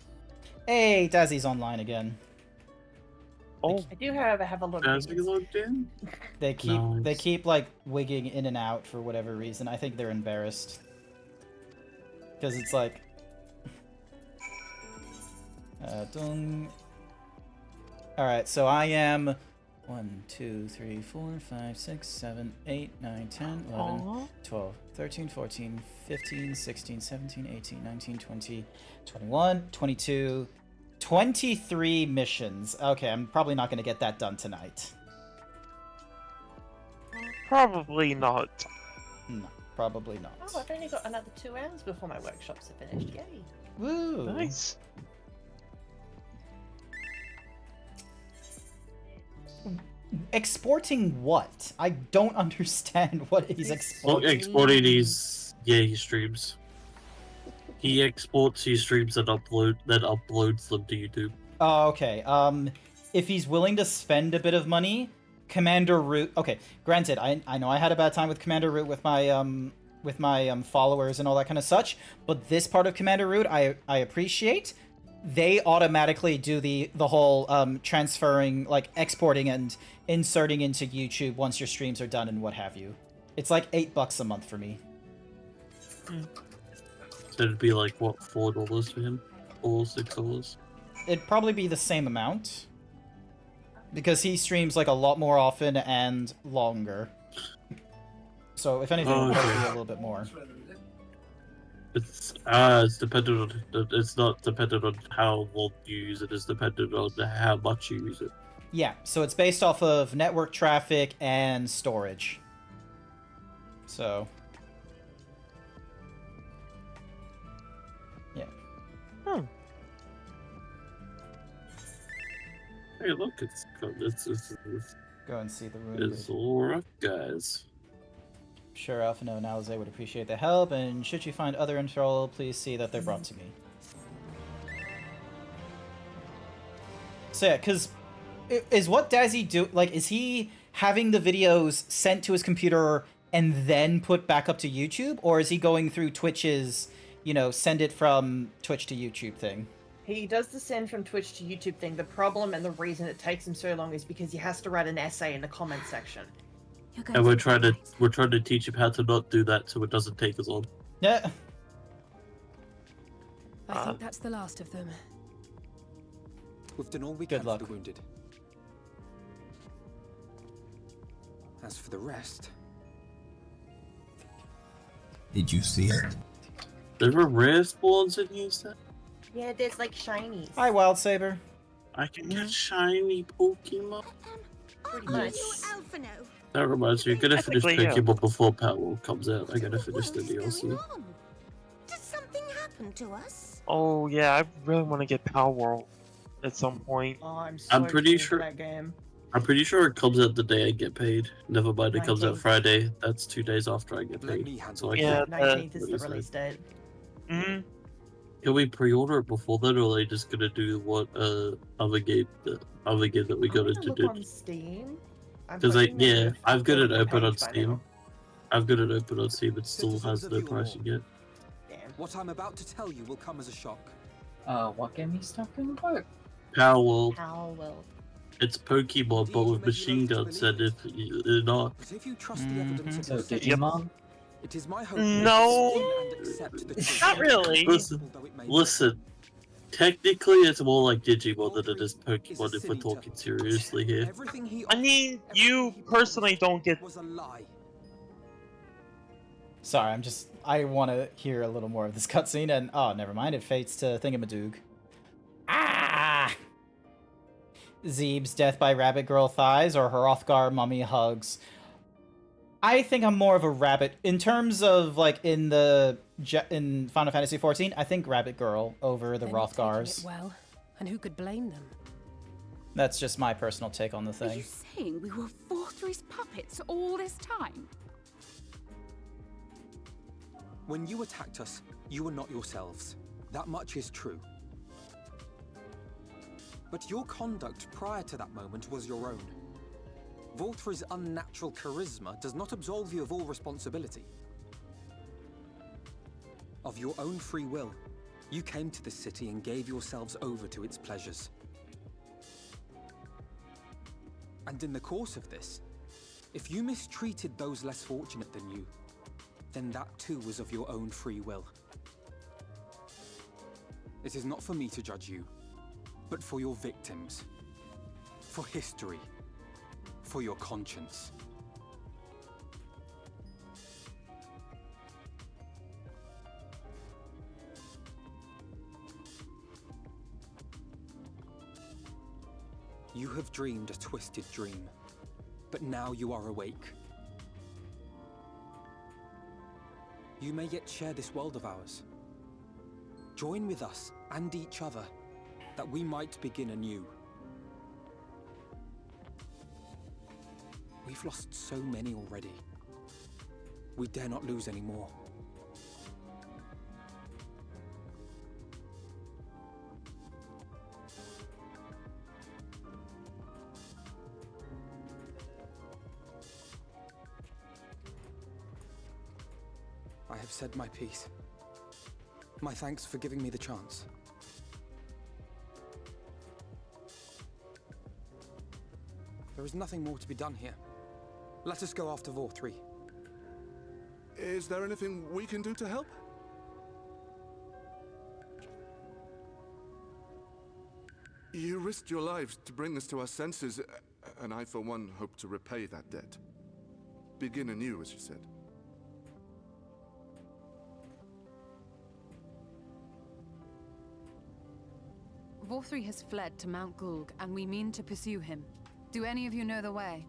S2: Hey, Dazzy's online again.
S14: Oh,
S10: I do, however, have a lot of
S8: Dazzy logged in?
S2: They
S8: Nice.
S2: keep like wigging in and out for whatever reason. I think they're embarrassed. Because it's like Alright, so I am 1, 2, 3, 4, 5, 6, 7, 8, 9, 10, 11, 12, 13, 14, 15, 16, 17, 18, 19, 20, 21, 22, 23 missions. Okay, I'm probably not going to get that done tonight.
S14: probably not.
S2: No, probably not.
S10: Oh, I've only got another 2 hours before my workshops are finished. Yay.
S2: Woo!
S14: Nice.
S2: Exporting what? I don't understand what he's exporting.
S8: Well, exporting he streams. He exports his streams and uploads them to YouTube.
S2: Oh, okay. If he's willing to spend a bit of money, Commander Root. Okay, granted, I know I had a bad time with Commander Root with my followers and all that kind of such, but this part of Commander Root I appreciate. They automatically do the whole transferring, like exporting and inserting into YouTube once your streams are done and what have you. It's like $8 a month for me.
S8: So it'd be like what, $4 for him, or $6?
S2: It'd probably be the same amount because he streams like a lot more often and longer. So if anything, it'll probably be a little bit more.
S8: It's dependent on. It's not dependent on how long you use it. It's dependent on how much you use it.
S2: Yeah, so it's based off of network traffic and storage. So. Yeah.
S8: Hey, look, it's
S2: Go and see the room.
S8: It's alright, guys.
S2: Sure, Alphino and Alize would appreciate the help, and should you find other info, please see that they're brought to me. So yeah, because is what Dazzy do? Like, is he having the videos sent to his computer and then put back up to YouTube, or is he going through Twitch's, send it from Twitch to YouTube thing?
S10: He does the send from Twitch to YouTube thing. The problem and the reason it takes him so long is because he has to write an essay in the comment section.
S8: And we're trying to teach him how to not do that so it doesn't take us on.
S2: Yeah.
S21: I think that's the last of them.
S7: We've done all we can for the wounded. As for the rest...
S13: Did you see it?
S8: There were rare spawns in here, sir?
S10: Yeah, there's like shinies.
S2: Hi, Wild Saber.
S8: I can get shiny Pokemon.
S10: Pretty nice.
S8: That reminds me, I'm gonna finish
S14: Technically, yeah.
S8: Pokemon before Power comes out. I gotta finish the DLC.
S18: Did something happen to us?
S14: Oh yeah, I really want to get Power World at some point.
S10: Oh, I'm so
S8: I'm pretty
S10: excited for
S8: sure.
S10: that game.
S8: I'm pretty sure it comes out the day I get paid. Never mind, it comes out
S10: 19th.
S8: Friday. That's 2 days after I get paid. So I
S14: Yeah,
S8: can't
S10: 19th is the
S8: release
S10: release date.
S14: Mm-hmm.
S8: Can we pre-order it before then, or are they just gonna do what other game that we got
S10: I'm
S8: to
S10: gonna
S8: do?
S10: look on Steam. I'm
S8: Because
S10: hoping that they've
S8: I've got it
S10: uploaded the
S8: open on
S10: page by
S8: Steam.
S10: now.
S8: I've got it open on Steam. It still
S7: Citizens
S8: has
S7: of
S8: no
S7: Yulmore.
S8: pricing yet.
S7: What I'm about to tell you will come as a shock.
S16: What game he's talking about?
S8: Power World.
S10: How well?
S8: It's Pokemon, but with machine guns, and if you're not.
S7: But if you trust the evidence of
S16: So
S7: your faith,
S16: Digimon?
S7: it is my hope
S14: No.
S7: that you listen and accept the truth.
S14: Not really.
S8: Listen. Technically, it's more like Digimon than it is Pokemon if we're talking seriously here.
S7: Everything he
S14: I mean, you personally don't get.
S7: was a lie.
S2: Sorry, I want to hear a little more of this cutscene, and oh, never mind, it fades to Thingamadoog. Ah! Zeeb's Death by Rabbit Girl Thighs or Hrothgar Mummy Hugs. I think I'm more of a rabbit in terms of like in Final Fantasy XIV. I think Rabbit Girl over the
S21: They're not taking
S2: Hrothgars.
S21: it well, and who could blame them?
S2: That's just my personal take on the
S4: Are
S2: thing.
S4: you saying we were Forthry's puppets all this time?
S7: When you attacked us, you were not yourselves. That much is true. But your conduct prior to that moment was your own. Volthry's unnatural charisma does not absolve you of all responsibility. Of your own free will, you came to this city and gave yourselves over to its pleasures. And in the course of this, if you mistreated those less fortunate than you, then that too was of your own free will. It is not for me to judge you, but for your victims, for history, for your conscience. You have dreamed a twisted dream, but now you are awake. You may yet share this world of ours. Join with us and each other, that we might begin anew. We've lost so many already. We dare not lose any more. I have said my piece. My thanks for giving me the chance. There is nothing more to be done here. Let us go after Vorthry.
S9: Is there anything we can do to help? You risked your lives to bring us to our senses, and I, for one, hope to repay that debt. Begin anew, as you said.
S17: Vorthry has fled to Mount Gulg, and we mean to pursue him. Do any of you know the way?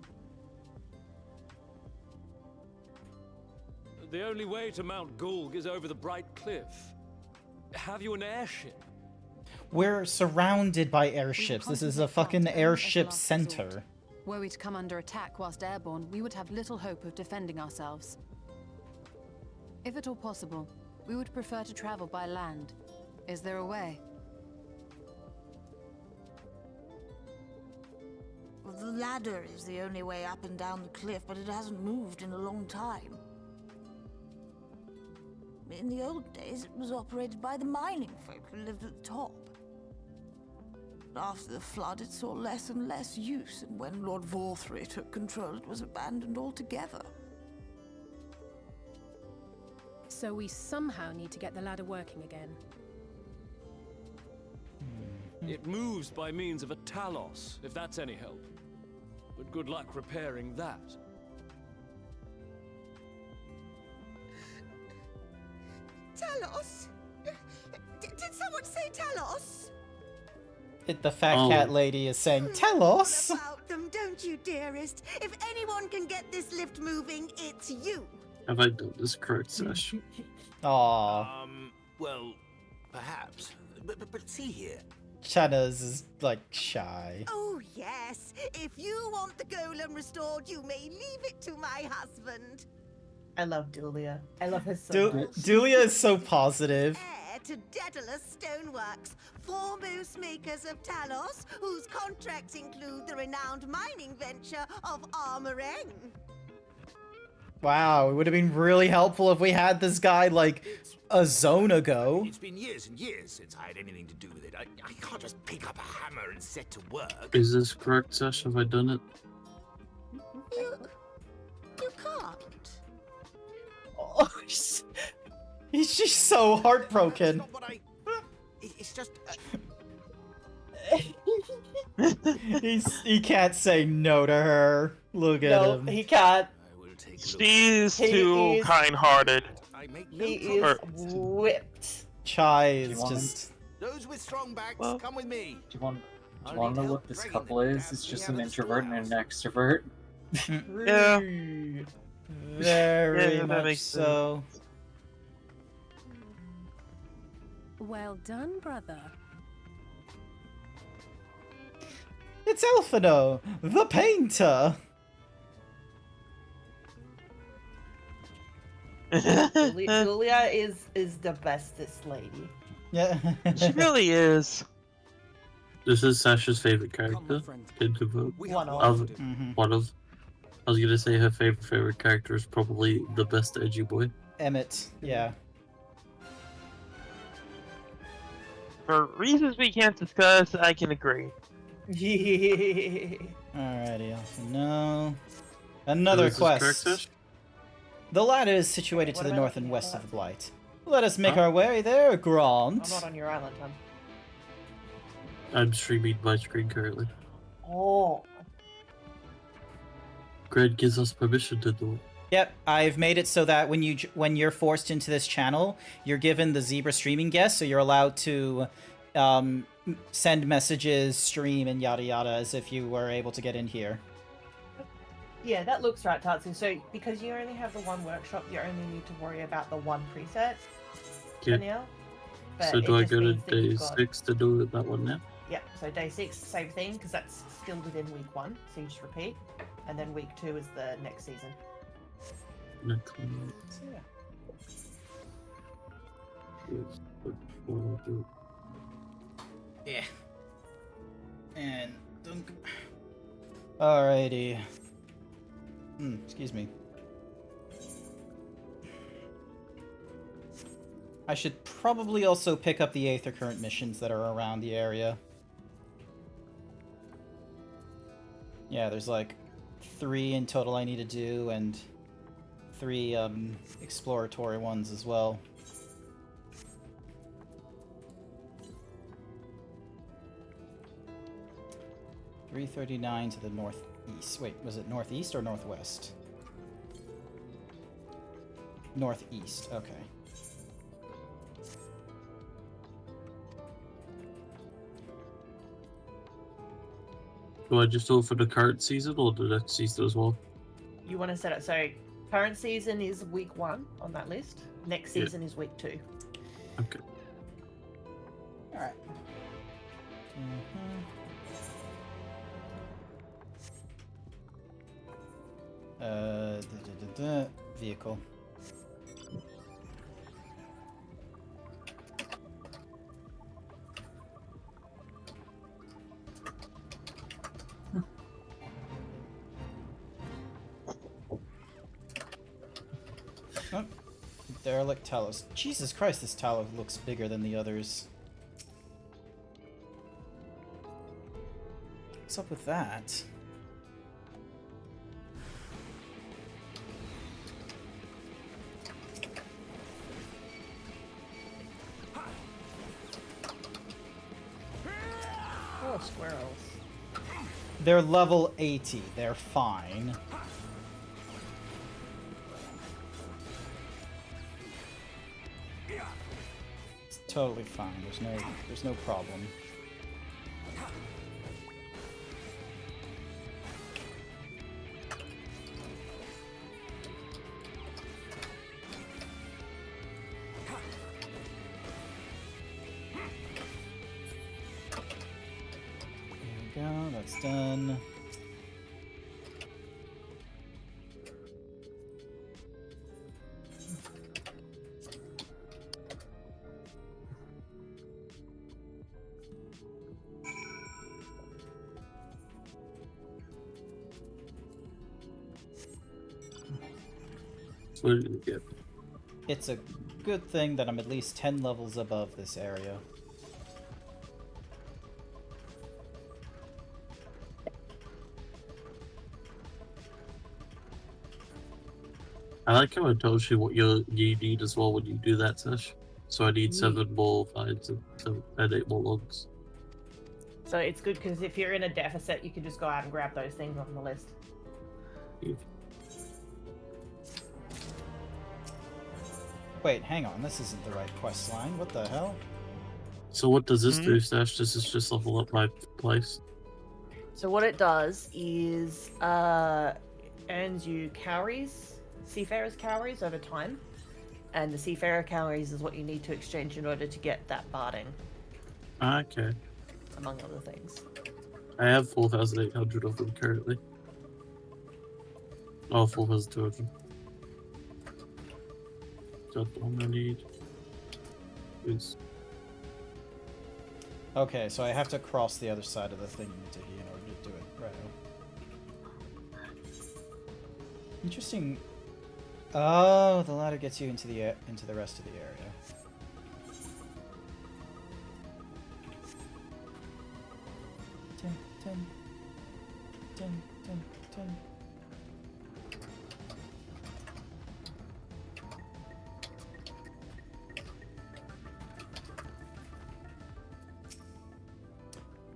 S15: The only way to Mount Gulg is over the Bright Cliff. Have you an airship?
S2: We're surrounded by airships. This is a fucking airship center.
S17: Were we to come under attack whilst airborne, we would have little hope of defending ourselves. If at all possible, we would prefer to travel by land. Is there a way?
S18: Well, the ladder is the only way up and down the cliff, but it hasn't moved in a long time. In the old days, it was operated by the mining folk who lived at the top. But after the flood, it saw less and less use, and when Lord Vorthry took control, it was abandoned altogether.
S21: So we somehow need to get the ladder working again.
S15: It moves by means of a talos, if that's any help. But good luck repairing that.
S18: Talos? Did someone say Talos?
S2: The fat cat lady is saying, "Telos."
S18: About them, don't you, dearest? If anyone can get this lift moving, it's you.
S8: Have I done this correct, Sash?
S2: Aww.
S20: Well, perhaps. But see here.
S2: Channa's is like shy.
S18: Oh yes. If you want the golem restored, you may leave it to my husband.
S10: I love Dulia. I love her so much.
S2: Dulia is so positive.
S18: Heir to Daedalus Stoneworks, foremost makers of Talos, whose contracts include the renowned mining venture of Armoreng.
S2: Wow, it would have been really helpful if we had this guy like a zone ago.
S20: It's been years and years since I had anything to do with it. I can't just pick up a hammer and set to work.
S8: Is this correct, Sash? Have I done it?
S18: You can't.
S2: Oh, he's just so heartbroken.
S20: That's not what it's just.
S2: He can't say no to her. Look at him.
S10: No, he can't.
S14: She's too kind-hearted.
S10: He is whipped.
S2: Chai is just.
S20: Those with strong backs, come with me.
S16: Do you want Do you want to know what this couple is? It's just an introvert and an extrovert.
S14: Yeah.
S2: Very
S14: that
S2: much
S14: makes
S2: so.
S21: Well done, brother.
S2: It's Elfino, the painter.
S10: Julia is the bestest lady.
S2: Yeah.
S14: She really is.
S8: This is Sasha's favorite character. Kid to vote.
S10: One of.
S8: One of. I was gonna say her favorite character is probably the best edgy boy.
S2: Emmett, yeah.
S14: For reasons we can't discuss, I can agree.
S2: Alrighty, Elfino. Another quest. The ladder is situated to the north and west of the Blight. Let us make our way there, Grant.
S10: I'm not on your island, Tom.
S8: I'm streaming my screen currently.
S10: Oh.
S8: Grant gives us permission to do it.
S2: Yep, I've made it so that when you're forced into this channel, you're given the Zebra streaming guest, so you're allowed to send messages, stream, and yada yada as if you were able to get in here.
S10: Yeah, that looks right, Tatsu. So, because you only have the one workshop, you only need to worry about the one preset for now. But
S8: So do I go to
S10: means that
S8: day
S10: you've got-
S8: 6 to do that one now?
S10: Yep, so day 6, same thing, because that's still within week 1, so you just repeat. And then week 2 is the next season.
S8: Next
S10: So,
S8: one.
S2: Yeah. And dunk. Alrighty. Excuse me. I should probably also pick up the Aether Current missions that are around the area. Yeah, there's like 3 in total I need to do, and 3 exploratory ones as well. .339 to the northeast. Wait, was it northeast or northwest? Northeast, okay.
S8: Do I just do it for the current season or the next season as well?
S10: you want to set it so current season is week 1 on that list. Next
S8: Yeah.
S10: season is week 2.
S8: Okay.
S2: Alright. Vehicle. Oh, derelict Talos. Jesus Christ, this Talos looks bigger than the others. What's up with that?
S10: Oh, squirrels.
S2: They're level 80. They're fine. It's totally fine. There's no problem. There we go. That's done.
S8: So what did you get?
S2: It's a good thing that I'm at least 10 levels above this area.
S8: I like how I told you what you need as well when you do that, Sash. So I need 7 more vines and 8 more logs.
S10: So it's good because if you're in a deficit, you can just go out and grab those things on the list.
S8: Yeah.
S2: Wait, hang on. This isn't the right quest line. What the hell?
S8: So what does this do, Stash? Does this just level up my place?
S10: So what it does is earns you calories, seafarer's calories over time, and the seafarer calories is what you need to exchange in order to get that barding,
S8: Okay.
S10: among other things.
S8: I have 4,800 of them currently. Oh, 4,200. That's all I need. Is
S2: Okay, so I have to cross the other side of the thingy in order to do it. Right. Interesting. Oh, the ladder gets you into the rest of the area. Dun, dun, dun, dun, dun.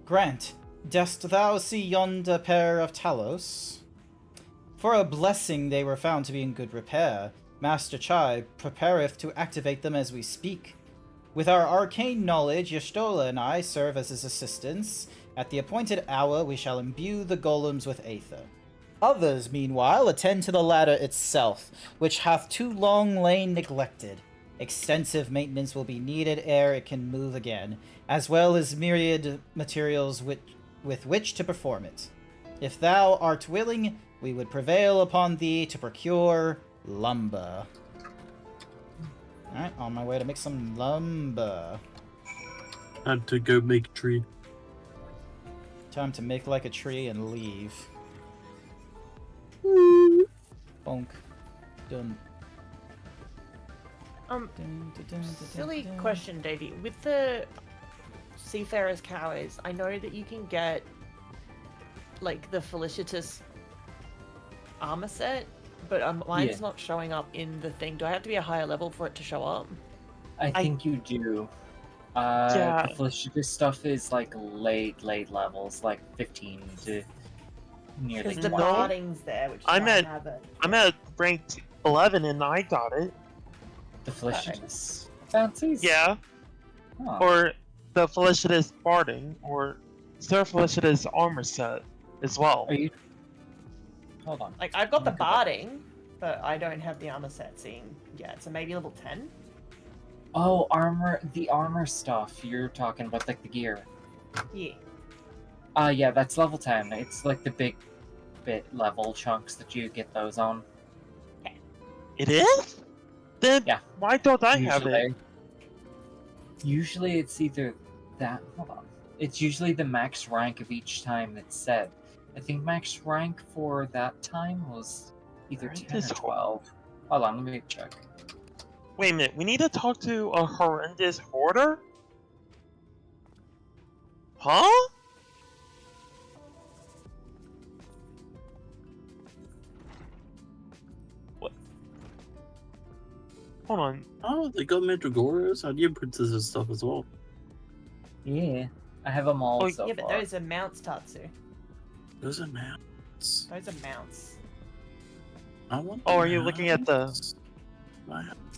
S2: Grant, dost thou see yonder pair of Talos? For a blessing they were found to be in good repair. Master Chai prepareth to activate them as we speak. With our arcane knowledge, Y'shtola and I serve as his assistants. At the appointed hour, we shall imbue the golems with aether. Others, meanwhile, attend to the ladder itself, which hath too long lain neglected. Extensive maintenance will be needed ere it can move again, as well as myriad materials with which to perform it. If thou art willing, we would prevail upon thee to procure lumber. Alright, on my way to make some lumber.
S8: Time to go make a tree.
S2: Time to make like a tree and leave. Bonk. Done.
S10: Silly question, Davey. With the Seafarer's Cowers, I know that you can get, like, the Felicitous armor set, but mine's not showing up in the thing. Do I have to be a higher level for it to show up?
S16: I think you do.
S14: Yeah.
S16: The Felicitous stuff is, like, late levels, like 15 to nearly
S10: Because the
S16: 20.
S10: barding's there, which is
S14: I'm
S10: why I
S14: at
S10: have it.
S14: I'm at ranked 11 and I got it.
S16: The Felicitous fancies?
S14: Yeah.
S16: Huh.
S14: Or the Felicitous Barding, or Sir Felicitous armor set as well.
S16: Are you? Hold on.
S10: Like, I've got the barding, but I don't have the armor set seeing yet, so maybe level 10?
S16: Oh, the armor stuff you're talking about, like the gear.
S10: Yeah.
S16: Yeah, that's level 10. It's like the big bit level chunks that you get those on.
S14: It is? Then
S16: yeah.
S14: Why don't I have it?
S16: Usually it's either that. Hold on. It's usually the max rank of each time it's set. I think max rank for that time was either 10 or 12. Hold on, let me check.
S14: Wait a minute, we need to talk to a horrendous hoarder? Huh? What? Hold on.
S8: Oh, they got Mandragoras, Onion Princess and stuff as well.
S16: Yeah, I have them all so
S10: yeah, but
S16: far.
S10: those are mounts, Tatsu.
S8: Those are mounts.
S10: Those are mounts.
S8: I want.
S14: Oh, are you looking at the...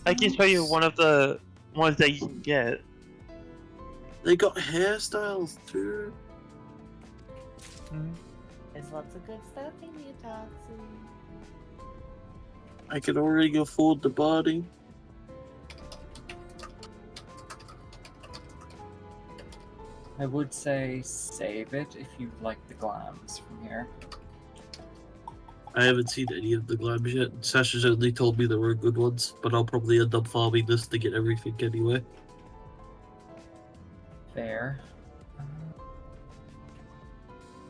S14: I can show you one of the ones that you can get.
S8: They got hairstyles too.
S10: There's lots of good stuff in here, Tatsu.
S8: I can already afford the body.
S16: I would say save it if you like the glams from here.
S8: I haven't seen any of the glams yet. Sasha's only told me there were good ones, but I'll probably end up farming this to get everything anyway.
S16: Fair.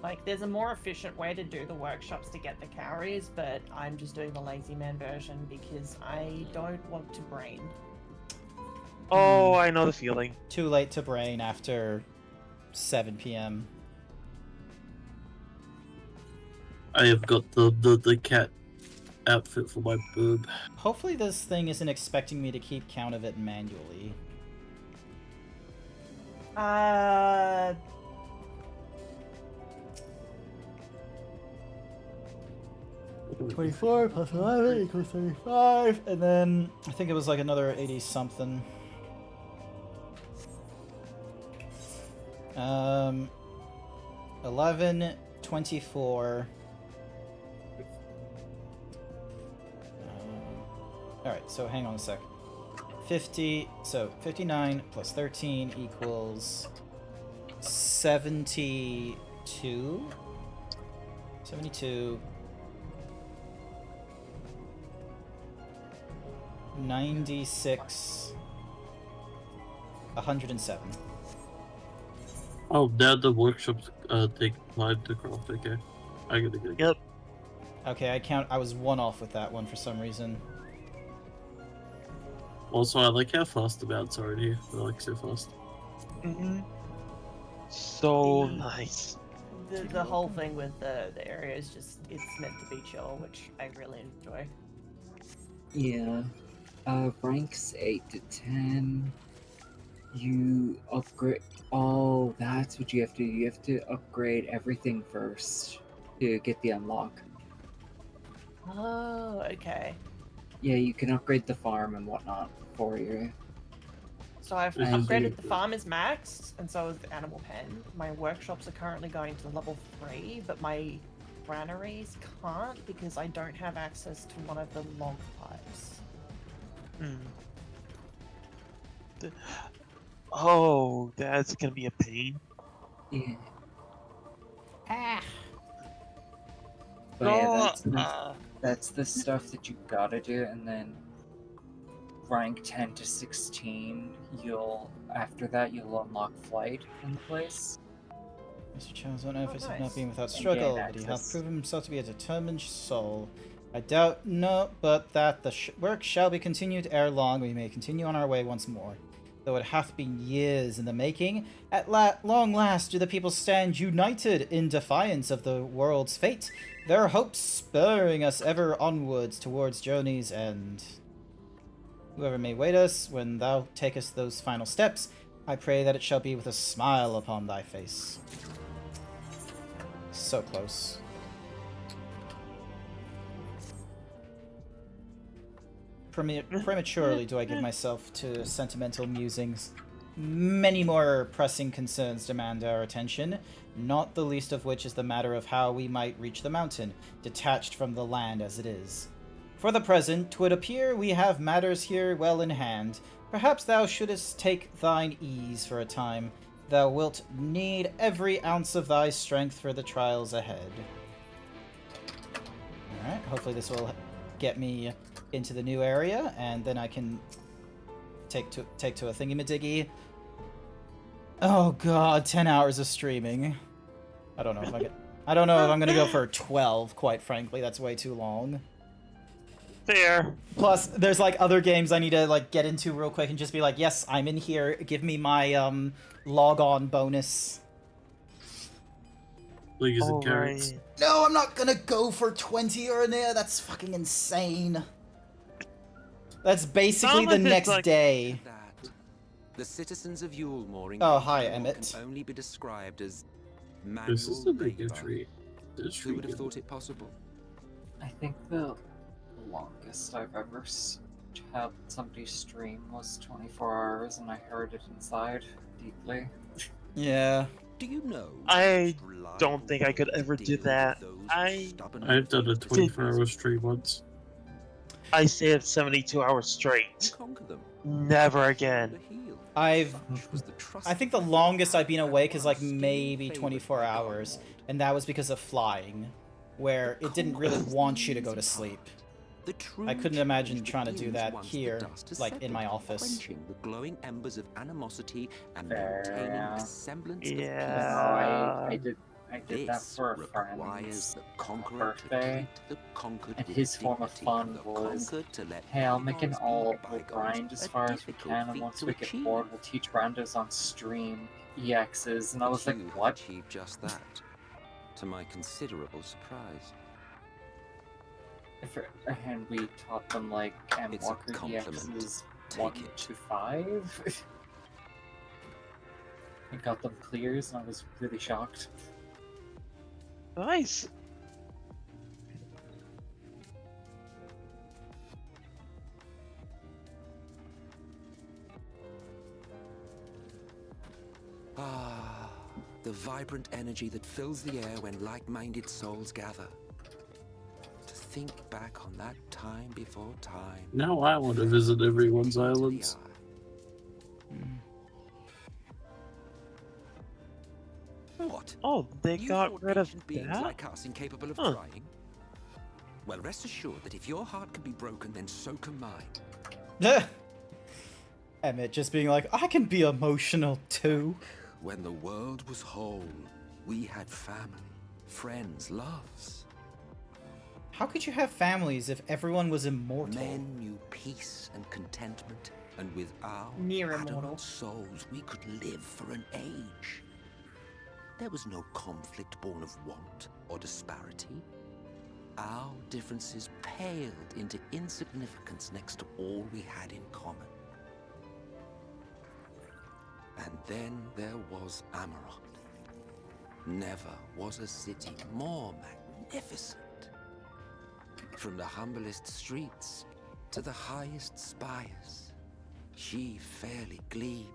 S10: Like, there's a more efficient way to do the workshops to get the calories, but I'm just doing the lazy man version because I don't want to brain.
S14: Oh, I know the feeling.
S2: Too late to brain after 7 p.m.
S8: I have got the cat outfit for my boob.
S2: Hopefully this thing isn't expecting me to keep count of it manually. 24 plus 11 equals 35, and then I think it was like another 80 something. 11, 24. Alright, so hang on a sec. 50, so 59 plus 13 equals 72. 72. 96. 107.
S8: Oh, now the workshops take time to craft. Okay, I gotta get.
S14: Yep.
S2: Okay, I was one off with that one for some reason.
S8: Also, I like how fast the mounts are in here. They're like so fast.
S14: So nice.
S10: The whole thing with the area is just, it's meant to be chill, which I really enjoy.
S16: Yeah. Ranks 8 to 10. You upgrade. Oh, that's what you have to do. You have to upgrade everything first to get the unlock.
S10: Oh, okay.
S16: Yeah, you can upgrade the farm and whatnot for you.
S10: So I've upgraded the farm is maxed, and so is the animal pen. My workshops are currently going to level 3, but my granaries can't because I don't have access to one of the log pipes.
S14: Oh, that's gonna be a pain.
S16: Yeah.
S10: Ah.
S16: But yeah, that's the stuff that you gotta do, and then rank 10 to 16, after that you'll unlock flight in the place.
S2: Mr. Charles won't efforts have not
S10: nice.
S2: been without
S16: And
S2: struggle,
S16: gain
S2: but he hath
S16: access.
S2: proven himself to be a determined soul. I doubt no, but that the work shall be continued ere long. We may continue on our way once more. Though it hath been years in the making, at long last do the people stand united in defiance of the world's fate, their hopes spurring us ever onwards towards journey's end. Whoever may wait us, when thou takest those final steps, I pray that it shall be with a smile upon thy face. So close. Prematurely do I give myself to sentimental musings. Many more pressing concerns demand our attention, not the least of which is the matter of how we might reach the mountain, detached from the land as it is. For the present, 'twould appear we have matters here well in hand. Perhaps thou shouldest take thine ease for a time. Thou wilt need every ounce of thy strength for the trials ahead. Alright, hopefully this will get me into the new area, and then I can take to a thingy-madiggy. Oh god, 10 hours of streaming. I don't know if I'm gonna go for 12, quite frankly. That's way too long.
S14: Fair.
S2: Plus, there's like other games I need to like get into real quick and just be like, yes, I'm in here. Give me my log on bonus.
S8: Please and carrots.
S2: No, I'm not gonna go for 20 or near. That's fucking insane. That's basically the next day.
S6: The citizens of Yulemore in
S2: Oh, hi, Emmett.
S6: can only be described as
S8: This is a big
S6: labor.
S8: entry.
S6: Who would have thought it possible?
S16: I think the longest I've ever had somebody stream was 24 hours, and I heard it inside deeply.
S2: Yeah.
S6: Do you know?
S14: I don't think I could ever do that.
S8: I've done a 24-hour stream once.
S14: I stayed at 72 hours straight. Never again.
S2: I think the longest I've been awake is like maybe 24 hours, and that was because of flying, where it didn't really want you to go to sleep. I couldn't imagine trying to do that here, like in my office.
S6: Quenching the glowing embers of animosity and maintaining a semblance of
S16: I did that for a friend's birthday, and his form of fun was, hey, I'll make an alt, we'll grind as far as we can, and once we get bored, we'll teach randos on stream EXs, and I was like, what?
S6: Achieved just that, to my considerable surprise.
S16: And we taught them like Walker EXs 1 to 5. I got them clears, and I was really shocked.
S14: Nice.
S6: The vibrant energy that fills the air when like-minded souls gather. To think back on that time before time.
S8: Now I want to visit everyone's islands.
S6: What?
S14: Oh, they
S6: You
S14: got
S6: thought
S14: rid of
S6: ancient beings
S14: that?
S6: like us incapable of
S14: Huh.
S6: trying? Well, rest assured that if your heart can be broken, then so can mine.
S2: Emmett just being like, I can be emotional too.
S6: When the world was whole, we had family, friends, loves.
S2: How could you have families if everyone was immortal?
S6: Men knew peace and contentment, and with our
S10: Near
S6: adamant
S10: immortal.
S6: souls, we could live for an age. There was no conflict born of want or disparity. Our differences paled into insignificance next to all we had in common. And then there was Amaroth. Never was a city more magnificent. From the humblest streets to the highest spires, she fairly gleamed.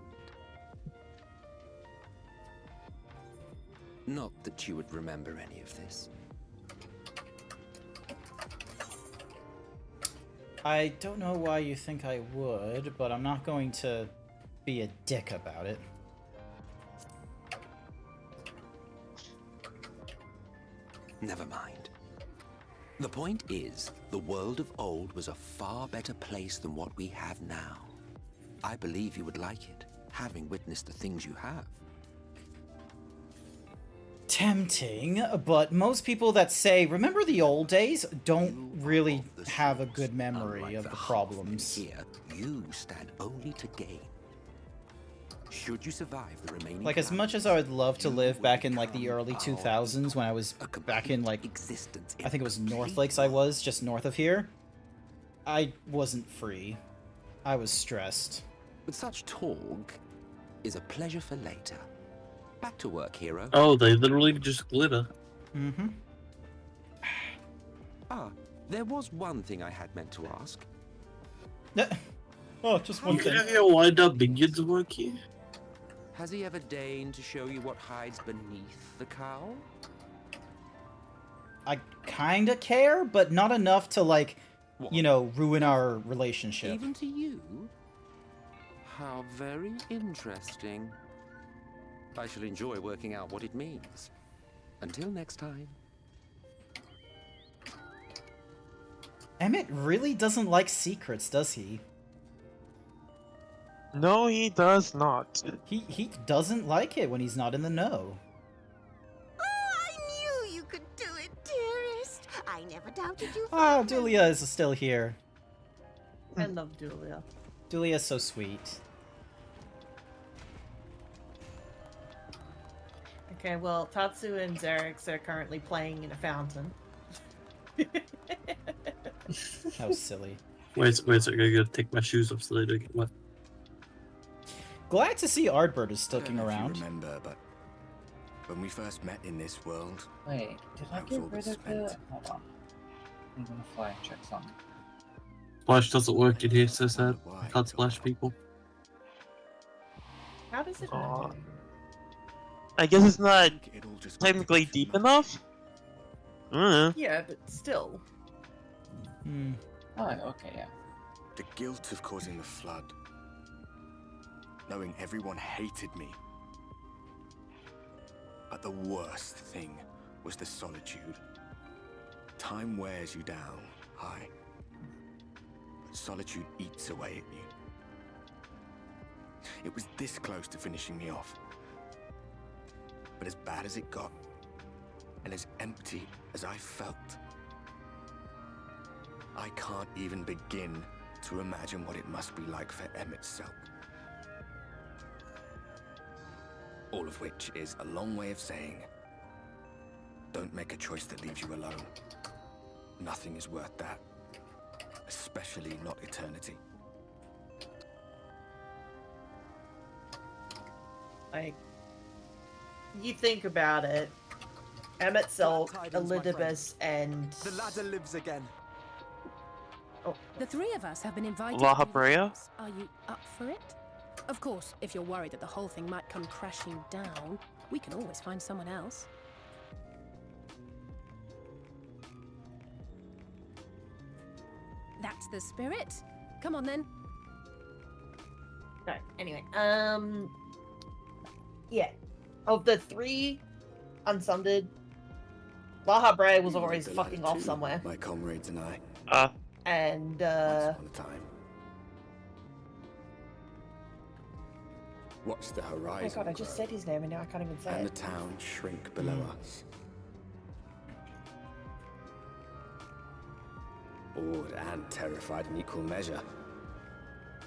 S6: Not that you would remember any of this.
S2: I don't know why you think I would, but I'm not going to be a dick about it.
S6: Never mind. The point is, the world of old was a far better place than what we have now. I believe you would like it, having witnessed the things you have.
S2: Tempting, but most people that say, remember the old days, don't really have a good memory of the problems.
S6: Here, you stand only to gain. Should you survive the remaining
S2: Like, as much as I would love to live back in, like, the early 2000s when I was back in, like, I think it was North Lakes I was, just north of here, I wasn't free. I was stressed.
S6: But such talk is a pleasure for later. Back to work, hero.
S8: Oh, they literally just glitter.
S2: Mm-hmm.
S6: Ah, there was one thing I had meant to ask.
S2: Oh, just one
S8: You
S2: thing.
S8: have your wind-up minions work here?
S6: Has he ever deigned to show you what hides beneath the cowl?
S2: I kinda care, but not enough to, like, you know, ruin our relationship.
S6: Even to you? How very interesting. I shall enjoy working out what it means. Until next time.
S2: Emmett really doesn't like secrets, does he?
S14: No, he does not.
S2: He doesn't like it when he's not in the know.
S1: I knew you could do it, dearest. I never doubted you.
S2: Ah, Dulia is still here.
S10: I love Dulia.
S2: Dulia's so sweet.
S10: Okay, well, Tatsu and Xerix are currently playing in a fountain.
S2: How silly.
S8: Wait a second, I gotta take my shoes off so they don't get wet.
S2: Glad to see Ardbird is
S12: I don't
S2: sticking
S12: know if you
S2: around.
S12: remember, but when we first met in this world,
S16: Wait, did I
S12: I was
S16: get
S12: all
S16: rid
S12: but
S16: of the...
S12: spent.
S16: Hold on. I'm gonna fly and check something.
S8: Splash doesn't work in here, so sad. I can't splash people.
S10: How does it
S14: I guess it's not technically deep enough?
S10: Yeah, but still.
S16: Oh, okay, yeah.
S12: The guilt of causing the flood, knowing everyone hated me. But the worst thing was the solitude. Time wears you down, aye. But solitude eats away at you. It was this close to finishing me off. But as bad as it got, and as empty as I felt, I can't even begin to imagine what it must be like for Emmett Selk. All of which is a long way of saying, don't make a choice that leaves you alone. Nothing is worth that, especially not eternity.
S10: Like, you think about it, Emmett Selk, Elidibus, and...
S7: The ladder lives again.
S10: Oh.
S21: The three of us have been invited
S14: La
S21: to do
S14: Habrea?
S21: this. Are you up for it? Of course, if you're worried that the whole thing might come crashing down, We can always find someone else. That's the spirit. Come on then.
S10: Okay, anyway, yeah. Of the 3 unsummoned, Laha Bray was always fucking off somewhere.
S3: My comrades and I.
S10: And,
S3: Once upon a time. Watch the
S10: oh my
S3: horizon
S10: god, I just said his name and now I can't even say
S3: and
S10: it.
S3: the town shrink below us. Awed and terrified in equal measure.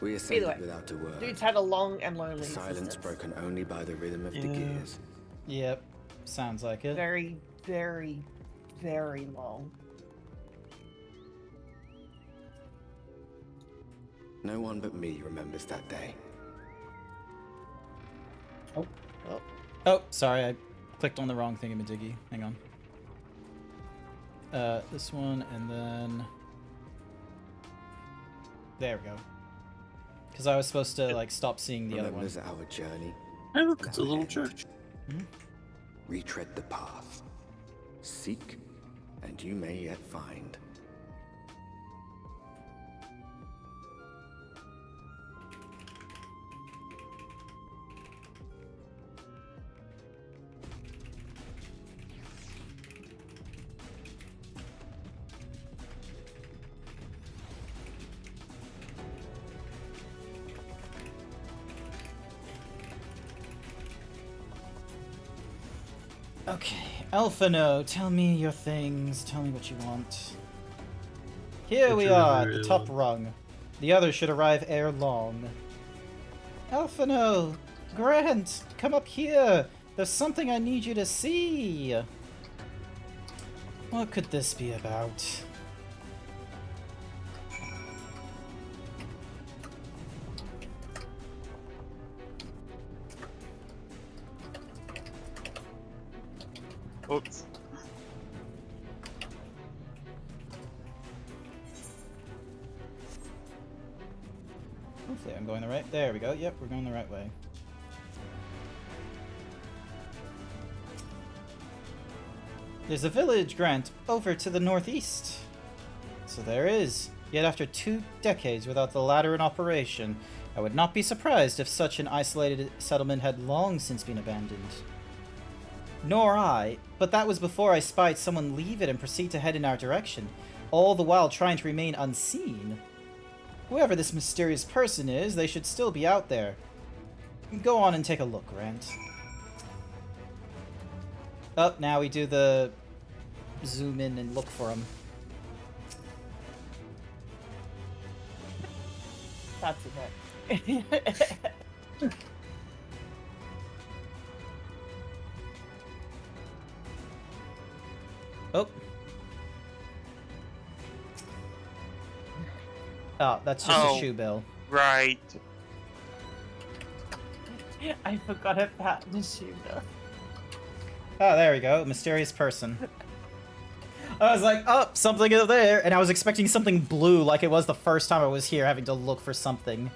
S3: We
S10: Either
S3: ascended
S10: way,
S3: without a word.
S10: dude's had a long and lonely
S3: Silence
S10: existence.
S3: broken only by the rhythm of the gears.
S2: Yep, sounds like it.
S10: Very, very, very long.
S3: No one but me remembers that day.
S2: Oh, sorry, I clicked on the wrong thingamadiggy. Hang on. This one, and then... There we go. Because I was supposed to, like, stop seeing the other one.
S3: Remembers our journey.
S8: Hey, look, it's a little church.
S3: Retread the path. Seek, and you may yet find.
S2: Okay, Alphino, tell me your things, tell me what you want. Here we are, at the top rung. The others should arrive ere long. Alphino! Grant! Come up here! There's something I need you to see! What could this be about?
S14: Oops.
S2: Hopefully I'm going the right... There we go. Yep, we're going the right way. There's a village, Grant, over to the northeast. So there is. Yet after 2 decades without the ladder in operation, I would not be surprised if such an isolated settlement had long since been abandoned. Nor I, but that was before I spied someone leave it and proceed to head in our direction, all the while trying to remain unseen. Whoever this mysterious person is, they should still be out there. Go on and take a look, Grant. Oh, now we do the zoom in and look for him.
S10: That's it.
S2: Oh. Oh, that's just a shoe bill.
S14: Right.
S10: I forgot about the shoe bill.
S2: Oh, there we go. Mysterious person. I was like, oh, something over there, and I was expecting something blue like it was the first time I was here having to look for something.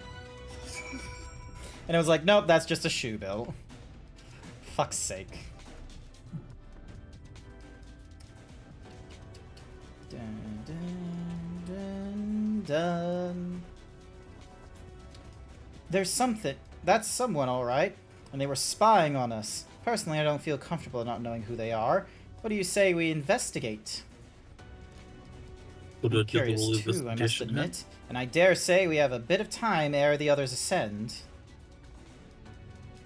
S2: And I was like, nope, that's just a shoe bill. Fuck's sake. Dun, dun, dun, dun. There's something. That's someone, alright. And they were spying on us. Personally, I don't feel comfortable not knowing who they are. What do you say we investigate? I'm curious too, I must admit. And I dare say we have a bit of time ere the others ascend.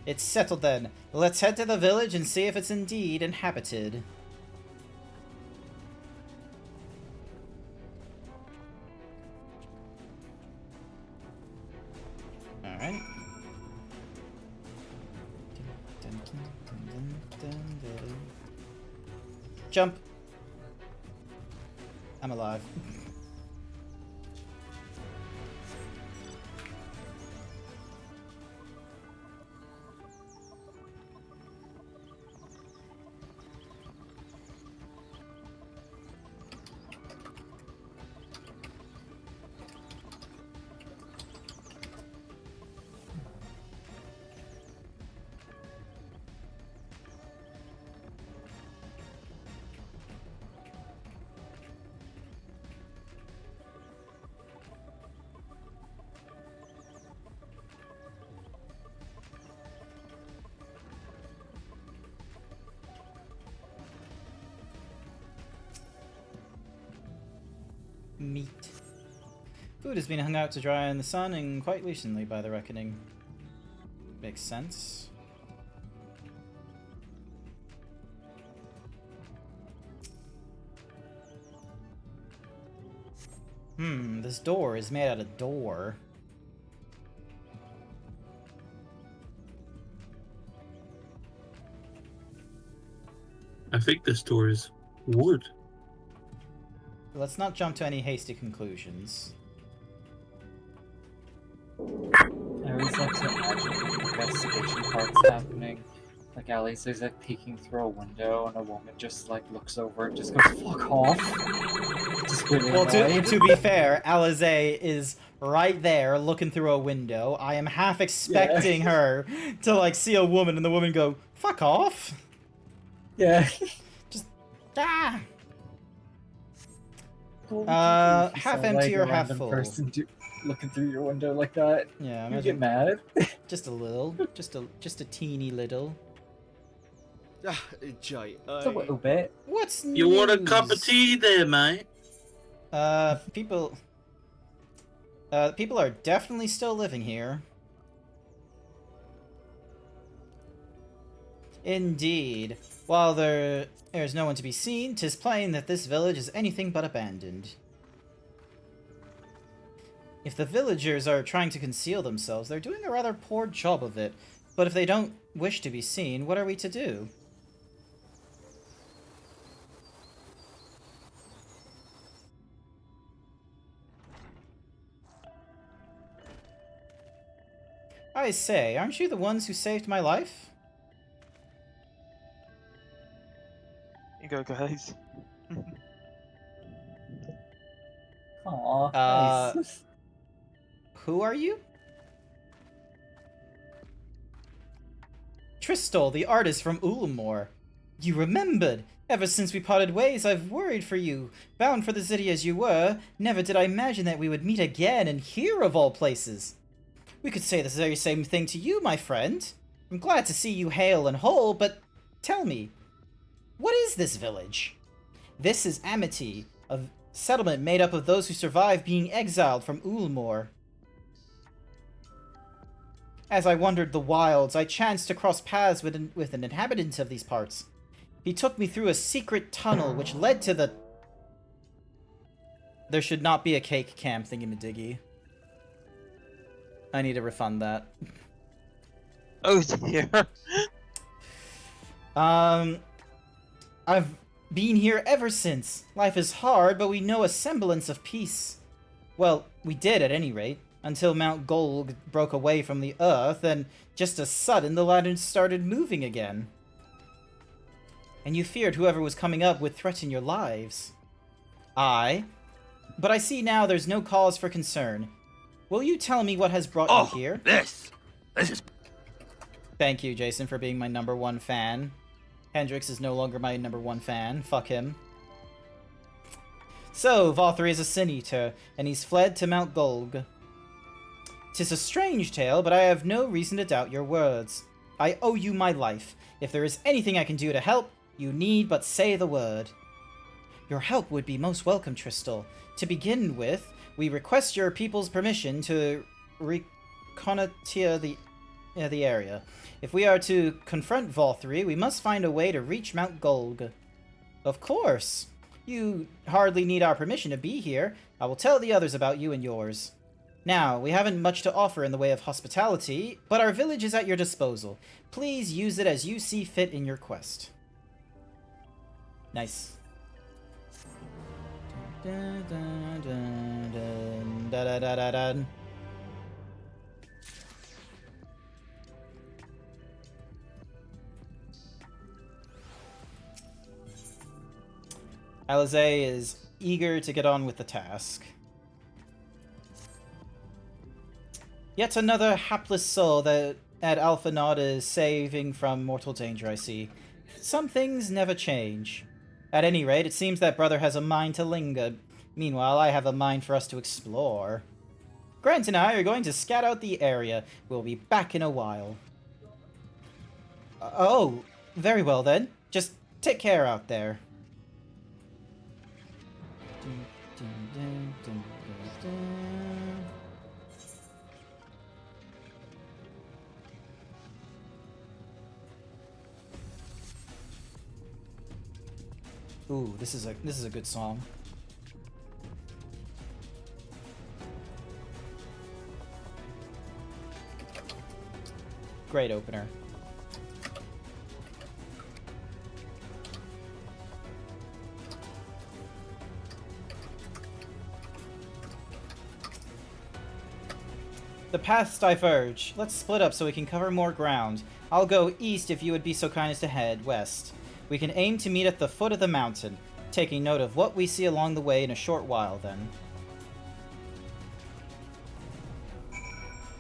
S2: It's settled then. Let's head to the village and see if it's indeed inhabited. Alright. Jump! I'm alive. Meat. Food has been hung out to dry in the sun and quite recently, by the reckoning. Makes sense. This door is made out of door.
S8: I think this door is wood.
S2: Let's not jump to any hasty conclusions.
S16: I always like to imagine the investigation parts happening. Like Alice's like peeking through a window and a woman just like looks over and just goes, fuck off. Just really
S2: Well,
S16: annoyed.
S2: to be fair, Alize is right there looking through a window. I am half expecting her to like see a woman and the woman go, fuck off.
S16: Yeah.
S2: Just, ah. Half
S16: So,
S2: empty
S16: like,
S2: or
S16: a
S2: half
S16: random
S2: full?
S16: person looking through your window like that.
S2: Yeah,
S16: you get mad.
S2: Just a little. Just a teeny little.
S19: Jay,
S16: It's a little bit.
S2: What's
S8: You want a
S2: news?
S8: cup of tea there, mate?
S2: People are definitely still living here. Indeed. While there's no one to be seen, 'tis plain that this village is anything but abandoned. If the villagers are trying to conceal themselves, they're doing a rather poor job of it. But if they don't wish to be seen, what are we to do? I say, aren't you the ones who saved my life?
S14: You go, guys.
S16: Aw, nice.
S2: Who are you? Tristol, the artist from Ulamore. You remembered! Ever since we parted ways, I've worried for you. Bound for the city as you were, never did I imagine that we would meet again, and here of all places. We could say the very same thing to you, my friend. I'm glad to see you hale and whole, but tell me, what is this village? This is Amity, a settlement made up of those who survived being exiled from Ulmore. As I wandered the wilds, I chanced to cross paths with an inhabitant of these parts. He took me through a secret tunnel which led to the... There should not be a cake camp thingy-majiggy. I need to refund that.
S14: Oh dear.
S2: I've been here ever since. Life is hard, but we know a semblance of peace. Well, we did at any rate, until Mount Golg broke away from the earth, and just as sudden the lanterns started moving again. And you feared whoever was coming up would threaten your lives. Aye. But I see now there's no cause for concern. Will you tell me what has brought you here?
S20: This is...
S2: Thank you, Jason, for being my '1 fan. Hendrix is no longer my #1 fan. Fuck him. So, Vothri is a Sin Eater, and he's fled to Mount Golg. 'Tis a strange tale, but I have no reason to doubt your words. I owe you my life. If there is anything I can do to help, you need but say the word. Your help would be most welcome, Tristol. To begin with, we request your people's permission to reconnoiter the area. If we are to confront Vothri, we must find a way to reach Mount Golg. Of course. You hardly need our permission to be here. I will tell the others about you and yours. Now, we haven't much to offer in the way of hospitality, but our village is at your disposal. Please use it as you see fit in your quest. Nice. Dun, dun, dun, dun, dun, dun, dun, dun, dun. Alize is eager to get on with the task. Yet another hapless soul that Alpha Nod is saving from mortal danger, I see. Some things never change. At any rate, it seems that brother has a mind to linger. Meanwhile, I have a mind for us to explore. Grant and I are going to scout out the area. We'll be back in a while. Oh, very well then. Just take care out there. Dun, dun, dun, dun, dun. Ooh, this is a good song. Great opener. The paths diverge. Let's split up so we can cover more ground. I'll go east if you would be so kind as to head west. We can aim to meet at the foot of the mountain, taking note of what we see along the way in a short while then.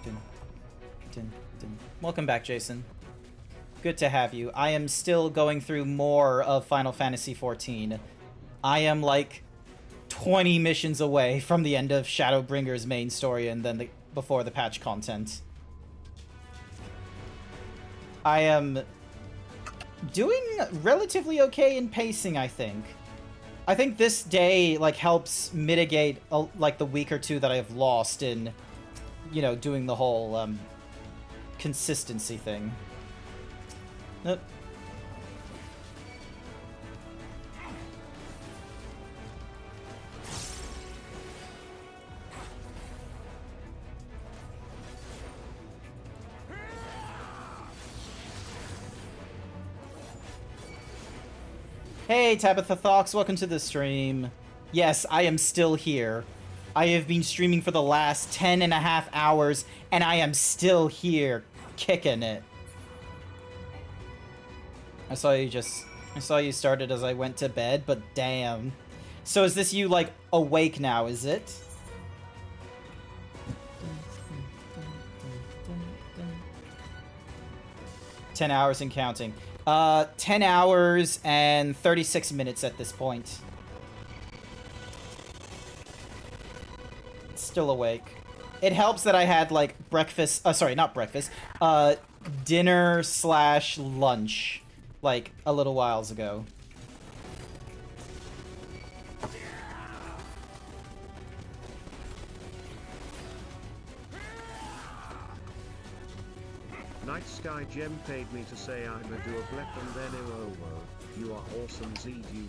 S2: Dun, dun, dun. Welcome back, Jason. Good to have you. I am still going through more of Final Fantasy XIV. I am like 20 missions away from the end of Shadowbringer's main story and then before the patch content. I am doing relatively okay in pacing, I think. I think this day like helps mitigate like the week or two that I've lost in, you know, doing the whole consistency thing. Nope. Hey, Tabitha Thox, welcome to the stream. Yes, I am still here. I have been streaming for the last 10.5 hours, and I am still here, kicking it. I saw you started as I went to bed, but damn. So is this you, like, awake now, is it? 10 hours and counting. 10 hours and 36 minutes at this point. Still awake. It helps that I had, like, breakfast... sorry, not breakfast. Dinner / lunch, like, a little whiles ago.
S19: Night Sky Gem paid me to say I'm a do a blep and then oh. You are awesome, ZDU.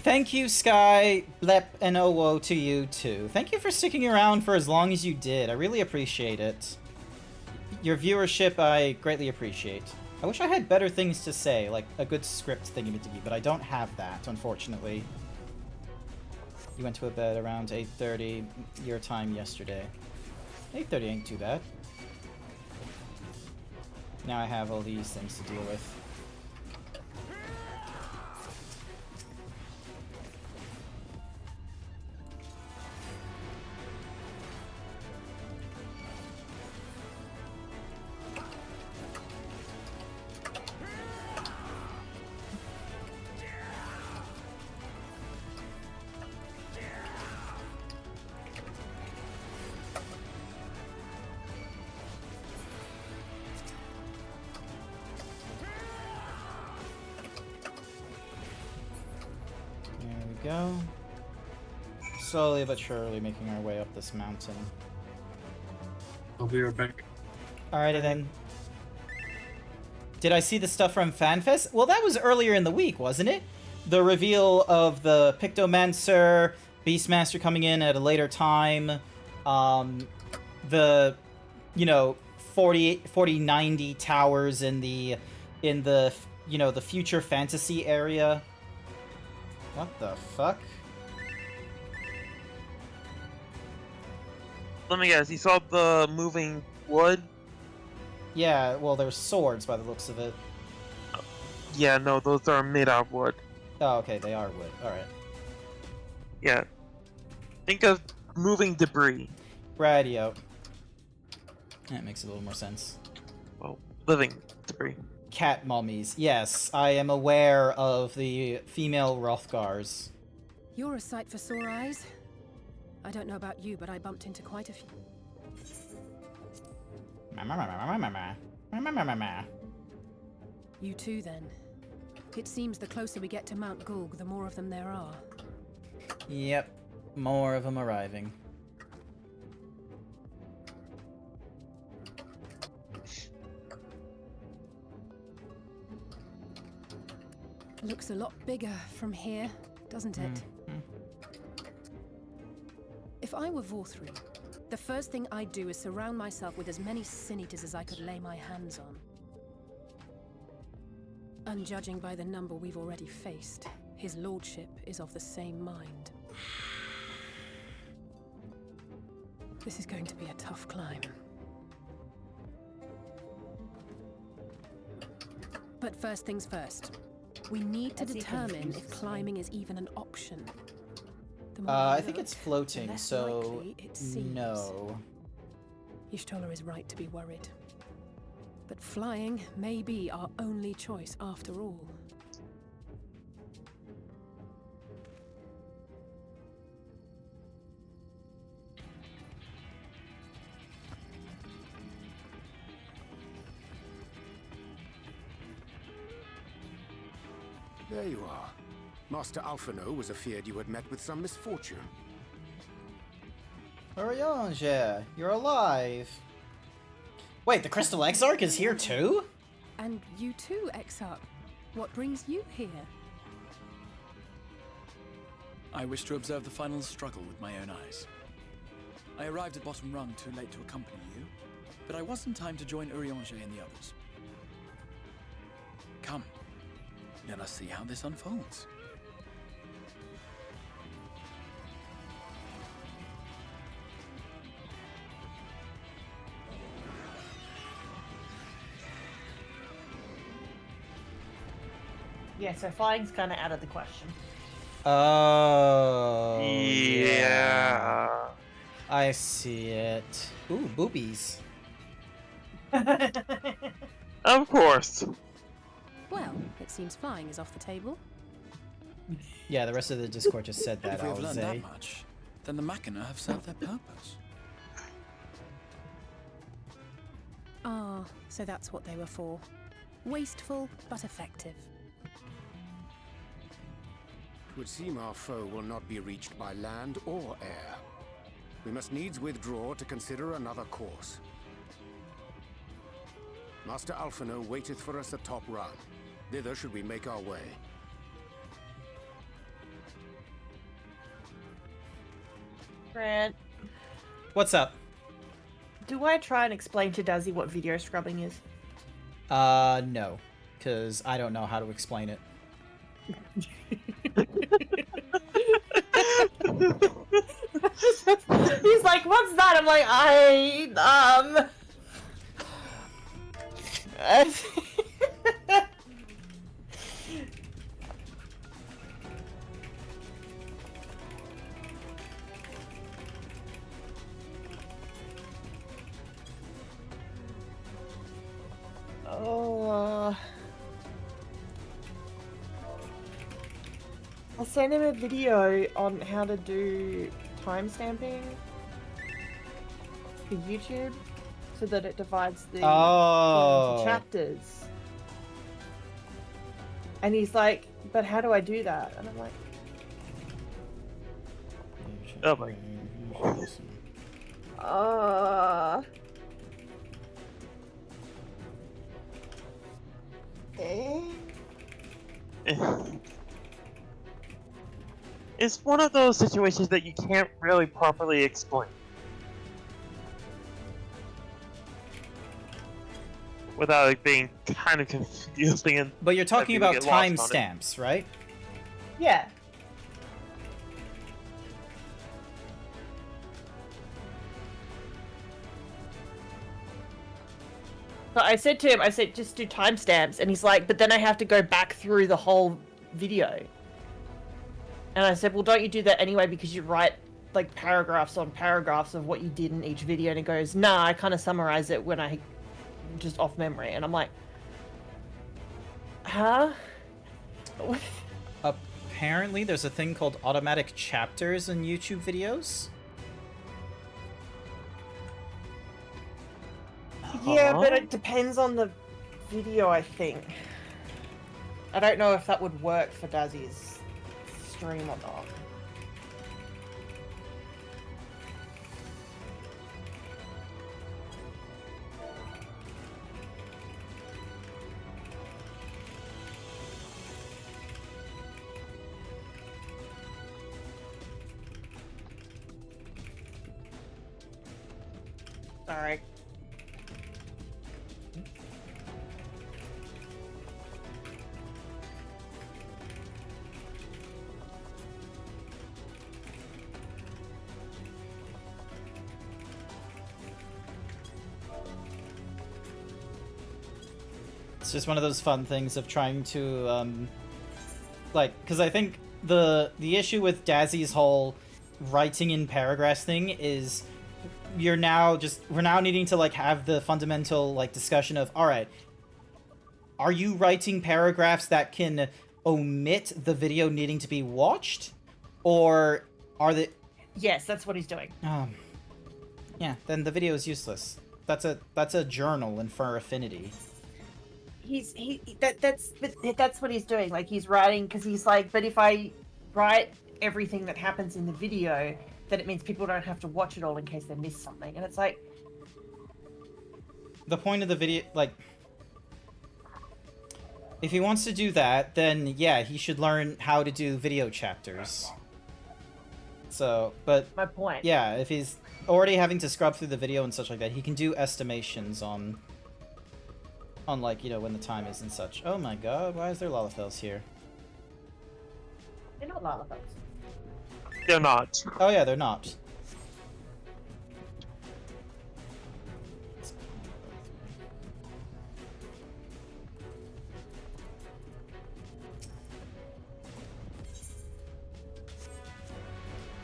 S2: Thank you, Sky, Blep, and Owo to you, too. Thank you for sticking around for as long as you did. I really appreciate it. Your viewership, I greatly appreciate. I wish I had better things to say, like a good script thingy-majiggy, but I don't have that, unfortunately. You went to bed around 8:30 your time yesterday. 8:30 ain't too bad. Now I have all these things to deal with. Go. Slowly but surely making our way up this mountain.
S8: I'll be right back.
S2: Alrighty then. Did I see the stuff from FanFest? Well, that was earlier in the week, wasn't it? The reveal of the Pictomancer, Beastmaster coming in at a later time. The, you know, 4090 towers in the, you know, the future fantasy area. What the fuck?
S14: Let me guess, you saw the moving wood?
S2: Yeah, well, there's swords by the looks of it.
S14: Yeah, no, those are made out of wood.
S2: Oh, okay, they are wood. Alright.
S14: Yeah. Think of moving debris.
S2: Radio. That makes a little more sense.
S14: Well, living debris.
S2: Cat mummies. Yes, I am aware of the female Rothgars.
S21: You're a sight for sore eyes. I don't know about you, but I bumped into quite a few. You too, then. It seems the closer we get to Mount Gulg, the more of them there are.
S2: Yep. More of them arriving.
S21: Looks a lot bigger from here, doesn't it? If I were Vorthri, the first thing I'd do is surround myself with as many sin eaters as I could lay my hands on. And judging by the number we've already faced, his lordship is of the same mind. This is going to be a tough climb. But first things first. We need to determine if climbing is even an option.
S2: I think it's floating, so no.
S21: Y'shtola is right to be worried. But flying may be our only choice after all.
S12: There you are. Master Alphino was afeard you had met with some misfortune.
S2: Oriange, you're alive. Wait, the Crystal Exarch is here too?
S21: And you too, Exarch. What brings you here?
S11: I wish to observe the final struggle with my own eyes. I arrived at bottom rung too late to accompany you, but I was in time to join Oriange and the others. Come, let us see how this unfolds.
S10: Yeah, so flying's kind of out of the question.
S2: Oh.
S14: Yeah.
S2: I see it. Ooh, boobies.
S14: Of course.
S21: Well, it seems flying is off the table.
S2: Yeah, the rest of the Discord just said that.
S11: If we have
S2: I'll
S11: learned
S2: say.
S11: that much, then the Machina have served their purpose.
S21: Ah, so that's what they were for. Wasteful, but effective.
S12: It would seem our foe will not be reached by land or air. We must needs withdraw to consider another course. Master Alphino waiteth for us at top rung. Thither should we make our way.
S10: Grant.
S2: What's up?
S10: Do I try and explain to Dazzy what video scrubbing is?
S2: No. Because I don't know how to explain it.
S10: He's like, what's that? I'm like, I'll send him a video on how to do timestamping for YouTube so that it divides the into chapters. And he's like, but how do I do that? And I'm like,
S14: oh my. It's one of those situations that you can't really properly explain. Without it being kind of confusing and...
S2: But you're talking about
S14: get lost on it.
S2: timestamps, right?
S10: yeah. But I said to him, I said, just do timestamps. And he's like, but then I have to go back through the whole video. And I said, well, don't you do that anyway because you write like paragraphs on paragraphs of what you did in each video? And he goes, nah, I kind of summarize it when I just off memory. And I'm like, huh?
S2: Apparently there's a thing called automatic chapters in YouTube videos.
S10: Yeah, but it depends on the video, I think. I don't know if that would work for Dazzy's stream or not. Sorry.
S2: It's just one of those fun things of trying to, like, because I think the issue with Dazzy's whole writing in paragraphs thing is we're now needing to, like, have the fundamental, like, discussion of, alright, are you writing paragraphs that can omit the video needing to be watched? Or are they...
S10: Yes, that's what he's doing.
S2: Yeah, then the video is useless. That's a journal in for Affinity.
S10: That's what he's doing. Like, he's writing because he's like, but if I write everything that happens in the video, then it means people don't have to watch it all in case they miss something. And it's like,
S2: the point of the video, like, if he wants to do that, then yeah, he should learn how to do video chapters. So, but
S10: my point.
S2: Yeah, if he's already having to scrub through the video and such like that, he can do estimations on like, you know, when the time is and such. Oh my god, why is there Lalafels here?
S10: They're not Lalafels.
S14: They're not.
S2: Oh yeah, they're not.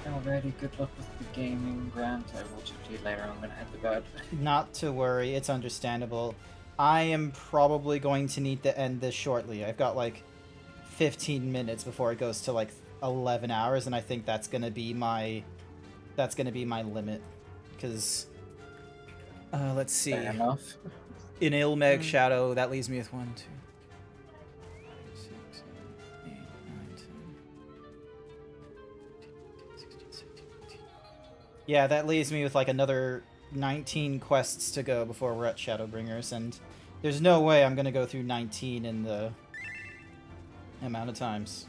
S16: Alrighty, good luck with the gaming, Grant. I will chat to you later. I'm gonna head to bed.
S2: Not to worry, it's understandable. I am probably going to need to end this shortly. I've got like 15 minutes before it goes to like 11 hours, and I think that's gonna be my limit. Because let's see.
S16: Fair enough.
S2: In Ilmeg Shadow, that leaves me with 1, 2, 6, 7, 8, 9, 10. Yeah, that leaves me with like another 19 quests to go before we're at Shadowbringers, and there's no way I'm gonna go through 19 in the amount of times.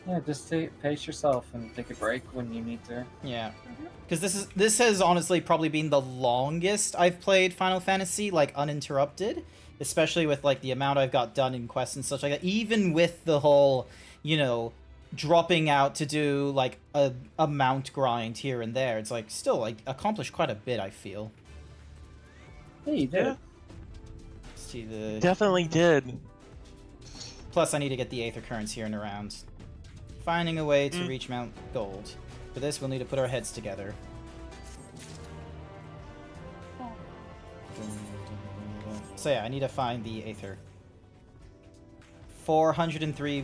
S16: Yeah, just pace yourself and take a break when you need to.
S2: Yeah, because this has honestly probably been the longest I've played Final Fantasy, like, uninterrupted, especially with like the amount I've got done in quests and such like that, even with the whole, you know, dropping out to do like a mount grind here and there. It's like still like accomplished quite a bit, I feel.
S16: Yeah, you did.
S2: See the
S14: Definitely did.
S2: Plus I need to get the Aether Currents here and around. Finding a way to reach Mount Gold. For this we'll need to put our heads together. So yeah, I need to find the Aether. 403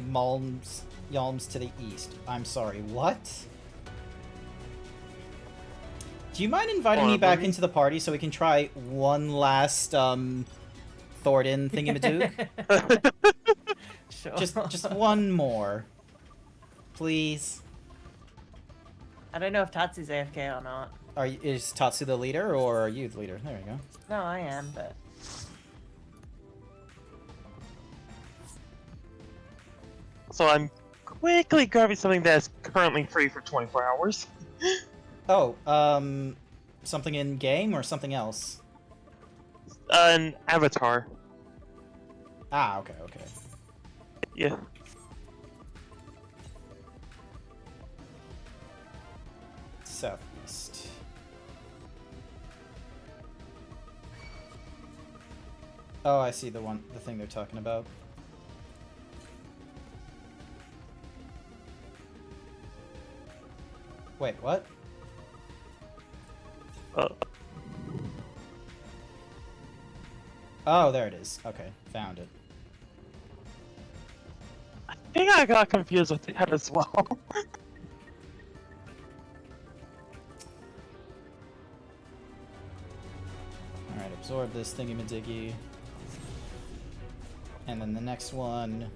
S2: Yalms to the east. I'm sorry, what? Do you mind inviting me back into the party so we can try one last Thornton thingamadoo?
S10: Sure.
S2: Just one more. Please.
S10: I don't know if Tatsu's AFK or not.
S2: Is Tatsu the leader or are you the leader? There we go.
S10: No, I am, but...
S14: So I'm quickly grabbing something that's currently free for 24 hours.
S2: Oh, something in game or something else?
S14: An avatar.
S2: Ah, okay.
S14: Yeah.
S2: Southeast. Oh, I see the thing they're talking about. Wait, what? Oh, there it is. Okay, found it.
S14: I think I got confused with that as well.
S2: Alright, absorb this thingy-majiggy. And then the next one...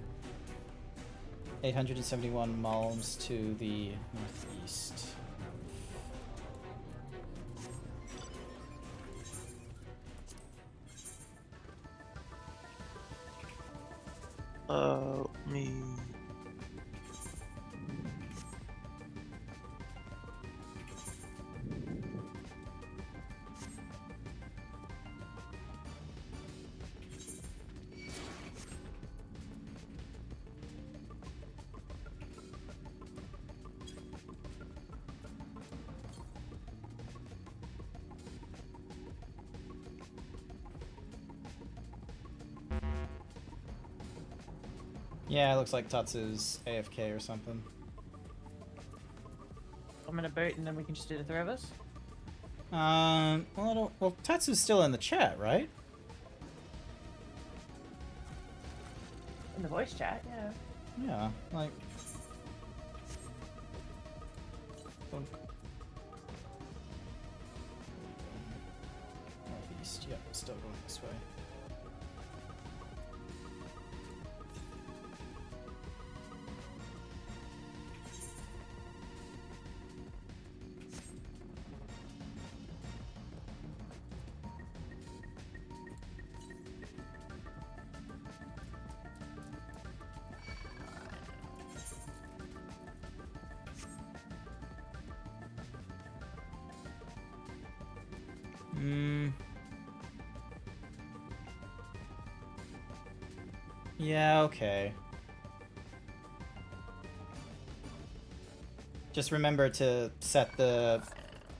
S2: 871 Malms to the northeast.
S14: Me.
S2: Yeah, it looks like Tatsu's AFK or something.
S10: I'm gonna boot and then we can just do the 3 of us.
S2: Well, Tatsu's still in the chat, right?
S10: In the voice chat, yeah.
S2: Yeah, like... Northeast, yep, still going this way. Yeah, okay. Just remember to set the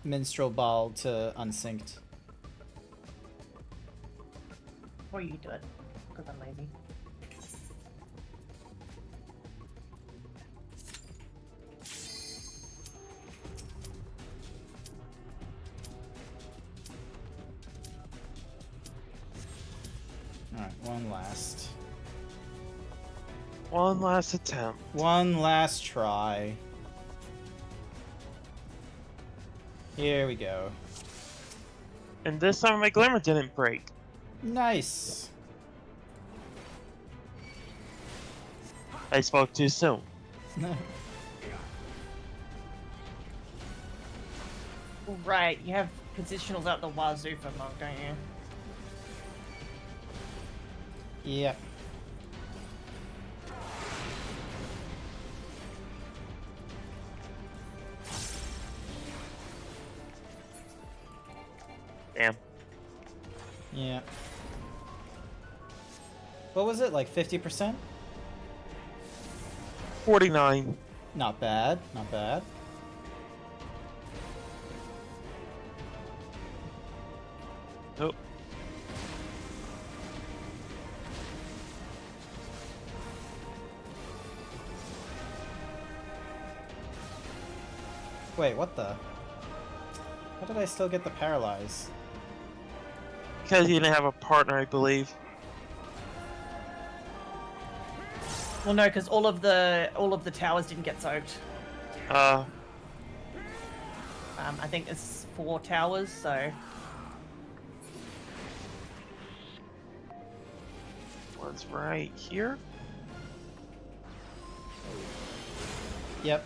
S2: minstrel ball to unsynced.
S10: Or you do it, because I'm lazy.
S2: Alright, one last.
S14: One last attempt.
S2: One last try. Here we go.
S14: And this time my glimmer didn't break.
S2: Nice.
S14: I spoke too soon.
S10: Right, you have positionals out the wazoo for Monk, don't you?
S2: Yep.
S14: Damn.
S2: Yeah. What was it, like 50%?
S14: 49.
S2: Not bad, not bad.
S14: Nope.
S2: Wait, what the? How did I still get the paralyze?
S14: Because you didn't have a partner, I believe.
S10: Well, no, because all of the towers didn't get soaked. I think it's 4 towers, so.
S14: One's right here.
S2: Yep.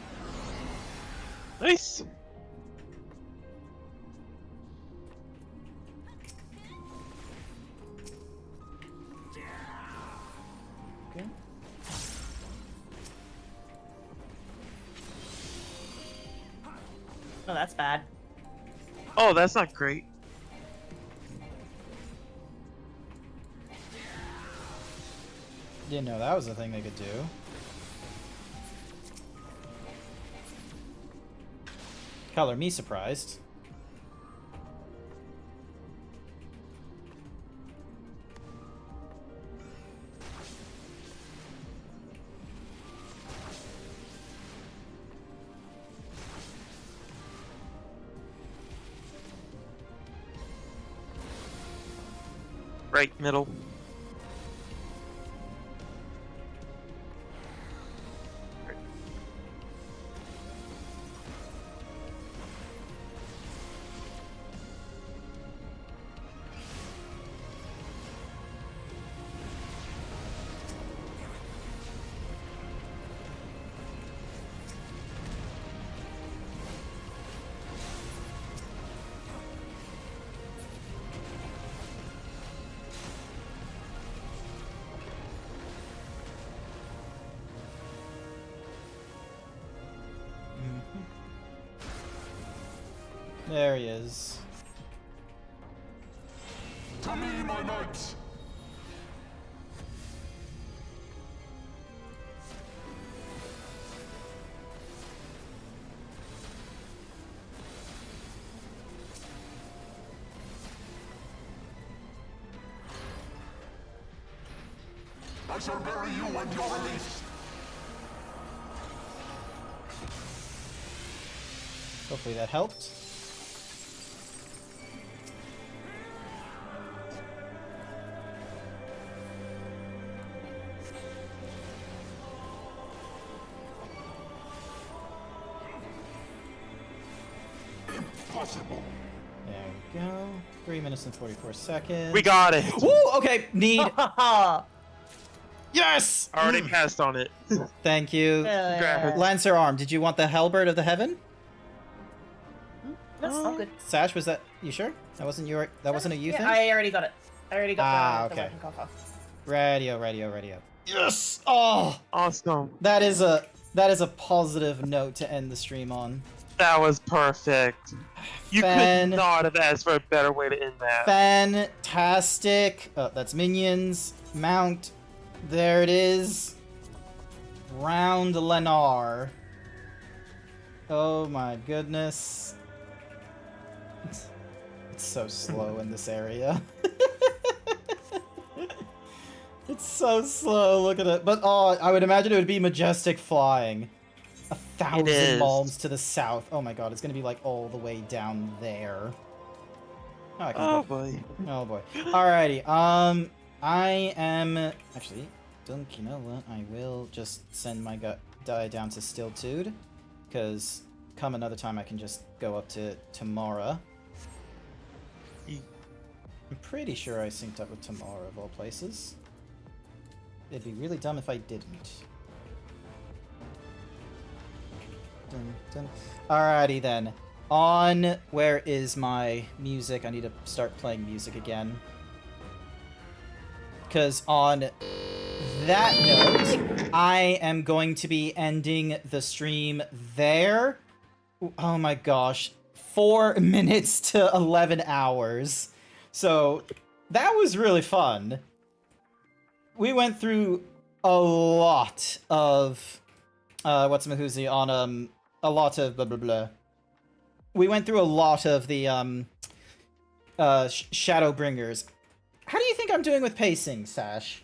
S14: Nice.
S2: Okay.
S10: Oh, that's bad.
S14: Oh, that's not great.
S2: Didn't know that was a thing they could do. Color me surprised.
S14: Right middle.
S2: There he is.
S9: To me, my knights!
S5: I shall bury you when you're released.
S2: Hopefully that helped.
S5: Impossible.
S2: There we go. 3 minutes and 44 seconds.
S14: We got it.
S2: Woo! Okay, need. Yes!
S14: Already passed on it.
S2: Thank you. Lancer Arm, did you want the Halberd of the Heaven?
S10: That's all good.
S2: Sash, was that you sure? That wasn't your that wasn't a you thing?
S10: I already got it. I already got the
S2: okay.
S10: weapon coffer.
S2: Radio. Yes! Oh!
S14: Awesome.
S2: That is a positive note to end the stream on.
S14: That was perfect. You could not have asked for a better way to end that.
S2: Fantastic. Oh, that's minions. Mount. There it is. Round Lennar. Oh my goodness. It's so slow in this area. It's so slow, look at it. But oh, I would imagine it would be majestic flying. 1,000 malms to the south. Oh my god, it's gonna be like all the way down there. Oh
S14: boy.
S2: Oh boy. Alrighty, I am actually, Dunk, you know what? I will just send my die down to Stiltude, because come another time I can just go up to Tamara. I'm pretty sure I synced up with Tamara of all places. It'd be really dumb if I didn't. Dun, dun. Alrighty then. On where is my music? I need to start playing music again. Because on that note, I am going to be ending the stream there. Oh my gosh. 4 minutes to 11 hours. So that was really fun. We went through a lot of what's-a-mahoozy on a lot of blah blah blah. We went through a lot of the Shadowbringers. How do you think I'm doing with pacing, Sash?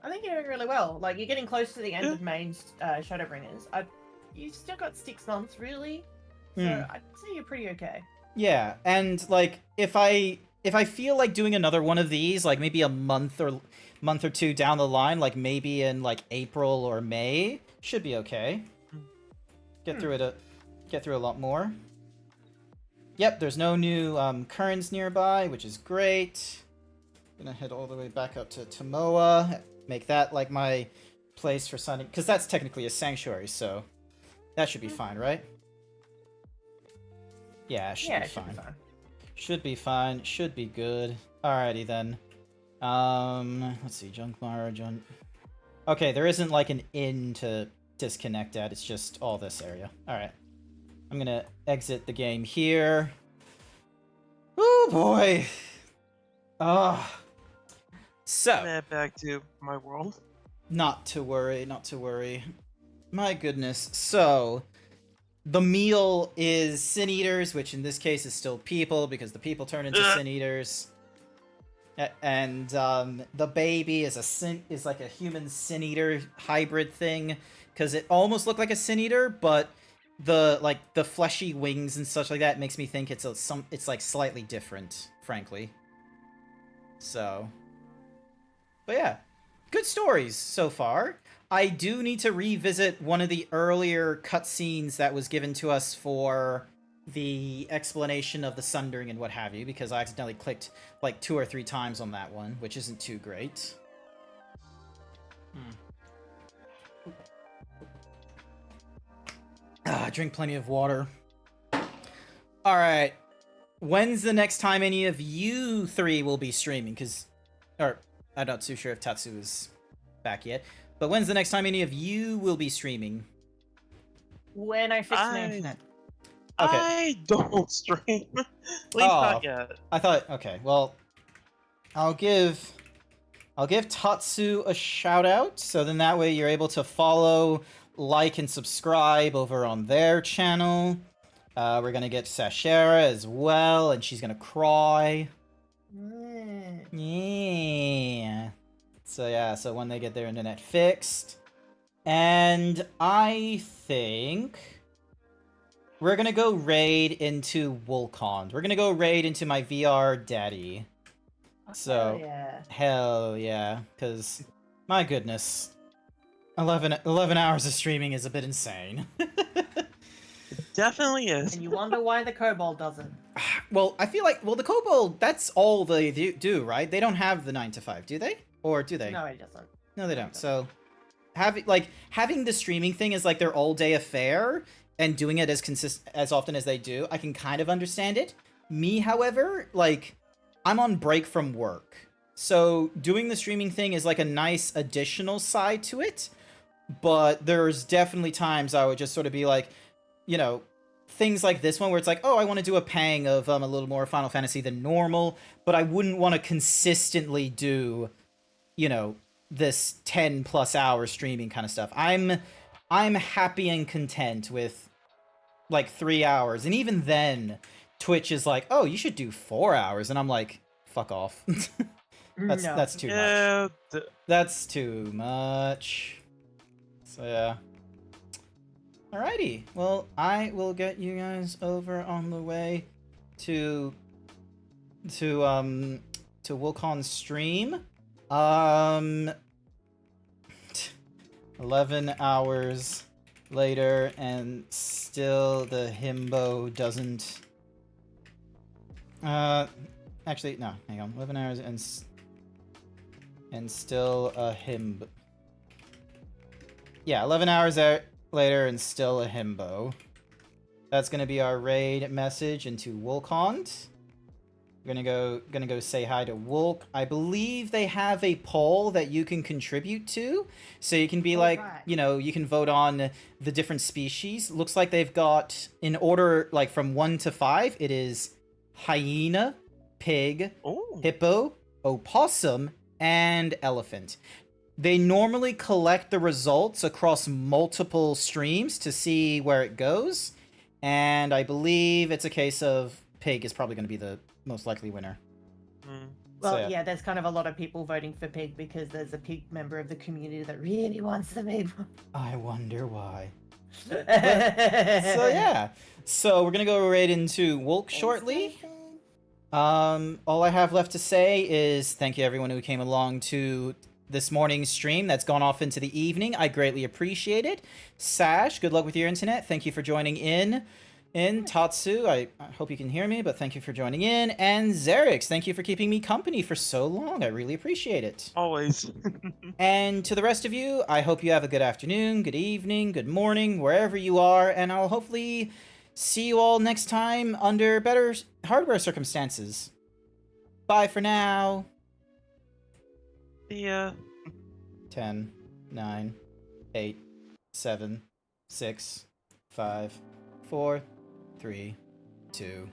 S10: I think you're doing really well. Like, you're getting close to the end of main Shadowbringers. You've still got 6 months, really. So I'd say you're pretty okay.
S2: Yeah, and like if I feel like doing another one of these, like maybe a month or two down the line, like maybe in like April or May, should be okay. Get through a lot more. Yep, there's no new Kerns nearby, which is great. Gonna head all the way back up to Tomoa, make that like my place for signing, because that's technically a sanctuary, so that should be fine, right? Yeah, should be fine. Should be fine. Should be good. Alrighty then. Let's see, Junkmar, Junk. Okay, there isn't like an inn to disconnect at. It's just all this area. Alright. I'm gonna exit the game here. Oh boy. So.
S14: Back to my world.
S2: Not to worry, not to worry. My goodness. So, the meal is Sin Eaters, which in this case is still people, because the people turn into Sin Eaters. And the baby is like a human Sin Eater hybrid thing, because it almost looked like a Sin Eater, but the fleshy wings and such like that makes me think it's like slightly different, frankly. So, but yeah, good stories so far. I do need to revisit one of the earlier cutscenes that was given to us for the explanation of the Sundering and what have you, because I accidentally clicked like 2 or 3 times on that one, which isn't too great. Drink plenty of water. Alright. When's the next time any of you 3 will be streaming? Or, I'm not too sure if Tatsu is back yet. But when's the next time any of you will be streaming?
S10: When I fix my internet.
S2: Okay.
S14: I don't stream. At least not yet.
S2: I thought, okay, well, I'll give Tatsu a shout out, so then that way you're able to follow, like, and subscribe over on their channel. We're gonna get Sashera as well, and she's gonna cry. Yeah. So yeah, so when they get their internet fixed. And I think we're gonna go raid into Wulcond. We're gonna go raid into my VR daddy. So, hell yeah, because, my goodness, 11 hours of streaming is a bit insane.
S14: Definitely is.
S10: And you wonder why the kobold doesn't.
S2: Well, I feel like, the kobold, that's all they do, right? They don't have the 9 to 5, do they? Or do they?
S10: No, he doesn't.
S2: No, they don't. So, having the streaming thing as like their all-day affair and doing it as often as they do, I can kind of understand it. Me, however, like, I'm on break from work. So doing the streaming thing is like a nice additional side to it. But there's definitely times I would just sort of be like, you know, things like this one where it's like, oh, I want to do a pang of a little more Final Fantasy than normal, but I wouldn't want to consistently do, you know, this 10 plus hour streaming kind of stuff. I'm happy and content with like 3 hours. And even then, Twitch is like, oh, you should do 4 hours. And I'm like, fuck off. That's too much. That's too much. So yeah. Alrighty. Well, I will get you guys over on the way to Wulcon's stream. 11 hours later, and still the himbo doesn't... actually, no, hang on. 11 hours and still a himbo. Yeah, 11 hours later and still a himbo. That's gonna be our raid message into Wulcond. We're gonna go say hi to Wulk. I believe they have a poll that you can contribute to, so you can be you know, you can vote on the different species. Looks like they've got, in order like from 1 to 5, it is hyena, pig, hippo, opossum, and elephant. They normally collect the results across multiple streams to see where it goes, and I believe it's a case of pig is probably going to be the most likely winner.
S10: Well,
S2: So,
S10: yeah, there's kind of a lot of people voting for pig because there's a pig member of the community that really wants the pig.
S2: I wonder why. So yeah, so we're gonna go right into Wulk shortly. All I have left to say is thank you everyone who came along to this morning's stream that's gone off into the evening. I greatly appreciate it. Sash, good luck with your internet. Thank you for joining in. Tatsu, I hope you can hear me, but thank you for joining in. And Xerix, thank you for keeping me company for so long. I really appreciate it.
S14: Always.
S2: And to the rest of you, I hope you have a good afternoon, good evening, good morning, wherever you are, and I'll hopefully see you all next time under better hardware circumstances. Bye for now.
S14: See ya.
S2: 10, 9, 8, 7, 6, 5, 4, 3, 2,